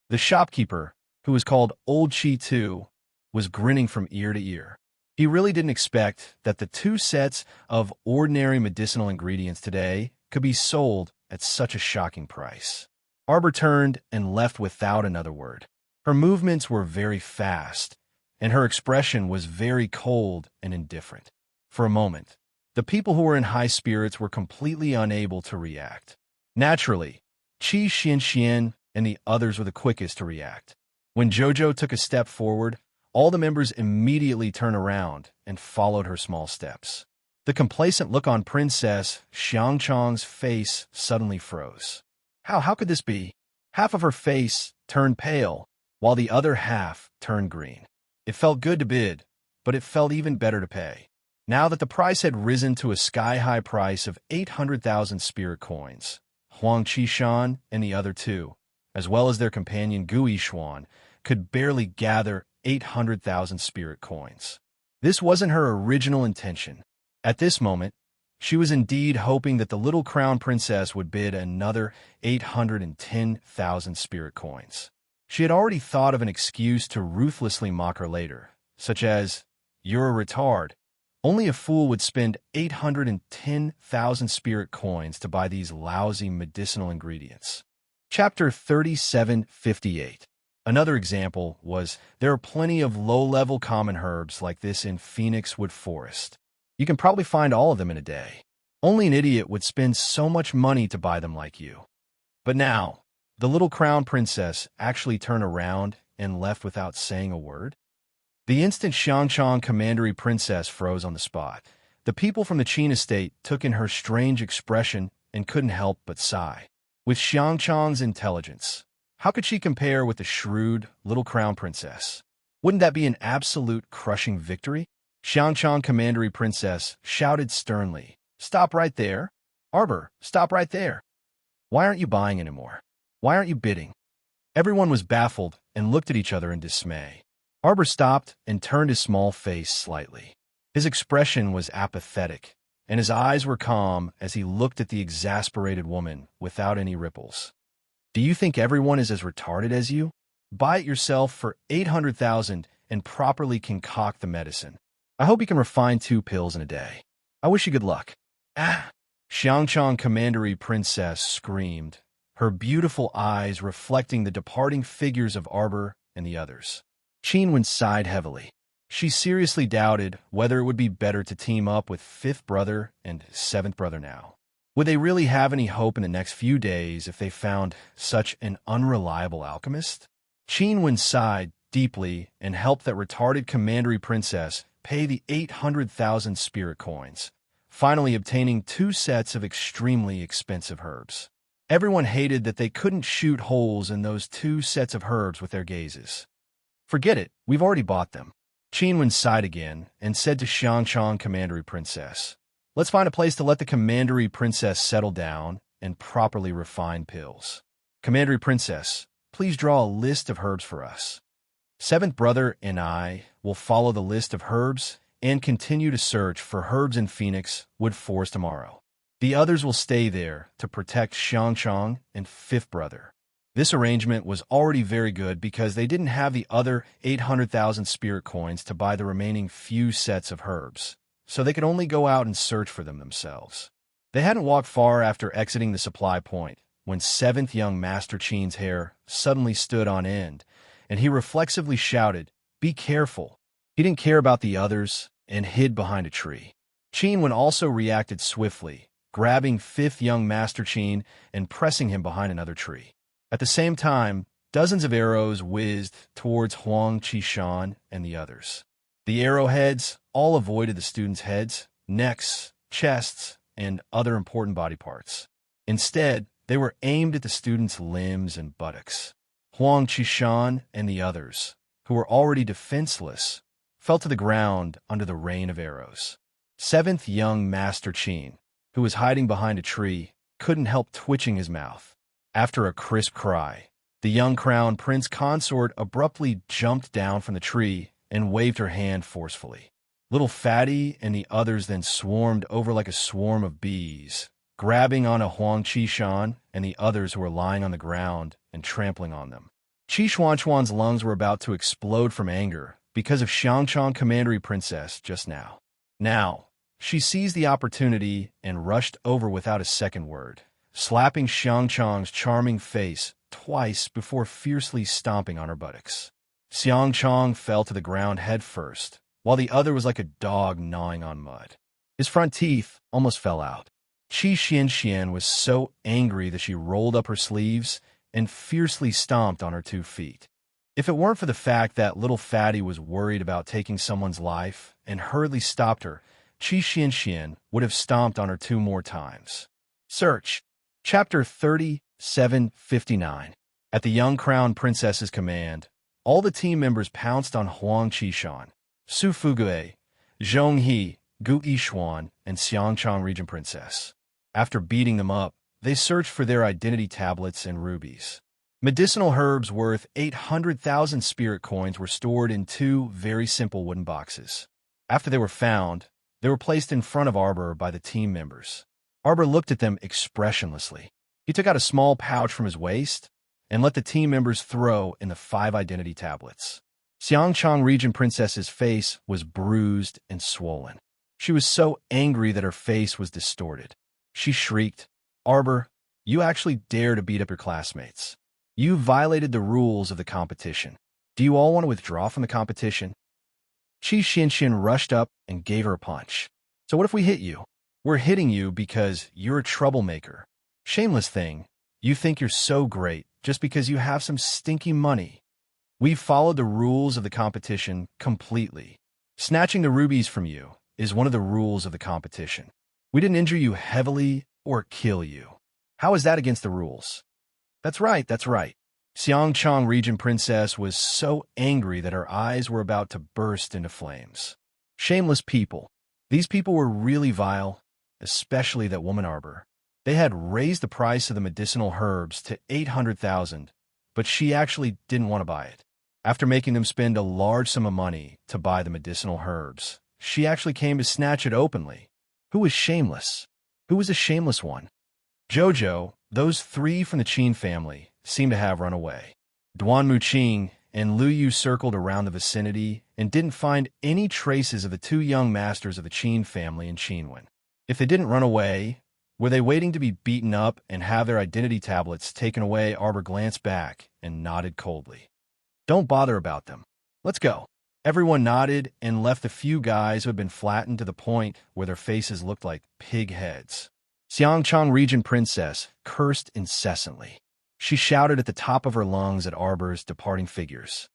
The shopkeeper, who was called Old Qi too, was grinning from ear to ear. He really didn't expect that the 2 sets of ordinary medicinal ingredients today could be sold at such a shocking price. Arbor turned and left without another word. Her movements were very fast, and her expression was very cold and indifferent. For a moment, the people who were in high spirits were completely unable to react. Naturally, Qi Xianxian and the others were the quickest to react. When Jojo took a step forward, all the members immediately turned around and followed her small steps. The complacent look on Princess Xiangchang's face suddenly froze. How could this be? Half of her face turned pale, while the other half turned green. It felt good to bid, but it felt even better to pay. Now that the price had risen to a sky-high price of 800,000 spirit coins, Huang Qishan and the other two, as well as their companion Gui Xuan, could barely gather 800,000 spirit coins. This wasn't her original intention. At this moment, she was indeed hoping that the little crown princess would bid another 810,000 spirit coins. She had already thought of an excuse to ruthlessly mock her later, such as, "You're a retard. Only a fool would spend 810,000 spirit coins to buy these lousy medicinal ingredients." Chapter 3758. Another example was, there are plenty of low-level common herbs like this in Phoenix Wood Forest. You can probably find all of them in a day. Only an idiot would spend so much money to buy them like you. But now, the little crown princess actually turned around and left without saying a word. The instant Xiangchang commandery princess froze on the spot. The people from the Qin estate took in her strange expression and couldn't help but sigh. With Xiangchang's intelligence, how could she compare with the shrewd little crown princess? Wouldn't that be an absolute crushing victory? Xiangchang commandery princess shouted sternly, "Stop right there! Arbor, stop right there! Why aren't you buying anymore? Why aren't you bidding?" Everyone was baffled and looked at each other in dismay. Arbor stopped and turned his small face slightly. His expression was apathetic, and his eyes were calm as he looked at the exasperated woman without any ripples. "Do you think everyone is as retarded as you? Buy it yourself for 800,000 and properly concoct the medicine. I hope you can refine 2 pills in a day. I wish you good luck." "Ah!" Xiangchang commandery princess screamed, her beautiful eyes reflecting the departing figures of Arbor and the others. Qinwen sighed heavily. She seriously doubted whether it would be better to team up with 5th brother and 7th brother now. Would they really have any hope in the next few days if they found such an unreliable alchemist? Qinwen sighed deeply and helped that retarded commandery princess pay the 800,000 spirit coins, finally obtaining 2 sets of extremely expensive herbs. Everyone hated that they couldn't shoot holes in those 2 sets of herbs with their gazes. "Forget it, we've already bought them." Qinwen sighed again and said to Xiangchang commandery princess, "Let's find a place to let the commandery princess settle down and properly refine pills. Commandery princess, please draw a list of herbs for us. 7th brother and I will follow the list of herbs and continue to search for herbs in Phoenix Wood Forest tomorrow. The others will stay there to protect Xiangchang and 5th brother." This arrangement was already very good because they didn't have the other 800,000 spirit coins to buy the remaining few sets of herbs, so they could only go out and search for them themselves. They hadn't walked far after exiting the supply point when 7th young Master Qin's hair suddenly stood on end, and he reflexively shouted, "Be careful." He didn't care about the others and hid behind a tree. Qinwen also reacted swiftly, grabbing 5th young Master Qin and pressing him behind another tree. At the same time, dozens of arrows whizzed towards Huang Qishan and the others. The arrowheads all avoided the students' heads, necks, chests, and other important body parts. Instead, they were aimed at the students' limbs and buttocks. Huang Qishan and the others, who were already defenseless, fell to the ground under the rain of arrows. 7th young Master Qin, who was hiding behind a tree, couldn't help twitching his mouth. After a crisp cry, the young crown prince consort abruptly jumped down from the tree and waved her hand forcefully. Little Fatty and the others then swarmed over like a swarm of bees, grabbing onto Huang Qishan and the others who were lying on the ground and trampling on them. Qi Xuanchuan's lungs were about to explode from anger because of Xiangchang commandery princess just now. Now, she seized the opportunity and rushed over without a second word, slapping Xiangchang's charming face twice before fiercely stomping on her buttocks. Xiangchang fell to the ground head first, while the other was like a dog gnawing on mud. His front teeth almost fell out. Qi Xianxian was so angry that she rolled up her sleeves and fiercely stomped on her 2 feet. If it weren't for the fact that little Fatty was worried about taking someone's life and hurriedly stopped her, Qi Xianxian would have stomped on her 2 more times. Search. Chapter 30 7:59. At the young crown princess's command, all the team members pounced on Huang Qishan, Su Fugue, Zhong He, Gu Yishuan, and Xiangchang Regent Princess. After beating them up, they searched for their identity tablets and rubies. Medicinal herbs worth 800,000 spirit coins were stored in two very simple wooden boxes. After they were found, they were placed in front of Arbor by the team members. Arbor looked at them expressionlessly. He took out a small pouch from his waist and let the team members throw in the 5 identity tablets. Xiangchang Regent Princess's face was bruised and swollen. She was so angry that her face was distorted. She shrieked, "Arbor, you actually dare to beat up your classmates. You violated the rules of the competition. Do you all want to withdraw from the competition?" Qi Xinshin rushed up and gave her a punch. "So what if we hit you? We're hitting you because you're a troublemaker. Shameless thing, you think you're so great just because you have some stinky money. We've followed the rules of the competition completely. Snatching the rubies from you is one of the rules of the competition. We didn't injure you heavily or kill you. How is that against the rules?" That's right, that's right. Xiangchang Regent Princess was so angry that her eyes were about to burst into flames. Shameless people. These people were really vile, especially that woman Arbor. They had raised the price of the medicinal herbs to 800,000, but she actually didn't want to buy it. After making them spend a large sum of money to buy the medicinal herbs, she actually came to snatch it openly. Who was shameless? Who was a shameless one? Jojo, those 3 from the Qin family, seemed to have run away. Duan Muqing and Lu Yu circled around the vicinity and didn't find any traces of the 2 young masters of the Qin family in Qinwen. If they didn't run away, were they waiting to be beaten up and have their identity tablets taken away? Arbor glanced back and nodded coldly. "Don't bother about them. Let's go." Everyone nodded and left the few guys who had been flattened to the point where their faces looked like pig heads. Xiangchang Regent Princess cursed incessantly. She shouted at the top of her lungs at Arbor's departing figures.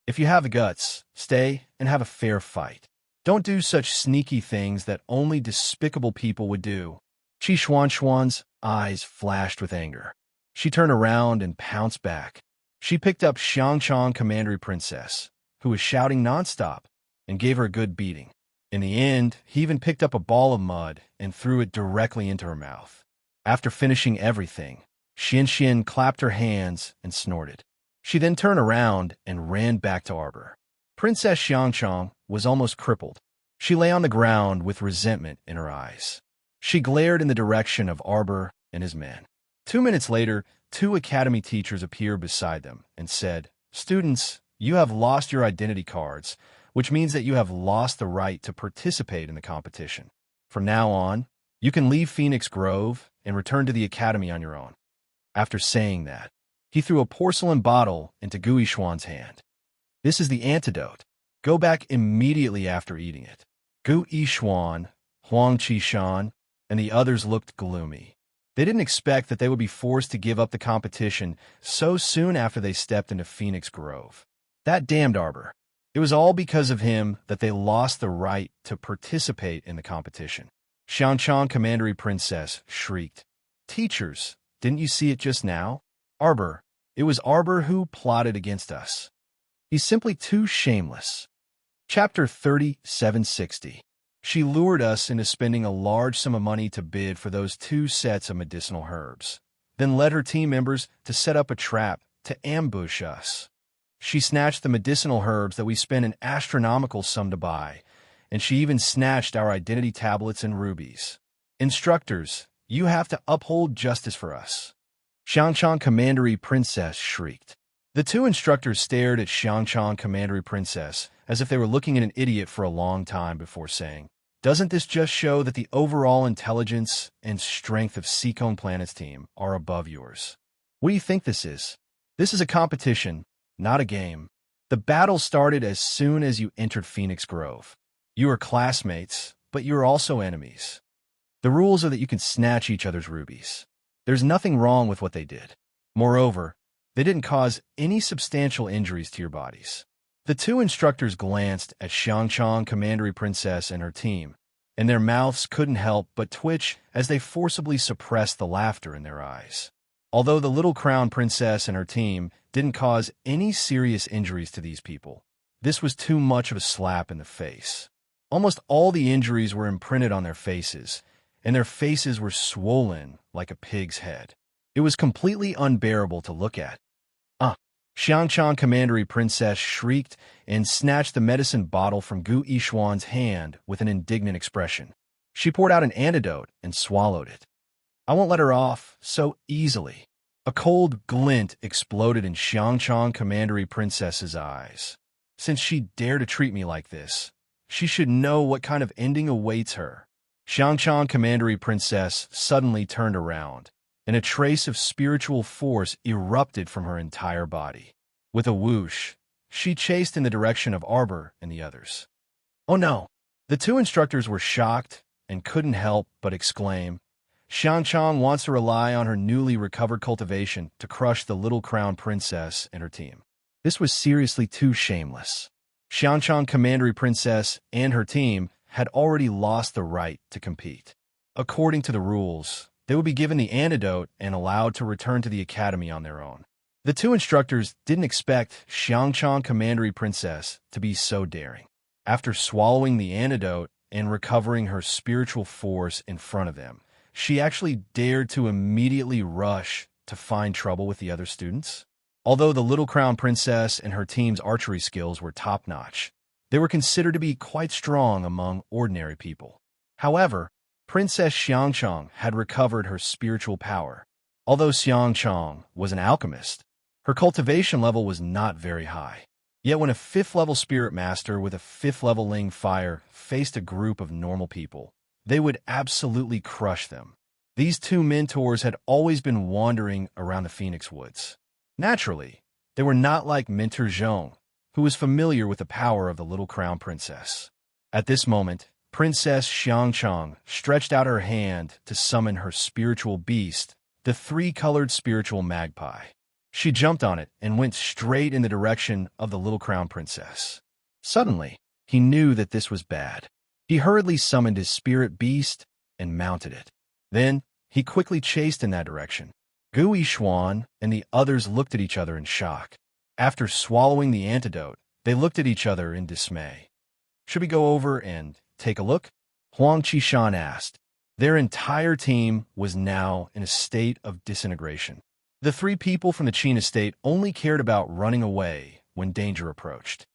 "If you have the guts, stay and have a fair fight. Don't do such sneaky things that only despicable people would do." Qi Xuanxuan's eyes flashed with anger. She turned around and pounced back. She picked up Xiangchang Commandery Princess, who was shouting nonstop, and gave her a good beating. In the end, he even picked up a ball of mud and threw it directly into her mouth. After finishing everything, Xinshin clapped her hands and snorted. She then turned around and ran back to Arbor. Princess Xiangchang was almost crippled. She lay on the ground with resentment in her eyes. She glared in the direction of Arbor and his men. 2 minutes later, 2 academy teachers appeared beside them and said, "Students, you have lost your identity cards, which means that you have lost the right to participate in the competition. From now on, you can leave Phoenix Grove and return to the academy on your own." After saying that, he threw a porcelain bottle into Gu Yishuan's hand. "This is the antidote. Go back immediately after eating it." Gu Yishuan, Huang Qishan, and the others looked gloomy. They didn't expect that they would be forced to give up the competition so soon after they stepped into Phoenix Grove. That damned Arbor. It was all because of him that they lost the right to participate in the competition. Xiangchang Commandery Princess shrieked, "Teachers, didn't you see it just now? Arbor, it was Arbor who plotted against us. He's simply too shameless." Chapter 3760. She lured us into spending a large sum of money to bid for those 2 sets of medicinal herbs, then led her team members to set up a trap to ambush us. She snatched the medicinal herbs that we spent an astronomical sum to buy, and she even snatched our identity tablets and rubies. "Instructors, you have to uphold justice for us." Xiangchang Commandery Princess shrieked. The 2 instructors stared at Xiangchang Commandery Princess as if they were looking at an idiot for a long time before saying, "Doesn't this just show that the overall intelligence and strength of Seacone Planet's team are above yours? What do you think this is? This is a competition, not a game. The battle started as soon as you entered Phoenix Grove. You are classmates, but you are also enemies. The rules are that you can snatch each other's rubies. There's nothing wrong with what they did. Moreover, they didn't cause any substantial injuries to your bodies." The 2 instructors glanced at Xiangchang Commandery Princess and her team, and their mouths couldn't help but twitch as they forcibly suppressed the laughter in their eyes. Although the little crown princess and her team didn't cause any serious injuries to these people, this was too much of a slap in the face. Almost all the injuries were imprinted on their faces, and their faces were swollen like a pig's head. It was completely unbearable to look at. Xiangchang Commandery Princess shrieked and snatched the medicine bottle from Gu Yishuan's hand with an indignant expression. She poured out an antidote and swallowed it. I won't let her off so easily. A cold glint exploded in Xiangchang Commandery Princess's eyes. Since she dared to treat me like this, she should know what kind of ending awaits her. Xiangchang Commandery Princess suddenly turned around, and a trace of spiritual force erupted from her entire body. With a whoosh, she chased in the direction of Arbor and the others. Oh no! The two instructors were shocked and couldn't help but exclaim, Xiangchang wants to rely on her newly recovered cultivation to crush the little crown princess and her team. This was seriously too shameless. Xiangchang Commandery Princess and her team had already lost the right to compete. According to the rules, they would be given the antidote and allowed to return to the academy on their own. The two instructors didn't expect Xiangchang Commandery Princess to be so daring. After swallowing the antidote and recovering her spiritual force in front of them, she actually dared to immediately rush to find trouble with the other students. Although the little crown princess and her team's archery skills were top-notch, they were considered to be quite strong among ordinary people. However, Princess Xiangchang had recovered her spiritual power. Although Xiangchang was an alchemist, her cultivation level was not very high. Yet when a 5th-level spirit master with a 5th-level Ling fire faced a group of normal people, they would absolutely crush them. These two mentors had always been wandering around the Phoenix Woods. Naturally, they were not like Mentor Zhong, who was familiar with the power of the little crown princess. At this moment, Princess Xiangchang stretched out her hand to summon her spiritual beast, the 3-colored spiritual magpie. She jumped on it and went straight in the direction of the little crown princess. Suddenly, he knew that this was bad. He hurriedly summoned his spirit beast and mounted it. Then, he quickly chased in that direction. Gu Yishuan and the others looked at each other in shock. After swallowing the antidote, they looked at each other in dismay. Should we go over and take a look? Huang Qishan asked. Their entire team was now in a state of disintegration. The 3 people from the Qin estate only cared about running away when danger approached.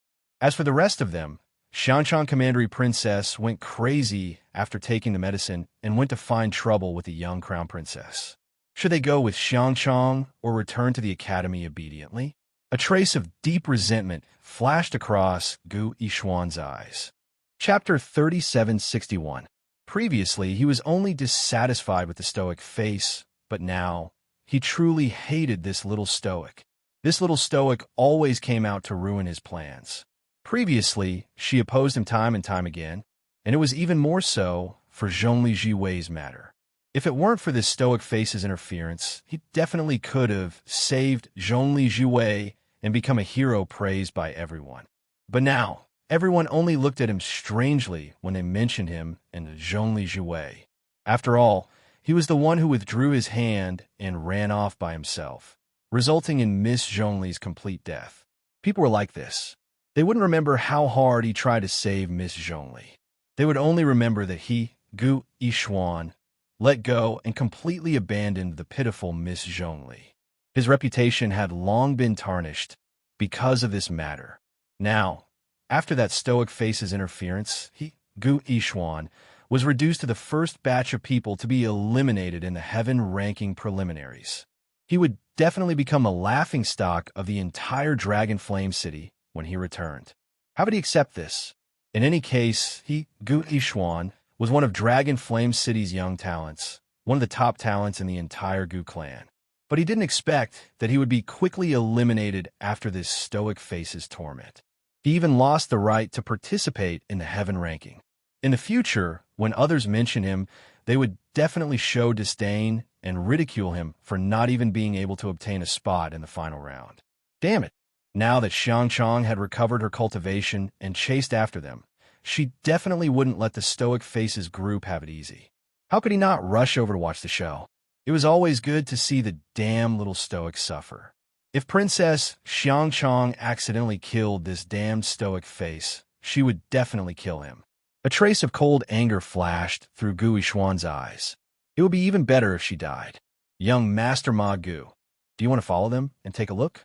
As for the rest of them, Xiangchang Commandery Princess went crazy after taking the medicine and went to find trouble with the young crown princess. Should they go with Xiangchang or return to the academy obediently? A trace of deep resentment flashed across Gu Yishuan's eyes. Chapter 3761. Previously, he was only dissatisfied with the stoic face, but now, he truly hated this little stoic. This little stoic always came out to ruin his plans. Previously, she opposed him time and time again, and it was even more so for Zhongli Jiwei's matter. If it weren't for this stoic face's interference, he definitely could have saved Zhongli Jiwei and become a hero praised by everyone. But now, everyone only looked at him strangely when they mentioned him and Zhongli Jiwei. After all, he was the one who withdrew his hand and ran off by himself, resulting in Miss Zhongli's complete death. People were like this. They wouldn't remember how hard he tried to save Miss Zhongli. They would only remember that he, Gu Yishuan, let go and completely abandoned the pitiful Miss Zhongli. His reputation had long been tarnished because of this matter. Now, after that stoic face's interference, he, Gu Yishuan, was reduced to the first batch of people to be eliminated in the heaven ranking preliminaries. He would definitely become a laughingstock of the entire Dragon Flame City when he returned. How would he accept this? In any case, he, Gu Yishuan, was one of Dragon Flame City's young talents, one of the top talents in the entire Gu clan. But he didn't expect that he would be quickly eliminated after this stoic face's torment. He even lost the right to participate in the heaven ranking. In the future, when others mention him, they would definitely show disdain and ridicule him for not even being able to obtain a spot in the final round. Damn it! Now that Xiangchang had recovered her cultivation and chased after them, she definitely wouldn't let the stoic face's group have it easy. How could he not rush over to watch the show? It was always good to see the damn little stoic suffer. If Princess Xiangchang accidentally killed this damned stoic face, she would definitely kill him. A trace of cold anger flashed through Gu Yixuan's eyes. It would be even better if she died. Young Master Ma Gu, do you want to follow them and take a look?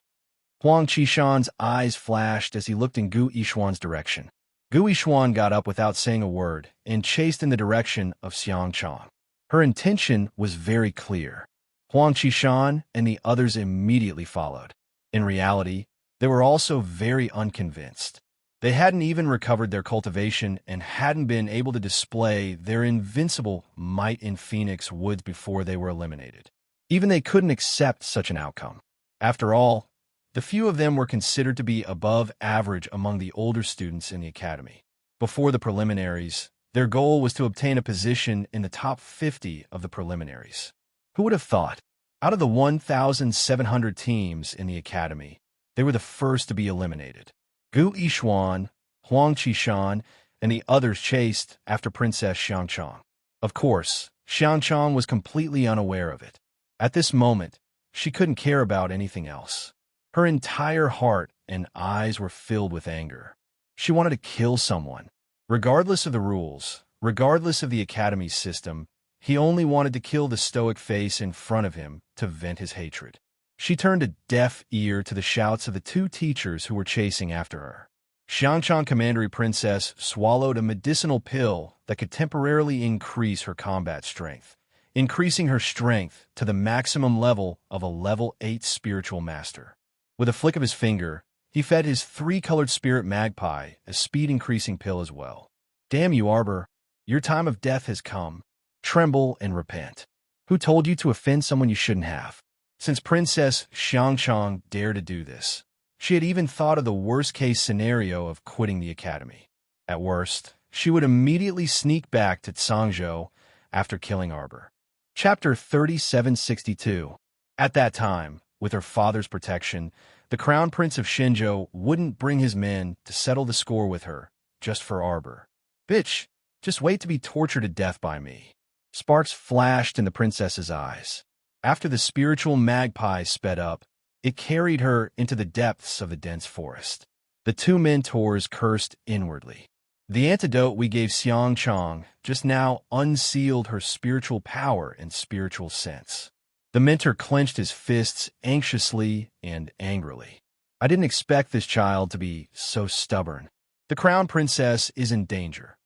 Huang Qishan's eyes flashed as he looked in Gu Yixuan's direction. Gu Yixuan got up without saying a word and chased in the direction of Xiangchang. Her intention was very clear. Huang Qishan and the others immediately followed. In reality, they were also very unconvinced. They hadn't even recovered their cultivation and hadn't been able to display their invincible might in Phoenix Woods before they were eliminated. Even they couldn't accept such an outcome. After all, the few of them were considered to be above average among the older students in the academy. Before the preliminaries, their goal was to obtain a position in the top 50 of the preliminaries. Who would have thought? Out of the 1,700 teams in the academy, they were the first to be eliminated. Gu Yixuan, Huang Qishan, and the others chased after Princess Xiangchang. Of course, Xiangchang was completely unaware of it. At this moment, she couldn't care about anything else. Her entire heart and eyes were filled with anger. She wanted to kill someone. Regardless of the rules, regardless of the academy's system, he only wanted to kill the stoic face in front of him to vent his hatred. She turned a deaf ear to the shouts of the two teachers who were chasing after her. Xiangchang Commandery Princess swallowed a medicinal pill that could temporarily increase her combat strength, increasing her strength to the maximum level of a level 8 spiritual master. With a flick of his finger, he fed his 3-colored spirit magpie a speed-increasing pill as well. Damn you, Arbor. Your time of death has come. Tremble and repent. Who told you to offend someone you shouldn't have? Since Princess Xiangchang dared to do this, she had even thought of the worst-case scenario of quitting the academy. At worst, she would immediately sneak back to Cangzhou after killing Arbor. Chapter 3762. At that time, with her father's protection, the Crown Prince of Shenzhou wouldn't bring his men to settle the score with her, just for Arbor. Bitch, just wait to be tortured to death by me. Sparks flashed in the princess's eyes. After the spiritual magpie sped up, it carried her into the depths of the dense forest. The two mentors cursed inwardly. The antidote we gave Xiangchang just now unsealed her spiritual power and spiritual sense. The mentor clenched his fists anxiously and angrily. I didn't expect this child to be so stubborn. The crown princess is in danger.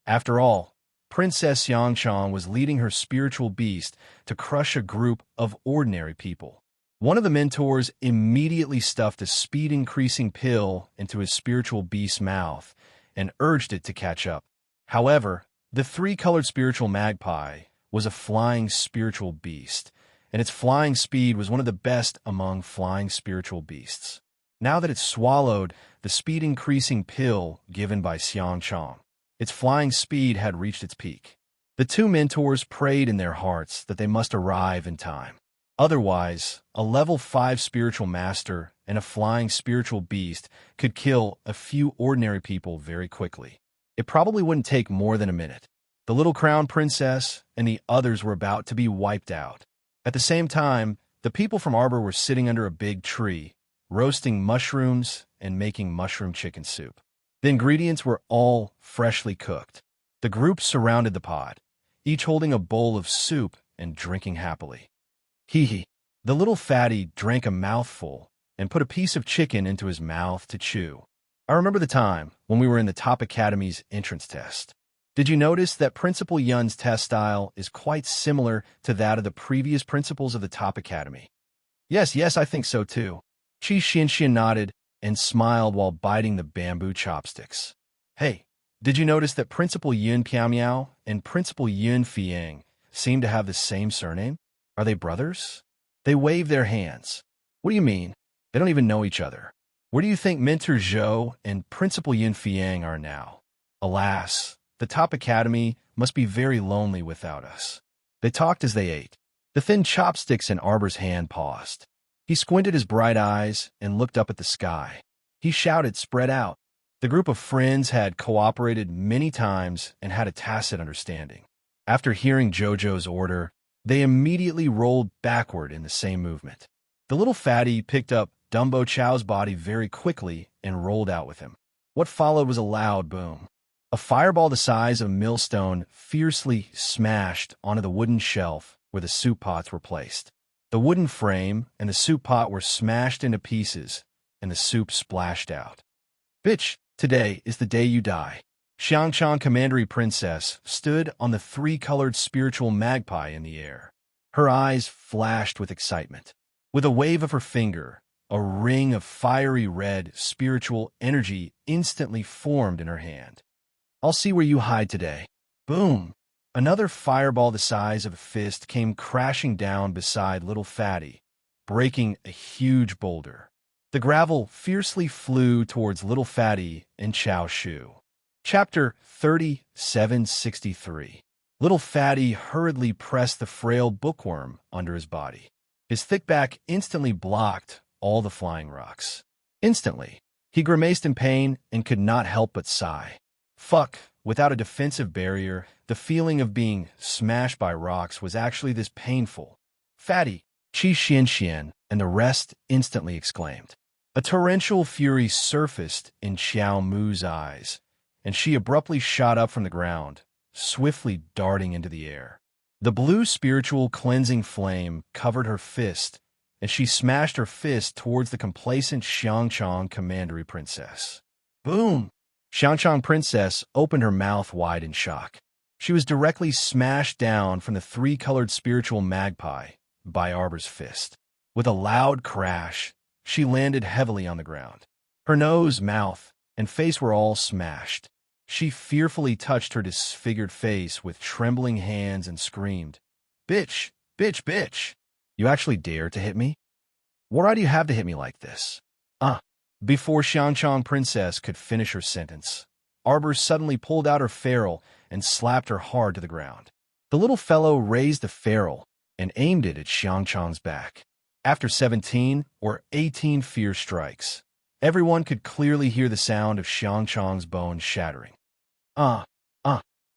After all, Princess Xiangchang was leading her spiritual beast to crush a group of ordinary people. One of the mentors immediately stuffed a speed-increasing pill into his spiritual beast's mouth and urged it to catch up. However, the 3-colored spiritual magpie was a flying spiritual beast, and its flying speed was one of the best among flying spiritual beasts. Now that it swallowed the speed-increasing pill given by Xiangchang, its flying speed had reached its peak. The two mentors prayed in their hearts that they must arrive in time. Otherwise, a level 5 spiritual master and a flying spiritual beast could kill a few ordinary people very quickly. It probably wouldn't take more than a minute. The little crown princess and the others were about to be wiped out. At the same time, the people from Arbor were sitting under a big tree, roasting mushrooms and making mushroom chicken soup. The ingredients were all freshly cooked. The group surrounded the pot, each holding a bowl of soup and drinking happily. Hee. The little fatty drank a mouthful and put a piece of chicken into his mouth to chew. I remember the time when we were in the top academy's entrance test. Did you notice that Principal Yun's test style is quite similar to that of the previous principals of the top academy? Yes, I think so too. Qi Xianxian nodded and smiled while biting the bamboo chopsticks. Hey, did you notice that Principal Yun Piaomiao and Principal Yun Fiang seem to have the same surname? Are they brothers? They waved their hands. What do you mean? They don't even know each other. Where do you think Mentor Zhou and Principal Yun Fiang are now? Alas, the top academy must be very lonely without us. They talked as they ate. The thin chopsticks in Arbor's hand paused. He squinted his bright eyes and looked up at the sky. He shouted, spread out. The group of friends had cooperated many times and had a tacit understanding. After hearing Jojo's order, They immediately rolled backward in the same movement. The little fatty picked up Dumbo Chow's body very quickly and rolled out with him. What followed was a loud boom. A fireball the size of a millstone fiercely smashed onto the wooden shelf where the soup pots were placed. The wooden frame and the soup pot were smashed into pieces, and the soup splashed out. Bitch, today is the day you die. Xiangchang Commandery Princess stood on the three-colored spiritual magpie in the air. Her eyes flashed with excitement. With a wave of her finger, a ring of fiery red spiritual energy instantly formed in her hand. I'll see where you hide today. Boom! Another fireball the size of a fist came crashing down beside Little Fatty, breaking a huge boulder. The gravel fiercely flew towards Little Fatty and Chao Shu. Chapter 3763. Little Fatty hurriedly pressed the frail bookworm under his body. His thick back instantly blocked all the flying rocks. Instantly, he grimaced in pain and could not help but sigh. Fuck, without a defensive barrier, the feeling of being smashed by rocks was actually this painful. Fatty, Qi Xian, and the rest instantly exclaimed. A torrential fury surfaced in Xiao Mu's eyes, and she abruptly shot up from the ground, swiftly darting into the air. The blue spiritual cleansing flame covered her fist, and she smashed her fist towards the complacent Xiangchang Commandery Princess. Boom! Xiangchang Princess opened her mouth wide in shock. She was directly smashed down from the three-colored spiritual magpie by Arbor's fist. With a loud crash, she landed heavily on the ground. Her nose, mouth, and face were all smashed. She fearfully touched her disfigured face with trembling hands and screamed, "Bitch! Bitch! Bitch! You actually dare to hit me? What right do you have to hit me like this?" Before Xiangchang Princess could finish her sentence, Arbor suddenly pulled out her ferrule and slapped her hard to the ground. The little fellow raised the ferrule and aimed it at Xiangchang's back. After 17 or 18 fierce strikes, everyone could clearly hear the sound of Xiangchang's bones shattering.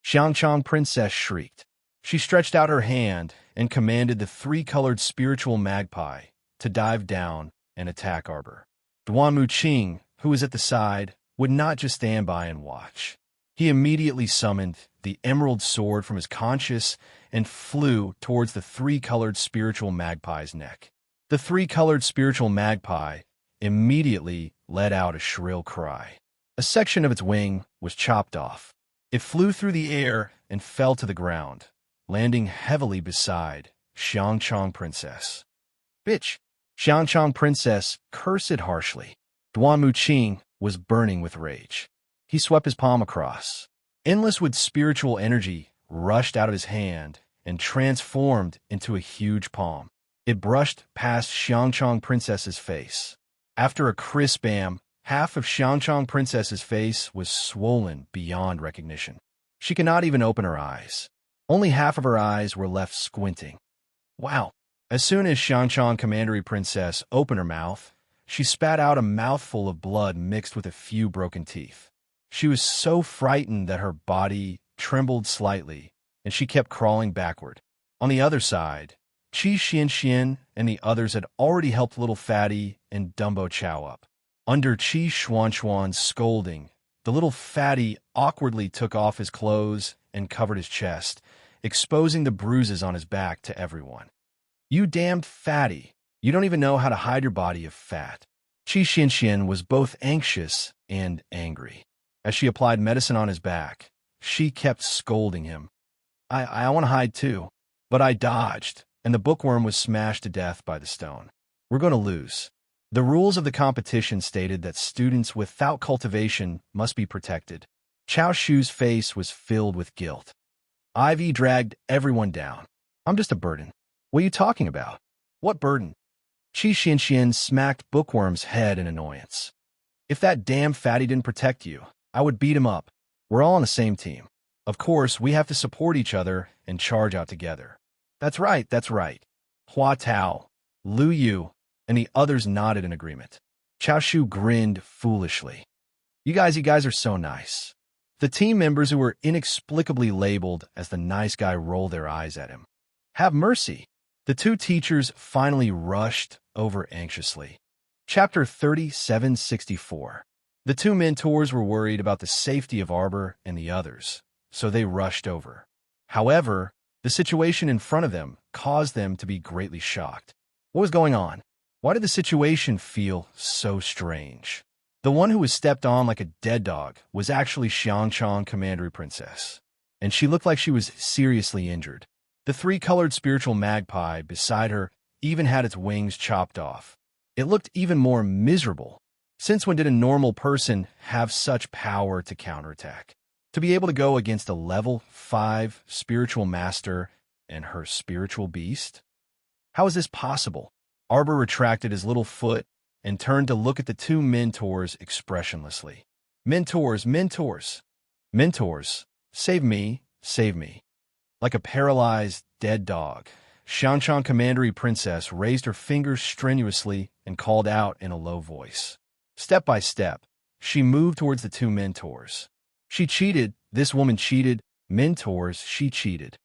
Xiangchang Princess shrieked. She stretched out her hand and commanded the three-colored spiritual magpie to dive down and attack Arbor. Duanmu Qing, who was at the side, would not just stand by and watch. He immediately summoned the emerald sword from his conscience and flew towards the three-colored spiritual magpie's neck. The three-colored spiritual magpie immediately let out a shrill cry. A section of its wing was chopped off. It flew through the air and fell to the ground, landing heavily beside Xiangchang Princess. Bitch! Xiangchang Princess cursed harshly. Duanmu Qing was burning with rage. He swept his palm across. Endless wood spiritual energy rushed out of his hand and transformed into a huge palm. It brushed past Xiangchang Princess's face. After a crisp bam, half of Xiangchang Princess's face was swollen beyond recognition. She could not even open her eyes. Only half of her eyes were left squinting. Wow! As soon as Xiangchang Commandery Princess opened her mouth, she spat out a mouthful of blood mixed with a few broken teeth. She was so frightened that her body trembled slightly, and she kept crawling backward. On the other side, Qi Xian and the others had already helped Little Fatty and Dumbo Chow up. Under Qi Xuan's scolding, the little fatty awkwardly took off his clothes and covered his chest, exposing the bruises on his back to everyone. "You damned fatty! You don't even know how to hide your body of fat." Qi Xian was both anxious and angry. As she applied medicine on his back, she kept scolding him. I want to hide too, but I dodged, and the bookworm was smashed to death by the stone. We're going to lose." The rules of the competition stated that students without cultivation must be protected. Chao Shu's face was filled with guilt. Ivy dragged everyone down. "I'm just a burden." "What are you talking about?" "What burden?" Qi Xian smacked Bookworm's head in annoyance. "If that damn fatty didn't protect you, I would beat him up. We're all on the same team. Of course, we have to support each other and charge out together." That's right. Hua Tao, Lu Yu, and the others nodded in agreement. Chao Shu grinned foolishly. You guys are so nice." The team members who were inexplicably labeled as the nice guy rolled their eyes at him. Have mercy. The two teachers finally rushed over anxiously. Chapter 3764. The two mentors were worried about the safety of Arbor and the others, so they rushed over. However, the situation in front of them caused them to be greatly shocked. What was going on? Why did the situation feel so strange? The one who was stepped on like a dead dog was actually Xiangchang, Commandery Princess, and she looked like she was seriously injured. The three-colored spiritual magpie beside her even had its wings chopped off. It looked even more miserable. Since when did a normal person have such power to counterattack? To be able to go against a level 5 spiritual master and her spiritual beast? How is this possible? Arbor retracted his little foot and turned to look at the two mentors expressionlessly. Mentors, mentors, mentors, save me, save me. Like a paralyzed, dead dog, Xiangchang Commandery Princess raised her fingers strenuously and called out in a low voice. Step by step, she moved towards the two mentors. She cheated. This woman cheated. Mentors, she cheated.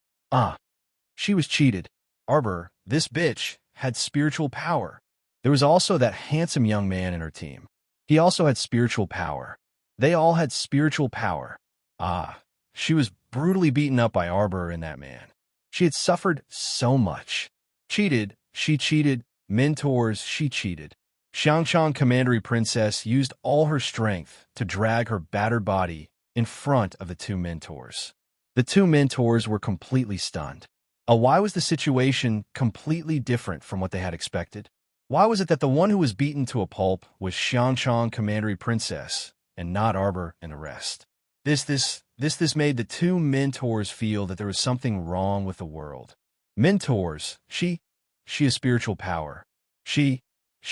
She was cheated. Arbor, this bitch, had spiritual power. There was also that handsome young man in her team. He also had spiritual power. They all had spiritual power. She was brutally beaten up by Arbor and that man. She had suffered so much. Cheated, she cheated. Mentors, she cheated. Xiangchang Commandery Princess used all her strength to drag her battered body in front of the two mentors. The two mentors were completely stunned. Why was the situation completely different from what they had expected? Why was it that the one who was beaten to a pulp was Xiangchang Commandery Princess and not Arbor and the rest? This made the two mentors feel that there was something wrong with the world. Mentors, she is spiritual power. She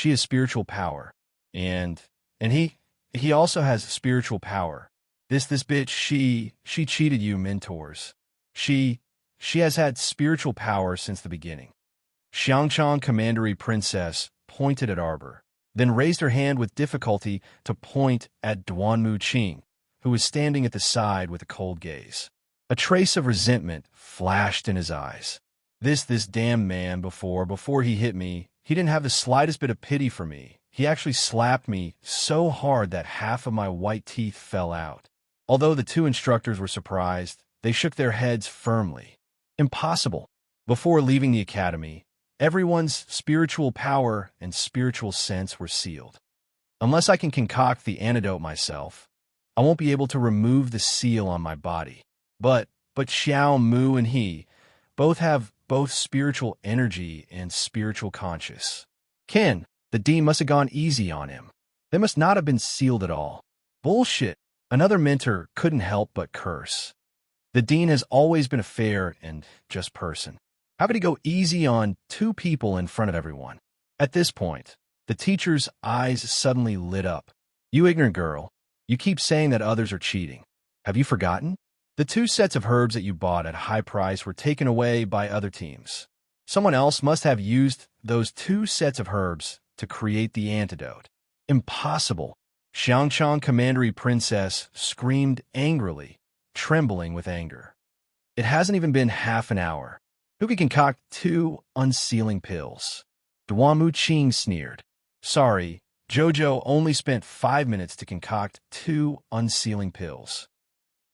is spiritual power. And he also has spiritual power. This bitch, she cheated you, mentors. She has had spiritual power since the beginning. Xiangchang Commandery Princess pointed at Arbor, then raised her hand with difficulty to point at Duanmu Qing, who was standing at the side with a cold gaze. A trace of resentment flashed in his eyes. This damn man before he hit me, he didn't have the slightest bit of pity for me. He actually slapped me so hard that half of my white teeth fell out. Although the two instructors were surprised, they shook their heads firmly. Impossible. Before leaving the academy, everyone's spiritual power and spiritual sense were sealed. Unless I can concoct the antidote myself, I won't be able to remove the seal on my body. But Xiao Mu and he both have both spiritual energy and spiritual conscious. Ken, the dean must have gone easy on him. They must not have been sealed at all. Bullshit. Another mentor couldn't help but curse. The dean has always been a fair and just person. How could he go easy on two people in front of everyone? At this point, the teacher's eyes suddenly lit up. You ignorant girl, you keep saying that others are cheating. Have you forgotten? The 2 sets of herbs that you bought at high price were taken away by other teams. Someone else must have used those 2 sets of herbs to create the antidote. Impossible. Xiangchang Commandery Princess screamed angrily, trembling with anger. It hasn't even been half an hour. Who could concoct 2 unsealing pills? Duanmu Qing sneered. Sorry, Jojo only spent 5 minutes to concoct 2 unsealing pills.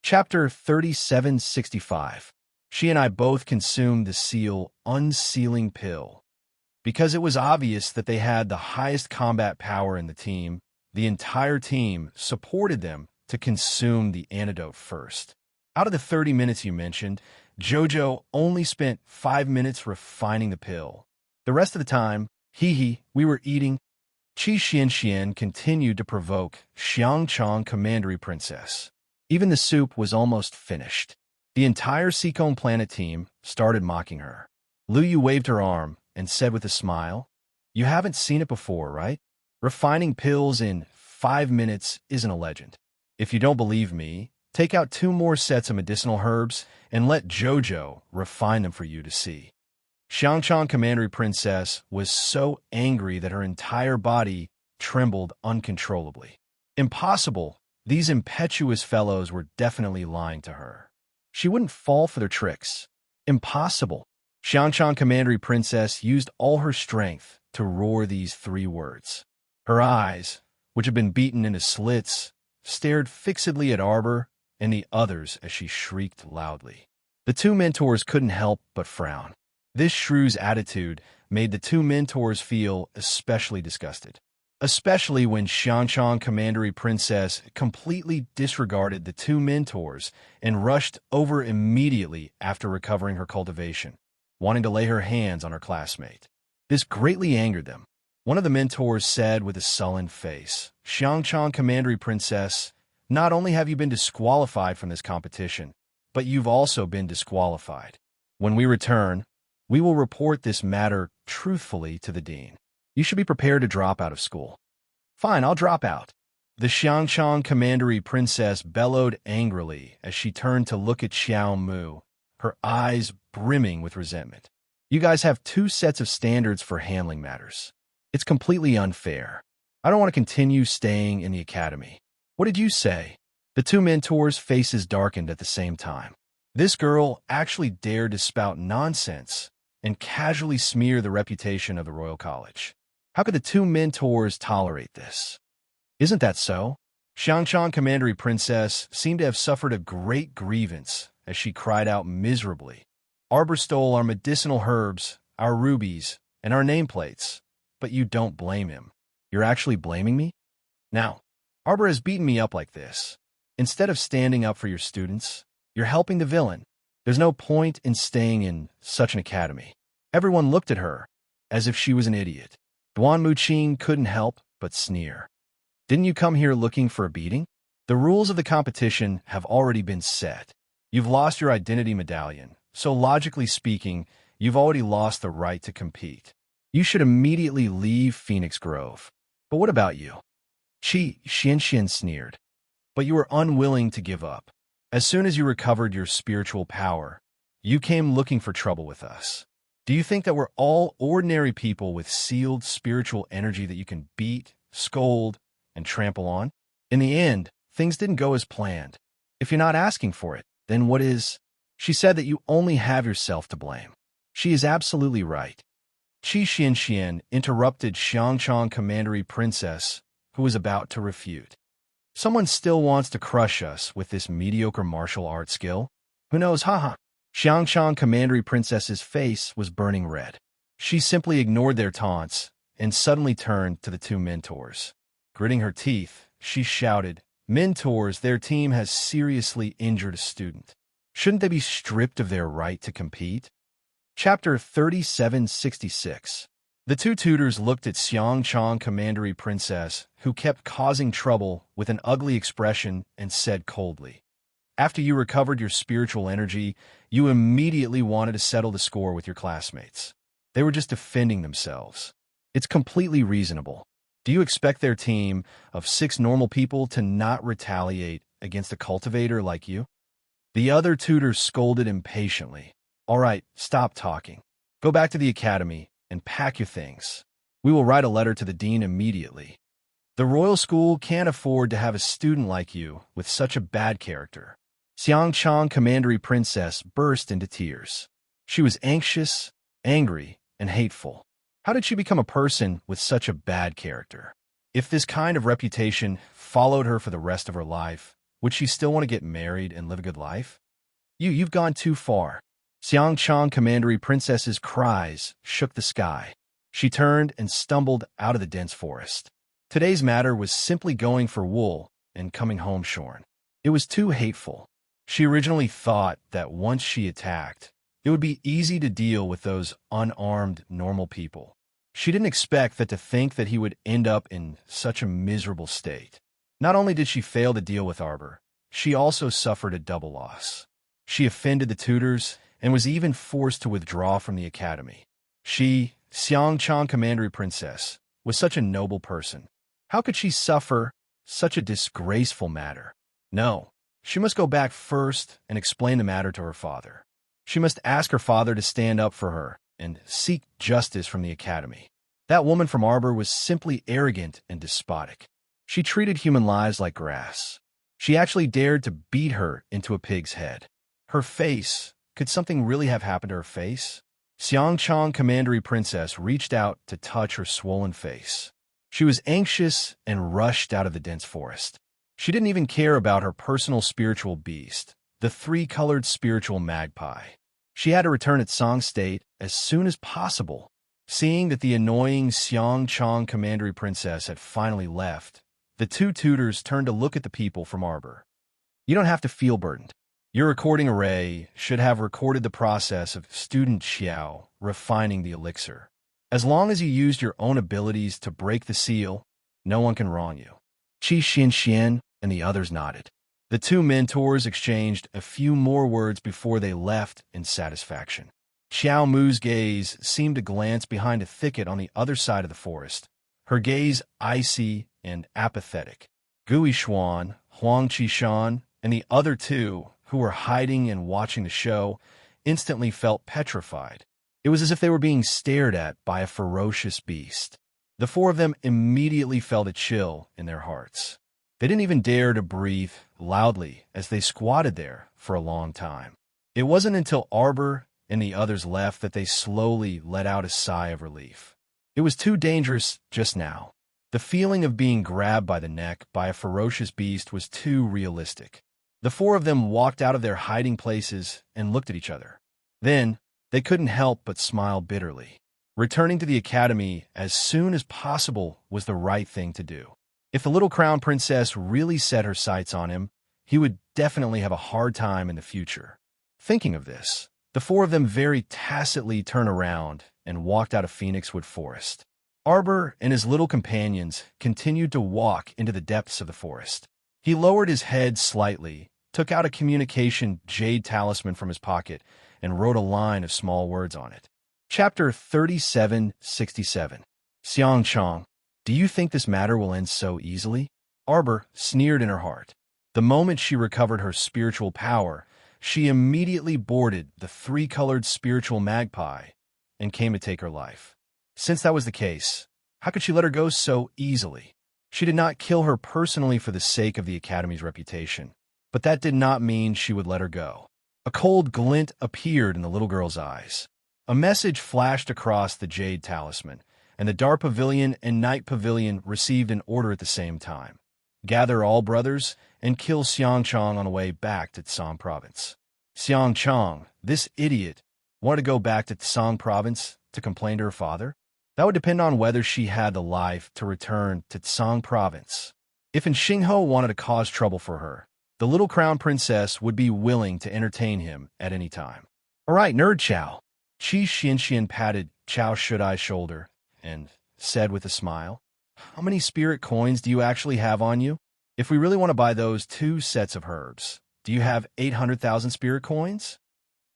Chapter 3765. She and I both consumed the seal unsealing pill. Because it was obvious that they had the highest combat power in the team, the entire team supported them to consume the antidote first. Out of the 30 minutes you mentioned, Jojo only spent 5 minutes refining the pill. The rest of the time, we were eating. Qi Xianxian continued to provoke Xiangchang Commandery Princess. Even the soup was almost finished. The entire Seacombe Planet team started mocking her. Lu Yu waved her arm and said with a smile, "You haven't seen it before, right? Refining pills in 5 minutes isn't a legend. If you don't believe me, take out 2 more sets of medicinal herbs and let Jojo refine them for you to see." Xiangchang Commandery Princess was so angry that her entire body trembled uncontrollably. Impossible. These impetuous fellows were definitely lying to her. She wouldn't fall for their tricks. Impossible. Xiangchang Commandery Princess used all her strength to roar these 3 words. Her eyes, which had been beaten into slits, stared fixedly at Arbor and the others as she shrieked loudly. The 2 mentors couldn't help but frown. This shrew's attitude made the 2 mentors feel especially disgusted, especially when Xiangchang Commandery Princess completely disregarded the 2 mentors and rushed over immediately after recovering her cultivation, wanting to lay her hands on her classmate. This greatly angered them. One of the mentors said with a sullen face, "Xiangchang Commandery Princess, not only have you been disqualified from this competition, but you've also been disqualified. When we return, we will report this matter truthfully to the dean. You should be prepared to drop out of school." "Fine, I'll drop out." The Xiangchang Commandery Princess bellowed angrily as she turned to look at Xiao Mu, her eyes brimming with resentment. "You guys have 2 sets of standards for handling matters. It's completely unfair. I don't want to continue staying in the academy." "What did you say?" The 2 mentors' faces darkened at the same time. This girl actually dared to spout nonsense and casually smear the reputation of the Royal College. How could the 2 mentors tolerate this? "Isn't that so?" Xiangchang Commandery Princess seemed to have suffered a great grievance as she cried out miserably. "Arbor stole our medicinal herbs, our rubies, and our nameplates, but you don't blame him. You're actually blaming me? Now, Arbor has beaten me up like this. Instead of standing up for your students, you're helping the villain. There's no point in staying in such an academy." Everyone looked at her as if she was an idiot. Duan Muqing couldn't help but sneer. "Didn't you come here looking for a beating? The rules of the competition have already been set. You've lost your identity medallion, so logically speaking, you've already lost the right to compete. You should immediately leave Phoenix Grove. But what about you?" Qi Xianxian sneered. "But you were unwilling to give up. As soon as you recovered your spiritual power, you came looking for trouble with us. Do you think that we're all ordinary people with sealed spiritual energy that you can beat, scold, and trample on? In the end, things didn't go as planned. If you're not asking for it, then what is?" She said that you only have yourself to blame. She is absolutely right. Qi Xianxian interrupted Xiangchang Commandery Princess, who was about to refute. "Someone still wants to crush us with this mediocre martial art skill? Who knows, haha." Xiangchang Commandery Princess's face was burning red. She simply ignored their taunts and suddenly turned to the 2 mentors. Gritting her teeth, she shouted, "Mentors, their team has seriously injured a student. Shouldn't they be stripped of their right to compete?" Chapter 3766. The 2 tutors looked at Xiangchang Commandery Princess, who kept causing trouble, with an ugly expression and said coldly, "After you recovered your spiritual energy, you immediately wanted to settle the score with your classmates. They were just defending themselves. It's completely reasonable. Do you expect their team of 6 normal people to not retaliate against a cultivator like you?" The other tutors scolded impatiently. "All right, stop talking. Go back to the academy and pack your things. We will write a letter to the dean immediately. The royal school can't afford to have a student like you with such a bad character." Xiangchang Commandery Princess burst into tears. She was anxious, angry, and hateful. How did she become a person with such a bad character? If this kind of reputation followed her for the rest of her life, would she still want to get married and live a good life? You've gone too far." Xiangchang Commandery Princess's cries shook the sky. She turned and stumbled out of the dense forest. Today's matter was simply going for wool and coming home shorn. It was too hateful. She originally thought that once she attacked, it would be easy to deal with those unarmed, normal people. She didn't expect to think that he would end up in such a miserable state. Not only did she fail to deal with Arbor, she also suffered a double loss. She offended the tutors and was even forced to withdraw from the academy. She, Xiangchang Commandery Princess, was such a noble person. How could she suffer such a disgraceful matter? No, she must go back first and explain the matter to her father. She must ask her father to stand up for her and seek justice from the academy. That woman from Arbor was simply arrogant and despotic. She treated human lives like grass. She actually dared to beat her into a pig's head. Her face, could something really have happened to her face? Xiangchang Commandery Princess reached out to touch her swollen face. She was anxious and rushed out of the dense forest. She didn't even care about her personal spiritual beast, the three-colored spiritual magpie. She had to return at Song State as soon as possible. Seeing that the annoying Xiangchang Commandery Princess had finally left, the two tutors turned to look at the people from Arbor. You don't have to feel burdened. Your recording array should have recorded the process of student Xiao refining the elixir. As long as you used your own abilities to break the seal, no one can wrong you. Qi Xian and the others nodded. The two mentors exchanged a few more words before they left in satisfaction. Xiao Mu's gaze seemed to glance behind a thicket on the other side of the forest, her gaze icy and apathetic. Gui Xuan, Huang Qishan, and the other two, who were hiding and watching the show, instantly felt petrified. It was as if they were being stared at by a ferocious beast. The four of them immediately felt a chill in their hearts. They didn't even dare to breathe loudly as they squatted there for a long time. It wasn't until Arbor and the others left that they slowly let out a sigh of relief. It was too dangerous just now. The feeling of being grabbed by the neck by a ferocious beast was too realistic. The four of them walked out of their hiding places and looked at each other. Then, they couldn't help but smile bitterly. Returning to the academy as soon as possible was the right thing to do. If the little crown princess really set her sights on him, he would definitely have a hard time in the future. Thinking of this, the four of them very tacitly turned around and walked out of Phoenixwood Forest. Arbor and his little companions continued to walk into the depths of the forest. He lowered his head slightly, took out a communication jade talisman from his pocket, and wrote a line of small words on it. Chapter 3767. Xiangchang, do you think this matter will end so easily? Arbor sneered in her heart. The moment she recovered her spiritual power, she immediately boarded the three-colored spiritual magpie and came to take her life. Since that was the case, how could she let her go so easily? She did not kill her personally for the sake of the Academy's reputation, but that did not mean she would let her go. A cold glint appeared in the little girl's eyes. A message flashed across the jade talisman, and the Dark Pavilion and Night Pavilion received an order at the same time. Gather all brothers and kill Xiangchang on the way back to Tsang Province. Xiangchang, this idiot, wanted to go back to Tsang Province to complain to her father? That would depend on whether she had the life to return to Tsang Province. If Xingho wanted to cause trouble for her, the little crown princess would be willing to entertain him at any time. All right, Nerd Chow. Qi Xianxian patted Chow Shudai's shoulder and said with a smile, how many spirit coins do you actually have on you? If we really want to buy those 2 sets of herbs, do you have 800,000 spirit coins?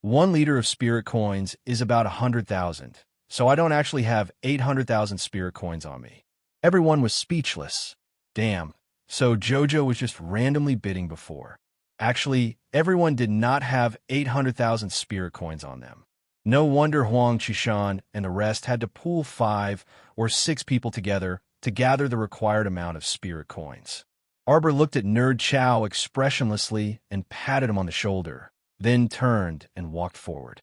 1 liter of spirit coins is about 100,000, so I don't actually have 800,000 spirit coins on me. Everyone was speechless. Damn, so Jojo was just randomly bidding before. Actually, everyone did not have 800,000 spirit coins on them. No wonder Huang Qishan and the rest had to pool 5 or 6 people together to gather the required amount of spirit coins. Arbor looked at Nerd Chow expressionlessly and patted him on the shoulder, then turned and walked forward.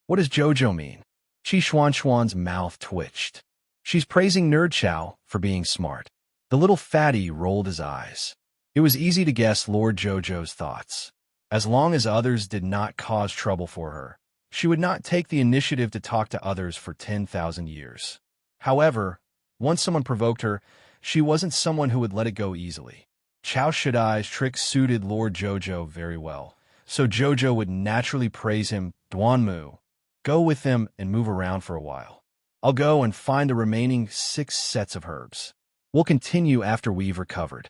What does Jojo mean? Qi Xuan's mouth twitched. She's praising Nerd Chow for being smart. The little fatty rolled his eyes. It was easy to guess Lord Jojo's thoughts. As long as others did not cause trouble for her, she would not take the initiative to talk to others for 10,000 years. However, once someone provoked her, she wasn't someone who would let it go easily. Chow Shudai's trick suited Lord Jojo very well, so Jojo would naturally praise him. Duanmu, go with him and move around for a while. I'll go and find the remaining 6 sets of herbs. We'll continue after we've recovered.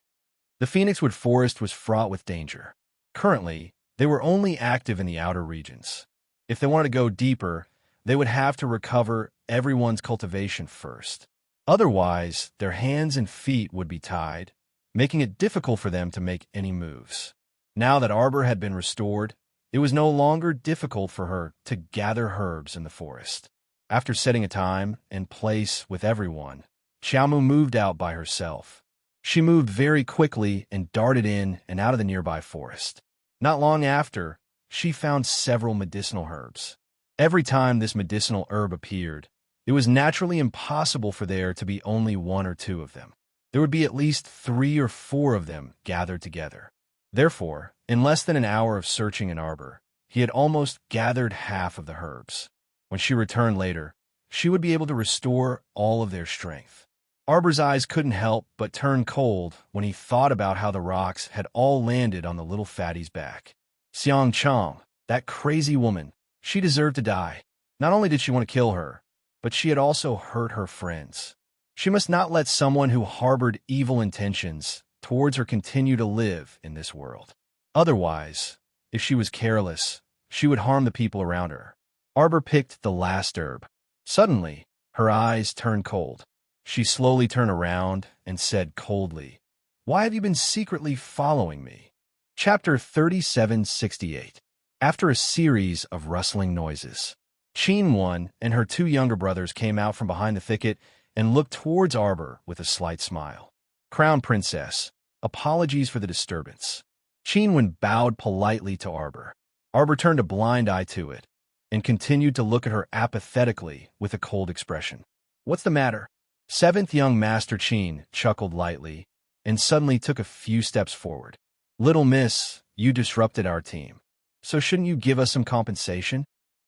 The Phoenixwood Forest was fraught with danger. Currently, they were only active in the outer regions. If they wanted to go deeper, they would have to recover everyone's cultivation first. Otherwise, their hands and feet would be tied, making it difficult for them to make any moves. Now that Arbor had been restored, it was no longer difficult for her to gather herbs in the forest. After setting a time and place with everyone, Xiaomu moved out by herself. She moved very quickly and darted in and out of the nearby forest. Not long after, she found several medicinal herbs. Every time this medicinal herb appeared, it was naturally impossible for there to be only one or two of them. There would be at least 3 or 4 of them gathered together. Therefore, in less than an hour of searching an arbor, he had almost gathered half of the herbs. When she returned later, she would be able to restore all of their strength. Arbor's eyes couldn't help but turn cold when he thought about how the rocks had all landed on the little fatty's back. Xiang Chong, that crazy woman, she deserved to die. Not only did she want to kill her, but she had also hurt her friends. She must not let someone who harbored evil intentions towards her continue to live in this world. Otherwise, if she was careless, she would harm the people around her. Arbor picked the last herb. Suddenly, her eyes turned cold. She slowly turned around and said coldly, "Why have you been secretly following me?" Chapter 3768. After a series of rustling noises, Qin Wan and her 2 younger brothers came out from behind the thicket and looked towards Arbor with a slight smile. "Crown Princess, apologies for the disturbance." Qin Wan bowed politely to Arbor. Arbor turned a blind eye to it and continued to look at her apathetically with a cold expression. "What's the matter?" 7th young Master Qin chuckled lightly and suddenly took a few steps forward. "Little miss, you disrupted our team. So shouldn't you give us some compensation?"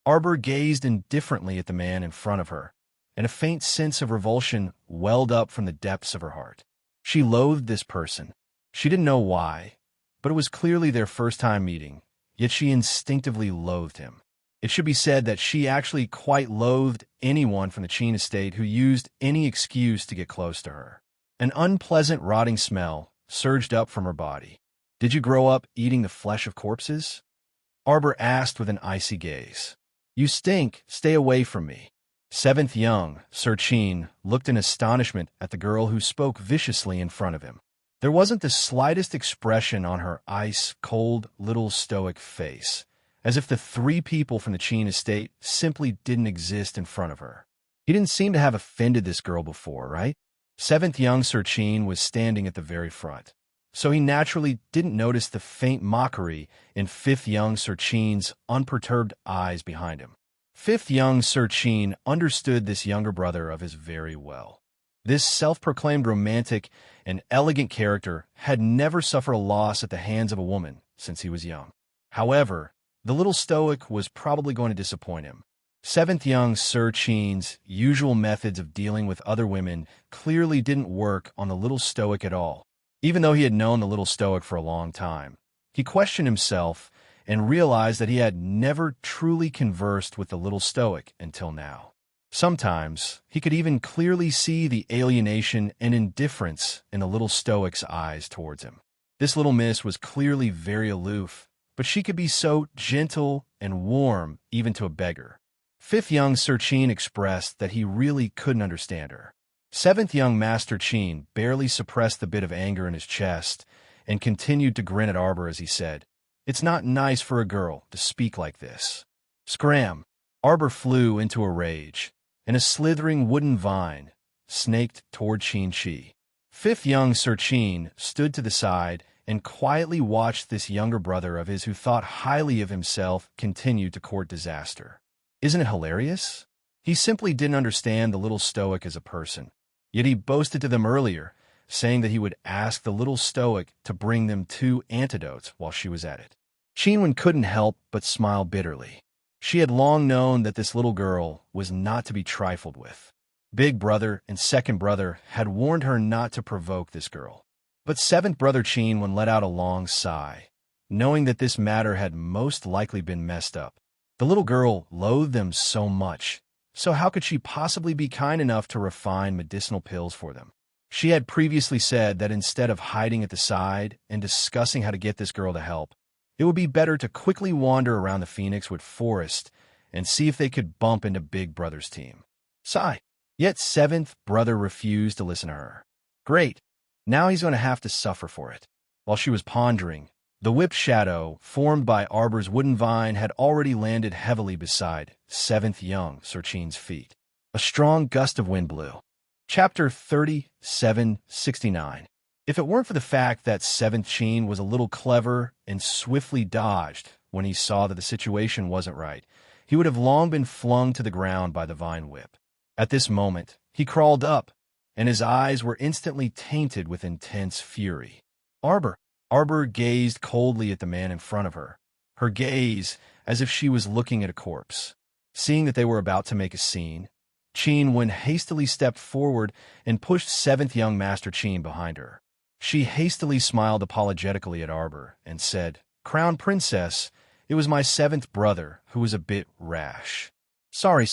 Arbor gazed indifferently at the man in front of her, and a faint sense of revulsion welled up from the depths of her heart. She loathed this person. She didn't know why, but it was clearly their first time meeting, yet she instinctively loathed him. It should be said that she actually quite loathed anyone from the Qin estate who used any excuse to get close to her. An unpleasant rotting smell surged up from her body. "Did you grow up eating the flesh of corpses?" Arbor asked with an icy gaze. "You stink, stay away from me." 7th young Sir Qin looked in astonishment at the girl who spoke viciously in front of him. There wasn't the slightest expression on her ice-cold little stoic face, as if the 3 people from the Qin estate simply didn't exist in front of her. He didn't seem to have offended this girl before, right? 7th young Sir Qin was standing at the very front, so he naturally didn't notice the faint mockery in 5th young Sir Qin's unperturbed eyes behind him. 5th young Sir Qin understood this younger brother of his very well. This self-proclaimed romantic and elegant character had never suffered a loss at the hands of a woman since he was young. However, the little stoic was probably going to disappoint him. 7th young Sir Qin's usual methods of dealing with other women clearly didn't work on the little stoic at all. Even though he had known the little stoic for a long time, he questioned himself and realized that he had never truly conversed with the little stoic until now. Sometimes, he could even clearly see the alienation and indifference in the little stoic's eyes towards him. This little miss was clearly very aloof, but she could be so gentle and warm even to a beggar. 5th young Sir Qin expressed that he really couldn't understand her. 7th young Master Qin barely suppressed the bit of anger in his chest and continued to grin at Arbor as he said, "It's not nice for a girl to speak like this." Scram! Arbor flew into a rage, and a slithering wooden vine snaked toward Qin Shi. 5th young Sir Qin stood to the side and quietly watched this younger brother of his who thought highly of himself continue to court disaster. Isn't it hilarious? He simply didn't understand the little stoic as a person, yet he boasted to them earlier, saying that he would ask the little stoic to bring them 2 antidotes while she was at it. Qin Wan couldn't help but smile bitterly. She had long known that this little girl was not to be trifled with. Big brother and second brother had warned her not to provoke this girl. But 7th brother Qin Wan let out a long sigh, knowing that this matter had most likely been messed up. The little girl loathed them so much, so how could she possibly be kind enough to refine medicinal pills for them? She had previously said that instead of hiding at the side and discussing how to get this girl to help, it would be better to quickly wander around the Phoenixwood Forest and see if they could bump into Big Brother's team. Sigh. Yet 7th brother refused to listen to her. Great. Now he's going to have to suffer for it. While she was pondering, the whipped shadow formed by Arbor's wooden vine had already landed heavily beside 7th young Sir Qin's feet. A strong gust of wind blew. Chapter 3769. If it weren't for the fact that 7th Qin was a little clever and swiftly dodged when he saw that the situation wasn't right, he would have long been flung to the ground by the vine whip. At this moment, he crawled up, and his eyes were instantly tainted with intense fury. Arbor gazed coldly at the man in front of her, her gaze as if she was looking at a corpse. Seeing that they were about to make a scene, Qin Wen hastily stepped forward and pushed seventh young Master Qin behind her. She hastily smiled apologetically at Arbor and said, "Crown Princess, it was my seventh brother who was a bit rash." Sorry.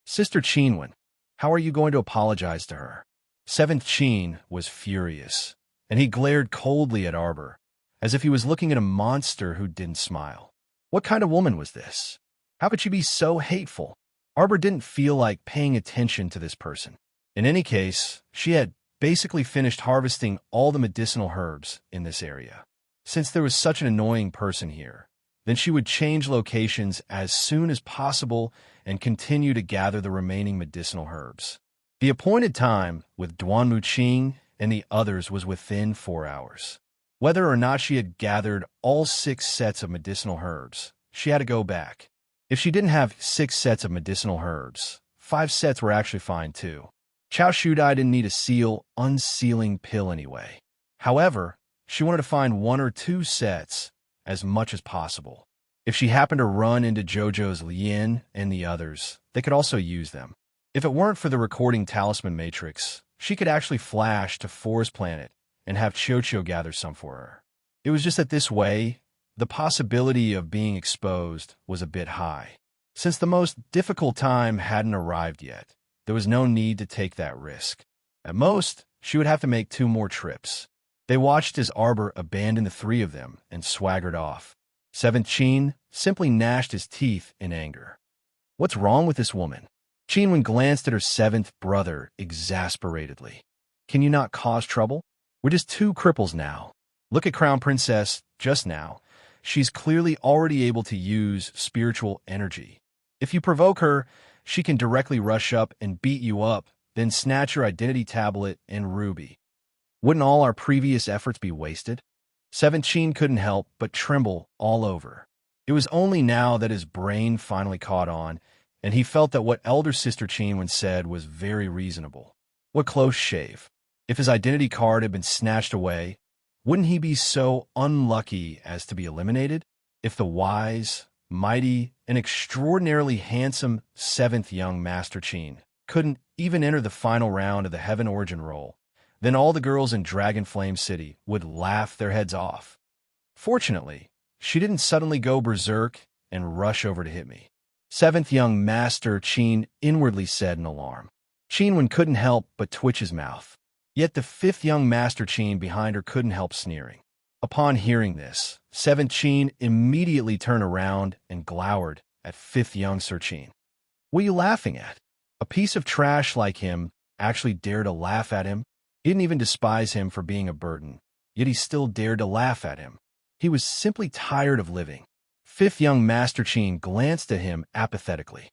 Sister Qin Wen, how are you going to apologize to her?" Seventh Qin was furious, and he glared coldly at Arbor, as if he was looking at a monster who didn't smile. What kind of woman was this? How could she be so hateful? Arbor didn't feel like paying attention to this person. In any case, she had basically finished harvesting all the medicinal herbs in this area. Since there was such an annoying person here, then she would change locations as soon as possible and continue to gather the remaining medicinal herbs. The appointed time with Duan Muqing and the others was within 4 hours. Whether or not she had gathered all 6 sets of medicinal herbs, she had to go back. If she didn't have 6 sets of medicinal herbs, 5 sets were actually fine too. Chao Shudai didn't need a unsealing pill anyway. However, she wanted to find 1 or 2 sets as much as possible. If she happened to run into Jojo's Lien and the others, they could also use them. If it weren't for the recording talisman matrix, she could actually flash to Forest Planet and have Chocho gather some for her. It was just that this way, the possibility of being exposed was a bit high. Since the most difficult time hadn't arrived yet, there was no need to take that risk. At most, she would have to make 2 more trips. They watched as Arbor abandoned the 3 of them and swaggered off. Seventh Qin simply gnashed his teeth in anger. What's wrong with this woman? Qin Wen glanced at her 7th brother exasperatedly. Can you not cause trouble? We're just 2 cripples now. Look at Crown Princess just now. She's clearly already able to use spiritual energy. If you provoke her, she can directly rush up and beat you up, then snatch your identity tablet and ruby. Wouldn't all our previous efforts be wasted? Seventh Qin couldn't help but tremble all over. It was only now that his brain finally caught on, and he felt that what elder sister Qin Wen said was very reasonable. What close shave. If his identity card had been snatched away, wouldn't he be so unlucky as to be eliminated? If the wise, mighty, and extraordinarily handsome 7th young Master Qin couldn't even enter the final round of the Heaven Origin Roll, then all the girls in Dragon Flame City would laugh their heads off. Fortunately, she didn't suddenly go berserk and rush over to hit me. 7th young Master Qin inwardly said in alarm. Qin Wen couldn't help but twitch his mouth. Yet the 5th young Master Qin behind her couldn't help sneering. Upon hearing this, 7th Qin immediately turned around and glowered at 5th young Sir Qin. What are you laughing at? A piece of trash like him actually dared to laugh at him? He didn't even despise him for being a burden, yet he still dared to laugh at him. He was simply tired of living. 5th young Master Qin glanced at him apathetically.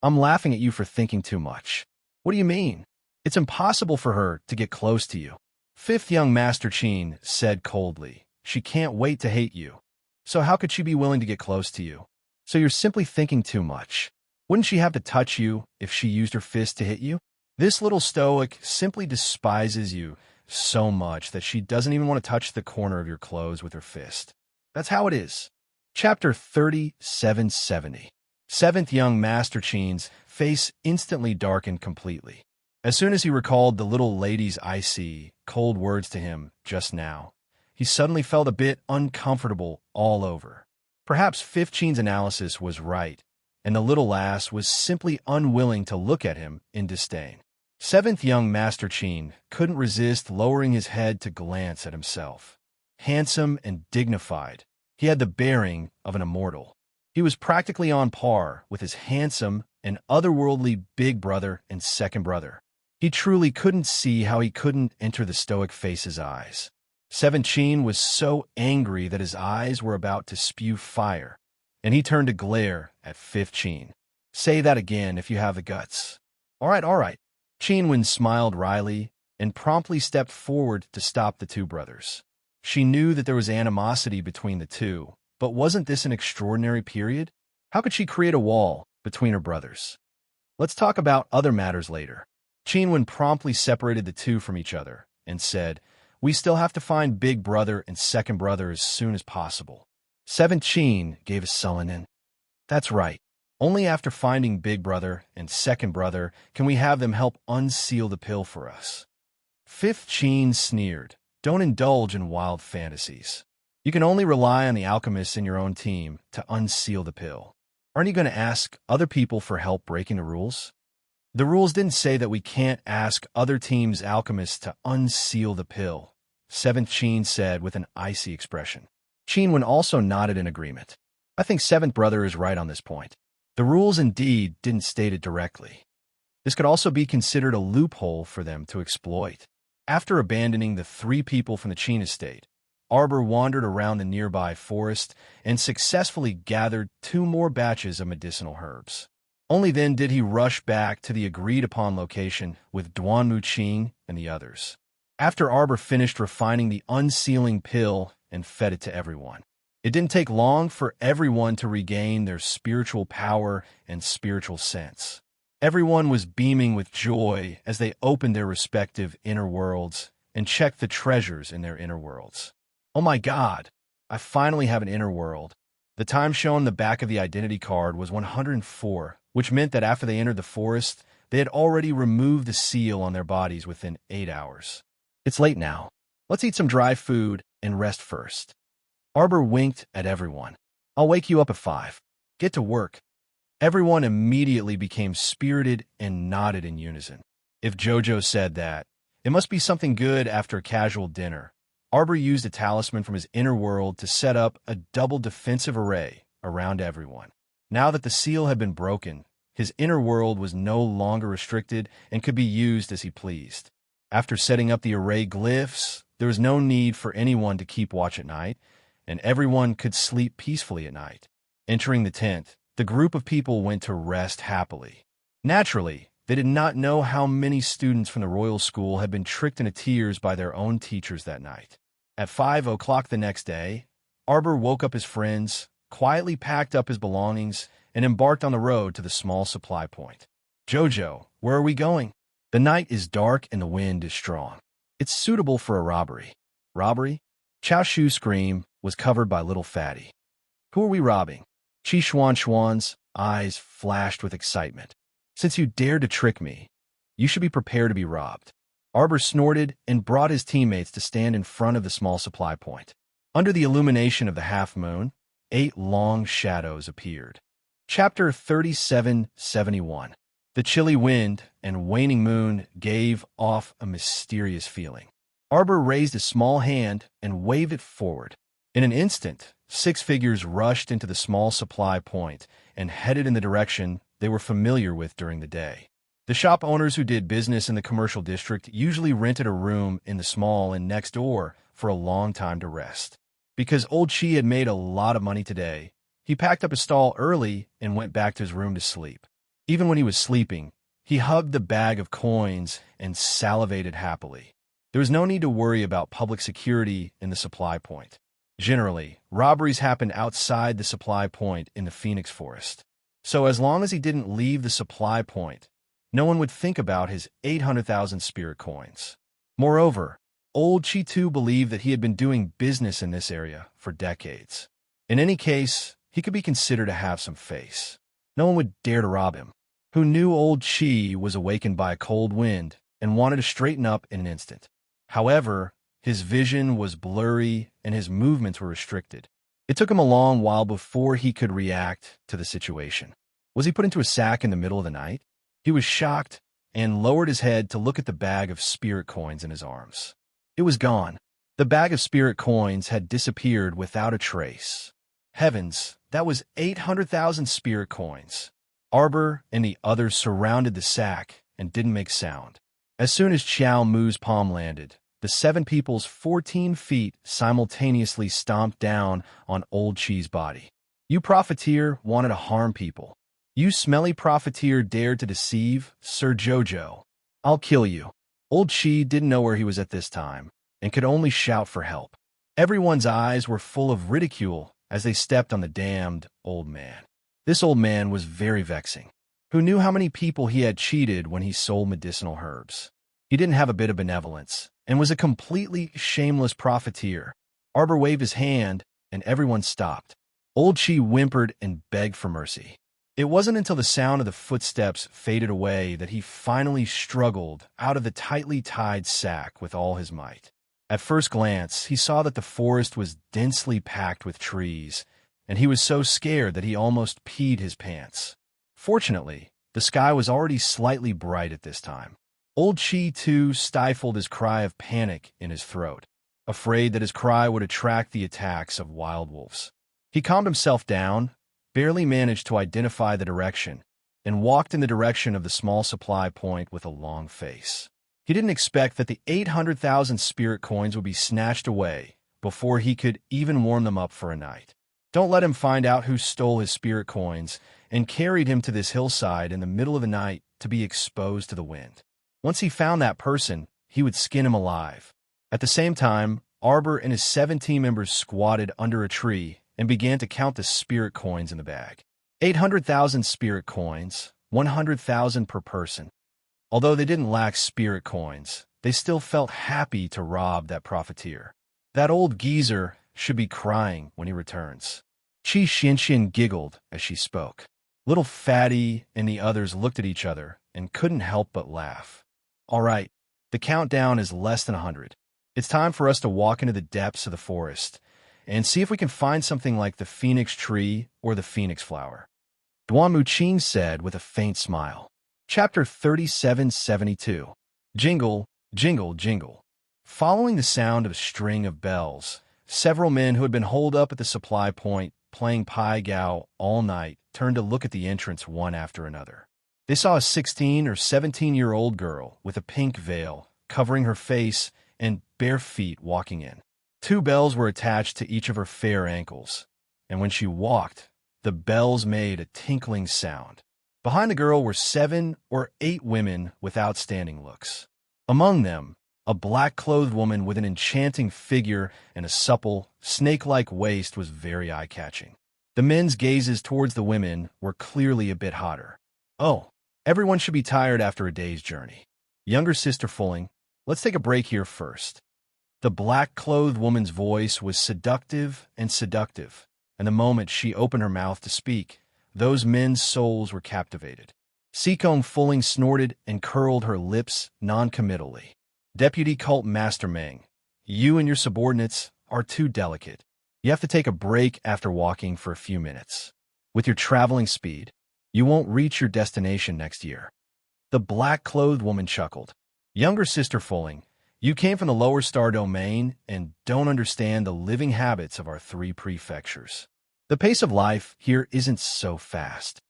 I'm laughing at you for thinking too much. What do you mean? It's impossible for her to get close to you. 5th young Master Qin said coldly. She can't wait to hate you. So how could she be willing to get close to you? So you're simply thinking too much. Wouldn't she have to touch you if she used her fist to hit you? This little stoic simply despises you so much that she doesn't even want to touch the corner of your clothes with her fist. That's how it is. Chapter 3770. 7th young Master Qin's face instantly darkened completely. As soon as he recalled the little lady's icy, cold words to him just now, he suddenly felt a bit uncomfortable all over. Perhaps 5th Qin's analysis was right, and the little lass was simply unwilling to look at him in disdain. 7th young Master Qin couldn't resist lowering his head to glance at himself. Handsome and dignified, he had the bearing of an immortal. He was practically on par with his handsome and otherworldly big brother and second brother. He truly couldn't see how he couldn't enter the stoic face's eyes. 7th Qin was so angry that his eyes were about to spew fire, and he turned to glare at 5th Qin. Say that again if you have the guts. All right. Qin Wen smiled wryly and promptly stepped forward to stop the 2 brothers. She knew that there was animosity between the 2, but wasn't this an extraordinary period? How could she create a wall between her brothers? Let's talk about other matters later. Qinwen promptly separated the two from each other and said, "We still have to find Big Brother and Second Brother as soon as possible." 7 Qin gave a sullen in. That's right. Only after finding Big Brother and Second Brother can we have them help unseal the pill for us. 5th Qin sneered, "Don't indulge in wild fantasies. You can only rely on the alchemists in your own team to unseal the pill. Aren't you going to ask other people for help breaking the rules?" The rules didn't say that we can't ask other teams' alchemists to unseal the pill, 7th Qin said with an icy expression. Qinwen also nodded in agreement. I think 7th Brother is right on this point. The rules indeed didn't state it directly. This could also be considered a loophole for them to exploit. After abandoning the 3 people from the Qin estate, Arbor wandered around the nearby forest and successfully gathered 2 more batches of medicinal herbs. Only then did he rush back to the agreed-upon location with Duanmu Qing and the others. After Arbor finished refining the unsealing pill and fed it to everyone, it didn't take long for everyone to regain their spiritual power and spiritual sense. Everyone was beaming with joy as they opened their respective inner worlds and checked the treasures in their inner worlds. Oh my God, I finally have an inner world. The time shown on the back of the identity card was 104, which meant that after they entered the forest, they had already removed the seal on their bodies within 8 hours. It's late now. Let's eat some dry food and rest first. Arbor winked at everyone. I'll wake you up at 5. Get to work. Everyone immediately became spirited and nodded in unison. If Jojo said that, it must be something good after a casual dinner. Arbor used a talisman from his inner world to set up a double defensive array around everyone. Now that the seal had been broken, his inner world was no longer restricted and could be used as he pleased. After setting up the array glyphs, there was no need for anyone to keep watch at night, and everyone could sleep peacefully at night. Entering the tent, the group of people went to rest happily. Naturally, they did not know how many students from the royal school had been tricked into tears by their own teachers that night. At 5 o'clock the next day, Arbor woke up his friends, quietly packed up his belongings, and embarked on the road to the small supply point. Jojo, where are we going? The night is dark and the wind is strong. It's suitable for a robbery. Robbery? Chao Shu's scream was covered by little Fatty. Who are we robbing? Chi Xuan's eyes flashed with excitement. Since you dared to trick me, you should be prepared to be robbed. Arbor snorted and brought his teammates to stand in front of the small supply point. Under the illumination of the half-moon, 8 long shadows appeared. Chapter 3771. The chilly wind and waning moon gave off a mysterious feeling. Arbor raised a small hand and waved it forward. In an instant, 6 figures rushed into the small supply point and headed in the direction they were familiar with during the day. The shop owners who did business in the commercial district usually rented a room in the small and next door for a long time to rest. Because Old Chi had made a lot of money today, he packed up his stall early and went back to his room to sleep. Even when he was sleeping, he hugged the bag of coins and salivated happily. There was no need to worry about public security in the supply point. Generally, robberies happened outside the supply point in the Phoenix Forest. So as long as he didn't leave the supply point, no one would think about his 800,000 spirit coins. Moreover, Old Chi too believed that he had been doing business in this area for decades. In any case, he could be considered to have some face. No one would dare to rob him. Who knew Old Chi was awakened by a cold wind and wanted to straighten up in an instant. However, his vision was blurry and his movements were restricted. It took him a long while before he could react to the situation. Was he put into a sack in the middle of the night? He was shocked and lowered his head to look at the bag of spirit coins in his arms. It was gone. The bag of spirit coins had disappeared without a trace. Heavens, that was 800,000 spirit coins. Arbor and the others surrounded the sack and didn't make sound. As soon as Qiao Mu's palm landed, the 7 people's 14 feet simultaneously stomped down on Old Chi's body. You profiteer wanted to harm people. You smelly profiteer dared to deceive Sir Jojo. I'll kill you. Old Chi didn't know where he was at this time and could only shout for help. Everyone's eyes were full of ridicule as they stepped on the damned old man. This old man was very vexing. Who knew how many people he had cheated when he sold medicinal herbs? He didn't have a bit of benevolence, and was a completely shameless profiteer. Arbor waved his hand, and everyone stopped. Old Chi whimpered and begged for mercy. It wasn't until the sound of the footsteps faded away that he finally struggled out of the tightly tied sack with all his might. At first glance, he saw that the forest was densely packed with trees, and he was so scared that he almost peed his pants. Fortunately, the sky was already slightly bright at this time. Old Chi, too, stifled his cry of panic in his throat, afraid that his cry would attract the attacks of wild wolves. He calmed himself down, barely managed to identify the direction, and walked in the direction of the small supply point with a long face. He didn't expect that the 800,000 spirit coins would be snatched away before he could even warm them up for a night. Don't let him find out who stole his spirit coins and carried him to this hillside in the middle of the night to be exposed to the wind. Once he found that person, he would skin him alive. At the same time, Arbor and his 7 team members squatted under a tree and began to count the spirit coins in the bag. 800,000 spirit coins, 100,000 per person. Although they didn't lack spirit coins, they still felt happy to rob that profiteer. That old geezer should be crying when he returns. Chi Xianxian giggled as she spoke. Little Fatty and the others looked at each other and couldn't help but laugh. All right, the countdown is less than 100. It's time for us to walk into the depths of the forest and see if we can find something like the phoenix tree or the phoenix flower. Duan Muqing said with a faint smile. Chapter 3772. Jingle, jingle, jingle. Following the sound of a string of bells, several men who had been holed up at the supply point playing Pai Gao all night turned to look at the entrance one after another. They saw a 16 or 17-year-old girl with a pink veil covering her face and bare feet walking in. 2 bells were attached to each of her fair ankles, and when she walked, the bells made a tinkling sound. Behind the girl were 7 or 8 women with outstanding looks. Among them, a black-clothed woman with an enchanting figure and a supple, snake-like waist was very eye-catching. The men's gazes towards the women were clearly a bit hotter. Oh, everyone should be tired after a day's journey. Younger sister Fulling, let's take a break here first. The black-clothed woman's voice was seductive, and the moment she opened her mouth to speak, those men's souls were captivated. Sikong Fulling snorted and curled her lips non-committally. Deputy Cult Master Meng, you and your subordinates are too delicate. You have to take a break after walking for a few minutes. With your traveling speed, you won't reach your destination next year. The black-clothed woman chuckled. Younger sister Fulling, you came from the lower star domain and don't understand the living habits of our 3 prefectures. The pace of life here isn't so fast.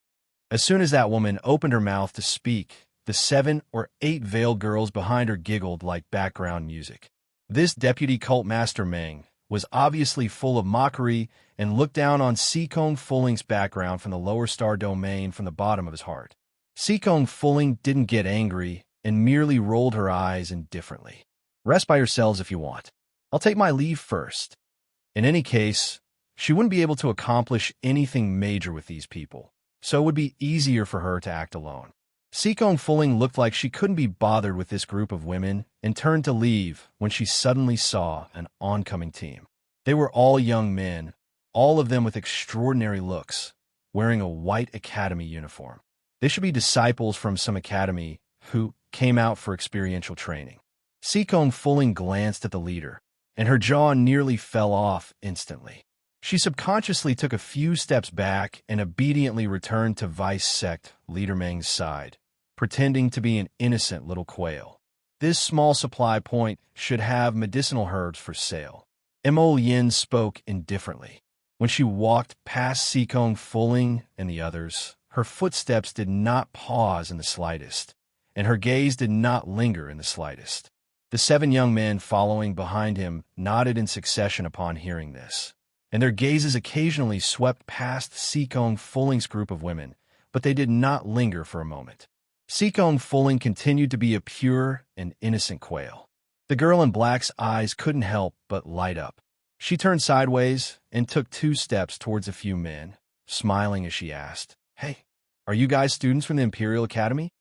As soon as that woman opened her mouth to speak, the 7 or 8 veiled girls behind her giggled like background music. This Deputy Cult Master Meng was obviously full of mockery and looked down on Sikong Fulling's background from the lower star domain from the bottom of his heart. Sikong Fulling didn't get angry and merely rolled her eyes indifferently. Rest by yourselves if you want. I'll take my leave first. In any case, she wouldn't be able to accomplish anything major with these people, so it would be easier for her to act alone. Sikong Fulling looked like she couldn't be bothered with this group of women and turned to leave when she suddenly saw an oncoming team. They were all young men, all of them with extraordinary looks, wearing a white academy uniform. They should be disciples from some academy who came out for experiential training. Sikong Fulling glanced at the leader, and her jaw nearly fell off instantly. She subconsciously took a few steps back and obediently returned to Vice Sect Leader Meng's side, pretending to be an innocent little quail. This small supply point should have medicinal herbs for sale. Mo Yin spoke indifferently. When she walked past Sikong Fulling and the others, her footsteps did not pause in the slightest, and her gaze did not linger in the slightest. The 7 young men following behind him nodded in succession upon hearing this, and their gazes occasionally swept past Sikong Fulling's group of women, but they did not linger for a moment. Sikong Fulling continued to be a pure and innocent quail. The girl in black's eyes couldn't help but light up. She turned sideways and took 2 steps towards a few men, smiling as she asked, "Hey, are you guys students from the Imperial Academy?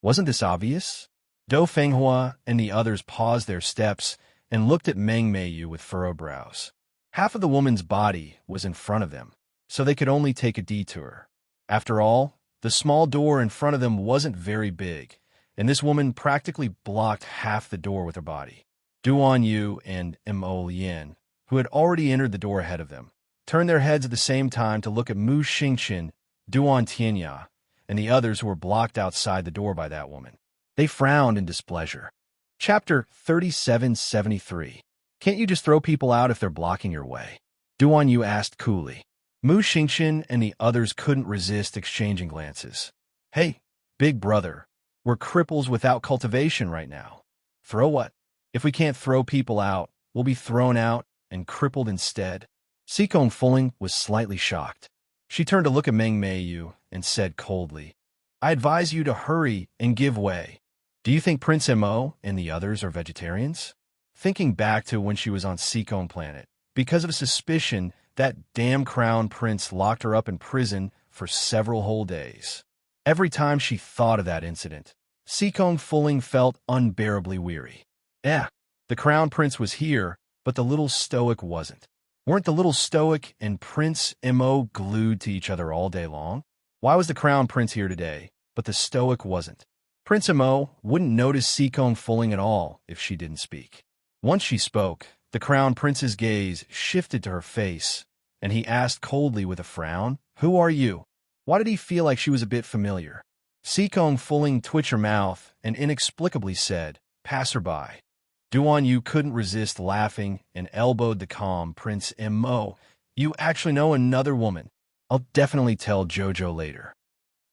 Wasn't this obvious?" Do Fenghua and the others paused their steps and looked at Meng Meiyu with furrowed brows. Half of the woman's body was in front of them, so they could only take a detour. After all, the small door in front of them wasn't very big, and this woman practically blocked half the door with her body. Duan Yu and Mo Lien, who had already entered the door ahead of them, turned their heads at the same time to look at Mu Xingqian, Duan Tianya, and the others who were blocked outside the door by that woman. They frowned in displeasure. Chapter 3773. Can't you just throw people out if they're blocking your way? Duan Yu asked coolly. Mu Xingqian and the others couldn't resist exchanging glances. Hey, big brother, we're cripples without cultivation right now. Throw what? If we can't throw people out, we'll be thrown out and crippled instead. Sikong Fuling was slightly shocked. She turned to look at Meng Meiyu and said coldly, I advise you to hurry and give way. Do you think Prince Mo and the others are vegetarians? Thinking back to when she was on Sikong Planet, because of a suspicion, that damn crown prince locked her up in prison for several whole days. Every time she thought of that incident, Sikong Fuling felt unbearably weary. The crown prince was here, but the little stoic wasn't. Weren't the little stoic and Prince Mo glued to each other all day long? Why was the crown prince here today, but the stoic wasn't? Prince Mo wouldn't notice Sikong Fuling at all if she didn't speak. Once she spoke, the crown prince's gaze shifted to her face, and he asked coldly with a frown, Who are you? Why did he feel like she was a bit familiar? Sikong Fuling twitched her mouth and inexplicably said, Passerby. Duan Yu couldn't resist laughing and elbowed the calm Prince Mo. You actually know another woman. I'll definitely tell Jojo later.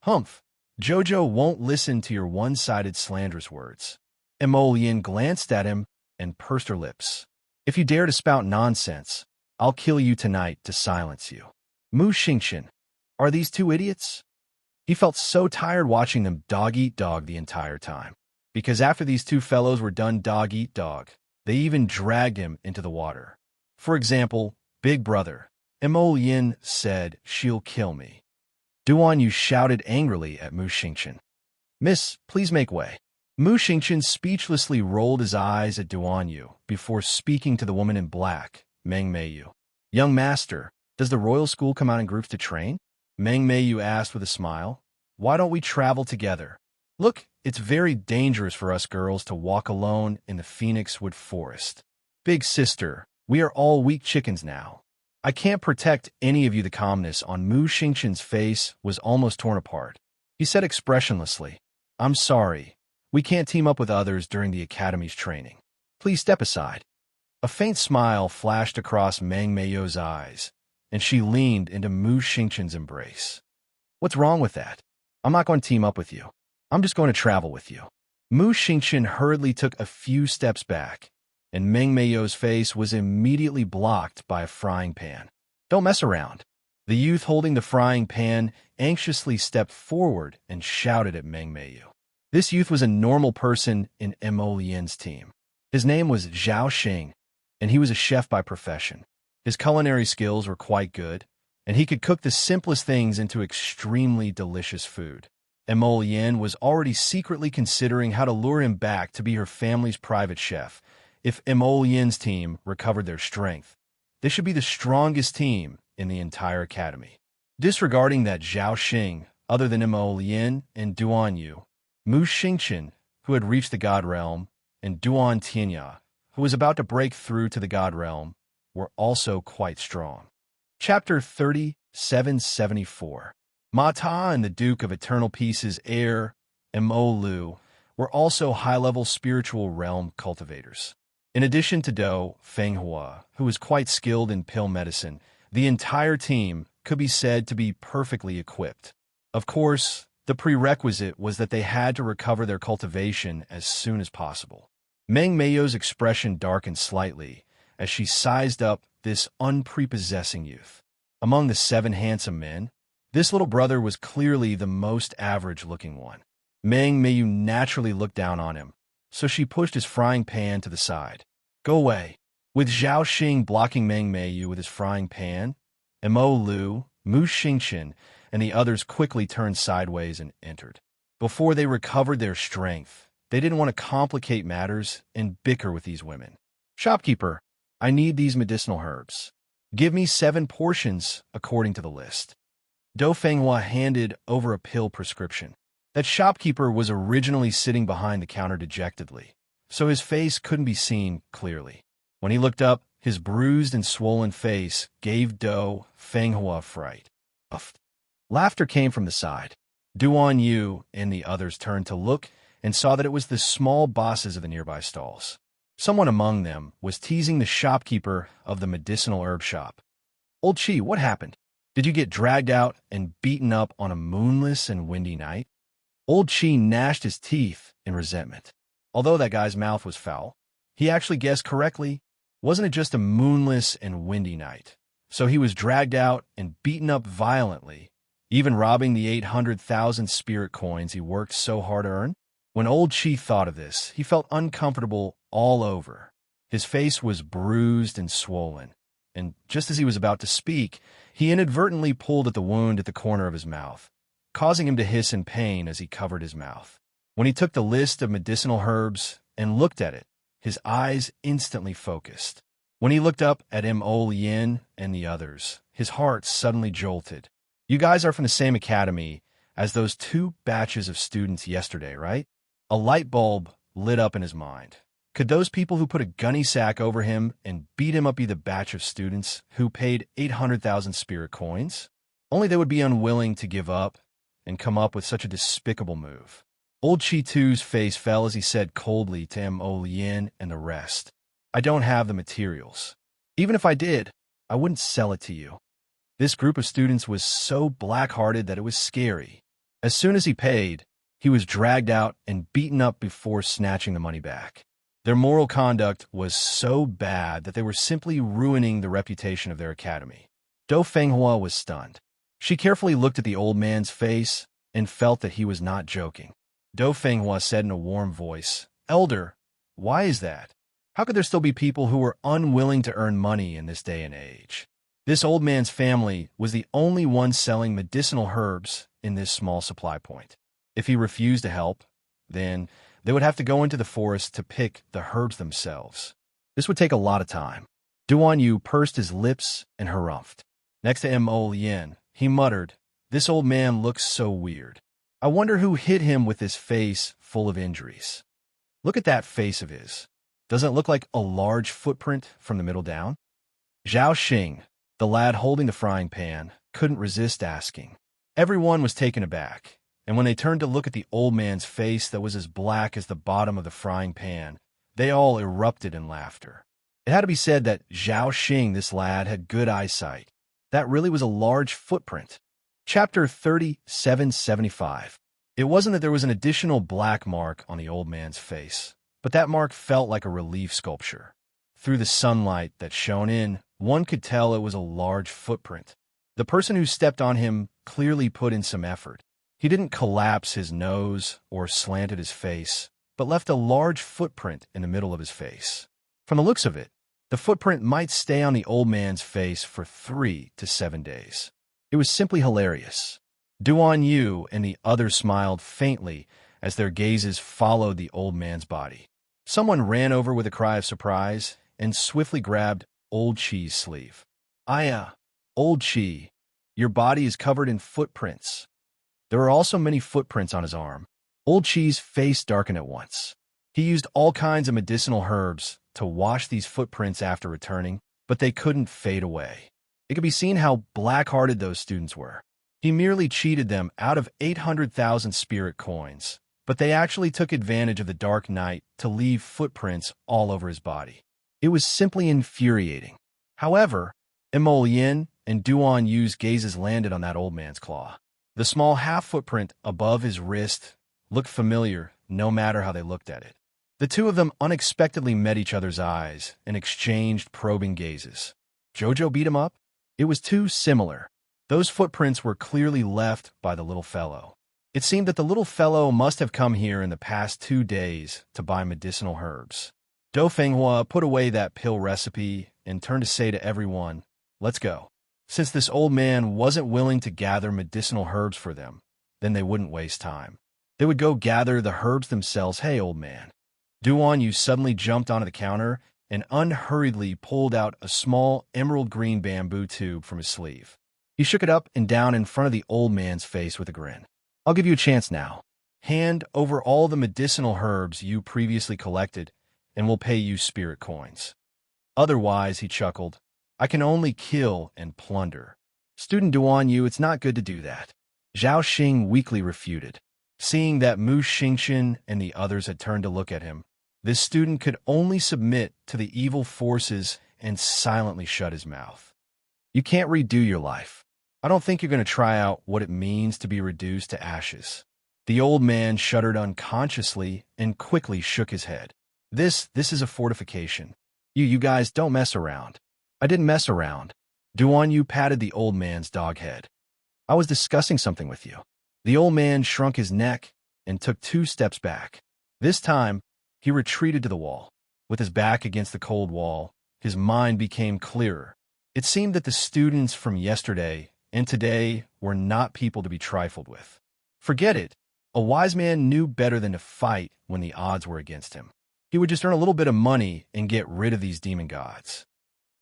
Humph. Jojo won't listen to your one-sided slanderous words. Mo Lien glanced at him and pursed her lips. If you dare to spout nonsense, I'll kill you tonight to silence you. Mu Xingqian, are these two idiots? He felt so tired watching them dog-eat-dog the entire time. Because after these two fellows were done dog-eat-dog, they even dragged him into the water. For example, Big Brother, Mo Lien said, She'll kill me. Duan Yu shouted angrily at Mu Xingqian. Miss, please make way. Mu Xingqian speechlessly rolled his eyes at Duan Yu before speaking to the woman in black, Meng Meiyu. Young master, does the royal school come out in groups to train? Meng Meiyu asked with a smile. Why don't we travel together? Look, it's very dangerous for us girls to walk alone in the Phoenix Wood Forest. Big sister, we are all weak chickens now. I can't protect any of you. The calmness on Mu Xingqian's face was almost torn apart. He said expressionlessly, I'm sorry. We can't team up with others during the Academy's training. Please step aside. A faint smile flashed across Meng Meiyu's eyes, and she leaned into Mu Xingqian's embrace. What's wrong with that? I'm not going to team up with you. I'm just going to travel with you. Mu Xingqian hurriedly took a few steps back, and Meng Meiyu's face was immediately blocked by a frying pan. Don't mess around. The youth holding the frying pan anxiously stepped forward and shouted at Meng Meiyu. This youth was a normal person in Mo Lien's team. His name was Zhao Xing, and he was a chef by profession. His culinary skills were quite good, and he could cook the simplest things into extremely delicious food. Mo Lien was already secretly considering how to lure him back to be her family's private chef. If Mo Lien's team recovered their strength, they should be the strongest team in the entire academy. Disregarding that Zhao Xing, other than Mo Lien and Duan Yu, Mu Xingqian, who had reached the God Realm, and Duan Tianya, who was about to break through to the God Realm, were also quite strong. Chapter 3774. Ma Ta and the Duke of Eternal Peace's heir, Mo Lu, were also high-level spiritual realm cultivators. In addition to Do Fenghua, who was quite skilled in pill medicine, the entire team could be said to be perfectly equipped. Of course, the prerequisite was that they had to recover their cultivation as soon as possible. Meng Meiyu's expression darkened slightly as she sized up this unprepossessing youth. Among the 7 handsome men, this little brother was clearly the most average-looking one. Meng Meiyu naturally looked down on him, so she pushed his frying pan to the side. Go away. With Zhao Xing blocking Meng Meiyu with his frying pan, Mo Lu, Mu Xingqian and the others quickly turned sideways and entered. Before they recovered their strength, they didn't want to complicate matters and bicker with these women. "Shopkeeper, I need these medicinal herbs. Give me 7 portions according to the list." Dou Fenghua handed over a pill prescription. That shopkeeper was originally sitting behind the counter dejectedly, so his face couldn't be seen clearly. When he looked up, his bruised and swollen face gave Dou Fenghua fright. Laughter came from the side. Duan Yu and the others turned to look and saw that it was the small bosses of the nearby stalls. Someone among them was teasing the shopkeeper of the medicinal herb shop. "Old Chi, what happened? Did you get dragged out and beaten up on a moonless and windy night?" Old Chi gnashed his teeth in resentment. Although that guy's mouth was foul, he actually guessed correctly. Wasn't it just a moonless and windy night? So he was dragged out and beaten up violently, even robbing the 800,000 spirit coins he worked so hard to earn? When Old Chi thought of this, he felt uncomfortable all over. His face was bruised and swollen, and just as he was about to speak, he inadvertently pulled at the wound at the corner of his mouth, causing him to hiss in pain as he covered his mouth. When he took the list of medicinal herbs and looked at it, his eyes instantly focused. When he looked up at Mo Yin and the others, his heart suddenly jolted. "You guys are from the same academy as those 2 batches of students yesterday, right?" A light bulb lit up in his mind. Could those people who put a gunny sack over him and beat him up be the batch of students who paid 800,000 spirit coins? Only they would be unwilling to give up and come up with such a despicable move. Old Chi Tu's face fell as he said coldly to Mo Yin and the rest, "I don't have the materials. Even if I did, I wouldn't sell it to you." This group of students was so black-hearted that it was scary. As soon as he paid, he was dragged out and beaten up before snatching the money back. Their moral conduct was so bad that they were simply ruining the reputation of their academy. Dou Fenghua was stunned. She carefully looked at the old man's face and felt that he was not joking. Dou Fenghua said in a warm voice, "Elder, why is that? How could there still be people who were unwilling to earn money in this day and age?" This old man's family was the only one selling medicinal herbs in this small supply point. If he refused to help, then they would have to go into the forest to pick the herbs themselves. This would take a lot of time. Duan Yu pursed his lips and harumphed. Next to Mo Yin, he muttered, "This old man looks so weird. I wonder who hit him with his face full of injuries. Look at that face of his. Doesn't it look like a large footprint from the middle down?" Zhao Xing, the lad holding the frying pan, couldn't resist asking. Everyone was taken aback, and when they turned to look at the old man's face that was as black as the bottom of the frying pan, they all erupted in laughter. It had to be said that Zhao Xing, this lad, had good eyesight. That really was a large footprint. Chapter 3775. It wasn't that there was an additional black mark on the old man's face, but that mark felt like a relief sculpture. Through the sunlight that shone in, one could tell it was a large footprint. The person who stepped on him clearly put in some effort. He didn't collapse his nose or slanted his face, but left a large footprint in the middle of his face. From the looks of it, the footprint might stay on the old man's face for 3 to 7 days. It was simply hilarious. Duan Yu and the others smiled faintly as their gazes followed the old man's body. Someone ran over with a cry of surprise and swiftly grabbed Old Chi's sleeve. "Aya, Old Chi, your body is covered in footprints." There were also many footprints on his arm. Old Chi's face darkened at once. He used all kinds of medicinal herbs to wash these footprints after returning, but they couldn't fade away. It could be seen how black-hearted those students were. He merely cheated them out of 800,000 spirit coins, but they actually took advantage of the dark night to leave footprints all over his body. It was simply infuriating. However, Mo Yin and Duan Yu's gazes landed on that old man's claw. The small half-footprint above his wrist looked familiar no matter how they looked at it. The two of them unexpectedly met each other's eyes and exchanged probing gazes. Jojo beat him up? It was too similar. Those footprints were clearly left by the little fellow. It seemed that the little fellow must have come here in the past 2 days to buy medicinal herbs. Dou Fenghua put away that pill recipe and turned to say to everyone, "Let's go." Since this old man wasn't willing to gather medicinal herbs for them, then they wouldn't waste time. They would go gather the herbs themselves. Hey, old man. Duan suddenly jumped onto the counter and unhurriedly pulled out a small emerald green bamboo tube from his sleeve. He shook it up and down in front of the old man's face with a grin. I'll give you a chance now. Hand over all the medicinal herbs you previously collected, and we'll pay you spirit coins. Otherwise, he chuckled, I can only kill and plunder. Student Duan Yu, it's not good to do that. Zhao Xing weakly refuted. Seeing that Mu Xingqian and the others had turned to look at him, this student could only submit to the evil forces and silently shut his mouth. You can't redo your life. I don't think you're going to try out what it means to be reduced to ashes. The old man shuddered unconsciously and quickly shook his head. This is a fortification. You guys don't mess around. I didn't mess around. Duan Yu patted the old man's dog head. I was discussing something with you. The old man shrunk his neck and took 2 steps back. This time, he retreated to the wall. With his back against the cold wall, his mind became clearer. It seemed that the students from yesterday and today were not people to be trifled with. Forget it. A wise man knew better than to fight when the odds were against him. He would just earn a little bit of money and get rid of these demon gods.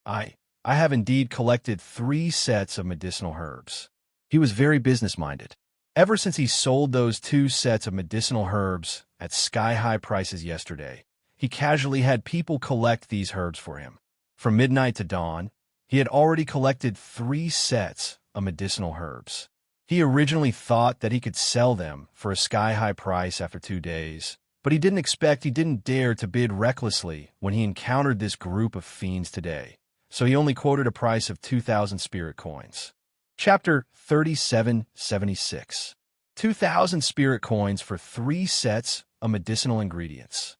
I have indeed collected 3 sets of medicinal herbs. He was very business-minded. Ever since he sold those 2 sets of medicinal herbs at sky-high prices yesterday, he casually had people collect these herbs for him. From midnight to dawn, he had already collected 3 sets of medicinal herbs. He originally thought that he could sell them for a sky-high price after 2 days, but he didn't dare to bid recklessly when he encountered this group of fiends today, so he only quoted a price of 2,000 spirit coins. Chapter 3776. 2,000 spirit coins for 3 sets of medicinal ingredients.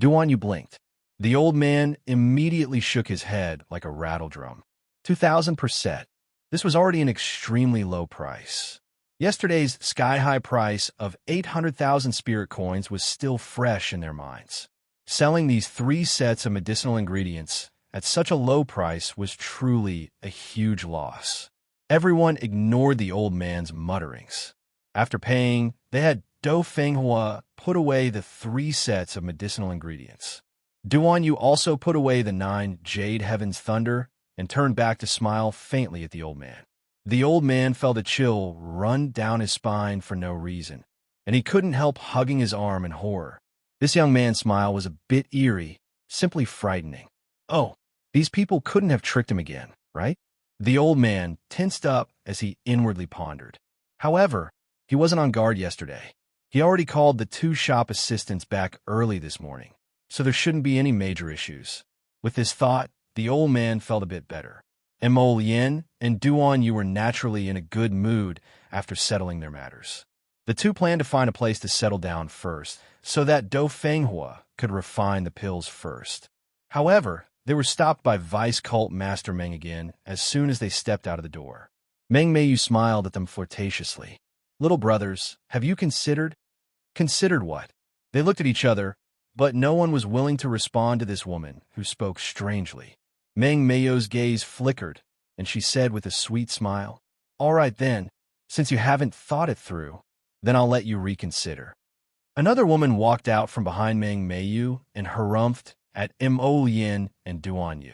Duan Yu blinked. The old man immediately shook his head like a rattle drum. 2,000 per set. This was already an extremely low price. Yesterday's sky-high price of 800,000 spirit coins was still fresh in their minds. Selling these 3 sets of medicinal ingredients at such a low price was truly a huge loss. Everyone ignored the old man's mutterings. After paying, they had Dou Fenghua put away the 3 sets of medicinal ingredients. Duan Yu also put away the 9 Jade Heaven's Thunder and turned back to smile faintly at the old man. The old man felt a chill run down his spine for no reason, and he couldn't help hugging his arm in horror. This young man's smile was a bit eerie, simply frightening. Oh, these people couldn't have tricked him again, right? The old man tensed up as he inwardly pondered. However, he wasn't on guard yesterday. He already called the 2 shop assistants back early this morning, so there shouldn't be any major issues. With this thought, the old man felt a bit better. Mo Lien and Duan Yu were naturally in a good mood after settling their matters. The 2 planned to find a place to settle down first, so that Dou Fenghua could refine the pills first. However, they were stopped by Vice Cult Master Meng again as soon as they stepped out of the door. Meng Meiyu smiled at them flirtatiously. Little brothers, have you considered? Considered what? They looked at each other, but no one was willing to respond to this woman who spoke strangely. Meng Meiyu's gaze flickered, and she said with a sweet smile, All right then, since you haven't thought it through, then I'll let you reconsider. Another woman walked out from behind Meng Meiyu and harumphed at Mo Lien and Duan Yu.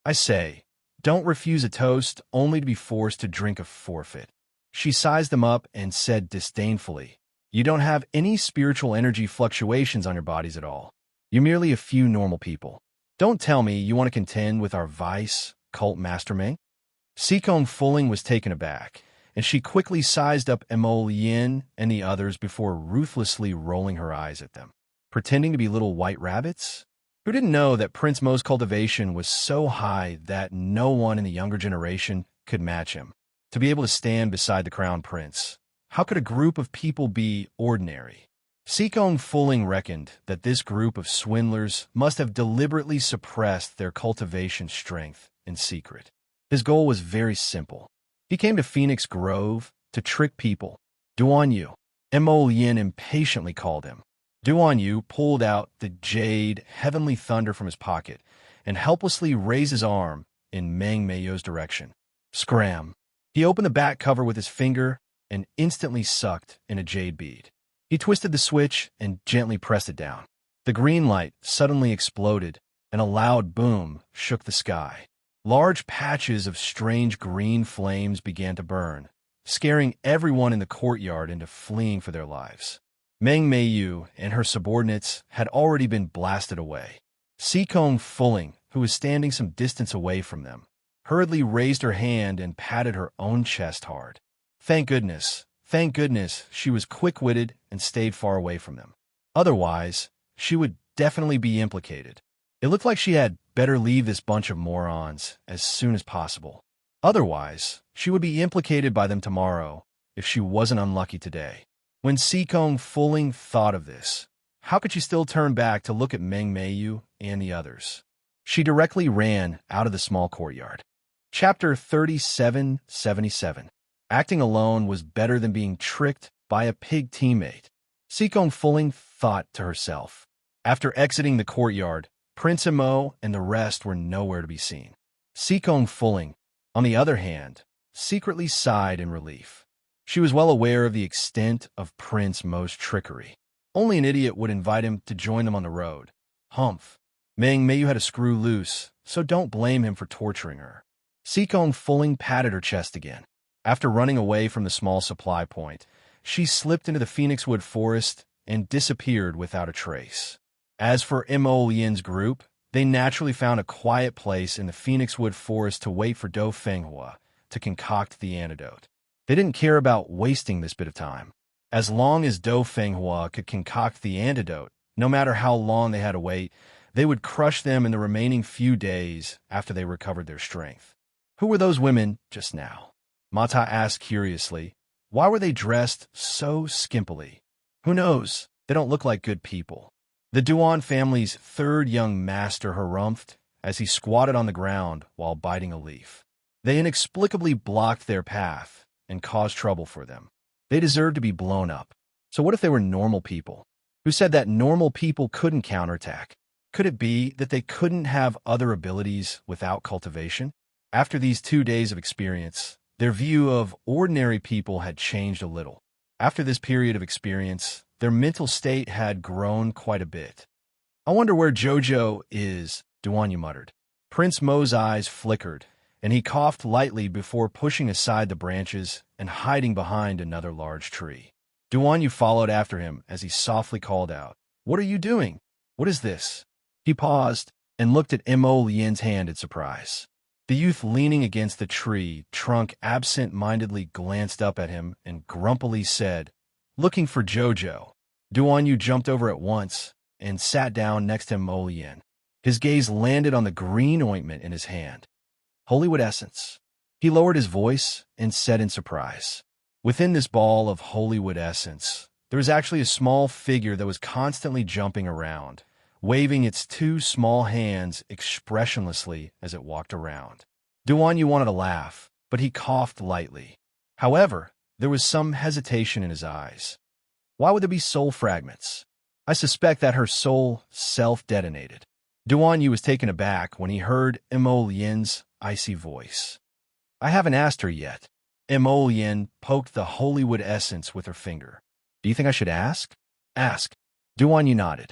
I say, don't refuse a toast only to be forced to drink a forfeit. She sized them up and said disdainfully, You don't have any spiritual energy fluctuations on your bodies at all. You're merely a few normal people. Don't tell me you want to contend with our Vice Cult Master Meng? Sikong Fulling was taken aback, and she quickly sized up Mo Lien and the others before ruthlessly rolling her eyes at them. Pretending to be little white rabbits? Who didn't know that Prince Mo's cultivation was so high that no one in the younger generation could match him? To be able to stand beside the crown prince, how could a group of people be ordinary? Sikong Fulling reckoned that this group of swindlers must have deliberately suppressed their cultivation strength in secret. His goal was very simple. He came to Phoenix Grove to trick people. Duan Yu, Mo Lien impatiently called him. Duan Yu pulled out the Jade Heavenly Thunder from his pocket and helplessly raised his arm in Meng Meiyu's direction. Scram. He opened the back cover with his finger and instantly sucked in a jade bead. He twisted the switch and gently pressed it down. The green light suddenly exploded, and a loud boom shook the sky. Large patches of strange green flames began to burn, scaring everyone in the courtyard into fleeing for their lives. Meng Meiyu and her subordinates had already been blasted away. Sikong Fulling, who was standing some distance away from them, hurriedly raised her hand and patted her own chest hard. Thank goodness, she was quick-witted and stayed far away from them. Otherwise, she would definitely be implicated. It looked like she had better leave this bunch of morons as soon as possible. Otherwise, she would be implicated by them tomorrow if she wasn't unlucky today. When Sikong Fulling thought of this, how could she still turn back to look at Meng Meiyu and the others? She directly ran out of the small courtyard. Chapter 3777. Acting alone was better than being tricked by a pig teammate. Sikong Fulling thought to herself. After exiting the courtyard, Prince Mo and the rest were nowhere to be seen. Sikong Fulling, on the other hand, secretly sighed in relief. She was well aware of the extent of Prince Mo's trickery. Only an idiot would invite him to join them on the road. Humph. Meng Meiyu had a screw loose, so don't blame him for torturing her. Sikong Fulling patted her chest again. After running away from the small supply point, she slipped into the Phoenixwood forest and disappeared without a trace. As for Mo Lian's group, they naturally found a quiet place in the Phoenixwood forest to wait for Do Fenghua to concoct the antidote. They didn't care about wasting this bit of time. As long as Do Fenghua could concoct the antidote, no matter how long they had to wait, they would crush them in the remaining few days after they recovered their strength. Who were those women just now? Mata asked curiously. Why were they dressed so skimpily? Who knows? They don't look like good people. The Duan family's third young master harumphed as he squatted on the ground while biting a leaf. They inexplicably blocked their path and caused trouble for them. They deserved to be blown up. So what if they were normal people? Who said that normal people couldn't counterattack? Could it be that they couldn't have other abilities without cultivation? After these 2 days of experience, their view of ordinary people had changed a little. After this period of experience, their mental state had grown quite a bit. I wonder where Jojo is, Duanyu muttered. Prince Mo's eyes flickered, and he coughed lightly before pushing aside the branches and hiding behind another large tree. Duanyu followed after him as he softly called out, "What are you doing? What is this?" He paused and looked at Mo Lian's hand in surprise. The youth leaning against the tree trunk absent-mindedly glanced up at him and grumpily said, "Looking for Jojo." Duanyu jumped over at once and sat down next to Mo Lian. His gaze landed on the green ointment in his hand. Holywood essence. He lowered his voice and said in surprise. Within this ball of Holywood essence, there was actually a small figure that was constantly jumping around, waving its 2 small hands expressionlessly as it walked around. Duanyu wanted to laugh, but he coughed lightly. However, there was some hesitation in his eyes. Why would there be soul fragments? I suspect that her soul self-detonated. Duanyu was taken aback when he heard Mo Lian's icy voice. I haven't asked her yet. Mo Lian poked the Holywood essence with her finger. Do you think I should ask? Ask. Duanyu nodded.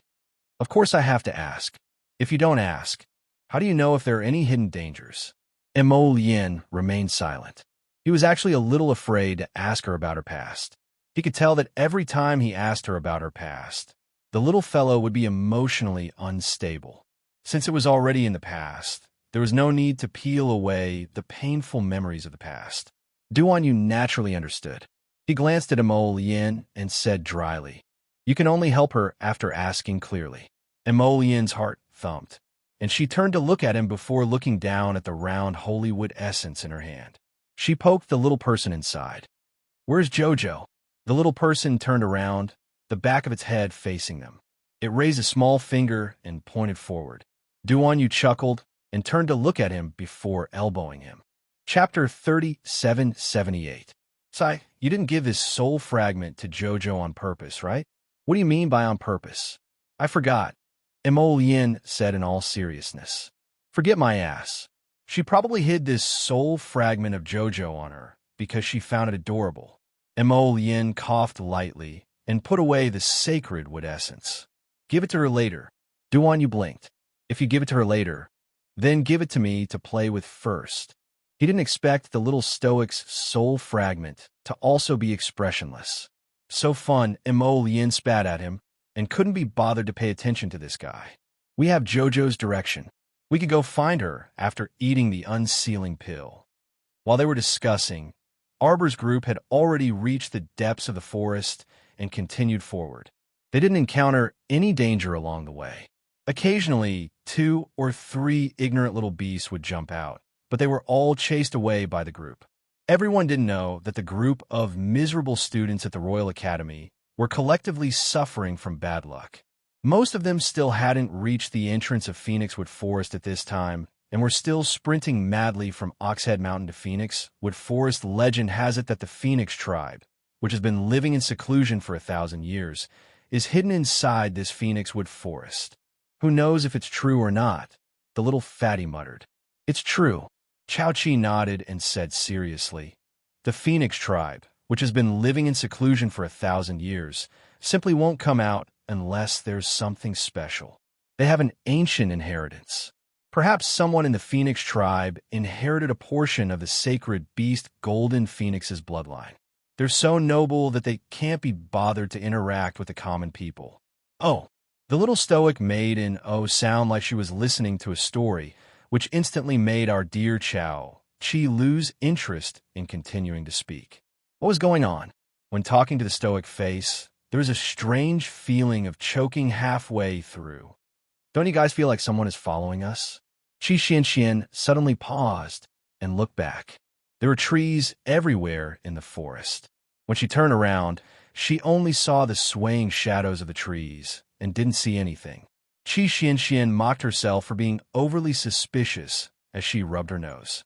Of course I have to ask. If you don't ask, how do you know if there are any hidden dangers? Mo Lian remained silent. He was actually a little afraid to ask her about her past. He could tell that every time he asked her about her past, the little fellow would be emotionally unstable. Since it was already in the past, there was no need to peel away the painful memories of the past. Duanyu naturally understood. He glanced at Mo Lian and said dryly, "You can only help her after asking clearly." Mo Lian's heart thumped, and she turned to look at him before looking down at the round Holywood essence in her hand. She poked the little person inside. "Where's Jojo?" The little person turned around, the back of its head facing them. It raised a small finger and pointed forward. Duanyu chuckled and turned to look at him before elbowing him. Chapter 3778. Sai, you didn't give this soul fragment to Jojo on purpose, right? What do you mean by on purpose? I forgot. Mo Lian said in all seriousness. Forget my ass. She probably hid this soul fragment of JoJo on her because she found it adorable. Mo Lien coughed lightly and put away the sacred wood essence. Give it to her later. Duan Yu blinked. If you give it to her later, then give it to me to play with first. He didn't expect the little stoic's soul fragment to also be expressionless. So fun, Mo Lien spat at him and couldn't be bothered to pay attention to this guy. We have JoJo's direction. We could go find her after eating the unsealing pill. While they were discussing, Arbor's group had already reached the depths of the forest and continued forward. They didn't encounter any danger along the way. Occasionally, 2 or 3 ignorant little beasts would jump out, but they were all chased away by the group. Everyone didn't know that the group of miserable students at the Royal Academy were collectively suffering from bad luck. Most of them still hadn't reached the entrance of Phoenixwood Forest at this time and were still sprinting madly from Oxhead Mountain to Phoenix. Wood Forest legend has it that the Phoenix tribe, which has been living in seclusion for 1,000 years, is hidden inside this Phoenixwood Forest. Who knows if it's true or not? The little fatty muttered. It's true. Chao Chi nodded and said seriously, the Phoenix tribe, which has been living in seclusion for 1,000 years, simply won't come out unless there's something special. They have an ancient inheritance. Perhaps someone in the Phoenix tribe inherited a portion of the sacred beast Golden Phoenix's bloodline. They're so noble that they can't be bothered to interact with the common people. Oh, the little stoic maiden sound like she was listening to a story, which instantly made our dear Chao Chi lose interest in continuing to speak. What was going on? When talking to the stoic face, there was a strange feeling of choking halfway through. Don't you guys feel like someone is following us? Qi Xianxian suddenly paused and looked back. There were trees everywhere in the forest. When she turned around, she only saw the swaying shadows of the trees and didn't see anything. Qi Xianxian mocked herself for being overly suspicious as she rubbed her nose.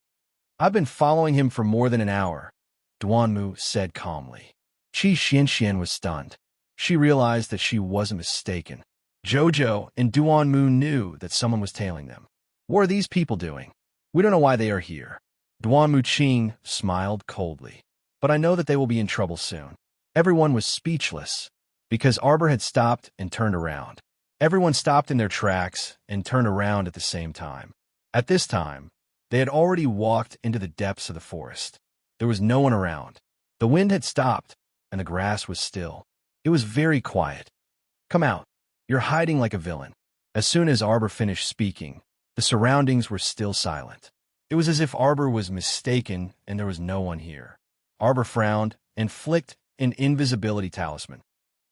I've been following him for more than an hour, Duanmu said calmly. Qi Xianxian was stunned. She realized that she wasn't mistaken. JoJo and Duanmu knew that someone was tailing them. What are these people doing? We don't know why they are here. Duanmu Qing smiled coldly. But I know that they will be in trouble soon. Everyone was speechless because Arbor had stopped and turned around. Everyone stopped in their tracks and turned around at the same time. At this time, they had already walked into the depths of the forest. There was no one around. The wind had stopped, and the grass was still. It was very quiet. Come out. You're hiding like a villain. As soon as Arbor finished speaking, the surroundings were still silent. It was as if Arbor was mistaken and there was no one here. Arbor frowned and flicked an invisibility talisman.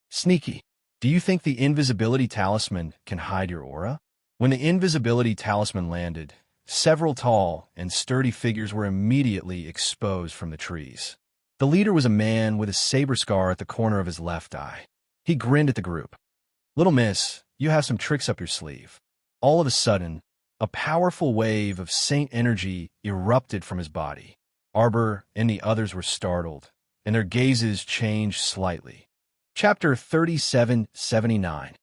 Sneaky. Do you think the invisibility talisman can hide your aura? When the invisibility talisman landed, several tall and sturdy figures were immediately exposed from the trees. The leader was a man with a saber scar at the corner of his left eye. He grinned at the group. Little miss, you have some tricks up your sleeve. All of a sudden, a powerful wave of saint energy erupted from his body. Arbor and the others were startled, and their gazes changed slightly. Chapter 3779.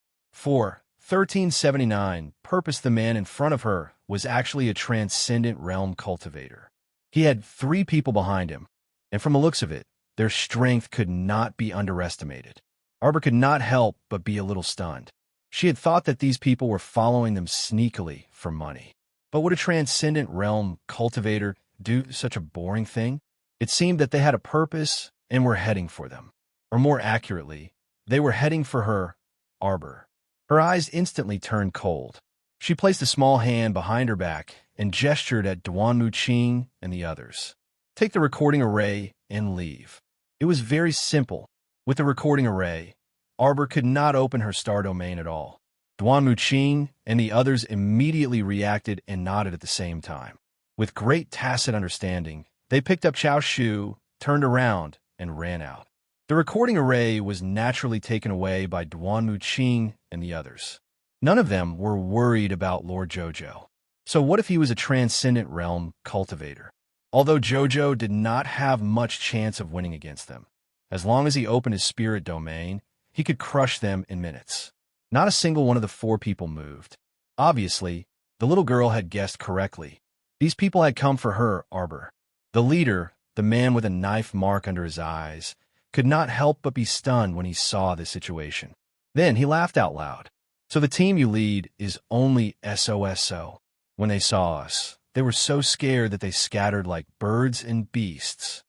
1379. Purpose. The man in front of her was actually a transcendent realm cultivator. He had 3 people behind him, and from the looks of it, their strength could not be underestimated. Arbor could not help but be a little stunned. She had thought that these people were following them sneakily for money. But would a transcendent realm cultivator do such a boring thing? It seemed that they had a purpose and were heading for them. Or more accurately, they were heading for her, Arbor. Her eyes instantly turned cold. She placed a small hand behind her back and gestured at Duanmu Qing and the others. Take the recording array and leave. It was very simple. With the recording array, Arbor could not open her star domain at all. Duanmu Qing and the others immediately reacted and nodded at the same time. With great tacit understanding, they picked up Chao Shu, turned around, and ran out. The recording array was naturally taken away by Duanmu Qing and the others. None of them were worried about Lord JoJo. So what if he was a transcendent realm cultivator? Although JoJo did not have much chance of winning against them. As long as he opened his spirit domain, he could crush them in minutes. Not a single one of the 4 people moved. Obviously, the little girl had guessed correctly. These people had come for her, Arbor. The leader, the man with a knife mark under his eyes, could not help but be stunned when he saw this situation. Then he laughed out loud. So the team you lead is only SOSO. When they saw us, they were so scared that they scattered like birds and beasts.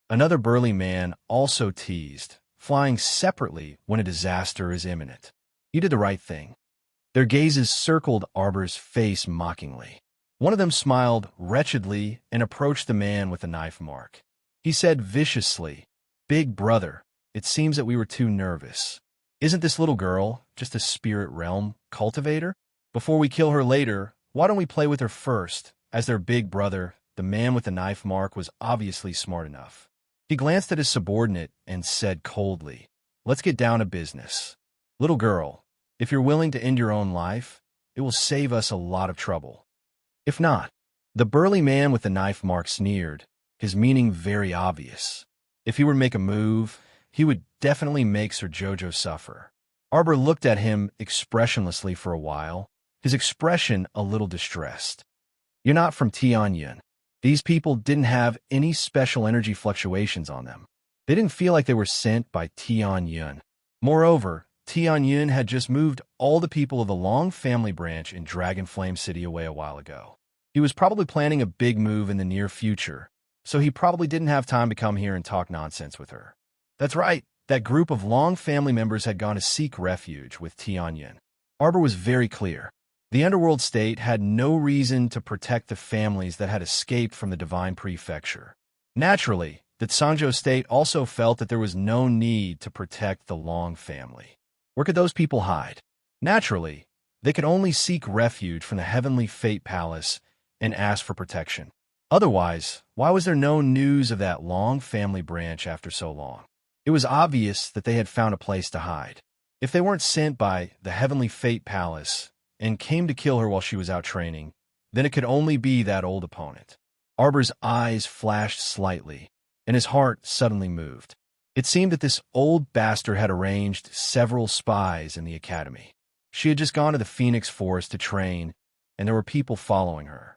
Another burly man also teased, flying separately when a disaster is imminent. You did the right thing. Their gazes circled Arbor's face mockingly. One of them smiled wretchedly and approached the man with the knife mark. He said viciously, "Big brother, it seems that we were too nervous. Isn't this little girl just a spirit realm cultivator? Before we kill her later, why don't we play with her first?" As their big brother, the man with the knife mark was obviously smart enough. He glanced at his subordinate and said coldly, "Let's get down to business. Little girl, if you're willing to end your own life, it will save us a lot of trouble. If not," the burly man with the knife mark sneered, his meaning very obvious. If he were to make a move, he would definitely make Sir Jojo suffer. Arbor looked at him expressionlessly for a while, his expression a little distressed. "You're not from Tianyun. These people didn't have any special energy fluctuations on them. They didn't feel like they were sent by Tianyun. Moreover, Tianyun had just moved all the people of the Long family branch in Dragonflame City away a while ago. He was probably planning a big move in the near future, so he probably didn't have time to come here and talk nonsense with her." That's right, that group of Long family members had gone to seek refuge with Tianyun. Arbor was very clear. The Underworld State had no reason to protect the families that had escaped from the Divine Prefecture. Naturally, the Sanjo State also felt that there was no need to protect the Long family. Where could those people hide? Naturally, they could only seek refuge from the Heavenly Fate Palace and ask for protection. Otherwise, why was there no news of that Long family branch after so long? It was obvious that they had found a place to hide. If they weren't sent by the Heavenly Fate Palace and came to kill her while she was out training, then it could only be that old opponent. Arbor's eyes flashed slightly, and his heart suddenly moved. It seemed that this old bastard had arranged several spies in the academy. She had just gone to the Phoenix Forest to train, and there were people following her.